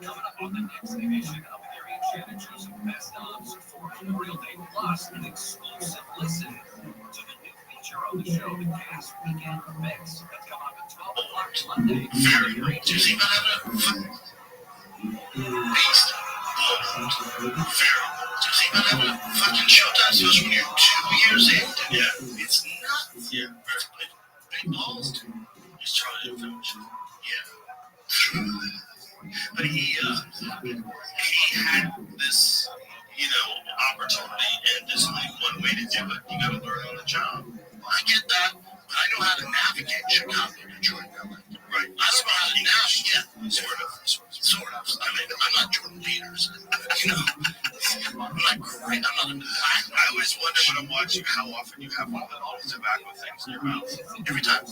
Coming up on the next edition of Gary and Shannon Joseph Best Ofs for Memorial Day Plus, an exclusive listen to the new feature on the show, the Cast Weekend Mix. That's coming up at 12 o'clock Monday. very. Do you see about that? Beast. Very. Do you see about that? Fucking Showtime special when you're 2 years in? Yeah. It's nuts. Yeah. Big balls, dude. He's trying to finish. Yeah. But he had this, opportunity, and there's only one way to do it. You got to learn on the job. I get that, but I know how to navigate Chicago, Detroit, LA. Right. I know how to navigate. Yeah, sort of. I mean, I'm not Jordan Peters. I'm not great. I'm not. I always wonder when I'm watching how often you have one of the little tobacco things in your mouth. Every time.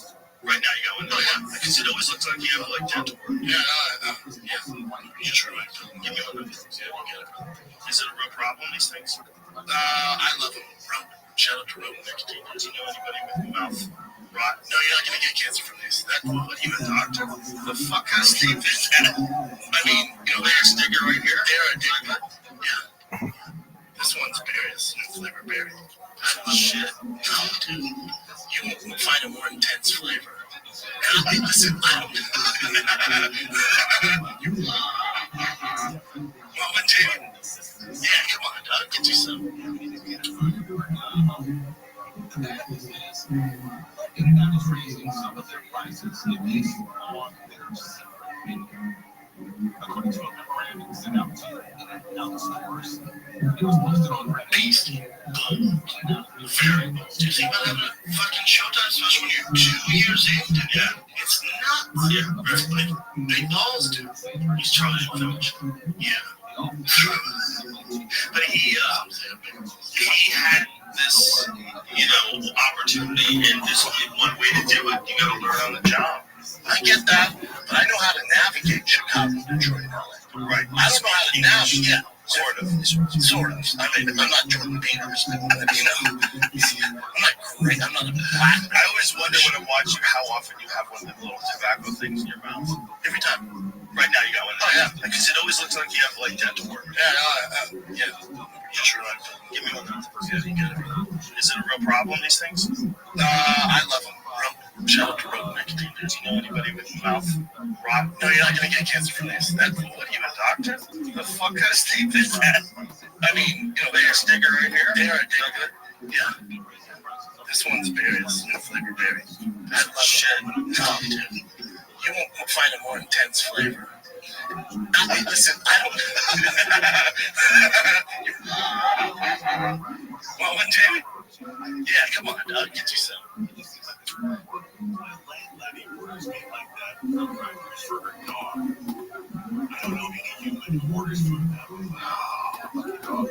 Right now, you got one. Oh, yeah. Because it always looks like you have like dental work. Yeah, You just right. Give me one of these things. Yeah, you get it. Is it a real problem, these things? I love them. Shout out to Rope Nicotine. Do you know anybody with mouth rot? No, you're not going to get cancer from this. That what, you a doctor? The fuck kind of state is that? I mean, there's a sticker right here. They're a dick. Yeah. This one's berries. Flavor berry. Shit. No, dude. You won't find a more intense flavor. And I mean, listen, I don't. Mom and Dad. Yeah, come on, dog. Get you some. That is raising some of their prices, at least on their menu. According to a memorandum sent out to stores, it was posted on Reddit. Beast. Very bold. Do you think about having a fucking Showtime special when you're 2 years in? Yeah. It's nuts. Yeah. Big balls, dude. He's trying to finish. Yeah. But he had this, opportunity, and there's only one way to do it. You got to learn on the job. I get that, but I know how to navigate Chicago, Detroit, LA. Right. I don't know how to navigate. Yeah. Sort of. I mean, I'm not Jordan Peters. I'm not great. I'm not a black. I always wonder when I'm watching how often you have one of the little tobacco things in your mouth. Every time. Right now, you got one. Oh, yeah. Because it always looks like you have, like, dental work. Yeah. Just right. Give me one of those. Yeah, you get it. Is it a real problem, these things? I love them. Shout out to Rope Nicotine. Do you know anybody with mouth rot? No, you're not going to get cancer from this. That's what, you a doctor? The fuck kind of state is that? I mean, there's a sticker right here. They're a dick. Yeah. This one's berries. No flavor berries. I love shit. No, dude. You won't find a more intense flavor. I mean, listen, I don't. Well, one day. Yeah, come on, dog. Get you some. Landlady orders me like that from breakfast for her dog. I don't know any human who orders food that way. Lucky dog.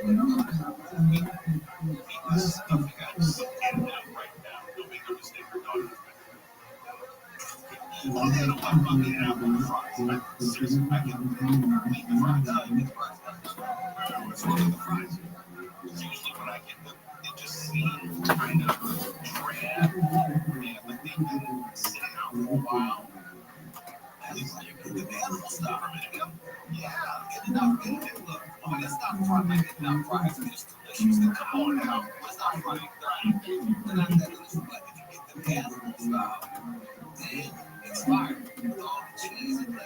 Because something else in them right now. Don't make no mistake, her dog is better. On the other one, on the apple fries, listen, I can leave the fries. Get the fries down. Let's look at the fries. Usually when I get them, it just seems kind of drab, and like they've been sitting out for a while. At least you get the animal stuff from it. Yeah, get enough. Look, oh, let's not fry. Get enough fries are just delicious. Then come on now, let's not fry. They're not that delicious, but if you get the animal stuff, then it's fire. With all the cheese and the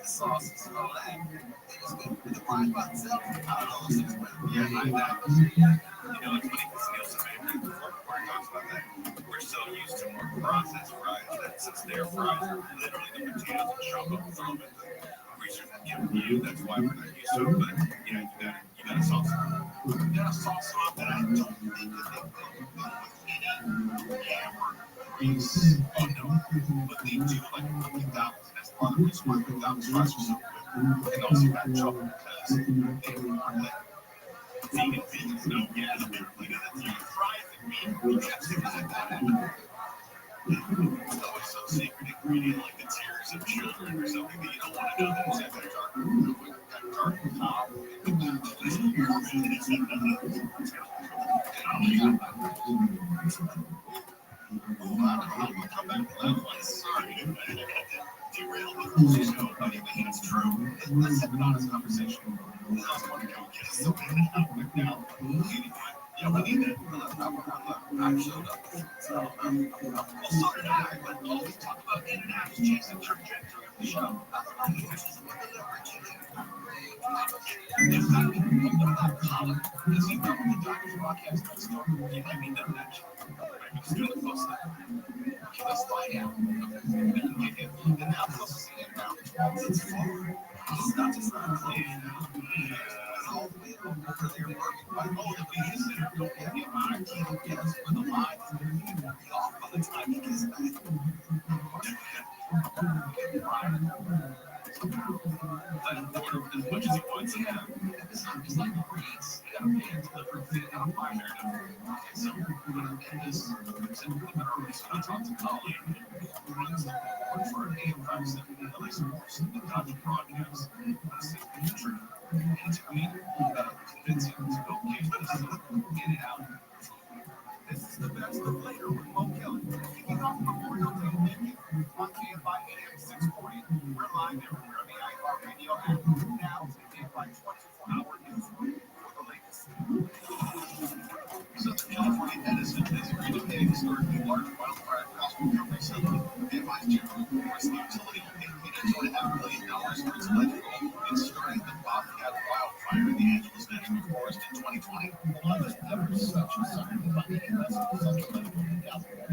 sauces and all that. It's good. With the fries by itself, I don't know those things, but yeah, it's funny because Nielsen Bakery before talks about that. We're so used to more processed fries that since their fries are literally the potatoes and chop up and throw them in the greaser that give you, that's why we're not used to it. But yeah, you got a sauce. You got a sauce on that I don't think that they put with any hamburger grease. Oh no, but they do like McDonald's. That's part of the reason why McDonald's fries are so good. And also got trouble because they are like vegans know, yeah, look at the fries and meat. You can't see that. It's always some secret ingredient like the tears of children or something that you don't want to know that's at that dark top. I'll come back to that one. Sorry. Derailed the whole show. Anyway, it's true. Let's have an honest conversation. Who else want to go get us some outlet now? Yeah, we need that. I showed up. So, well, so did I. But always talk about in and outs chasing trajectory of the show. I don't know. This is what the leverage is. Exactly. But what about color? Does he know the Dodgers broadcast next door? You might be done that. Maybe still close to that. Okay, let's find out. We can get him. And now close to see him now. It's far. It's not just not clean. All the way over there working. Like, oh, the media center. Don't get him. I can't get us for the line. Be off by the time he gets back. Let him order as much as he wants. Yeah. It's like the Reeds. You got a man delivered. You got a fire. So, and this simply better response on to Colleen. Runs the board for an AM570 LA Sports, the Dodger broadcast. This is the truth. And to me, convincing to go get it out. This is the best of later with Mo Kelly. Kicking off Memorial Day weekend on KFI AM 640. We're live everywhere on the iHeartRadio app. Now to the KFI 24-hour newsroom for the latest. Southern California Edison has agreed to pay historically large wildfire cost recovery settlement. KFI's general reports the utility will pay $82.5 million for its electrical in starting the Bobcat wildfire in the Angeles National Forest in 2020. Well, there's never such a sudden funding investment supplemental in California.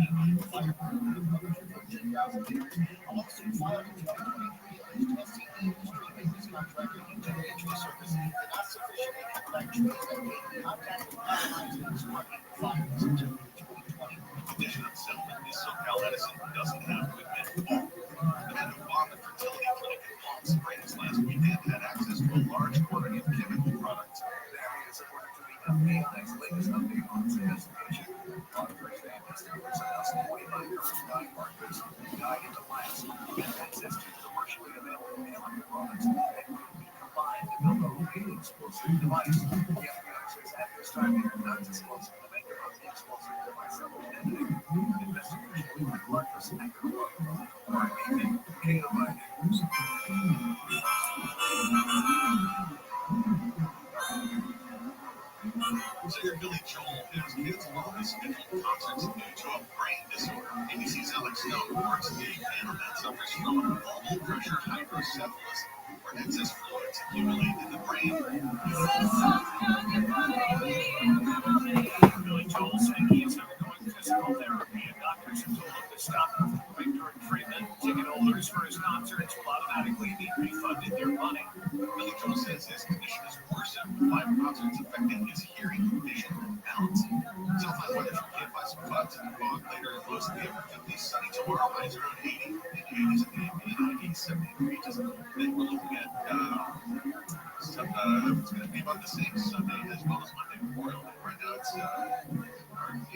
Fire department of $114,000 also filed in 2023 alleged SCE industry maintenance contractor intervention service did not sufficiently collect trees that made contact with pipelines in its work fire in September 2020. The condition of settlement is SoCal Edison doesn't have to admit all. The men who bombed the fertility clinic in Palm Springs last weekend had access to a large quantity of chemical products. That is according to the FDA's latest update on its investigation. On Thursday, investigators announced 29 girls died partners died in the labs with access to commercially available chemical products that could be combined to build a homemade explosive device. The FBI says at this time they are not disclosing the maker of the explosive device identity. Investigation will be Marcus Ackerman. Mark Beacon, KFI News. Singer Billy Joel has canceled his scheduled concerts due to a brain disorder. ABC's Alex Stone reports the man that suffers from normal pressure hydrocephalus, where excess fluids accumulate in the brain. Billy Joel saying he is undergoing physical therapy, and doctors have told him to stop performing during treatment. Ticket holders for his concerts will automatically be refunded their money. Billy Joel says his condition is worse after 5 concerts affecting his hearing, vision, and balance. So if I weather from KFI some clouds and fog later, and lows in the upper 50s, sunny tomorrow, highs around 80, and 80s at the AM, 70 degrees. Then we're looking at it's going to be about the same Sunday as well as Monday Memorial Day. Right now it's around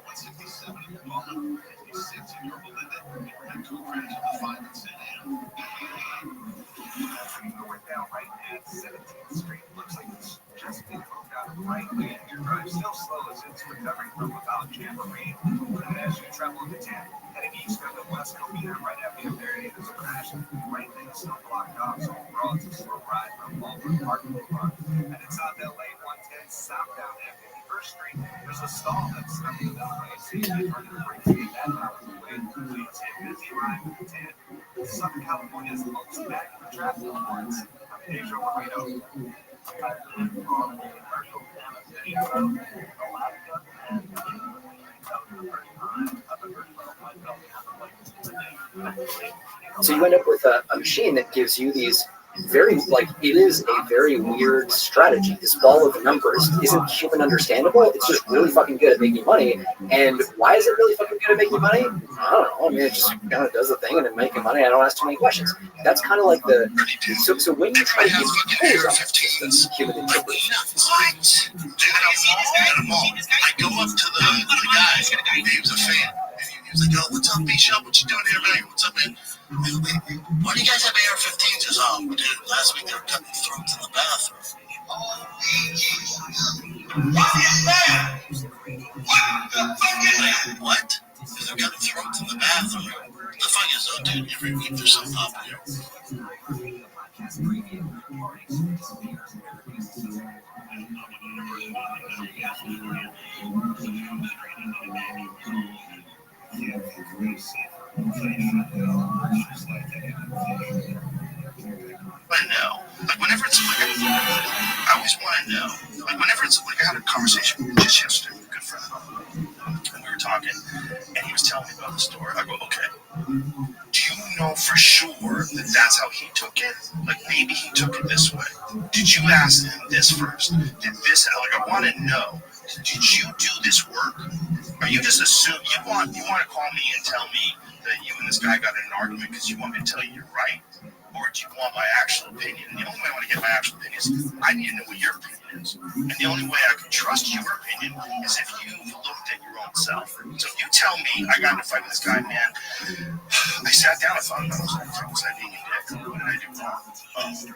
167 in Palma, 56 in Yorba Linda, and we're heading to a crash of the 5 in San Ann. I'm still slow since recovering from a violent jamboree. As you travel into town, heading east on the west Covina right after the area is a crash. Right thing is still blocked off, so overall it's a slow ride from Walmart Park Boulevard. And it's on LA 110 southbound at 51st Street. There's a stall that's stuck in the middle. See that running the brakes to get that out of the way. It's a busy ride with 10. Southern California's most active traffic reports. I'm Asia Moreno. So you end up with a machine that gives you these very, like, it is a very weird strategy. This ball of numbers isn't human understandable. It's just really fucking good at making money. And why is it really fucking good at making money? I don't know. I mean, it just kind of does the thing and it's making money. I don't ask too many questions. That's kind of like the, so when you try to impose on systems, human interpretation. What? Dude, I go up to the guy. He was a fan. He was like, "Yo, what's up, B-Shop? What you doing here, man? What's up, man? Why do you guys have AR-15s?" He goes, "Oh, we did it last week. They were cutting throats in the bathroom." What? Because they're cutting throats in the bathroom. What the fuck is that, dude? You repeat yourself up here. I know. Like, whenever it's like, I always want to know. Like, whenever it's like, I had a conversation with him just yesterday with a good friend of mine, and we were talking, and he was telling me about the story. I go, okay, do you know for sure that that's how he took it? Like, maybe he took it this way. Did you ask him this first? Did this, like, I want to know, did you do this work? Or you just assume, you want to call me and tell me that you and this guy got in an argument because you want me to tell you you're right? Or do you want my actual opinion? And the only way I want to get my actual opinion is I need to know what your opinion is. And the only way I can trust your opinion is if you've looked at your own self. So if you tell me I got in a fight with this guy, man, I sat down and thought about it. Was I being a dick? What did I do wrong?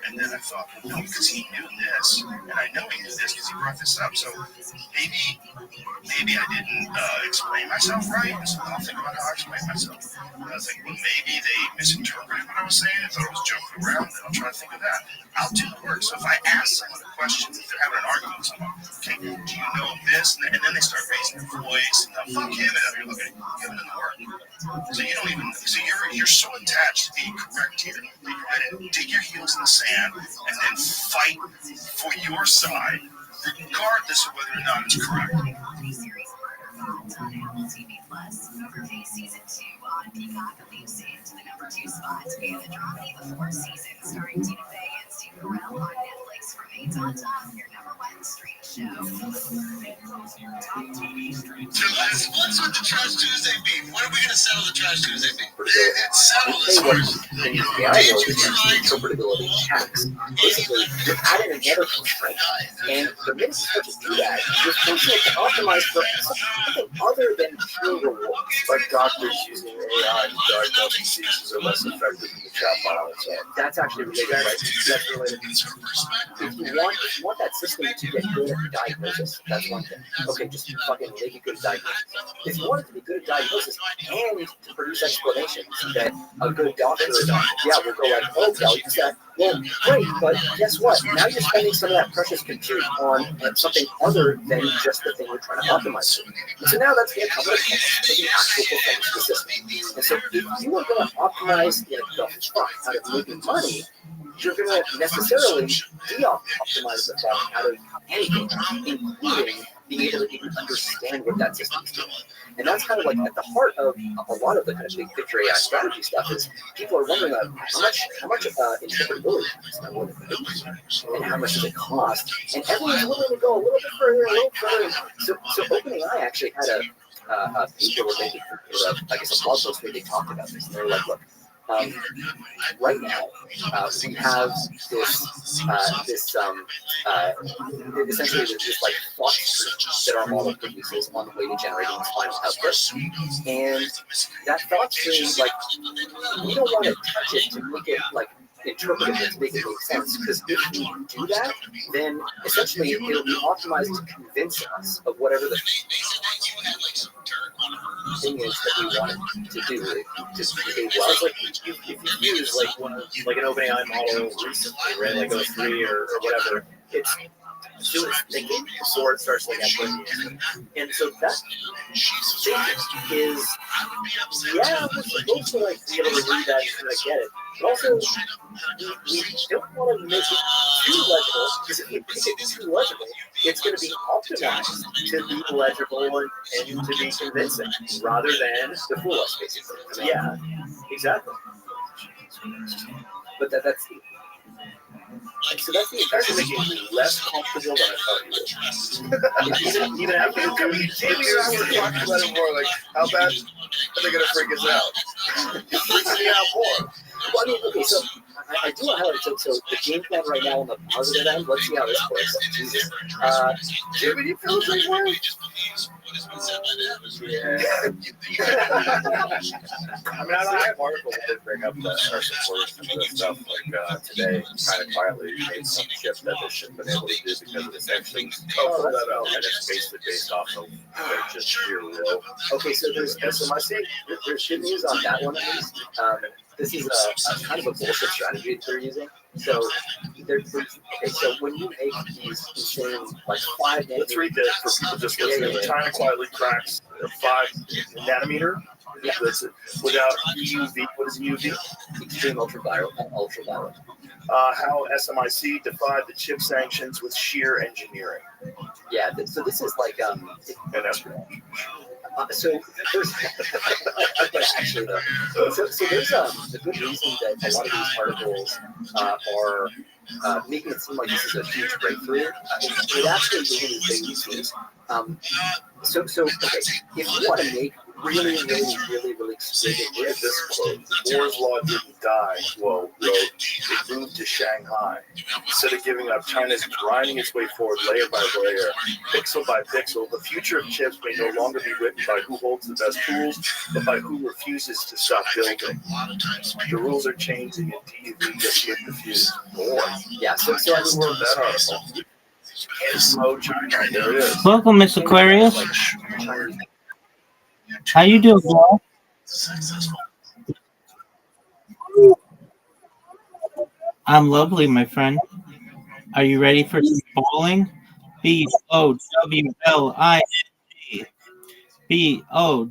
And then I thought, no, because he knew this, and I know he knew this because he brought this up. So maybe I didn't explain myself right. So I'll think about how I explain myself. And I was like, well, maybe they misinterpreted what I was saying and thought I was joking around. And I'll try to think of that. I'll do the work. So if I ask someone a question, if they're having an argument with someone, okay, do you know this? And then they start raising their voice, and they'll fuck him, and you're looking, giving them the work. So you don't even. So you're so attached to being correct here that you're ready to dig your heels in the sand and then fight for your side, regardless of whether or not it's correct. Season 2 on Peacock leaps into the number 2 spot, and the dramedy The Four Seasons, starring Tina Fey and Steve Carell on Netflix, remains on top, your number 1 stream show. So what's with the Trash Tuesday beef? When are we going to settle the Trash Tuesday beef? It's settled as far as Interpretability checks. Basically, you're adding another constraint. And the minute you start to do that, you're forcing it to optimize for something other than pure rewards. Like doctors using AI to diagnose diseases are less effective than the chatbot. So that's actually related, right? That's related. If you want that system to get good at diagnosis, that's one thing. Okay, just fucking make it good at diagnosis. If you want it to be good at diagnosis and to produce explanations that a good doctor will go like, oh, Cal, you said, well, great, but guess what? Now you're spending some of that precious compute on something other than just the thing you're trying to optimize for. And so now that's going to come with the actual performance of the system. And so if you are going to optimize the fuck out of making money, you're going to necessarily de-optimize the fuck out of anything, including being able to even understand what that system is doing. And that's kind of like at the heart of a lot of the kind of big picture AI strategy stuff is people are wondering about how much interpretability is that worth, and how much does it cost? And everyone's willing to go a little bit further, So OpenAI actually had a paper where they, or I guess a blog post where they talked about this. And they were like, look, right now we have this essentially just like thought streams that our model produces on the way to generating its final output. And that thought stream, like, we don't want to touch it to make it like interpret it to make it make sense. Because if we do that, then essentially it'll be optimized to convince us of whatever the thing is that we want it to do. To behave well. It's like if you use like like an OpenAI model recently, right? Like O3 or whatever, it's doing its thinking before it starts like outputting. And so that thinking is, yeah, we're supposed to like be able to read that and kind of get it. But also, we don't want to make it too legible, because if we make it too legible, it's going to be optimized to be legible and to be convincing, rather than to fool us, basically. Yeah, exactly. But that's so that's the Actually making me less comfortable than I thought you would. Even after Jamie and I were talking about it more, like, how bad are they going to freak us out? It freaks me out more. Well, I mean, okay, so I do want to highlight, so the game plan right now on the positive end, let's see how this works. Jesus. Jimmy, do you feel the same way? Yeah. I mean, I have articles that did bring up that our supporters and this stuff, like today, kind of quietly made some shift that they shouldn't have been able to do because of the sanctions. Oh, that out. And it's basically based off of their just sheer will. Okay, so there's good news on that one at least. This is a kind of a bullshit strategy that they're using. So so when you make these insane like 5 nanometer, let's read that for people just listening. The China quietly cracks 5 nanometer. Yeah. That's it. Without EUV. What is EUV? Extreme ultraviolet. How SMIC defied the chip sanctions with sheer engineering. Yeah. So this is like and espionage. So there's but actually though, so there's a good reason that a lot of these articles are making it seem like this is a huge breakthrough. It actually isn't as big as these. So okay, if you want to make really exquisite look at this quote. Moore's law didn't die, Guo wrote. It moved to Shanghai. Instead of giving up, China is grinding its way forward layer by layer, pixel by pixel. The future of chips may no longer be written by who holds the best tools, but by who refuses to stop building. The rules are changing and DUV just get confused. Boy. Yeah, so I mean, wrote that article. China. There it is. Welcome, Miss Aquarius. How you doing, bro? I'm lovely, my friend. Are you ready for some bowling? BOWLING.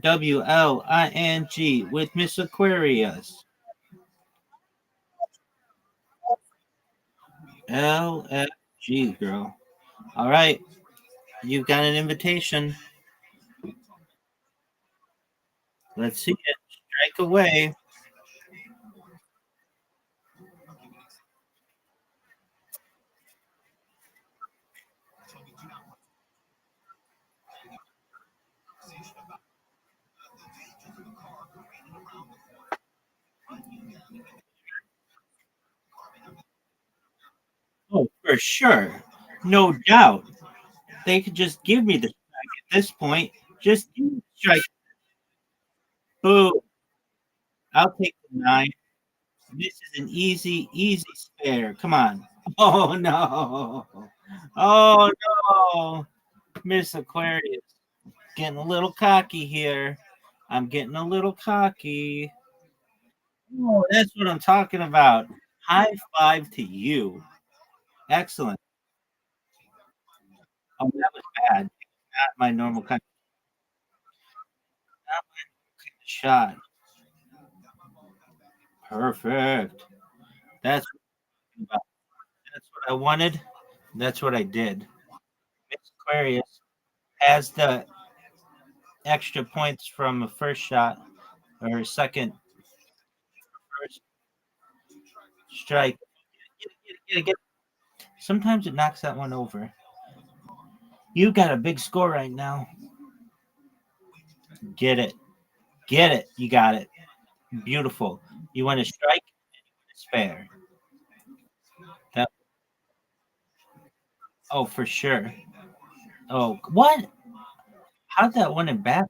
BOWLING with Miss Aquarius. LFG, girl. All right. You've got an invitation. Let's see it. Strike away. Oh, for sure. No doubt. They could just give me the strike at this point. Just give me the strike. Boo. I'll take the 9. This is an easy spare. Come on. Oh, no. Oh, no. Miss Aquarius. Getting a little cocky here. I'm getting a little cocky. Oh, that's what I'm talking about. High five to you. Excellent. Oh, that was bad. Not my normal kind of shot. Perfect. That's what I wanted. That's what I did. Miss Aquarius has the extra points from a first shot or second first strike. Get it. Sometimes it knocks that one over. You got a big score right now. Get it. You got it. Beautiful. You want to strike and you want to spare. That. Oh, for sure. Oh, what? How'd that one in back?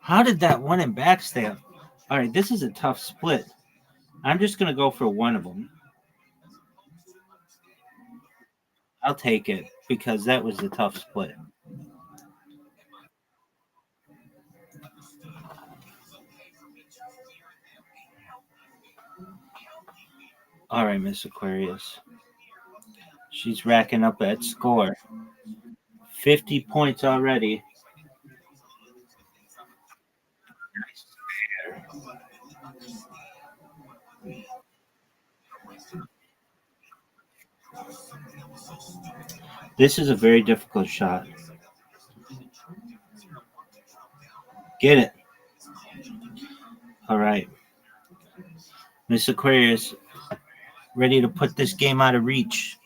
How did that one in back stay up? All right, this is a tough split. I'm just going to go for one of them. I'll take it because that was a tough split. All right, Miss Aquarius. She's racking up that score. 50 points already. This is a very difficult shot. Get it. All right. Miss Aquarius, ready to put this game out of reach.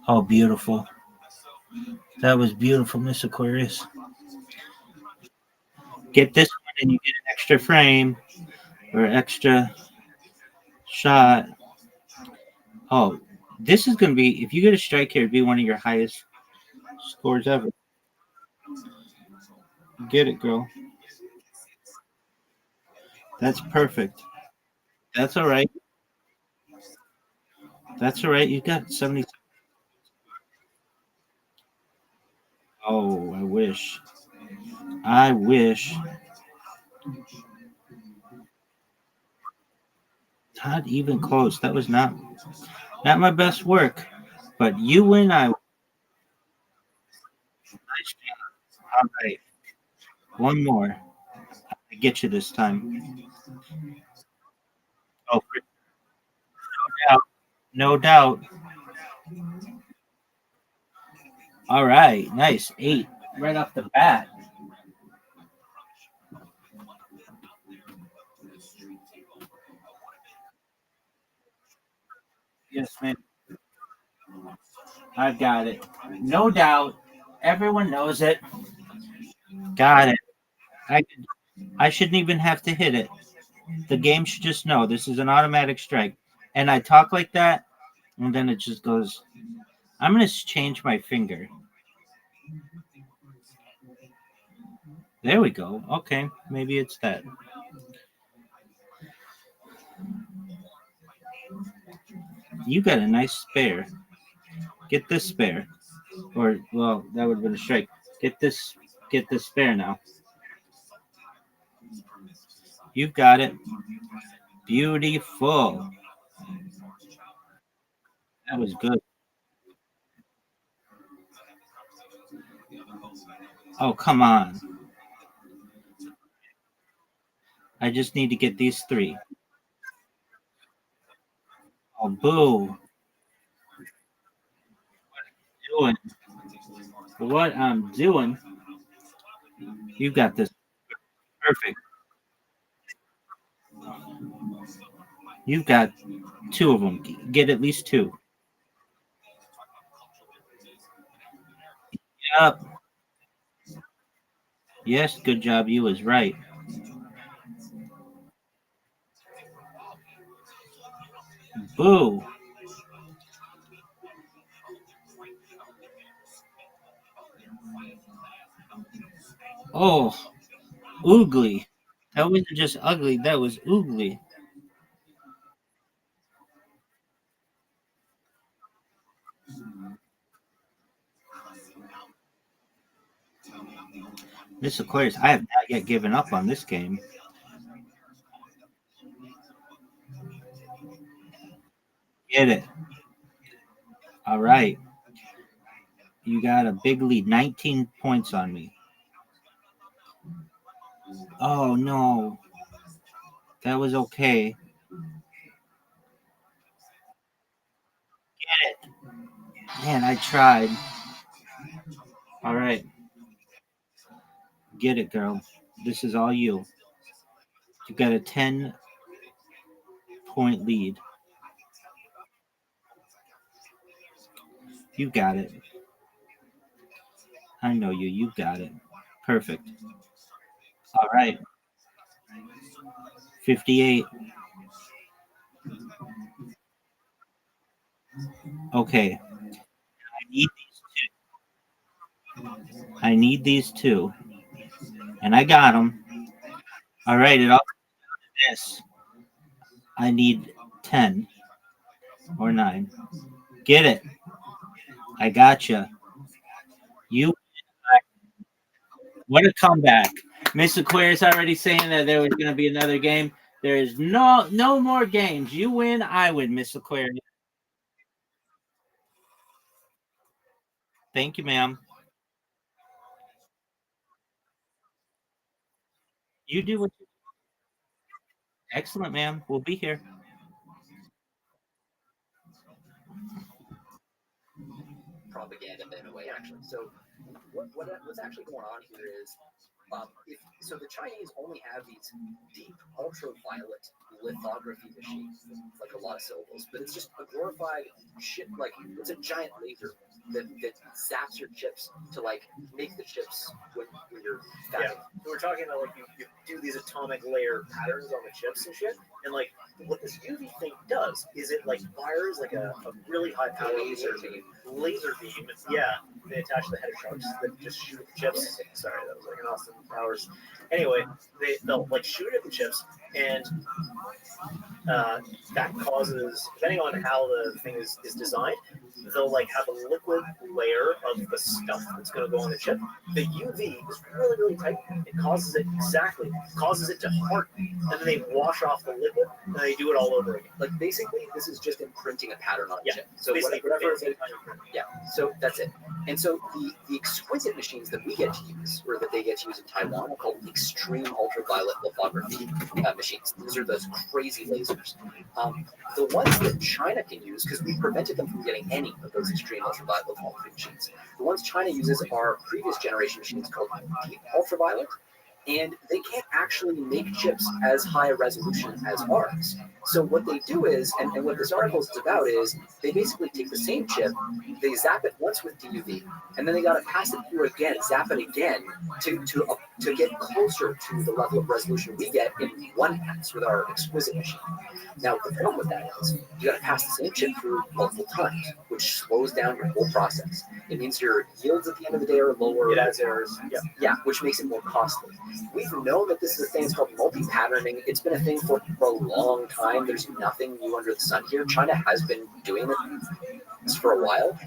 Oh, beautiful. That was beautiful, Miss Aquarius. Get this one and you get an extra frame or extra shot. Oh, this is going to be, if you get a strike here, it'd be one of your highest scores ever. Get it, girl. That's perfect. That's all right. That's all right. You got 70. Oh, I wish. I wish. Not even close. That was not my best work. But you win. I nice job. All right. One more. I get you this time. Oh, no doubt. No doubt. All right. Nice. 8 right off the bat. Yes, ma'am. I've got it. No doubt. Everyone knows it. Got it. I shouldn't even have to hit it. The game should just know this is an automatic strike. And I talk like that, and then it just goes. I'm going to change my finger. There we go. Okay, maybe it's that. You got a nice spare. Get this spare. Or, well, that would have been a strike. Get this spare now. You've got it. Beautiful. That was good. Oh, come on. I just need to get these 3. Oh, boo. Doing what I'm doing. You got this. Perfect. You've got 2 of them. Get at least 2. Yep. Yes, good job. You was right. Boo. Oh, oogly. That wasn't just ugly. That was oogly. Miss Aquarius, I have not yet given up on this game. Get it. All right. You got a big lead. 19 points on me. Oh, no. That was okay. Get it. Man, I tried. All right. Get it, girl. This is all you. You got a 10-point lead. You got it. I know you. You got it. Perfect. All right. 58. Okay. I need these 2. I need these 2. And I got them. All right, it all this. I need 10 or 9. Get it. I gotcha. You. What a comeback. Miss Aquarius already saying that there was going to be another game. There is no more games. You win, I win, Miss Aquarius. Thank you, ma'am. You do what you Excellent, ma'am. We'll be here. Propaganda in a way, actually. So what's actually going on here is, so the Chinese only have these deep ultraviolet lithography machines. It's like a lot of syllables, but it's just a glorified shit. Like it's a giant laser that zaps your chips to like make the chips when you're fabricating. So we're talking about like you do these atomic layer patterns on the chips and shit, and like what this UV thing does is it like fires like a really high power laser beam. Yeah, they attach the head of sharks that just shoot at the chips. Sorry, that was like an Austin Powers. Anyway, they'll like shoot at the chips, and that causes, depending on how the thing is designed, they'll like have a liquid layer of the stuff that's going to go on the chip. The UV is really, really tight. It causes it to harden, and then they wash off the liquid, and they do it all over again. Like basically, this is just imprinting a pattern on a chip. So basically, whatever yeah. So that's it. And so the exquisite machines that we get to use, or that they get to use in Taiwan, are called extreme ultraviolet lithography machines. These are those crazy lasers. The ones that China can use, because we prevented them from getting any of those extreme ultraviolet lithography machines, the ones China uses are previous generation machines called deep ultraviolet, and they can't actually make chips as high a resolution as ours. So what they do is, and what this article is about is, they basically take the same chip, they zap it once with DUV, and then they got to pass it through again, zap it again to get closer to the level of resolution we get in one pass with our exquisite machine. Now the problem with that is you got to pass the same chip through multiple times, which slows down your whole process. It means your yields at the end of the day are lower. It adds errors. Yeah, which makes it more costly. We've known that this is a thing. It's called multi-patterning. It's been a thing for a long time. There's nothing new under the sun here. China has been doing this for a while.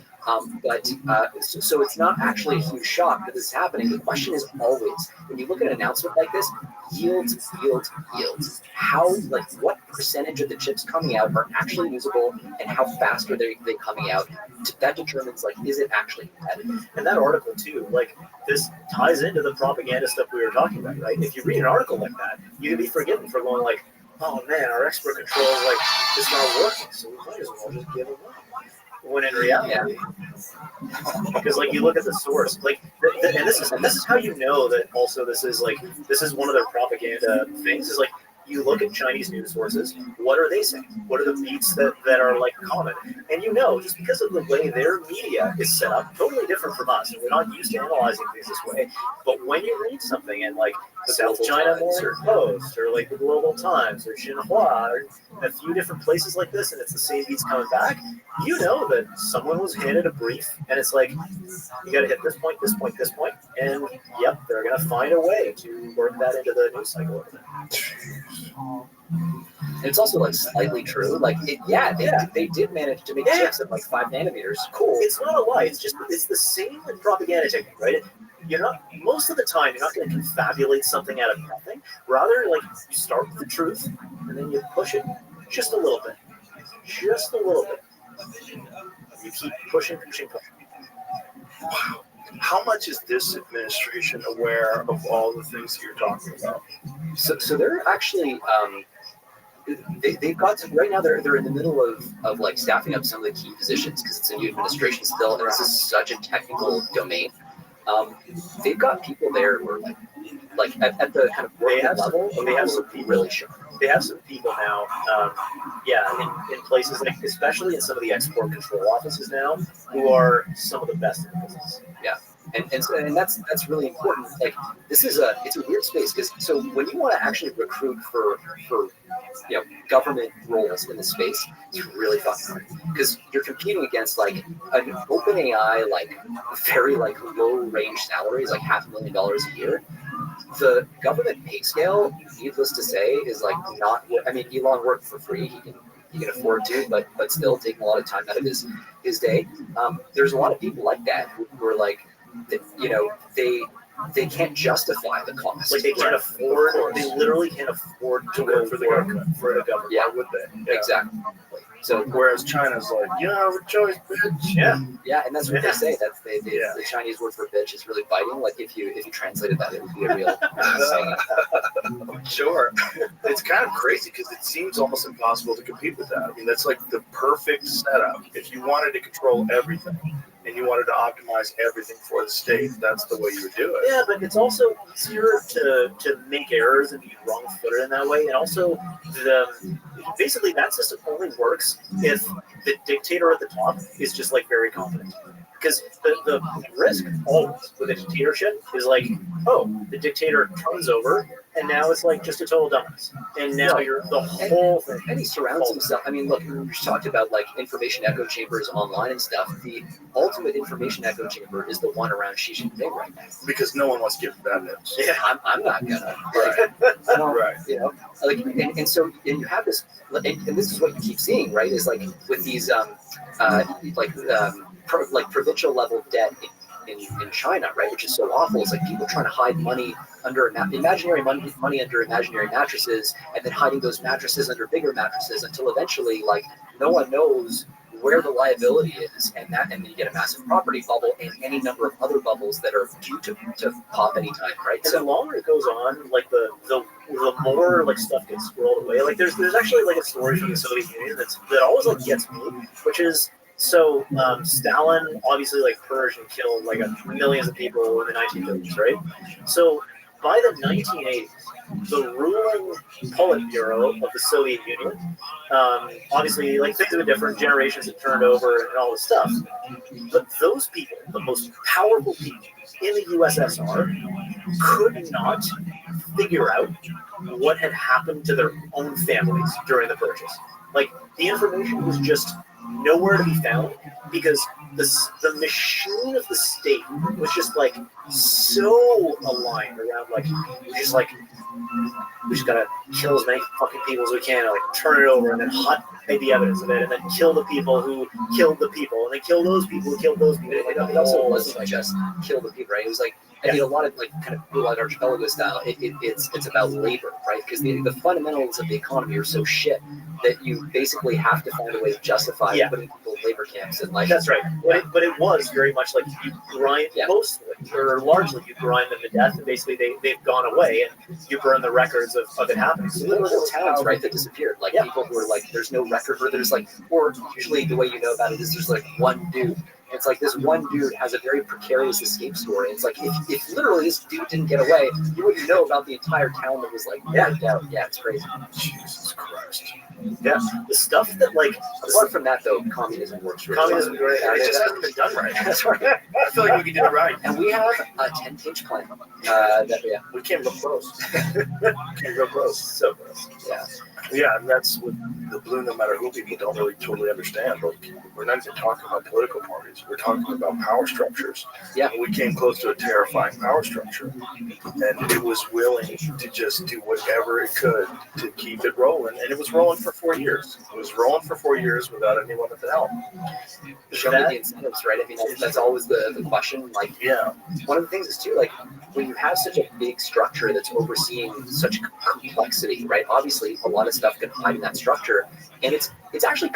So it's not actually a huge shock that this is happening. The question is always, when you look at an announcement like this, yields. How, like, what percentage of the chips coming out are actually usable, and how fast are they coming out? That determines, like, is it actually competitive? And that article too, like, this ties into the propaganda stuff we were talking about, right? If you read an article like that, you can be forgiven for going like, oh man, our export control like is not working, so we might as well just give it up. When in reality, because like you look at the source, like, and this is how you know that also this is one of their propaganda things. Is like you look at Chinese news sources. What are they saying? What are the beats that are like common? And you know, just because of the way their media is set up, totally different from us, and we're not used to analyzing things this way. But when you read something in like the South China Morning Post or like the Global Times or Xinhua or a few different places like this, and it's the same beats coming back, you know that someone was handed a brief, and it's like, you got to hit this point, and yep, they're gonna find a way to work that into the news cycle. It's also like slightly true. Like, they did manage to make chips at like 5 nanometers. Cool. It's not a lie. It's the same like propaganda technique, right? You're not, most of the time, you're not going to confabulate something out of nothing. Rather, like, you start with the truth, and then you push it just a little bit. You keep pushing. Wow. How much is this administration aware of all the things that you're talking about? So they're actually, they've got to, right now they're in the middle of like staffing up some of the key positions because it's a new administration still, and this is such a technical domain. They've got people there who are like at the kind of working level. They have some people really sharp. They have some people now, in places like, especially in some of the export control offices now, who are some of the best in the business. Yeah, and that's really important. Like, it's a weird space because so when you want to actually recruit for government roles in the space, it's really fucking hard because you're competing against like an OpenAI like very like low range salaries, like $500,000 a year, the government pay scale, needless to say, is like not. I mean, Elon worked for free. He can afford to, but still taking a lot of time out of his day. There's a lot of people like that who are like, you know, they can't justify the cost. Like they can't afford. They literally can't afford to work for the government. Yeah. Why would they? Yeah. Exactly. So Whereas China's like, you have a choice, bitch. Yeah. yeah, and that's what they say. That's Yeah. the Chinese word for bitch is really biting. Like if you translated that, it would be a real saying. Sure. It's kind of crazy because it seems almost impossible to compete with that. I mean, that's like the perfect setup. If you wanted to control everything and you wanted to optimize everything for the state, that's the way you would do it. Yeah, but it's also easier to make errors and be wrong-footed in that way. And also, basically that system only works if the dictator at the top is just like very confident. Because the risk always with a dictatorship is like, oh, the dictator turns over, and now it's like just a total dumbass. And now you're the whole thing. And he surrounds himself. I mean, look, we just talked about like information echo chambers online and stuff. The ultimate information echo chamber is the one around Xi Jinping right now. Because no one wants to give bad news. Yeah, I'm not gonna. Right. I don't, Right. You know, like, and so and you have this, and this is what you keep seeing, right? Is like with these provincial level debt in China, right? Which is so awful. It's like people trying to hide money under imaginary money under imaginary mattresses, and then hiding those mattresses under bigger mattresses until eventually, like, no one knows where the liability is, and then you get a massive property bubble and any number of other bubbles that are due to pop anytime, right? And the longer it goes on, like the more like stuff gets scrolled away. Like there's actually like a story from the Soviet Union that always like gets me, which is so Stalin obviously like purged and killed like millions of people in the 1930s, right? So by the 1980s, the ruling Politburo of the Soviet Union, obviously like things have been different, generations have turned over and all this stuff, but those people, the most powerful people in the USSR, could not figure out what had happened to their own families during the purges. Like the information was just nowhere to be found because the machine of the state was just like so aligned around like we just gotta kill as many fucking people as we can and like turn it over and then hide the evidence of it and then kill the people who killed the people and then kill those people who killed those people. It also wasn't like just kill the people, right? It was like, I mean, a lot of like kind of Blue Light Archipelago style. It's about labor, right? Because the fundamentals of the economy are so shit that you basically have to find a way to justify putting people in labor camps and like. That's right. But it was very much like you grind mostly or largely you grind them to death and basically they've gone away and you burn the records of it happening. So there were little towns, right, that disappeared. Like people who were like, there's no record, or there's like, or usually the way you know about it is there's like one dude. It's like this one dude has a very precarious escape story. It's like if literally this dude didn't get away, you wouldn't know about the entire town that was like wiped out. Yeah, it's crazy. Jesus Christ. Yeah, the stuff that like apart from that though, communism works really communism well. great. It just hasn't been done right. That's right. I feel like we did it right. And we have a 10-page plan. We came real close. Came real close. So close. Yeah. Yeah, and that's what the blue no matter who people don't really totally understand. Like, we're not even talking about political parties. We're talking about power structures. Yeah. And we came close to a terrifying power structure. And it was willing to just do whatever it could to keep it rolling. And it was rolling for 4 years. It was rolling for 4 years without anyone at the helm. Show me the incentives, right? I mean, that's always the question. Like, yeah. One of the things is too, like, when you have such a big structure that's overseeing such complexity, right? Obviously, a lot of stuff can hide in that structure, and it's actually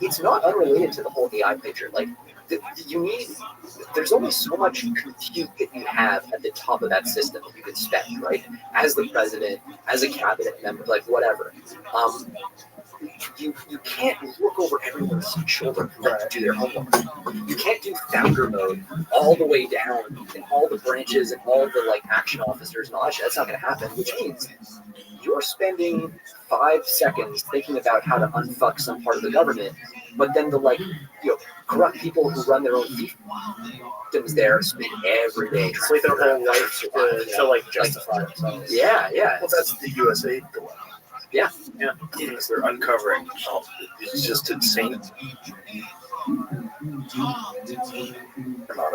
it's not unrelated to the whole AI picture. Like, there's only so much compute that you have at the top of that system that you could spend, right? As the president, as a cabinet member, like whatever. You can't look over everyone's shoulder to do their homework. You can't do founder mode all the way down and all the branches and all the like action officers and all that shit. That's not going to happen, which means you're spending 5 seconds thinking about how to unfuck some part of the government, but then the corrupt people who run their own fiefdoms there spend every day it's like their whole life to like justify themselves. Yeah. Well, that's the USA dilemma. Yeah. Because they're uncovering. It's just insane. Amount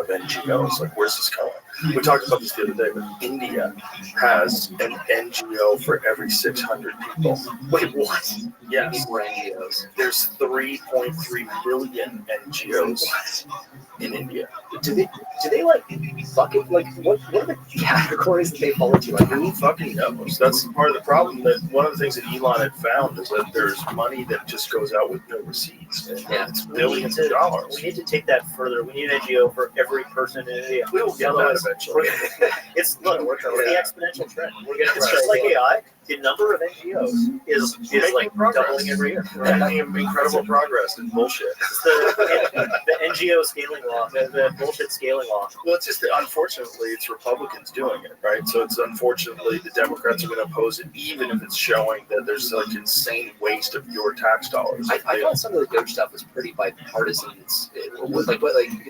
of NGOs. Like, where's this going? We talked about this the other day, but India has an NGO for every 600 people. Wait, what? Yes. More NGOs. There's 3.3 million NGOs in India. Do they like bucket like what are the categories that they fall into? Like Who fucking knows? That's part of the problem. That one of the things that Elon had found is that there's money that just goes out with no receipts. And Yeah. it's billions of dollars. We need to take that further. We need an NGO for every person in India. We will get that eventually. It's the exponential trend. It's just like AI. The number of NGOs is like doubling every year. Right. Making incredible progress in bullshit. It's the NGO scaling law, the bullshit scaling law. Well, it's just that unfortunately it's Republicans doing it, right? So it's unfortunately the Democrats are going to oppose it, even if it's showing that there's like insane waste of your tax dollars. I thought some of the Doge stuff was pretty bipartisan. Like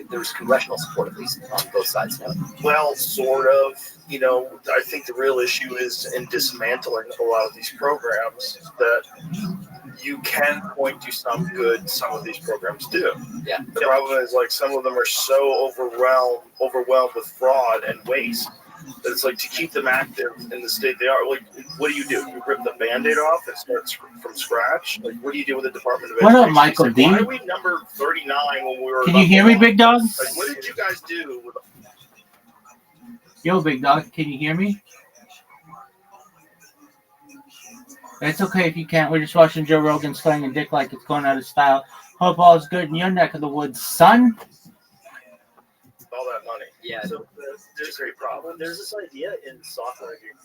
there was congressional support at least on both sides. No? Well, sort of. You know, I think the real issue is in dismantling a lot of these programs that you can point to some good some of these programs do. Yeah. The problem is like some of them are so overwhelmed with fraud and waste that it's like to keep them active in the state they are. Like, what do? You rip the Band-Aid off and start from scratch? Like, what do you do with the Department of What Education? up, Michael Like, D? why are we number 39 when we were? Can you hear me, big dog? Like, what did you guys do with? Yo, big dog, can you hear me? It's okay if you can't. We're just watching Joe Rogan slaying a dick like it's going out of style. Hope all is good in your neck of the woods, son. All that money. Yeah. So there's a great problem. There's this idea in software engineering.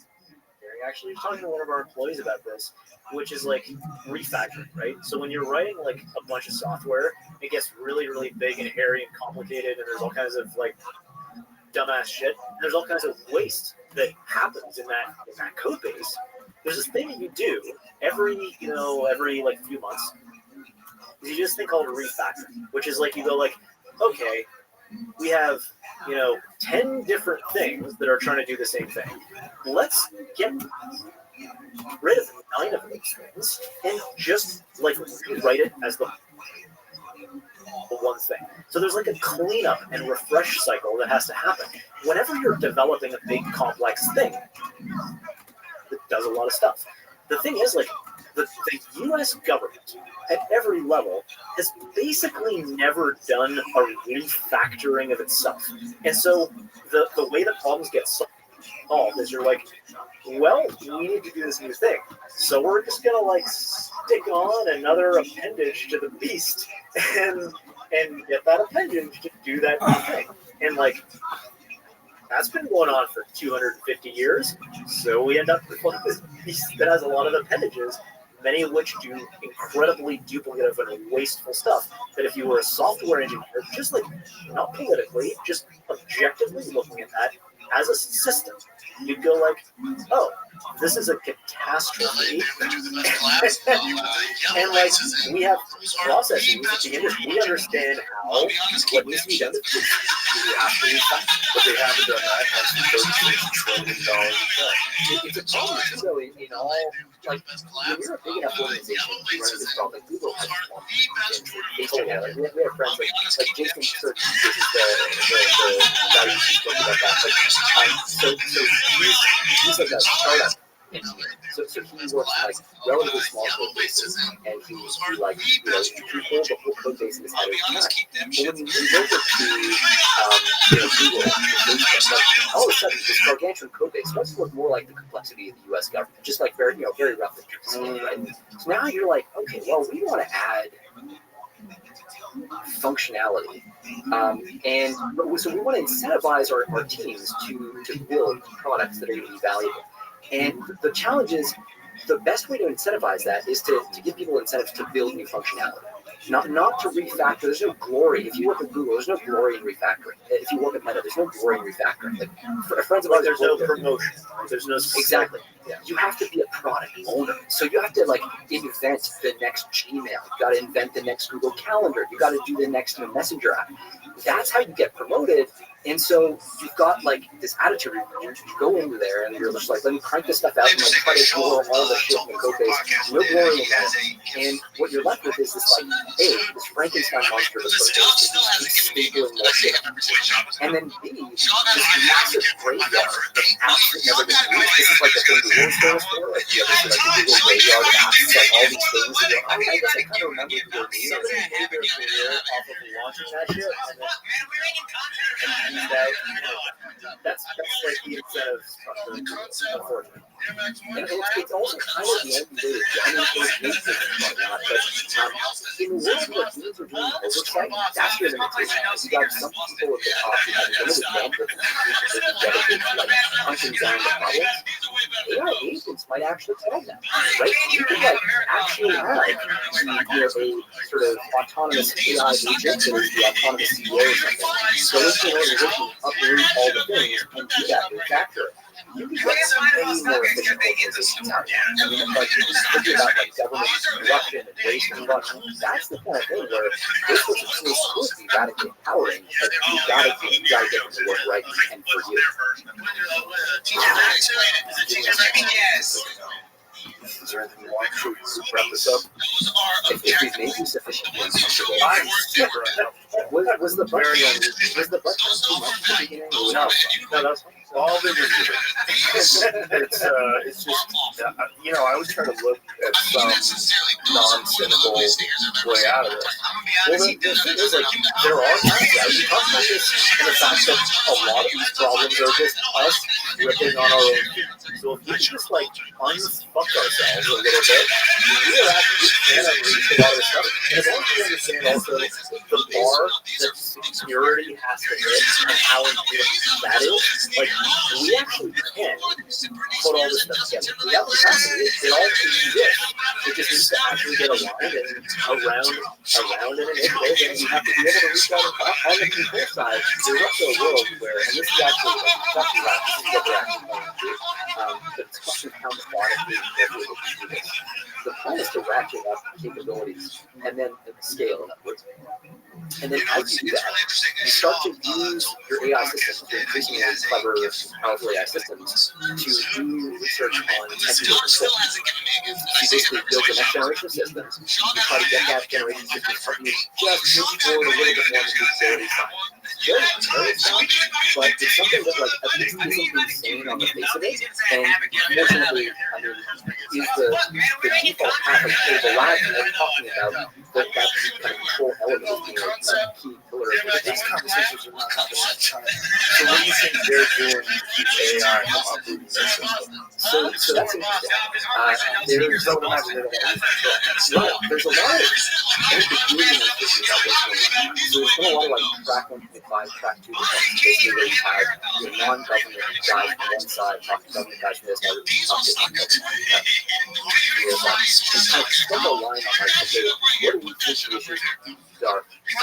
Actually, talking to one of our employees about this, which is like refactoring, right? So when you're writing like a bunch of software, it gets really, really big and hairy and complicated, and there's all kinds of like dumbass shit. And there's all kinds of waste that happens in that code base. There's this thing that you do every like few months. You just think called a refactoring, which is like you go like, okay, we have 10 different things that are trying to do the same thing. Let's get rid of 9 of those things and just like rewrite it as the one thing. So there's like a cleanup and refresh cycle that has to happen. Whenever you're developing a big complex thing that does a lot of stuff. The thing is like the US government at every level has basically never done a refactoring of itself. And so the way that problems get solved is you're like, well, we need to do this new thing. So we're just gonna like stick on another appendage to the beast and get that appendage to do that new thing. And like that's been going on for 250 years. So we end up with this beast that has a lot of appendages, many of which do incredibly duplicative and wasteful stuff that if you were a software engineer, just like not politically, just objectively looking at that as a system, you'd go like, oh, this is a catastrophe. And like we have processes at the industry. We understand how what needs to be done. But they haven't done that. That's $36 trillion. It's a problem. So in all, like, when you're a big enough organization, you run into this problem. Like Google has this problem. Like, we have friends like Jason Search, which is the guy who spoke about that. So he's like a startup engineer. So he works like relatively small code bases, and he like he holds the whole code base in his head every time. But when you move over to Google, like, all of a sudden this gargantuan code base starts to look more like the complexity of the U.S. government, just like very roughly. Right? So now you're like, okay, well, we want to add functionality, and so we want to incentivize our teams to build products that are going to be valuable. And the challenge is, the best way to incentivize that is to give people incentives to build new functionality, not to refactor. There's no glory. If you work at Google, there's no glory in refactoring. If you work at Meta, there's no glory in refactoring. Like friends of ours, there's no promotion. There's no exactly. Yeah. You have to be a product owner. So you have to like invent the next Gmail. You got to invent the next Google Calendar. You got to do the next Messenger app. That's how you get promoted. And so you've got like this attitude. You go into there and you're just like, let me crank this stuff out and like try to ignore all the shit in the code base. No glory in that. And what you're left with is this like, hey, this Frankenstein monster is stapling more shit. And then B, this massive graveyard of apps that never get used. This is like the thing Google is famous for. Like you have this like Google graveyard of apps, like all these things. And you're like, I guess I kind of remember Google Meet. Somebody made their career off of launching that shit and that's like the incentive structure, unfortunately. And it's also kind of the end of the day. I mean, there's whatnot, but in the world where teams are doing oversight, that's your limitation. You got some people at the top who have limited bandwidth and dedicated to like hunting down the problems. AI agents might actually solve that, right? You could like actually have a sort of autonomous AI agent that is the autonomous CEO or something. Go into an organization, uproot all the things, and do that, refactor it. You can get many more efficient organizations out there. I mean, like, thinking about like government corruption and waste and corruption, that's the kind of thing where those sorts of tools could be radically empowering, but you gotta get them to work right and for you. Is there anything you want to wrap this up? If we've made you sufficiently uncomfortable, was the butt too much at the beginning? No, that's all they were doing. It's just, I always try to look at some non-cynical way out of it. Well, the thing is, like, there are times, we talk about this, and the fact that a lot of these problems are just us ripping on our own feet. So if we just, like, unfuck ourselves a little bit, we are actually can unleash a lot of this stuff. And as long as we understand also the bar that security has to hit and how important that is, like, we actually can put all this stuff together. We have the capacity. It all exists. It just needs to actually get aligned and around an initiative, and we have to be able to reach out on the control side. There's also a world where, and this is actually what they're actually going to, but it's question how methodically they're able to do this. The plan is to ratchet up capabilities and then scale it upwards. And then as you do that, you start to use your AI systems, your increasingly clever, powerful AI systems, to do research on technical control. You basically build the next generation of systems, you try to get that generation of systems helping you just move forward a little bit more on the capability side. Very fun, but it's something that like at least isn't insane on the face of it, and fortunately, I mean, is the default path of the lab that we're talking about, that kind of control element is being a key pillar of it. These conversations are not happening. So what do you think they're doing to keep AI from uprooting their system? So that's interesting. There's a lot of ambiguity in thinking about what's going on. So there's been a lot of like track 1.5, track 2, basically where you have your non-government guys from one side talking to government guys from this side, talking to government guys. And kind of spend a line on like, okay, what do we think the issues are? The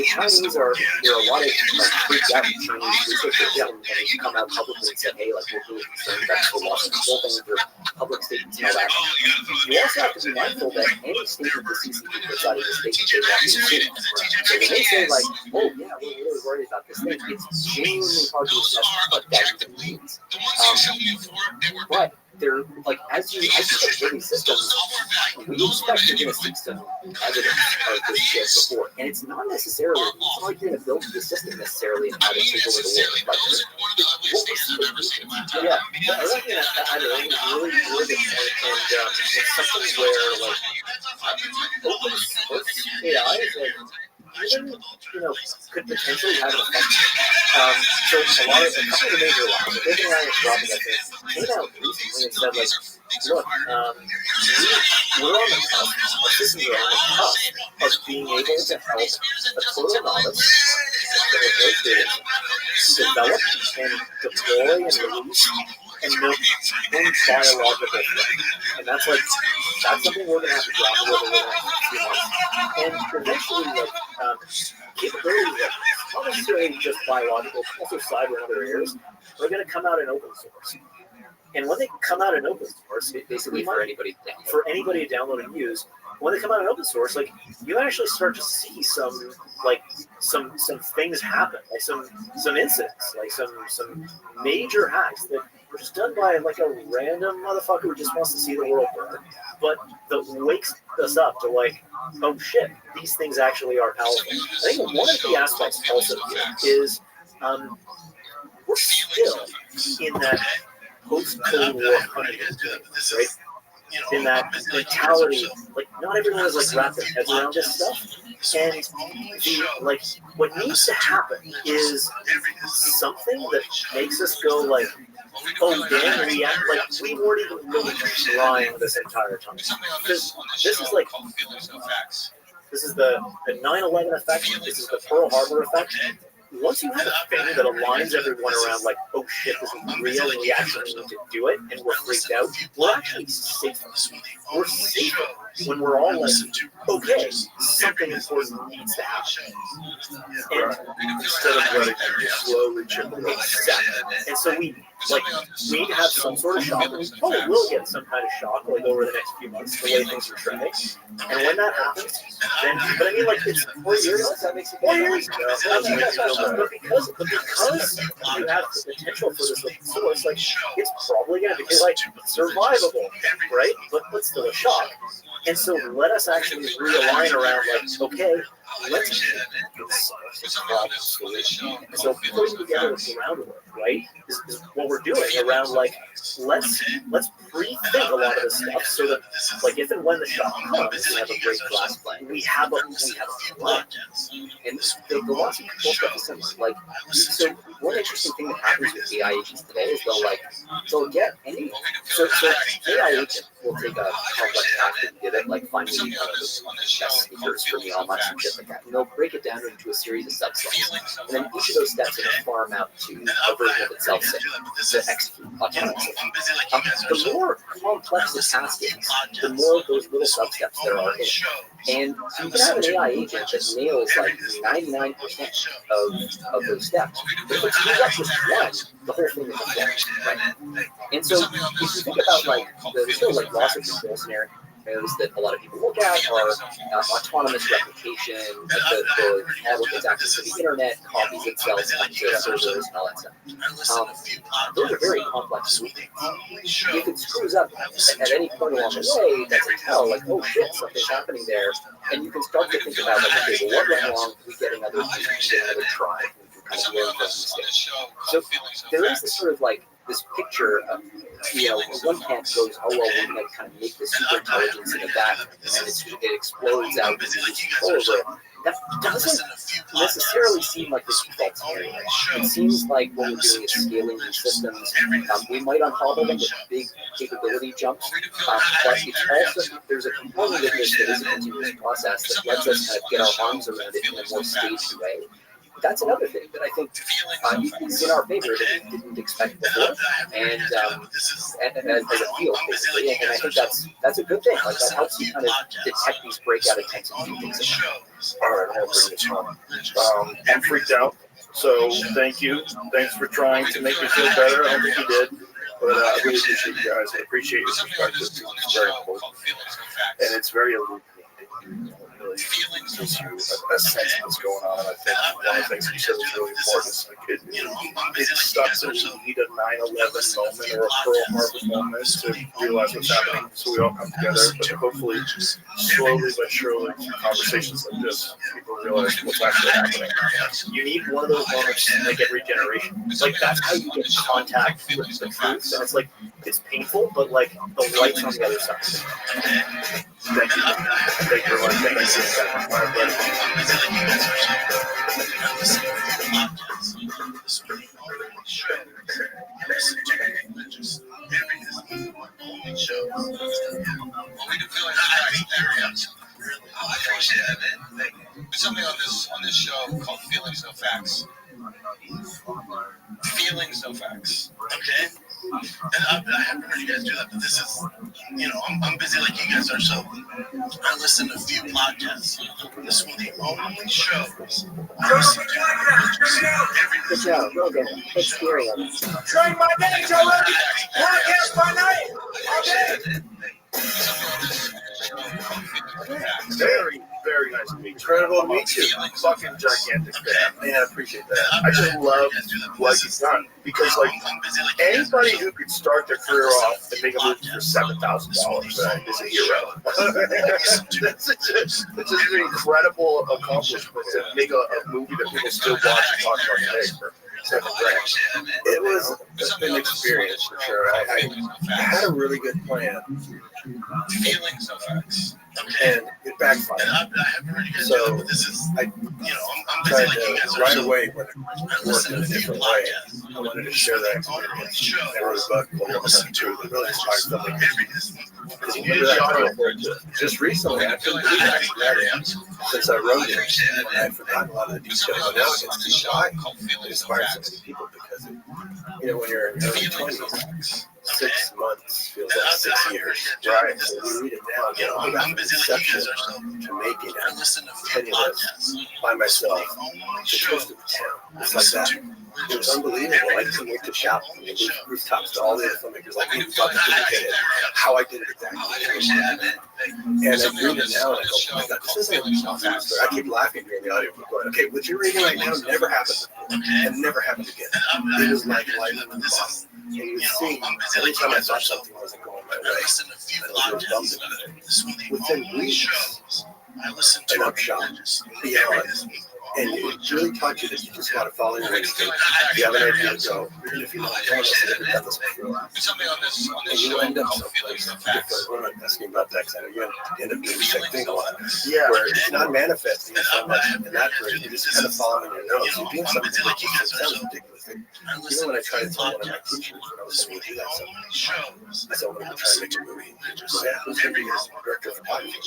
Chinese are, there are a lot of like freaked out Chinese researchers and they come out publicly and say, hey, like we're really concerned about the loss of control things or public statements and all that. You also have to be mindful that any statement the CCP puts out of the statement they want you to see. So when they say like, oh yeah, we're really worried about this thing, it's genuinely hard to assess what that even means. But they're like, as you get building systems, we expect you're going to see some evidence of this shit before, and it's not necessarily, it's not like you're going to build the system necessarily and how to take over the world. Like, yeah, I reckon I know it's really good, and it's something where like open source AI is like, even, could potentially have an effect. So a couple of the major labs, the big AI is dropping that thing, came out recently and said like, look, we're on the cusp, our systems are on the cusp of being able to help a total novice that has no experience develop and deploy and release and milk one biological thing. And that's something we're going to have to drop over the next few months. And eventually, capabilities that not necessarily just biological, also cyber and other areas, are going to come out in open source. And when they come out in open source, basically for anybody to download and use, when they come out in open source, like you actually start to see some some things happen, like some incidents, like some major hacks that were just done by like a random motherfucker who just wants to see the world burn, but that wakes us up to like, oh shit, these things actually are powerful. I think one of the aspects also here is we're still in that post-Cold War country, right? In that mentality, like not everyone is like wrapped their heads around this stuff, and like what needs to happen is something that makes us go like, oh damn, we weren't even really trying this entire time. Because this is like, this is the 9/11 effect. This is the Pearl Harbor effect. Once you have a thing that aligns everyone around like, oh shit, this is real and we actually need to do it, and we're freaked out, we're actually safer. We're safer when we're all like, okay, something important needs to happen. And Instead of letting it slowly chip away. And so we need to have some sort of shock, and we probably will get some kind of shock like over the next few months, the way things are trending. And when that happens, then, but I mean, like, it's 4 years, that makes it 4 years. But because you have the potential for this like source, like, it's probably going to be like survivable, right? But still a shock. And so let us actually realign around like, okay, let's so putting together the groundwork, right, is what we're doing around like, let's pre-think a lot of this stuff so that like if and when the shock comes, we have a great class plan. We have a plan. And the lots of control stuff is similar. Like, so one interesting thing that happens with AI agents today is they'll get any so AI agent will take a complex task and give it like find me best speakers for me online and shit like that. And they'll break it down into a series of substeps. And then each of those steps will farm out to a version of itself to execute autonomously. The more complex the task is, the more of those little substeps there are in it. And so you can have an AI agent that nails like 99% of those steps. But if it screws up just one, the whole thing is a failure, right? And so if you think about like the sort of like loss of control scenarios that a lot of people look at are autonomous replication, like the network gets access to the internet, copies itself onto servers and all that stuff. Those are very complex movements. If it screws up at any point along the way, that's a tell, like, oh shit, something's happening there. And you can start to think about, like, okay, well, what went wrong? We get another try. We can kind of learn from mistakes. So there is this sort of like this picture of, you know, one camp goes, oh, well, we're going to kind of make this super intelligence in a vacuum, and then it explodes out and you lose control over it. That doesn't necessarily seem like the default scenario. It seems like what we're doing is scaling these systems. We might unhobble them with big capability jumps, but it's also, there's a component of this that is a continuous process that lets us kind of get our arms around it in a more staged way. That's another thing that I think is in our favor that we didn't expect before, and as a field, basically. And I think that's a good thing. Like, that helps you kind of detect these breakout attempts and do things about it. All right, I'm going to bring this home. I'm freaked out, so thank you. Thanks for trying to make me feel better. I don't think you did, but I really appreciate you guys. I appreciate your perspective. It's very important, and it's very illuminating. Really gives you a sense of what's going on. And I think one of the things you said is really important is like it sucks that we need a 9/11 moment or a Pearl Harbor moment to realize what's happening, so we all come together. But hopefully, slowly but surely, through conversations like this, people realize what's actually happening. You need one of those moments like every generation. Like, that's how you get contact with the truth. And it's like, it's painful, but like the light's on the other side. Thank you. Thank you very much. Thank you. I appreciate that, man. There's something on this show called Feelings No Facts. Feelings No Facts. Okay? And I haven't heard you guys do that, but this is, you know, I'm busy like you guys are, so I listen to a few podcasts. This is one of the only shows I listen to Good job, Rogan. It's scary. Train my day, Joe. Podcast by night. Okay. Very, very very nice to meet you. Incredible to meet you. I'm a fucking gigantic fan. Man, I appreciate that. I just love what you've done because, like, anybody who could start their career off and make a movie for $7,000 is a hero. That's just an incredible accomplishment to make a movie that people still watch and talk about today for $7 grand. It was an experience for sure. I had a really good plan, and it backfired. So I tried to right away when it worked in a different way. I wanted to share that experience. I wrote a book called Listen to that really inspired filmmakers. You did a genre for it too. Just recently, I couldn't believe I actually read it. Since I wrote it, I had forgotten a lot of the details. But now I get to see why it inspired so many people because, when you're in your early 20s, 6 months feels like 6 years. Right. So you read it now, all the way from inception to making it penniless by myself to Coast of the Town. It's like that. It was unbelievable. I couldn't wait to shout from the rooftops to all the other filmmakers like you thought they did it, how I did it exactly. And I read it now and I go, oh my God, this isn't a story. I keep laughing here in the audio, going, okay, what you're reading right now never happened before and never happened again. It was like life in the bottle. And you would see, every time I thought something wasn't going my way, I was bummed about it. Within weeks, and I'm shocked beyond. And it really taught you that you just got to follow your instinct. You have an idea to go, even if you don't know this, you've never done this before. And you end up someplace different. We're not asking about that because I know you end up doing the same thing a lot. Yeah. Where it's not manifesting so much in that way. You're just kind of following your nose. You're doing something that sounds ridiculous. Even when I tried to tell one of my teachers when I was going to do that stuff, I said, I'm going to try to make a movie. So yeah, who's going to be your director of photography?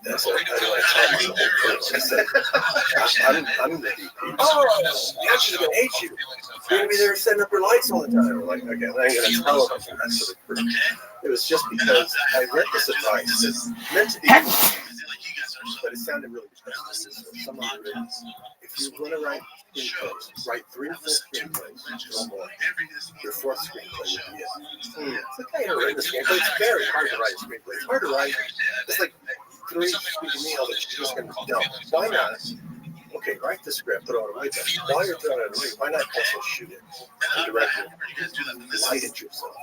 That's what I don't want to tell you the whole course. I said, I'm the DP. Oh, the actors are going to hate you. You're going to be there setting up your lights all the time. We're like, okay, I ain't going to tell them the rest of the crew. It was just because I read this advice. It's meant to be, but it sounded really special. Someone wrote, if you want to write screenplays, write 3 or 4 screenplays, no more. Your 4th screenplay would be it. It's like, I write a screenplay. It's very hard to write a screenplay. It's hard to write. It's like 3 speaking meal that you're just going to dump. Why not? Okay, write the script, put it on a whiteboard. While you're throwing it away, why not also shoot it and direct it? Light it yourself.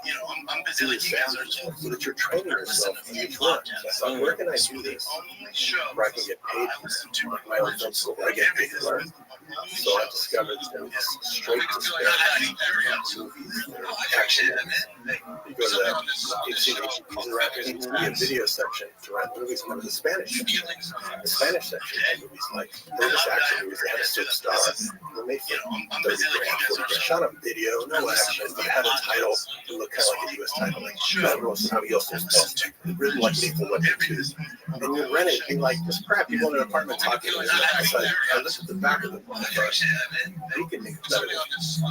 Do the sound so that you're training yourself in each one. So I thought, where can I do this where I can get paid for like my own film school, where I get paid to learn? So I discovered this straight to script movies that are action. You go to that, you've seen HB's around a video section around movies, and there was a Spanish section. The Spanish section had movies like British action movies that had a superstar. They made for 30 grand, 40 grand. Shot on video, no action, but it had a title that looked kind of like a U.S. title, like Generals Aviosos, written like Lethal Weapon 2. And you rent it, and like, this crap, people in an apartment talking. I looked at the back of the book, you can make it better than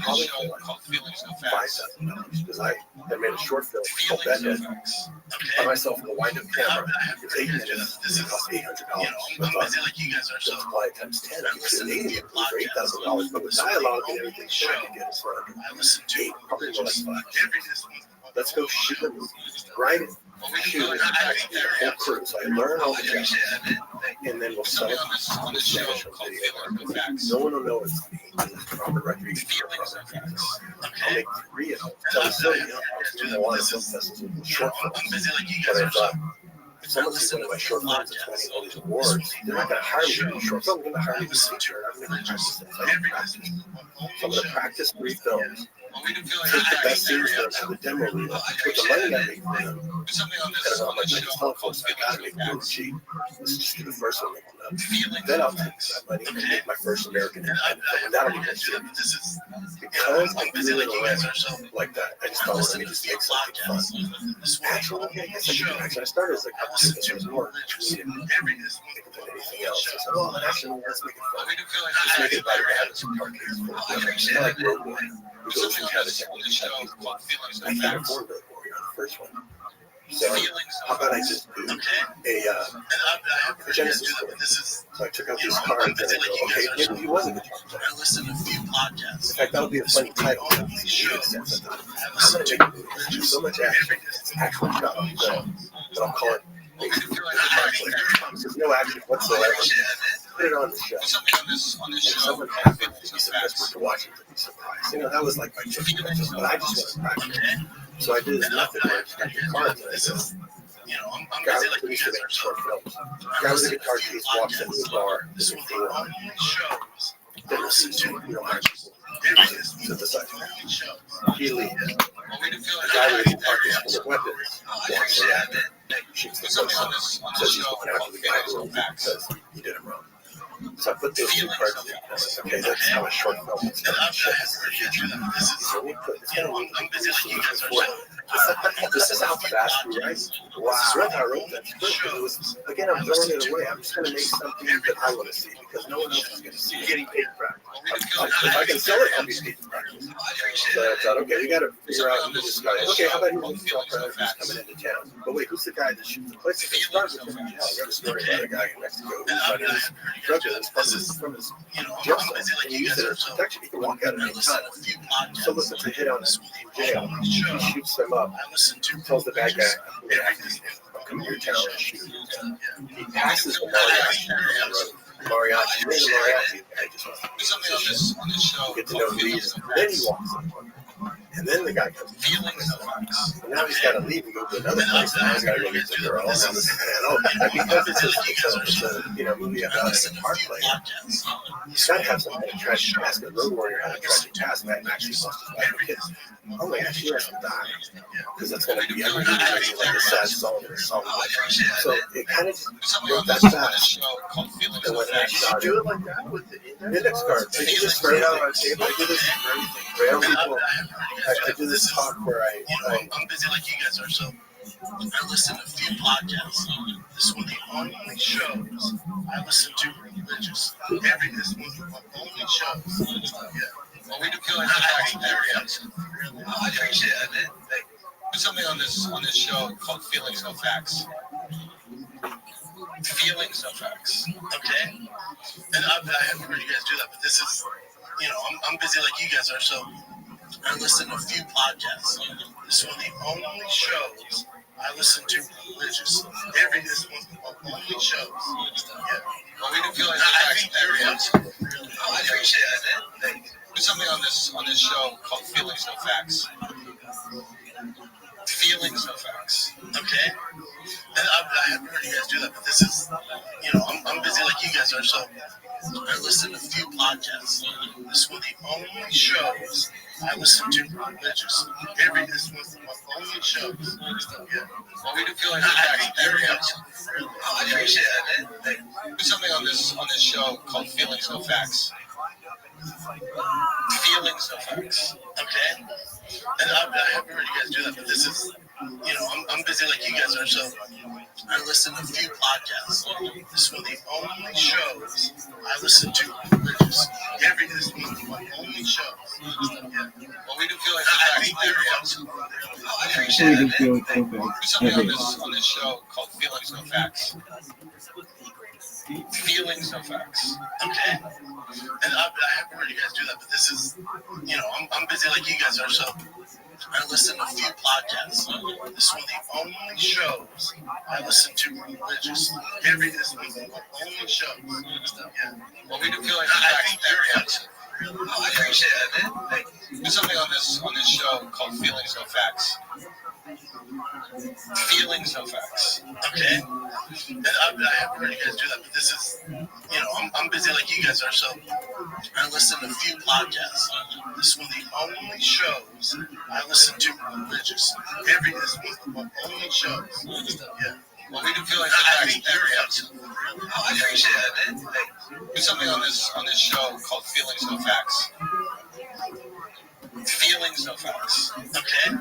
probably for like $5,000 because I made a short film called Bedhead by myself with a wind-up camera. It was 8 minutes. It cost $800. I thought, multiply it times 10. I could get an 80 for $8,000, but with dialogue and everything, sure, I could get it for $100. Probably more like 5. Let's go shoot a movie. Write it. Shoot it. The whole crew. So I learn all the jobs. And then we'll set up the Spanish on video. No one will know it's me. Robert Rodriguez. I'll make 3 of them. Tell the story. I was doing a lot of film festivals with short films. But I thought, if someone sees one of my short films that's winning all these awards, they're not going to hire me to do a short film. They're going to hire me to feature. I'm going to practice it. So I'm going to practice 3 films. Take the best scenes from them, have a demo reel, put the money I make for them. I don't know how much I can tell folks, I gotta make it cheap. Let's just do the first one, make it up. Then I'll take that money and make my first American independent film, and that'll be my series. Because I do it away like that, I just thought, let me just make something fun. Actually, I guess I could do action. I started as a cartoon, it was more tweeted than anything else. I said, well, actually, let's make it fun. Let's make it better to have some arcades for it. I like Road Warrior. Those who had a technical I can't afford Road Warrior on the first one. So how about I just do a Genesis story? So I took out these cards and I go, okay, maybe he was a guitar player. In fact, that'll be a funny title. I'm going to make a movie. There's so much action. It's actual shot on film. But I'll call it There's no action whatsoever. Put it on the show. And someone happened to be so desperate to watch it to be surprised. That was like my first practice, but I just wanted to practice. So I did this method where I just got the cards and I said, guy was pretty sure they short films. Guy with a guitar case walks into the bar, this is the one. Then listen to, synthesizer. He leaves. The guy with the guitar case full of weapons walks around, shoots the place, says he's going after the guy who because he did him wrong. So I put those two cards in. I said, okay, that's how a short film is going to show us the future. So we put this in. This is how fast we write. Wow. This is how I wrote that script. It was, again, I'm throwing it away. I'm just going to make something that I want to see because no one else is going to see it. Getting paid for practice. If I can sell it, I'll be paid for practice. So I thought, okay, we got to figure out who this guy is. Okay, how about who's the truck driver who's coming into town? But wait, who's the guy that shoots the place? It starts with him in jail. I got a story about a guy in Mexico who's running his drug dealers from his jail cell. And he used it as protection. He can walk out at any time. So listen to hit on his jail. He shoots them up. Tells the bad guy, I'm coming to your town and shoot you. He passes the mariachi on the road. Mariachi, I just want to get to know who he is. Then he walks up on him. And then the guy comes. And now he's got to leave and go to another place. And now he's got to go get the girl. And because it's a movie about a guitar player, he's got to have some kind of tragic past. The Road Warrior had a tragic past, and that actually lost his wife and kids. Oh my gosh, he has to die. Because that's going to be like a sad song or a song. So it kind of wrote that fast. And when I started, do it like that with the index card. I do this straight out on my table. I do this for everything. For every people. I do this talk where I'm busy like you guys are, so I listen to a few podcasts. This is one of the only shows I listen to religious. This one of the only shows. Yeah. Well, we do feel like I appreciate it. There's something on this show called Feelings No Facts. Feelings No Facts. Okay. And I haven't heard you guys do that, but this is, I'm busy like you guys are, so I listen to a few podcasts. This is one of the only shows I listen to religious. This one of the only shows. Yeah. Well, we do feel like I appreciate it. There's something on this show called Feelings No Facts. Feelings No Facts. Okay. And I haven't heard you guys do that, but this is, I'm busy like you guys are, so I listen to a few podcasts. This is one of the only shows I listen to religious. This was one of the only shows. Yeah. Well, we do feel like I appreciate it. There's something on this show called Feelings No Facts. Feelings No Facts. Okay. And I haven't heard you guys do that, but this is, I'm busy like you guys are, so I listen to a few podcasts. This is one of the only shows I listen to religious. This is one of the only shows. Yeah. Well, we do feel like I appreciate it. There's something on this show called Feelings No Facts. Feelings No Facts. Okay. And I haven't heard you guys do that, but this is, I'm busy like you guys are, so I listen to a few podcasts. This is one of the only shows I listen to religious. This is one of the only shows. Yeah. Well, we do feel like I appreciate it. There's something on this show called Feelings No Facts. Feelings No Facts. Okay. And I haven't heard you guys do that, but this is, I'm busy like you guys are, so I listen to a few podcasts. This is one of the only shows I listen to religious. This is one of the only shows. Yeah. Well, we do feel like I appreciate it. There's something on this show called Feelings No Facts. Feelings No Facts. Okay. And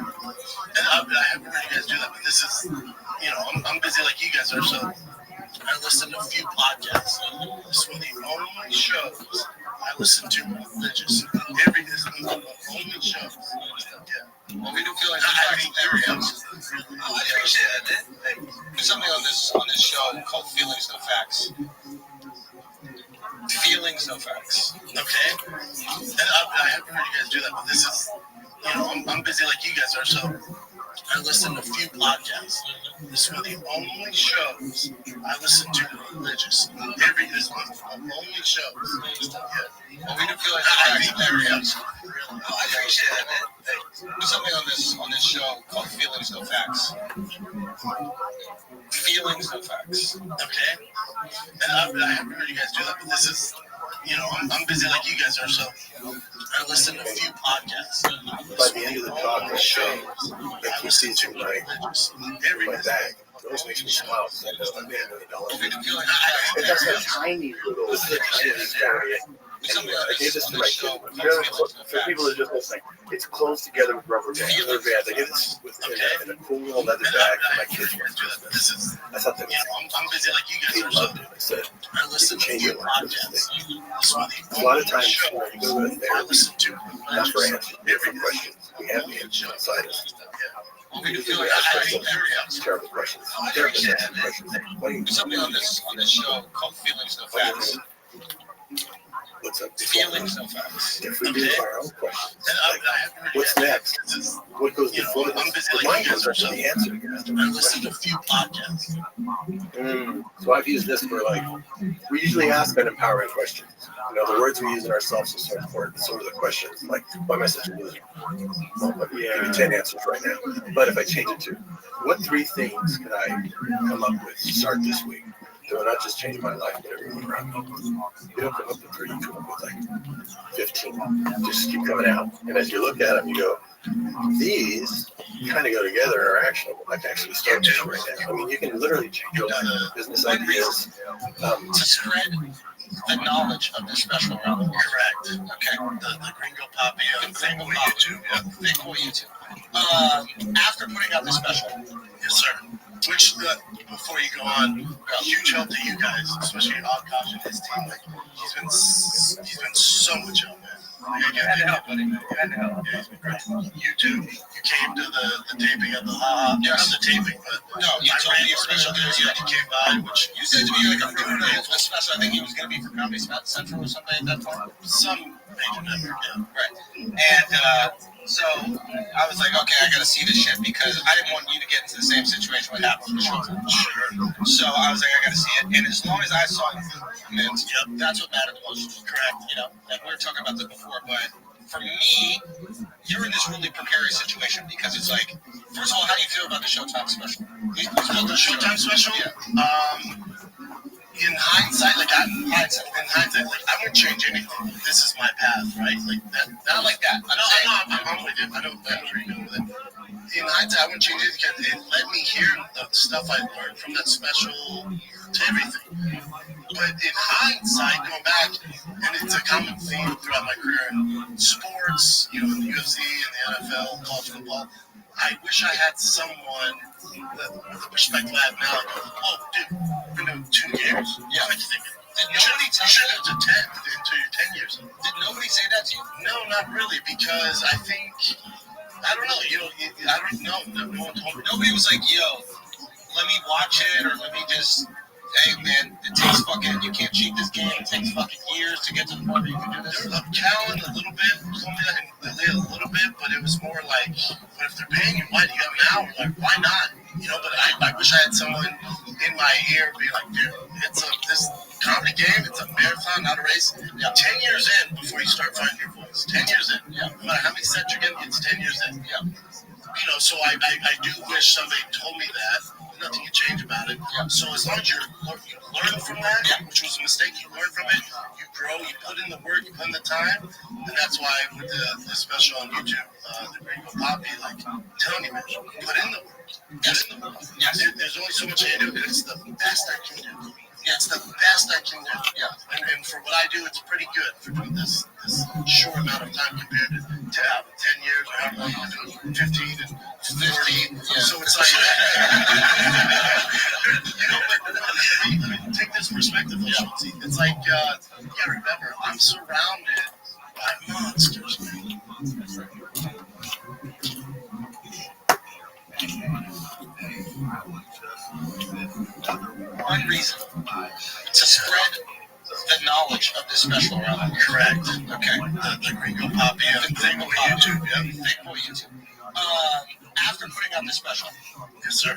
I haven't heard you guys do that, but this is, I'm busy like you guys are, so I listen to a few podcasts. This is one of the only shows I listen to religious. This is one of the only shows. Yeah. Well, we do feel like I appreciate it. There's something on this show called Feelings No Facts. Feelings No Facts. Okay. And I haven't heard you guys do that, but this is, I'm busy like you guys are, so I listen to a few podcasts. This is one of the only shows I listen to religiously. Every is one of the only shows. Yeah. Well, we do feel like every episode. Really. Oh, I appreciate it, man. Hey, do something on this show called Feelings No Facts. Feelings No Facts. Okay. And I haven't heard you guys do that, but this is, I'm busy like you guys are, so I listen to a few podcasts. By the end of the talk, the show, I can see through my bag. It always makes me smile. I know I made $1 million. It has a tiny little area. I gave this to my kid. For people that are just listening, it's closed together with rubber bands. I gave this in a cool little leather bag for my kids. I thought that was. I'm busy like you guys are, so I said, I listen to a few podcasts. a lot of times when you go to a I therapy, listen to not for answers, different questions. We have the answer inside us. we do feel We like ask ourselves terrible questions. Therapists ask questions. What do you do something on this show called Feelings No Facts. What's up? Feelings No Facts. If we do our own questions, And like, what's next? What goes before this? I'm busy The like mind you guys comes are, up so with the answer. I listen to a few podcasts. So I've used this for we usually ask an empowering question. The words we use in ourselves are so important. So are the questions, like, why am I such a loser? Well, let me give you 10 answers right now. But if I change it to, what 3 things could I come up with to start this week? That will not just change my life, but everyone around me. You don't come up with 3, you come up with 15. Just keep coming out. And as you look at them, you go, these kind of go together and are actionable. I can actually start this right now. I mean, you can literally change your life, business ideas. To spread the knowledge of the special realm. Correct. Okay. The Gringo Poppy of Gringo YouTube. Yeah. Gringo YouTube. After putting out the special. Yes, sir. Which, before you go on, huge help to you guys, especially Akash and his team. He's been so much help, man. You had to help, buddy. You had to help. Yeah, he's been great. You too. You came to the taping of the not the taping, but no, you told me special news. Yeah, you came by, which you said to me like a special. I think he was going to be for Comedy Central or something at that point. Some major network, yeah. Right. And so I was like, okay, I got to see this shit because I didn't want you to get into the same situation what happened with Showtime. Sure. So I was like, I got to see it. And as long as I saw improvements, that's what mattered the most. Correct. And we were talking about this before, but for me, you're in this really precarious situation because it's like, first of all, how do you feel about the Showtime special? About the Showtime special? Yeah. In hindsight, I wouldn't change anything. This is my path, right? Like that. Not like that. I'm with you. I know where you're going with it. In hindsight, I wouldn't change it because it let me hear the stuff I learned from that special to everything. But in hindsight, going back, and it's a common theme throughout my career in sports, in the UFC and the NFL, college football. I wish I had someone with the perspective I have now. Oh, dude, we've been doing 2 years. Yeah, what you thinking? You should have to 10 into your 10 years. Did nobody say that to you? No, not really, because I think, I don't know, I don't know. No one told me. Nobody was like, yo, let me watch it, or let me just, hey, man, it takes you can't cheat this game. It takes fucking years to get to the point where you can do this. Callan a little bit, told me that a little bit, but it was more like, but if they're paying you, why do you have an hour? Like, why not? But I wish I had someone in my ear be like, dude, it's this comedy game, it's a marathon, not a race. 10 years in before you start finding your voice. 10 years in. Yeah. No matter how many sets you're getting, it's 10 years in. Yeah. So I do wish somebody told me that. Nothing you change about it. Yeah. So as long as you learn from that, which was a mistake, you learn from it, you grow, you put in the work, you put in the time, and that's why with the special on YouTube, the Gringo Poppy, telling you, man, put in the work. Yes. Put in the work. Yes. There's only so much I can do, and it's the best I can do. Yeah, it's the best I can do. Yeah. And for what I do, it's pretty good for doing this short amount of time compared to 10 years or however long you do it, 15 and 15. Yeah. So it's like, but take this perspective. Yeah. It's like, you gotta remember, I'm surrounded by monsters. One reason to spread the knowledge of this special realm. Correct. Okay. The Gringo Poppy of Gringo YouTube. Yeah. Gringo YouTube. after putting out the special. Yes, sir.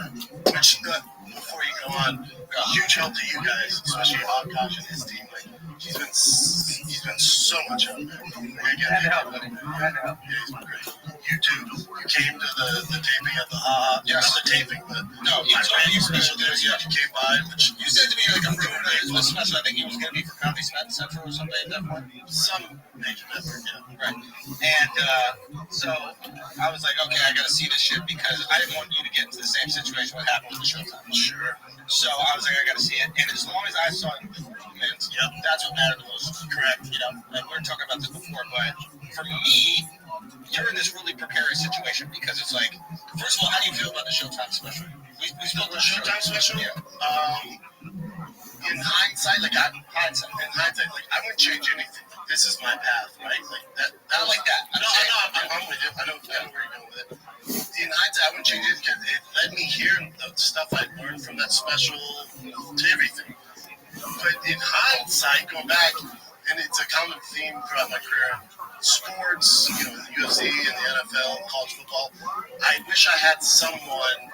Which, before you go on, a huge help to you guys, especially Akash and his team. Like, he's been so much help, man. Glad to help, buddy. Glad to help. Yeah, he's been great. You too. You came to the taping of the not the taping, but no, you told me special days. Yeah, you came by, which you said to me like a rumor that it was special. I think it was going to be for Comedy Central or something at that point. Some major network, yeah. Right. And so I was like, okay, I got to see this shit because I didn't want you to get into the same situation what happened with the Showtime. Sure. So I was like, I got to see it. And as long as I saw it in performance, that's what mattered the most. Correct. You know, and we were talking about this before, but for me, you're in this really precarious situation because it's like, first of all, how do you feel about the Showtime special? We still the Showtime special? Yeah. In hindsight, like in hindsight, like I wouldn't change anything. This is my path, right? Like that. I like that. I'm with you. I know where you're going with it. In hindsight, I wouldn't change it because it let me hear the stuff I learned from that special to everything. But in hindsight, going back, and it's a common theme throughout my career, sports, you know, the UFC and the NFL, and college football, I wish I had someone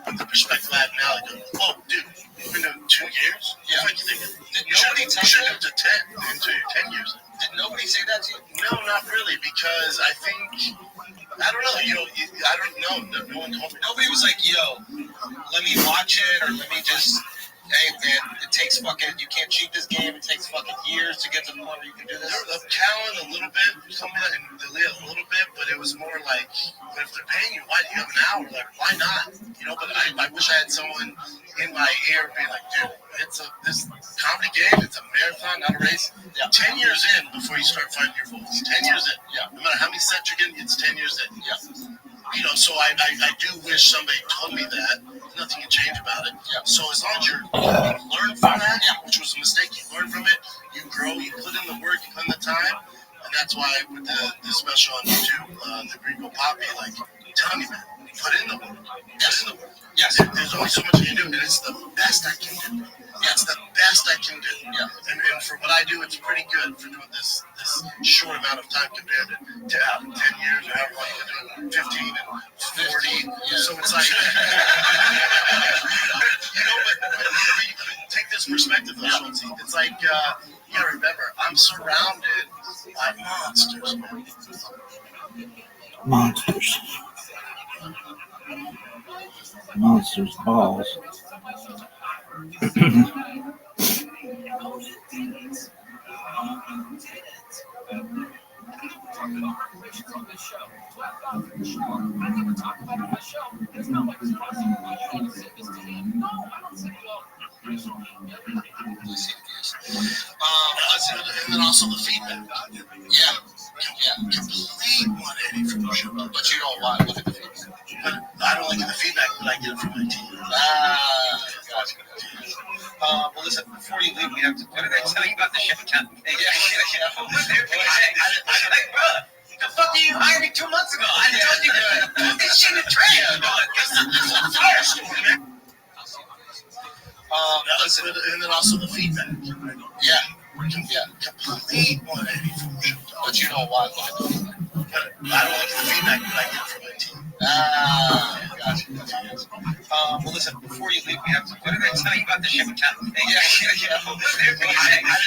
with the perspective I have now, like, oh, dude, you've been doing 2 years? Yeah. Like, did nobody tell you that? To 10, into 10 years. Did nobody say that to you? No, not really, because I think, I don't know, you know, I don't know. No one told me. Nobody was like, yo, let me watch it, or let me just... Hey man, it takes fucking, you can't cheat this game, it takes fucking years to get to the point where you can do this. There was Callan a little bit, something like Delia a little bit, but it was more like, but if they're paying you, why do you have an hour? Like, why not? You know, but I wish I had someone in my ear being like, dude, this comedy game, it's a marathon, not a race. Yeah. 10 years in before you start finding your voice. 10 years in. Yeah. No matter how many sets you're getting, it's 10 years in. Yeah. You know, so I do wish somebody told me that. Nothing can change about it. Yeah. So as long as you learn from that, which was a mistake, you learn from it, you grow, you put in the work, you put in the time, and that's why with the special on YouTube, the Gringo Poppy, like, tell me, man, put in the work. Yes. Put in the work. Yes. There's only so much you can do, and it's the best I can do. Yeah, it's the best I can do. Yeah. And for what I do, it's pretty good for doing this short amount of time compared to 10 years or however long you're doing, 15 and 40. Yeah. So it's like, you know, but take this perspective, though, Schultz. It's like, you gotta remember, I'm surrounded by monsters. Monsters. Monsters balls. And then also the feedback. Yeah. Complete 180 from the show. But you don't want to look at the feedback. But I don't look at the feedback, but I get it from my team. Gotcha. Well, listen, before you leave, we have to. What did I tell you about the show time? Yeah. I'm like, bro, the fuck did you hire me 2 months ago? I told you to put this shit in the trash. This is a fire story, man. Listen, and then also the feedback. Yeah. Complete 180 from the show. But you don't want to look at the feedback. But I don't look at the feedback, but I get it from my team. Gotcha. Well, listen, before you leave, we have to. What did I tell you about the show time? Yeah.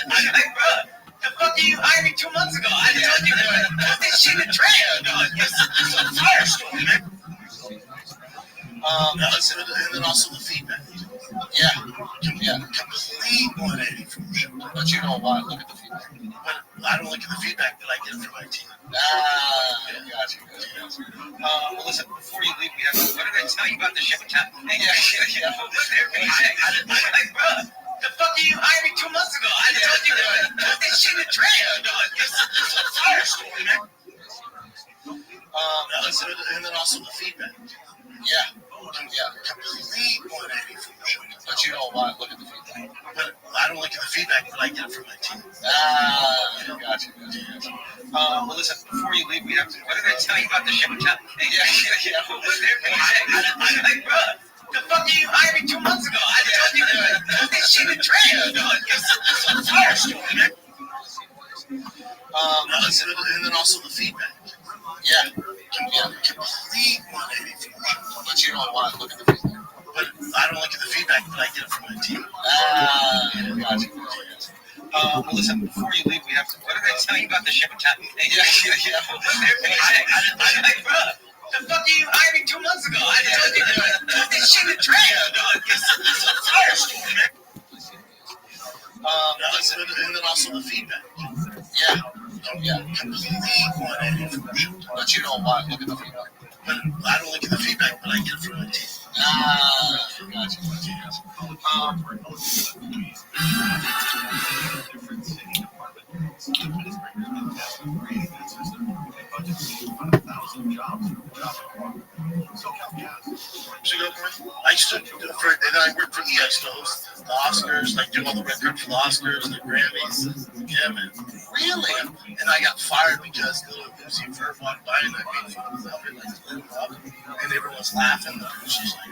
I'm like, bro, the fuck did you hire me 2 months ago? I told you to put this shit in the trash. This is a fire story, man. Listen, and then also the feedback. Yeah. Complete 180 from the show. But you don't want to look at the feedback. But I don't look at the feedback, but I get it from my team. Gotcha. Well, listen, before you leave, we have to. What did I tell you about the show time? Yeah. I'm like, bro, the fuck did you hire me 2 months ago? I told you to put this shit in the trash. This is a fire story, man. Listen, and then also the feedback. Yeah. Complete 180 from the show. But you don't want to look at the feedback. But I don't look at the feedback, but I get it from my team. Gotcha. Well, listen, before you leave, we have to. What did I tell you about the show time? Yeah. I'm like, bro, the fuck did you hire me 2 months ago? I told you to put this shit in the trash. This is a fire story, man. Listen, and then also the feedback. Yeah. complete 180 fusion. But you don't want to look at the feedback. But I don't look at the feedback, but I get it from my team. Gotcha. Well, listen, before you leave, we have to. What did I tell you about the ship attack? Yeah. I'm like, bro, the fuck you hired me 2 months ago? I told you to put this shit in the trash. Yeah, no, it's a firestorm, man. Listen, and then also the feedback. Yeah. Oh, yeah. Complete 180 fusion. But you don't want to look at the feedback. But I don't look at the feedback, but I get it from my team. Gotcha. I used to do and then I worked for I used to host the Oscars, like do all the red carpet for the Oscars, the Grammys. Yeah, man. Really? And I got fired because Little Uzi Vert walked by and I made fun of it, like lit him up, and everyone was laughing. The producer's like,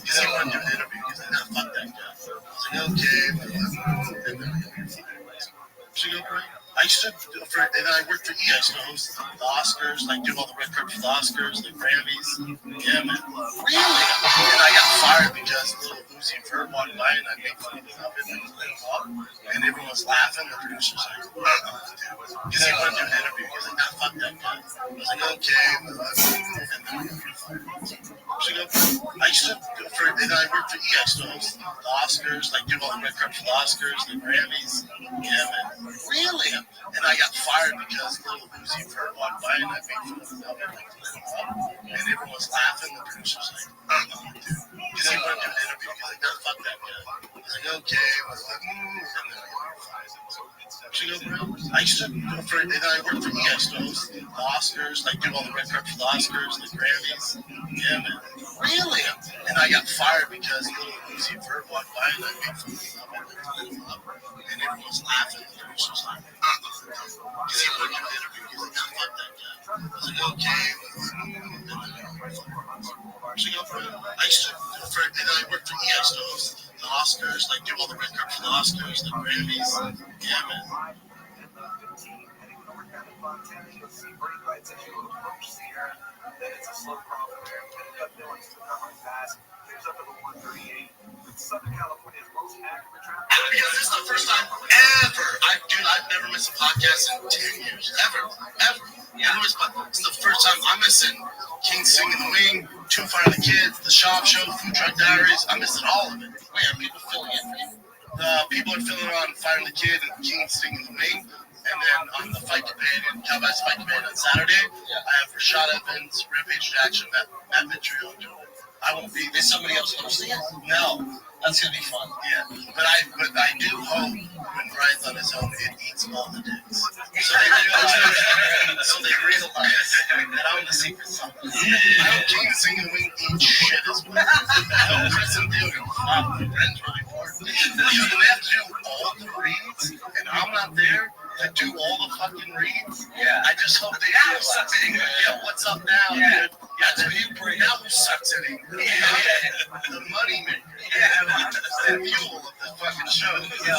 because he wanted to do an interview because I got fuck that guy. I was like, okay, and then I got fired. I used to, and then I worked for I used to host the Oscars, like do all the red carpet for the Oscars, the Grammys. Yeah, man. Really? And I got fired because Little Uzi Vert walked by and I made fun of it, like lit him up, and everyone was laughing. The producer's like, because he wanted to do an interview because I got fuck that guy. I was like, okay, and then I got fired. I used to, and then I worked for I used to host the Oscars, like do all the red carpet for the Oscars, the Grammys. Yeah, man. Really? And I got fired because Little Uzi Vert walked by and I made fun of it, like lit him up, and everyone was laughing. The producer's like, because he wanted to do an interview because I got fuck that guy. I was like, okay, and then I got fired. I used to, and then I worked for I used to host the Oscars, like do all the red carpet for the Oscars, the Grammys. Yeah, man. Really? And I got fired because Little Uzi Vert walked by and I made fun of it, like lit him up, and everyone was laughing. The producer's like, because he wanted to do an interview because I got fuck that guy. I was like, okay, and then I got fired. I used to, and then I worked for I used to host the Oscars, like do all the red carpet for the Oscars, the Grammys. Yeah, man. Because this is the first time ever. I've never missed a podcast in 10 years. Ever. Yeah, it's the first time I'm missing King Sing in the Wing, Two Fire the Kids, The Shop Show, Food Truck Diaries. I'm missing all of it. Wait, are people filling in for you? People are filling on Fire the Kid and King Sing in the Wing. And then on the Fight Companion, Cowboys Fight Companion on Saturday, I have Rashad Evans, Rampage Jackson, Matt Vitriol. I won't be. Is somebody else hosting it? No. That's gonna be fun. Yeah, but I do hope when Brian's on his own, it eats all the dicks. So they realize that I'm the secret sauce. I hope King Sing and Wing eat shit as well. I hope Chris and Theo go, wow, Brent's really important. Because they have to do all the reads, and I'm not there to do all the fucking reads. Yeah. I just hope they now sucks at English. Yeah, what's up now, dude? That's what you bring. Now who sucks at English? The money maker. Yeah. The fuel of the fucking show. Yeah.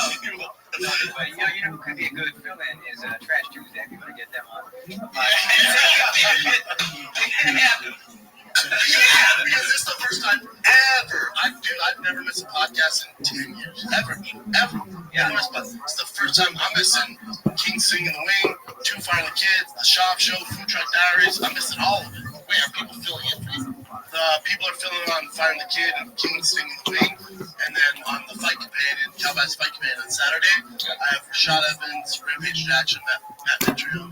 But you know who could be a good fill-in is Trash Tuesday if you want to get them on. Yeah, because this is the first time ever. I've never missed a podcast in 10 years. Ever. Yeah, but it's the first time I'm missing King Sing in the Wing, Two Fire the Kids, The Shop Show, Food Truck Diaries. I'm missing all of it. Wait, are people filling in for you? People are filling on Fire the Kid and King Sing in the Wing. And then on the Fight Companion, Cowboys Fight Companion on Saturday, I have Rashad Evans, Rampage Jackson, Matt Vitriol.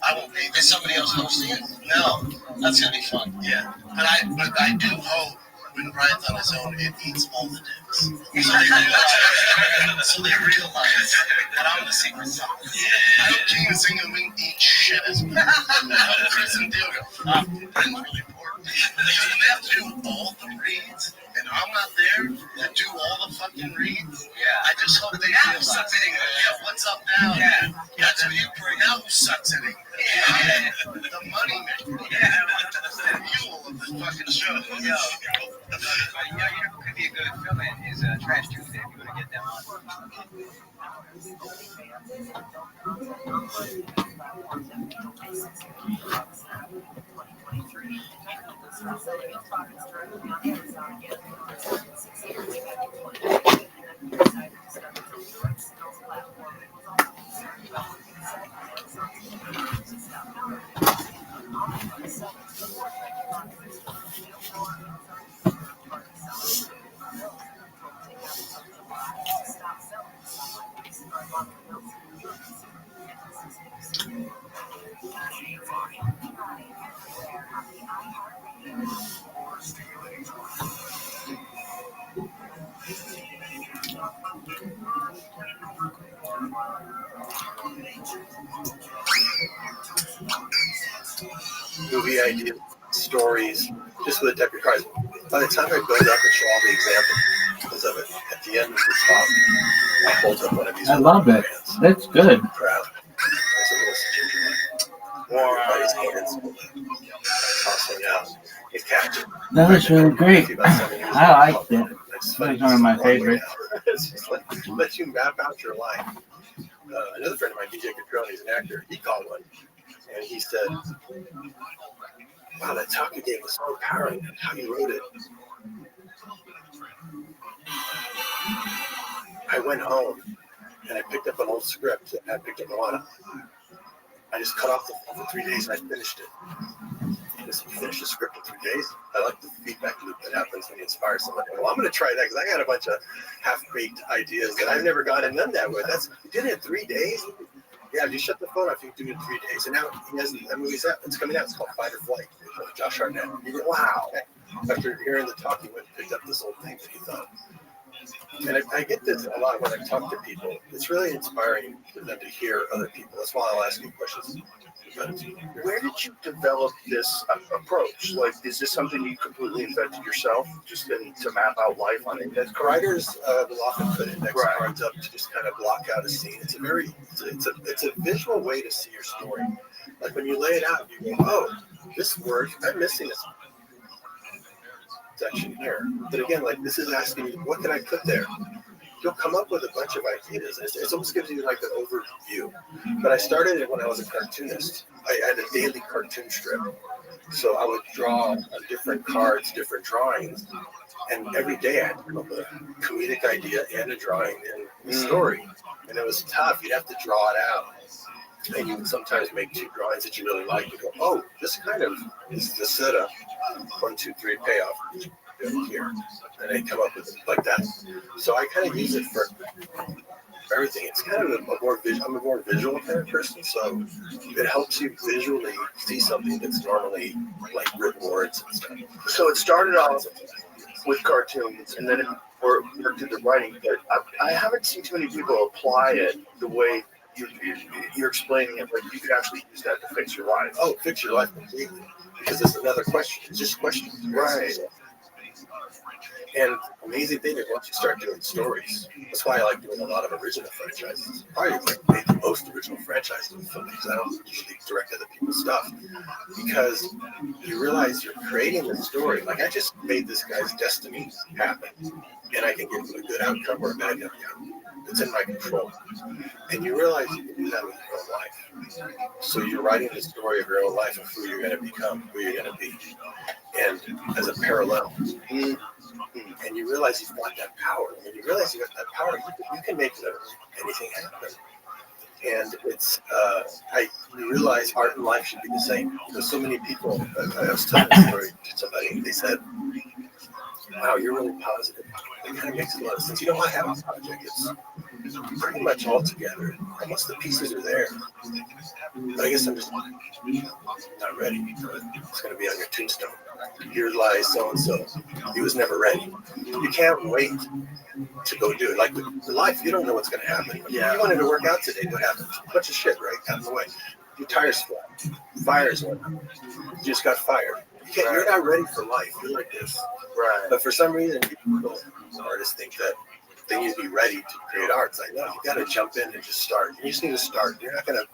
I won't be. Is somebody else hosting it? No. That's gonna be fun. Yeah. But I do hope when Brian's on his own, it eats all the dicks. So they realize that I'm the secret sauce. I hope King and Sing and Wing eat shit as well. I hope Chris and Theo go, wow, Brent's really important. Because when they have to do all the reads, and I'm not there to do all the fucking reads, I just hope they realize. Yeah, what's up now? Yeah. That's what you bring. Now who sucks at English? The money maker. Yeah. The fuel of the fucking show. Yeah. You know who could be a good fill-in is Trash Tuesday if you want to get them on. selling its products directly on Amazon again for 6 years back in 2020, and then decided to start its own direct sales platform. It was also concerned about what being said by Amazon's competitors to stop counterfeiting. Online sellers report that products for sale for Amazon third-party sellers take Amazon July to stop selling stuff like these or market notes in the US. Movie ideas, stories, just with a type of cards. By the time I build up and show all the examples of it, at the end of the talk, I hold up one of these. I love it. That's good. I'm proud. It's a little gingerbread. Everybody's hands tossing out. It catches. That was really great. I liked it. That's one of my favorites. It's just like let you map out your life. Another friend of mine, DJ Catrone, he's an actor. He called one, and he said, "Wow, that talk you gave was so empowering. And how you wrote it." I went home and I picked up an old script that I picked up a lot of. I just cut off the phone for 3 days and I finished it. I said, "You finished the script in 3 days?" I like the feedback loop that happens when you inspire someone. Well, I'm going to try that because I got a bunch of half-baked ideas that I've never gone and done that with. You did it in 3 days? Yeah, just shut the phone off. You can do it in 3 days. And now he has that movie's out. It's coming out. It's called Fight or Flight with Josh Hartnett. You go, wow. After hearing the talk, he went and picked up this old thing that he thought. And I get this a lot when I talk to people. It's really inspiring for them to hear other people. That's why I'll ask you questions. Where did you develop this approach? Like, is this something you completely invented yourself, just to map out life on index cards? Writers will often put index cards up to just kind of block out a scene. It's a visual way to see your story. Like when you lay it out, you go, "Oh, this word, I'm missing this section here." But again, like this is asking you, what can I put there? You'll come up with a bunch of ideas. It almost gives you like an overview. But I started it when I was a cartoonist. I had a daily cartoon strip. So I would draw on different cards, different drawings. And every day I had to come up with a comedic idea and a drawing and a story. And it was tough. You'd have to draw it out. And you would sometimes make two drawings that you really like. You go, "Oh, this kind of is the setup. 1, 2, 3, payoff. Here." And they come up with it like that. So I kind of use it for everything. It's kind of I'm a more visual kind of person, so it helps you visually see something that's normally like written words and stuff. So it started off with cartoons, and then it worked into writing. But I haven't seen too many people apply it the way you're explaining it. Like you could actually use that to fix your life. Oh, fix your life completely. Because it's another question. It's just questions. Right. And the amazing thing is once you start doing stories, that's why I like doing a lot of original franchises. Probably like made the most original franchises in film because I don't usually direct other people's stuff. Because you realize you're creating the story. Like I just made this guy's destiny happen. And I can give him a good outcome or a bad outcome. It's in my control. And you realize you can do that with your own life. So you're writing the story of your own life of who you're going to become, who you're going to be. And as a parallel. And you realize you've got that power. When you realize you've got that power, you can make anything happen. And it's, you realize art and life should be the same. Because so many people, I was telling a story to somebody, they said, "Wow, you're really positive." It kind of makes a lot of sense. You know, I have a project. It's pretty much all together. Almost the pieces are there. But I guess I'm just not ready. It's going to be on your tombstone. Here lies so-and-so. He was never ready. You can't wait to go do it. Like with life, you don't know what's going to happen. Yeah. You wanted to work out today. What happens? A bunch of shit, right? Out of the way. Your tires flat. Fires went. You just got fired. You're not ready for life. You're like this. Right. But for some reason, people, artists think that they need to be ready to create art. It's like, no, you got to jump in and just start. You just need to start. You're not going to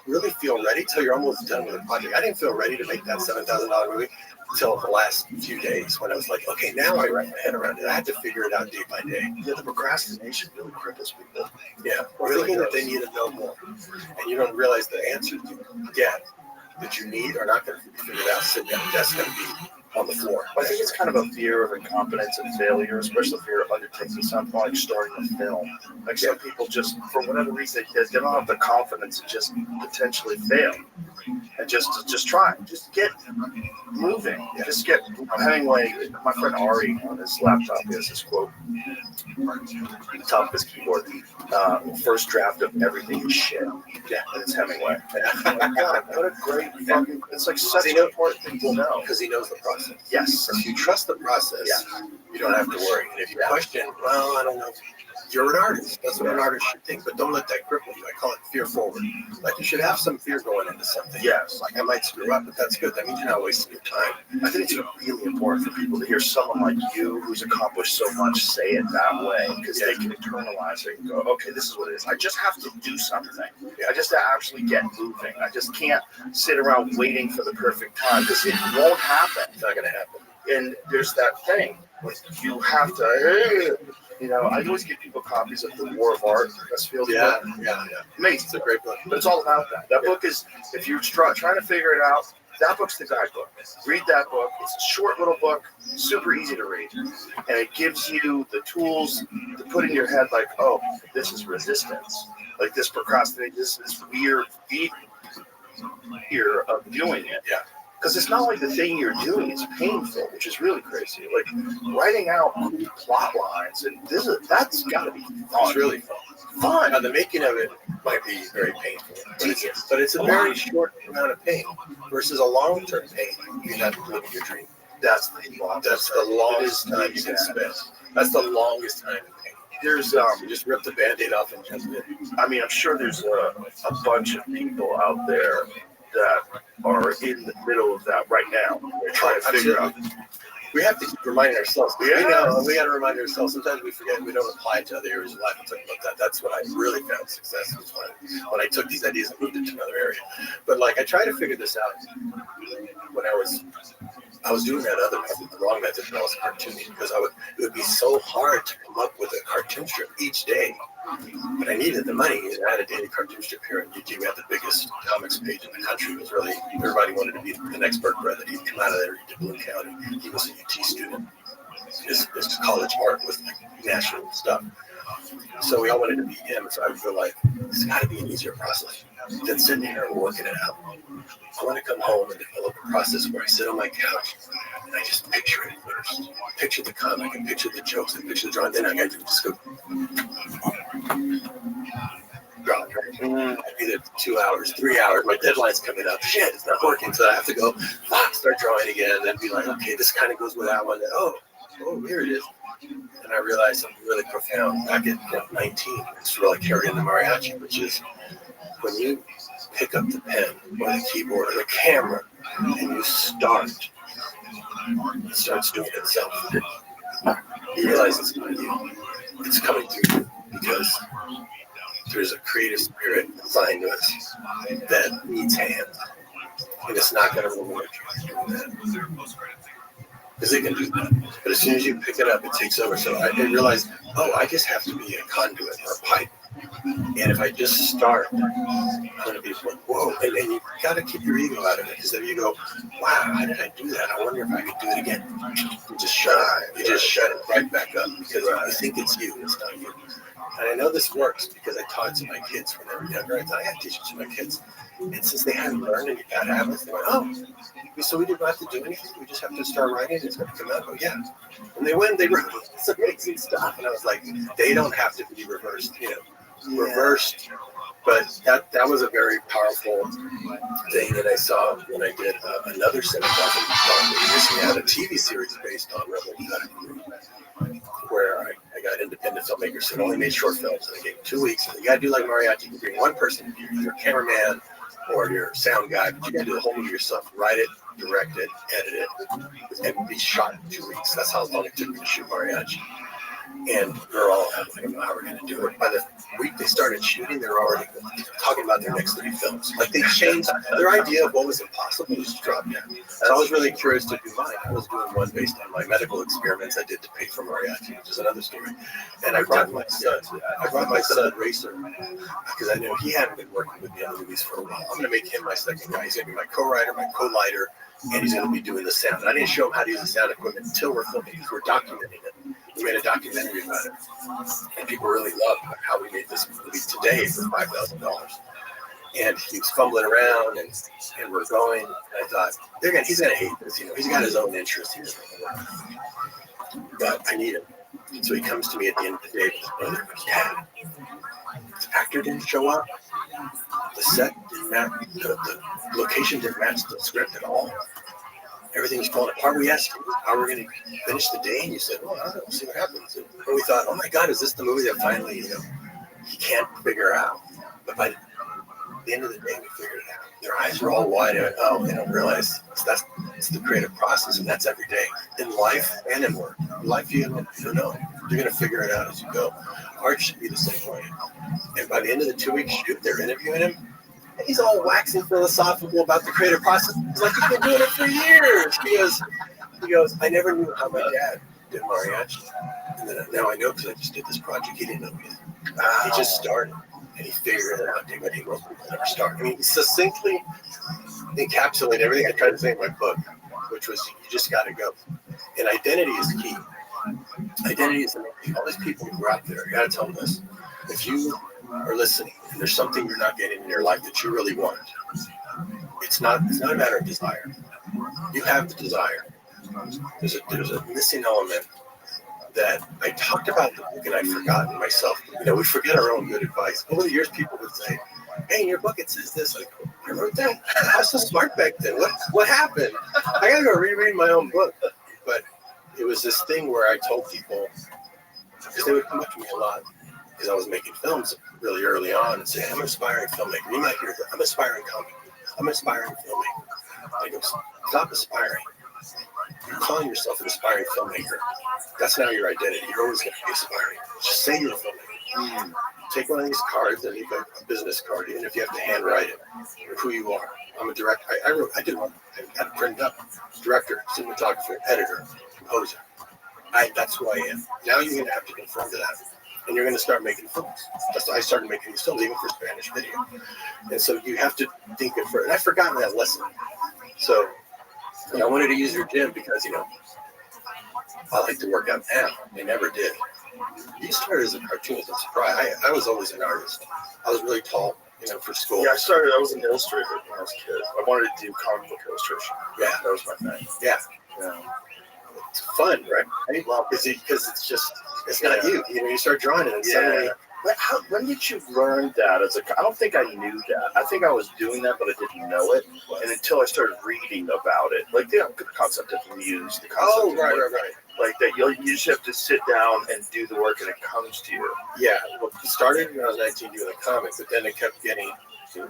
really feel ready till you're almost done with the project. I didn't feel ready to make that $7,000 movie until the last few days when I was like, okay, now I wrap my head around it. I had to figure it out day by day. Yeah, the procrastination really cripples people. Yeah, or thinking that they need to know more. And you don't realize the answers you get that you need are not going to be figured out sitting at a desk and be on the floor. I think it's kind of a fear of incompetence and failure, especially if you're undertaking something like starting a film. Like some people just, for whatever reason, they don't have the confidence to just potentially fail. And just try, just get moving, just get. Hemingway, my friend Ari, on his laptop, he has this quote on the top of his keyboard: "First draft of everything is shit." Yeah, and it's Hemingway. Oh my God, what a great fucking! It's like such an important thing to know because he knows the process. Yes, if you trust the process, you don't have to worry. And if you question, well, I don't know. You're an artist. That's what an artist should think. But don't let that cripple you. I call it fear forward. Like you should have some fear going into something. Yes. Like I might screw up, but that's good. That means you're not wasting your time. I think it's really important for people to hear someone like you who's accomplished so much say it that way, because they can internalize it and go, okay, this is what it is. I just have to do something. I just have to actually get moving. I just can't sit around waiting for the perfect time, because it won't happen. It's not going to happen. And there's that thing. You have to, I always give people copies of The War of Art. Westfield's book. Yeah. Amazing. It's a great book. But it's all about that. That book is, if you're trying to figure it out, that book's the guidebook. Read that book. It's a short little book, super easy to read. And it gives you the tools to put in your head like, oh, this is resistance. Like this procrastination, this weird fear of doing it. Yeah. Because it's not like the thing you're doing is painful, which is really crazy. Like writing out cool plot lines, and that's got to be fun. It's really fun. Now, the making of it might be very painful, but it's a very short amount of pain versus a long-term pain. You're not living your dream. That's the longest time you can spend. That's the longest time in pain. There's you just rip the Band-Aid off and jump in. I mean, I'm sure there's a bunch of people out there that are in the middle of that right now. They're trying to figure out. We have to keep reminding ourselves. We got to remind ourselves. Sometimes we forget. We don't apply it to other areas of life. I'll talk about that. That's what I really found success was when I took these ideas and moved it to another area. But like I tried to figure this out when I was doing that other method, the wrong method, when I was cartooning, because it would be so hard to come up with a cartoon strip each day. But I needed the money, and I had a daily cartoon strip here at UT. We had the biggest comics page in the country. It was really, everybody wanted to be the next Burt Brett. He'd come out of there, he did Bloom County. He was a UT student. His college art was like national stuff. So we all wanted to be him. So I feel like it's got to be an easier process than sitting here and working it out. I want to come home and develop a process where I sit on my couch and I just picture it first. Picture the comic and picture the jokes and picture the drawing. Then I got to just go draw. I'd be there 2 hours, 3 hours. My deadline's coming up. Shit, it's not working. So I have to go start drawing again. And then be like, okay, this kind of goes with that one. Oh, here it is. And I realized something really profound back at 19. It's really carrying the mariachi, which is when you pick up the pen or the keyboard or the camera and you start, it starts doing itself. You realize it's not you. It's coming through you because there's a creative spirit assigned to us that needs hands. And it's not going to reward you for doing that. Because they can do that. But as soon as you pick it up, it takes over. So I realized, I just have to be a conduit or a pipe. And if I just start, I'm going to be like, whoa. And you got to keep your ego out of it. Because if you go, wow, how did I do that? I wonder if I could do it again. You just shut it. You just shut it right back up. Because you think it's you, it's not you. And I know this works because I taught it to my kids when they were younger. I thought I had to teach it to my kids. And since they hadn't learned any bad habits, they went, so we didn't have to do anything. We just have to start writing. It's going to come out. Oh, yeah. And they went, they wrote some amazing stuff. And I was like, they don't have to be reversed, reversed. But that was a very powerful thing. And I saw when I did another cinematography, we recently had a TV series based on Rebel Cut, where I got independent filmmakers that only made short films. And I gave 2 weeks. And you got to do like mariachi. You can bring one person, either a cameraman or your sound guy, but you got to do the whole movie yourself. Write it, direct it, edit it, and be shot in 2 weeks. That's how long it took me to shoot mariachi. And they're all, I don't know how we're going to do it. By the week they started shooting, they were already talking about their next 3 films. Like they changed their idea of what was impossible was dropped down. So I was really curious to do mine. I was doing one based on my medical experiments I did to pay for mariachi, which is another story. And I brought my son Racer, because I knew he hadn't been working with me on the movies for a while. I'm going to make him my second guy. He's going to be my co-writer, my co-lighter, and he's going to be doing the sound. And I didn't show him how to use the sound equipment until we're filming, because we're documenting it. We made a documentary about it, and people really loved how we made this movie today for $5,000. And he was fumbling around, and we're going. And I thought, he's gonna hate this. You know, he's got his own interests here, but I need him. So he comes to me at the end of the day with his brother and goes, "Dad, the actor didn't show up. The set didn't match. The location didn't match the script at all. Everything's falling apart. We asked how we're going to finish the day, and you said, well, I don't know, we'll see what happens." And we thought, oh my God, is this the movie that finally, he can't figure out? But by the end of the day, we figured it out. Their eyes were all wide. And they don't realize it's the creative process, and that's every day in life and in work. In life, you don't know. You're going to figure it out as you go. Art should be the same way. And by the end of the 2-week shoot, they're interviewing him. And he's all waxing philosophical about the creative process. He's like, he's been doing it for years. He goes, I never knew how my dad did mariachi. And then now I know because I just did this project. He didn't know either. He just started, and he figured it out day by day. Most people never start. I mean, he succinctly encapsulated everything I tried to say in my book, which was you just got to go. And identity is key. Identity is the main thing. All these people who are out there, you got to tell them this. If you are listening and there's something you're not getting in your life that you really want, it's not a matter of desire. You have the desire. There's a missing element that I talked about in the book and I'd forgotten myself. We forget our own good advice. Over the years, people would say, hey, in your book it says this. I wrote that. I was so smart back then. What happened? I gotta go reread my own book. But it was this thing where I told people, because they would come up to me a lot, because I was making films really early on, and say, I'm an aspiring filmmaker. You might hear that. I'm an aspiring comic. I'm an aspiring filmmaker. I go, stop aspiring. You're calling yourself an aspiring filmmaker. That's now your identity. You're always going to be aspiring. Just say you're a filmmaker. Take one of these cards and leave a business card, even if you have to handwrite it, of who you are. I'm a director. I did one. I had it printed up. Director, cinematographer, editor, composer. That's who I am. Now you're going to have to conform to that. And you're going to start making films. That's why I started making these films, even for Spanish video. And so you have to think of it. And I've forgotten that lesson. So I wanted to use your gym because, I like to work out now. They never did. You started as a cartoonist. I'm surprised. I was always an artist. I was really tall, for school. Yeah, I was an illustrator when I was a kid. I wanted to do comic book illustration. Yeah. That was my thing. Yeah. It's fun, right? Because it's not you. You start drawing it and suddenly. When did you learn that? I don't think I knew that. I think I was doing that, but I didn't know it. And until I started reading about it, like the concept of muse, the concept right. Like that, you just have to sit down and do the work, and it comes to you. Yeah, well, it started when I was 19 doing a comic, but then it kept getting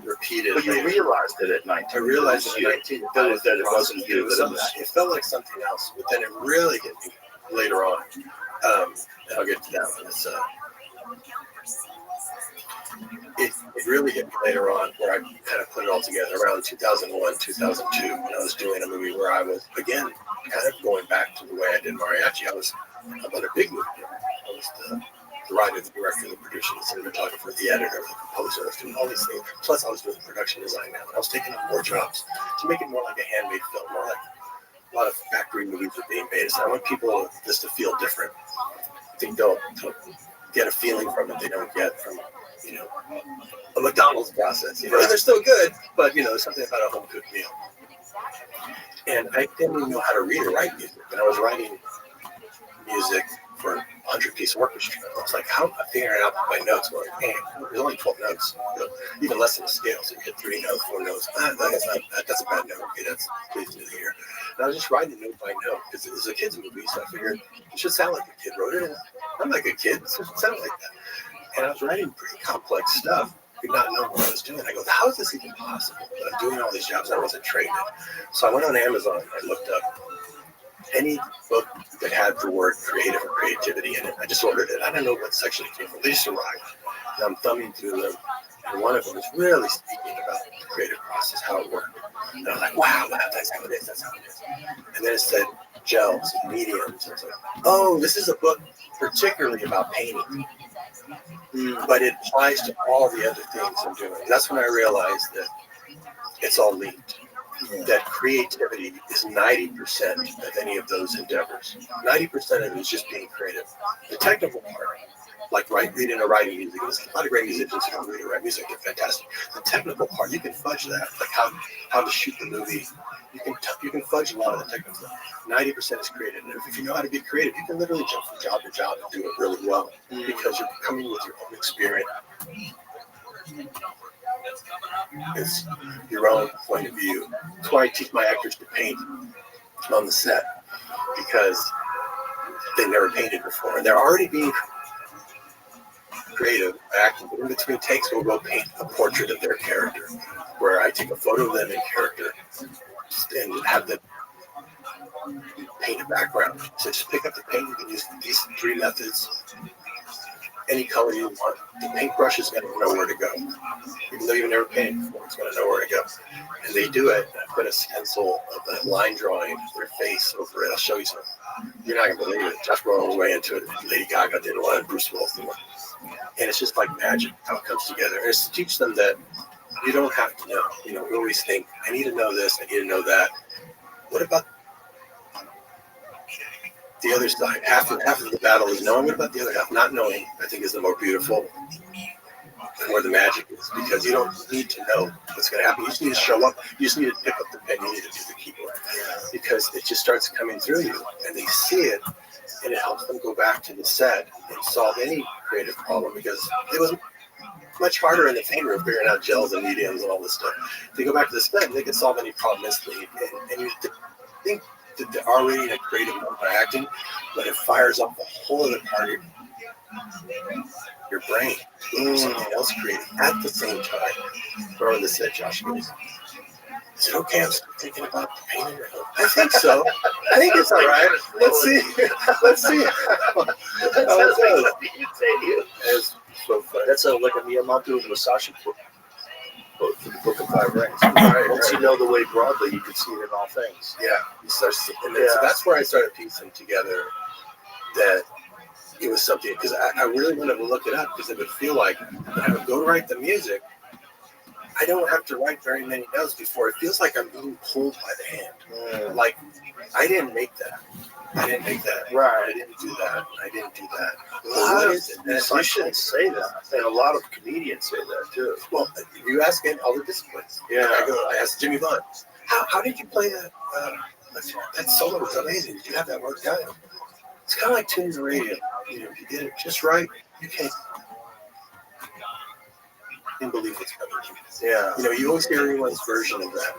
repeated. But you realized it at 19. I realized it at 19 that it wasn't you. It felt like something else, but then it really hit me later on. And I'll get to that one. It really hit me later on where I kind of put it all together around 2001, 2002, when I was doing a movie where I was, again, kind of going back to the way I did mariachi. I was about a big movie. I was the writer, the director, the producer, the cinematographer, the editor, the composer. I was doing all these things. Plus, I was doing production design now. I was taking on more jobs to make it more like a handmade film, more like a lot of factory movies are being made. So I want people just to feel different. I think they'll get a feeling from it they don't get from a McDonald's process. And they're still good, but there's something about a home cooked meal. And I didn't even know how to read or write music. And I was writing music for a 100-piece orchestra. I was like, how am I figuring out my notes? Going, man, there's only 12 notes, even less than a scale. So you hit 3 notes, 4 notes. That's a bad note. Okay, that's pleasing to hear. And I was just writing note by note because it was a kid's movie. So I figured it should sound like a kid wrote it. And I'm like a kid, so it should sound like that. And I was writing pretty complex stuff. Did not know what I was doing. I go, how is this even possible? But I'm doing all these jobs I wasn't trained in. So I went on Amazon. I looked up any book that had the word creative or creativity in it. I just ordered it. I don't know what section it came from. They just arrived. And I'm thumbing through them. And one of them was really speaking about the creative process, how it worked. And I'm like, wow, that's how it is. That's how it is. And then it said gels and mediums. And I was like, oh, this is a book particularly about painting. But it applies to all the other things I'm doing. That's when I realized that it's all linked. That creativity is 90% of any of those endeavors. 90% of it is just being creative. The technical part, like reading or writing music, there's a lot of great musicians who read or write music, they're fantastic. The technical part, you can fudge that, like how to shoot the movie. You can fudge a lot of the technical stuff. 90% is creative. And if you know how to be creative, you can literally jump from job to job and do it really well because you're coming with your own experience. It's your own point of view. That's why I teach my actors to paint on the set, because they never painted before. And they're already being creative, acting, but in between takes, we'll go paint a portrait of their character, where I take a photo of them in character and have them paint a background. So just pick up the paint. You can use these 3 methods. Any color you want. The paintbrush is going to know where to go. Even though you've never painted before, it's going to know where to go. And they do it. I put a stencil of a line drawing of their face over it. I'll show you something. You're not going to believe it. Josh Brolin was way into it. Lady Gaga did one. Bruce Willis did one. And it's just like magic how it comes together. And it's to teach them that you don't have to know. You know, we always think, I need to know this, I need to know that. What about the other side? Half of the battle is knowing. What about the other half? Not knowing, I think, is the more beautiful and where the magic is, because you don't need to know what's going to happen. You just need to show up. You just need to pick up the pen. You need to do the keyboard, because it just starts coming through you, and they see it, and it helps them go back to the set and solve any creative problem, because it was much harder in the paint room figuring out gels and mediums and all this stuff. If they go back to the set, they can solve any problem instantly. And you think that they're already in a creative mode by acting, but it fires up a whole other part of your brain to do something else creative at the same time. Or on the set, Josh goes, is it okay? I'm still thinking about the painting. I think so. I think it's all right. Let's see. Let's see. It's so funny. That's like a Miyamoto Musashi book for the Book of Five Rings. Once you know the way broadly, you can see it in all things. Yeah. So that's where I started piecing together that it was something, because I really wanted to look it up, because it would feel like when I would go write the music, I don't have to write very many notes before it feels like I'm being pulled by the hand. Like, I didn't make that. I didn't make that. Right. I didn't do that. I didn't do that. A lot of musicians say that, and a lot of comedians say that too. Well, you ask in all the disciplines. Yeah. I asked Jimmy Vaughn, how did you play that? That solo was amazing. Did you have that worked out? It's kind of like tuning the radio. You know, if you get it just right, you can't believe what's coming. Yeah. You know, you always hear everyone's version of that.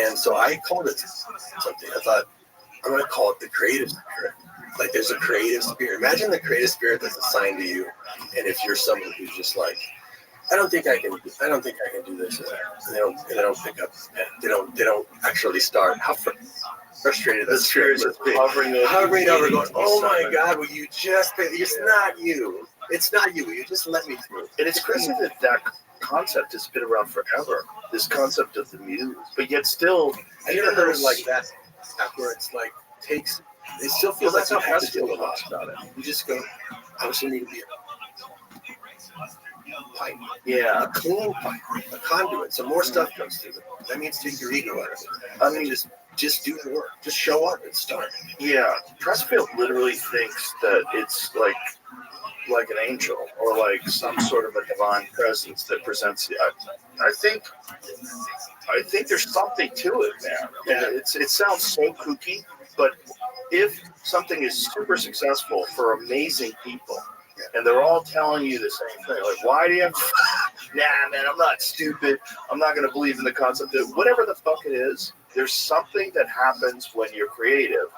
And so I called it something. I thought, I'm going to call it the creative spirit. Like, there's a creative spirit. Imagine the creative spirit that's assigned to you. And if you're someone who's just like, I don't think I can do this or that. And they don't pick up the pen. They don't actually start. How frustrated that spirit is hovering over, going, oh my God, will you just pay? It's not you. It's not you. Will you just let me through? And it's crazy that concept has been around forever. This concept of the muse, but yet still, I never heard it like that. Where it's like takes. It still feels like you have to do a lot about it. You just go, I also need to be a pipe. Yeah. A clean pipe, a conduit. So more stuff comes through. That means take your ego out of it. I mean, just do the work. Just show up and start. Yeah. Pressfield literally thinks that it's like an angel or like some sort of a divine presence that presents the. I think there's something to it, man. Yeah. It sounds so kooky, but if something is super successful for amazing people, and they're all telling you the same thing, like, why do you have to, nah, man, I'm not stupid. I'm not going to believe in the concept of whatever the fuck it is. There's something that happens when you're creative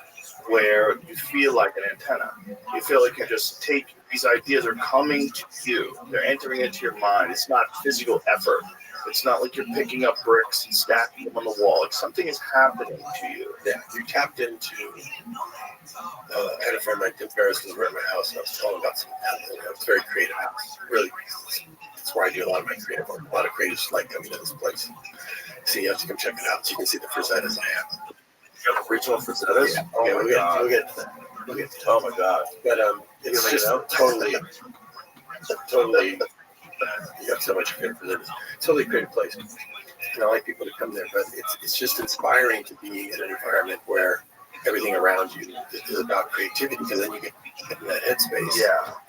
where you feel like an antenna. You feel like you just take these ideas are coming to you. They're entering into your mind. It's not physical effort. It's not like you're picking up bricks and stacking them on the wall. Like something is happening to you. Yeah, you tapped into. I had a friend like Tim Ferriss was at my house, and I was telling him about some. It's a very creative house. Really, that's where I do a lot of my creative work. A lot of creatives like coming to this place. So you have to come check it out, so you can see the frisettas I have. You have original frisettas? Yeah. Oh my God. We'll get to that. Oh my God. But it's just totally. You have so much creative frisettas. Totally creative place. And I like people to come there, but it's just inspiring to be in an environment where everything around you is about creativity, because then you get in that headspace,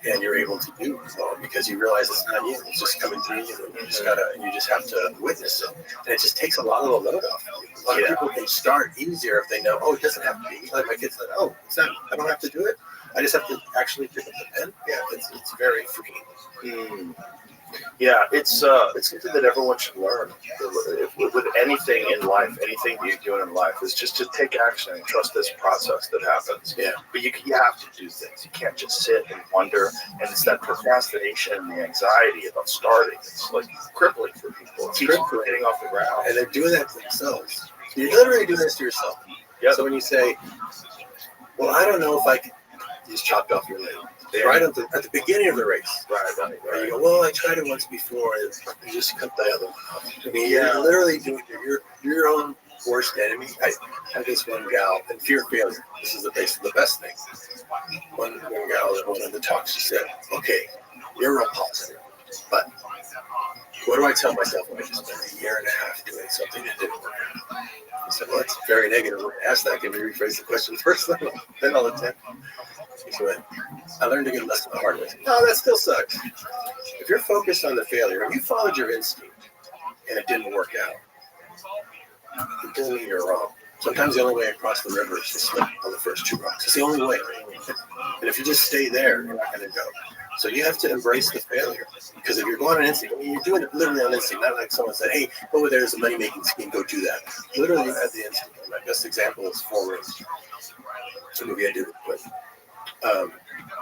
and you're able to do more because you realize it's not you; it's just coming through you. And you just have to witness it, and it just takes a lot of the load off. A lot of people can start easier if they know. Oh, it doesn't have to be. Like my kids said, oh, it's not. I don't have to do it. I just have to actually pick up the pen. Yeah, it's very freeing. Yeah, it's something that everyone should learn. With anything in life, anything you're doing in life, is just to take action and trust this process that happens. Yeah. But you have to do things. You can't just sit and wonder. And it's that procrastination and the anxiety about starting. It's like crippling for people. It keeps getting off the ground. And they're doing that to themselves. You're literally doing this to yourself. Yep. So when you say, well, I don't know if I can, you just chopped off your leg. Right at the beginning of the race. Right. You go, well, I tried it once before, and you just cut the other one off. I mean, you're literally doing you're your own worst enemy. I had this one gal, and fear of failure. This is the best thing. One gal that one of the talks, she said, okay, you're real positive, but what do I tell myself when I just spent a year and a half doing something that didn't work out? I said, well, that's very negative. Ask that. Can we rephrase the question first? Then I'll attempt. So I learned a good lesson the hard way. Oh, that still sucks. If you're focused on the failure, if you followed your instinct and it didn't work out, it doesn't mean you're wrong. Sometimes the only way across the river is to slip on the first two rocks. It's the only way. And if you just stay there, you're not going to go. So you have to embrace the failure. Because if you're going on instinct, I mean, you're doing it literally on instinct. Not like someone said, hey, over there's a money-making scheme, go do that. Literally, you have the instinct. My best example is 4 Rooms. It's a movie I did with.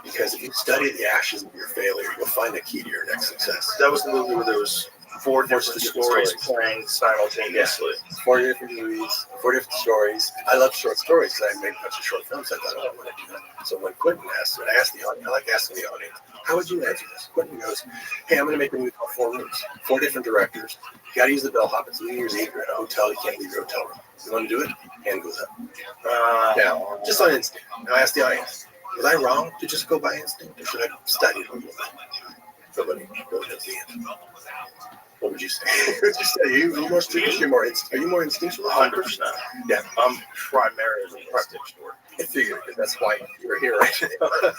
Because if you study the ashes of your failure, you'll find the key to your next success. That was the movie where there was 4 different stories playing simultaneously. 4 different movies, 4 different stories. I love short stories because I made a bunch of short films. I thought, oh, I want to do that. So when Quentin asked, and I asked the audience, I like asking the audience, how would you answer this? Quentin goes, hey, I'm going to make a movie called 4 Rooms. 4 different directors. You got to use the bellhop. It's New Year's Eve. You're in a hotel. You can't leave your hotel room. You want to do it? Hand goes up. Now, just on instinct. Now I asked the audience, was I wrong to just go by instinct, or should I study it a little bit? Nobody knows the answer. What would you say? Are you more instinctual? Are you more instinctual? 100%. Yeah, I'm primarily instinctual. I figured that's why you're here right now.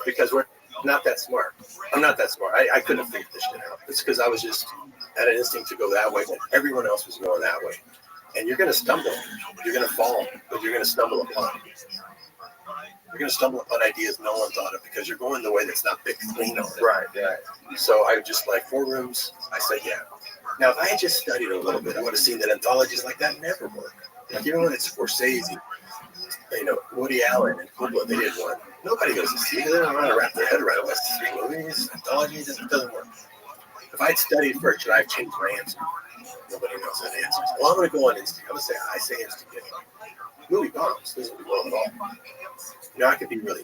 Because we're not that smart. I'm not that smart. I couldn't have figured this shit out. It's because I was just had an instinct to go that way when everyone else was going that way. And you're going to stumble. You're going to fall, but you're going to stumble upon. You're going to stumble upon ideas no one thought of because you're going the way that's not big clean on it. Right, yeah. So I just like 4 Rooms. I said, yeah. Now, if I had just studied a little bit, I would have seen that anthologies like that never work. Like, when it's Scorsese, Woody Allen and Kubrick, they did one. Nobody goes to see it. They don't know how to wrap their head around it. What's 3 movies, anthologies, it doesn't work. If I'd studied first, should I have changed my answer? Nobody knows that answer. Well, I'm going to go on instinct. I'm going to say, I say instinct. Movie bombs. This doesn't do well at all. I could be really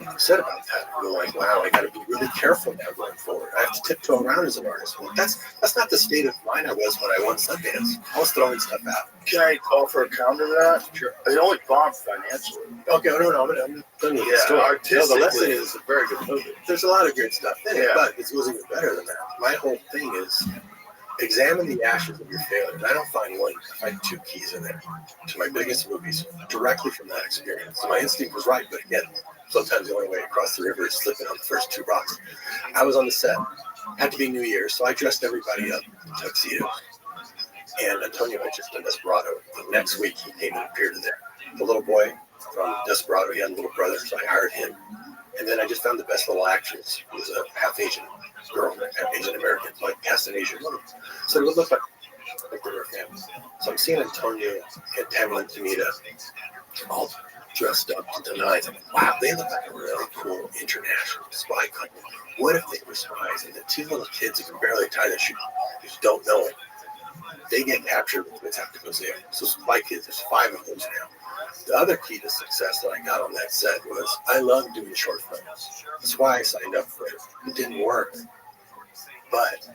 upset about that. Go like, wow, I got to be really careful now going forward. I have to tiptoe around as an artist. Well, that's not the state of mind I was when I won Sundance. I was throwing stuff out. Can I offer a counter to that? Sure. It only bombed financially. Okay, no, I'm done with the story. Artistically, the lesson is a very good movie. There's a lot of great stuff in it, but it was even better than that. My whole thing is examine the ashes of your failures. I don't find one. I find 2 keys in there to my biggest movies directly from that experience. So my instinct was right, but again, sometimes the only way across the river is slipping on the first 2 rocks. I was on the set. Had to be New Year's, so I dressed everybody up in tuxedos. And Antonio had just done Desperado. The next week, he came and appeared in there. The little boy from Desperado, he had a little brother, so I hired him. And then I just found the best little actress, who was a half Asian girl, half Asian American, like cast an Asian woman. So it would look like they were family. So I'm seeing Antonio and Tamara and Tamita all dressed up to the nines. I'm like, wow, they look like a really cool international spy couple. What if they were spies and the 2 little kids who can barely tie their shoes just don't know it? they get captured with the tacticals there. So Spy Kids, there's 5 of those now. The other key to success that I got on that set was I love doing short films. That's why I signed up for it. It didn't work, but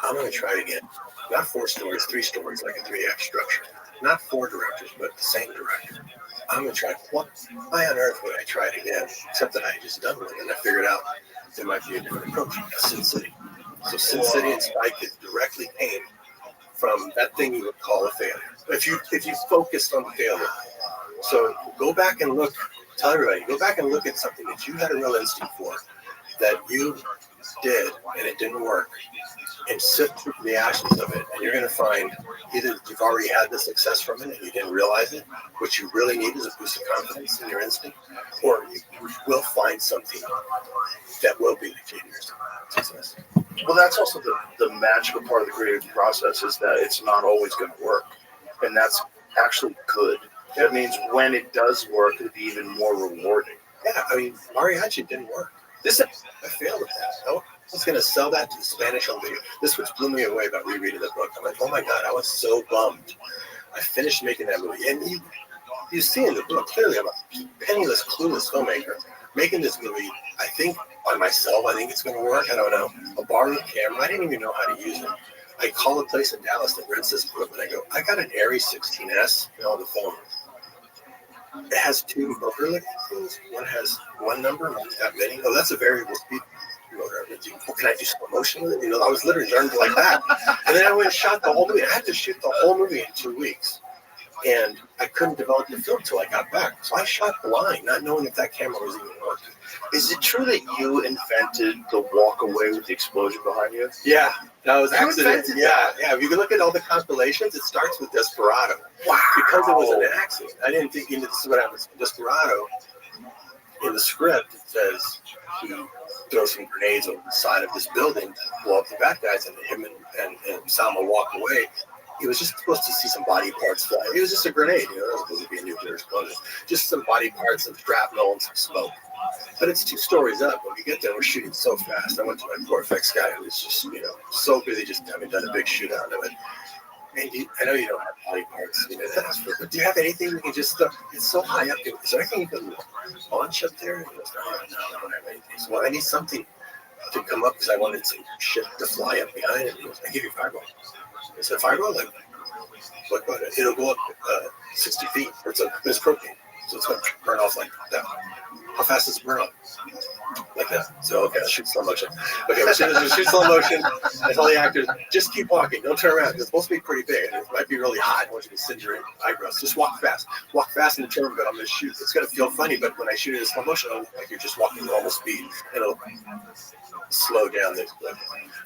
I'm going to try it again. Not 4 stories, 3 stories, like a 3-act structure. Not 4 directors, but the same director. I'm going to try. Why on earth would I try it again? Except that I just done one, and I figured out there might be a different approach. Sin City. So Sin City and Spy Kids directly came from that thing you would call a failure. If you focused on the failure. So go back and look, tell everybody, go back and look at something that you had a real instinct for, that you did and it didn't work, and sift through the ashes of it, and you're going to find either you've already had the success from it and you didn't realize it, what you really need is a boost of confidence in your instinct, or you will find something that will be the key to your success. Well, that's also the magical part of the creative process is that it's not always going to work, and that's actually good. That means when it does work, it'll be even more rewarding. Yeah, I mean, Mariachi didn't work. I failed at that. I was going to sell that to the Spanish home video. This which blew me away about rereading the book. I'm like, oh my God, I was so bummed. I finished making that movie. And you see in the book, clearly I'm a penniless, clueless filmmaker making this movie, I think, by myself. I think it's going to work. I don't know. A borrowed camera. I didn't even know how to use it. I call a place in Dallas that rents this equipment. I go, I got an Aries 16S on the phone. It has 2 motor things. One has 1 number, one's got many. Oh, that's a variable speed motor. Well, can I do slow motion with it? I was literally learning like that. And then I went and shot the whole movie. I had to shoot the whole movie in 2 weeks. And I couldn't develop the film until I got back. So I shot blind, not knowing if that camera was even working. Is it true that you invented the walk away with the explosion behind you? Yeah, that was accident. Yeah. If you can look at all the compilations, it starts with Desperado. Wow. Because it was an accident. I didn't think, this is what happens. Desperado, in the script, it says he throws some grenades over the side of this building, blow up the bad guys, and him and Salma walk away. He was just supposed to see some body parts fly. It was just a grenade, it was supposed to be a nuclear explosion. Just some body parts of shrapnel and some smoke. But it's 2 stories up. When we get there, we're shooting so fast. I went to my poor effects guy who was just, so busy just having done a big shootout of it. And I know you don't have body parts, but do you have anything we can just, it's so high up. Is there anything you can launch up there? And he goes, no, I don't have anything. So I need something to come up because I wanted some shit to fly up behind it. He goes, I give you $5. I said, $5? Like, what about it? It'll go up 60 feet. It's propane. So it's going to burn off like that. How fast does it burn off? Like that. So, okay, I'll shoot slow motion. Okay, we'll shoot slow motion. I tell the actors, just keep walking. Don't turn around. It's supposed to be pretty big. And it might be really hot. I want you to singe your eyebrows. Just walk fast. Walk fast and determine, but I'm going to shoot. It's going to feel funny, but when I shoot it in slow motion, it'll look like you're just walking normal speed. It'll slow down this.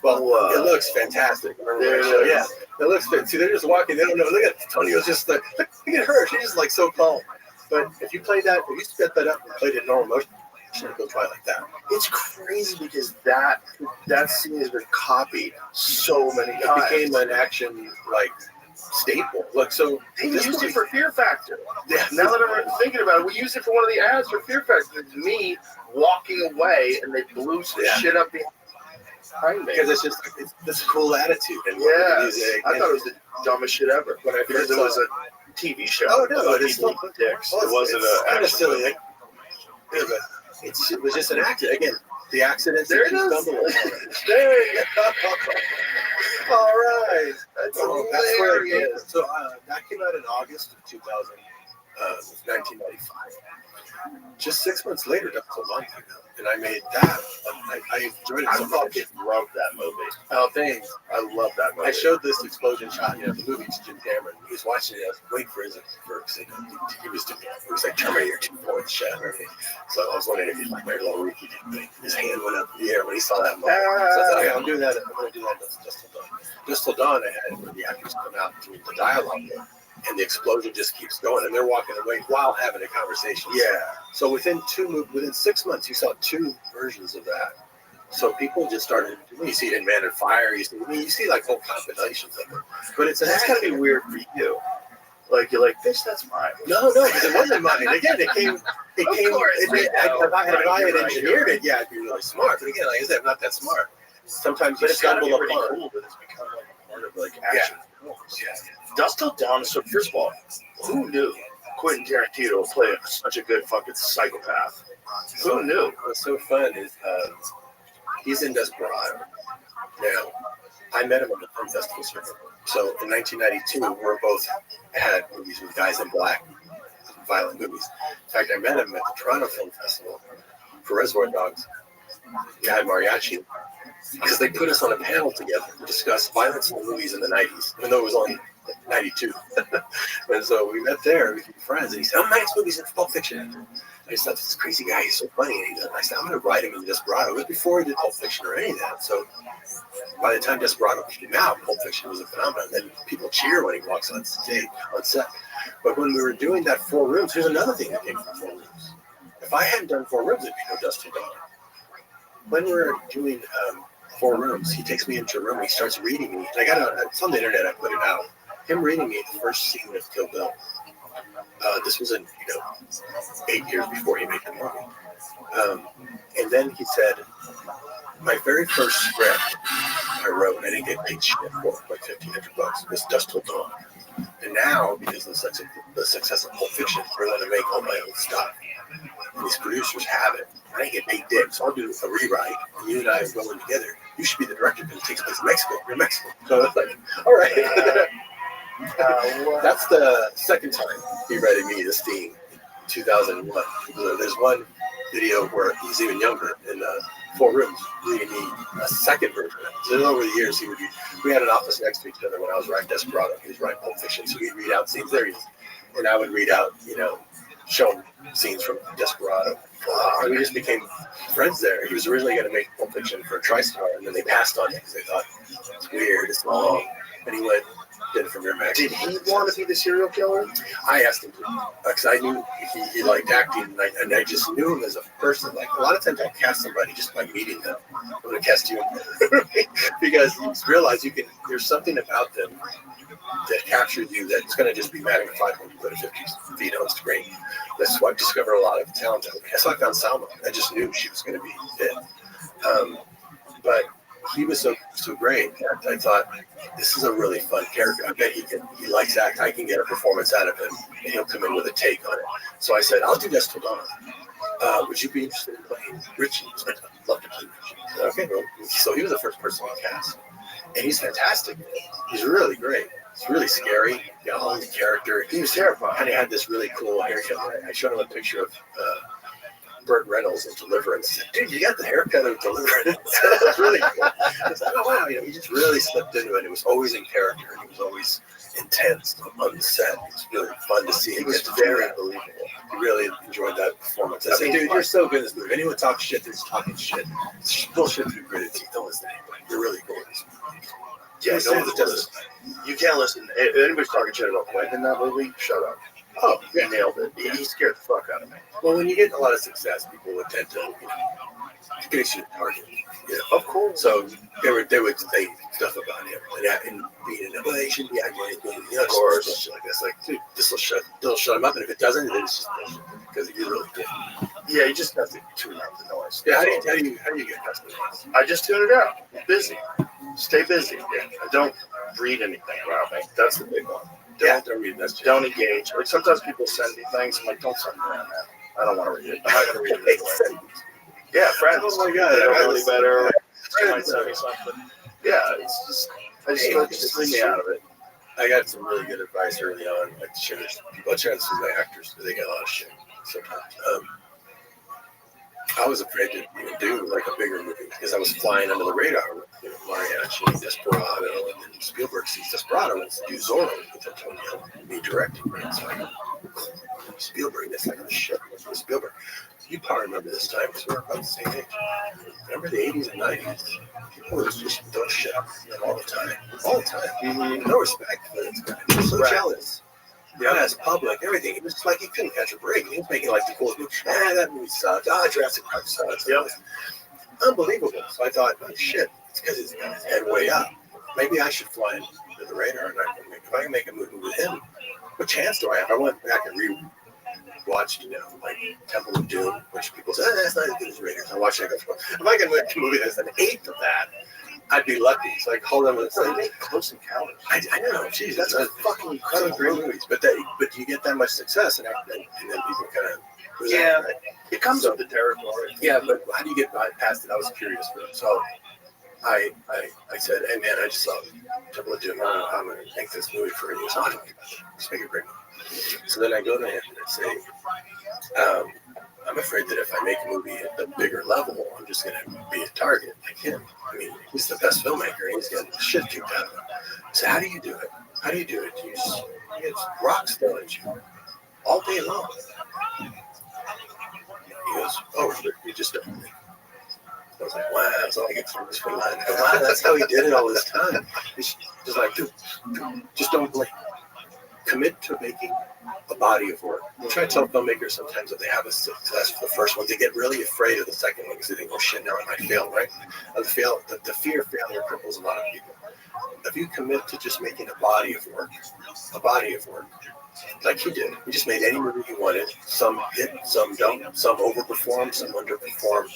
Well, it looks fantastic. Yeah, it looks good. See, they're just walking. They don't know. Look at Tonio's just like, look at her. She's just like so calm. But if you played that, if you sped that up and played it in normal motion, it goes right like that. It's crazy because that scene has been copied so many times. It became an action staple. Look, so they used it for Fear Factor. Yeah. Now that I'm thinking about it, we used it for one of the ads for Fear Factor. It's me walking away, and they blew some shit up behind me. Because it's this cool attitude. And music. I thought it was the dumbest shit ever. Because it was a TV show. Oh no, it is still dicks. It wasn't a kind of silly. It was just an accident. Again, the accidents. There it is. There you go. All right. That's where it is. So that came out in August of 1995. Just 6 months later, Duck Till Dawn came out, and I made that. I enjoyed it so much. I fucking love that movie. Oh, thanks. I love that movie. I showed this explosion shot, the movie to Jim Cameron. He was watching it. I was waiting for he was like Terminator 2 shot and everything. So I was wondering if he'd like my little Ricky thing. His hand went up in the air when he saw that moment. So I thought, okay, I'm going to do that Just Till Dawn. Just Till Dawn, I had where the actors come out to read the dialogue there. And the explosion just keeps going, and they're walking away while having a conversation. Yeah. So within 6 months, you saw 2 versions of that. So people just started. You see it in Man and Fire. You see like whole compilations of it. But that's gotta be weird for you. Like you're like, bitch, that's mine. No, because it wasn't mine. Again, it came. If I had engineered it, I'd be really smart. But again, like I said, I'm not that smart. Sometimes you stumble upon. Cool, but it's become like part of like action. Yeah. Dust Till Dawn. So first of all, who knew Quentin Tarantino would play such a good fucking psychopath? Who knew? What's so fun is he's in Desperado. Now, I met him on the film festival circuit. So in 1992, we both had movies with guys in black, violent movies. In fact, I met him at the Toronto Film Festival for Reservoir Dogs. We had mariachi because they put us on a panel together to discuss violence in the movies in the 90s, even though it was only 92. And so we met there, we became friends, and he said, "Oh, my next movie's in Pulp Fiction." I just thought, this crazy guy, he's so funny. And I said, "I'm going to write him in Desperado." It was before he did Pulp Fiction or any of that. So by the time Desperado came out, Pulp Fiction was a phenomenon. Then people cheer when he walks on stage, on set. But when we were doing that 4 Rooms, here's another thing that came from 4 Rooms. If I hadn't done 4 Rooms, it'd be no Dust Till Dawn. When we were doing 4 Rooms, he takes me into a room, he starts reading me. And I got it's on the internet, I put it out. Him reading me the first scene of Kill Bill. This was 8 years before he made the movie. And then he said, my very first script I wrote, and I didn't get paid shit for it, like $1,500, was Dust Till Dawn. And now, because of the success of Pulp Fiction, we're going to make all my own stuff. And these producers have it. I didn't get paid dick, so I'll do a rewrite. And you and I are going together. You should be the director because it takes place in Mexico. You're Mexican. So it's like, all right. That's the second time he read me this theme, 2001. There's one video where he's even younger in 4 Rooms, reading me a second version. So over the years, we had an office next to each other when I was writing Desperado. He was writing Pulp Fiction, so he'd read out scenes there, and I would read out, show him scenes from Desperado. And we just became friends there. He was originally going to make Pulp Fiction for TriStar, and then they passed on it because they thought it's weird, it's long. And he went, did it from your Max. Did he want to be the serial killer? I asked him to, because I knew he liked acting, and I just knew him as a person. Like, a lot of times I'll cast somebody just by meeting them. I'm going to cast you because you realize there's something about them that captures you that's going to just be magnified when you put it 50 feet on screen. That's why I discovered a lot of talent. That's why I found Salma. I just knew she was going to be it. But he was so great. I thought, this is a really fun character. I bet he likes act. I can get a performance out of him, and he'll come in with a take on it. So I said, I'll do Dust Till Dawn. Would you be interested in playing Richie? I'd love to play Richie. Okay, well, so he was the first person we cast. And he's fantastic. He's really great. It's really scary. Got all the character. He was terrifying. And he had this really cool haircut. I showed him a picture of Burt Reynolds in Deliverance. Said, dude, you got the haircut of Deliverance. That's really cool. I was like, oh wow, he just really slipped into it. It was always in character, and he was always intense on the set. It was really fun to see him. He was very believable. I really enjoyed that performance. I said, dude, you're so good in this movie. Anyone talks shit, they're just talking shit. It's bullshit through gritted teeth. Don't listen to anybody. You're really cool in this movie. Yeah, no one does it. You can't listen. If anybody's talking shit about Quentin in that movie, shut up. Oh, he nailed it. He scared the fuck out of me. Well, when you get a lot of success, people would tend to get you target. Of course. So they would say stuff about him and being in well, they shouldn't be acting like this. Of course. Shit like this. Like, dude, they'll shut him up, and if it doesn't, then it's just because you're really good. Yeah, you just have to tune out the noise. Yeah, how do you get past the noise? I just tune it out. I'm busy. Stay busy. Yeah. I don't read anything around me. That's the big one. Don't engage. Like sometimes people send me things. I'm like, don't send me around that. I don't want to read it. I'm not going to read it anyway. Yeah, friends. Oh my god, they're really better. They might send me something. Yeah, it's just leave me out of it. I got some really good advice early on. Like to share this with people. I share this with my actors because they get a lot of shit sometimes. I was afraid to even do like a bigger movie because I was flying under the radar with Mariachi and Desperado, and then Spielberg sees Desperado and do Zorro with Antonio, me directing. Right? So I go, Spielberg, that's like the shit with Spielberg. You probably remember this time because we're about the same age. Remember the 80s and 90s? People were just throwing shit up all the time. All the time. Mm-hmm. No respect for this guy. He was so jealous. Yeah, as public, everything. It was like he couldn't catch a break. He was making like the coolest movie. That movie sucked. Jurassic Park sucks. Yep. Unbelievable. So I thought, oh shit, it's because he's got his head way up. Maybe I should fly under the radar, and if I can make a movie with him, what chance do I have? I went back and watched, like Temple of Doom, which people say, that's not as good as Raiders. I watched it. If I can make a movie that's an eighth of that, I'd be lucky. It's like, hold on a second. Close Encounters. I know, jeez, That's a fucking incredible great movie. movies. But you get that much success, and then people kind of Yeah. right? It comes So- with the territory. Yeah, but how do you get past it? I was curious for it. So I said, hey man, I just saw Triple of Doom. I'm going to make this movie for you. So I don't think about it. Just make it great. So then I go to him and I say, I'm afraid that if I make a movie at the bigger level, I'm just going to be a target like him. I mean, he's the best filmmaker and he's getting the shit kicked out of him. So how do you do it? How do you do it? You get rocks thrown at you all day long. He goes, oh, you just don't think. I was like, wow, that's all I get from this one line. Wow, that's how he did it all this time. He's just like, dude, just don't blink. Commit to making a body of work. I try to tell filmmakers sometimes that they have a success for the first one, they get really afraid of the second one because they think, oh shit, now I might fail, right? The fear of failure cripples a lot of people. If you commit to just making a body of work, like he did. He just made any movie he wanted. Some hit, some don't. Some overperform, some underperform.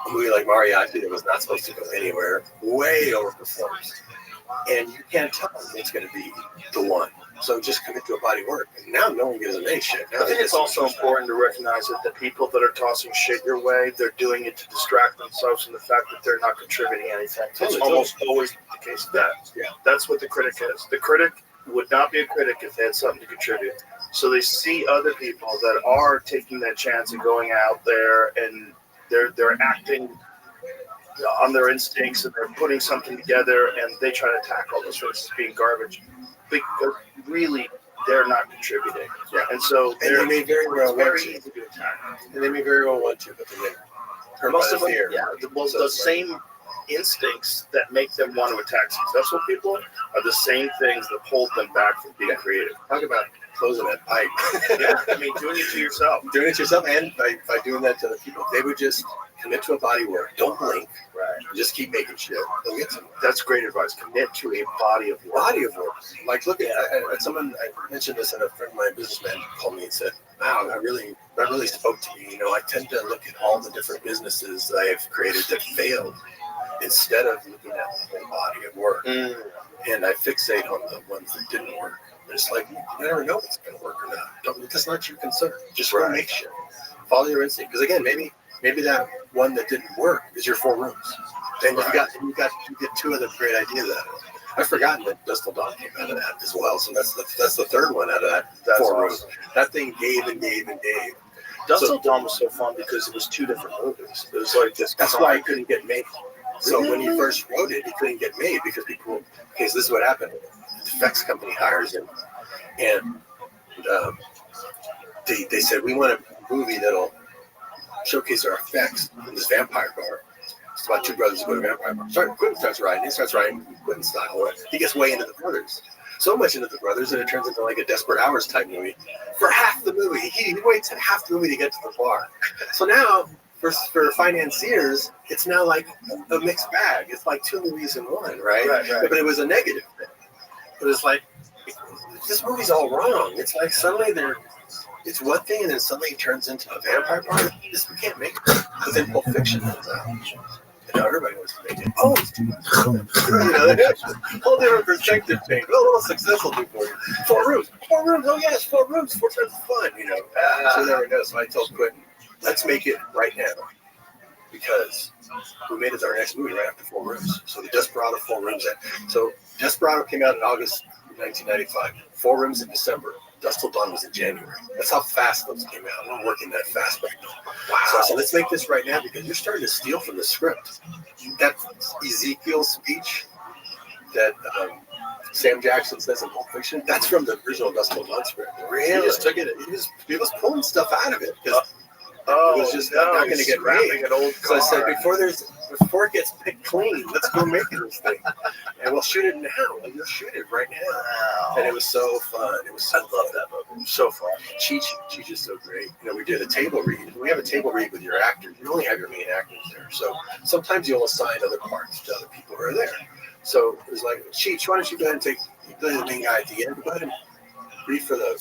A movie like Mariachi that was not supposed to go anywhere way overperforms. And you can't tell him it's going to be the one. So just commit to a body of work. And now no one gives him any shit. Now I think it's also important to recognize that the people that are tossing shit your way, they're doing it to distract themselves from the fact that they're not contributing anything. It's almost always the case of that. Yeah. That's what the critic is. The critic would not be a critic if they had something to contribute. So they see other people that are taking that chance and going out there and they're acting on their instincts and they're putting something together and they try to attack all those things as being garbage. Because really, they're not contributing. Yeah. And so they may very well want very to. easy to attack. And they may very well want to, but they may hurt Most by of the them, fear. yeah, the same instincts that make them want to attack successful people are the same things that hold them back from being creative. Talk about closing that pipe. Yeah, I mean, doing it to yourself. Doing it to yourself, and by doing that to other people. They would just commit to a body work. Don't blink. Right. Just keep making shit. They'll get somewhere. That's great advice. Commit to a body of work. Body of work. Like, look at someone. I mentioned this, and a friend of mine, a businessman, called me and said, "Wow, that really spoke to me. You know, I tend to look at all the different businesses that I have created that failed, instead of looking at the whole body of work. And I fixate on the ones that didn't work. It's like, you never know if it's going to work or not. That's not your concern. Just go make shit. Follow your instinct. Because again, maybe that one that didn't work is your 4 rooms. Then you get 2 other great ideas out of it. I've forgotten that Dust Till Dawn came out of that as well. So that's the third one out of that 4 rooms. That thing gave and gave and gave. Dust Till Dawn was so fun because it was 2 different movies. It was like this. That's why it couldn't get made. So when he first wrote it, he couldn't get made because people. Okay, so this is what happened. The effects company hires him, and they said, we want a movie that'll showcase our effects in this vampire bar. It's about 2 brothers who go to a vampire bar. Quentin starts writing. He starts writing Quentin style. He gets way into the brothers. So much into the brothers that it turns into like a Desperate Hours type movie. For half the movie, he waits half the movie to get to the bar. So now, for financiers, it's now like a mixed bag. It's like 2 movies in one, right? But it was a negative thing. But it's like, this movie's all wrong. It's like suddenly it's one thing and then suddenly it turns into a vampire party. We can't make it. But then Pulp Fiction comes out. And now everybody wants to make it. Oh, it's too much. Whole different perspective change. Well, a little success will do for you. 4 rooms. 4 rooms. Oh, yes, 4 rooms. 4 times fun, So you never know. So I told Quentin, let's make it right now. Because we made it our next movie right after 4 rooms. So the Desperado 4 rooms. So Desperado came out in August 1995. 4 rooms in December. Dust Till Dawn was in January. That's how fast those came out. We're working that fast right now. Wow. So I said, let's make this right now because you're starting to steal from the script. That Ezekiel speech that Sam Jackson says in Pulp Fiction, that's from the original Dust Till Dawn script. Really? He just took it. He was pulling stuff out of it because it was just not going to get made. So I said, before it gets picked clean, let's go make this thing. And we'll shoot it now. We'll shoot it right now. Wow. And it was so fun. I love that movie. It was so fun. Cheech is so great. We did a table read. When we have a table read with your actors, you only have your main actors there. So sometimes you'll assign other parts to other people who are there. So it was like, Cheech, why don't you go ahead and take the main guy at the end? Go ahead and read for the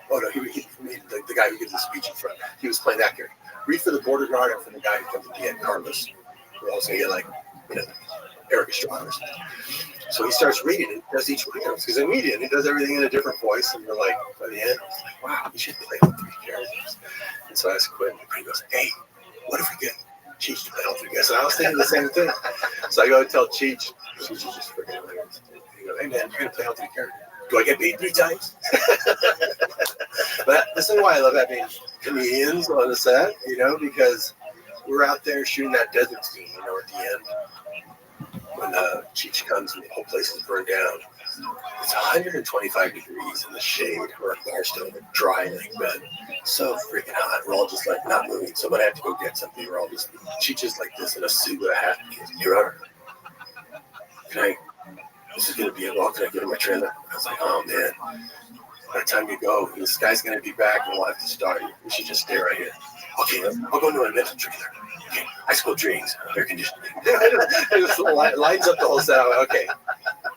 the guy who gives the speech in front. He was playing that character. Read for the border guard and for the guy who comes at the end, Carlos. We're also gonna get Eric Estrada. So he starts reading it, does each one of those. He's a comedian, he does everything in a different voice, and you're like, by the end, he's like, wow, he should play all three characters. And so I asked Quentin, and he goes, hey, what if we get Cheech to play all three guys? And I was thinking the same thing. So I go and tell Cheech, Cheech is just freaking hilarious. He goes, hey man, you're gonna play all three characters. Do I get paid 3 times? But this is why I love having comedians on the set, you know, because we're out there shooting that desert scene, you know, at the end when Cheech comes and the whole place is burned down. It's 125 degrees in the shade. We're at Barstow, dry like bed. So freaking hot. We're all just like not moving. So when I have to go get something, we're all just Cheech is like this in a suit with a hat. He goes, Your Honor, this is gonna be a while. Can I get in my trailer? I was like, oh man. By the time you go, this guy's gonna be back and we'll have to start you. We should just stay right here. Okay, I'll go into a mental trailer. Okay, high school drinks, air conditioning. It just lines up the whole set. I'm like, okay,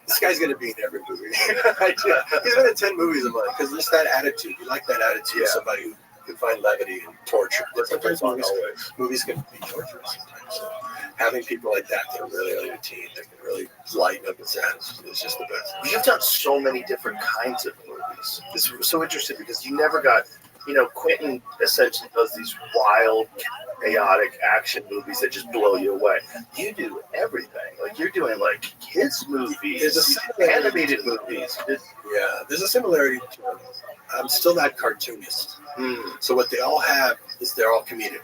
this guy's gonna be in every movie. He's been in 10 movies a month because just that attitude. You like that attitude of somebody who can find levity and torture. Sometimes movies can be torturous. So having people like that that are really on your team that can really lighten up the set is just the best. You've done so many different kinds of movies. This was so interesting because you never got, you know, Quentin essentially does these wild, chaotic action movies that just blow you away. You do everything. Like you're doing like kids movies, animated movies. Yeah, there's a similarity to them. I'm still that cartoonist. So what they all have is they're all comedic.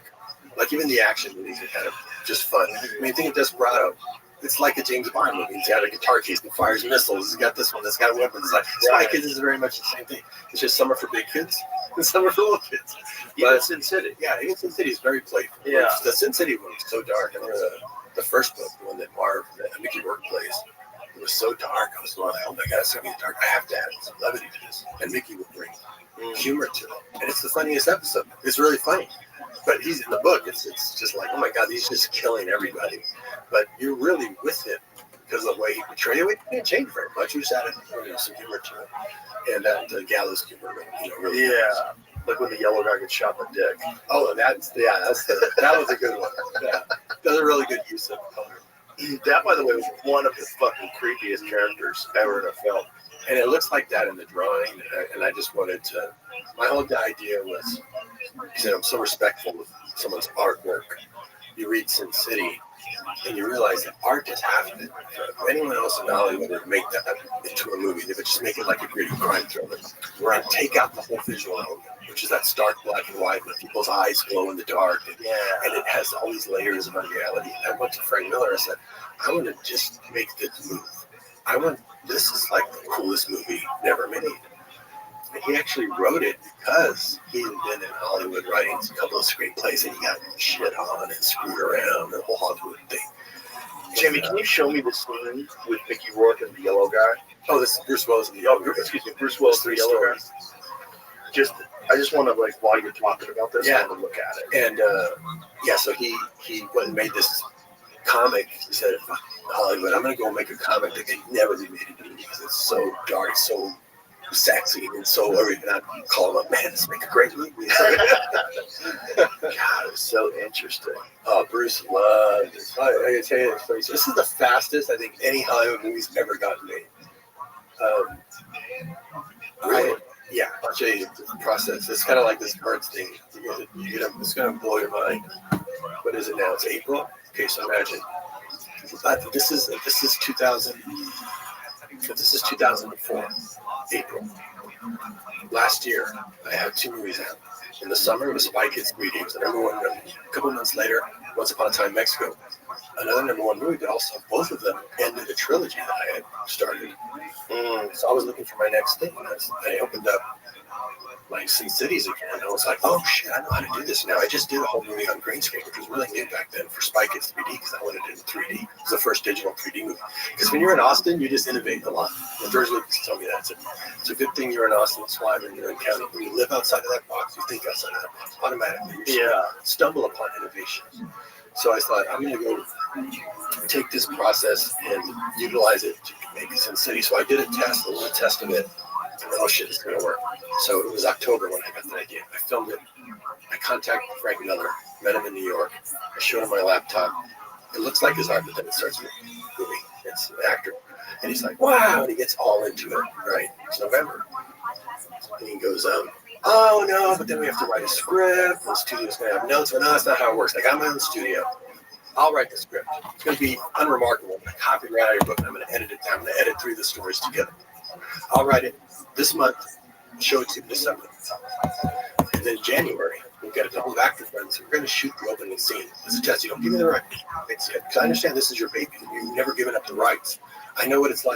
Like even the action movies are kind of just fun. I mean, think of Desperado. It's like a James Bond movie. He's got a guitar case that fires missiles. He's got this one that's got weapons. It's like Spy Kids is very much the same thing. It's just some are for big kids and some are for little kids. Even Sin City. Yeah, even Sin City is very playful. Yeah. The Sin City one was so dark. I remember the first book, the one that Marv, that Mickey Rourke plays. It was so dark. I was going, oh my God, it's going to be dark. I have to add some levity to this. And Mickey would bring humor to it. And it's the funniest episode. It's really funny. But he's in the book. It's just like, oh my God, he's just killing everybody. But you're really with him because of the way he portrayed it. It didn't change very much. We just added some humor to it. And the gallows humor, really. Yeah. Like when the yellow guy gets shot in the dick. Oh, that was a good one. Yeah. That was a really good use of color. That, by the way, was one of the fucking creepiest characters ever in a film. And it looks like that in the drawing. And I just wanted to, my whole idea was, because I'm so respectful of someone's artwork. You read Sin City, and you realize that art is half of it. For anyone else in Hollywood would make that into a movie, they would just make it like a gritty crime thriller. Right. Take out the whole visual element, which is that stark black and white with people's eyes glow in the dark. And it has all these layers of unreality. And I went to Frank Miller and said, I want to just make this move. This is like the coolest movie never made. And he actually wrote it because he had been in Hollywood writing a couple of screenplays and he got shit on and screwed around and the whole Hollywood thing. Jamie, can you show me the scene with Mickey Rourke and the yellow guy? Oh, this is Bruce Willis and the Bruce Willis and the yellow guy. I just want to, like, while you're talking about this, I want to look at it. And so he went and made this comic. He said, Hollywood, I'm going to go make a comic that can never be made in movies because it's so dark, so sexy, and so everything. I call him up, man, let's make a great movie. God, it was so interesting. Oh, Bruce loved it. I can tell you, this is the fastest I think any Hollywood movie's ever gotten made. Really? Yeah, I'll show you the process. It's kind of like this cards thing. It's going to blow your mind. What is it now? It's April. Okay, so imagine. This is 2000. This is 2004, April. Last year, I had 2 movies out. In the summer, it was Spy Kids 3D. It was the #1 movie. A couple months later, Once Upon a Time, Mexico. Another #1 movie, but also both of them ended a trilogy that I had started. So I was looking for my next thing. And I opened up like Sin Cities again. And I was like, oh shit, I know how to do this now. I just did a whole movie on green screen, which was really new back then for Spy Kids 3D because I wanted it in 3D. It was the first digital 3D movie. Because when you're in Austin, you just innovate a lot. And George Lucas told me that. It's a good thing you're in Austin, it's why when you're in county. When you live outside of that box, you think outside of that box. Automatically, you stumble upon innovation. So I thought, I'm going to go take this process and utilize it to make Sin City. So I did a little test of it. And oh shit, it's going to work. So it was October when I got the idea. I filmed it. I contacted Frank Miller, met him in New York. I showed him my laptop. It looks like his art, but then it starts moving. actor. And he's like, wow, and he gets all into it, right? It's November. And he goes, oh no, but then we have to write a script. The studio's going to have notes. But no, that's not how it works. I got my own studio. I'll write the script. It's going to be unremarkable. I'm going to copy right out of your book and I'm going to edit it down. I'm going to edit 3 of the stories together. I'll write it this month, show it to you in December. And then in January, we've got a couple of actor friends. We're going to shoot the opening scene. As a test, you don't give me the rights. Because I understand this is your baby. You've never given up the rights. I know what it's like.